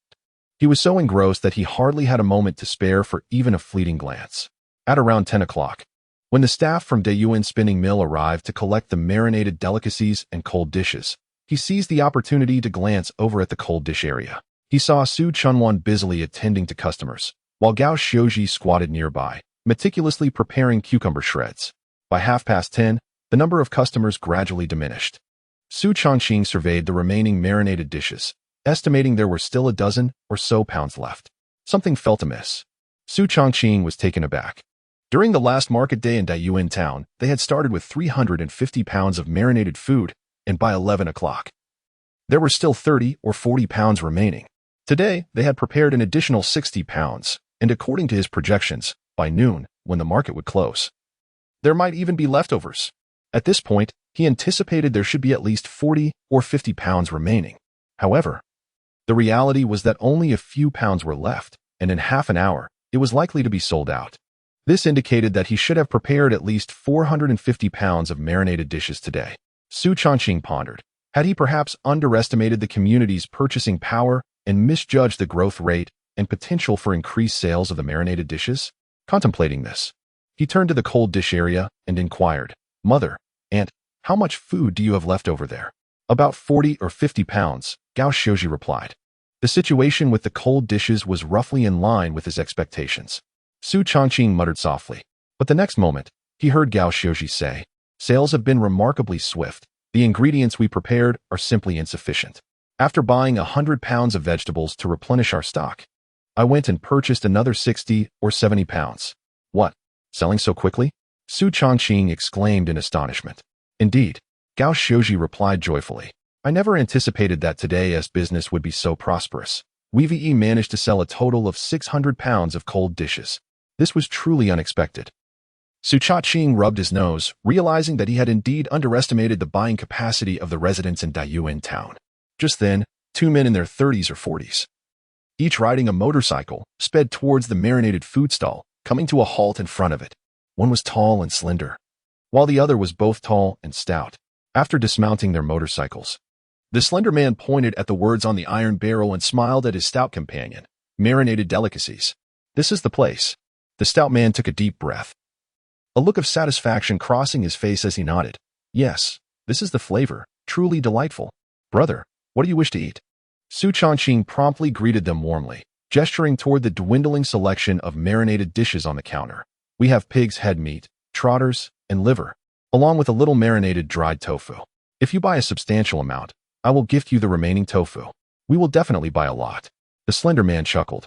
he was so engrossed that he hardly had a moment to spare for even a fleeting glance. At around 10 o'clock, when the staff from Dayuan Spinning Mill arrived to collect the marinated delicacies and cold dishes, he seized the opportunity to glance over at the cold dish area. He saw Su Changqing busily attending to customers, while Gao Xiaoji squatted nearby, meticulously preparing cucumber shreds. By 10:30, the number of customers gradually diminished. Su Changqing surveyed the remaining marinated dishes, estimating there were still a dozen or so pounds left. Something felt amiss. Su Changqing was taken aback. During the last market day in Dayuan town, they had started with 350 pounds of marinated food, and by 11 o'clock, there were still 30 or 40 pounds remaining. Today, they had prepared an additional 60 pounds, and according to his projections, by noon, when the market would close, there might even be leftovers. At this point, he anticipated there should be at least 40 or 50 pounds remaining. However, the reality was that only a few pounds were left, and in half an hour, it was likely to be sold out. This indicated that he should have prepared at least 450 pounds of marinated dishes today. Su Changqing pondered. Had he perhaps underestimated the community's purchasing power and misjudged the growth rate and potential for increased sales of the marinated dishes? Contemplating this, he turned to the cold dish area and inquired, Mother, Aunt, how much food do you have left over there? About 40 or 50 pounds, Gao Xiaoji replied. The situation with the cold dishes was roughly in line with his expectations. Su Changqing muttered softly, but the next moment, he heard Gao Xiaoji say, Sales have been remarkably swift. The ingredients we prepared are simply insufficient. After buying 100 pounds of vegetables to replenish our stock, I went and purchased another 60 or 70 pounds. What? Selling so quickly? Su Changqing exclaimed in astonishment. Indeed, Gao Xiaoji replied joyfully. I never anticipated that today as business would be so prosperous. We've managed to sell a total of 600 pounds of cold dishes. This was truly unexpected. Su Changqing rubbed his nose, realizing that he had indeed underestimated the buying capacity of the residents in Dayuan town. Just then, two men in their 30s or 40s, each riding a motorcycle, sped towards the marinated food stall, coming to a halt in front of it. One was tall and slender, while the other was both tall and stout. After dismounting their motorcycles, the slender man pointed at the words on the iron barrel and smiled at his stout companion. Marinated delicacies. This is the place. The stout man took a deep breath, a look of satisfaction crossing his face as he nodded. Yes, this is the flavor. Truly delightful. Brother, what do you wish to eat? Su Changqing promptly greeted them warmly, gesturing toward the dwindling selection of marinated dishes on the counter. We have pig's head meat, trotters, and liver, along with a little marinated dried tofu. If you buy a substantial amount, I will gift you the remaining tofu. We will definitely buy a lot. The slender man chuckled,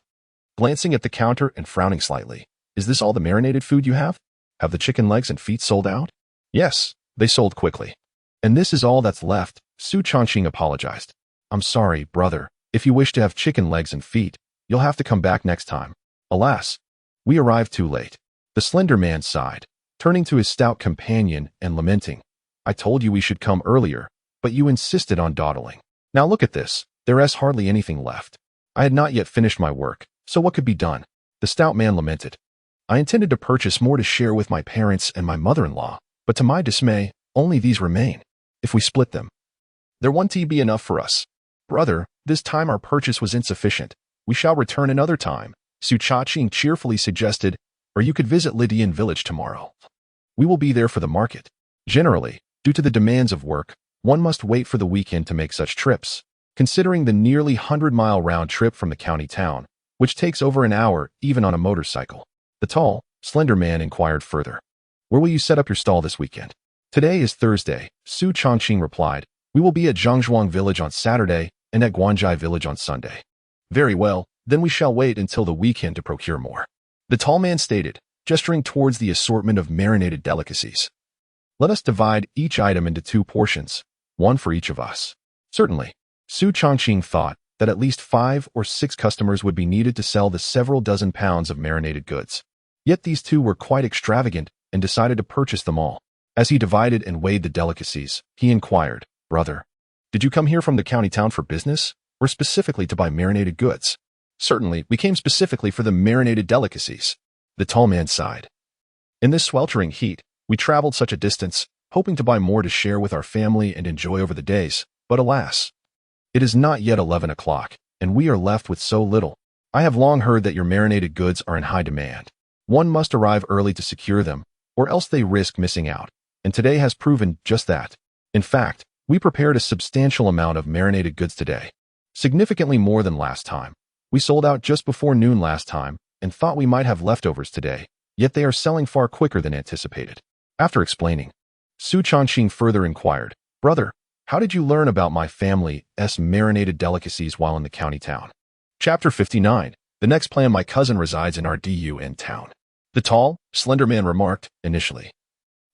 glancing at the counter and frowning slightly. Is this all the marinated food you have? Have the chicken legs and feet sold out? Yes, they sold quickly. And this is all that's left, Su Changqing apologized. I'm sorry, brother. If you wish to have chicken legs and feet, you'll have to come back next time. Alas, we arrived too late. The slender man sighed, turning to his stout companion and lamenting. I told you we should come earlier, but you insisted on dawdling. Now look at this. There's hardly anything left. I had not yet finished my work, so what could be done? The stout man lamented. I intended to purchase more to share with my parents and my mother-in-law, but to my dismay, only these remain. If we split them, there won't be enough for us. Brother, this time our purchase was insufficient. We shall return another time, Su Changqing cheerfully suggested, or you could visit Lydian village tomorrow. We will be there for the market. Generally, due to the demands of work, one must wait for the weekend to make such trips. Considering the nearly 100-mile round trip from the county town, which takes over an hour even on a motorcycle, the tall, slender man inquired further. Where will you set up your stall this weekend? Today is Thursday, Su Changqing replied. We will be at Zhangzhuang village on Saturday and at Guanzhai village on Sunday. Very well, then we shall wait until the weekend to procure more. The tall man stated, gesturing towards the assortment of marinated delicacies. Let us divide each item into 2 portions, one for each of us. Certainly, Su Changqing thought that at least 5 or 6 customers would be needed to sell the several dozen pounds of marinated goods. Yet these 2 were quite extravagant and decided to purchase them all. As he divided and weighed the delicacies, he inquired, Brother, did you come here from the county town for business, or specifically to buy marinated goods? Certainly, we came specifically for the marinated delicacies. The tall man sighed. In this sweltering heat, we traveled such a distance, hoping to buy more to share with our family and enjoy over the days, but alas, it is not yet 11 o'clock, and we are left with so little. I have long heard that your marinated goods are in high demand. One must arrive early to secure them, or else they risk missing out, and today has proven just that. In fact, we prepared a substantial amount of marinated goods today, significantly more than last time. We sold out just before noon last time and thought we might have leftovers today, yet they are selling far quicker than anticipated. After explaining, Su Changqing further inquired, Brother, how did you learn about my family's marinated delicacies while in the county town? Chapter 59. The next plan. My cousin resides in our DUN town. The tall, slender man remarked, initially.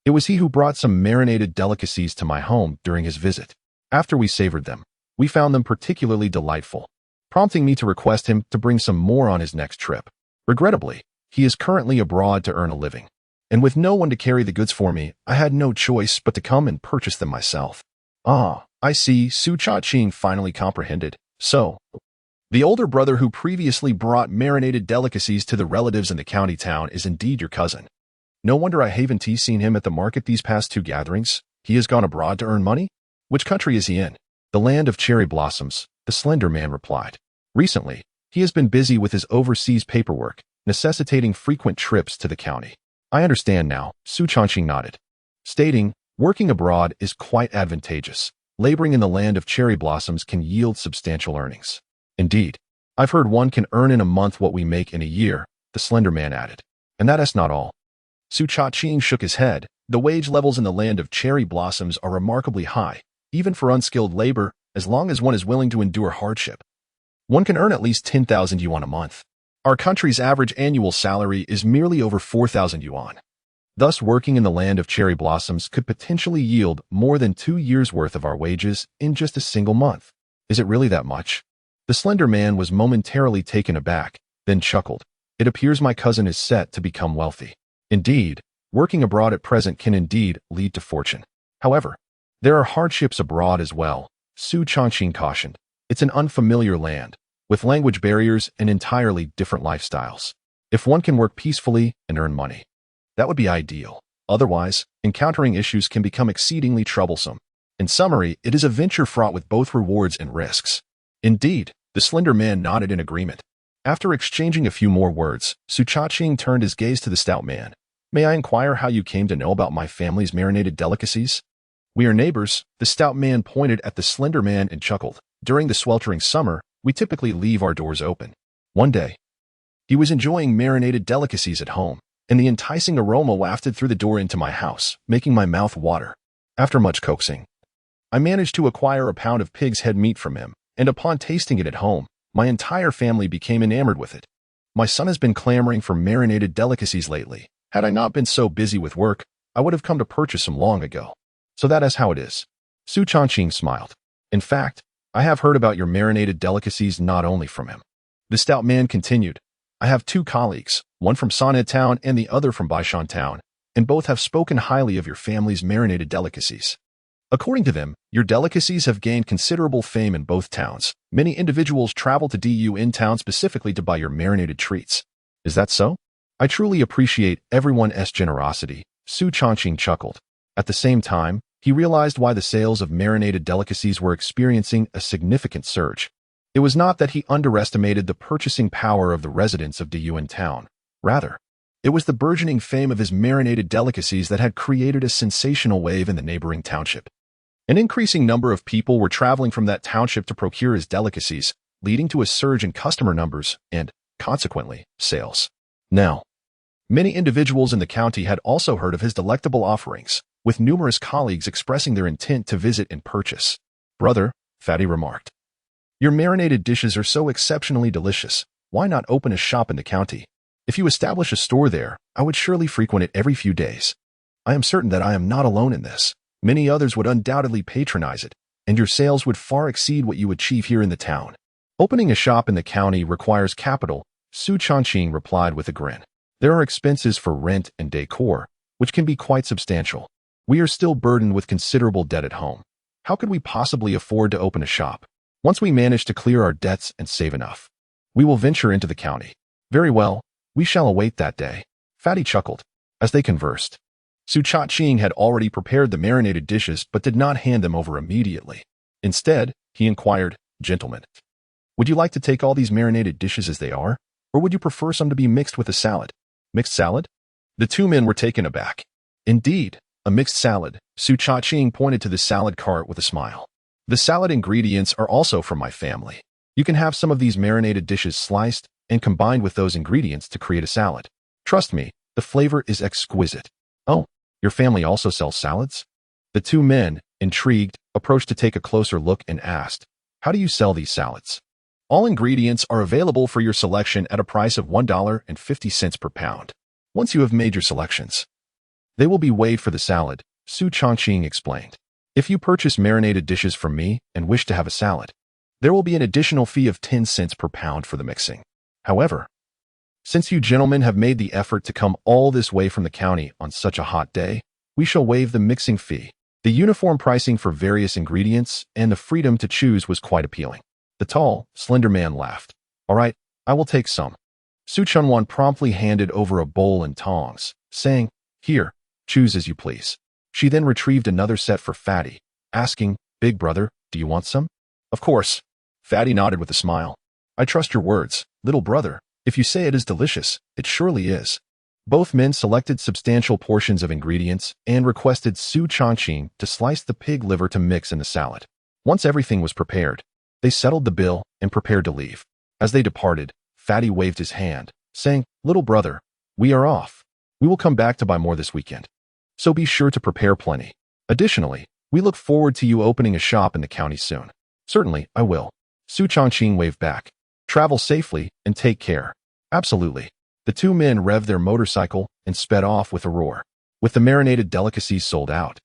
It was he who brought some marinated delicacies to my home during his visit. After we savored them, we found them particularly delightful, prompting me to request him to bring some more on his next trip. Regrettably, he is currently abroad to earn a living, and with no one to carry the goods for me, I had no choice but to come and purchase them myself. Ah, I see, Su Changqing finally comprehended. So, the older brother who previously brought marinated delicacies to the relatives in the county town is indeed your cousin. No wonder I haven't seen him at the market these past 2 gatherings. He has gone abroad to earn money? Which country is he in? The land of cherry blossoms, the slender man replied. Recently, he has been busy with his overseas paperwork, necessitating frequent trips to the county. I understand now, Su Changqing nodded, stating, working abroad is quite advantageous. Laboring in the land of cherry blossoms can yield substantial earnings. Indeed, I've heard one can earn in a month what we make in a year, the slender man added. And that is not all. Su Changqing shook his head. The wage levels in the land of cherry blossoms are remarkably high, even for unskilled labor, as long as one is willing to endure hardship. One can earn at least 10,000 yuan a month. Our country's average annual salary is merely over 4,000 yuan. Thus, working in the land of cherry blossoms could potentially yield more than 2 years' worth of our wages in just a single month. Is it really that much? The slender man was momentarily taken aback, then chuckled. It appears my cousin is set to become wealthy. Indeed, working abroad at present can indeed lead to fortune. However, there are hardships abroad as well, Su Changqing cautioned. It's an unfamiliar land, with language barriers and entirely different lifestyles. If one can work peacefully and earn money, that would be ideal. Otherwise, encountering issues can become exceedingly troublesome. In summary, it is a venture fraught with both rewards and risks. Indeed, the slender man nodded in agreement. After exchanging a few more words, Su Changqing turned his gaze to the stout man. May I inquire how you came to know about my family's marinated delicacies? We are neighbors. The stout man pointed at the slender man and chuckled. During the sweltering summer, we typically leave our doors open. One day, he was enjoying marinated delicacies at home, and the enticing aroma wafted through the door into my house, making my mouth water. After much coaxing, I managed to acquire a pound of pig's head meat from him, and upon tasting it at home, my entire family became enamored with it. My son has been clamoring for marinated delicacies lately. Had I not been so busy with work, I would have come to purchase some long ago. So that is how it is. Su Changqing smiled. In fact, I have heard about your marinated delicacies not only from him. The stout man continued. I have two colleagues, one from Sanhe Town and the other from Baishan Town, and both have spoken highly of your family's marinated delicacies. According to them, your delicacies have gained considerable fame in both towns. Many individuals travel to DU in town specifically to buy your marinated treats. Is that so? I truly appreciate everyone's generosity, Su Changqing chuckled. At the same time, he realized why the sales of marinated delicacies were experiencing a significant surge. It was not that he underestimated the purchasing power of the residents of DU in town. Rather, it was the burgeoning fame of his marinated delicacies that had created a sensational wave in the neighboring township. An increasing number of people were traveling from that township to procure his delicacies, leading to a surge in customer numbers and, consequently, sales. Now, many individuals in the county had also heard of his delectable offerings, with numerous colleagues expressing their intent to visit and purchase. Brother, Fatty remarked, your marinated dishes are so exceptionally delicious. Why not open a shop in the county? If you establish a store there, I would surely frequent it every few days. I am certain that I am not alone in this. Many others would undoubtedly patronize it, and your sales would far exceed what you achieve here in the town. Opening a shop in the county requires capital, Su Changqing replied with a grin. There are expenses for rent and decor, which can be quite substantial. We are still burdened with considerable debt at home. How could we possibly afford to open a shop? Once we manage to clear our debts and save enough, we will venture into the county. Very well, we shall await that day. Fatty chuckled. As they conversed, Su Changqing had already prepared the marinated dishes but did not hand them over immediately. Instead, he inquired, Gentlemen, would you like to take all these marinated dishes as they are, or would you prefer some to be mixed with a salad? Mixed salad? The two men were taken aback. Indeed, a mixed salad. Su Changqing pointed to the salad cart with a smile. The salad ingredients are also from my family. You can have some of these marinated dishes sliced and combined with those ingredients to create a salad. Trust me, the flavor is exquisite. Oh, your family also sells salads? The two men, intrigued, approached to take a closer look and asked, How do you sell these salads? All ingredients are available for your selection at a price of $1.50 per pound. Once you have made your selections, they will be weighed for the salad, Su Changqing explained. If you purchase marinated dishes from me and wish to have a salad, there will be an additional fee of 10 cents per pound for the mixing. However, since you gentlemen have made the effort to come all this way from the county on such a hot day, we shall waive the mixing fee. The uniform pricing for various ingredients and the freedom to choose was quite appealing. The tall, slender man laughed. All right, I will take some. Su Changqing promptly handed over a bowl and tongs, saying, Here, choose as you please. She then retrieved another set for Fatty, asking, Big brother, do you want some? Of course. Fatty nodded with a smile. I trust your words, little brother. If you say it is delicious, it surely is. Both men selected substantial portions of ingredients and requested Su Changqing to slice the pig liver to mix in the salad. Once everything was prepared, they settled the bill and prepared to leave. As they departed, Fatty waved his hand, saying, Little brother, we are off. We will come back to buy more this weekend. So be sure to prepare plenty. Additionally, we look forward to you opening a shop in the county soon. Certainly, I will. Su Changqing waved back. Travel safely and take care. Absolutely. The two men revved their motorcycle and sped off with a roar. With the marinated delicacies sold out,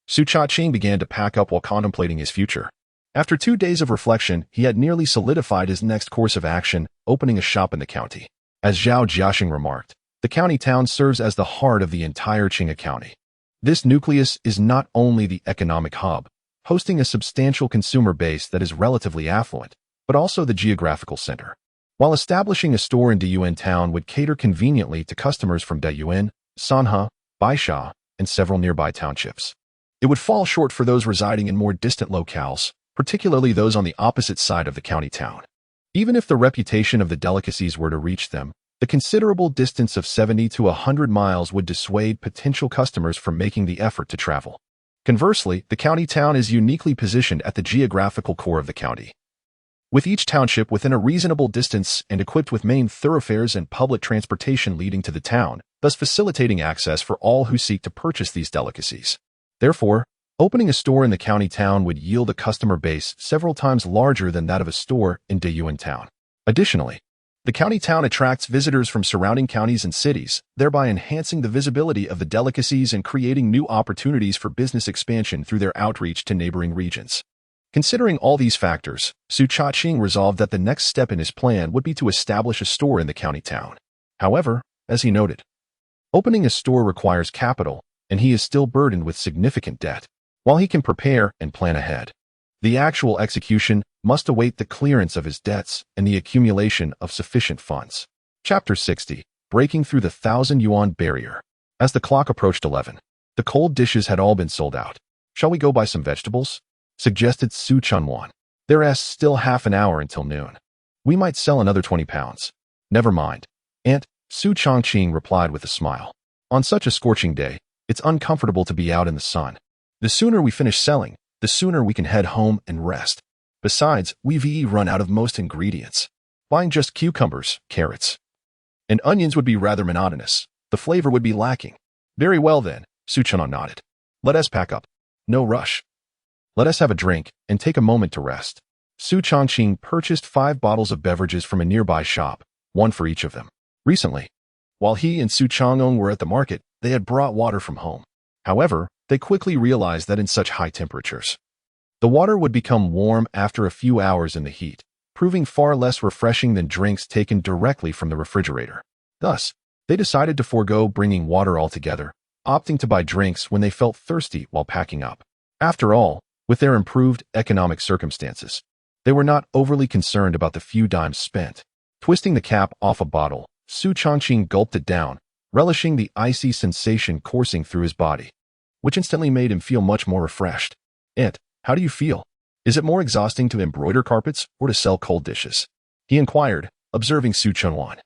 Su Changqing began to pack up while contemplating his future. After 2 days of reflection, he had nearly solidified his next course of action, opening a shop in the county. As Zhao Jiaxing remarked, the county town serves as the heart of the entire Qinghe County. This nucleus is not only the economic hub, hosting a substantial consumer base that is relatively affluent, but also the geographical center. While establishing a store in Dayuan town would cater conveniently to customers from Dayuan, Sanhe, Baisha, and several nearby townships, it would fall short for those residing in more distant locales, particularly those on the opposite side of the county town. Even if the reputation of the delicacies were to reach them, the considerable distance of 70 to 100 miles would dissuade potential customers from making the effort to travel. Conversely, the county town is uniquely positioned at the geographical core of the county, with each township within a reasonable distance and equipped with main thoroughfares and public transportation leading to the town, thus facilitating access for all who seek to purchase these delicacies. Therefore, opening a store in the county town would yield a customer base several times larger than that of a store in Dayuan town. Additionally, the county town attracts visitors from surrounding counties and cities, thereby enhancing the visibility of the delicacies and creating new opportunities for business expansion through their outreach to neighboring regions. Considering all these factors, Su Changqing resolved that the next step in his plan would be to establish a store in the county town. However, as he noted, opening a store requires capital, and he is still burdened with significant debt. While he can prepare and plan ahead, the actual execution must await the clearance of his debts and the accumulation of sufficient funds. Chapter 60. Breaking through the 1,000 yuan barrier. As the clock approached 11, the cold dishes had all been sold out. "Shall we go buy some vegetables?" suggested Su Changqing. "There's still half an hour until noon. We might sell another 20 pounds. "Never mind, Aunt," Su Changqing replied with a smile. "On such a scorching day, it's uncomfortable to be out in the sun. The sooner we finish selling, the sooner we can head home and rest. Besides, we've run out of most ingredients. Buying just cucumbers, carrots, and onions would be rather monotonous. The flavor would be lacking." "Very well then," Su Changqing nodded. "Let us pack up. No rush. Let us have a drink and take a moment to rest." Su Changqing purchased 5 bottles of beverages from a nearby shop, one for each of them. Recently, while he and Su Changqing were at the market, they had brought water from home. However, they quickly realized that in such high temperatures, the water would become warm after a few hours in the heat, proving far less refreshing than drinks taken directly from the refrigerator. Thus, they decided to forego bringing water altogether, opting to buy drinks when they felt thirsty while packing up. After all, with their improved economic circumstances, they were not overly concerned about the few dimes spent. Twisting the cap off a bottle, Su Changqing gulped it down, relishing the icy sensation coursing through his body, which instantly made him feel much more refreshed. "Aunt, how do you feel? Is it more exhausting to embroider carpets or to sell cold dishes?" he inquired, observing Su Changqing,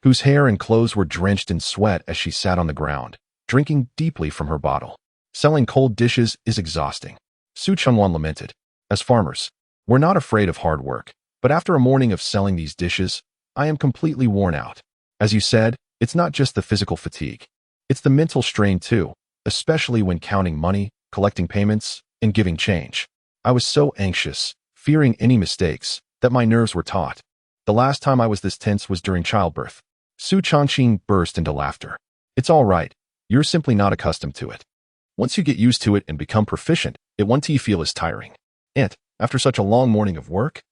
whose hair and clothes were drenched in sweat as she sat on the ground, drinking deeply from her bottle. "Selling cold dishes is exhausting," Su Changqing lamented. "As farmers, we're not afraid of hard work, but after a morning of selling these dishes, I am completely worn out. As you said, it's not just the physical fatigue. It's the mental strain too, especially when counting money, collecting payments, and giving change. I was so anxious, fearing any mistakes, that my nerves were taut. The last time I was this tense was during childbirth." Su Changqing burst into laughter. "It's all right. You're simply not accustomed to it. Once you get used to it and become proficient, it won't feel as tiring. Aunt, after such a long morning of work,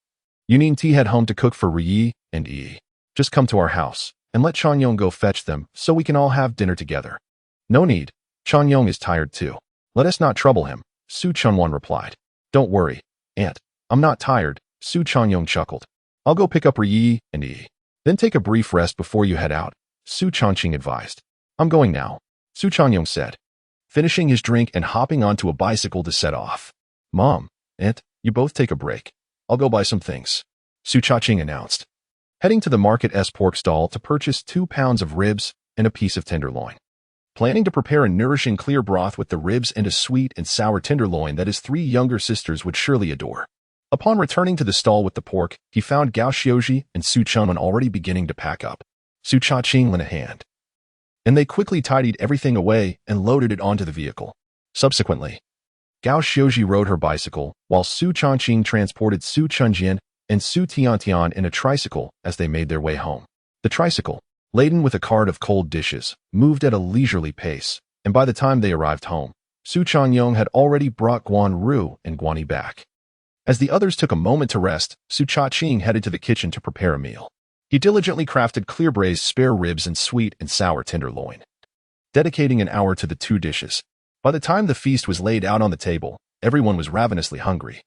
you need to head home to cook for Yi and Yi. Just come to our house, and let Changyong go fetch them so we can all have dinner together." "No need. Changyong is tired too. Let us not trouble him," Su Changqing replied. "Don't worry, Aunt. I'm not tired," Su Changyong chuckled. "I'll go pick up Yi and Yi. Then take a brief rest before you head out," Su Changqing advised. "I'm going now," Su Changyong said, finishing his drink and hopping onto a bicycle to set off. "Mom, Aunt, you both take a break. I'll go buy some things," Su Changqing announced, heading to the market's pork stall to purchase 2 pounds of ribs and a piece of tenderloin. Planning to prepare a nourishing clear broth with the ribs and a sweet and sour tenderloin that his 3 younger sisters would surely adore. Upon returning to the stall with the pork, he found Gao Xiaoji and Su Changqing already beginning to pack up. Su Changqing lent a hand, and they quickly tidied everything away and loaded it onto the vehicle. Subsequently, Gao Xiaoji rode her bicycle, while Su Changqing transported Su Changjian and Su Tiantian in a tricycle as they made their way home. The tricycle, laden with a cart of cold dishes, moved at a leisurely pace, and by the time they arrived home, Su Changyong had already brought Guan Ru and Guanyi back. As the others took a moment to rest, Su Changqing headed to the kitchen to prepare a meal. He diligently crafted clear braised spare ribs and sweet and sour tenderloin, dedicating an hour to the 2 dishes. By the time the feast was laid out on the table, Everyone was ravenously hungry,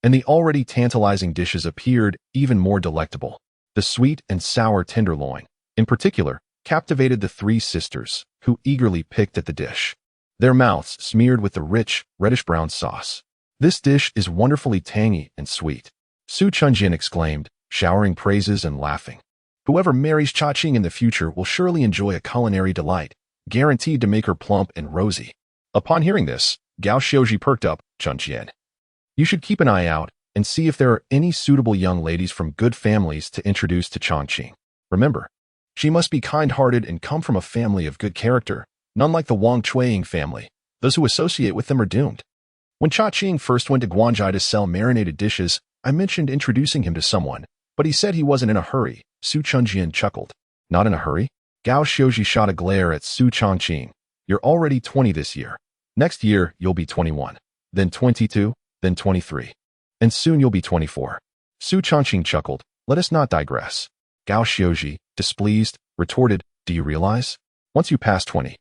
and the already tantalizing dishes appeared even more delectable. The sweet and sour tenderloin, in particular, captivated the three sisters, who eagerly picked at the dish, their mouths smeared with the rich, reddish-brown sauce. "This dish is wonderfully tangy and sweet," Su Changqing exclaimed, showering praises and laughing. "Whoever marries Changqing in the future will surely enjoy a culinary delight, guaranteed to make her plump and rosy." Upon hearing this, Gao Xiaoji perked up. "Changqing, you should keep an eye out and see if there are any suitable young ladies from good families to introduce to Changqing. Remember, she must be kind-hearted and come from a family of good character, none like the Wang Chuiying family. Those who associate with them are doomed." When Changqing first went to Guanzhou to sell marinated dishes, I mentioned introducing him to someone, but he said he wasn't in a hurry. Su Changqing chuckled. "Not in a hurry?" Gao Xiaoji shot a glare at Su Changqing. "You're already 20 this year. Next year, you'll be 21, then 22, then 23, and soon you'll be 24. Su Changqing chuckled. "Let us not digress." Gao Xiaoji, displeased, retorted, "Do you realize? Once you pass 20,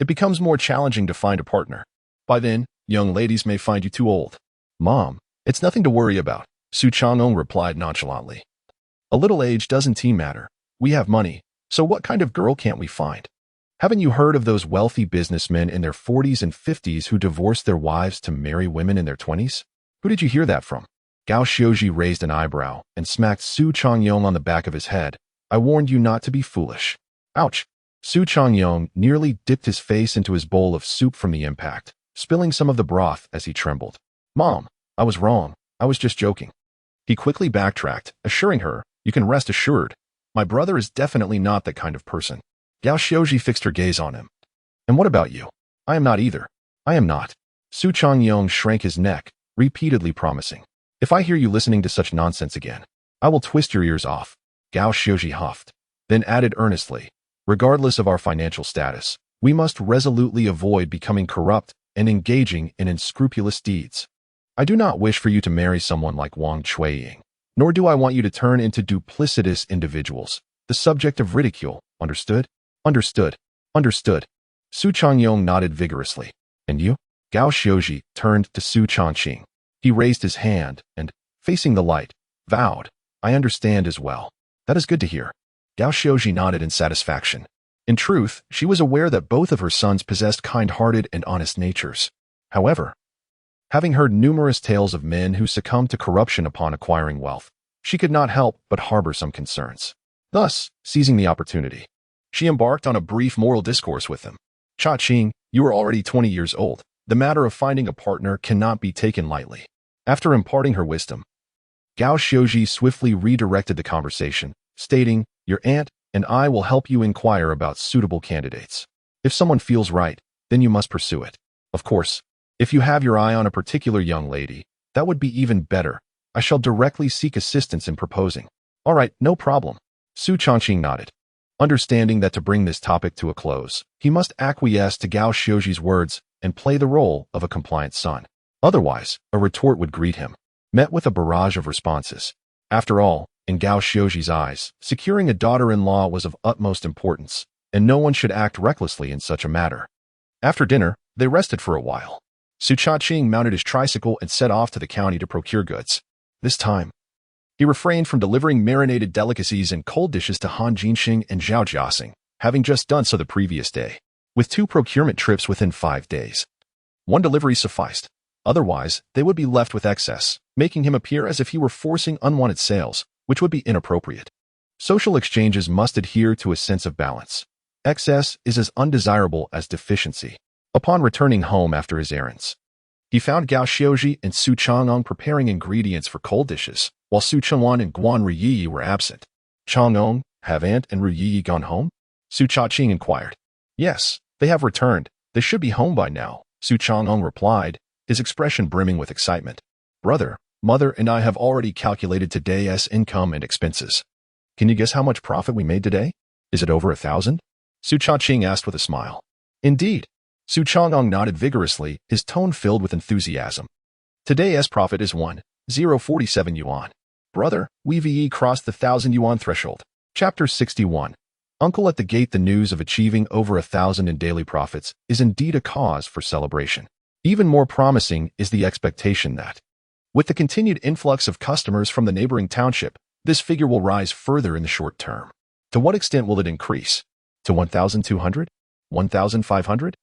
it becomes more challenging to find a partner. By then, young ladies may find you too old." "Mom, it's nothing to worry about," Su Changqing replied nonchalantly. "A little age doesn't matter. We have money, so what kind of girl can't we find? Haven't you heard of those wealthy businessmen in their 40s and 50s who divorced their wives to marry women in their 20s? Who did you hear that from?" Gao Xiaoji raised an eyebrow and smacked Su Changqing on the back of his head. "I warned you not to be foolish." Ouch! Su Changqing nearly dipped his face into his bowl of soup from the impact, spilling some of the broth as he trembled. "Mom, I was wrong. I was just joking." He quickly backtracked, assuring her, "You can rest assured. My brother is definitely not that kind of person." Gao Xiaoji fixed her gaze on him. "And what about you?" "I am not either." "I am not." Su Changqing shrank his neck, repeatedly promising, "If I hear you listening to such nonsense again, I will twist your ears off." Gao Xiaoji huffed, then added earnestly, "Regardless of our financial status, we must resolutely avoid becoming corrupt and engaging in unscrupulous deeds. I do not wish for you to marry someone like Wang Chuiying, nor do I want you to turn into duplicitous individuals, the subject of ridicule. Understood?" "Understood. Understood." Su Changqing nodded vigorously. "And you?" Gao Xiaoji turned to Su Changqing. He raised his hand and, facing the light, vowed, "I understand as well." "That is good to hear." Gao Xiaoji nodded in satisfaction. In truth, she was aware that both of her sons possessed kind-hearted and honest natures. However, having heard numerous tales of men who succumbed to corruption upon acquiring wealth, she could not help but harbor some concerns. Thus, seizing the opportunity, she embarked on a brief moral discourse with them. "Changqing, you are already 20 years old. The matter of finding a partner cannot be taken lightly." After imparting her wisdom, Gao Xiaoji swiftly redirected the conversation, stating, "Your aunt and I will help you inquire about suitable candidates. If someone feels right, then you must pursue it. Of course, if you have your eye on a particular young lady, that would be even better. I shall directly seek assistance in proposing." "All right, no problem." Su Changqing nodded, understanding that to bring this topic to a close, he must acquiesce to Gao Xiaoji's words and play the role of a compliant son. Otherwise, a retort would greet him, met with a barrage of responses. After all, in Gao Xiaoji's eyes, securing a daughter-in-law was of utmost importance, and no one should act recklessly in such a matter. After dinner, they rested for a while. Su Changqing mounted his tricycle and set off to the county to procure goods. This time, he refrained from delivering marinated delicacies and cold dishes to Han Jinxing and Zhao Jiasing, having just done so the previous day, with 2 procurement trips within 5 days. 1 delivery sufficed. Otherwise, they would be left with excess, making him appear as if he were forcing unwanted sales, which would be inappropriate. Social exchanges must adhere to a sense of balance. Excess is as undesirable as deficiency. Upon returning home after his errands, he found Gao Xiaoji and Su Changqing preparing ingredients for cold dishes, while Su Changqing and Guan Ruyiyi were absent. "Changqing, have Aunt and Ruyiyi gone home?" Su Changqing inquired. "Yes, they have returned. They should be home by now," Su Changqing replied, his expression brimming with excitement. "Brother, Mother and I have already calculated today's income and expenses. Can you guess how much profit we made today? Is it over 1,000? Su Changqing asked with a smile. "Indeed." Su Changqing nodded vigorously, his tone filled with enthusiasm. "Today's profit is 1,047 yuan. Brother, we've crossed the 1,000 yuan threshold." Chapter 61. Uncle at the gate. The news of achieving over 1,000 in daily profits is indeed a cause for celebration. Even more promising is the expectation that, with the continued influx of customers from the neighboring township, this figure will rise further in the short term. To what extent will it increase? To 1,200? 1,500?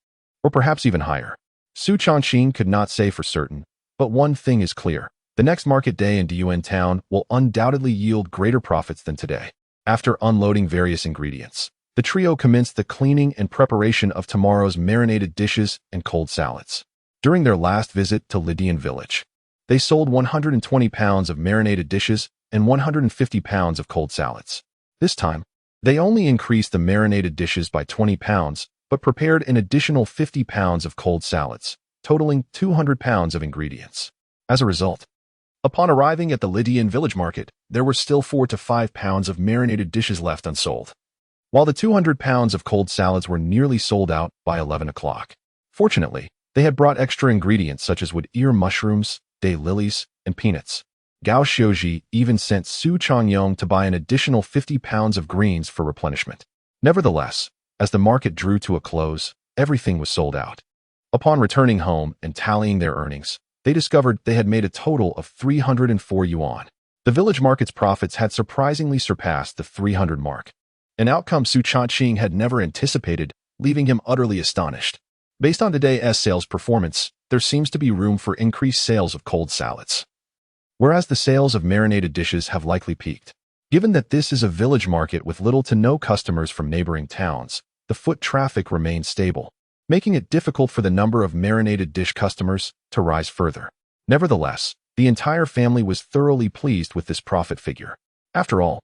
Or perhaps even higher? Su Changqing could not say for certain, but one thing is clear. The next market day in Dun Town will undoubtedly yield greater profits than today. After unloading various ingredients, the trio commenced the cleaning and preparation of tomorrow's marinated dishes and cold salads. During their last visit to Lydian village, they sold 120 pounds of marinated dishes and 150 pounds of cold salads. This time, they only increased the marinated dishes by 20 pounds, but prepared an additional 50 pounds of cold salads, totaling 200 pounds of ingredients. As a result, upon arriving at the Lydian village market, there were still 4 to 5 pounds of marinated dishes left unsold, while the 200 pounds of cold salads were nearly sold out by 11 o'clock. Fortunately, they had brought extra ingredients such as wood ear mushrooms, day lilies, and peanuts. Gao Xiuji even sent Su Changqing to buy an additional 50 pounds of greens for replenishment. Nevertheless, as the market drew to a close, everything was sold out. Upon returning home and tallying their earnings, they discovered they had made a total of 304 yuan. The village market's profits had surprisingly surpassed the 300 mark, an outcome Su Changqing had never anticipated, leaving him utterly astonished. Based on today's sales performance, there seems to be room for increased sales of cold salads, whereas the sales of marinated dishes have likely peaked. Given that this is a village market with little to no customers from neighboring towns, the foot traffic remains stable, making it difficult for the number of marinated dish customers to rise further. Nevertheless, the entire family was thoroughly pleased with this profit figure. After all,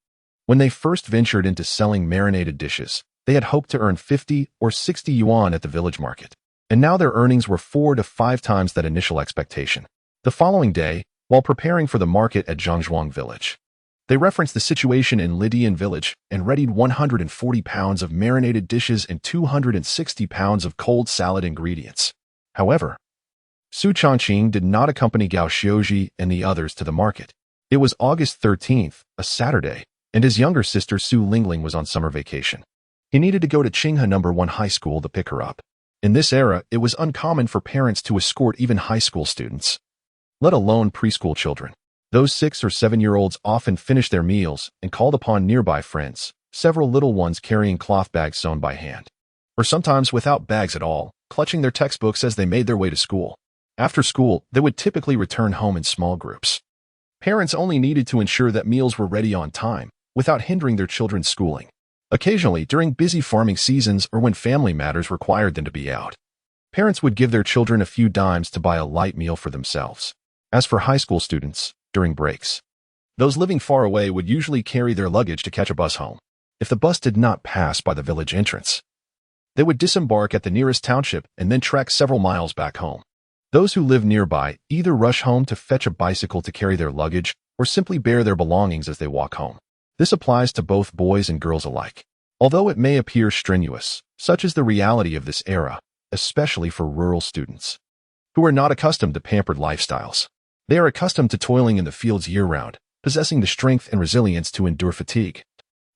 when they first ventured into selling marinated dishes, they had hoped to earn 50 or 60 yuan at the village market, and now their earnings were 4 to 5 times that initial expectation. The following day, while preparing for the market at Zhangzhuang village, they referenced the situation in Lydian village and readied 140 pounds of marinated dishes and 260 pounds of cold salad ingredients. However, Su Changqing did not accompany Gao Xiuji and the others to the market. It was August 13th, a Saturday, and his younger sister Su Lingling was on summer vacation. He needed to go to Qinghe No. 1 high school to pick her up. In this era, it was uncommon for parents to escort even high school students, let alone preschool children. Those 6 or 7-year-olds often finished their meals and called upon nearby friends, several little ones carrying cloth bags sewn by hand, or sometimes without bags at all, clutching their textbooks as they made their way to school. After school, they would typically return home in small groups. Parents only needed to ensure that meals were ready on time, without hindering their children's schooling. Occasionally, during busy farming seasons or when family matters required them to be out, parents would give their children a few dimes to buy a light meal for themselves. As for high school students, during breaks, those living far away would usually carry their luggage to catch a bus home. If the bus did not pass by the village entrance, they would disembark at the nearest township and then trek several miles back home. Those who live nearby either rush home to fetch a bicycle to carry their luggage or simply bear their belongings as they walk home. This applies to both boys and girls alike. Although it may appear strenuous, such is the reality of this era, especially for rural students, who are not accustomed to pampered lifestyles. They are accustomed to toiling in the fields year-round, possessing the strength and resilience to endure fatigue,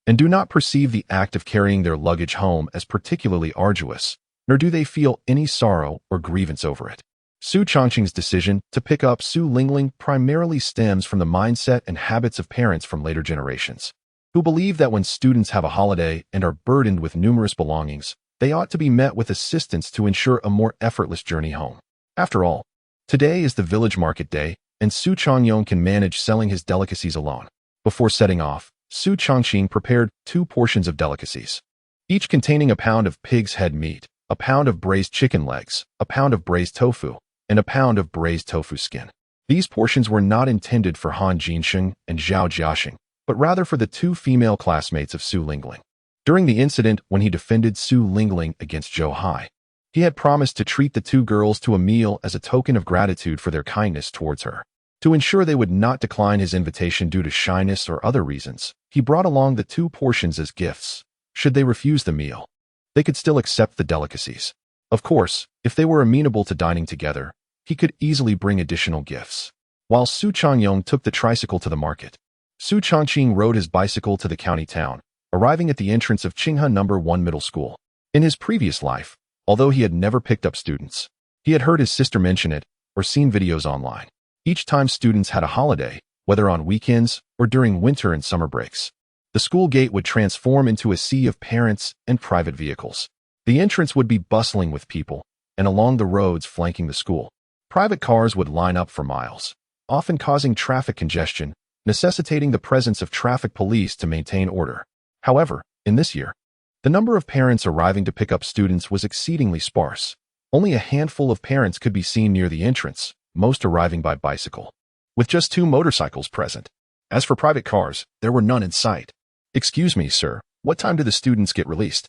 and do not perceive the act of carrying their luggage home as particularly arduous, nor do they feel any sorrow or grievance over it. Su Changqing's decision to pick up Su Lingling primarily stems from the mindset and habits of parents from later generations, who believe that when students have a holiday and are burdened with numerous belongings, they ought to be met with assistance to ensure a more effortless journey home. After all, today is the village market day, and Su Changqing can manage selling his delicacies alone. Before setting off, Su Changqing prepared 2 portions of delicacies, each containing a pound of pig's head meat, a pound of braised chicken legs, a pound of braised tofu, and a pound of braised tofu skin. These portions were not intended for Han Jinsheng and Zhao Jiaxing, but rather for the 2 female classmates of Su Lingling. During the incident when he defended Su Lingling against Zhou Hai, he had promised to treat the 2 girls to a meal as a token of gratitude for their kindness towards her. To ensure they would not decline his invitation due to shyness or other reasons, he brought along the 2 portions as gifts. Should they refuse the meal, they could still accept the delicacies. Of course, if they were amenable to dining together, he could easily bring additional gifts. While Su Changqing took the tricycle to the market, Su Changqing rode his bicycle to the county town, arriving at the entrance of Qinghe No. 1 middle school. In his previous life, although he had never picked up students, He had heard his sister mention it or seen videos online. Each time students had a holiday, whether on weekends or during winter and summer breaks, the school gate would transform into a sea of parents and private vehicles. The entrance would be bustling with people, and along the roads flanking the school, private cars would line up for miles, often causing traffic congestion, necessitating the presence of traffic police to maintain order. However, in this year, the number of parents arriving to pick up students was exceedingly sparse. Only a handful of parents could be seen near the entrance, most arriving by bicycle, with just 2 motorcycles present. As for private cars, there were none in sight. "Excuse me, sir, what time do the students get released?"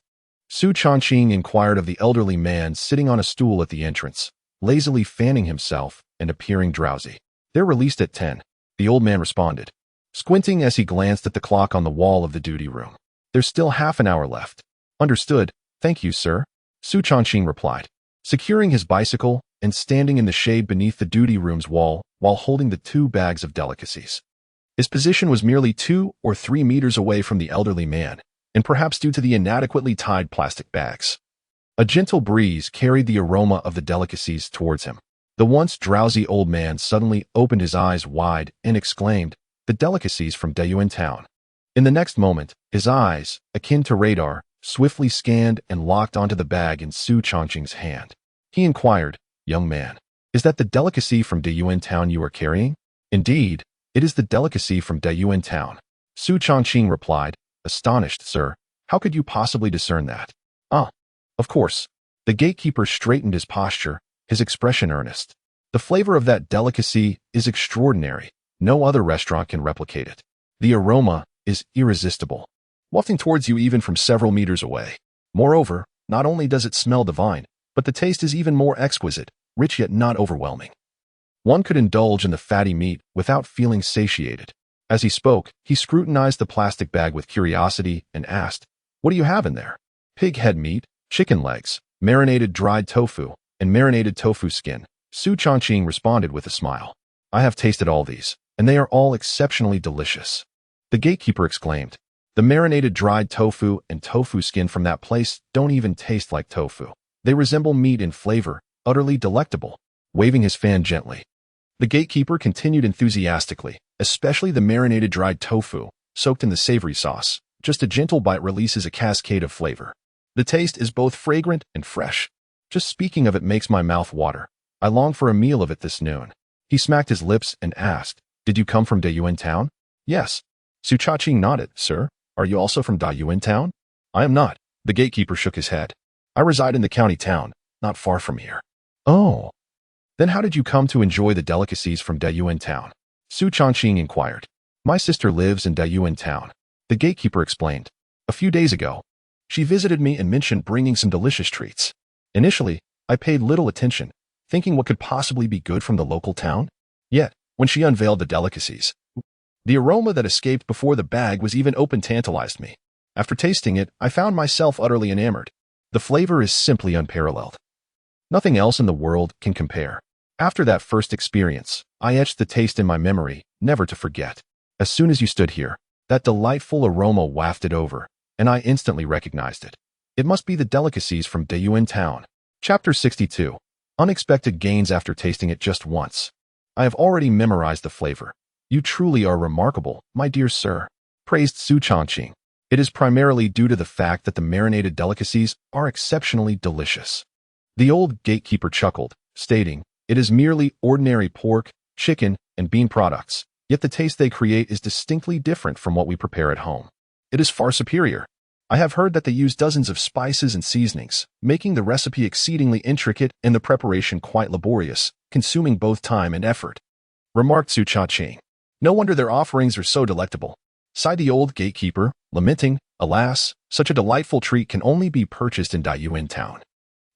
Su Changqing inquired of the elderly man sitting on a stool at the entrance, lazily fanning himself and appearing drowsy. "They're released at 10, the old man responded, squinting as he glanced at the clock on the wall of the duty room. "There's still half an hour left." "Understood, thank you, sir," Su Changqing replied, securing his bicycle and standing in the shade beneath the duty room's wall while holding the 2 bags of delicacies. His position was merely 2 or 3 meters away from the elderly man, and perhaps due to the inadequately tied plastic bags. A gentle breeze carried the aroma of the delicacies towards him. The once drowsy old man suddenly opened his eyes wide and exclaimed, "The delicacies from Tycoon town." In the next moment, his eyes, akin to radar, swiftly scanned and locked onto the bag in Su Changqing's hand. He inquired, "Young man, is that the delicacy from Tycoon town you are carrying?" "Indeed, it is the delicacy from Tycoon town," Su Changqing replied, astonished. "Sir, how could you possibly discern that?" "Ah, of course." The gatekeeper straightened his posture, his expression earnest. "The flavor of that delicacy is extraordinary. No other restaurant can replicate it. The aroma is irresistible, wafting towards you even from several meters away. Moreover, not only does it smell divine, but the taste is even more exquisite, rich yet not overwhelming. One could indulge in the fatty meat without feeling satiated." As he spoke, he scrutinized the plastic bag with curiosity and asked, "What do you have in there?" "Pig head meat, chicken legs, marinated dried tofu, and marinated tofu skin," Su Changqing responded with a smile. "I have tasted all these, and they are all exceptionally delicious." The gatekeeper exclaimed, "The marinated dried tofu and tofu skin from that place don't even taste like tofu. They resemble meat in flavor, utterly delectable," waving his fan gently. The gatekeeper continued enthusiastically, "Especially the marinated dried tofu, soaked in the savory sauce. Just a gentle bite releases a cascade of flavor. The taste is both fragrant and fresh. Just speaking of it makes my mouth water. I long for a meal of it this noon." He smacked his lips and asked, "Did you come from Tycoon town?" "Yes." Su Changqing nodded. "Sir, are you also from Tycoon town?" "I am not." The gatekeeper shook his head. "I reside in the county town, not far from here." "Oh. Then how did you come to enjoy the delicacies from Tycoon town?" Su Changqing inquired. "My sister lives in Tycoon town," the gatekeeper explained. "A few days ago, she visited me and mentioned bringing some delicious treats. Initially, I paid little attention, thinking what could possibly be good from the local town. Yet, when she unveiled the delicacies, the aroma that escaped before the bag was even open tantalized me. After tasting it, I found myself utterly enamored. The flavor is simply unparalleled. Nothing else in the world can compare. After that first experience, I etched the taste in my memory, never to forget. As soon as you stood here, that delightful aroma wafted over, and I instantly recognized it. It must be the delicacies from Tycoon town." Chapter 62. Unexpected gains after tasting it just once. "I have already memorized the flavor. You truly are remarkable, my dear sir," praised Su Changqing. "It is primarily due to the fact that the marinated delicacies are exceptionally delicious." The old gatekeeper chuckled, stating, "It is merely ordinary pork, chicken, and bean products, yet the taste they create is distinctly different from what we prepare at home. It is far superior. I have heard that they use dozens of spices and seasonings, making the recipe exceedingly intricate and the preparation quite laborious, consuming both time and effort," remarked Su Changqing. "No wonder their offerings are so delectable," sighed the old gatekeeper, lamenting, "Alas, such a delightful treat can only be purchased in Tycoon town.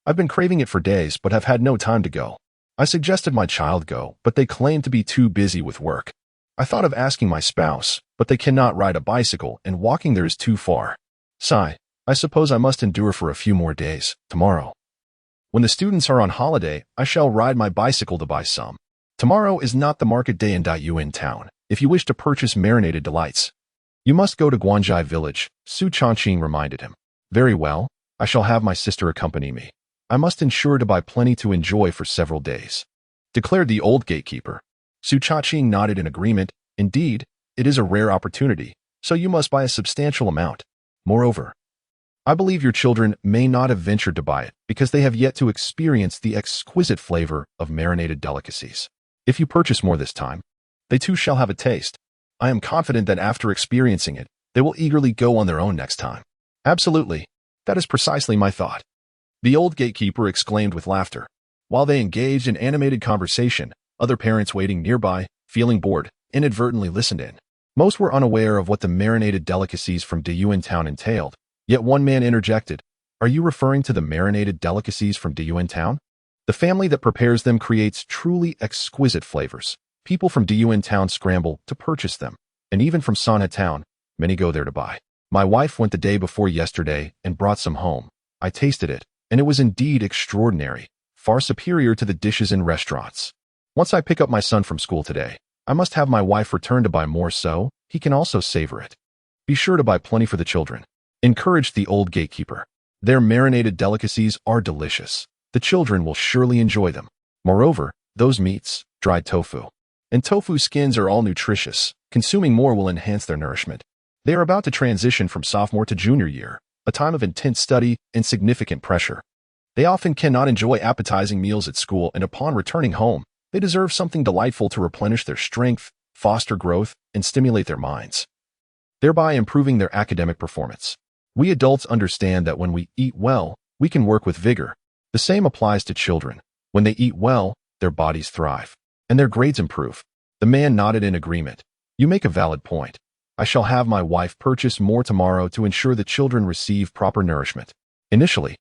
I've been craving it for days but have had no time to go. I suggested my child go, but they claim to be too busy with work. I thought of asking my spouse, but they cannot ride a bicycle and walking there is too far. Sigh, I suppose I must endure for a few more days. Tomorrow, when the students are on holiday, I shall ride my bicycle to buy some. Tomorrow is not the market day in Tycoon town. If you wish to purchase marinated delights, you must go to Guanjai village," Su Changqing reminded him. "Very well, I shall have my sister accompany me. I must ensure to buy plenty to enjoy for several days," declared the old gatekeeper. Su Changqing nodded in agreement. "Indeed, it is a rare opportunity, so you must buy a substantial amount. Moreover, I believe your children may not have ventured to buy it because they have yet to experience the exquisite flavor of marinated delicacies. If you purchase more this time, they too shall have a taste. I am confident that after experiencing it, they will eagerly go on their own next time." "Absolutely. That is precisely my thought," the old gatekeeper exclaimed with laughter. While they engaged in animated conversation, other parents waiting nearby, feeling bored, inadvertently listened in. Most were unaware of what the marinated delicacies from Diyuan Town entailed, yet one man interjected, "Are you referring to the marinated delicacies from Diyuan Town? The family that prepares them creates truly exquisite flavors. People from Diyuan Town scramble to purchase them, and even from Sanha Town, many go there to buy. My wife went the day before yesterday and brought some home. I tasted it, and it was indeed extraordinary, far superior to the dishes in restaurants. Once I pick up my son from school today, I must have my wife return to buy more so he can also savor it. Be sure to buy plenty for the children," encouraged the old gatekeeper. "Their marinated delicacies are delicious. The children will surely enjoy them. Moreover, those meats, dried tofu, and tofu skins are all nutritious. Consuming more will enhance their nourishment. They are about to transition from sophomore to junior year, a time of intense study and significant pressure. They often cannot enjoy appetizing meals at school, and upon returning home, they deserve something delightful to replenish their strength, foster growth, and stimulate their minds, thereby improving their academic performance. We adults understand that when we eat well, we can work with vigor. The same applies to children. When they eat well, their bodies thrive, and their grades improve." The man nodded in agreement. "You make a valid point. I shall have my wife purchase more tomorrow to ensure the children receive proper nourishment." Initially,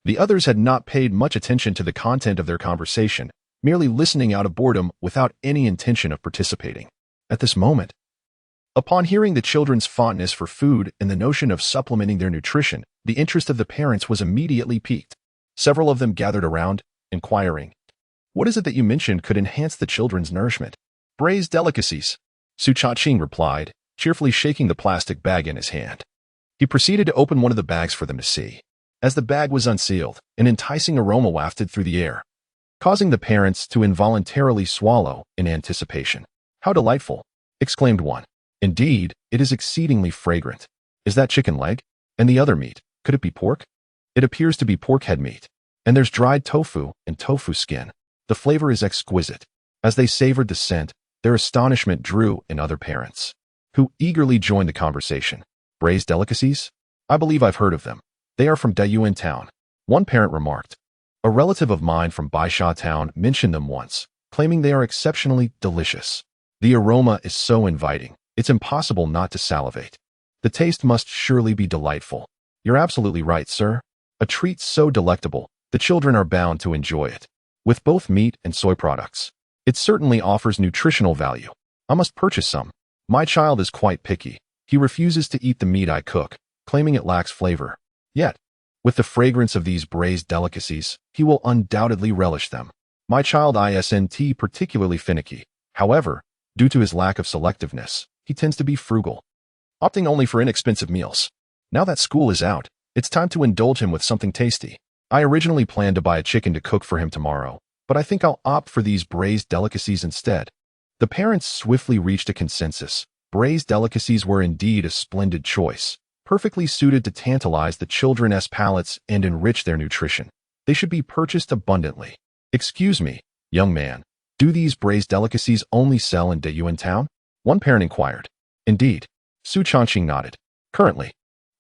the others had not paid much attention to the content of their conversation, merely listening out of boredom without any intention of participating. At this moment, upon hearing the children's fondness for food and the notion of supplementing their nutrition, the interest of the parents was immediately piqued. Several of them gathered around, inquiring, "What is it that you mentioned could enhance the children's nourishment?" "Braised delicacies," Su Changqing replied, cheerfully shaking the plastic bag in his hand. He proceeded to open one of the bags for them to see. As the bag was unsealed, an enticing aroma wafted through the air, causing the parents to involuntarily swallow in anticipation. "How delightful!" exclaimed one. "Indeed, it is exceedingly fragrant. Is that chicken leg? And the other meat, could it be pork?" "It appears to be pork head meat. And there's dried tofu and tofu skin. The flavor is exquisite." As they savored the scent, their astonishment drew in other parents, who eagerly joined the conversation. "Braised delicacies? I believe I've heard of them. They are from Diyuan Town," one parent remarked. "A relative of mine from Baisha Town mentioned them once, claiming they are exceptionally delicious. The aroma is so inviting, it's impossible not to salivate. The taste must surely be delightful." "You're absolutely right, sir. A treat so delectable, the children are bound to enjoy it. With both meat and soy products, it certainly offers nutritional value. I must purchase some. My child is quite picky. He refuses to eat the meat I cook, claiming it lacks flavor. Yet, with the fragrance of these braised delicacies, he will undoubtedly relish them. My child isn't particularly finicky. However, due to his lack of selectiveness, he tends to be frugal, opting only for inexpensive meals. Now that school is out, it's time to indulge him with something tasty. I originally planned to buy a chicken to cook for him tomorrow, but I think I'll opt for these braised delicacies instead." The parents swiftly reached a consensus. Braised delicacies were indeed a splendid choice, perfectly suited to tantalize the children's palates and enrich their nutrition. They should be purchased abundantly. "Excuse me, young man, do these braised delicacies only sell in Diyuan Town?" one parent inquired. "Indeed," Su Changqing nodded. "Currently,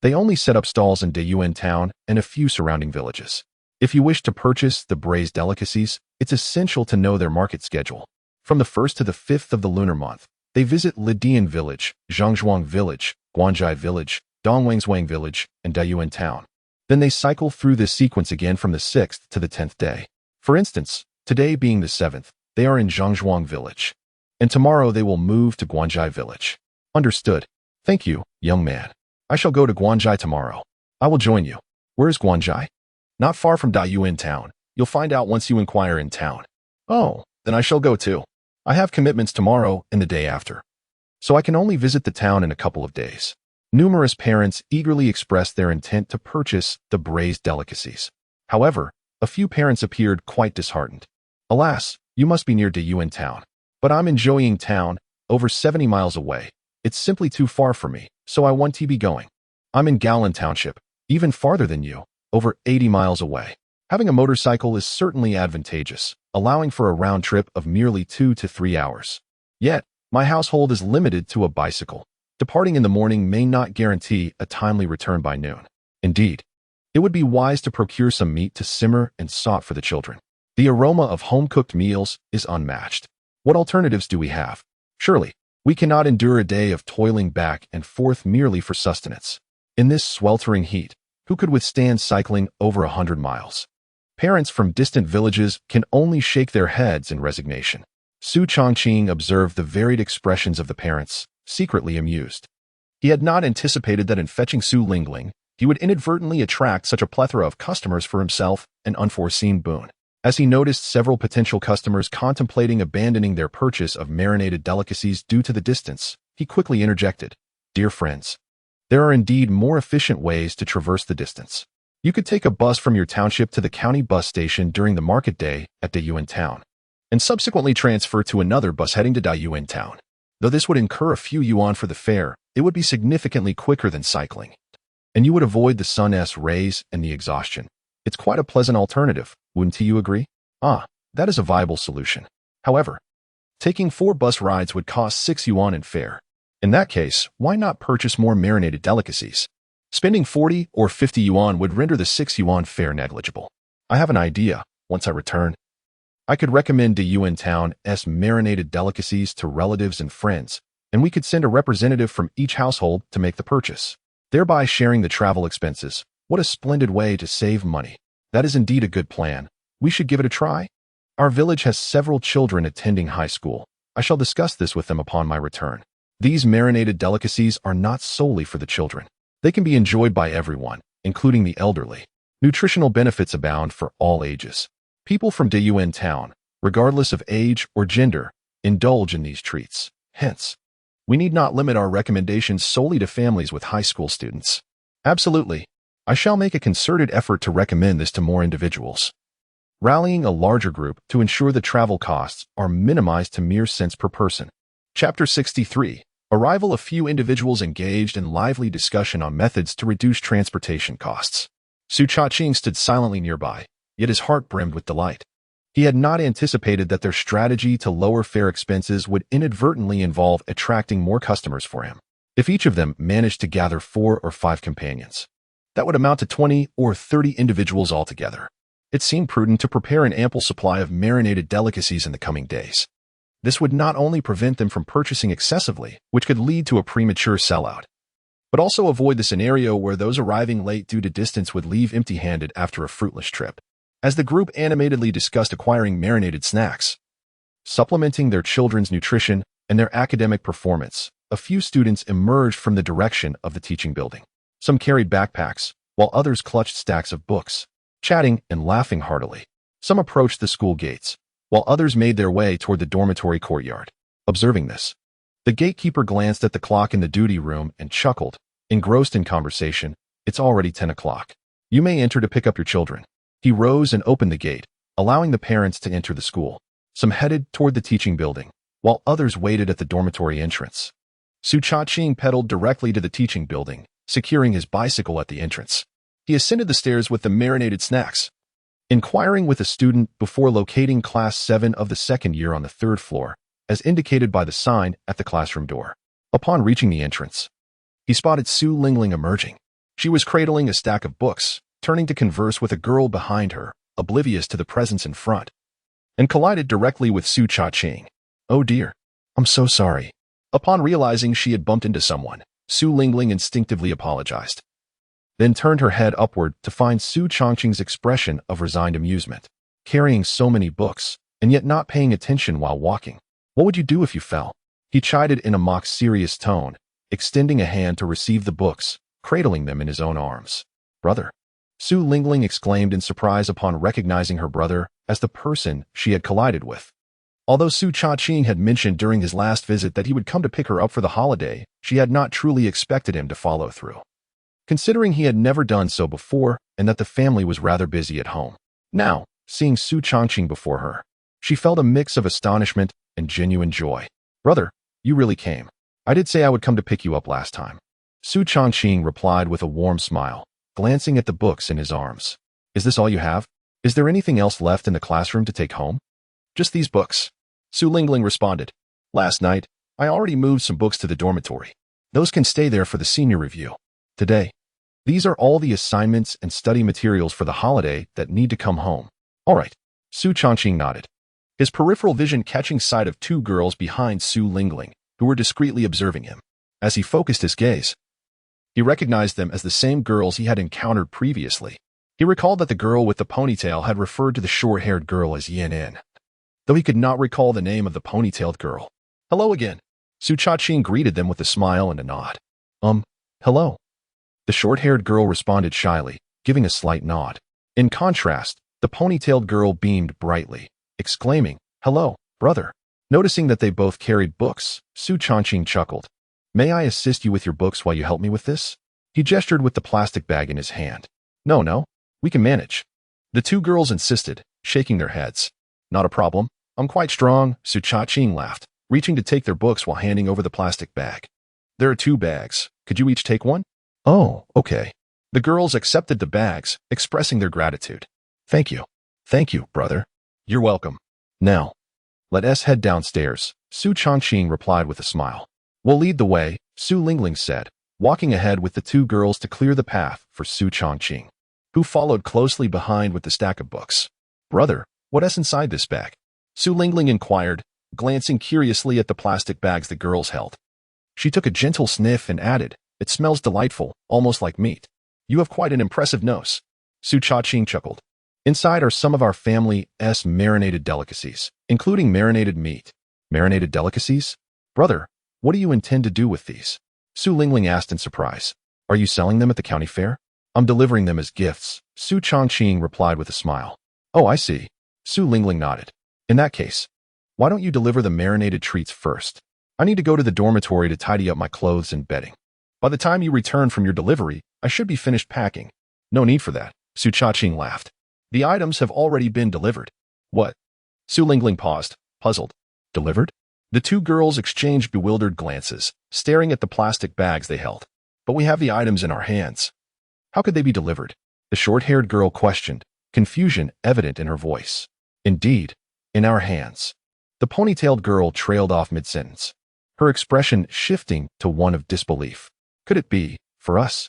they only set up stalls in Diyuan Town and a few surrounding villages. If you wish to purchase the braised delicacies, it's essential to know their market schedule. From the 1st to the 5th of the lunar month, they visit Lidian Village, Zhangzhuang Village, Guanzhai Village, Dongwangswang Village, and Diyuan Town. Then they cycle through this sequence again from the 6th to the 10th day. For instance, today being the 7th, they are in Zhangzhuang Village, and tomorrow they will move to Guanzhai Village." "Understood. Thank you, young man. I shall go to Guanzhai tomorrow. I will join you." "Where is Guanzhai?" "Not far from Diyuan Town. You'll find out once you inquire in town." "Oh, then I shall go too. I have commitments tomorrow and the day after, so I can only visit the town in a couple of days." Numerous parents eagerly expressed their intent to purchase the braised delicacies. However, A few parents appeared quite disheartened. Alas, you must be near Tycoon town. But I'm enjoying town, over 70 miles away. It's simply too far for me, so I want to be going. I'm in Gallon Township, even farther than you, over 80 miles away. Having a motorcycle is certainly advantageous, allowing for a round trip of merely 2 to 3 hours. Yet, my household is limited to a bicycle. Departing in the morning may not guarantee a timely return by noon. Indeed, it would be wise to procure some meat to simmer and salt for the children. The aroma of home-cooked meals is unmatched. What alternatives do we have? Surely, we cannot endure a day of toiling back and forth merely for sustenance. In this sweltering heat, who could withstand cycling over 100 miles? Parents from distant villages can only shake their heads in resignation. Su Changqing observed the varied expressions of the parents, secretly amused. He had not anticipated that in fetching Su Lingling, he would inadvertently attract such a plethora of customers for himself, an unforeseen boon. As he noticed several potential customers contemplating abandoning their purchase of marinated delicacies due to the distance, he quickly interjected, "Dear friends, there are indeed more efficient ways to traverse the distance. You could take a bus from your township to the county bus station during the market day at Tycoon town, and subsequently transfer to another bus heading to Tycoon town. Though this would incur a few yuan for the fare, it would be significantly quicker than cycling, and you would avoid the sun's rays and the exhaustion. It's quite a pleasant alternative, wouldn't you agree?" That is a viable solution. However, taking 4 bus rides would cost 6 yuan in fare. In that case, why not purchase more marinated delicacies? Spending 40 or 50 yuan would render the 6 yuan fare negligible. I have an idea. Once I return, I could recommend Tycoon town's marinated delicacies to relatives and friends, and we could send a representative from each household to make the purchase, thereby sharing the travel expenses. What a splendid way to save money. That is indeed a good plan. We should give it a try. Our village has several children attending high school. I shall discuss this with them upon my return. These marinated delicacies are not solely for the children. They can be enjoyed by everyone, including the elderly. Nutritional benefits abound for all ages. People from Tycoon town, regardless of age or gender, indulge in these treats. Hence, we need not limit our recommendations solely to families with high school students. Absolutely. I shall make a concerted effort to recommend this to more individuals, rallying a larger group to ensure the travel costs are minimized to mere cents per person. Chapter 63. Arrival. A few individuals engaged in lively discussion on methods to reduce transportation costs. Su Changqing stood silently nearby, yet his heart brimmed with delight. He had not anticipated that their strategy to lower fare expenses would inadvertently involve attracting more customers for him. If each of them managed to gather 4 or 5 companions, that would amount to 20 or 30 individuals altogether. It seemed prudent to prepare an ample supply of marinated delicacies in the coming days. This would not only prevent them from purchasing excessively, which could lead to a premature sellout, but also avoid the scenario where those arriving late due to distance would leave empty-handed after a fruitless trip. As the group animatedly discussed acquiring marinated snacks, supplementing their children's nutrition and their academic performance, a few students emerged from the direction of the teaching building. Some carried backpacks, while others clutched stacks of books, chatting and laughing heartily. Some approached the school gates, while others made their way toward the dormitory courtyard. Observing this, the gatekeeper glanced at the clock in the duty room and chuckled, engrossed in conversation. "It's already 10 o'clock. You may enter to pick up your children." He rose and opened the gate, allowing the parents to enter the school. Some headed toward the teaching building, while others waited at the dormitory entrance. Su Changqing pedaled directly to the teaching building, securing his bicycle at the entrance. He ascended the stairs with the marinated snacks, inquiring with a student before locating class 7 of the second year on the 3rd floor, as indicated by the sign at the classroom door. Upon reaching the entrance, he spotted Su Lingling emerging. She was cradling a stack of books, turning to converse with a girl behind her, oblivious to the presence in front, and collided directly with Su Changqing. "Oh dear, I'm so sorry." Upon realizing she had bumped into someone, Su Lingling instinctively apologized, then turned her head upward to find Su Changqing's expression of resigned amusement. Carrying so many books, and yet not paying attention while walking. "What would you do if you fell?" He chided in a mock serious tone, extending a hand to receive the books, cradling them in his own arms. "Brother," Su Lingling exclaimed in surprise upon recognizing her brother as the person she had collided with. Although Su Changqing had mentioned during his last visit that he would come to pick her up for the holiday, she had not truly expected him to follow through, considering he had never done so before and that the family was rather busy at home. Now, seeing Su Changqing before her, she felt a mix of astonishment and genuine joy. Brother, you really came. I did say I would come to pick you up last time. Su Changqing replied with a warm smile, glancing at the books in his arms. Is this all you have? Is there anything else left in the classroom to take home? Just these books. Su Lingling responded. Last night, I already moved some books to the dormitory. Those can stay there for the senior review. Today, these are all the assignments and study materials for the holiday that need to come home. All right. Su Changqing nodded, his peripheral vision catching sight of two girls behind Su Lingling, who were discreetly observing him. As he focused his gaze, he recognized them as the same girls he had encountered previously. He recalled that the girl with the ponytail had referred to the short-haired girl as Yin In, though he could not recall the name of the ponytailed girl. Hello again. Su Changqing greeted them with a smile and a nod. Hello. The short-haired girl responded shyly, giving a slight nod. In contrast, the ponytailed girl beamed brightly, exclaiming, Hello, brother. Noticing that they both carried books, Su Changqing chuckled. May I assist you with your books while you help me with this? He gestured with the plastic bag in his hand. No, we can manage. The two girls insisted, shaking their heads. Not a problem. I'm quite strong, Su Changqing laughed, reaching to take their books while handing over the plastic bag. There are 2 bags. Could you each take one? Oh, okay. The girls accepted the bags, expressing their gratitude. Thank you. Thank you, brother. You're welcome. Now, let us head downstairs, Su Changqing replied with a smile. We'll lead the way, Su Lingling said, walking ahead with the 2 girls to clear the path for Su Changqing, who followed closely behind with the stack of books. Brother, what's inside this bag? Su Lingling inquired, glancing curiously at the plastic bags the girls held. She took a gentle sniff and added, It smells delightful, almost like meat. You have quite an impressive nose. Su Changqing chuckled. Inside are some of our family's marinated delicacies, including marinated meat. Marinated delicacies? Brother, what do you intend to do with these? Su Lingling asked in surprise. Are you selling them at the county fair? I'm delivering them as gifts, Su Changqing replied with a smile. Oh, I see. Su Lingling nodded. In that case, why don't you deliver the marinated treats first? I need to go to the dormitory to tidy up my clothes and bedding. By the time you return from your delivery, I should be finished packing. No need for that, Su Changqing laughed. The items have already been delivered. What? Su Lingling paused, puzzled. Delivered? The 2 girls exchanged bewildered glances, staring at the plastic bags they held. But we have the items in our hands. How could they be delivered? The short-haired girl questioned, confusion evident in her voice. Indeed, in our hands. The ponytailed girl trailed off mid-sentence, her expression shifting to one of disbelief. Could it be, for us?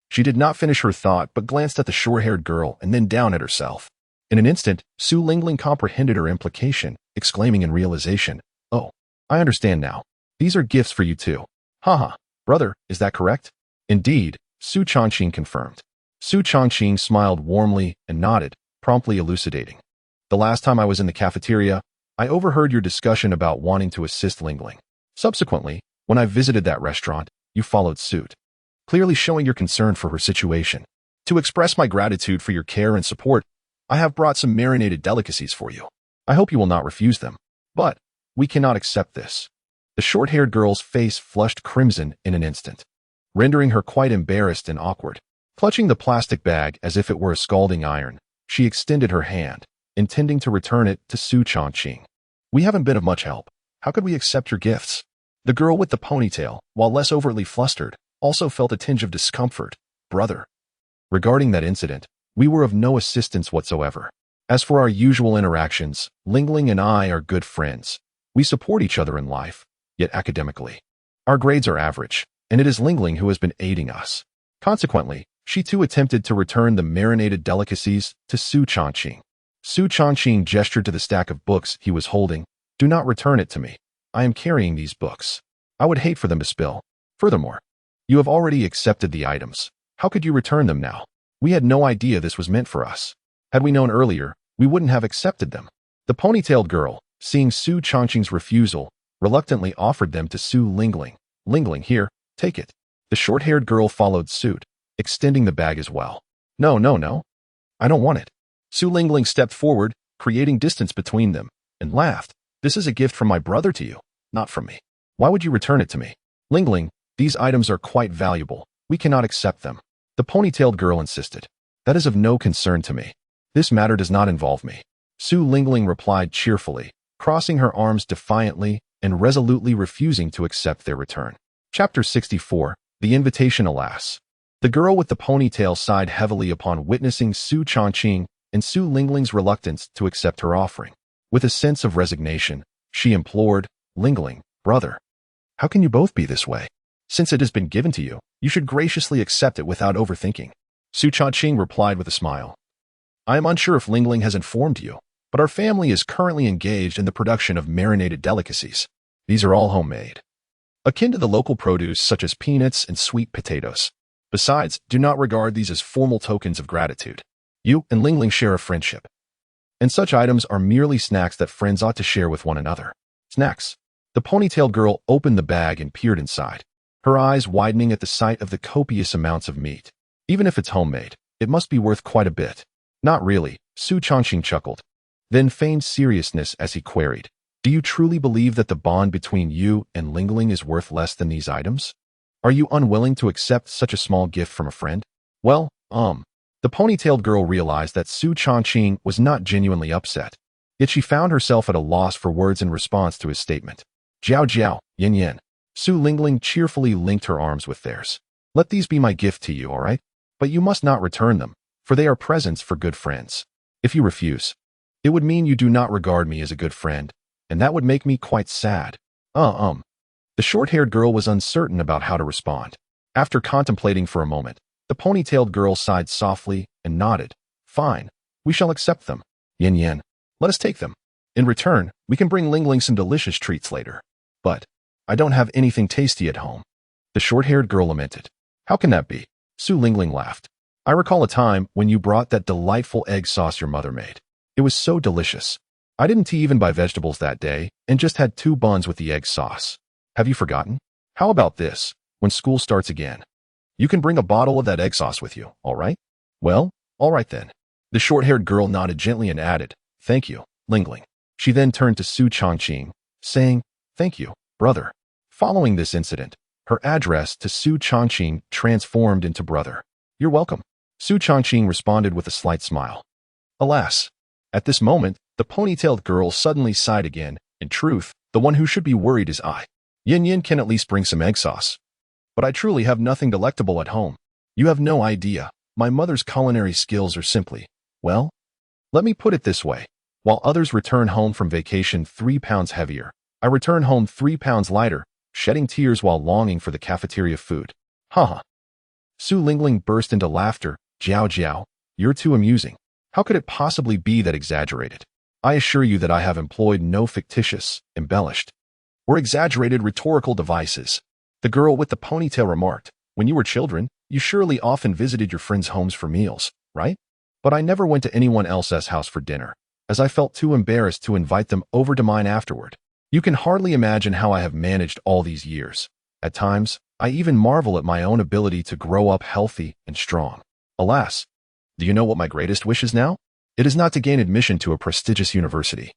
She did not finish her thought but glanced at the short-haired girl and then down at herself. In an instant, Su Lingling comprehended her implication, exclaiming in realization, Oh, I understand now. These are gifts for you too. Haha, brother, is that correct? Indeed, Su Changqing confirmed. Su Changqing smiled warmly and nodded, promptly elucidating. The last time I was in the cafeteria, I overheard your discussion about wanting to assist Lingling. Subsequently, when I visited that restaurant, you followed suit, clearly showing your concern for her situation. To express my gratitude for your care and support, I have brought some marinated delicacies for you. I hope you will not refuse them. But we cannot accept this. The short-haired girl's face flushed crimson in an instant, rendering her quite embarrassed and awkward. Clutching the plastic bag as if it were a scalding iron, she extended her hand, intending to return it to Su Changqing. We haven't been of much help. How could we accept your gifts? The girl with the ponytail, while less overtly flustered, also felt a tinge of discomfort. Brother. Regarding that incident, we were of no assistance whatsoever. As for our usual interactions, Lingling and I are good friends. We support each other in life, yet academically, our grades are average, and it is Lingling who has been aiding us. Consequently, she too attempted to return the marinated delicacies to Su Changqing. Su Changqing gestured to the stack of books he was holding. Do not return it to me. I am carrying these books. I would hate for them to spill. Furthermore, you have already accepted the items. How could you return them now? We had no idea this was meant for us. Had we known earlier, we wouldn't have accepted them. The ponytailed girl, seeing Su Changqing's refusal, reluctantly offered them to Su Lingling. Lingling, here, take it. The short-haired girl followed suit, extending the bag as well. No. I don't want it. Su Lingling stepped forward, creating distance between them, and laughed. This is a gift from my brother to you, not from me. Why would you return it to me? Lingling, these items are quite valuable. We cannot accept them. The ponytailed girl insisted. That is of no concern to me. This matter does not involve me. Su Lingling replied cheerfully, crossing her arms defiantly and resolutely refusing to accept their return. Chapter 64. The Invitation. Alas. The girl with the ponytail sighed heavily upon witnessing Su Changqing and Su Lingling's reluctance to accept her offering. With a sense of resignation, she implored, Lingling, brother, how can you both be this way? Since it has been given to you, you should graciously accept it without overthinking. Su Changqing replied with a smile. I am unsure if Lingling has informed you, but our family is currently engaged in the production of marinated delicacies. These are all homemade, akin to the local produce such as peanuts and sweet potatoes. Besides, do not regard these as formal tokens of gratitude. You and Lingling share a friendship, and such items are merely snacks that friends ought to share with one another. Snacks. The ponytail girl opened the bag and peered inside, her eyes widening at the sight of the copious amounts of meat. Even if it's homemade, it must be worth quite a bit. Not really, Su Changqing chuckled, then feigned seriousness as he queried, do you truly believe that the bond between you and Lingling is worth less than these items? Are you unwilling to accept such a small gift from a friend? Well, the ponytailed girl realized that Su Changqing was not genuinely upset, yet she found herself at a loss for words in response to his statement. Jiao jiao, yin yin. Su Lingling cheerfully linked her arms with theirs. Let these be my gift to you, all right? But you must not return them, for they are presents for good friends. If you refuse, it would mean you do not regard me as a good friend, and that would make me quite sad. The short-haired girl was uncertain about how to respond. After contemplating for a moment, the ponytailed girl sighed softly and nodded. Fine, we shall accept them. Yin yin, let us take them. In return, we can bring Lingling some delicious treats later. But I don't have anything tasty at home. The short-haired girl lamented. How can that be? Su Lingling laughed. I recall a time when you brought that delightful egg sauce your mother made. It was so delicious. I didn't even buy vegetables that day and just had 2 buns with the egg sauce. Have you forgotten? How about this? When school starts again, you can bring a bottle of that egg sauce with you, all right? Well, all right then. The short-haired girl nodded gently and added, thank you, Lingling. She then turned to Su Changqing, saying, thank you, brother. Following this incident, her address to Su Changqing transformed into brother. You're welcome. Su Changqing responded with a slight smile. Alas, at this moment, the ponytailed girl suddenly sighed again. In truth, the one who should be worried is I. Yin Yin can at least bring some egg sauce. But I truly have nothing delectable at home. You have no idea. My mother's culinary skills are simply, well, let me put it this way. While others return home from vacation 3 pounds heavier, I return home 3 pounds lighter, shedding tears while longing for the cafeteria food. Haha. Su Lingling burst into laughter. Jiao jiao, you're too amusing. How could it possibly be that exaggerated? I assure you that I have employed no fictitious, embellished, or exaggerated rhetorical devices. The girl with the ponytail remarked, when you were children, you surely often visited your friends' homes for meals, right? But I never went to anyone else's house for dinner, as I felt too embarrassed to invite them over to mine afterward. You can hardly imagine how I have managed all these years. At times, I even marvel at my own ability to grow up healthy and strong. Alas, do you know what my greatest wish is now? It is not to gain admission to a prestigious university,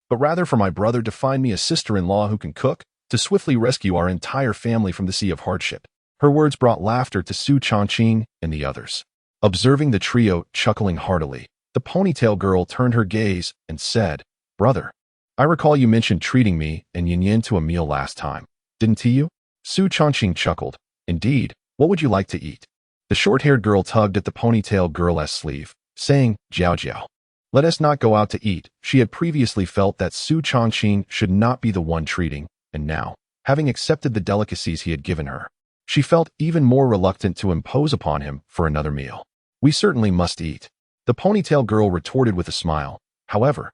but rather for my brother to find me a sister-in-law who can cook, to swiftly rescue our entire family from the sea of hardship. Her words brought laughter to Su Changqing and the others. Observing the trio chuckling heartily, the ponytail girl turned her gaze and said, brother, I recall you mentioned treating me and Yin Yin to a meal last time, didn't you? Su Changqing chuckled. Indeed, what would you like to eat? The short-haired girl tugged at the ponytail girl's sleeve, saying, Jiao jiao. Let us not go out to eat. She had previously felt that Su Changqing should not be the one treating, and now, having accepted the delicacies he had given her, she felt even more reluctant to impose upon him for another meal. We certainly must eat, the ponytail girl retorted with a smile. However,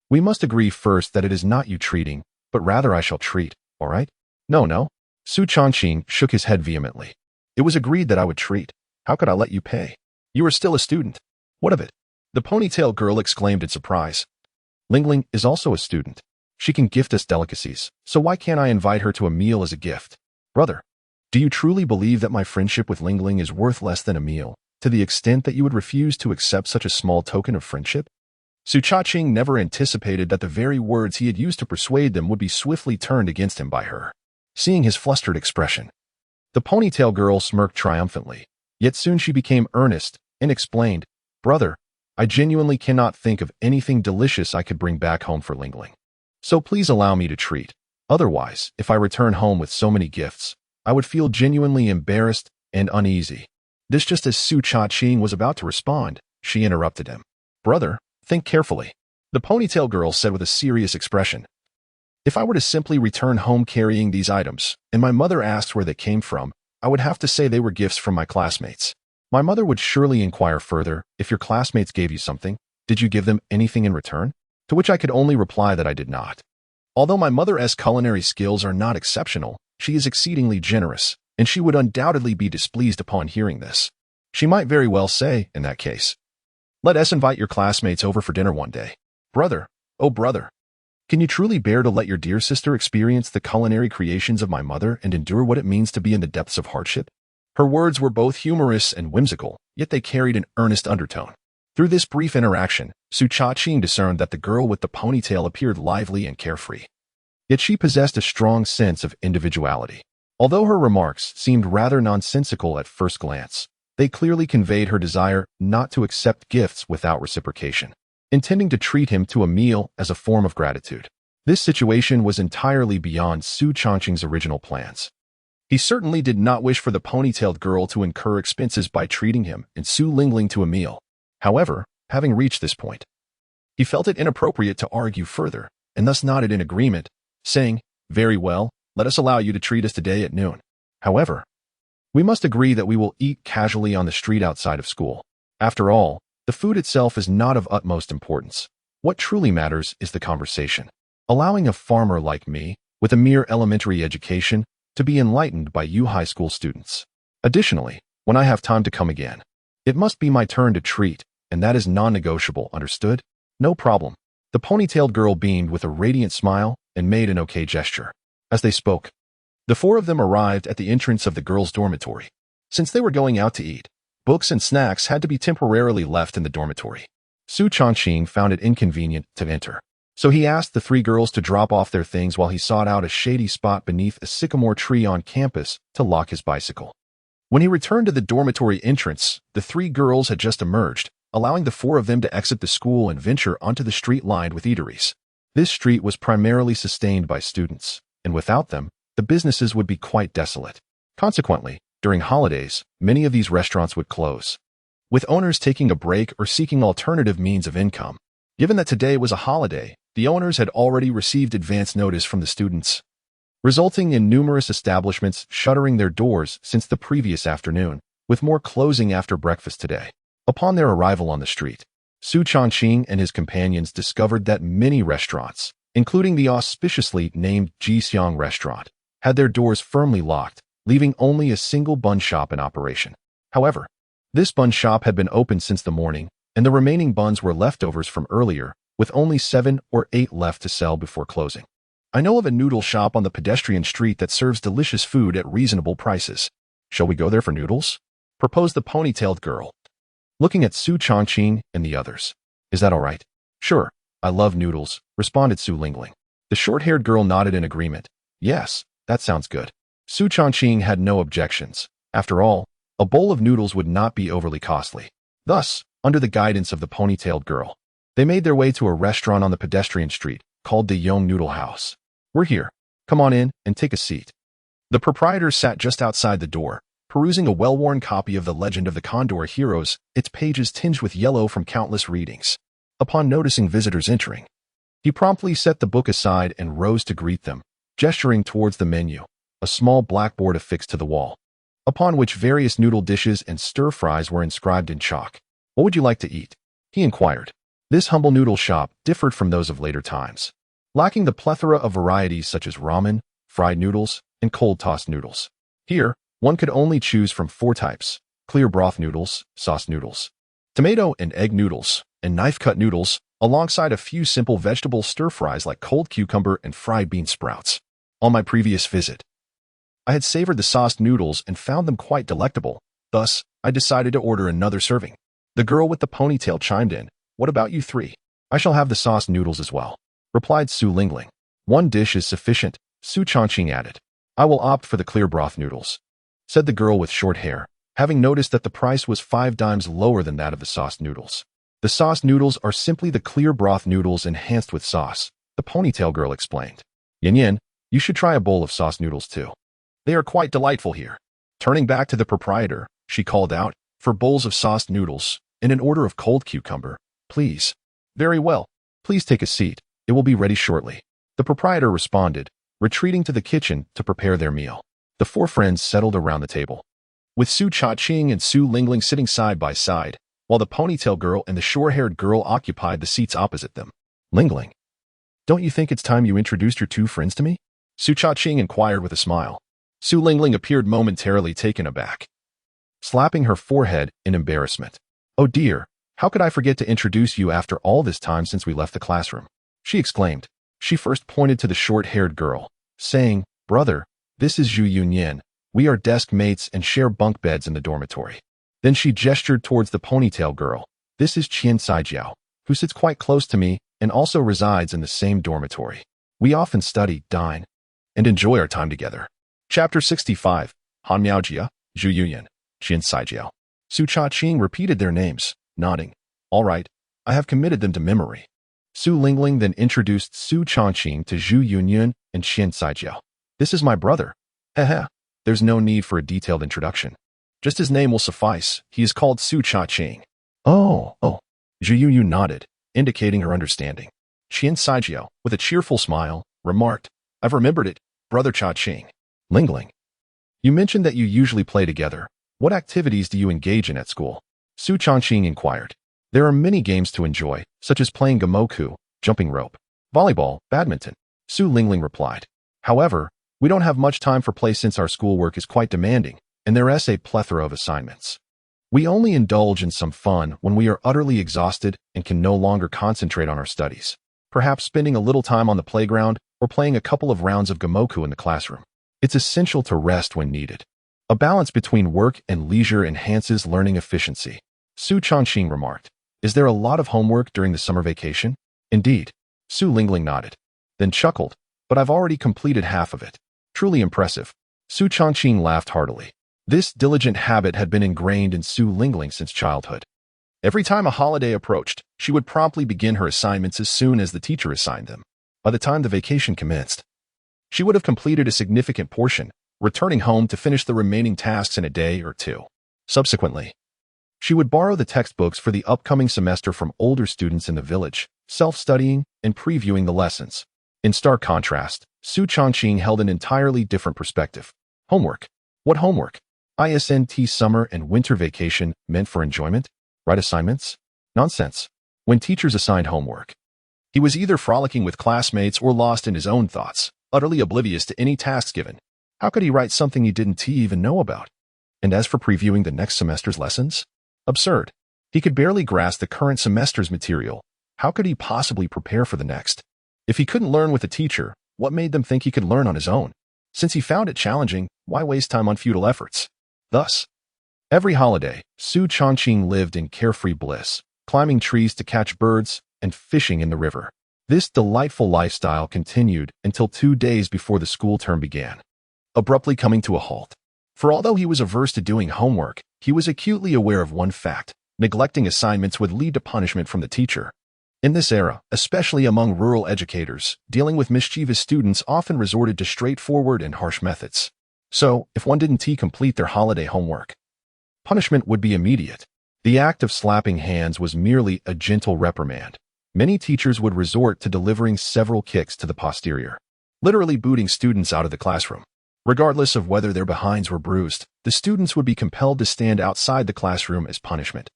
we must agree first that it is not you treating, but rather I shall treat, all right? No. Su Changqing shook his head vehemently. It was agreed that I would treat. How could I let you pay? You are still a student. What of it? The ponytail girl exclaimed in surprise. Lingling is also a student. She can gift us delicacies, so why can't I invite her to a meal as a gift? Brother, do you truly believe that my friendship with Lingling is worth less than a meal, to the extent that you would refuse to accept such a small token of friendship? Su Changqing never anticipated that the very words he had used to persuade them would be swiftly turned against him by her. Seeing his flustered expression, the ponytail girl smirked triumphantly, yet soon she became earnest and explained, Brother, I genuinely cannot think of anything delicious I could bring back home for Lingling. So please allow me to treat. Otherwise, if I return home with so many gifts, I would feel genuinely embarrassed and uneasy." This just as Su Changqing was about to respond, she interrupted him. "Brother, think carefully," the ponytail girl said with a serious expression. "If I were to simply return home carrying these items, and my mother asked where they came from, I would have to say they were gifts from my classmates. My mother would surely inquire further, if your classmates gave you something, did you give them anything in return? To which I could only reply that I did not. Although my mother's culinary skills are not exceptional, she is exceedingly generous, and she would undoubtedly be displeased upon hearing this. She might very well say, in that case, 'Let us invite your classmates over for dinner one day.' Brother, oh brother, can you truly bear to let your dear sister experience the culinary creations of my mother and endure what it means to be in the depths of hardship?" Her words were both humorous and whimsical, yet they carried an earnest undertone. Through this brief interaction, Su Changqing discerned that the girl with the ponytail appeared lively and carefree. Yet she possessed a strong sense of individuality. Although her remarks seemed rather nonsensical at first glance, they clearly conveyed her desire not to accept gifts without reciprocation, intending to treat him to a meal as a form of gratitude. This situation was entirely beyond Su Changqing's original plans. He certainly did not wish for the ponytailed girl to incur expenses by treating him and Su Lingling to a meal. However, having reached this point, he felt it inappropriate to argue further, and thus nodded in agreement, saying, "Very well, let us allow you to treat us today at noon. However, we must agree that we will eat casually on the street outside of school. After all, the food itself is not of utmost importance. What truly matters is the conversation. Allowing a farmer like me, with a mere elementary education, to be enlightened by you high school students. Additionally, when I have time to come again, it must be my turn to treat, and that is non-negotiable, understood? No problem." The ponytailed girl beamed with a radiant smile and made an okay gesture. As they spoke, the four of them arrived at the entrance of the girls' dormitory. Since they were going out to eat, books and snacks had to be temporarily left in the dormitory. Su Changqing found it inconvenient to enter, so he asked the three girls to drop off their things while he sought out a shady spot beneath a sycamore tree on campus to lock his bicycle. When he returned to the dormitory entrance, the three girls had just emerged, allowing the four of them to exit the school and venture onto the street lined with eateries. This street was primarily sustained by students, and without them, the businesses would be quite desolate. Consequently, during holidays, many of these restaurants would close, with owners taking a break or seeking alternative means of income. Given that today was a holiday, the owners had already received advance notice from the students, resulting in numerous establishments shuttering their doors since the previous afternoon, with more closing after breakfast today. Upon their arrival on the street, Su Changqing and his companions discovered that many restaurants, including the auspiciously named Jixiang restaurant, had their doors firmly locked, leaving only a single bun shop in operation. However, this bun shop had been open since the morning, and the remaining buns were leftovers from earlier, with only 7 or 8 left to sell before closing. "I know of a noodle shop on the pedestrian street that serves delicious food at reasonable prices. Shall we go there for noodles?" proposed the ponytailed girl, looking at Su Changqing and the others. "Is that all right?" "Sure, I love noodles," responded Su Lingling. The short-haired girl nodded in agreement. "Yes, that sounds good." Su Changqing had no objections. After all, a bowl of noodles would not be overly costly. Thus, under the guidance of the ponytailed girl, they made their way to a restaurant on the pedestrian street called the Yong Noodle House. "We're here. Come on in and take a seat." The proprietor sat just outside the door, perusing a well-worn copy of The Legend of the Condor Heroes, its pages tinged with yellow from countless readings. Upon noticing visitors entering, he promptly set the book aside and rose to greet them, gesturing towards the menu, a small blackboard affixed to the wall, upon which various noodle dishes and stir-fries were inscribed in chalk. "What would you like to eat?" he inquired. This humble noodle shop differed from those of later times, lacking the plethora of varieties such as ramen, fried noodles, and cold-tossed noodles. Here, one could only choose from 4 types: clear broth noodles, sauce noodles, tomato and egg noodles, and knife-cut noodles, alongside a few simple vegetable stir-fries like cold cucumber and fried bean sprouts. On my previous visit, I had savored the sauced noodles and found them quite delectable. Thus, I decided to order another serving. The girl with the ponytail chimed in. "What about you three?" "I shall have the sauced noodles as well," replied Su Lingling. "One dish is sufficient," Su Changqing added. "I will opt for the clear broth noodles," said the girl with short hair, having noticed that the price was 5 times lower than that of the sauced noodles. The sauce noodles are simply the clear broth noodles enhanced with sauce, the ponytail girl explained. Yin Yin, you should try a bowl of sauce noodles too. They are quite delightful here. Turning back to the proprietor, she called out, for bowls of sauced noodles, and an order of cold cucumber, please. Very well. Please take a seat. It will be ready shortly. The proprietor responded, retreating to the kitchen to prepare their meal. The four friends settled around the table, with Su Changqing and Su Lingling sitting side by side, while the ponytail girl and the short-haired girl occupied the seats opposite them. Lingling, don't you think it's time you introduced your two friends to me? Su Changqing inquired with a smile. Su Lingling appeared momentarily taken aback, slapping her forehead in embarrassment. Oh dear, how could I forget to introduce you after all this time since we left the classroom? She exclaimed. She first pointed to the short-haired girl, saying, Brother, this is Zhu Yunyan. We are desk mates and share bunk beds in the dormitory. Then she gestured towards the ponytail girl. This is Qian Saijiao, who sits quite close to me and also resides in the same dormitory. We often study, dine, and enjoy our time together. Chapter 65, Han Miaojia, Zhu Yunyan, Qian Saijiao. Su Changqing repeated their names, nodding. All right, I have committed them to memory. Su Lingling then introduced Su Changqing to Zhu Yunyan and Qian Saijiao. This is my brother. Heh. There's no need for a detailed introduction. Just his name will suffice. He is called Su Changqing. Oh. Zhu Yunyan nodded, indicating her understanding. Qian Saijiao, with a cheerful smile, remarked, I've remembered it, Brother Changqing. Lingling, you mentioned that you usually play together. What activities do you engage in at school? Su Changqing inquired. There are many games to enjoy, such as playing gamoku, jumping rope, volleyball, badminton. Su Lingling replied. However, we don't have much time for play since our schoolwork is quite demanding, and there is a plethora of assignments. We only indulge in some fun when we are utterly exhausted and can no longer concentrate on our studies. Perhaps spending a little time on the playground or playing a couple of rounds of gamoku in the classroom. It's essential to rest when needed. A balance between work and leisure enhances learning efficiency. Su Changqing remarked. Is there a lot of homework during the summer vacation? Indeed. Su Lingling nodded, then chuckled, but I've already completed half of it. Truly impressive. Su Changqing laughed heartily. This diligent habit had been ingrained in Su Lingling since childhood. Every time a holiday approached, she would promptly begin her assignments as soon as the teacher assigned them. By the time the vacation commenced, she would have completed a significant portion, returning home to finish the remaining tasks in a day or two. Subsequently, she would borrow the textbooks for the upcoming semester from older students in the village, self-studying and previewing the lessons. In stark contrast, Su Changqing held an entirely different perspective. Homework. What homework? ISNT summer and winter vacation meant for enjoyment? Write assignments? Nonsense. When teachers assigned homework, he was either frolicking with classmates or lost in his own thoughts, utterly oblivious to any tasks given. How could he write something he didn't even know about? And as for previewing the next semester's lessons? Absurd. He could barely grasp the current semester's material. How could he possibly prepare for the next? If he couldn't learn with a teacher, what made them think he could learn on his own? Since he found it challenging, why waste time on futile efforts? Thus, every holiday, Su Changqing lived in carefree bliss, climbing trees to catch birds and fishing in the river. This delightful lifestyle continued until 2 days before the school term began, abruptly coming to a halt. For although he was averse to doing homework, he was acutely aware of one fact: neglecting assignments would lead to punishment from the teacher. In this era, especially among rural educators, dealing with mischievous students often resorted to straightforward and harsh methods. So, if one didn't complete their holiday homework, punishment would be immediate. The act of slapping hands was merely a gentle reprimand. Many teachers would resort to delivering several kicks to the posterior, literally booting students out of the classroom. Regardless of whether their behinds were bruised, the students would be compelled to stand outside the classroom as punishment,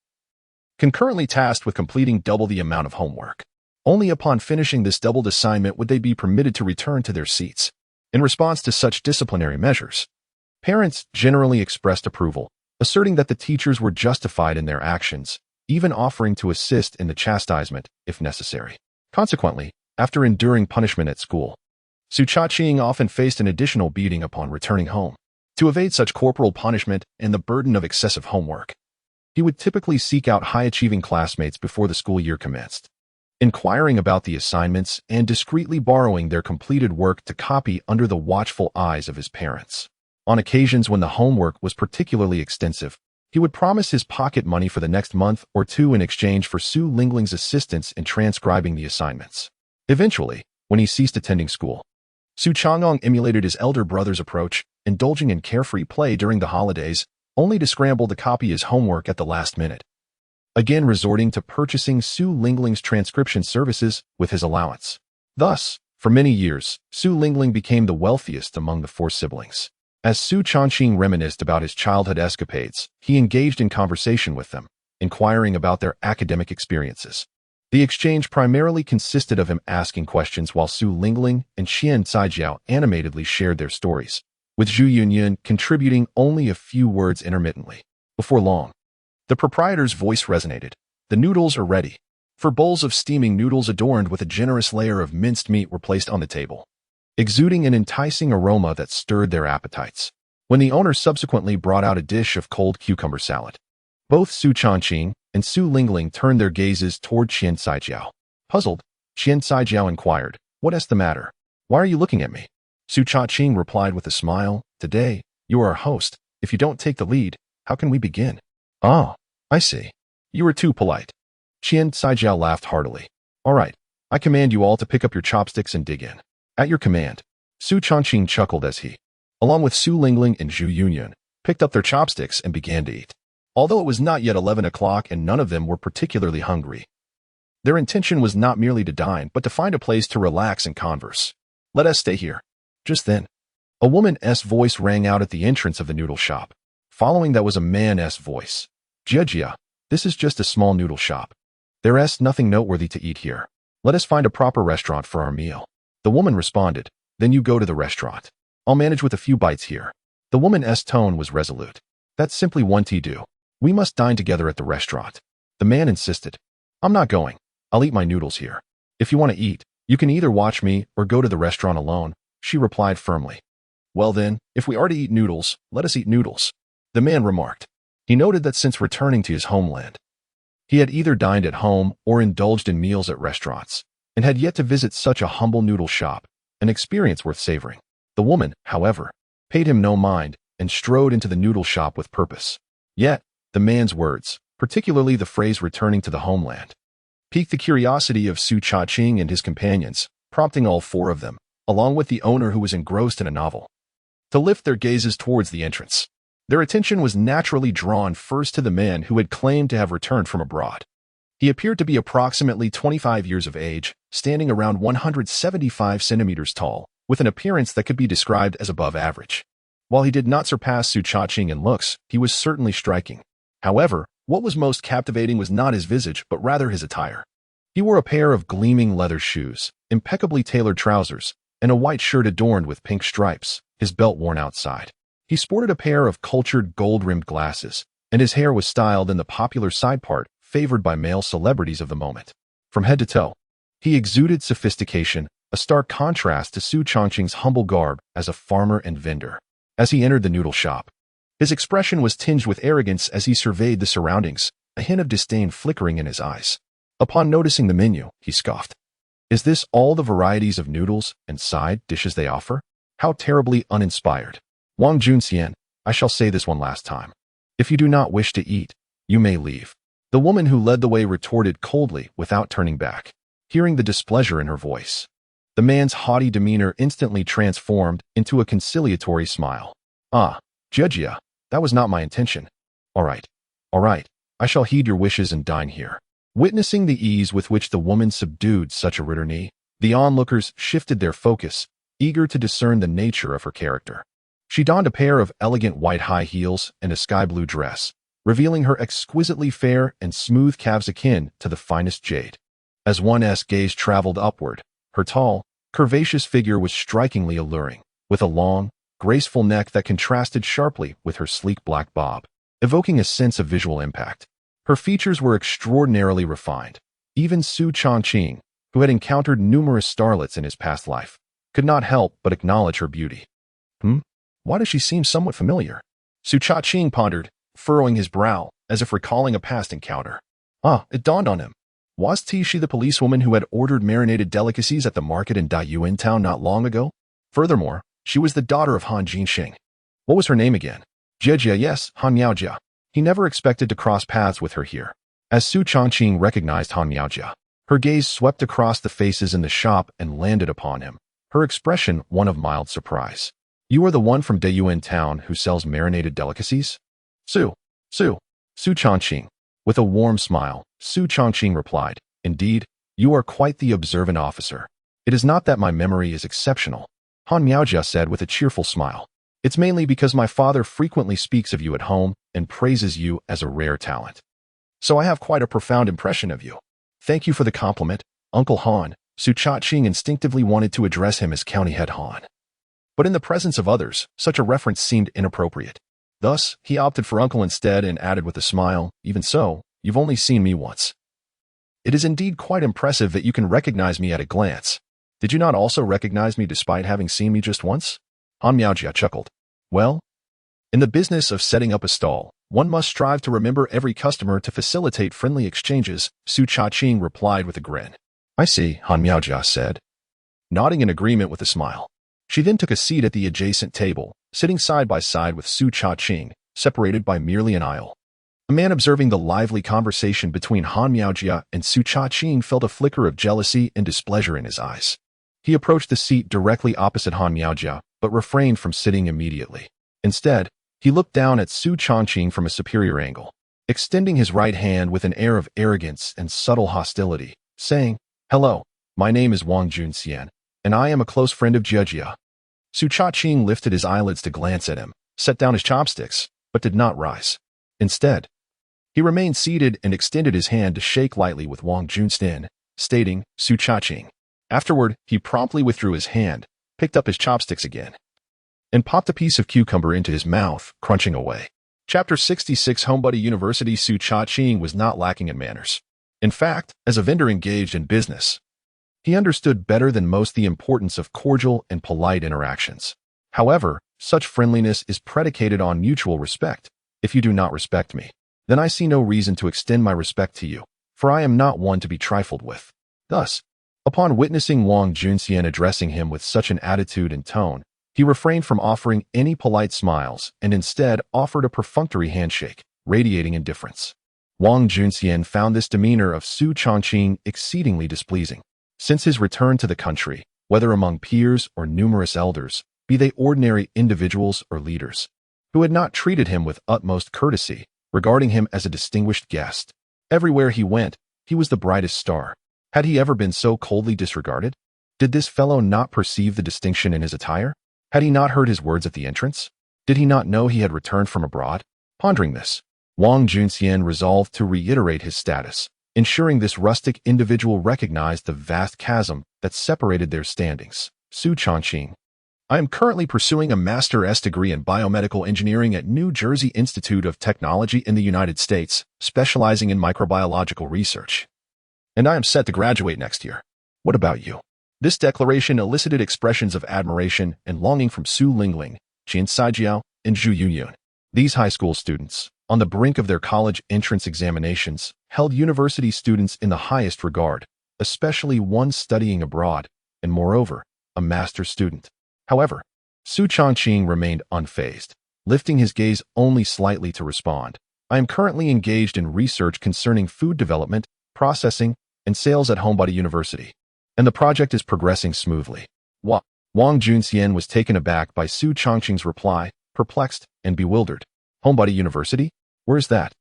concurrently tasked with completing double the amount of homework. Only upon finishing this doubled assignment would they be permitted to return to their seats. In response to such disciplinary measures, parents generally expressed approval, asserting that the teachers were justified in their actions, even offering to assist in the chastisement if necessary. Consequently, after enduring punishment at school, Su Changqing often faced an additional beating upon returning home. To evade such corporal punishment and the burden of excessive homework, he would typically seek out high-achieving classmates before the school year commenced, inquiring about the assignments and discreetly borrowing their completed work to copy under the watchful eyes of his parents. On occasions when the homework was particularly extensive, He would promise his pocket money for the next month or two in exchange for Su Lingling's assistance in transcribing the assignments. Eventually, when he ceased attending school, Su Changqing emulated his elder brother's approach, indulging in carefree play during the holidays, only to scramble to copy his homework at the last minute. Again resorting to purchasing Su Lingling's transcription services with his allowance. Thus, for many years, Su Lingling became the wealthiest among the four siblings. As Su Changqing reminisced about his childhood escapades, he engaged in conversation with them, inquiring about their academic experiences. The exchange primarily consisted of him asking questions while Su Lingling and Qian Caijiao animatedly shared their stories, with Zhu Yunyun contributing only a few words intermittently. Before long, the proprietor's voice resonated. The noodles are ready. For bowls of steaming noodles adorned with a generous layer of minced meat were placed on the table, exuding an enticing aroma that stirred their appetites. When the owner subsequently brought out a dish of cold cucumber salad, both Su Changqing and Su Lingling turned their gazes toward Qian Caijiao. Puzzled, Qian Caijiao inquired, "What is the matter? Why are you looking at me?" Su Changqing replied with a smile, "Today, you are our host. If you don't take the lead, how can we begin?" "Ah, I see. You are too polite." Qian Caijiao laughed heartily. "All right, I command you all to pick up your chopsticks and dig in." "At your command." Su Changqing chuckled as he, along with Su Lingling and Zhu Yunyun, picked up their chopsticks and began to eat. Although it was not yet 11 o'clock and none of them were particularly hungry, their intention was not merely to dine, but to find a place to relax and converse. "Let us stay here." Just then, a woman's voice rang out at the entrance of the noodle shop. Following that was a man's voice. "Jia, this is just a small noodle shop. There's nothing noteworthy to eat here. Let us find a proper restaurant for our meal." The woman responded, "Then you go to the restaurant. I'll manage with a few bites here." The woman's tone was resolute. "That's simply one to do. We must dine together at the restaurant." The man insisted, "I'm not going. I'll eat my noodles here. If you want to eat, you can either watch me or go to the restaurant alone," she replied firmly. "Well then, if we are to eat noodles, let us eat noodles," the man remarked. He noted that since returning to his homeland, he had either dined at home or indulged in meals at restaurants, and had yet to visit such a humble noodle shop, an experience worth savoring. The woman, however, paid him no mind and strode into the noodle shop with purpose. Yet, the man's words, particularly the phrase "returning to the homeland," piqued the curiosity of Su Changqing and his companions, prompting all four of them, along with the owner who was engrossed in a novel, to lift their gazes towards the entrance. Their attention was naturally drawn first to the man who had claimed to have returned from abroad. He appeared to be approximately 25 years of age, standing around 175 centimeters tall, with an appearance that could be described as above average. While he did not surpass Su Changqing in looks, he was certainly striking. However, what was most captivating was not his visage, but rather his attire. He wore a pair of gleaming leather shoes, impeccably tailored trousers, and a white shirt adorned with pink stripes, his belt worn outside. He sported a pair of cultured gold-rimmed glasses, and his hair was styled in the popular side part favored by male celebrities of the moment. From head to toe, he exuded sophistication, a stark contrast to Su Changqing's humble garb as a farmer and vendor. As he entered the noodle shop, his expression was tinged with arrogance as he surveyed the surroundings, a hint of disdain flickering in his eyes. Upon noticing the menu, he scoffed. "Is this all the varieties of noodles and side dishes they offer? How terribly uninspired. Wang Junxian, I shall say this one last time. If you do not wish to eat, you may leave." The woman who led the way retorted coldly without turning back, hearing the displeasure in her voice. The man's haughty demeanor instantly transformed into a conciliatory smile. "Ah, Jia, that was not my intention. All right, I shall heed your wishes and dine here." Witnessing the ease with which the woman subdued such a returee, the onlookers shifted their focus, eager to discern the nature of her character. She donned a pair of elegant white high heels and a sky-blue dress, revealing her exquisitely fair and smooth calves akin to the finest jade. As one's gaze traveled upward, her tall, curvaceous figure was strikingly alluring, with a long, graceful neck that contrasted sharply with her sleek black bob, evoking a sense of visual impact. Her features were extraordinarily refined. Even Su Changqing, who had encountered numerous starlets in his past life, could not help but acknowledge her beauty. Why does she seem somewhat familiar? Su Changqing pondered, furrowing his brow, as if recalling a past encounter. It dawned on him. Was she the policewoman who had ordered marinated delicacies at the market in Dayuan town not long ago? Furthermore, she was the daughter of Han Jinxing. What was her name again? Jia, yes, Han Yaojia. He never expected to cross paths with her here. As Su Changqing recognized Han Miaojia, her gaze swept across the faces in the shop and landed upon him, her expression one of mild surprise. "You are the one from Deyuan town who sells marinated delicacies?" Su Changqing. With a warm smile, Su Changqing replied, "Indeed, you are quite the observant officer. It is not that my memory is exceptional," Han Miaojia said with a cheerful smile. "It's mainly because my father frequently speaks of you at home and praises you as a rare talent. So I have quite a profound impression of you." "Thank you for the compliment, Uncle Han." Su Changqing instinctively wanted to address him as County Head Han. But in the presence of others, such a reference seemed inappropriate. Thus, he opted for uncle instead and added with a smile, "Even so, you've only seen me once. It is indeed quite impressive that you can recognize me at a glance. Did you not also recognize me despite having seen me just once?" Han Miaojia chuckled. "Well, in the business of setting up a stall, one must strive to remember every customer to facilitate friendly exchanges," Su Changqing replied with a grin. "I see," Han Miaojia said, nodding in agreement with a smile. She then took a seat at the adjacent table, sitting side by side with Su Changqing, separated by merely an aisle. A man observing the lively conversation between Han Miaojia and Su Changqing felt a flicker of jealousy and displeasure in his eyes. He approached the seat directly opposite Han Miaojia, but refrained from sitting immediately. Instead, he looked down at Su Changqing from a superior angle, extending his right hand with an air of arrogance and subtle hostility, saying, "Hello, my name is Wang Junxian, and I am a close friend of Jiejia." Su Changqing lifted his eyelids to glance at him, set down his chopsticks, but did not rise. Instead, he remained seated and extended his hand to shake lightly with Wang Junxian, stating, "Su Changqing." Afterward, he promptly withdrew his hand, picked up his chopsticks again, and popped a piece of cucumber into his mouth, crunching away. Chapter 66 Homebuddy University. Su Changqing was not lacking in manners. In fact, as a vendor engaged in business, he understood better than most the importance of cordial and polite interactions. However, such friendliness is predicated on mutual respect. If you do not respect me, then I see no reason to extend my respect to you, for I am not one to be trifled with. Thus, upon witnessing Wang Junxian addressing him with such an attitude and tone, he refrained from offering any polite smiles and instead offered a perfunctory handshake, radiating indifference. Wang Junxian found this demeanor of Su Changqing exceedingly displeasing. Since his return to the country, whether among peers or numerous elders, be they ordinary individuals or leaders, who had not treated him with utmost courtesy, regarding him as a distinguished guest. Everywhere he went, he was the brightest star. Had he ever been so coldly disregarded? Did this fellow not perceive the distinction in his attire? Had he not heard his words at the entrance? Did he not know he had returned from abroad? Pondering this, Wang Junxian resolved to reiterate his status, ensuring this rustic individual recognized the vast chasm that separated their standings. "Su Changqing, I am currently pursuing a Master's degree in biomedical engineering at New Jersey Institute of Technology in the United States, specializing in microbiological research. And I am set to graduate next year. What about you?" This declaration elicited expressions of admiration and longing from Su Lingling, Qian Saijiao, and Zhu Yunyun. These high school students, on the brink of their college entrance examinations, held university students in the highest regard, especially one studying abroad, and moreover, a master's student. However, Su Changqing remained unfazed, lifting his gaze only slightly to respond. "I am currently engaged in research concerning food development, processing, and sales at Homebuddy University, and the project is progressing smoothly." Wang Junxian was taken aback by Su Changqing's reply, perplexed and bewildered. "Homebuddy University? Where is that?"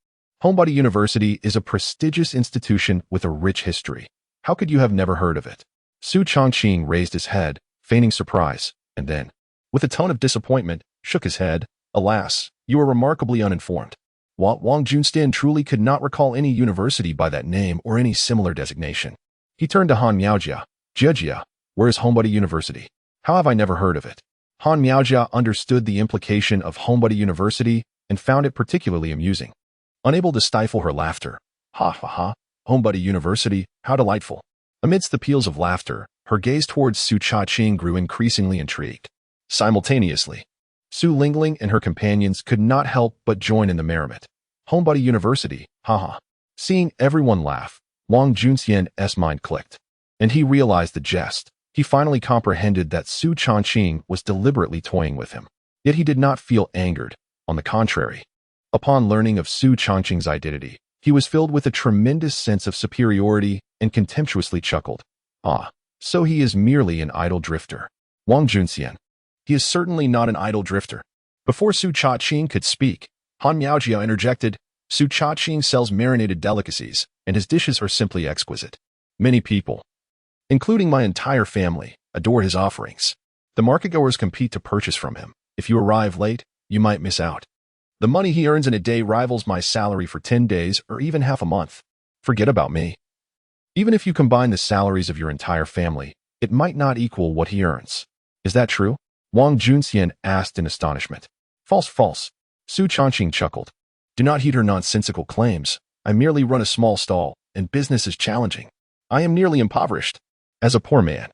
"Homebuddy University is a prestigious institution with a rich history. How could you have never heard of it?" Su Changqing raised his head, feigning surprise, and then, with a tone of disappointment, shook his head. "Alas, you are remarkably uninformed." Wang Junxian truly could not recall any university by that name or any similar designation. He turned to Han Miaojia. "Jiejia, where is Homebuddy University? How have I never heard of it?" Han Miaojia understood the implication of Homebuddy University and found it particularly amusing. Unable to stifle her laughter, "Ha ha ha, Homebuddy University, how delightful." Amidst the peals of laughter, her gaze towards Su Changqing grew increasingly intrigued. Simultaneously, Su Lingling and her companions could not help but join in the merriment. "Homebuddy University, haha." Seeing everyone laugh, Wang Junxian's mind clicked, and he realized the jest. He finally comprehended that Su Changqing was deliberately toying with him. Yet he did not feel angered. On the contrary, Upon learning of Su Changqing's identity, he was filled with a tremendous sense of superiority and contemptuously chuckled. Ah, so he is merely an idle drifter. Wang Junxian. He is certainly not an idle drifter. Before Su Changqing could speak, Han Miaojia interjected, Su Changqing sells marinated delicacies, and his dishes are simply exquisite. Many people, including my entire family, adore his offerings. The marketgoers compete to purchase from him. If you arrive late, you might miss out. The money he earns in a day rivals my salary for 10 days or even half a month. Forget about me. Even if you combine the salaries of your entire family, it might not equal what he earns. Is that true? Wang Junxian asked in astonishment. False, false. Su Changqing chuckled. Do not heed her nonsensical claims. I merely run a small stall, and business is challenging. I am nearly impoverished. As a poor man,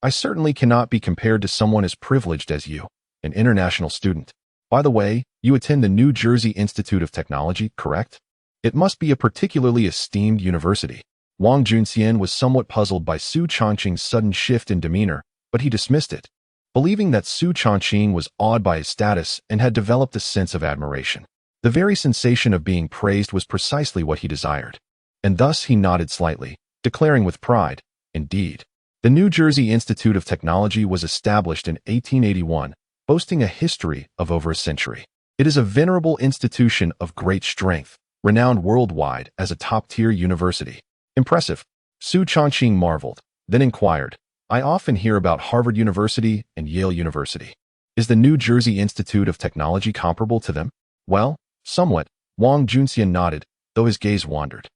I certainly cannot be compared to someone as privileged as you, an international student. By the way, you attend the New Jersey Institute of Technology, correct? It must be a particularly esteemed university. Wang Junxian was somewhat puzzled by Su Changqing's sudden shift in demeanor, but he dismissed it, believing that Su Changqing was awed by his status and had developed a sense of admiration. The very sensation of being praised was precisely what he desired, and thus he nodded slightly, declaring with pride, indeed. The New Jersey Institute of Technology was established in 1881, boasting a history of over a century. It is a venerable institution of great strength, renowned worldwide as a top-tier university. Impressive. Su Changqing marveled, then inquired, I often hear about Harvard University and Yale University. Is the New Jersey Institute of Technology comparable to them? Well, somewhat. Wang Junxian nodded, though his gaze wandered.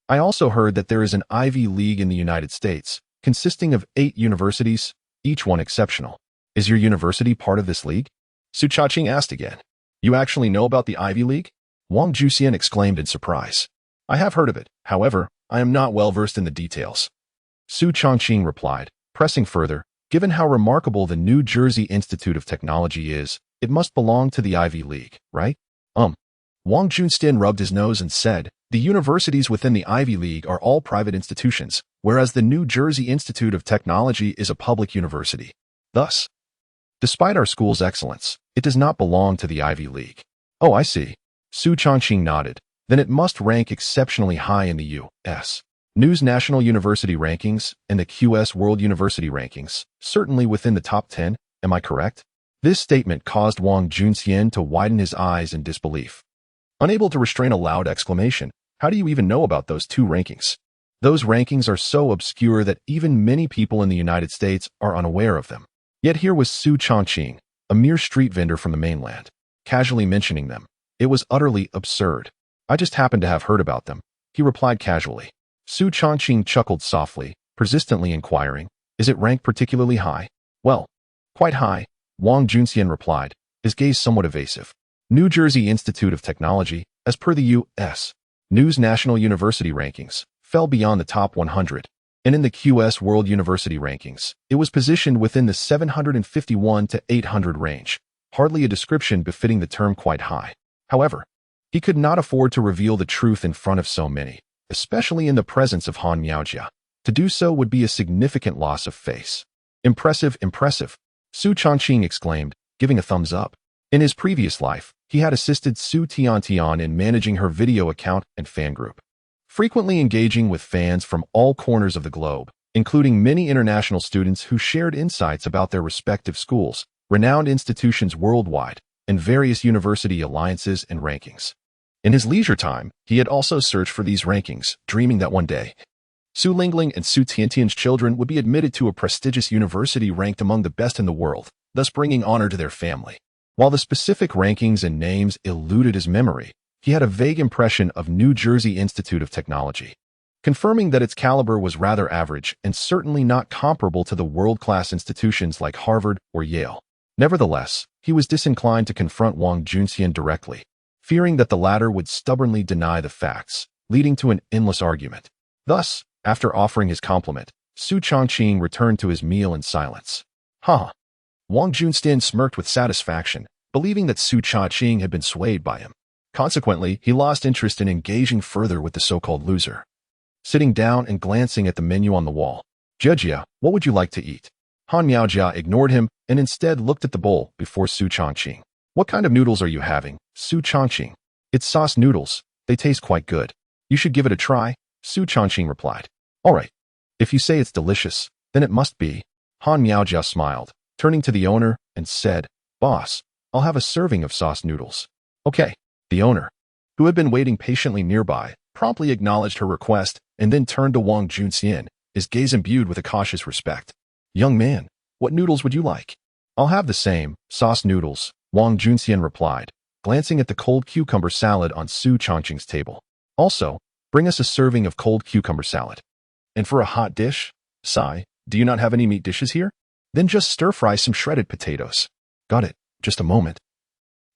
I also heard that there is an Ivy League in the United States, consisting of 8 universities, each one exceptional. Is your university part of this league? Su Changqing asked again. You actually know about the Ivy League? Wang Junxian exclaimed in surprise. I have heard of it. However, I am not well versed in the details. Su Changqing replied, pressing further, given how remarkable the New Jersey Institute of Technology is, it must belong to the Ivy League, right? Wang Junxian rubbed his nose and said, the universities within the Ivy League are all private institutions, whereas the New Jersey Institute of Technology is a public university. Thus, despite our school's excellence, it does not belong to the Ivy League. Oh, I see. Su Changqing nodded. Then it must rank exceptionally high in the U.S. News National University Rankings and the QS World University Rankings, certainly within the top 10, am I correct? This statement caused Wang Junxian to widen his eyes in disbelief. Unable to restrain a loud exclamation, how do you even know about those 2 rankings? Those rankings are so obscure that even many people in the United States are unaware of them. Yet here was Su Changqing, a mere street vendor from the mainland, casually mentioning them. It was utterly absurd. I just happened to have heard about them, he replied casually. Su Changqing chuckled softly, persistently inquiring, is it ranked particularly high? Well, quite high, Wang Junxian replied, his gaze somewhat evasive. New Jersey Institute of Technology, as per the U.S. News National University Rankings, fell beyond the top 100, and in the QS World University Rankings, it was positioned within the 751 to 800 range, hardly a description befitting the term quite high. However, he could not afford to reveal the truth in front of so many, especially in the presence of Han Miaojia. To do so would be a significant loss of face. Impressive, impressive, Su Changqing exclaimed, giving a thumbs up. In his previous life, he had assisted Su Tiantian in managing her video account and fan group, frequently engaging with fans from all corners of the globe, including many international students who shared insights about their respective schools, renowned institutions worldwide, and various university alliances and rankings. In his leisure time, he had also searched for these rankings, dreaming that one day, Su Lingling and Su Tiantian's children would be admitted to a prestigious university ranked among the best in the world, thus bringing honor to their family. While the specific rankings and names eluded his memory, he had a vague impression of New Jersey Institute of Technology, confirming that its caliber was rather average and certainly not comparable to the world-class institutions like Harvard or Yale. Nevertheless, he was disinclined to confront Wang Junxian directly, fearing that the latter would stubbornly deny the facts, leading to an endless argument. Thus, after offering his compliment, Su Changqing returned to his meal in silence. Wang Junxian smirked with satisfaction, believing that Su Changqing had been swayed by him. Consequently, he lost interest in engaging further with the so-called loser. Sitting down and glancing at the menu on the wall, Jia, what would you like to eat? Han Miaojia ignored him and instead looked at the bowl before Su Changqing. What kind of noodles are you having, Su Changqing? It's sauce noodles. They taste quite good. You should give it a try, Su Changqing replied. All right. If you say it's delicious, then it must be. Han Miaojia smiled, turning to the owner, and said, Boss, I'll have a serving of sauce noodles. Okay. The owner, who had been waiting patiently nearby, promptly acknowledged her request and then turned to Wang Junxian, his gaze imbued with a cautious respect. Young man, what noodles would you like? I'll have the same, sauce noodles, Wang Junxian replied, glancing at the cold cucumber salad on Su Changqing's table. Also, bring us a serving of cold cucumber salad. And for a hot dish? Sigh, do you not have any meat dishes here? Then just stir-fry some shredded potatoes. Got it, just a moment.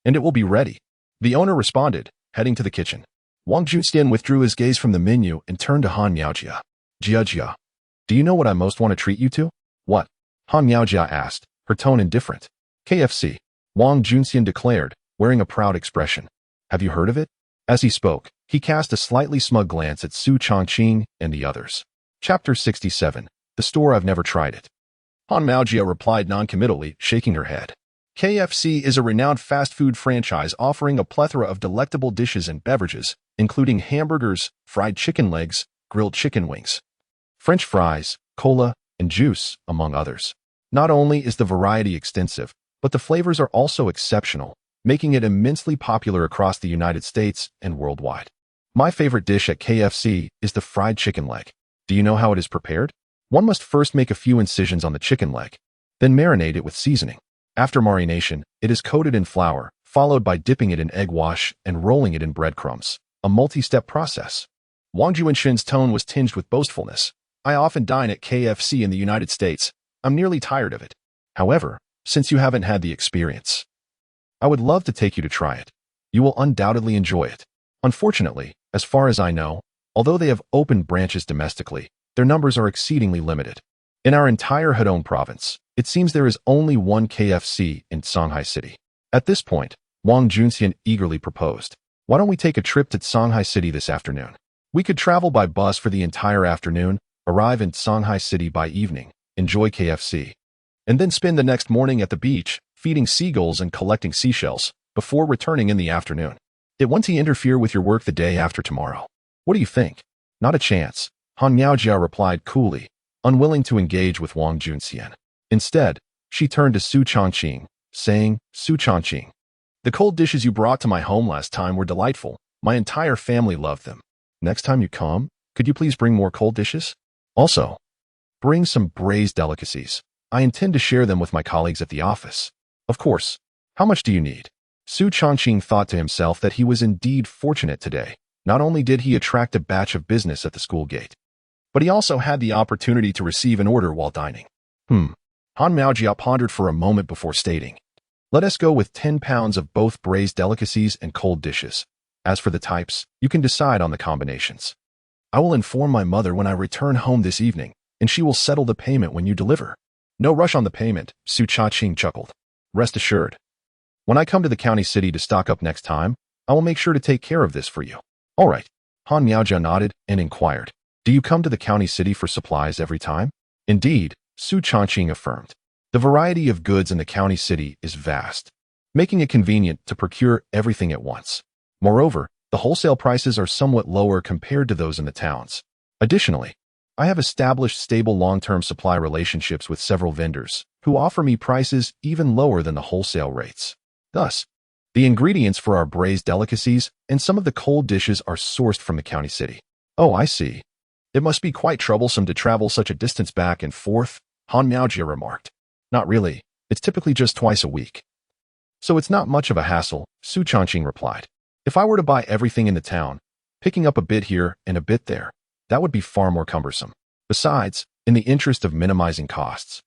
And it will be ready. The owner responded, heading to the kitchen. Wang Junxian withdrew his gaze from the menu and turned to Han Miaojia. Jia, do you know what I most want to treat you to? What? Han Miaojia asked, her tone indifferent. KFC, Wang Junxian declared, wearing a proud expression. Have you heard of it? As he spoke, he cast a slightly smug glance at Su Changqing and the others. Chapter 67, The Store I've Never Tried It. Han Miaojia replied noncommittally, shaking her head. KFC is a renowned fast food franchise offering a plethora of delectable dishes and beverages, including hamburgers, fried chicken legs, grilled chicken wings, French fries, cola, and juice, among others. Not only is the variety extensive, but the flavors are also exceptional, making it immensely popular across the United States and worldwide. My favorite dish at KFC is the fried chicken leg. Do you know how it is prepared? One must first make a few incisions on the chicken leg, then marinate it with seasoning. After marination, it is coated in flour, followed by dipping it in egg wash and rolling it in breadcrumbs, a multi-step process. Wang Junxian's tone was tinged with boastfulness. I often dine at KFC in the United States. I'm nearly tired of it. However, since you haven't had the experience, I would love to take you to try it. You will undoubtedly enjoy it. Unfortunately, as far as I know, although they have opened branches domestically, their numbers are exceedingly limited. In our entire Hedong province, it seems there is only one KFC in Shanghai City. At this point, Wang Junxian eagerly proposed. Why don't we take a trip to Shanghai City this afternoon? We could travel by bus for the entire afternoon, arrive in Shanghai City by evening, enjoy KFC, and then spend the next morning at the beach, feeding seagulls and collecting seashells, before returning in the afternoon. It won't interfere with your work the day after tomorrow. What do you think? Not a chance, Han Miaojia replied coolly, unwilling to engage with Wang Junxian. Instead, she turned to Su Changqing, saying, Su Changqing, the cold dishes you brought to my home last time were delightful. My entire family loved them. Next time you come, could you please bring more cold dishes? Also, bring some braised delicacies. I intend to share them with my colleagues at the office. Of course. How much do you need? Su Changqing thought to himself that he was indeed fortunate today. Not only did he attract a batch of business at the school gate, but he also had the opportunity to receive an order while dining. Han Miaojia pondered for a moment before stating, let us go with 10 pounds of both braised delicacies and cold dishes. As for the types, you can decide on the combinations. I will inform my mother when I return home this evening, and she will settle the payment when you deliver. No rush on the payment, Su Changqing chuckled. Rest assured. When I come to the county city to stock up next time, I will make sure to take care of this for you. All right. Han Miaojia nodded and inquired, do you come to the county city for supplies every time? Indeed, Su Changqing affirmed. The variety of goods in the county city is vast, making it convenient to procure everything at once. Moreover, the wholesale prices are somewhat lower compared to those in the towns. Additionally, I have established stable long-term supply relationships with several vendors who offer me prices even lower than the wholesale rates. Thus, the ingredients for our braised delicacies and some of the cold dishes are sourced from the county city. Oh, I see. It must be quite troublesome to travel such a distance back and forth, Han Miaojia remarked. Not really. It's typically just twice a week. So it's not much of a hassle, Su Changqing replied. If I were to buy everything in the town, picking up a bit here and a bit there, that would be far more cumbersome. Besides, in the interest of minimizing costs,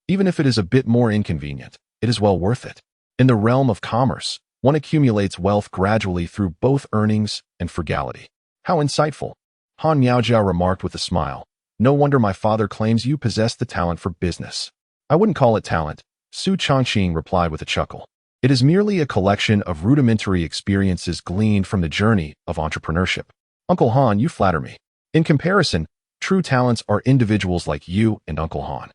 even if it is a bit more inconvenient, it is well worth it. In the realm of commerce, one accumulates wealth gradually through both earnings and frugality. How insightful, Han Miaojia remarked with a smile. No wonder my father claims you possess the talent for business. I wouldn't call it talent, Su Changqing replied with a chuckle. It is merely a collection of rudimentary experiences gleaned from the journey of entrepreneurship. Uncle Han, you flatter me. In comparison, true talents are individuals like you and Uncle Han,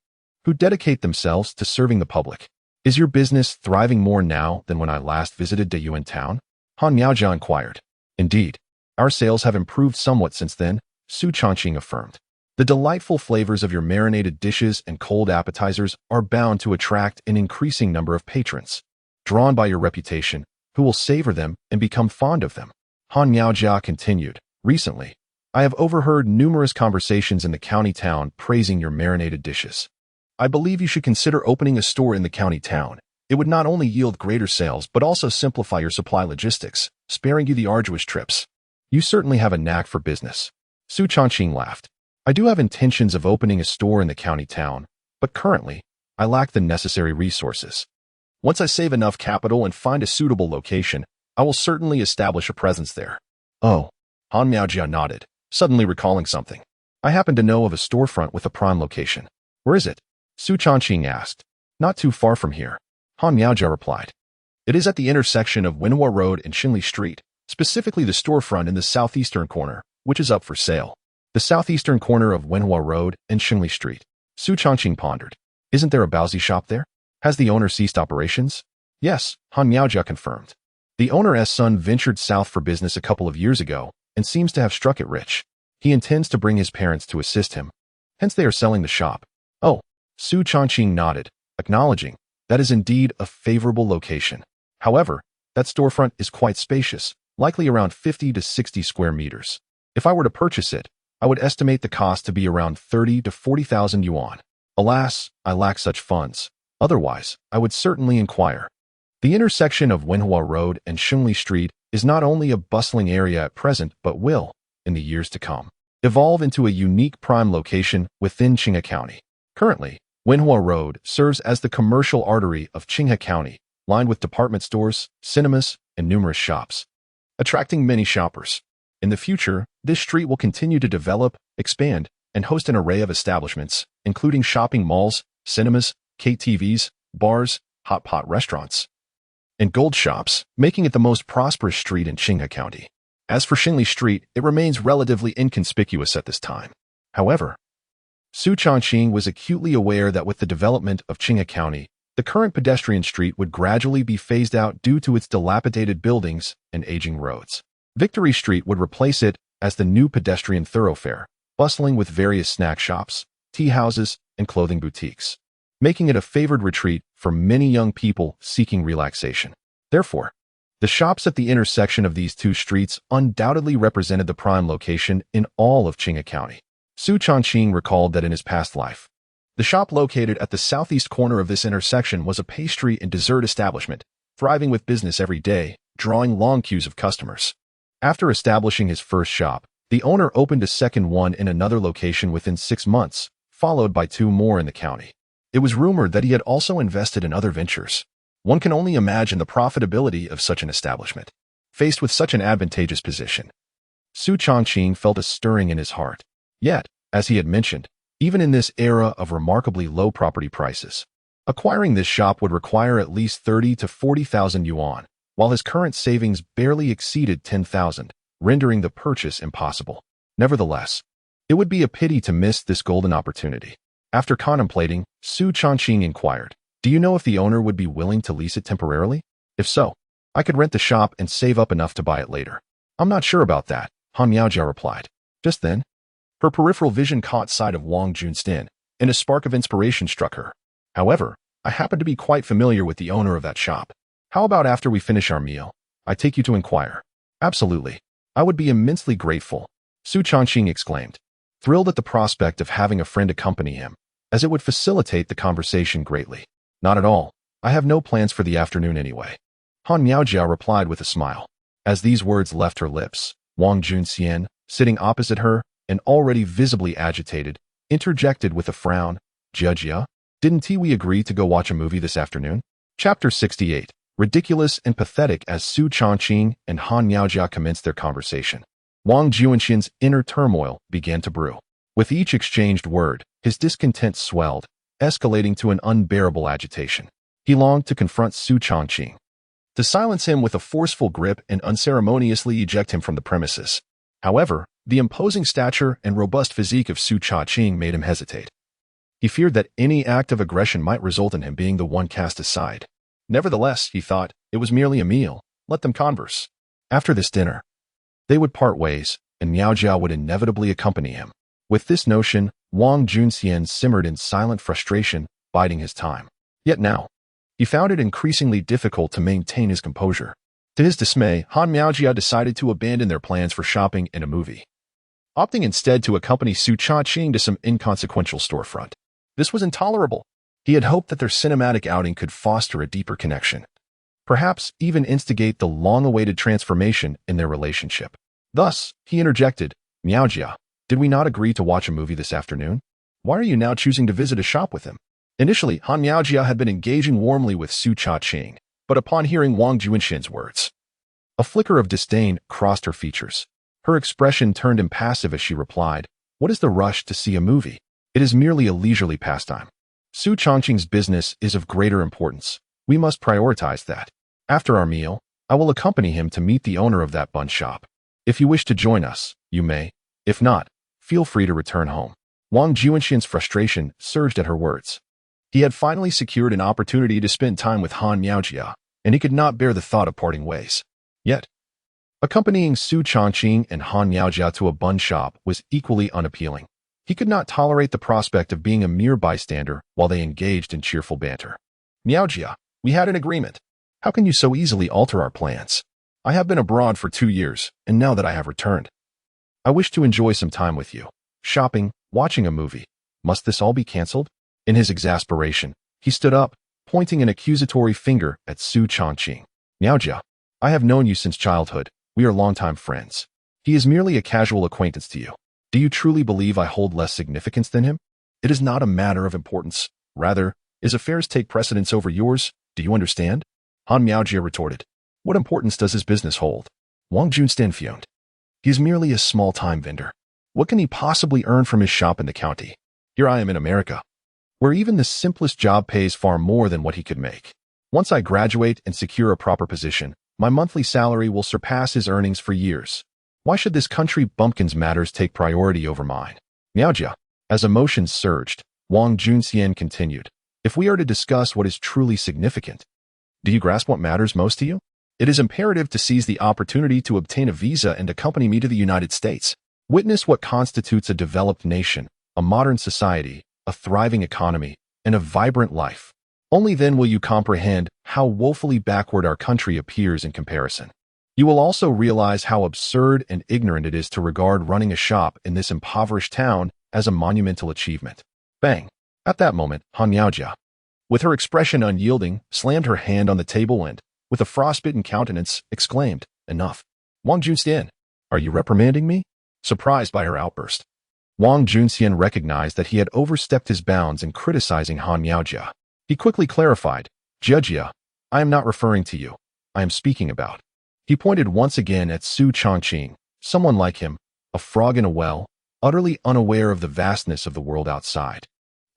who dedicate themselves to serving the public. Is your business thriving more now than when I last visited you in town? Han Miaojia inquired. Indeed, our sales have improved somewhat since then, Su Changqing affirmed. The delightful flavors of your marinated dishes and cold appetizers are bound to attract an increasing number of patrons, drawn by your reputation, who will savor them and become fond of them. Han Miaojia continued, recently, I have overheard numerous conversations in the county town praising your marinated dishes. I believe you should consider opening a store in the county town. It would not only yield greater sales but also simplify your supply logistics, sparing you the arduous trips. You certainly have a knack for business. Su Changqing laughed. I do have intentions of opening a store in the county town, but currently, I lack the necessary resources. Once I save enough capital and find a suitable location, I will certainly establish a presence there. Oh, Han Miaojia nodded, suddenly recalling something. I happen to know of a storefront with a prime location. Where is it? Su Changqing asked. Not too far from here. Han Miaojia replied. It is at the intersection of Wenhua Road and Xingli Street, specifically the storefront in the southeastern corner, which is up for sale. The southeastern corner of Wenhua Road and Xingli Street. Su Changqing pondered. Isn't there a Baozi shop there? Has the owner ceased operations? Yes, Han Miaojia confirmed. The owner's son ventured south for business a couple of years ago and seems to have struck it rich. He intends to bring his parents to assist him. Hence they are selling the shop. Oh, Su Changqing nodded, acknowledging that is indeed a favorable location. However, that storefront is quite spacious, likely around 50 to 60 square meters. If I were to purchase it, I would estimate the cost to be around 30 to 40,000 yuan. Alas, I lack such funds. Otherwise, I would certainly inquire. The intersection of Wenhua Road and Xingli Street is not only a bustling area at present but will, in the years to come, evolve into a unique prime location within Qinghe County. Currently, Wenhua Road serves as the commercial artery of Qinghe County, lined with department stores, cinemas, and numerous shops, attracting many shoppers. In the future, this street will continue to develop, expand, and host an array of establishments, including shopping malls, cinemas, KTVs, bars, hot pot restaurants, and gold shops, making it the most prosperous street in Qinghe County. As for Xingli Street, it remains relatively inconspicuous at this time. However, Su Changqing was acutely aware that with the development of Qinghe County, the current pedestrian street would gradually be phased out due to its dilapidated buildings and aging roads. Victory Street would replace it as the new pedestrian thoroughfare, bustling with various snack shops, tea houses, and clothing boutiques, making it a favored retreat for many young people seeking relaxation. Therefore, the shops at the intersection of these two streets undoubtedly represented the prime location in all of Qinghe County. Su Changqing recalled that in his past life, the shop located at the southeast corner of this intersection was a pastry and dessert establishment, thriving with business every day, drawing long queues of customers. After establishing his first shop, the owner opened a second one in another location within 6 months, followed by 2 more in the county. It was rumored that he had also invested in other ventures. One can only imagine the profitability of such an establishment. Faced with such an advantageous position, Su Changqing felt a stirring in his heart. Yet, as he had mentioned, even in this era of remarkably low property prices, acquiring this shop would require at least 30 to 40,000 yuan, while his current savings barely exceeded 10,000, rendering the purchase impossible. Nevertheless, it would be a pity to miss this golden opportunity. After contemplating, Su Changqing inquired, do you know if the owner would be willing to lease it temporarily? If so, I could rent the shop and save up enough to buy it later. I'm not sure about that, Han Miaojia replied. Just then, her peripheral vision caught sight of Wang Junxin, and a spark of inspiration struck her. However, I happen to be quite familiar with the owner of that shop. How about after we finish our meal, I take you to inquire? Absolutely. I would be immensely grateful, Su Changqing exclaimed, thrilled at the prospect of having a friend accompany him, as it would facilitate the conversation greatly. Not at all. I have no plans for the afternoon anyway. Han Miaojia replied with a smile. As these words left her lips, Wang Junxian, sitting opposite her and already visibly agitated, interjected with a frown, Jia, didn't we agree to go watch a movie this afternoon? Chapter 68. Ridiculous and pathetic. As Su Changqing and Han Miaojia commenced their conversation, Wang Junxian's inner turmoil began to brew. With each exchanged word, his discontent swelled, escalating to an unbearable agitation. He longed to confront Su Changqing, to silence him with a forceful grip and unceremoniously eject him from the premises. However, the imposing stature and robust physique of Su Changqing made him hesitate. He feared that any act of aggression might result in him being the one cast aside. Nevertheless, he thought, it was merely a meal. Let them converse. After this dinner, They would part ways, and Miaojia would inevitably accompany him. With this notion, Wang Junxian simmered in silent frustration, biding his time. Yet now, he found it increasingly difficult to maintain his composure. To his dismay, Han Miaojia decided to abandon their plans for shopping and a movie, opting instead to accompany Su Changqing to some inconsequential storefront. This was intolerable. He had hoped that their cinematic outing could foster a deeper connection, perhaps even instigate the long-awaited transformation in their relationship. Thus, he interjected, "Miaojia, did we not agree to watch a movie this afternoon? Why are you now choosing to visit a shop with him?" Initially, Han Miaojia had been engaging warmly with Su Changqing, but upon hearing Wang Junxian's words, a flicker of disdain crossed her features. Her expression turned impassive as she replied, "What is the rush to see a movie? It is merely a leisurely pastime. Su Changqing's business is of greater importance. We must prioritize that. After our meal, I will accompany him to meet the owner of that bun shop. If you wish to join us, you may. If not, feel free to return home." Wang Junxian's frustration surged at her words. He had finally secured an opportunity to spend time with Han Miaojia, and he could not bear the thought of parting ways. Yet, accompanying Su Changqing and Han Miaojia to a bun shop was equally unappealing. He could not tolerate the prospect of being a mere bystander while they engaged in cheerful banter. "Miaojia, we had an agreement. How can you so easily alter our plans? I have been abroad for 2 years, and now that I have returned, I wish to enjoy some time with you. Shopping, watching a movie. Must this all be cancelled?" In his exasperation, he stood up, pointing an accusatory finger at Su Changqing. "Miaojia, I have known you since childhood. We are longtime friends. He is merely a casual acquaintance to you. Do you truly believe I hold less significance than him? It is not a matter of importance. Rather, his affairs take precedence over yours. Do you understand?" Han Miaojia retorted. "What importance does his business hold?" Wang Junxian fumed. "He is merely a small-time vendor. What can he possibly earn from his shop in the county? Here I am in America, where even the simplest job pays far more than what he could make. Once I graduate and secure a proper position, my monthly salary will surpass his earnings for years. Why should this country bumpkin's matters take priority over mine?" "Miaojia." As emotions surged, Wang Junxian continued, "If we are to discuss what is truly significant, do you grasp what matters most to you? It is imperative to seize the opportunity to obtain a visa and accompany me to the United States. Witness what constitutes a developed nation, a modern society, a thriving economy, and a vibrant life. Only then will you comprehend how woefully backward our country appears in comparison. You will also realize how absurd and ignorant it is to regard running a shop in this impoverished town as a monumental achievement." Bang! At that moment, Han Miaojia, with her expression unyielding, slammed her hand on the table and, with a frostbitten countenance, exclaimed, "Enough. Wang Junxian, are you reprimanding me?" Surprised by her outburst, Wang Junxian recognized that he had overstepped his bounds in criticizing Han Miaojia. He quickly clarified, "Jia, I am not referring to you. I am speaking about." He pointed once again at Su Changqing, someone like him, a frog in a well, utterly unaware of the vastness of the world outside,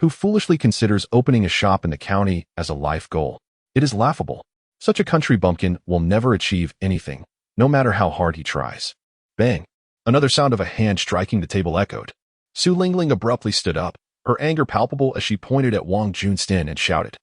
who foolishly considers opening a shop in the county as a life goal. It is laughable. Such a country bumpkin will never achieve anything, no matter how hard he tries. Bang! Another sound of a hand striking the table echoed. Su Lingling abruptly stood up, her anger palpable as she pointed at Wang Junxian and shouted,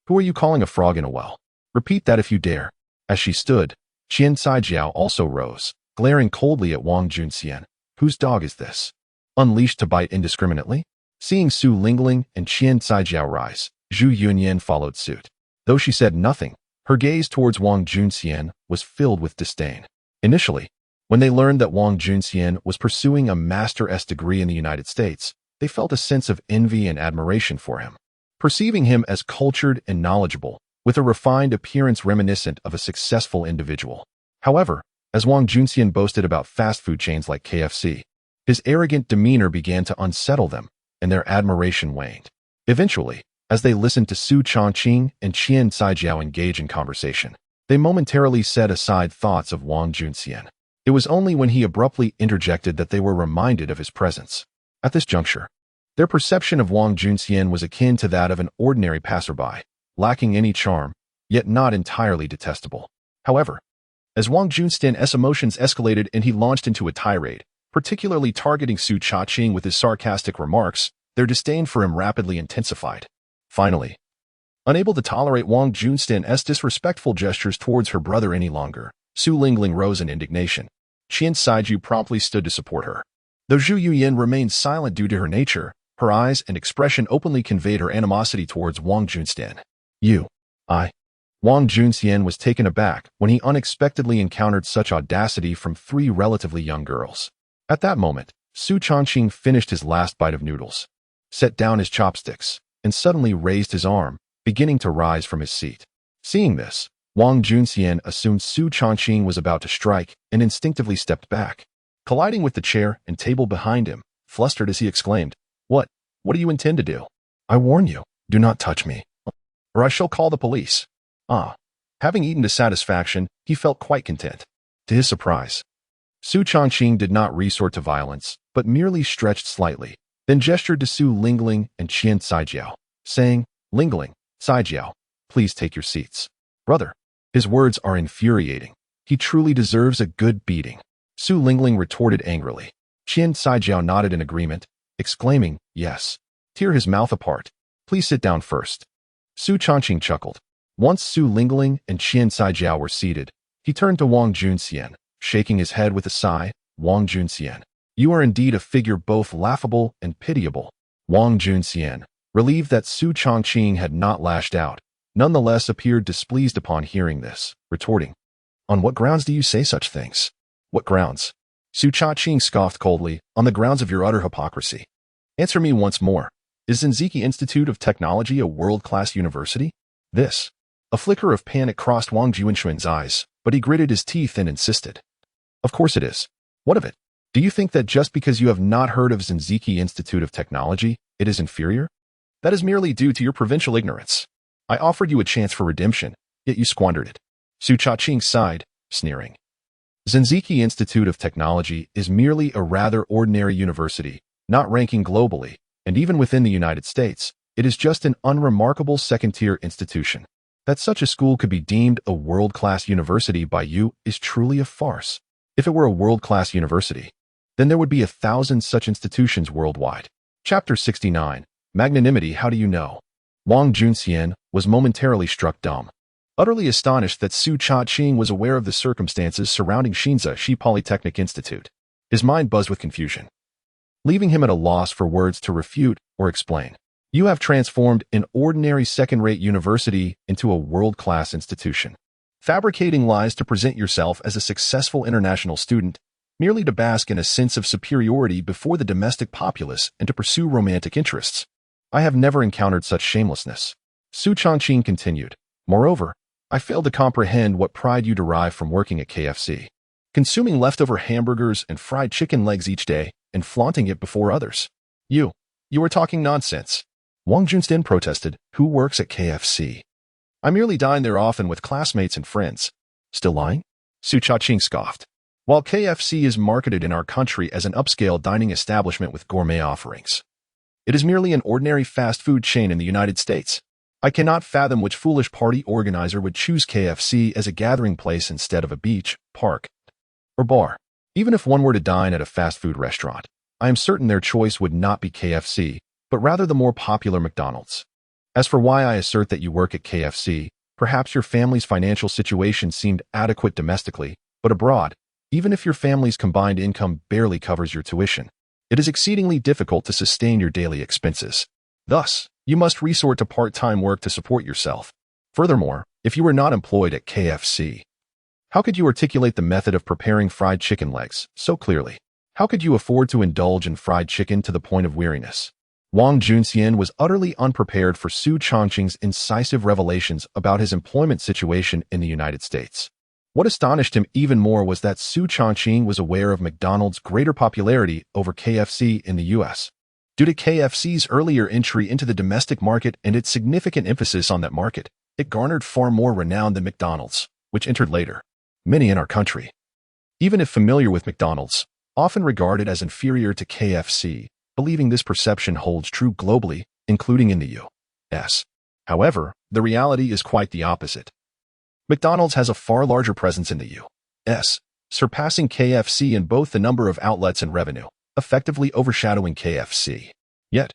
"Who are you calling a frog in a well? Repeat that if you dare." As she stood, Qian Caijiao also rose, glaring coldly at Wang Junxian. "Whose dog is this? Unleashed to bite indiscriminately?" Seeing Su Lingling and Qian Caijiao rise, Zhu Yunyan followed suit. Though she said nothing, her gaze towards Wang Junxian was filled with disdain. Initially, when they learned that Wang Junxian was pursuing a Master-S degree in the United States, they felt a sense of envy and admiration for him, perceiving him as cultured and knowledgeable, with a refined appearance reminiscent of a successful individual. However, as Wang Junxian boasted about fast food chains like KFC, his arrogant demeanor began to unsettle them, and their admiration waned. Eventually, as they listened to Su Changqing and Qian Caijiao engage in conversation, they momentarily set aside thoughts of Wang Junxian. It was only when he abruptly interjected that they were reminded of his presence. At this juncture, their perception of Wang Junxian was akin to that of an ordinary passerby, lacking any charm, yet not entirely detestable. However, as Wang Junxian's emotions escalated and he launched into a tirade, particularly targeting Su Changqing with his sarcastic remarks, their disdain for him rapidly intensified. Finally, unable to tolerate Wang Junxian's disrespectful gestures towards her brother any longer, Su Lingling rose in indignation. Qian Saiju promptly stood to support her. Though Zhu Yuyin remained silent due to her nature, her eyes and expression openly conveyed her animosity towards Wang Junxian. Wang Junxian was taken aback when he unexpectedly encountered such audacity from three relatively young girls. At that moment, Su Changqing finished his last bite of noodles, set down his chopsticks, and suddenly raised his arm, beginning to rise from his seat. Seeing this, Wang Junxian assumed Su Changqing was about to strike and instinctively stepped back, colliding with the chair and table behind him, flustered as he exclaimed, What do you intend to do? I warn you, do not touch me, or I shall call the police. Having eaten to satisfaction, he felt quite content. To his surprise, Su Changqing did not resort to violence, but merely stretched slightly, then gestured to Su Lingling and Qian Saijiao, saying, Lingling, Saijiao, please take your seats. Brother, his words are infuriating. He truly deserves a good beating. Su Lingling retorted angrily. Qian Saijiao nodded in agreement, exclaiming, Yes. Tear his mouth apart. Please sit down first. Su Changqing chuckled. Once Su Lingling and Qian Saijiao were seated, he turned to Wang Junxian, shaking his head with a sigh. Wang Junxian, you are indeed a figure both laughable and pitiable. Wang Junxian, relieved that Su Changqing had not lashed out, nonetheless appeared displeased upon hearing this, retorting, On what grounds do you say such things? What grounds? Su Changqing scoffed coldly, On the grounds of your utter hypocrisy. Answer me once more. Is Zinziki Institute of Technology a world-class university? A flicker of panic crossed Wang Junxian's eyes, but he gritted his teeth and insisted. Of course it is. What of it? Do you think that just because you have not heard of Zinziki Institute of Technology, it is inferior? That is merely due to your provincial ignorance. I offered you a chance for redemption, yet you squandered it. Su Changqing sighed, sneering. Zinziki Institute of Technology is merely a rather ordinary university, not ranking globally, and even within the United States, it is just an unremarkable second-tier institution. That such a school could be deemed a world-class university by you is truly a farce. If it were a world-class university, then there would be 1,000 such institutions worldwide. Chapter 69, Magnanimity. How do you know? Wang Junxian was momentarily struck dumb, utterly astonished that Su Changqing was aware of the circumstances surrounding Shinza Shi Polytechnic Institute. His mind buzzed with confusion, leaving him at a loss for words to refute or explain. You have transformed an ordinary second-rate university into a world-class institution, fabricating lies to present yourself as a successful international student, merely to bask in a sense of superiority before the domestic populace and to pursue romantic interests. I have never encountered such shamelessness. Su Changqing continued. Moreover, I fail to comprehend what pride you derive from working at KFC, consuming leftover hamburgers and fried chicken legs each day and flaunting it before others. You are talking nonsense. Wang Junxian protested. Who works at KFC? I merely dine there often with classmates and friends. Still lying? Su Changqing scoffed. While KFC is marketed in our country as an upscale dining establishment with gourmet offerings, it is merely an ordinary fast food chain in the United States. I cannot fathom which foolish party organizer would choose KFC as a gathering place instead of a beach, park, or bar. Even if one were to dine at a fast food restaurant, I am certain their choice would not be KFC, but rather the more popular McDonald's. As for why I assert that you work at KFC, perhaps your family's financial situation seemed adequate domestically, but abroad, even if your family's combined income barely covers your tuition, it is exceedingly difficult to sustain your daily expenses. Thus, you must resort to part-time work to support yourself. Furthermore, if you were not employed at KFC, how could you articulate the method of preparing fried chicken legs so clearly? How could you afford to indulge in fried chicken to the point of weariness? Wang Junxian was utterly unprepared for Su Changqing's incisive revelations about his employment situation in the United States. What astonished him even more was that Su Changqing was aware of McDonald's greater popularity over KFC in the U.S. Due to KFC's earlier entry into the domestic market and its significant emphasis on that market, it garnered far more renown than McDonald's, which entered later. Many in our country, even if familiar with McDonald's, often regard it as inferior to KFC, believing this perception holds true globally, including in the U.S. However, the reality is quite the opposite. McDonald's has a far larger presence in the U.S., surpassing KFC in both the number of outlets and revenue, effectively overshadowing KFC. Yet,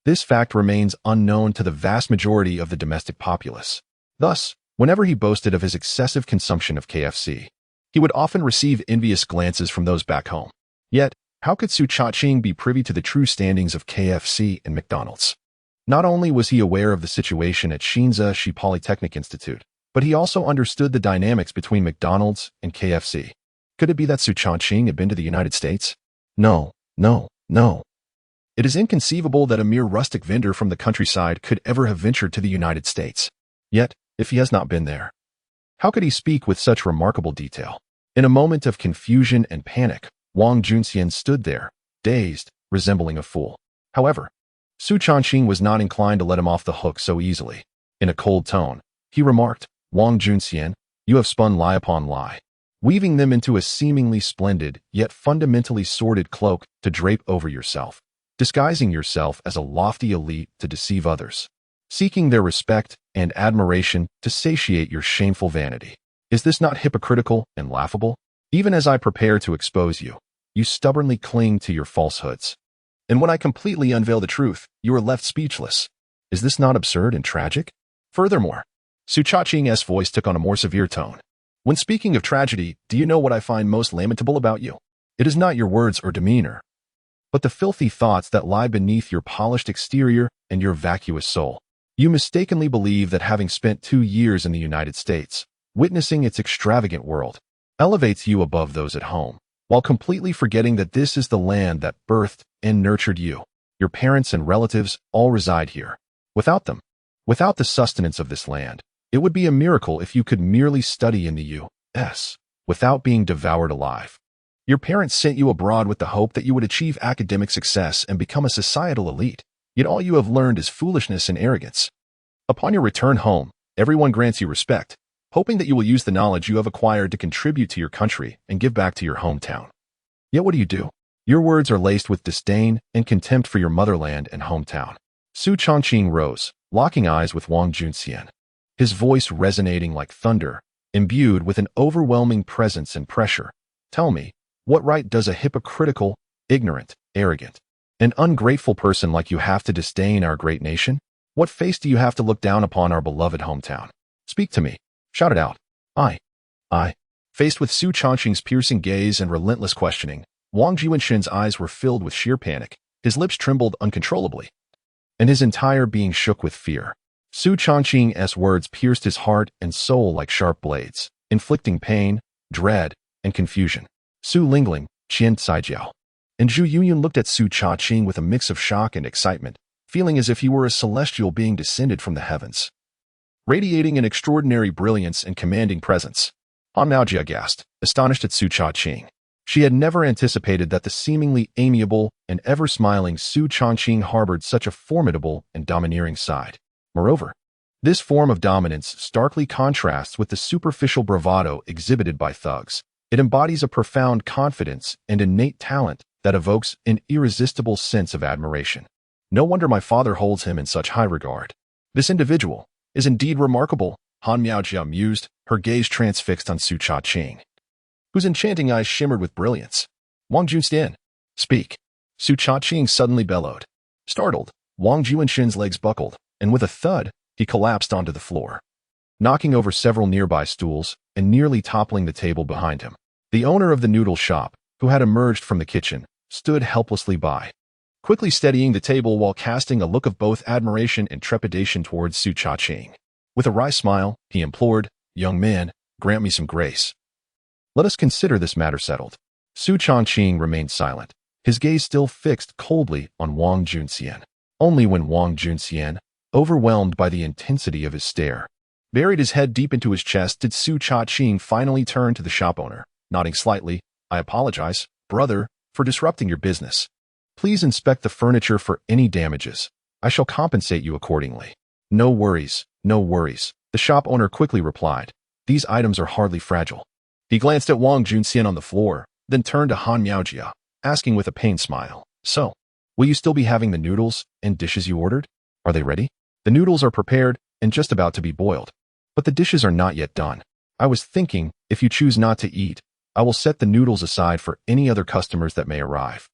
this fact remains unknown to the vast majority of the domestic populace. Thus, whenever he boasted of his excessive consumption of KFC, He would often receive envious glances from those back home. Yet, how could Su Changqing be privy to the true standings of KFC and McDonald's? Not only was he aware of the situation at Shinza Shi Polytechnic Institute, but he also understood the dynamics between McDonald's and KFC. Could it be that Su Changqing had been to the United States? No, no, no. It is inconceivable that a mere rustic vendor from the countryside could ever have ventured to the United States. Yet, if he has not been there, how could he speak with such remarkable detail? In a moment of confusion and panic, Wang Junxian stood there, dazed, resembling a fool. However, Su Changqing was not inclined to let him off the hook so easily. In a cold tone, he remarked, "Wang Junxian, you have spun lie upon lie, weaving them into a seemingly splendid, yet fundamentally sordid cloak to drape over yourself, disguising yourself as a lofty elite to deceive others, seeking their respect and admiration to satiate your shameful vanity. Is this not hypocritical and laughable? Even as I prepare to expose you, you stubbornly cling to your falsehoods. And when I completely unveil the truth, you are left speechless. Is this not absurd and tragic? Furthermore," Su Changqing's voice took on a more severe tone. "When speaking of tragedy, do you know what I find most lamentable about you? It is not your words or demeanor, but the filthy thoughts that lie beneath your polished exterior and your vacuous soul. You mistakenly believe that having spent 2 years in the United States, witnessing its extravagant world, elevates you above those at home, while completely forgetting that this is the land that birthed and nurtured you. Your parents and relatives all reside here. Without them, without the sustenance of this land, it would be a miracle if you could merely study in the U.S. without being devoured alive. Your parents sent you abroad with the hope that you would achieve academic success and become a societal elite, yet all you have learned is foolishness and arrogance. Upon your return home, everyone grants you respect, hoping that you will use the knowledge you have acquired to contribute to your country and give back to your hometown. Yet what do? Your words are laced with disdain and contempt for your motherland and hometown." Su Changqing rose, locking eyes with Wang Junxian, his voice resonating like thunder, imbued with an overwhelming presence and pressure. "Tell me, what right does a hypocritical, ignorant, arrogant, and ungrateful person like you have to disdain our great nation? What face do you have to look down upon our beloved hometown? Speak to me. Shout it out." I. Faced with Su Changqing's piercing gaze and relentless questioning, Wang Junxian's eyes were filled with sheer panic, his lips trembled uncontrollably, and his entire being shook with fear. Su Changqing's words pierced his heart and soul like sharp blades, inflicting pain, dread, and confusion. Su Lingling, Qian Caijiao, and Zhu Yunyun looked at Su Changqing with a mix of shock and excitement, feeling as if he were a celestial being descended from the heavens, radiating an extraordinary brilliance and commanding presence. Han Miaojia gasped, astonished at Su Changqing. She had never anticipated that the seemingly amiable and ever-smiling Su Changqing harbored such a formidable and domineering side. Moreover, this form of dominance starkly contrasts with the superficial bravado exhibited by thugs. It embodies a profound confidence and innate talent that evokes an irresistible sense of admiration. No wonder my father holds him in such high regard. This individual is indeed remarkable, Han Miaojia mused, her gaze transfixed on Su Changqing, whose enchanting eyes shimmered with brilliance. "Wang Junxian, speak," Su Changqing suddenly bellowed. Startled, Wang Junxian's legs buckled, and with a thud, he collapsed onto the floor, knocking over several nearby stools and nearly toppling the table behind him. The owner of the noodle shop, who had emerged from the kitchen, stood helplessly by, quickly steadying the table while casting a look of both admiration and trepidation towards Su Changqing. With a wry smile, he implored, "Young man, grant me some grace. Let us consider this matter settled." Su Changqing remained silent, his gaze still fixed coldly on Wang Junxian. Only when Wang Junxian, overwhelmed by the intensity of his stare, buried his head deep into his chest did Su Changqing finally turn to the shop owner, nodding slightly. "I apologize, brother, for disrupting your business. Please inspect the furniture for any damages. I shall compensate you accordingly." No worries, the shop owner quickly replied. "These items are hardly fragile." He glanced at Wang Junxian on the floor, then turned to Han Miaojia, asking with a pained smile, "So, will you still be having the noodles and dishes you ordered? Are they ready?" "The noodles are prepared and just about to be boiled, but the dishes are not yet done. I was thinking, if you choose not to eat, I will set the noodles aside for any other customers that may arrive,"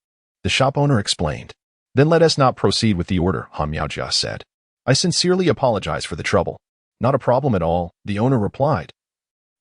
the shop owner explained. "Then let us not proceed with the order," Han Miaojia said. "I sincerely apologize for the trouble." "Not a problem at all," the owner replied,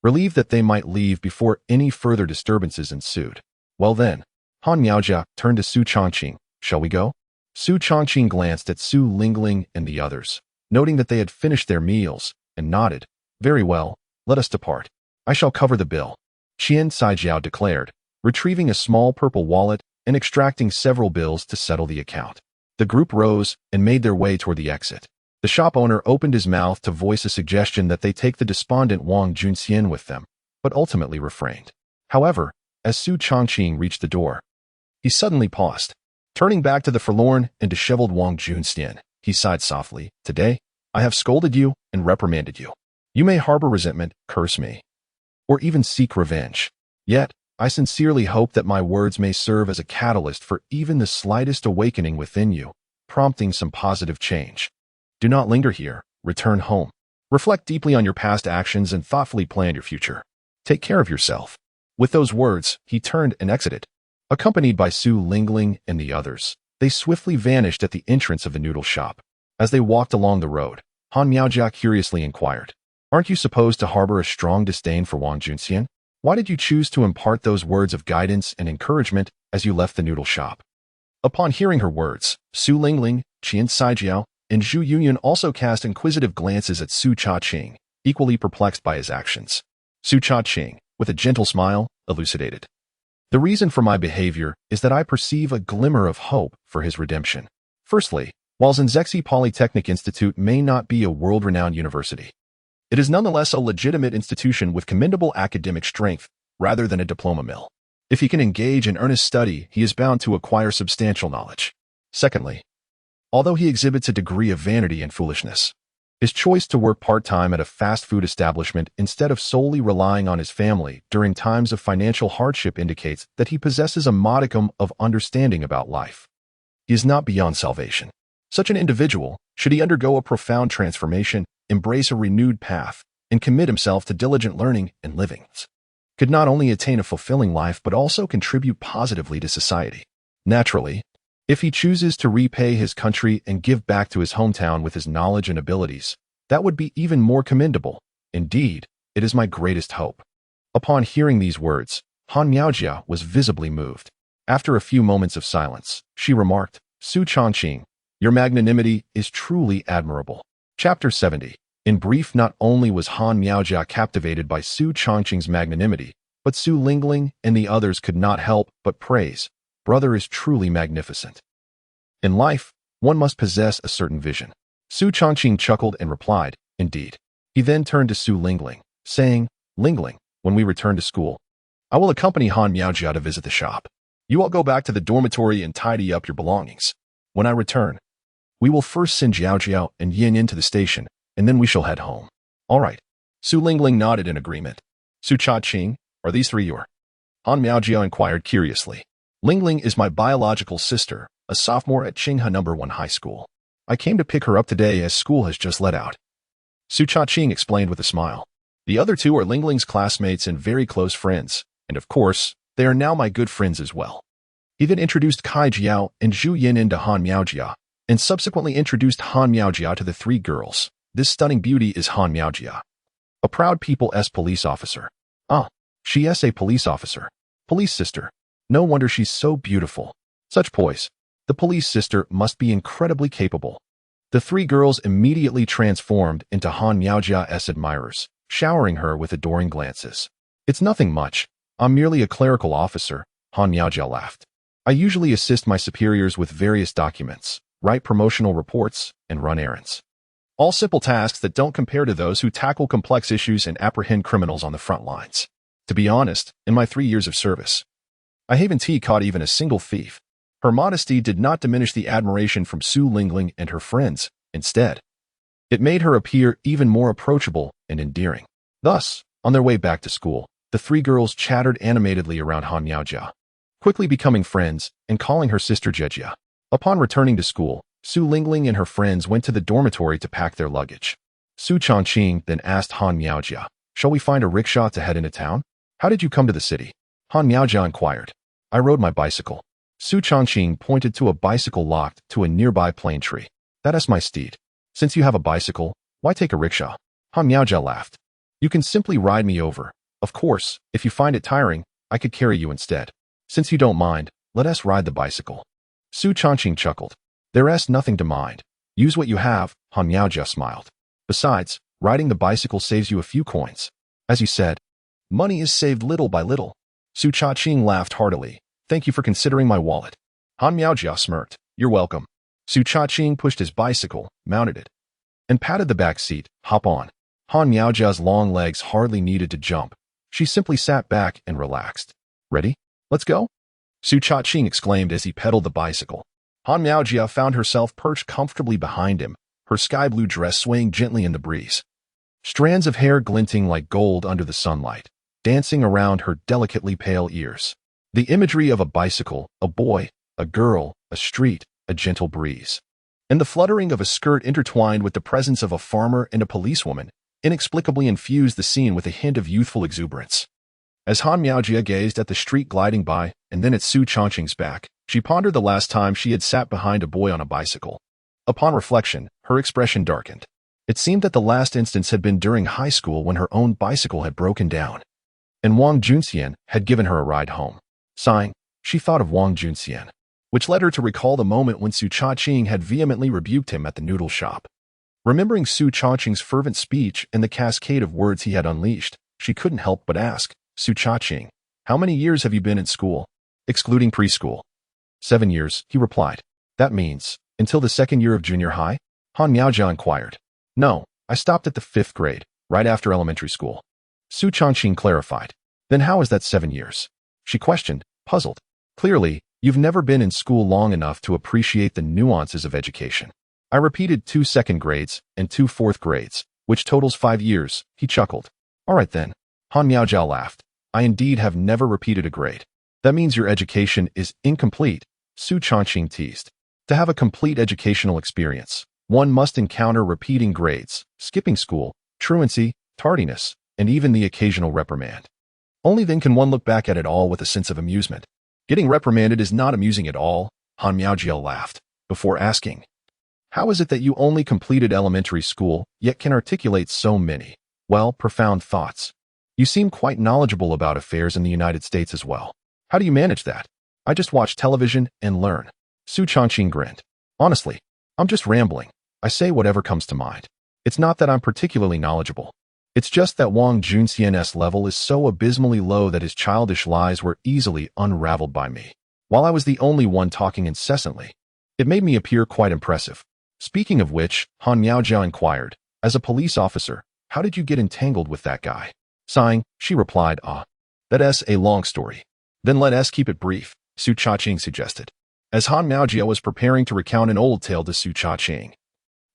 relieved that they might leave before any further disturbances ensued. Well then, Han Miaojia turned to Su Changqing. Shall we go? Su Changqing glanced at Su Lingling and the others, noting that they had finished their meals, and nodded. Very well, let us depart. I shall cover the bill, Qian Saijiao declared, retrieving a small purple wallet and extracting several bills to settle the account. The group rose and made their way toward the exit. The shop owner opened his mouth to voice a suggestion that they take the despondent Wang Junxian with them, but ultimately refrained. However, as Su Changqing reached the door, he suddenly paused. Turning back to the forlorn and disheveled Wang Junxian, he sighed softly. Today, I have scolded you and reprimanded you. You may harbor resentment, curse me, or even seek revenge. Yet, I sincerely hope that my words may serve as a catalyst for even the slightest awakening within you, prompting some positive change. Do not linger here, return home. Reflect deeply on your past actions and thoughtfully plan your future. Take care of yourself. With those words, he turned and exited. Accompanied by Su Lingling and the others, they swiftly vanished at the entrance of the noodle shop. As they walked along the road, Han Miaojia curiously inquired, "Aren't you supposed to harbor a strong disdain for Wang Junxian? Why did you choose to impart those words of guidance and encouragement as you left the noodle shop?" Upon hearing her words, Su Lingling, Qian Saijiao, and Zhu Yunyan also cast inquisitive glances at Su Changqing, equally perplexed by his actions. Su Changqing, with a gentle smile, elucidated. The reason for my behavior is that I perceive a glimmer of hope for his redemption. Firstly, while Zhengzhou Polytechnic Institute may not be a world-renowned university, it is nonetheless a legitimate institution with commendable academic strength rather than a diploma mill. If he can engage in earnest study, he is bound to acquire substantial knowledge. Secondly, although he exhibits a degree of vanity and foolishness, his choice to work part-time at a fast food establishment instead of solely relying on his family during times of financial hardship indicates that he possesses a modicum of understanding about life. He is not beyond salvation. Such an individual, should he undergo a profound transformation, embrace a renewed path, and commit himself to diligent learning and living, could not only attain a fulfilling life but also contribute positively to society. Naturally, if he chooses to repay his country and give back to his hometown with his knowledge and abilities, that would be even more commendable. Indeed, it is my greatest hope. Upon hearing these words, Han Miaojia was visibly moved. After a few moments of silence, she remarked, "Su Changqing, your magnanimity is truly admirable." Chapter 70. In brief, not only was Han Miaojia captivated by Su Changqing's magnanimity, but Su Lingling and the others could not help but praise. Brother is truly magnificent. In life, one must possess a certain vision. Su Changqing chuckled and replied, "Indeed." He then turned to Su Lingling, saying, "Lingling, when we return to school, I will accompany Han Miaojia to visit the shop. You all go back to the dormitory and tidy up your belongings. When I return, we will first send Jiao and Yin into the station, and then we shall head home." "All right." Su Lingling nodded in agreement. "Su Changqing, are these three your?" Han Miaojia inquired curiously. "Lingling is my biological sister, a sophomore at Qinghe No. 1 High School. I came to pick her up today as school has just let out." Su Changqing explained with a smile. "The other two are Lingling's classmates and very close friends, and of course, they are now my good friends as well." He then introduced Kai Jiao and Zhu Yin'an to Han Miaojia, and subsequently introduced Han Miaojia to the three girls. This stunning beauty is Han Miaojia, a proud People's police officer. Ah, she is a police officer. Police sister. No wonder she's so beautiful. Such poise. The police sister must be incredibly capable. The three girls immediately transformed into Han Miaojia's admirers, showering her with adoring glances. "It's nothing much. I'm merely a clerical officer," Han Miaojia laughed. "I usually assist my superiors with various documents, write promotional reports, and run errands. All simple tasks that don't compare to those who tackle complex issues and apprehend criminals on the front lines. To be honest, in my 3 years of service, I haven't caught even a single thief." Her modesty did not diminish the admiration from Su Lingling and her friends. Instead, it made her appear even more approachable and endearing. Thus, on their way back to school, the three girls chattered animatedly around Han Miaojia, quickly becoming friends and calling her sister Jejia. Upon returning to school, Su Lingling and her friends went to the dormitory to pack their luggage. Su Changqing then asked Han Miaojia, "Shall we find a rickshaw to head into town? How did you come to the city?" Han Miaojia inquired. "I rode my bicycle." Su Changqing pointed to a bicycle locked to a nearby plane tree. "That is my steed. Since you have a bicycle, why take a rickshaw?" Han Miaojia laughed. You can simply ride me over. Of course, if you find it tiring, I could carry you instead. Since you don't mind, let us ride the bicycle. Su Changqing chuckled. There's nothing to mind. Use what you have, Han Miaojia smiled. Besides, riding the bicycle saves you a few coins. As you said, money is saved little by little. Su Changqing laughed heartily. Thank you for considering my wallet. Han Miaojia smirked. You're welcome. Su Changqing pushed his bicycle, mounted it, and patted the back seat. Hop on. Han Miaojia's long legs hardly needed to jump. She simply sat back and relaxed. Ready? Let's go? Su Changqing exclaimed as he pedaled the bicycle. Han Miaojia found herself perched comfortably behind him, her sky-blue dress swaying gently in the breeze. Strands of hair glinting like gold under the sunlight, dancing around her delicately pale ears. The imagery of a bicycle, a boy, a girl, a street, a gentle breeze, and the fluttering of a skirt intertwined with the presence of a farmer and a policewoman inexplicably infused the scene with a hint of youthful exuberance. As Han Miaojia gazed at the street gliding by and then at Su Changqing's back, she pondered the last time she had sat behind a boy on a bicycle. Upon reflection, her expression darkened. It seemed that the last instance had been during high school when her own bicycle had broken down, and Wang Junxian had given her a ride home. Sighing, she thought of Wang Junxian, which led her to recall the moment when Su Changqing had vehemently rebuked him at the noodle shop. Remembering Su Changqing's fervent speech and the cascade of words he had unleashed, she couldn't help but ask, Su Changqing, how many years have you been in school? Excluding preschool. 7 years, he replied. That means, until the second year of junior high? Han Miaojia inquired. No, I stopped at the 5th grade, right after elementary school. Su Changqing clarified. Then how is that 7 years? She questioned, puzzled. Clearly, you've never been in school long enough to appreciate the nuances of education. I repeated 2 second grades and 2 fourth grades, which totals 5 years, he chuckled. All right then. Han Miaojia laughed. I indeed have never repeated a grade. That means your education is incomplete, Su Changqing teased. To have a complete educational experience, one must encounter repeating grades, skipping school, truancy, tardiness, and even the occasional reprimand. Only then can one look back at it all with a sense of amusement. Getting reprimanded is not amusing at all, Han Miaojia laughed, before asking, how is it that you only completed elementary school, yet can articulate so many, well, profound thoughts? You seem quite knowledgeable about affairs in the United States as well. How do you manage that? I just watch television and learn. Su Changqing grinned. Honestly, I'm just rambling. I say whatever comes to mind. It's not that I'm particularly knowledgeable. It's just that Wang Junxian's level is so abysmally low that his childish lies were easily unraveled by me. While I was the only one talking incessantly, it made me appear quite impressive. Speaking of which, Han Miaojia inquired, as a police officer, how did you get entangled with that guy? Sighing, she replied, that's a long story. Then let us keep it brief, Su Changqing suggested. As Han Miaojia was preparing to recount an old tale to Su Changqing,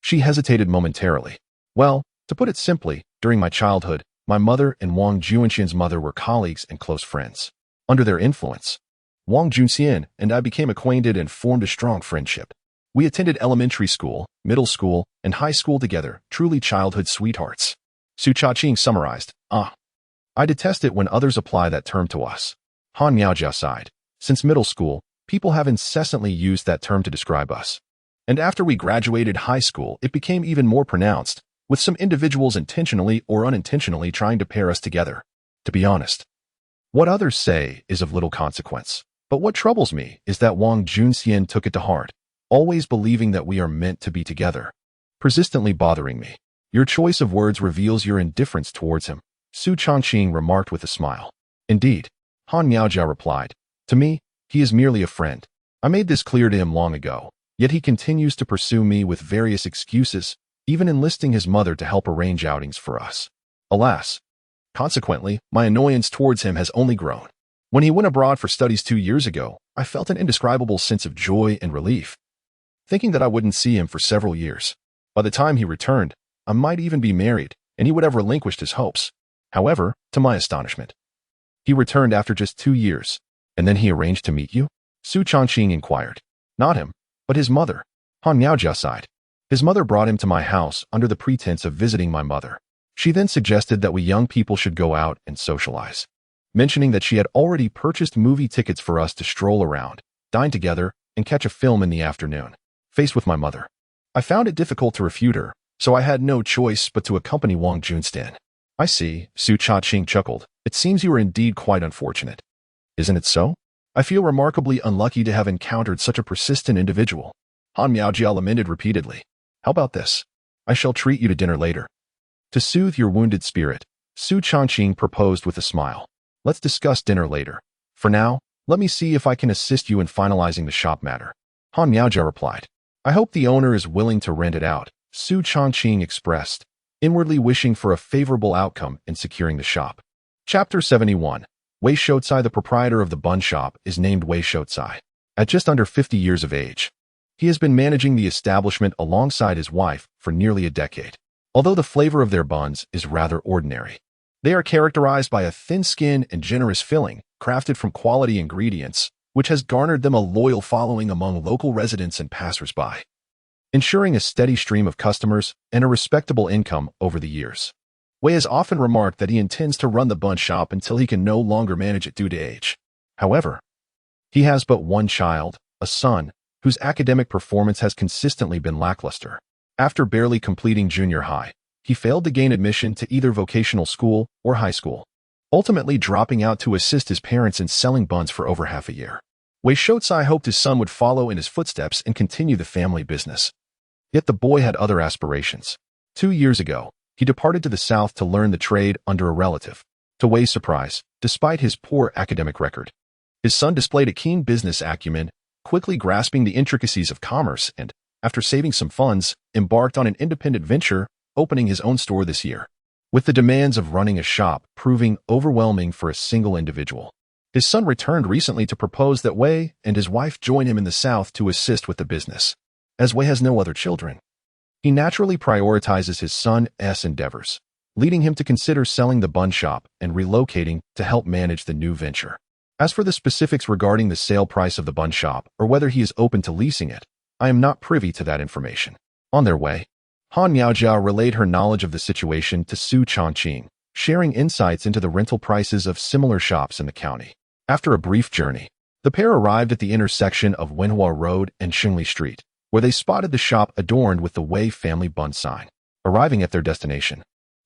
she hesitated momentarily. Well, to put it simply, during my childhood, my mother and Wang Junxian's mother were colleagues and close friends. Under their influence, Wang Junxian and I became acquainted and formed a strong friendship. We attended elementary school, middle school, and high school together, truly childhood sweethearts. Su Changqing summarized, I detest it when others apply that term to us. Han Miaojia sighed. Since middle school, people have incessantly used that term to describe us. And after we graduated high school, it became even more pronounced, with some individuals intentionally or unintentionally trying to pair us together. To be honest, what others say is of little consequence. But what troubles me is that Wang Junxian took it to heart, always believing that we are meant to be together, persistently bothering me. Your choice of words reveals your indifference towards him, Su Changqing remarked with a smile. Indeed, Han Miaojia replied. To me, he is merely a friend. I made this clear to him long ago, yet he continues to pursue me with various excuses, even enlisting his mother to help arrange outings for us. Alas. Consequently, my annoyance towards him has only grown. When he went abroad for studies 2 years ago, I felt an indescribable sense of joy and relief, thinking that I wouldn't see him for several years. By the time he returned, I might even be married, and he would have relinquished his hopes. However, to my astonishment, he returned after just 2 years, and then he arranged to meet you? Su Changqing inquired. Not him, but his mother. Han Miaojia sighed. His mother brought him to my house under the pretense of visiting my mother. She then suggested that we young people should go out and socialize, mentioning that she had already purchased movie tickets for us to stroll around, dine together, and catch a film in the afternoon. Faced with my mother, I found it difficult to refute her, so I had no choice but to accompany Wang Junxian. I see, Su Changqing chuckled. It seems you are indeed quite unfortunate. Isn't it so? I feel remarkably unlucky to have encountered such a persistent individual. Han Miaojia lamented repeatedly. How about this? I shall treat you to dinner later. To soothe your wounded spirit, Su Changqing proposed with a smile. Let's discuss dinner later. For now, let me see if I can assist you in finalizing the shop matter. Han Miaojia replied. I hope the owner is willing to rent it out, Su Changqing expressed, inwardly wishing for a favorable outcome in securing the shop. Chapter 71. Wei Shouzai, the proprietor of the bun shop, is named Wei Shouzai. At just under 50 years of age, he has been managing the establishment alongside his wife for nearly a decade. Although the flavor of their buns is rather ordinary, they are characterized by a thin skin and generous filling, crafted from quality ingredients, which has garnered them a loyal following among local residents and passers-by, ensuring a steady stream of customers and a respectable income over the years. Wei has often remarked that he intends to run the bun shop until he can no longer manage it due to age. However, he has but one child, a son, whose academic performance has consistently been lackluster. After barely completing junior high, he failed to gain admission to either vocational school or high school, ultimately dropping out to assist his parents in selling buns for over half a year. Wei Shouzai hoped his son would follow in his footsteps and continue the family business. Yet the boy had other aspirations. 2 years ago, he departed to the south to learn the trade under a relative. To Wei's surprise, despite his poor academic record, his son displayed a keen business acumen, quickly grasping the intricacies of commerce and, after saving some funds, embarked on an independent venture, opening his own store this year. With the demands of running a shop proving overwhelming for a single individual, his son returned recently to propose that Wei and his wife join him in the south to assist with the business. As Wei has no other children, he naturally prioritizes his son's endeavors, leading him to consider selling the bun shop and relocating to help manage the new venture. As for the specifics regarding the sale price of the bun shop or whether he is open to leasing it, I am not privy to that information. On their way, Han Miaojia relayed her knowledge of the situation to Su Changqing, sharing insights into the rental prices of similar shops in the county. After a brief journey, the pair arrived at the intersection of Wenhua Road and Xingli Street, where they spotted the shop adorned with the Wei family bun sign. Arriving at their destination,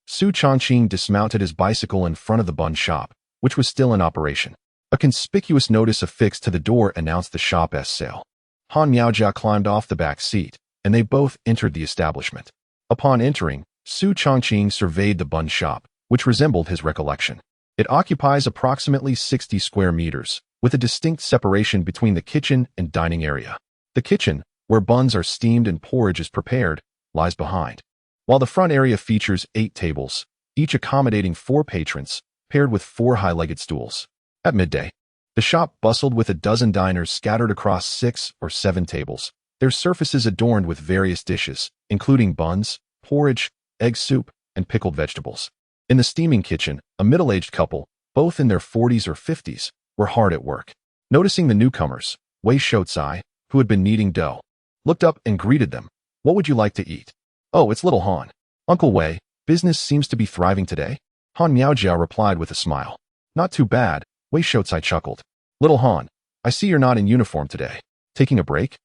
Su Changqing dismounted his bicycle in front of the bun shop, which was still in operation. A conspicuous notice affixed to the door announced the shop's sale. Han Miaojia climbed off the back seat, and they both entered the establishment. Upon entering, Su Changqing surveyed the bun shop, which resembled his recollection. It occupies approximately 60 square meters, with a distinct separation between the kitchen and dining area. The kitchen, where buns are steamed and porridge is prepared, lies behind, while the front area features 8 tables, each accommodating 4 patrons, paired with 4 high-legged stools. At midday, the shop bustled with a dozen diners scattered across 6 or 7 tables, their surfaces adorned with various dishes, including buns, porridge, egg soup, and pickled vegetables. In the steaming kitchen, a middle-aged couple, both in their 40s or 50s, were hard at work. Noticing the newcomers, Wei Shouzai, who had been kneading dough, looked up and greeted them. What would you like to eat? Oh, it's little Han. Uncle Wei, business seems to be thriving today. Han Miaojia replied with a smile. Not too bad, Wei Shouzai chuckled. Little Han, I see you're not in uniform today. Taking a break?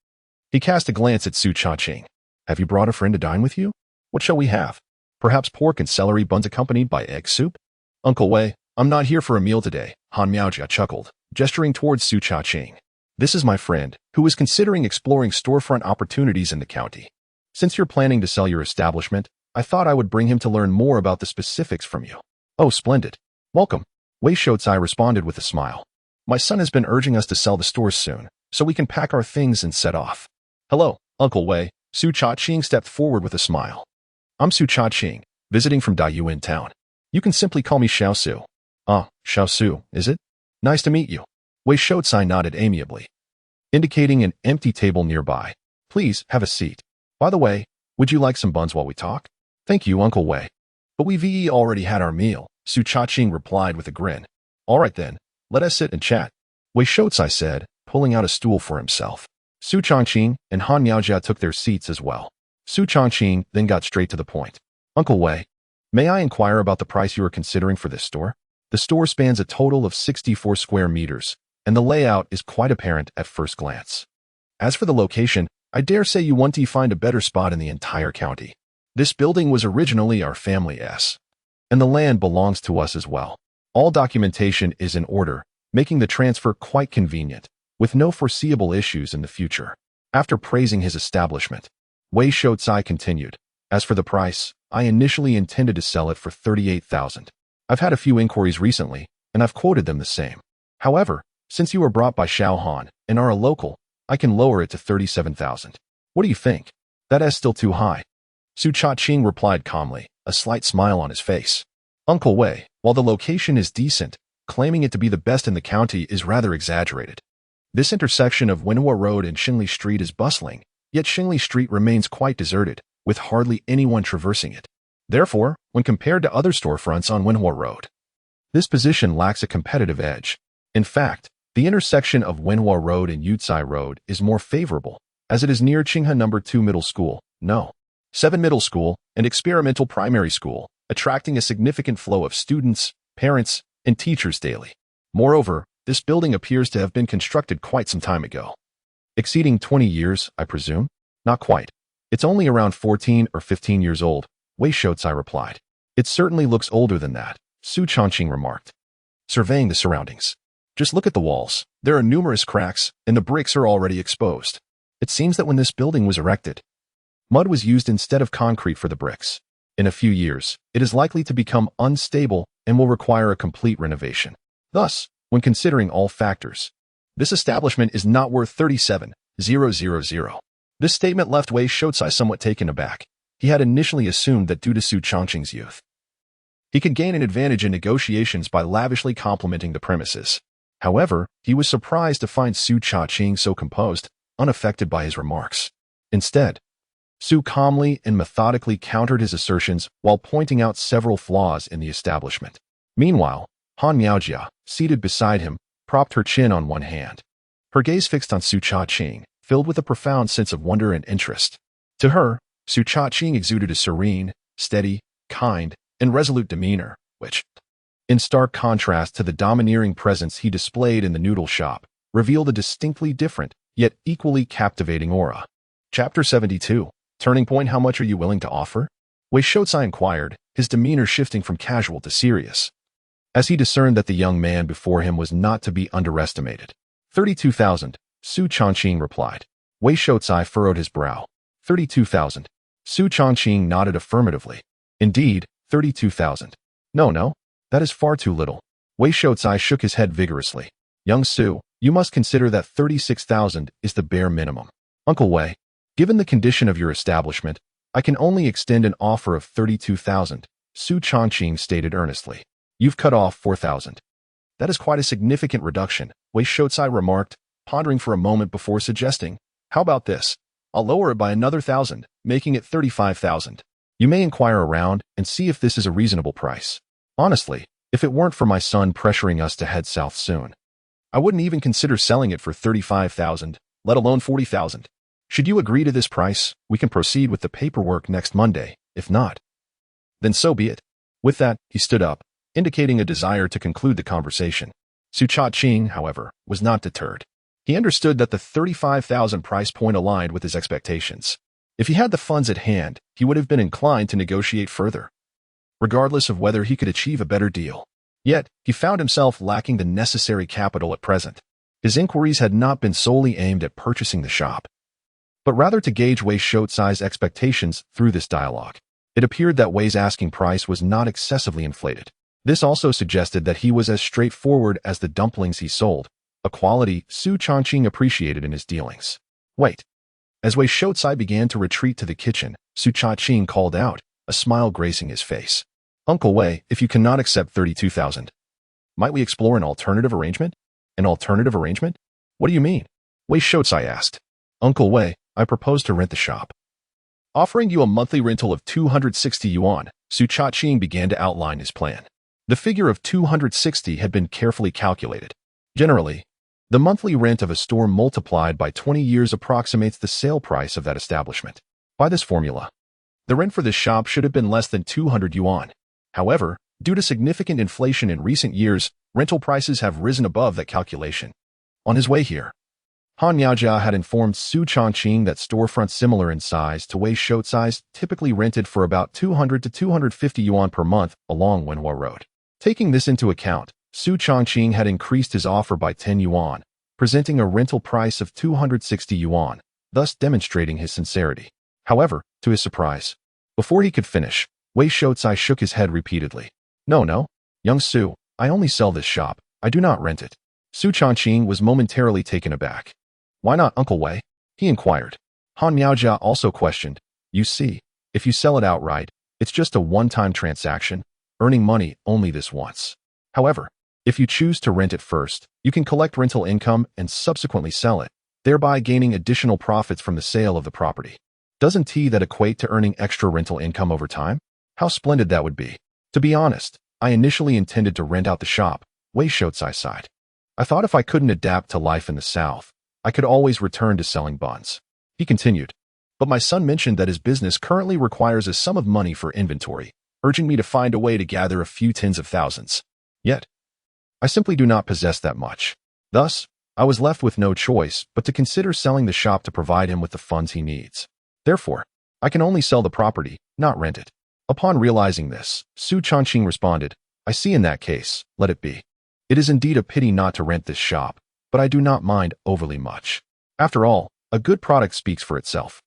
He cast a glance at Su Changqing. Have you brought a friend to dine with you? What shall we have? Perhaps pork and celery buns accompanied by egg soup? Uncle Wei, I'm not here for a meal today, Han Miaojia chuckled, gesturing towards Su Changqing. This is my friend, who is considering exploring storefront opportunities in the county. Since you're planning to sell your establishment, I thought I would bring him to learn more about the specifics from you. Oh, splendid. Welcome. Wei Shouzai responded with a smile. My son has been urging us to sell the stores soon, so we can pack our things and set off. Hello, Uncle Wei. Su Changqing stepped forward with a smile. I'm Su Changqing, visiting from Dayuan town. You can simply call me Xiao Su. Ah, Xiao Su, is it? Nice to meet you. Wei Shouzai nodded amiably, indicating an empty table nearby. Please, have a seat. By the way, would you like some buns while we talk? Thank you, Uncle Wei. But we've already had our meal, Su Changqing replied with a grin. All right then, let us sit and chat, Wei Shouzai said, pulling out a stool for himself. Su Changqing and Han Miaojia took their seats as well. Su Changqing then got straight to the point. Uncle Wei, may I inquire about the price you are considering for this store? The store spans a total of 64 square meters, and the layout is quite apparent at first glance. As for the location, I dare say you want to find a better spot in the entire county. This building was originally our family's. and the land belongs to us as well. All documentation is in order, making the transfer quite convenient, with no foreseeable issues in the future. After praising his establishment, Wei Shouzai continued, as for the price, I initially intended to sell it for 38,000. I've had a few inquiries recently, and I've quoted them the same. However, since you were brought by Xiao Han and are a local, I can lower it to 37,000. What do you think? That is still too high. Su Changqing replied calmly, a slight smile on his face. Uncle Wei, while the location is decent, claiming it to be the best in the county is rather exaggerated. This intersection of Wenhua Road and Xingli Street is bustling, yet Xingli Street remains quite deserted, with hardly anyone traversing it. Therefore, when compared to other storefronts on Wenhua Road, this position lacks a competitive edge. In fact, the intersection of Wenhua Road and Yucai Road is more favorable, as it is near Qinghe No. 2 Middle School, No. 7 Middle School, and Experimental Primary School, attracting a significant flow of students, parents, and teachers daily. Moreover, this building appears to have been constructed quite some time ago. Exceeding 20 years, I presume? Not quite. It's only around 14 or 15 years old, Wei Shouzai replied. It certainly looks older than that, Su Changqing remarked, surveying the surroundings. Just look at the walls. There are numerous cracks, and the bricks are already exposed. It seems that when this building was erected, mud was used instead of concrete for the bricks. In a few years, it is likely to become unstable and will require a complete renovation. Thus, when considering all factors, this establishment is not worth 37,000. This statement left Wei Shouzai somewhat taken aback. He had initially assumed that due to Su Changqing's youth, he could gain an advantage in negotiations by lavishly complimenting the premises. However, he was surprised to find Su Changqing so composed, unaffected by his remarks. Instead, Su calmly and methodically countered his assertions while pointing out several flaws in the establishment. Meanwhile, Han Miaojia, seated beside him, propped her chin on one hand. Her gaze fixed on Su Changqing, filled with a profound sense of wonder and interest. To her, Su Changqing exuded a serene, steady, kind, and resolute demeanor, which, in stark contrast to the domineering presence he displayed in the noodle shop, revealed a distinctly different, yet equally captivating aura. Chapter 72. Turning point. How much are you willing to offer? Wei Shouzai inquired, his demeanor shifting from casual to serious, as he discerned that the young man before him was not to be underestimated. 32,000, Su Changqing replied. Wei Shouzai furrowed his brow. 32,000. Su Changqing nodded affirmatively. Indeed, 32,000. No, that is far too little. Wei Shouzai shook his head vigorously. Young Su, you must consider that 36,000 is the bare minimum. Uncle Wei, given the condition of your establishment, I can only extend an offer of 32,000, Su Changqing stated earnestly. You've cut off 4,000. That is quite a significant reduction, Wei Shouzai remarked, pondering for a moment before suggesting, how about this? I'll lower it by another 1,000, making it 35,000. You may inquire around and see if this is a reasonable price. Honestly, if it weren't for my son pressuring us to head south soon, I wouldn't even consider selling it for 35,000, let alone 40,000. Should you agree to this price, we can proceed with the paperwork next Monday. If not, then so be it. With that, he stood up, indicating a desire to conclude the conversation. Su Changqing, however, was not deterred. He understood that the 35,000 price point aligned with his expectations. If he had the funds at hand, he would have been inclined to negotiate further, regardless of whether he could achieve a better deal. Yet, he found himself lacking the necessary capital at present. His inquiries had not been solely aimed at purchasing the shop, but rather to gauge Wei Shouzai's expectations through this dialogue. It appeared that Wei's asking price was not excessively inflated. This also suggested that he was as straightforward as the dumplings he sold, a quality Su Changqing appreciated in his dealings. Wait. As Wei Shouzai began to retreat to the kitchen, Su Changqing called out, a smile gracing his face. Uncle Wei, if you cannot accept 32,000, might we explore an alternative arrangement? An alternative arrangement? What do you mean? Wei Shouzai asked. Uncle Wei, I propose to rent the shop. Offering you a monthly rental of 260 yuan, Su Changqing began to outline his plan. The figure of 260 had been carefully calculated. Generally, the monthly rent of a store multiplied by 20 years approximates the sale price of that establishment. By this formula, the rent for this shop should have been less than 200 yuan. However, due to significant inflation in recent years, rental prices have risen above that calculation. On his way here, Han Miaojia had informed Su Changqing that storefronts similar in size to Wei Shouzai's typically rented for about 200 to 250 yuan per month along Wenhua Road. Taking this into account, Su Changqing had increased his offer by 10 yuan, presenting a rental price of 260 yuan, thus demonstrating his sincerity. However, to his surprise, before he could finish, Wei Shouzai shook his head repeatedly. No, young Su, I only sell this shop, I do not rent it. Su Changqing was momentarily taken aback. Why not, Uncle Wei? He inquired. Han Miaojia also questioned. You see, if you sell it outright, it's just a one-time transaction, earning money only this once. However, if you choose to rent it first, you can collect rental income and subsequently sell it, thereby gaining additional profits from the sale of the property. Doesn't that equate to earning extra rental income over time? How splendid that would be. To be honest, I initially intended to rent out the shop, Wei Shouzai sighed. I thought if I couldn't adapt to life in the South, I could always return to selling buns. He continued. But my son mentioned that his business currently requires a sum of money for inventory, urging me to find a way to gather a few tens of thousands. Yet, I simply do not possess that much. Thus, I was left with no choice but to consider selling the shop to provide him with the funds he needs. Therefore, I can only sell the property, not rent it. Upon realizing this, Su Changqing responded, I see in that case, let it be. It is indeed a pity not to rent this shop, but I do not mind overly much. After all, a good product speaks for itself.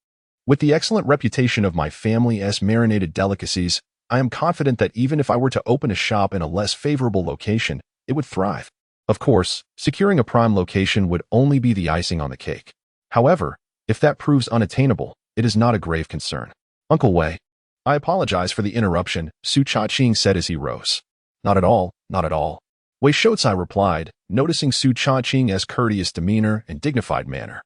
With the excellent reputation of my family's marinated delicacies, I am confident that even if I were to open a shop in a less favorable location, it would thrive. Of course, securing a prime location would only be the icing on the cake. However, if that proves unattainable, it is not a grave concern. Uncle Wei, I apologize for the interruption, Su Changqing said as he rose. Not at all, not at all. Wei Shouzai replied, noticing Su Changqing's courteous demeanor and dignified manner,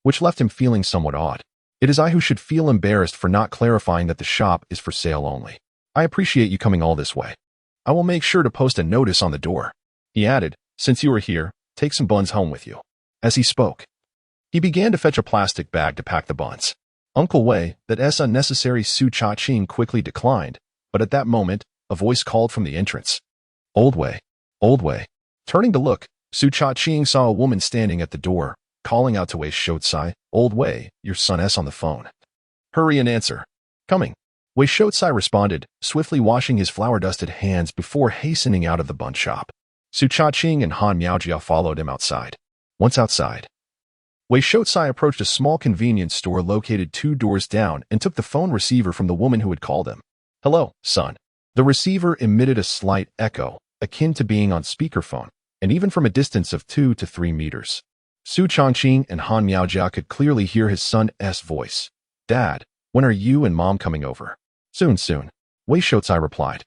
which left him feeling somewhat odd. It is I who should feel embarrassed for not clarifying that the shop is for sale only. I appreciate you coming all this way. I will make sure to post a notice on the door. He added, since you are here, take some buns home with you. As he spoke, he began to fetch a plastic bag to pack the buns. Uncle Wei, that's unnecessary, Su Changqing quickly declined, but at that moment, a voice called from the entrance. Old Wei. Old Wei. Turning to look, Su Changqing saw a woman standing at the door, calling out to Wei Shouzai, Old Wei, your son's on the phone. Hurry and answer. Coming. Wei Shouzai responded, swiftly washing his flour-dusted hands before hastening out of the bun shop. Su Changqing and Han Miaojia followed him outside. Once outside, Wei Shouzai approached a small convenience store located 2 doors down and took the phone receiver from the woman who had called him. Hello, son. The receiver emitted a slight echo, akin to being on speakerphone, and even from a distance of 2 to 3 meters. Su Changqing and Han Miaojia could clearly hear his son's voice. Dad, when are you and Mom coming over? Soon. Wei Shouzai replied.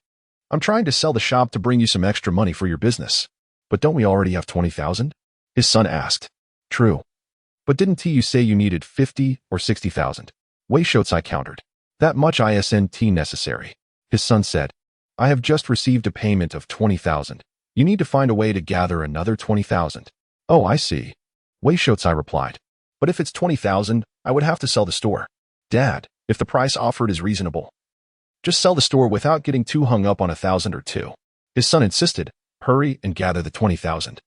I'm trying to sell the shop to bring you some extra money for your business. But don't we already have 20,000? His son asked. True. But didn't you say you needed 50 or 60,000? Wei Shouzai countered. That much isn't necessary. His son said. I have just received a payment of 20,000. You need to find a way to gather another 20,000. Oh, I see. Wei Shouzai replied. But if it's 20,000, I would have to sell the store. Dad, if the price offered is reasonable, just sell the store without getting too hung up on 1,000 or 2. His son insisted. Hurry and gather the 20,000.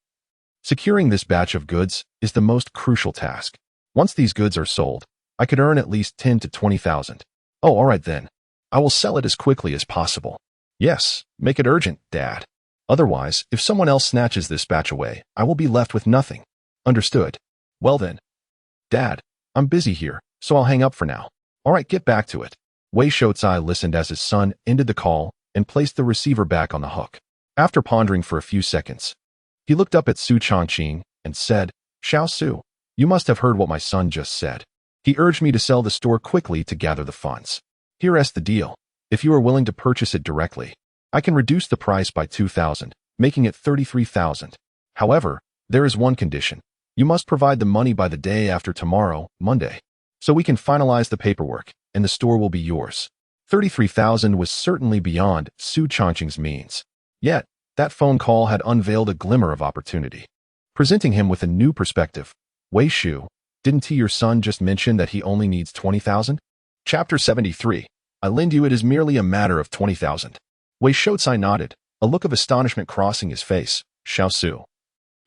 Securing this batch of goods is the most crucial task. Once these goods are sold, I could earn at least 10 to 20,000. Oh, all right then. I will sell it as quickly as possible. Yes, make it urgent, Dad. Otherwise, if someone else snatches this batch away, I will be left with nothing. Understood. Well then. Dad, I'm busy here, so I'll hang up for now. All right, get back to it. Wei Shouzai listened as his son ended the call and placed the receiver back on the hook. After pondering for a few seconds, he looked up at Su Changqing and said, Xiao Su, you must have heard what my son just said. He urged me to sell the store quickly to gather the funds. Here's the deal. If you are willing to purchase it directly, I can reduce the price by 2,000, making it 33,000. However, there is one condition. You must provide the money by the day after tomorrow, Monday, so we can finalize the paperwork, and the store will be yours. 33,000 was certainly beyond Su Changqing's means. Yet, that phone call had unveiled a glimmer of opportunity, presenting him with a new perspective. Wei Shu, didn't your son just mention that he only needs 20,000? Chapter 73. I lend you it is merely a matter of 20,000. Wei Shouzai nodded, a look of astonishment crossing his face. Xiao Su.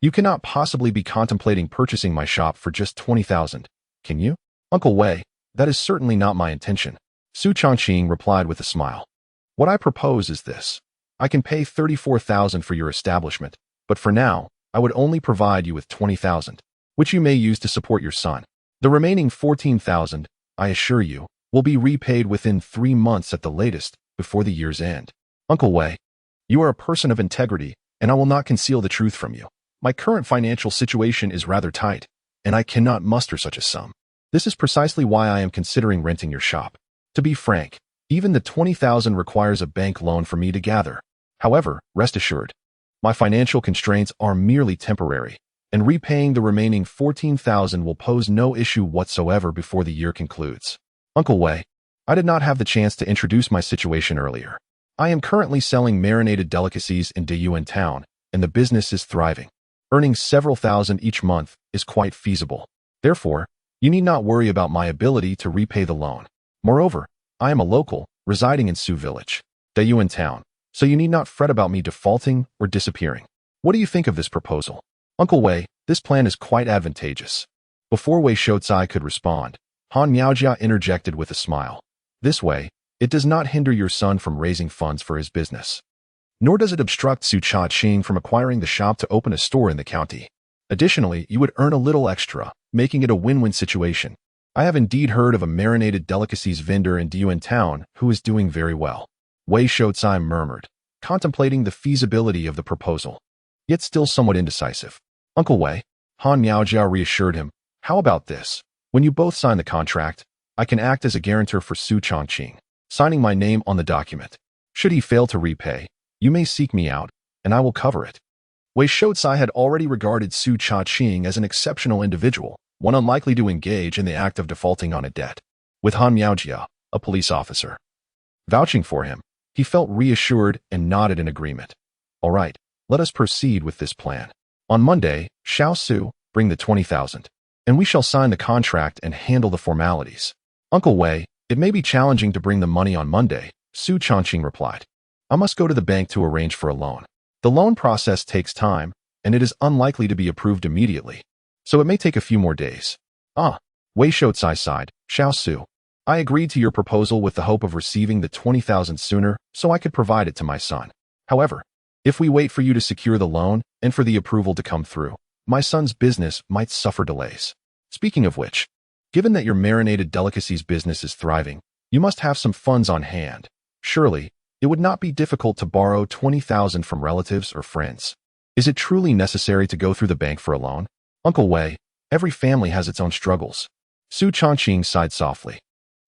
You cannot possibly be contemplating purchasing my shop for just 20,000, can you? Uncle Wei, that is certainly not my intention. Su Changqing replied with a smile. What I propose is this. I can pay 34,000 for your establishment, but for now, I would only provide you with 20,000, which you may use to support your son. The remaining 14,000, I assure you, will be repaid within 3 months at the latest, before the year's end. Uncle Wei, you are a person of integrity, and I will not conceal the truth from you. My current financial situation is rather tight, and I cannot muster such a sum. This is precisely why I am considering renting your shop. To be frank, even the 20,000 requires a bank loan for me to gather. However, rest assured, my financial constraints are merely temporary, and repaying the remaining 14,000 will pose no issue whatsoever before the year concludes. Uncle Wei, I did not have the chance to introduce my situation earlier. I am currently selling marinated delicacies in Tycoon town, and the business is thriving. Earning several thousand each month is quite feasible. Therefore, you need not worry about my ability to repay the loan. Moreover, I am a local, residing in Su Village, Tycoon town, so you need not fret about me defaulting or disappearing. What do you think of this proposal? Uncle Wei, this plan is quite advantageous. Before Wei Shoucai could respond, Han Miaojia interjected with a smile. This way, it does not hinder your son from raising funds for his business. Nor does it obstruct Su Changqing from acquiring the shop to open a store in the county. Additionally, you would earn a little extra, making it a win-win situation. I have indeed heard of a marinated delicacies vendor in Tycoon town who is doing very well. Wei Shoucai murmured, contemplating the feasibility of the proposal, yet still somewhat indecisive. Uncle Wei, Han Miaojia reassured him, how about this? When you both sign the contract, I can act as a guarantor for Su Changqing, signing my name on the document. Should he fail to repay, you may seek me out, and I will cover it. Wei Shoucai had already regarded Su Changqing as an exceptional individual, one unlikely to engage in the act of defaulting on a debt. With Han Miaojia, a police officer, vouching for him, he felt reassured and nodded in agreement. All right, let us proceed with this plan. On Monday, Xiao Su, bring the 20,000, and we shall sign the contract and handle the formalities. Uncle Wei, it may be challenging to bring the money on Monday, Su Changqing replied. I must go to the bank to arrange for a loan. The loan process takes time, and it is unlikely to be approved immediately, so it may take a few more days. Wei Shoucai sighed. Xiao Su, I agreed to your proposal with the hope of receiving the 20,000 sooner so I could provide it to my son. However, if we wait for you to secure the loan and for the approval to come through, my son's business might suffer delays. Speaking of which, given that your marinated delicacies business is thriving, you must have some funds on hand. Surely, it would not be difficult to borrow 20,000 from relatives or friends. Is it truly necessary to go through the bank for a loan? Uncle Wei, every family has its own struggles. Su Changqing sighed softly,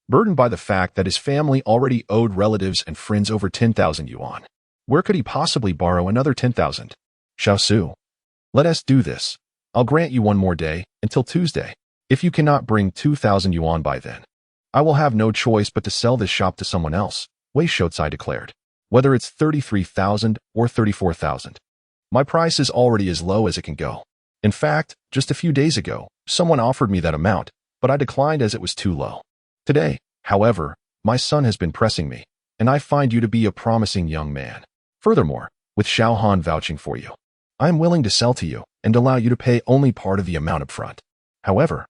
burdened by the fact that his family already owed relatives and friends over 10,000 yuan. Where could he possibly borrow another 10,000? Xiao Su, let us do this. I'll grant you one more day, until Tuesday. If you cannot bring 2,000 yuan by then, I will have no choice but to sell this shop to someone else, Wei Shoucai declared. Whether it's 33,000 or 34,000. My price is already as low as it can go. In fact, just a few days ago, someone offered me that amount, but I declined as it was too low. Today, however, my son has been pressing me, and I find you to be a promising young man. Furthermore, with Xiao Han vouching for you, I am willing to sell to you and allow you to pay only part of the amount up front. However,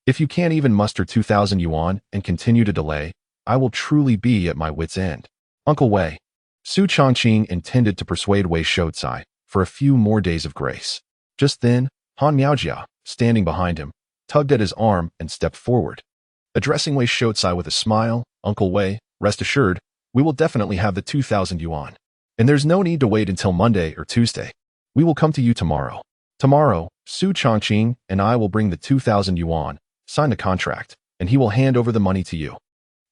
if you can't even muster 2,000 yuan and continue to delay, I will truly be at my wit's end. Uncle Wei, Su Changqing intended to persuade Wei Shoucai for a few more days of grace. Just then, Han Miaojia, standing behind him, tugged at his arm and stepped forward. Addressing Wei Shoucai with a smile, Uncle Wei, rest assured, we will definitely have the 2,000 yuan. And there's no need to wait until Monday or Tuesday. We will come to you tomorrow. Tomorrow, Su Changqing and I will bring the 2,000 yuan, sign the contract, and he will hand over the money to you.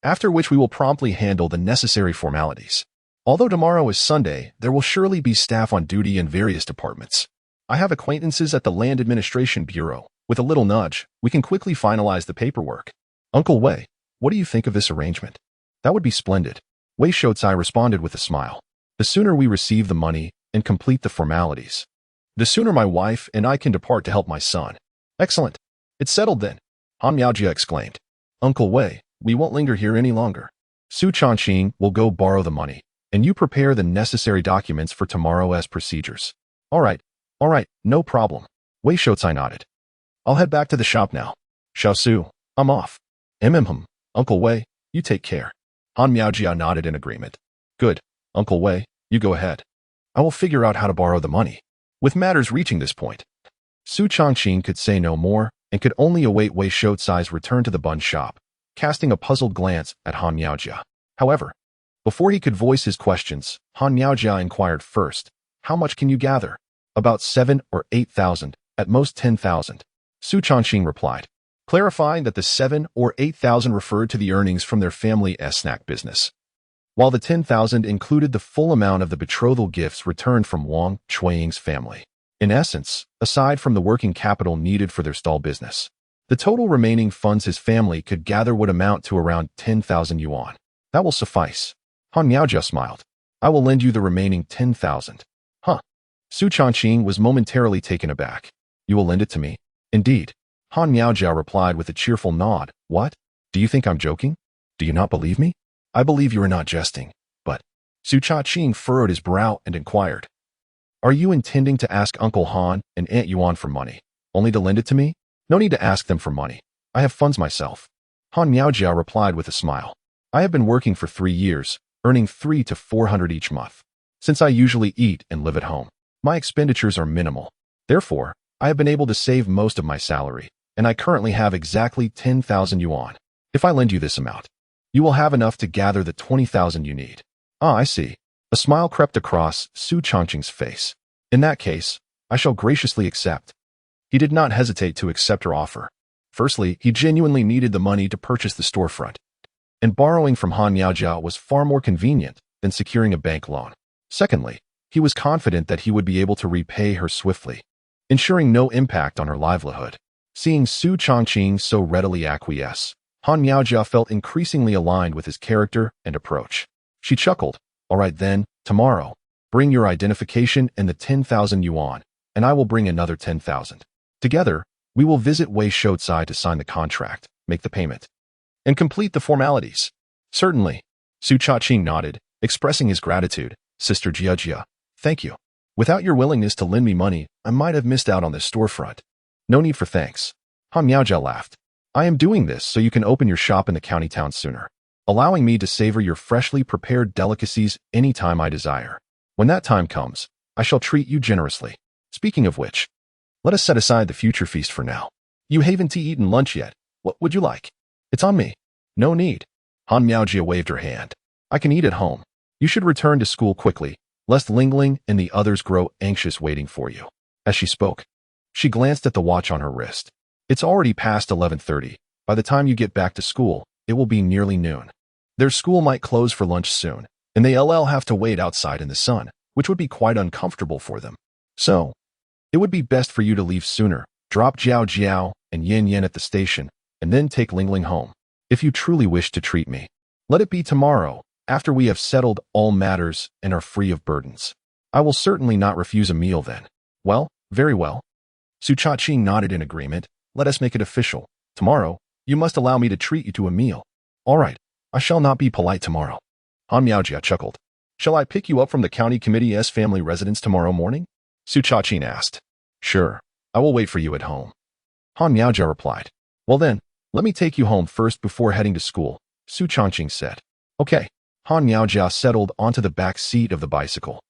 After which we will promptly handle the necessary formalities. Although tomorrow is Sunday, there will surely be staff on duty in various departments. I have acquaintances at the Land Administration Bureau. With a little nudge, we can quickly finalize the paperwork. Uncle Wei, what do you think of this arrangement? That would be splendid. Wei Shoucai responded with a smile. The sooner we receive the money and complete the formalities, the sooner my wife and I can depart to help my son. Excellent. It's settled then, Han Miaojia exclaimed. Uncle Wei, we won't linger here any longer. Su Changqing will go borrow the money, and you prepare the necessary documents for tomorrow as procedures. All right, All right, no problem. Wei Shoucai nodded. I'll head back to the shop now. Xiao Su, I'm off. Uncle Wei, you take care. Han Miaojia nodded in agreement. Good, Uncle Wei, you go ahead. I will figure out how to borrow the money. With matters reaching this point, Su Changqing could say no more and could only await Wei Shoucai's return to the bun shop, casting a puzzled glance at Han Miaojia. However, before he could voice his questions, Han Miaojia inquired first, how much can you gather? About 7 or 8,000, at most 10,000. Su Changqing replied, clarifying that the 7 or 8,000 referred to the earnings from their family's snack business, while the 10,000 included the full amount of the betrothal gifts returned from Wang Chuanying's family. In essence, aside from the working capital needed for their stall business, the total remaining funds his family could gather would amount to around 10,000 yuan. That will suffice. Han Miaojia smiled. I will lend you the remaining 10,000. Huh. Su Changqing was momentarily taken aback. You will lend it to me? Indeed. Han Miaojia replied with a cheerful nod. What? Do you think I'm joking? Do you not believe me? I believe you are not jesting, but Su Changqing furrowed his brow and inquired, are you intending to ask Uncle Han and Aunt Yuan for money, only to lend it to me? No need to ask them for money. I have funds myself. Han Miaojia replied with a smile. I have been working for 3 years, earning 300 to 400 each month. Since I usually eat and live at home, my expenditures are minimal. Therefore, I have been able to save most of my salary, and I currently have exactly 10,000 yuan. If I lend you this amount, you will have enough to gather the 20,000 you need. Ah, I see. A smile crept across Su Changqing's face. In that case, I shall graciously accept. He did not hesitate to accept her offer. Firstly, he genuinely needed the money to purchase the storefront, and borrowing from Han Miaojia was far more convenient than securing a bank loan. Secondly, he was confident that he would be able to repay her swiftly, ensuring no impact on her livelihood. Seeing Su Changqing so readily acquiesce, Han Miaojia felt increasingly aligned with his character and approach. She chuckled. All right then, tomorrow, bring your identification and the 10,000 yuan, and I will bring another 10,000. Together, we will visit Wei Shoucai to sign the contract, make the payment, and complete the formalities. Certainly. Su Changqing nodded, expressing his gratitude. Sister Jiajia, thank you. Without your willingness to lend me money, I might have missed out on this storefront. No need for thanks. Han Miaojia laughed. I am doing this so you can open your shop in the county town sooner, allowing me to savor your freshly prepared delicacies anytime I desire. When that time comes, I shall treat you generously. Speaking of which, let us set aside the future feast for now. You haven't eaten lunch yet. What would you like? It's on me. No need. Han Miaojia waved her hand. I can eat at home. You should return to school quickly, lest Ling Ling and the others grow anxious waiting for you. As she spoke, she glanced at the watch on her wrist. It's already past 11:30. By the time you get back to school, it will be nearly noon. Their school might close for lunch soon, and they'll have to wait outside in the sun, which would be quite uncomfortable for them. So, it would be best for you to leave sooner, drop Jiao Jiao and Yin Yin at the station, and then take Ling Ling home. If you truly wish to treat me, let it be tomorrow, after we have settled all matters and are free of burdens. I will certainly not refuse a meal then. Well, very well. Su Changqing nodded in agreement. Let us make it official. Tomorrow, you must allow me to treat you to a meal. All right, I shall not be polite tomorrow. Han Miaojia chuckled. Shall I pick you up from the county committee's family residence tomorrow morning? Su Changqing asked. Sure, I will wait for you at home. Han Miaojia replied. Well then, let me take you home first before heading to school, Su Changqing said. Okay. Han Miaojia settled onto the back seat of the bicycle,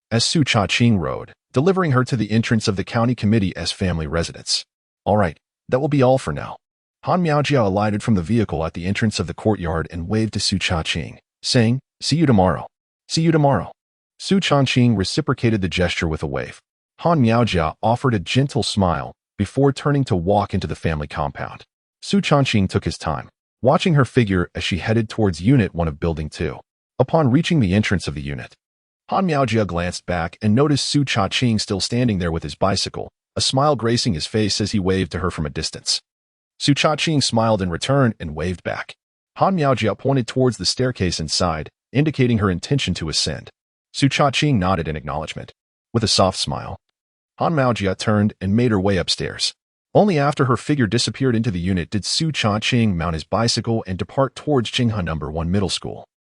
as Su Changqing rode, delivering her to the entrance of the county committee's family residence. All right, that will be all for now. Han Miaojia alighted from the vehicle at the entrance of the courtyard and waved to Su Changqing, saying, see you tomorrow. See you tomorrow. Su Changqing reciprocated the gesture with a wave. Han Miaojia offered a gentle smile before turning to walk into the family compound. Su Changqing took his time, watching her figure as she headed towards Unit 1 of Building 2. Upon reaching the entrance of the unit, Han Miaojia glanced back and noticed Su Changqing still standing there with his bicycle, a smile gracing his face as he waved to her from a distance. Su Changqing smiled in return and waved back. Han Miaojia pointed towards the staircase inside, indicating her intention to ascend. Su Changqing nodded in acknowledgement. With a soft smile, Han Miaojia turned and made her way upstairs. Only after her figure disappeared into the unit did Su Changqing mount his bicycle and depart towards Qinghe No. 1 Middle School.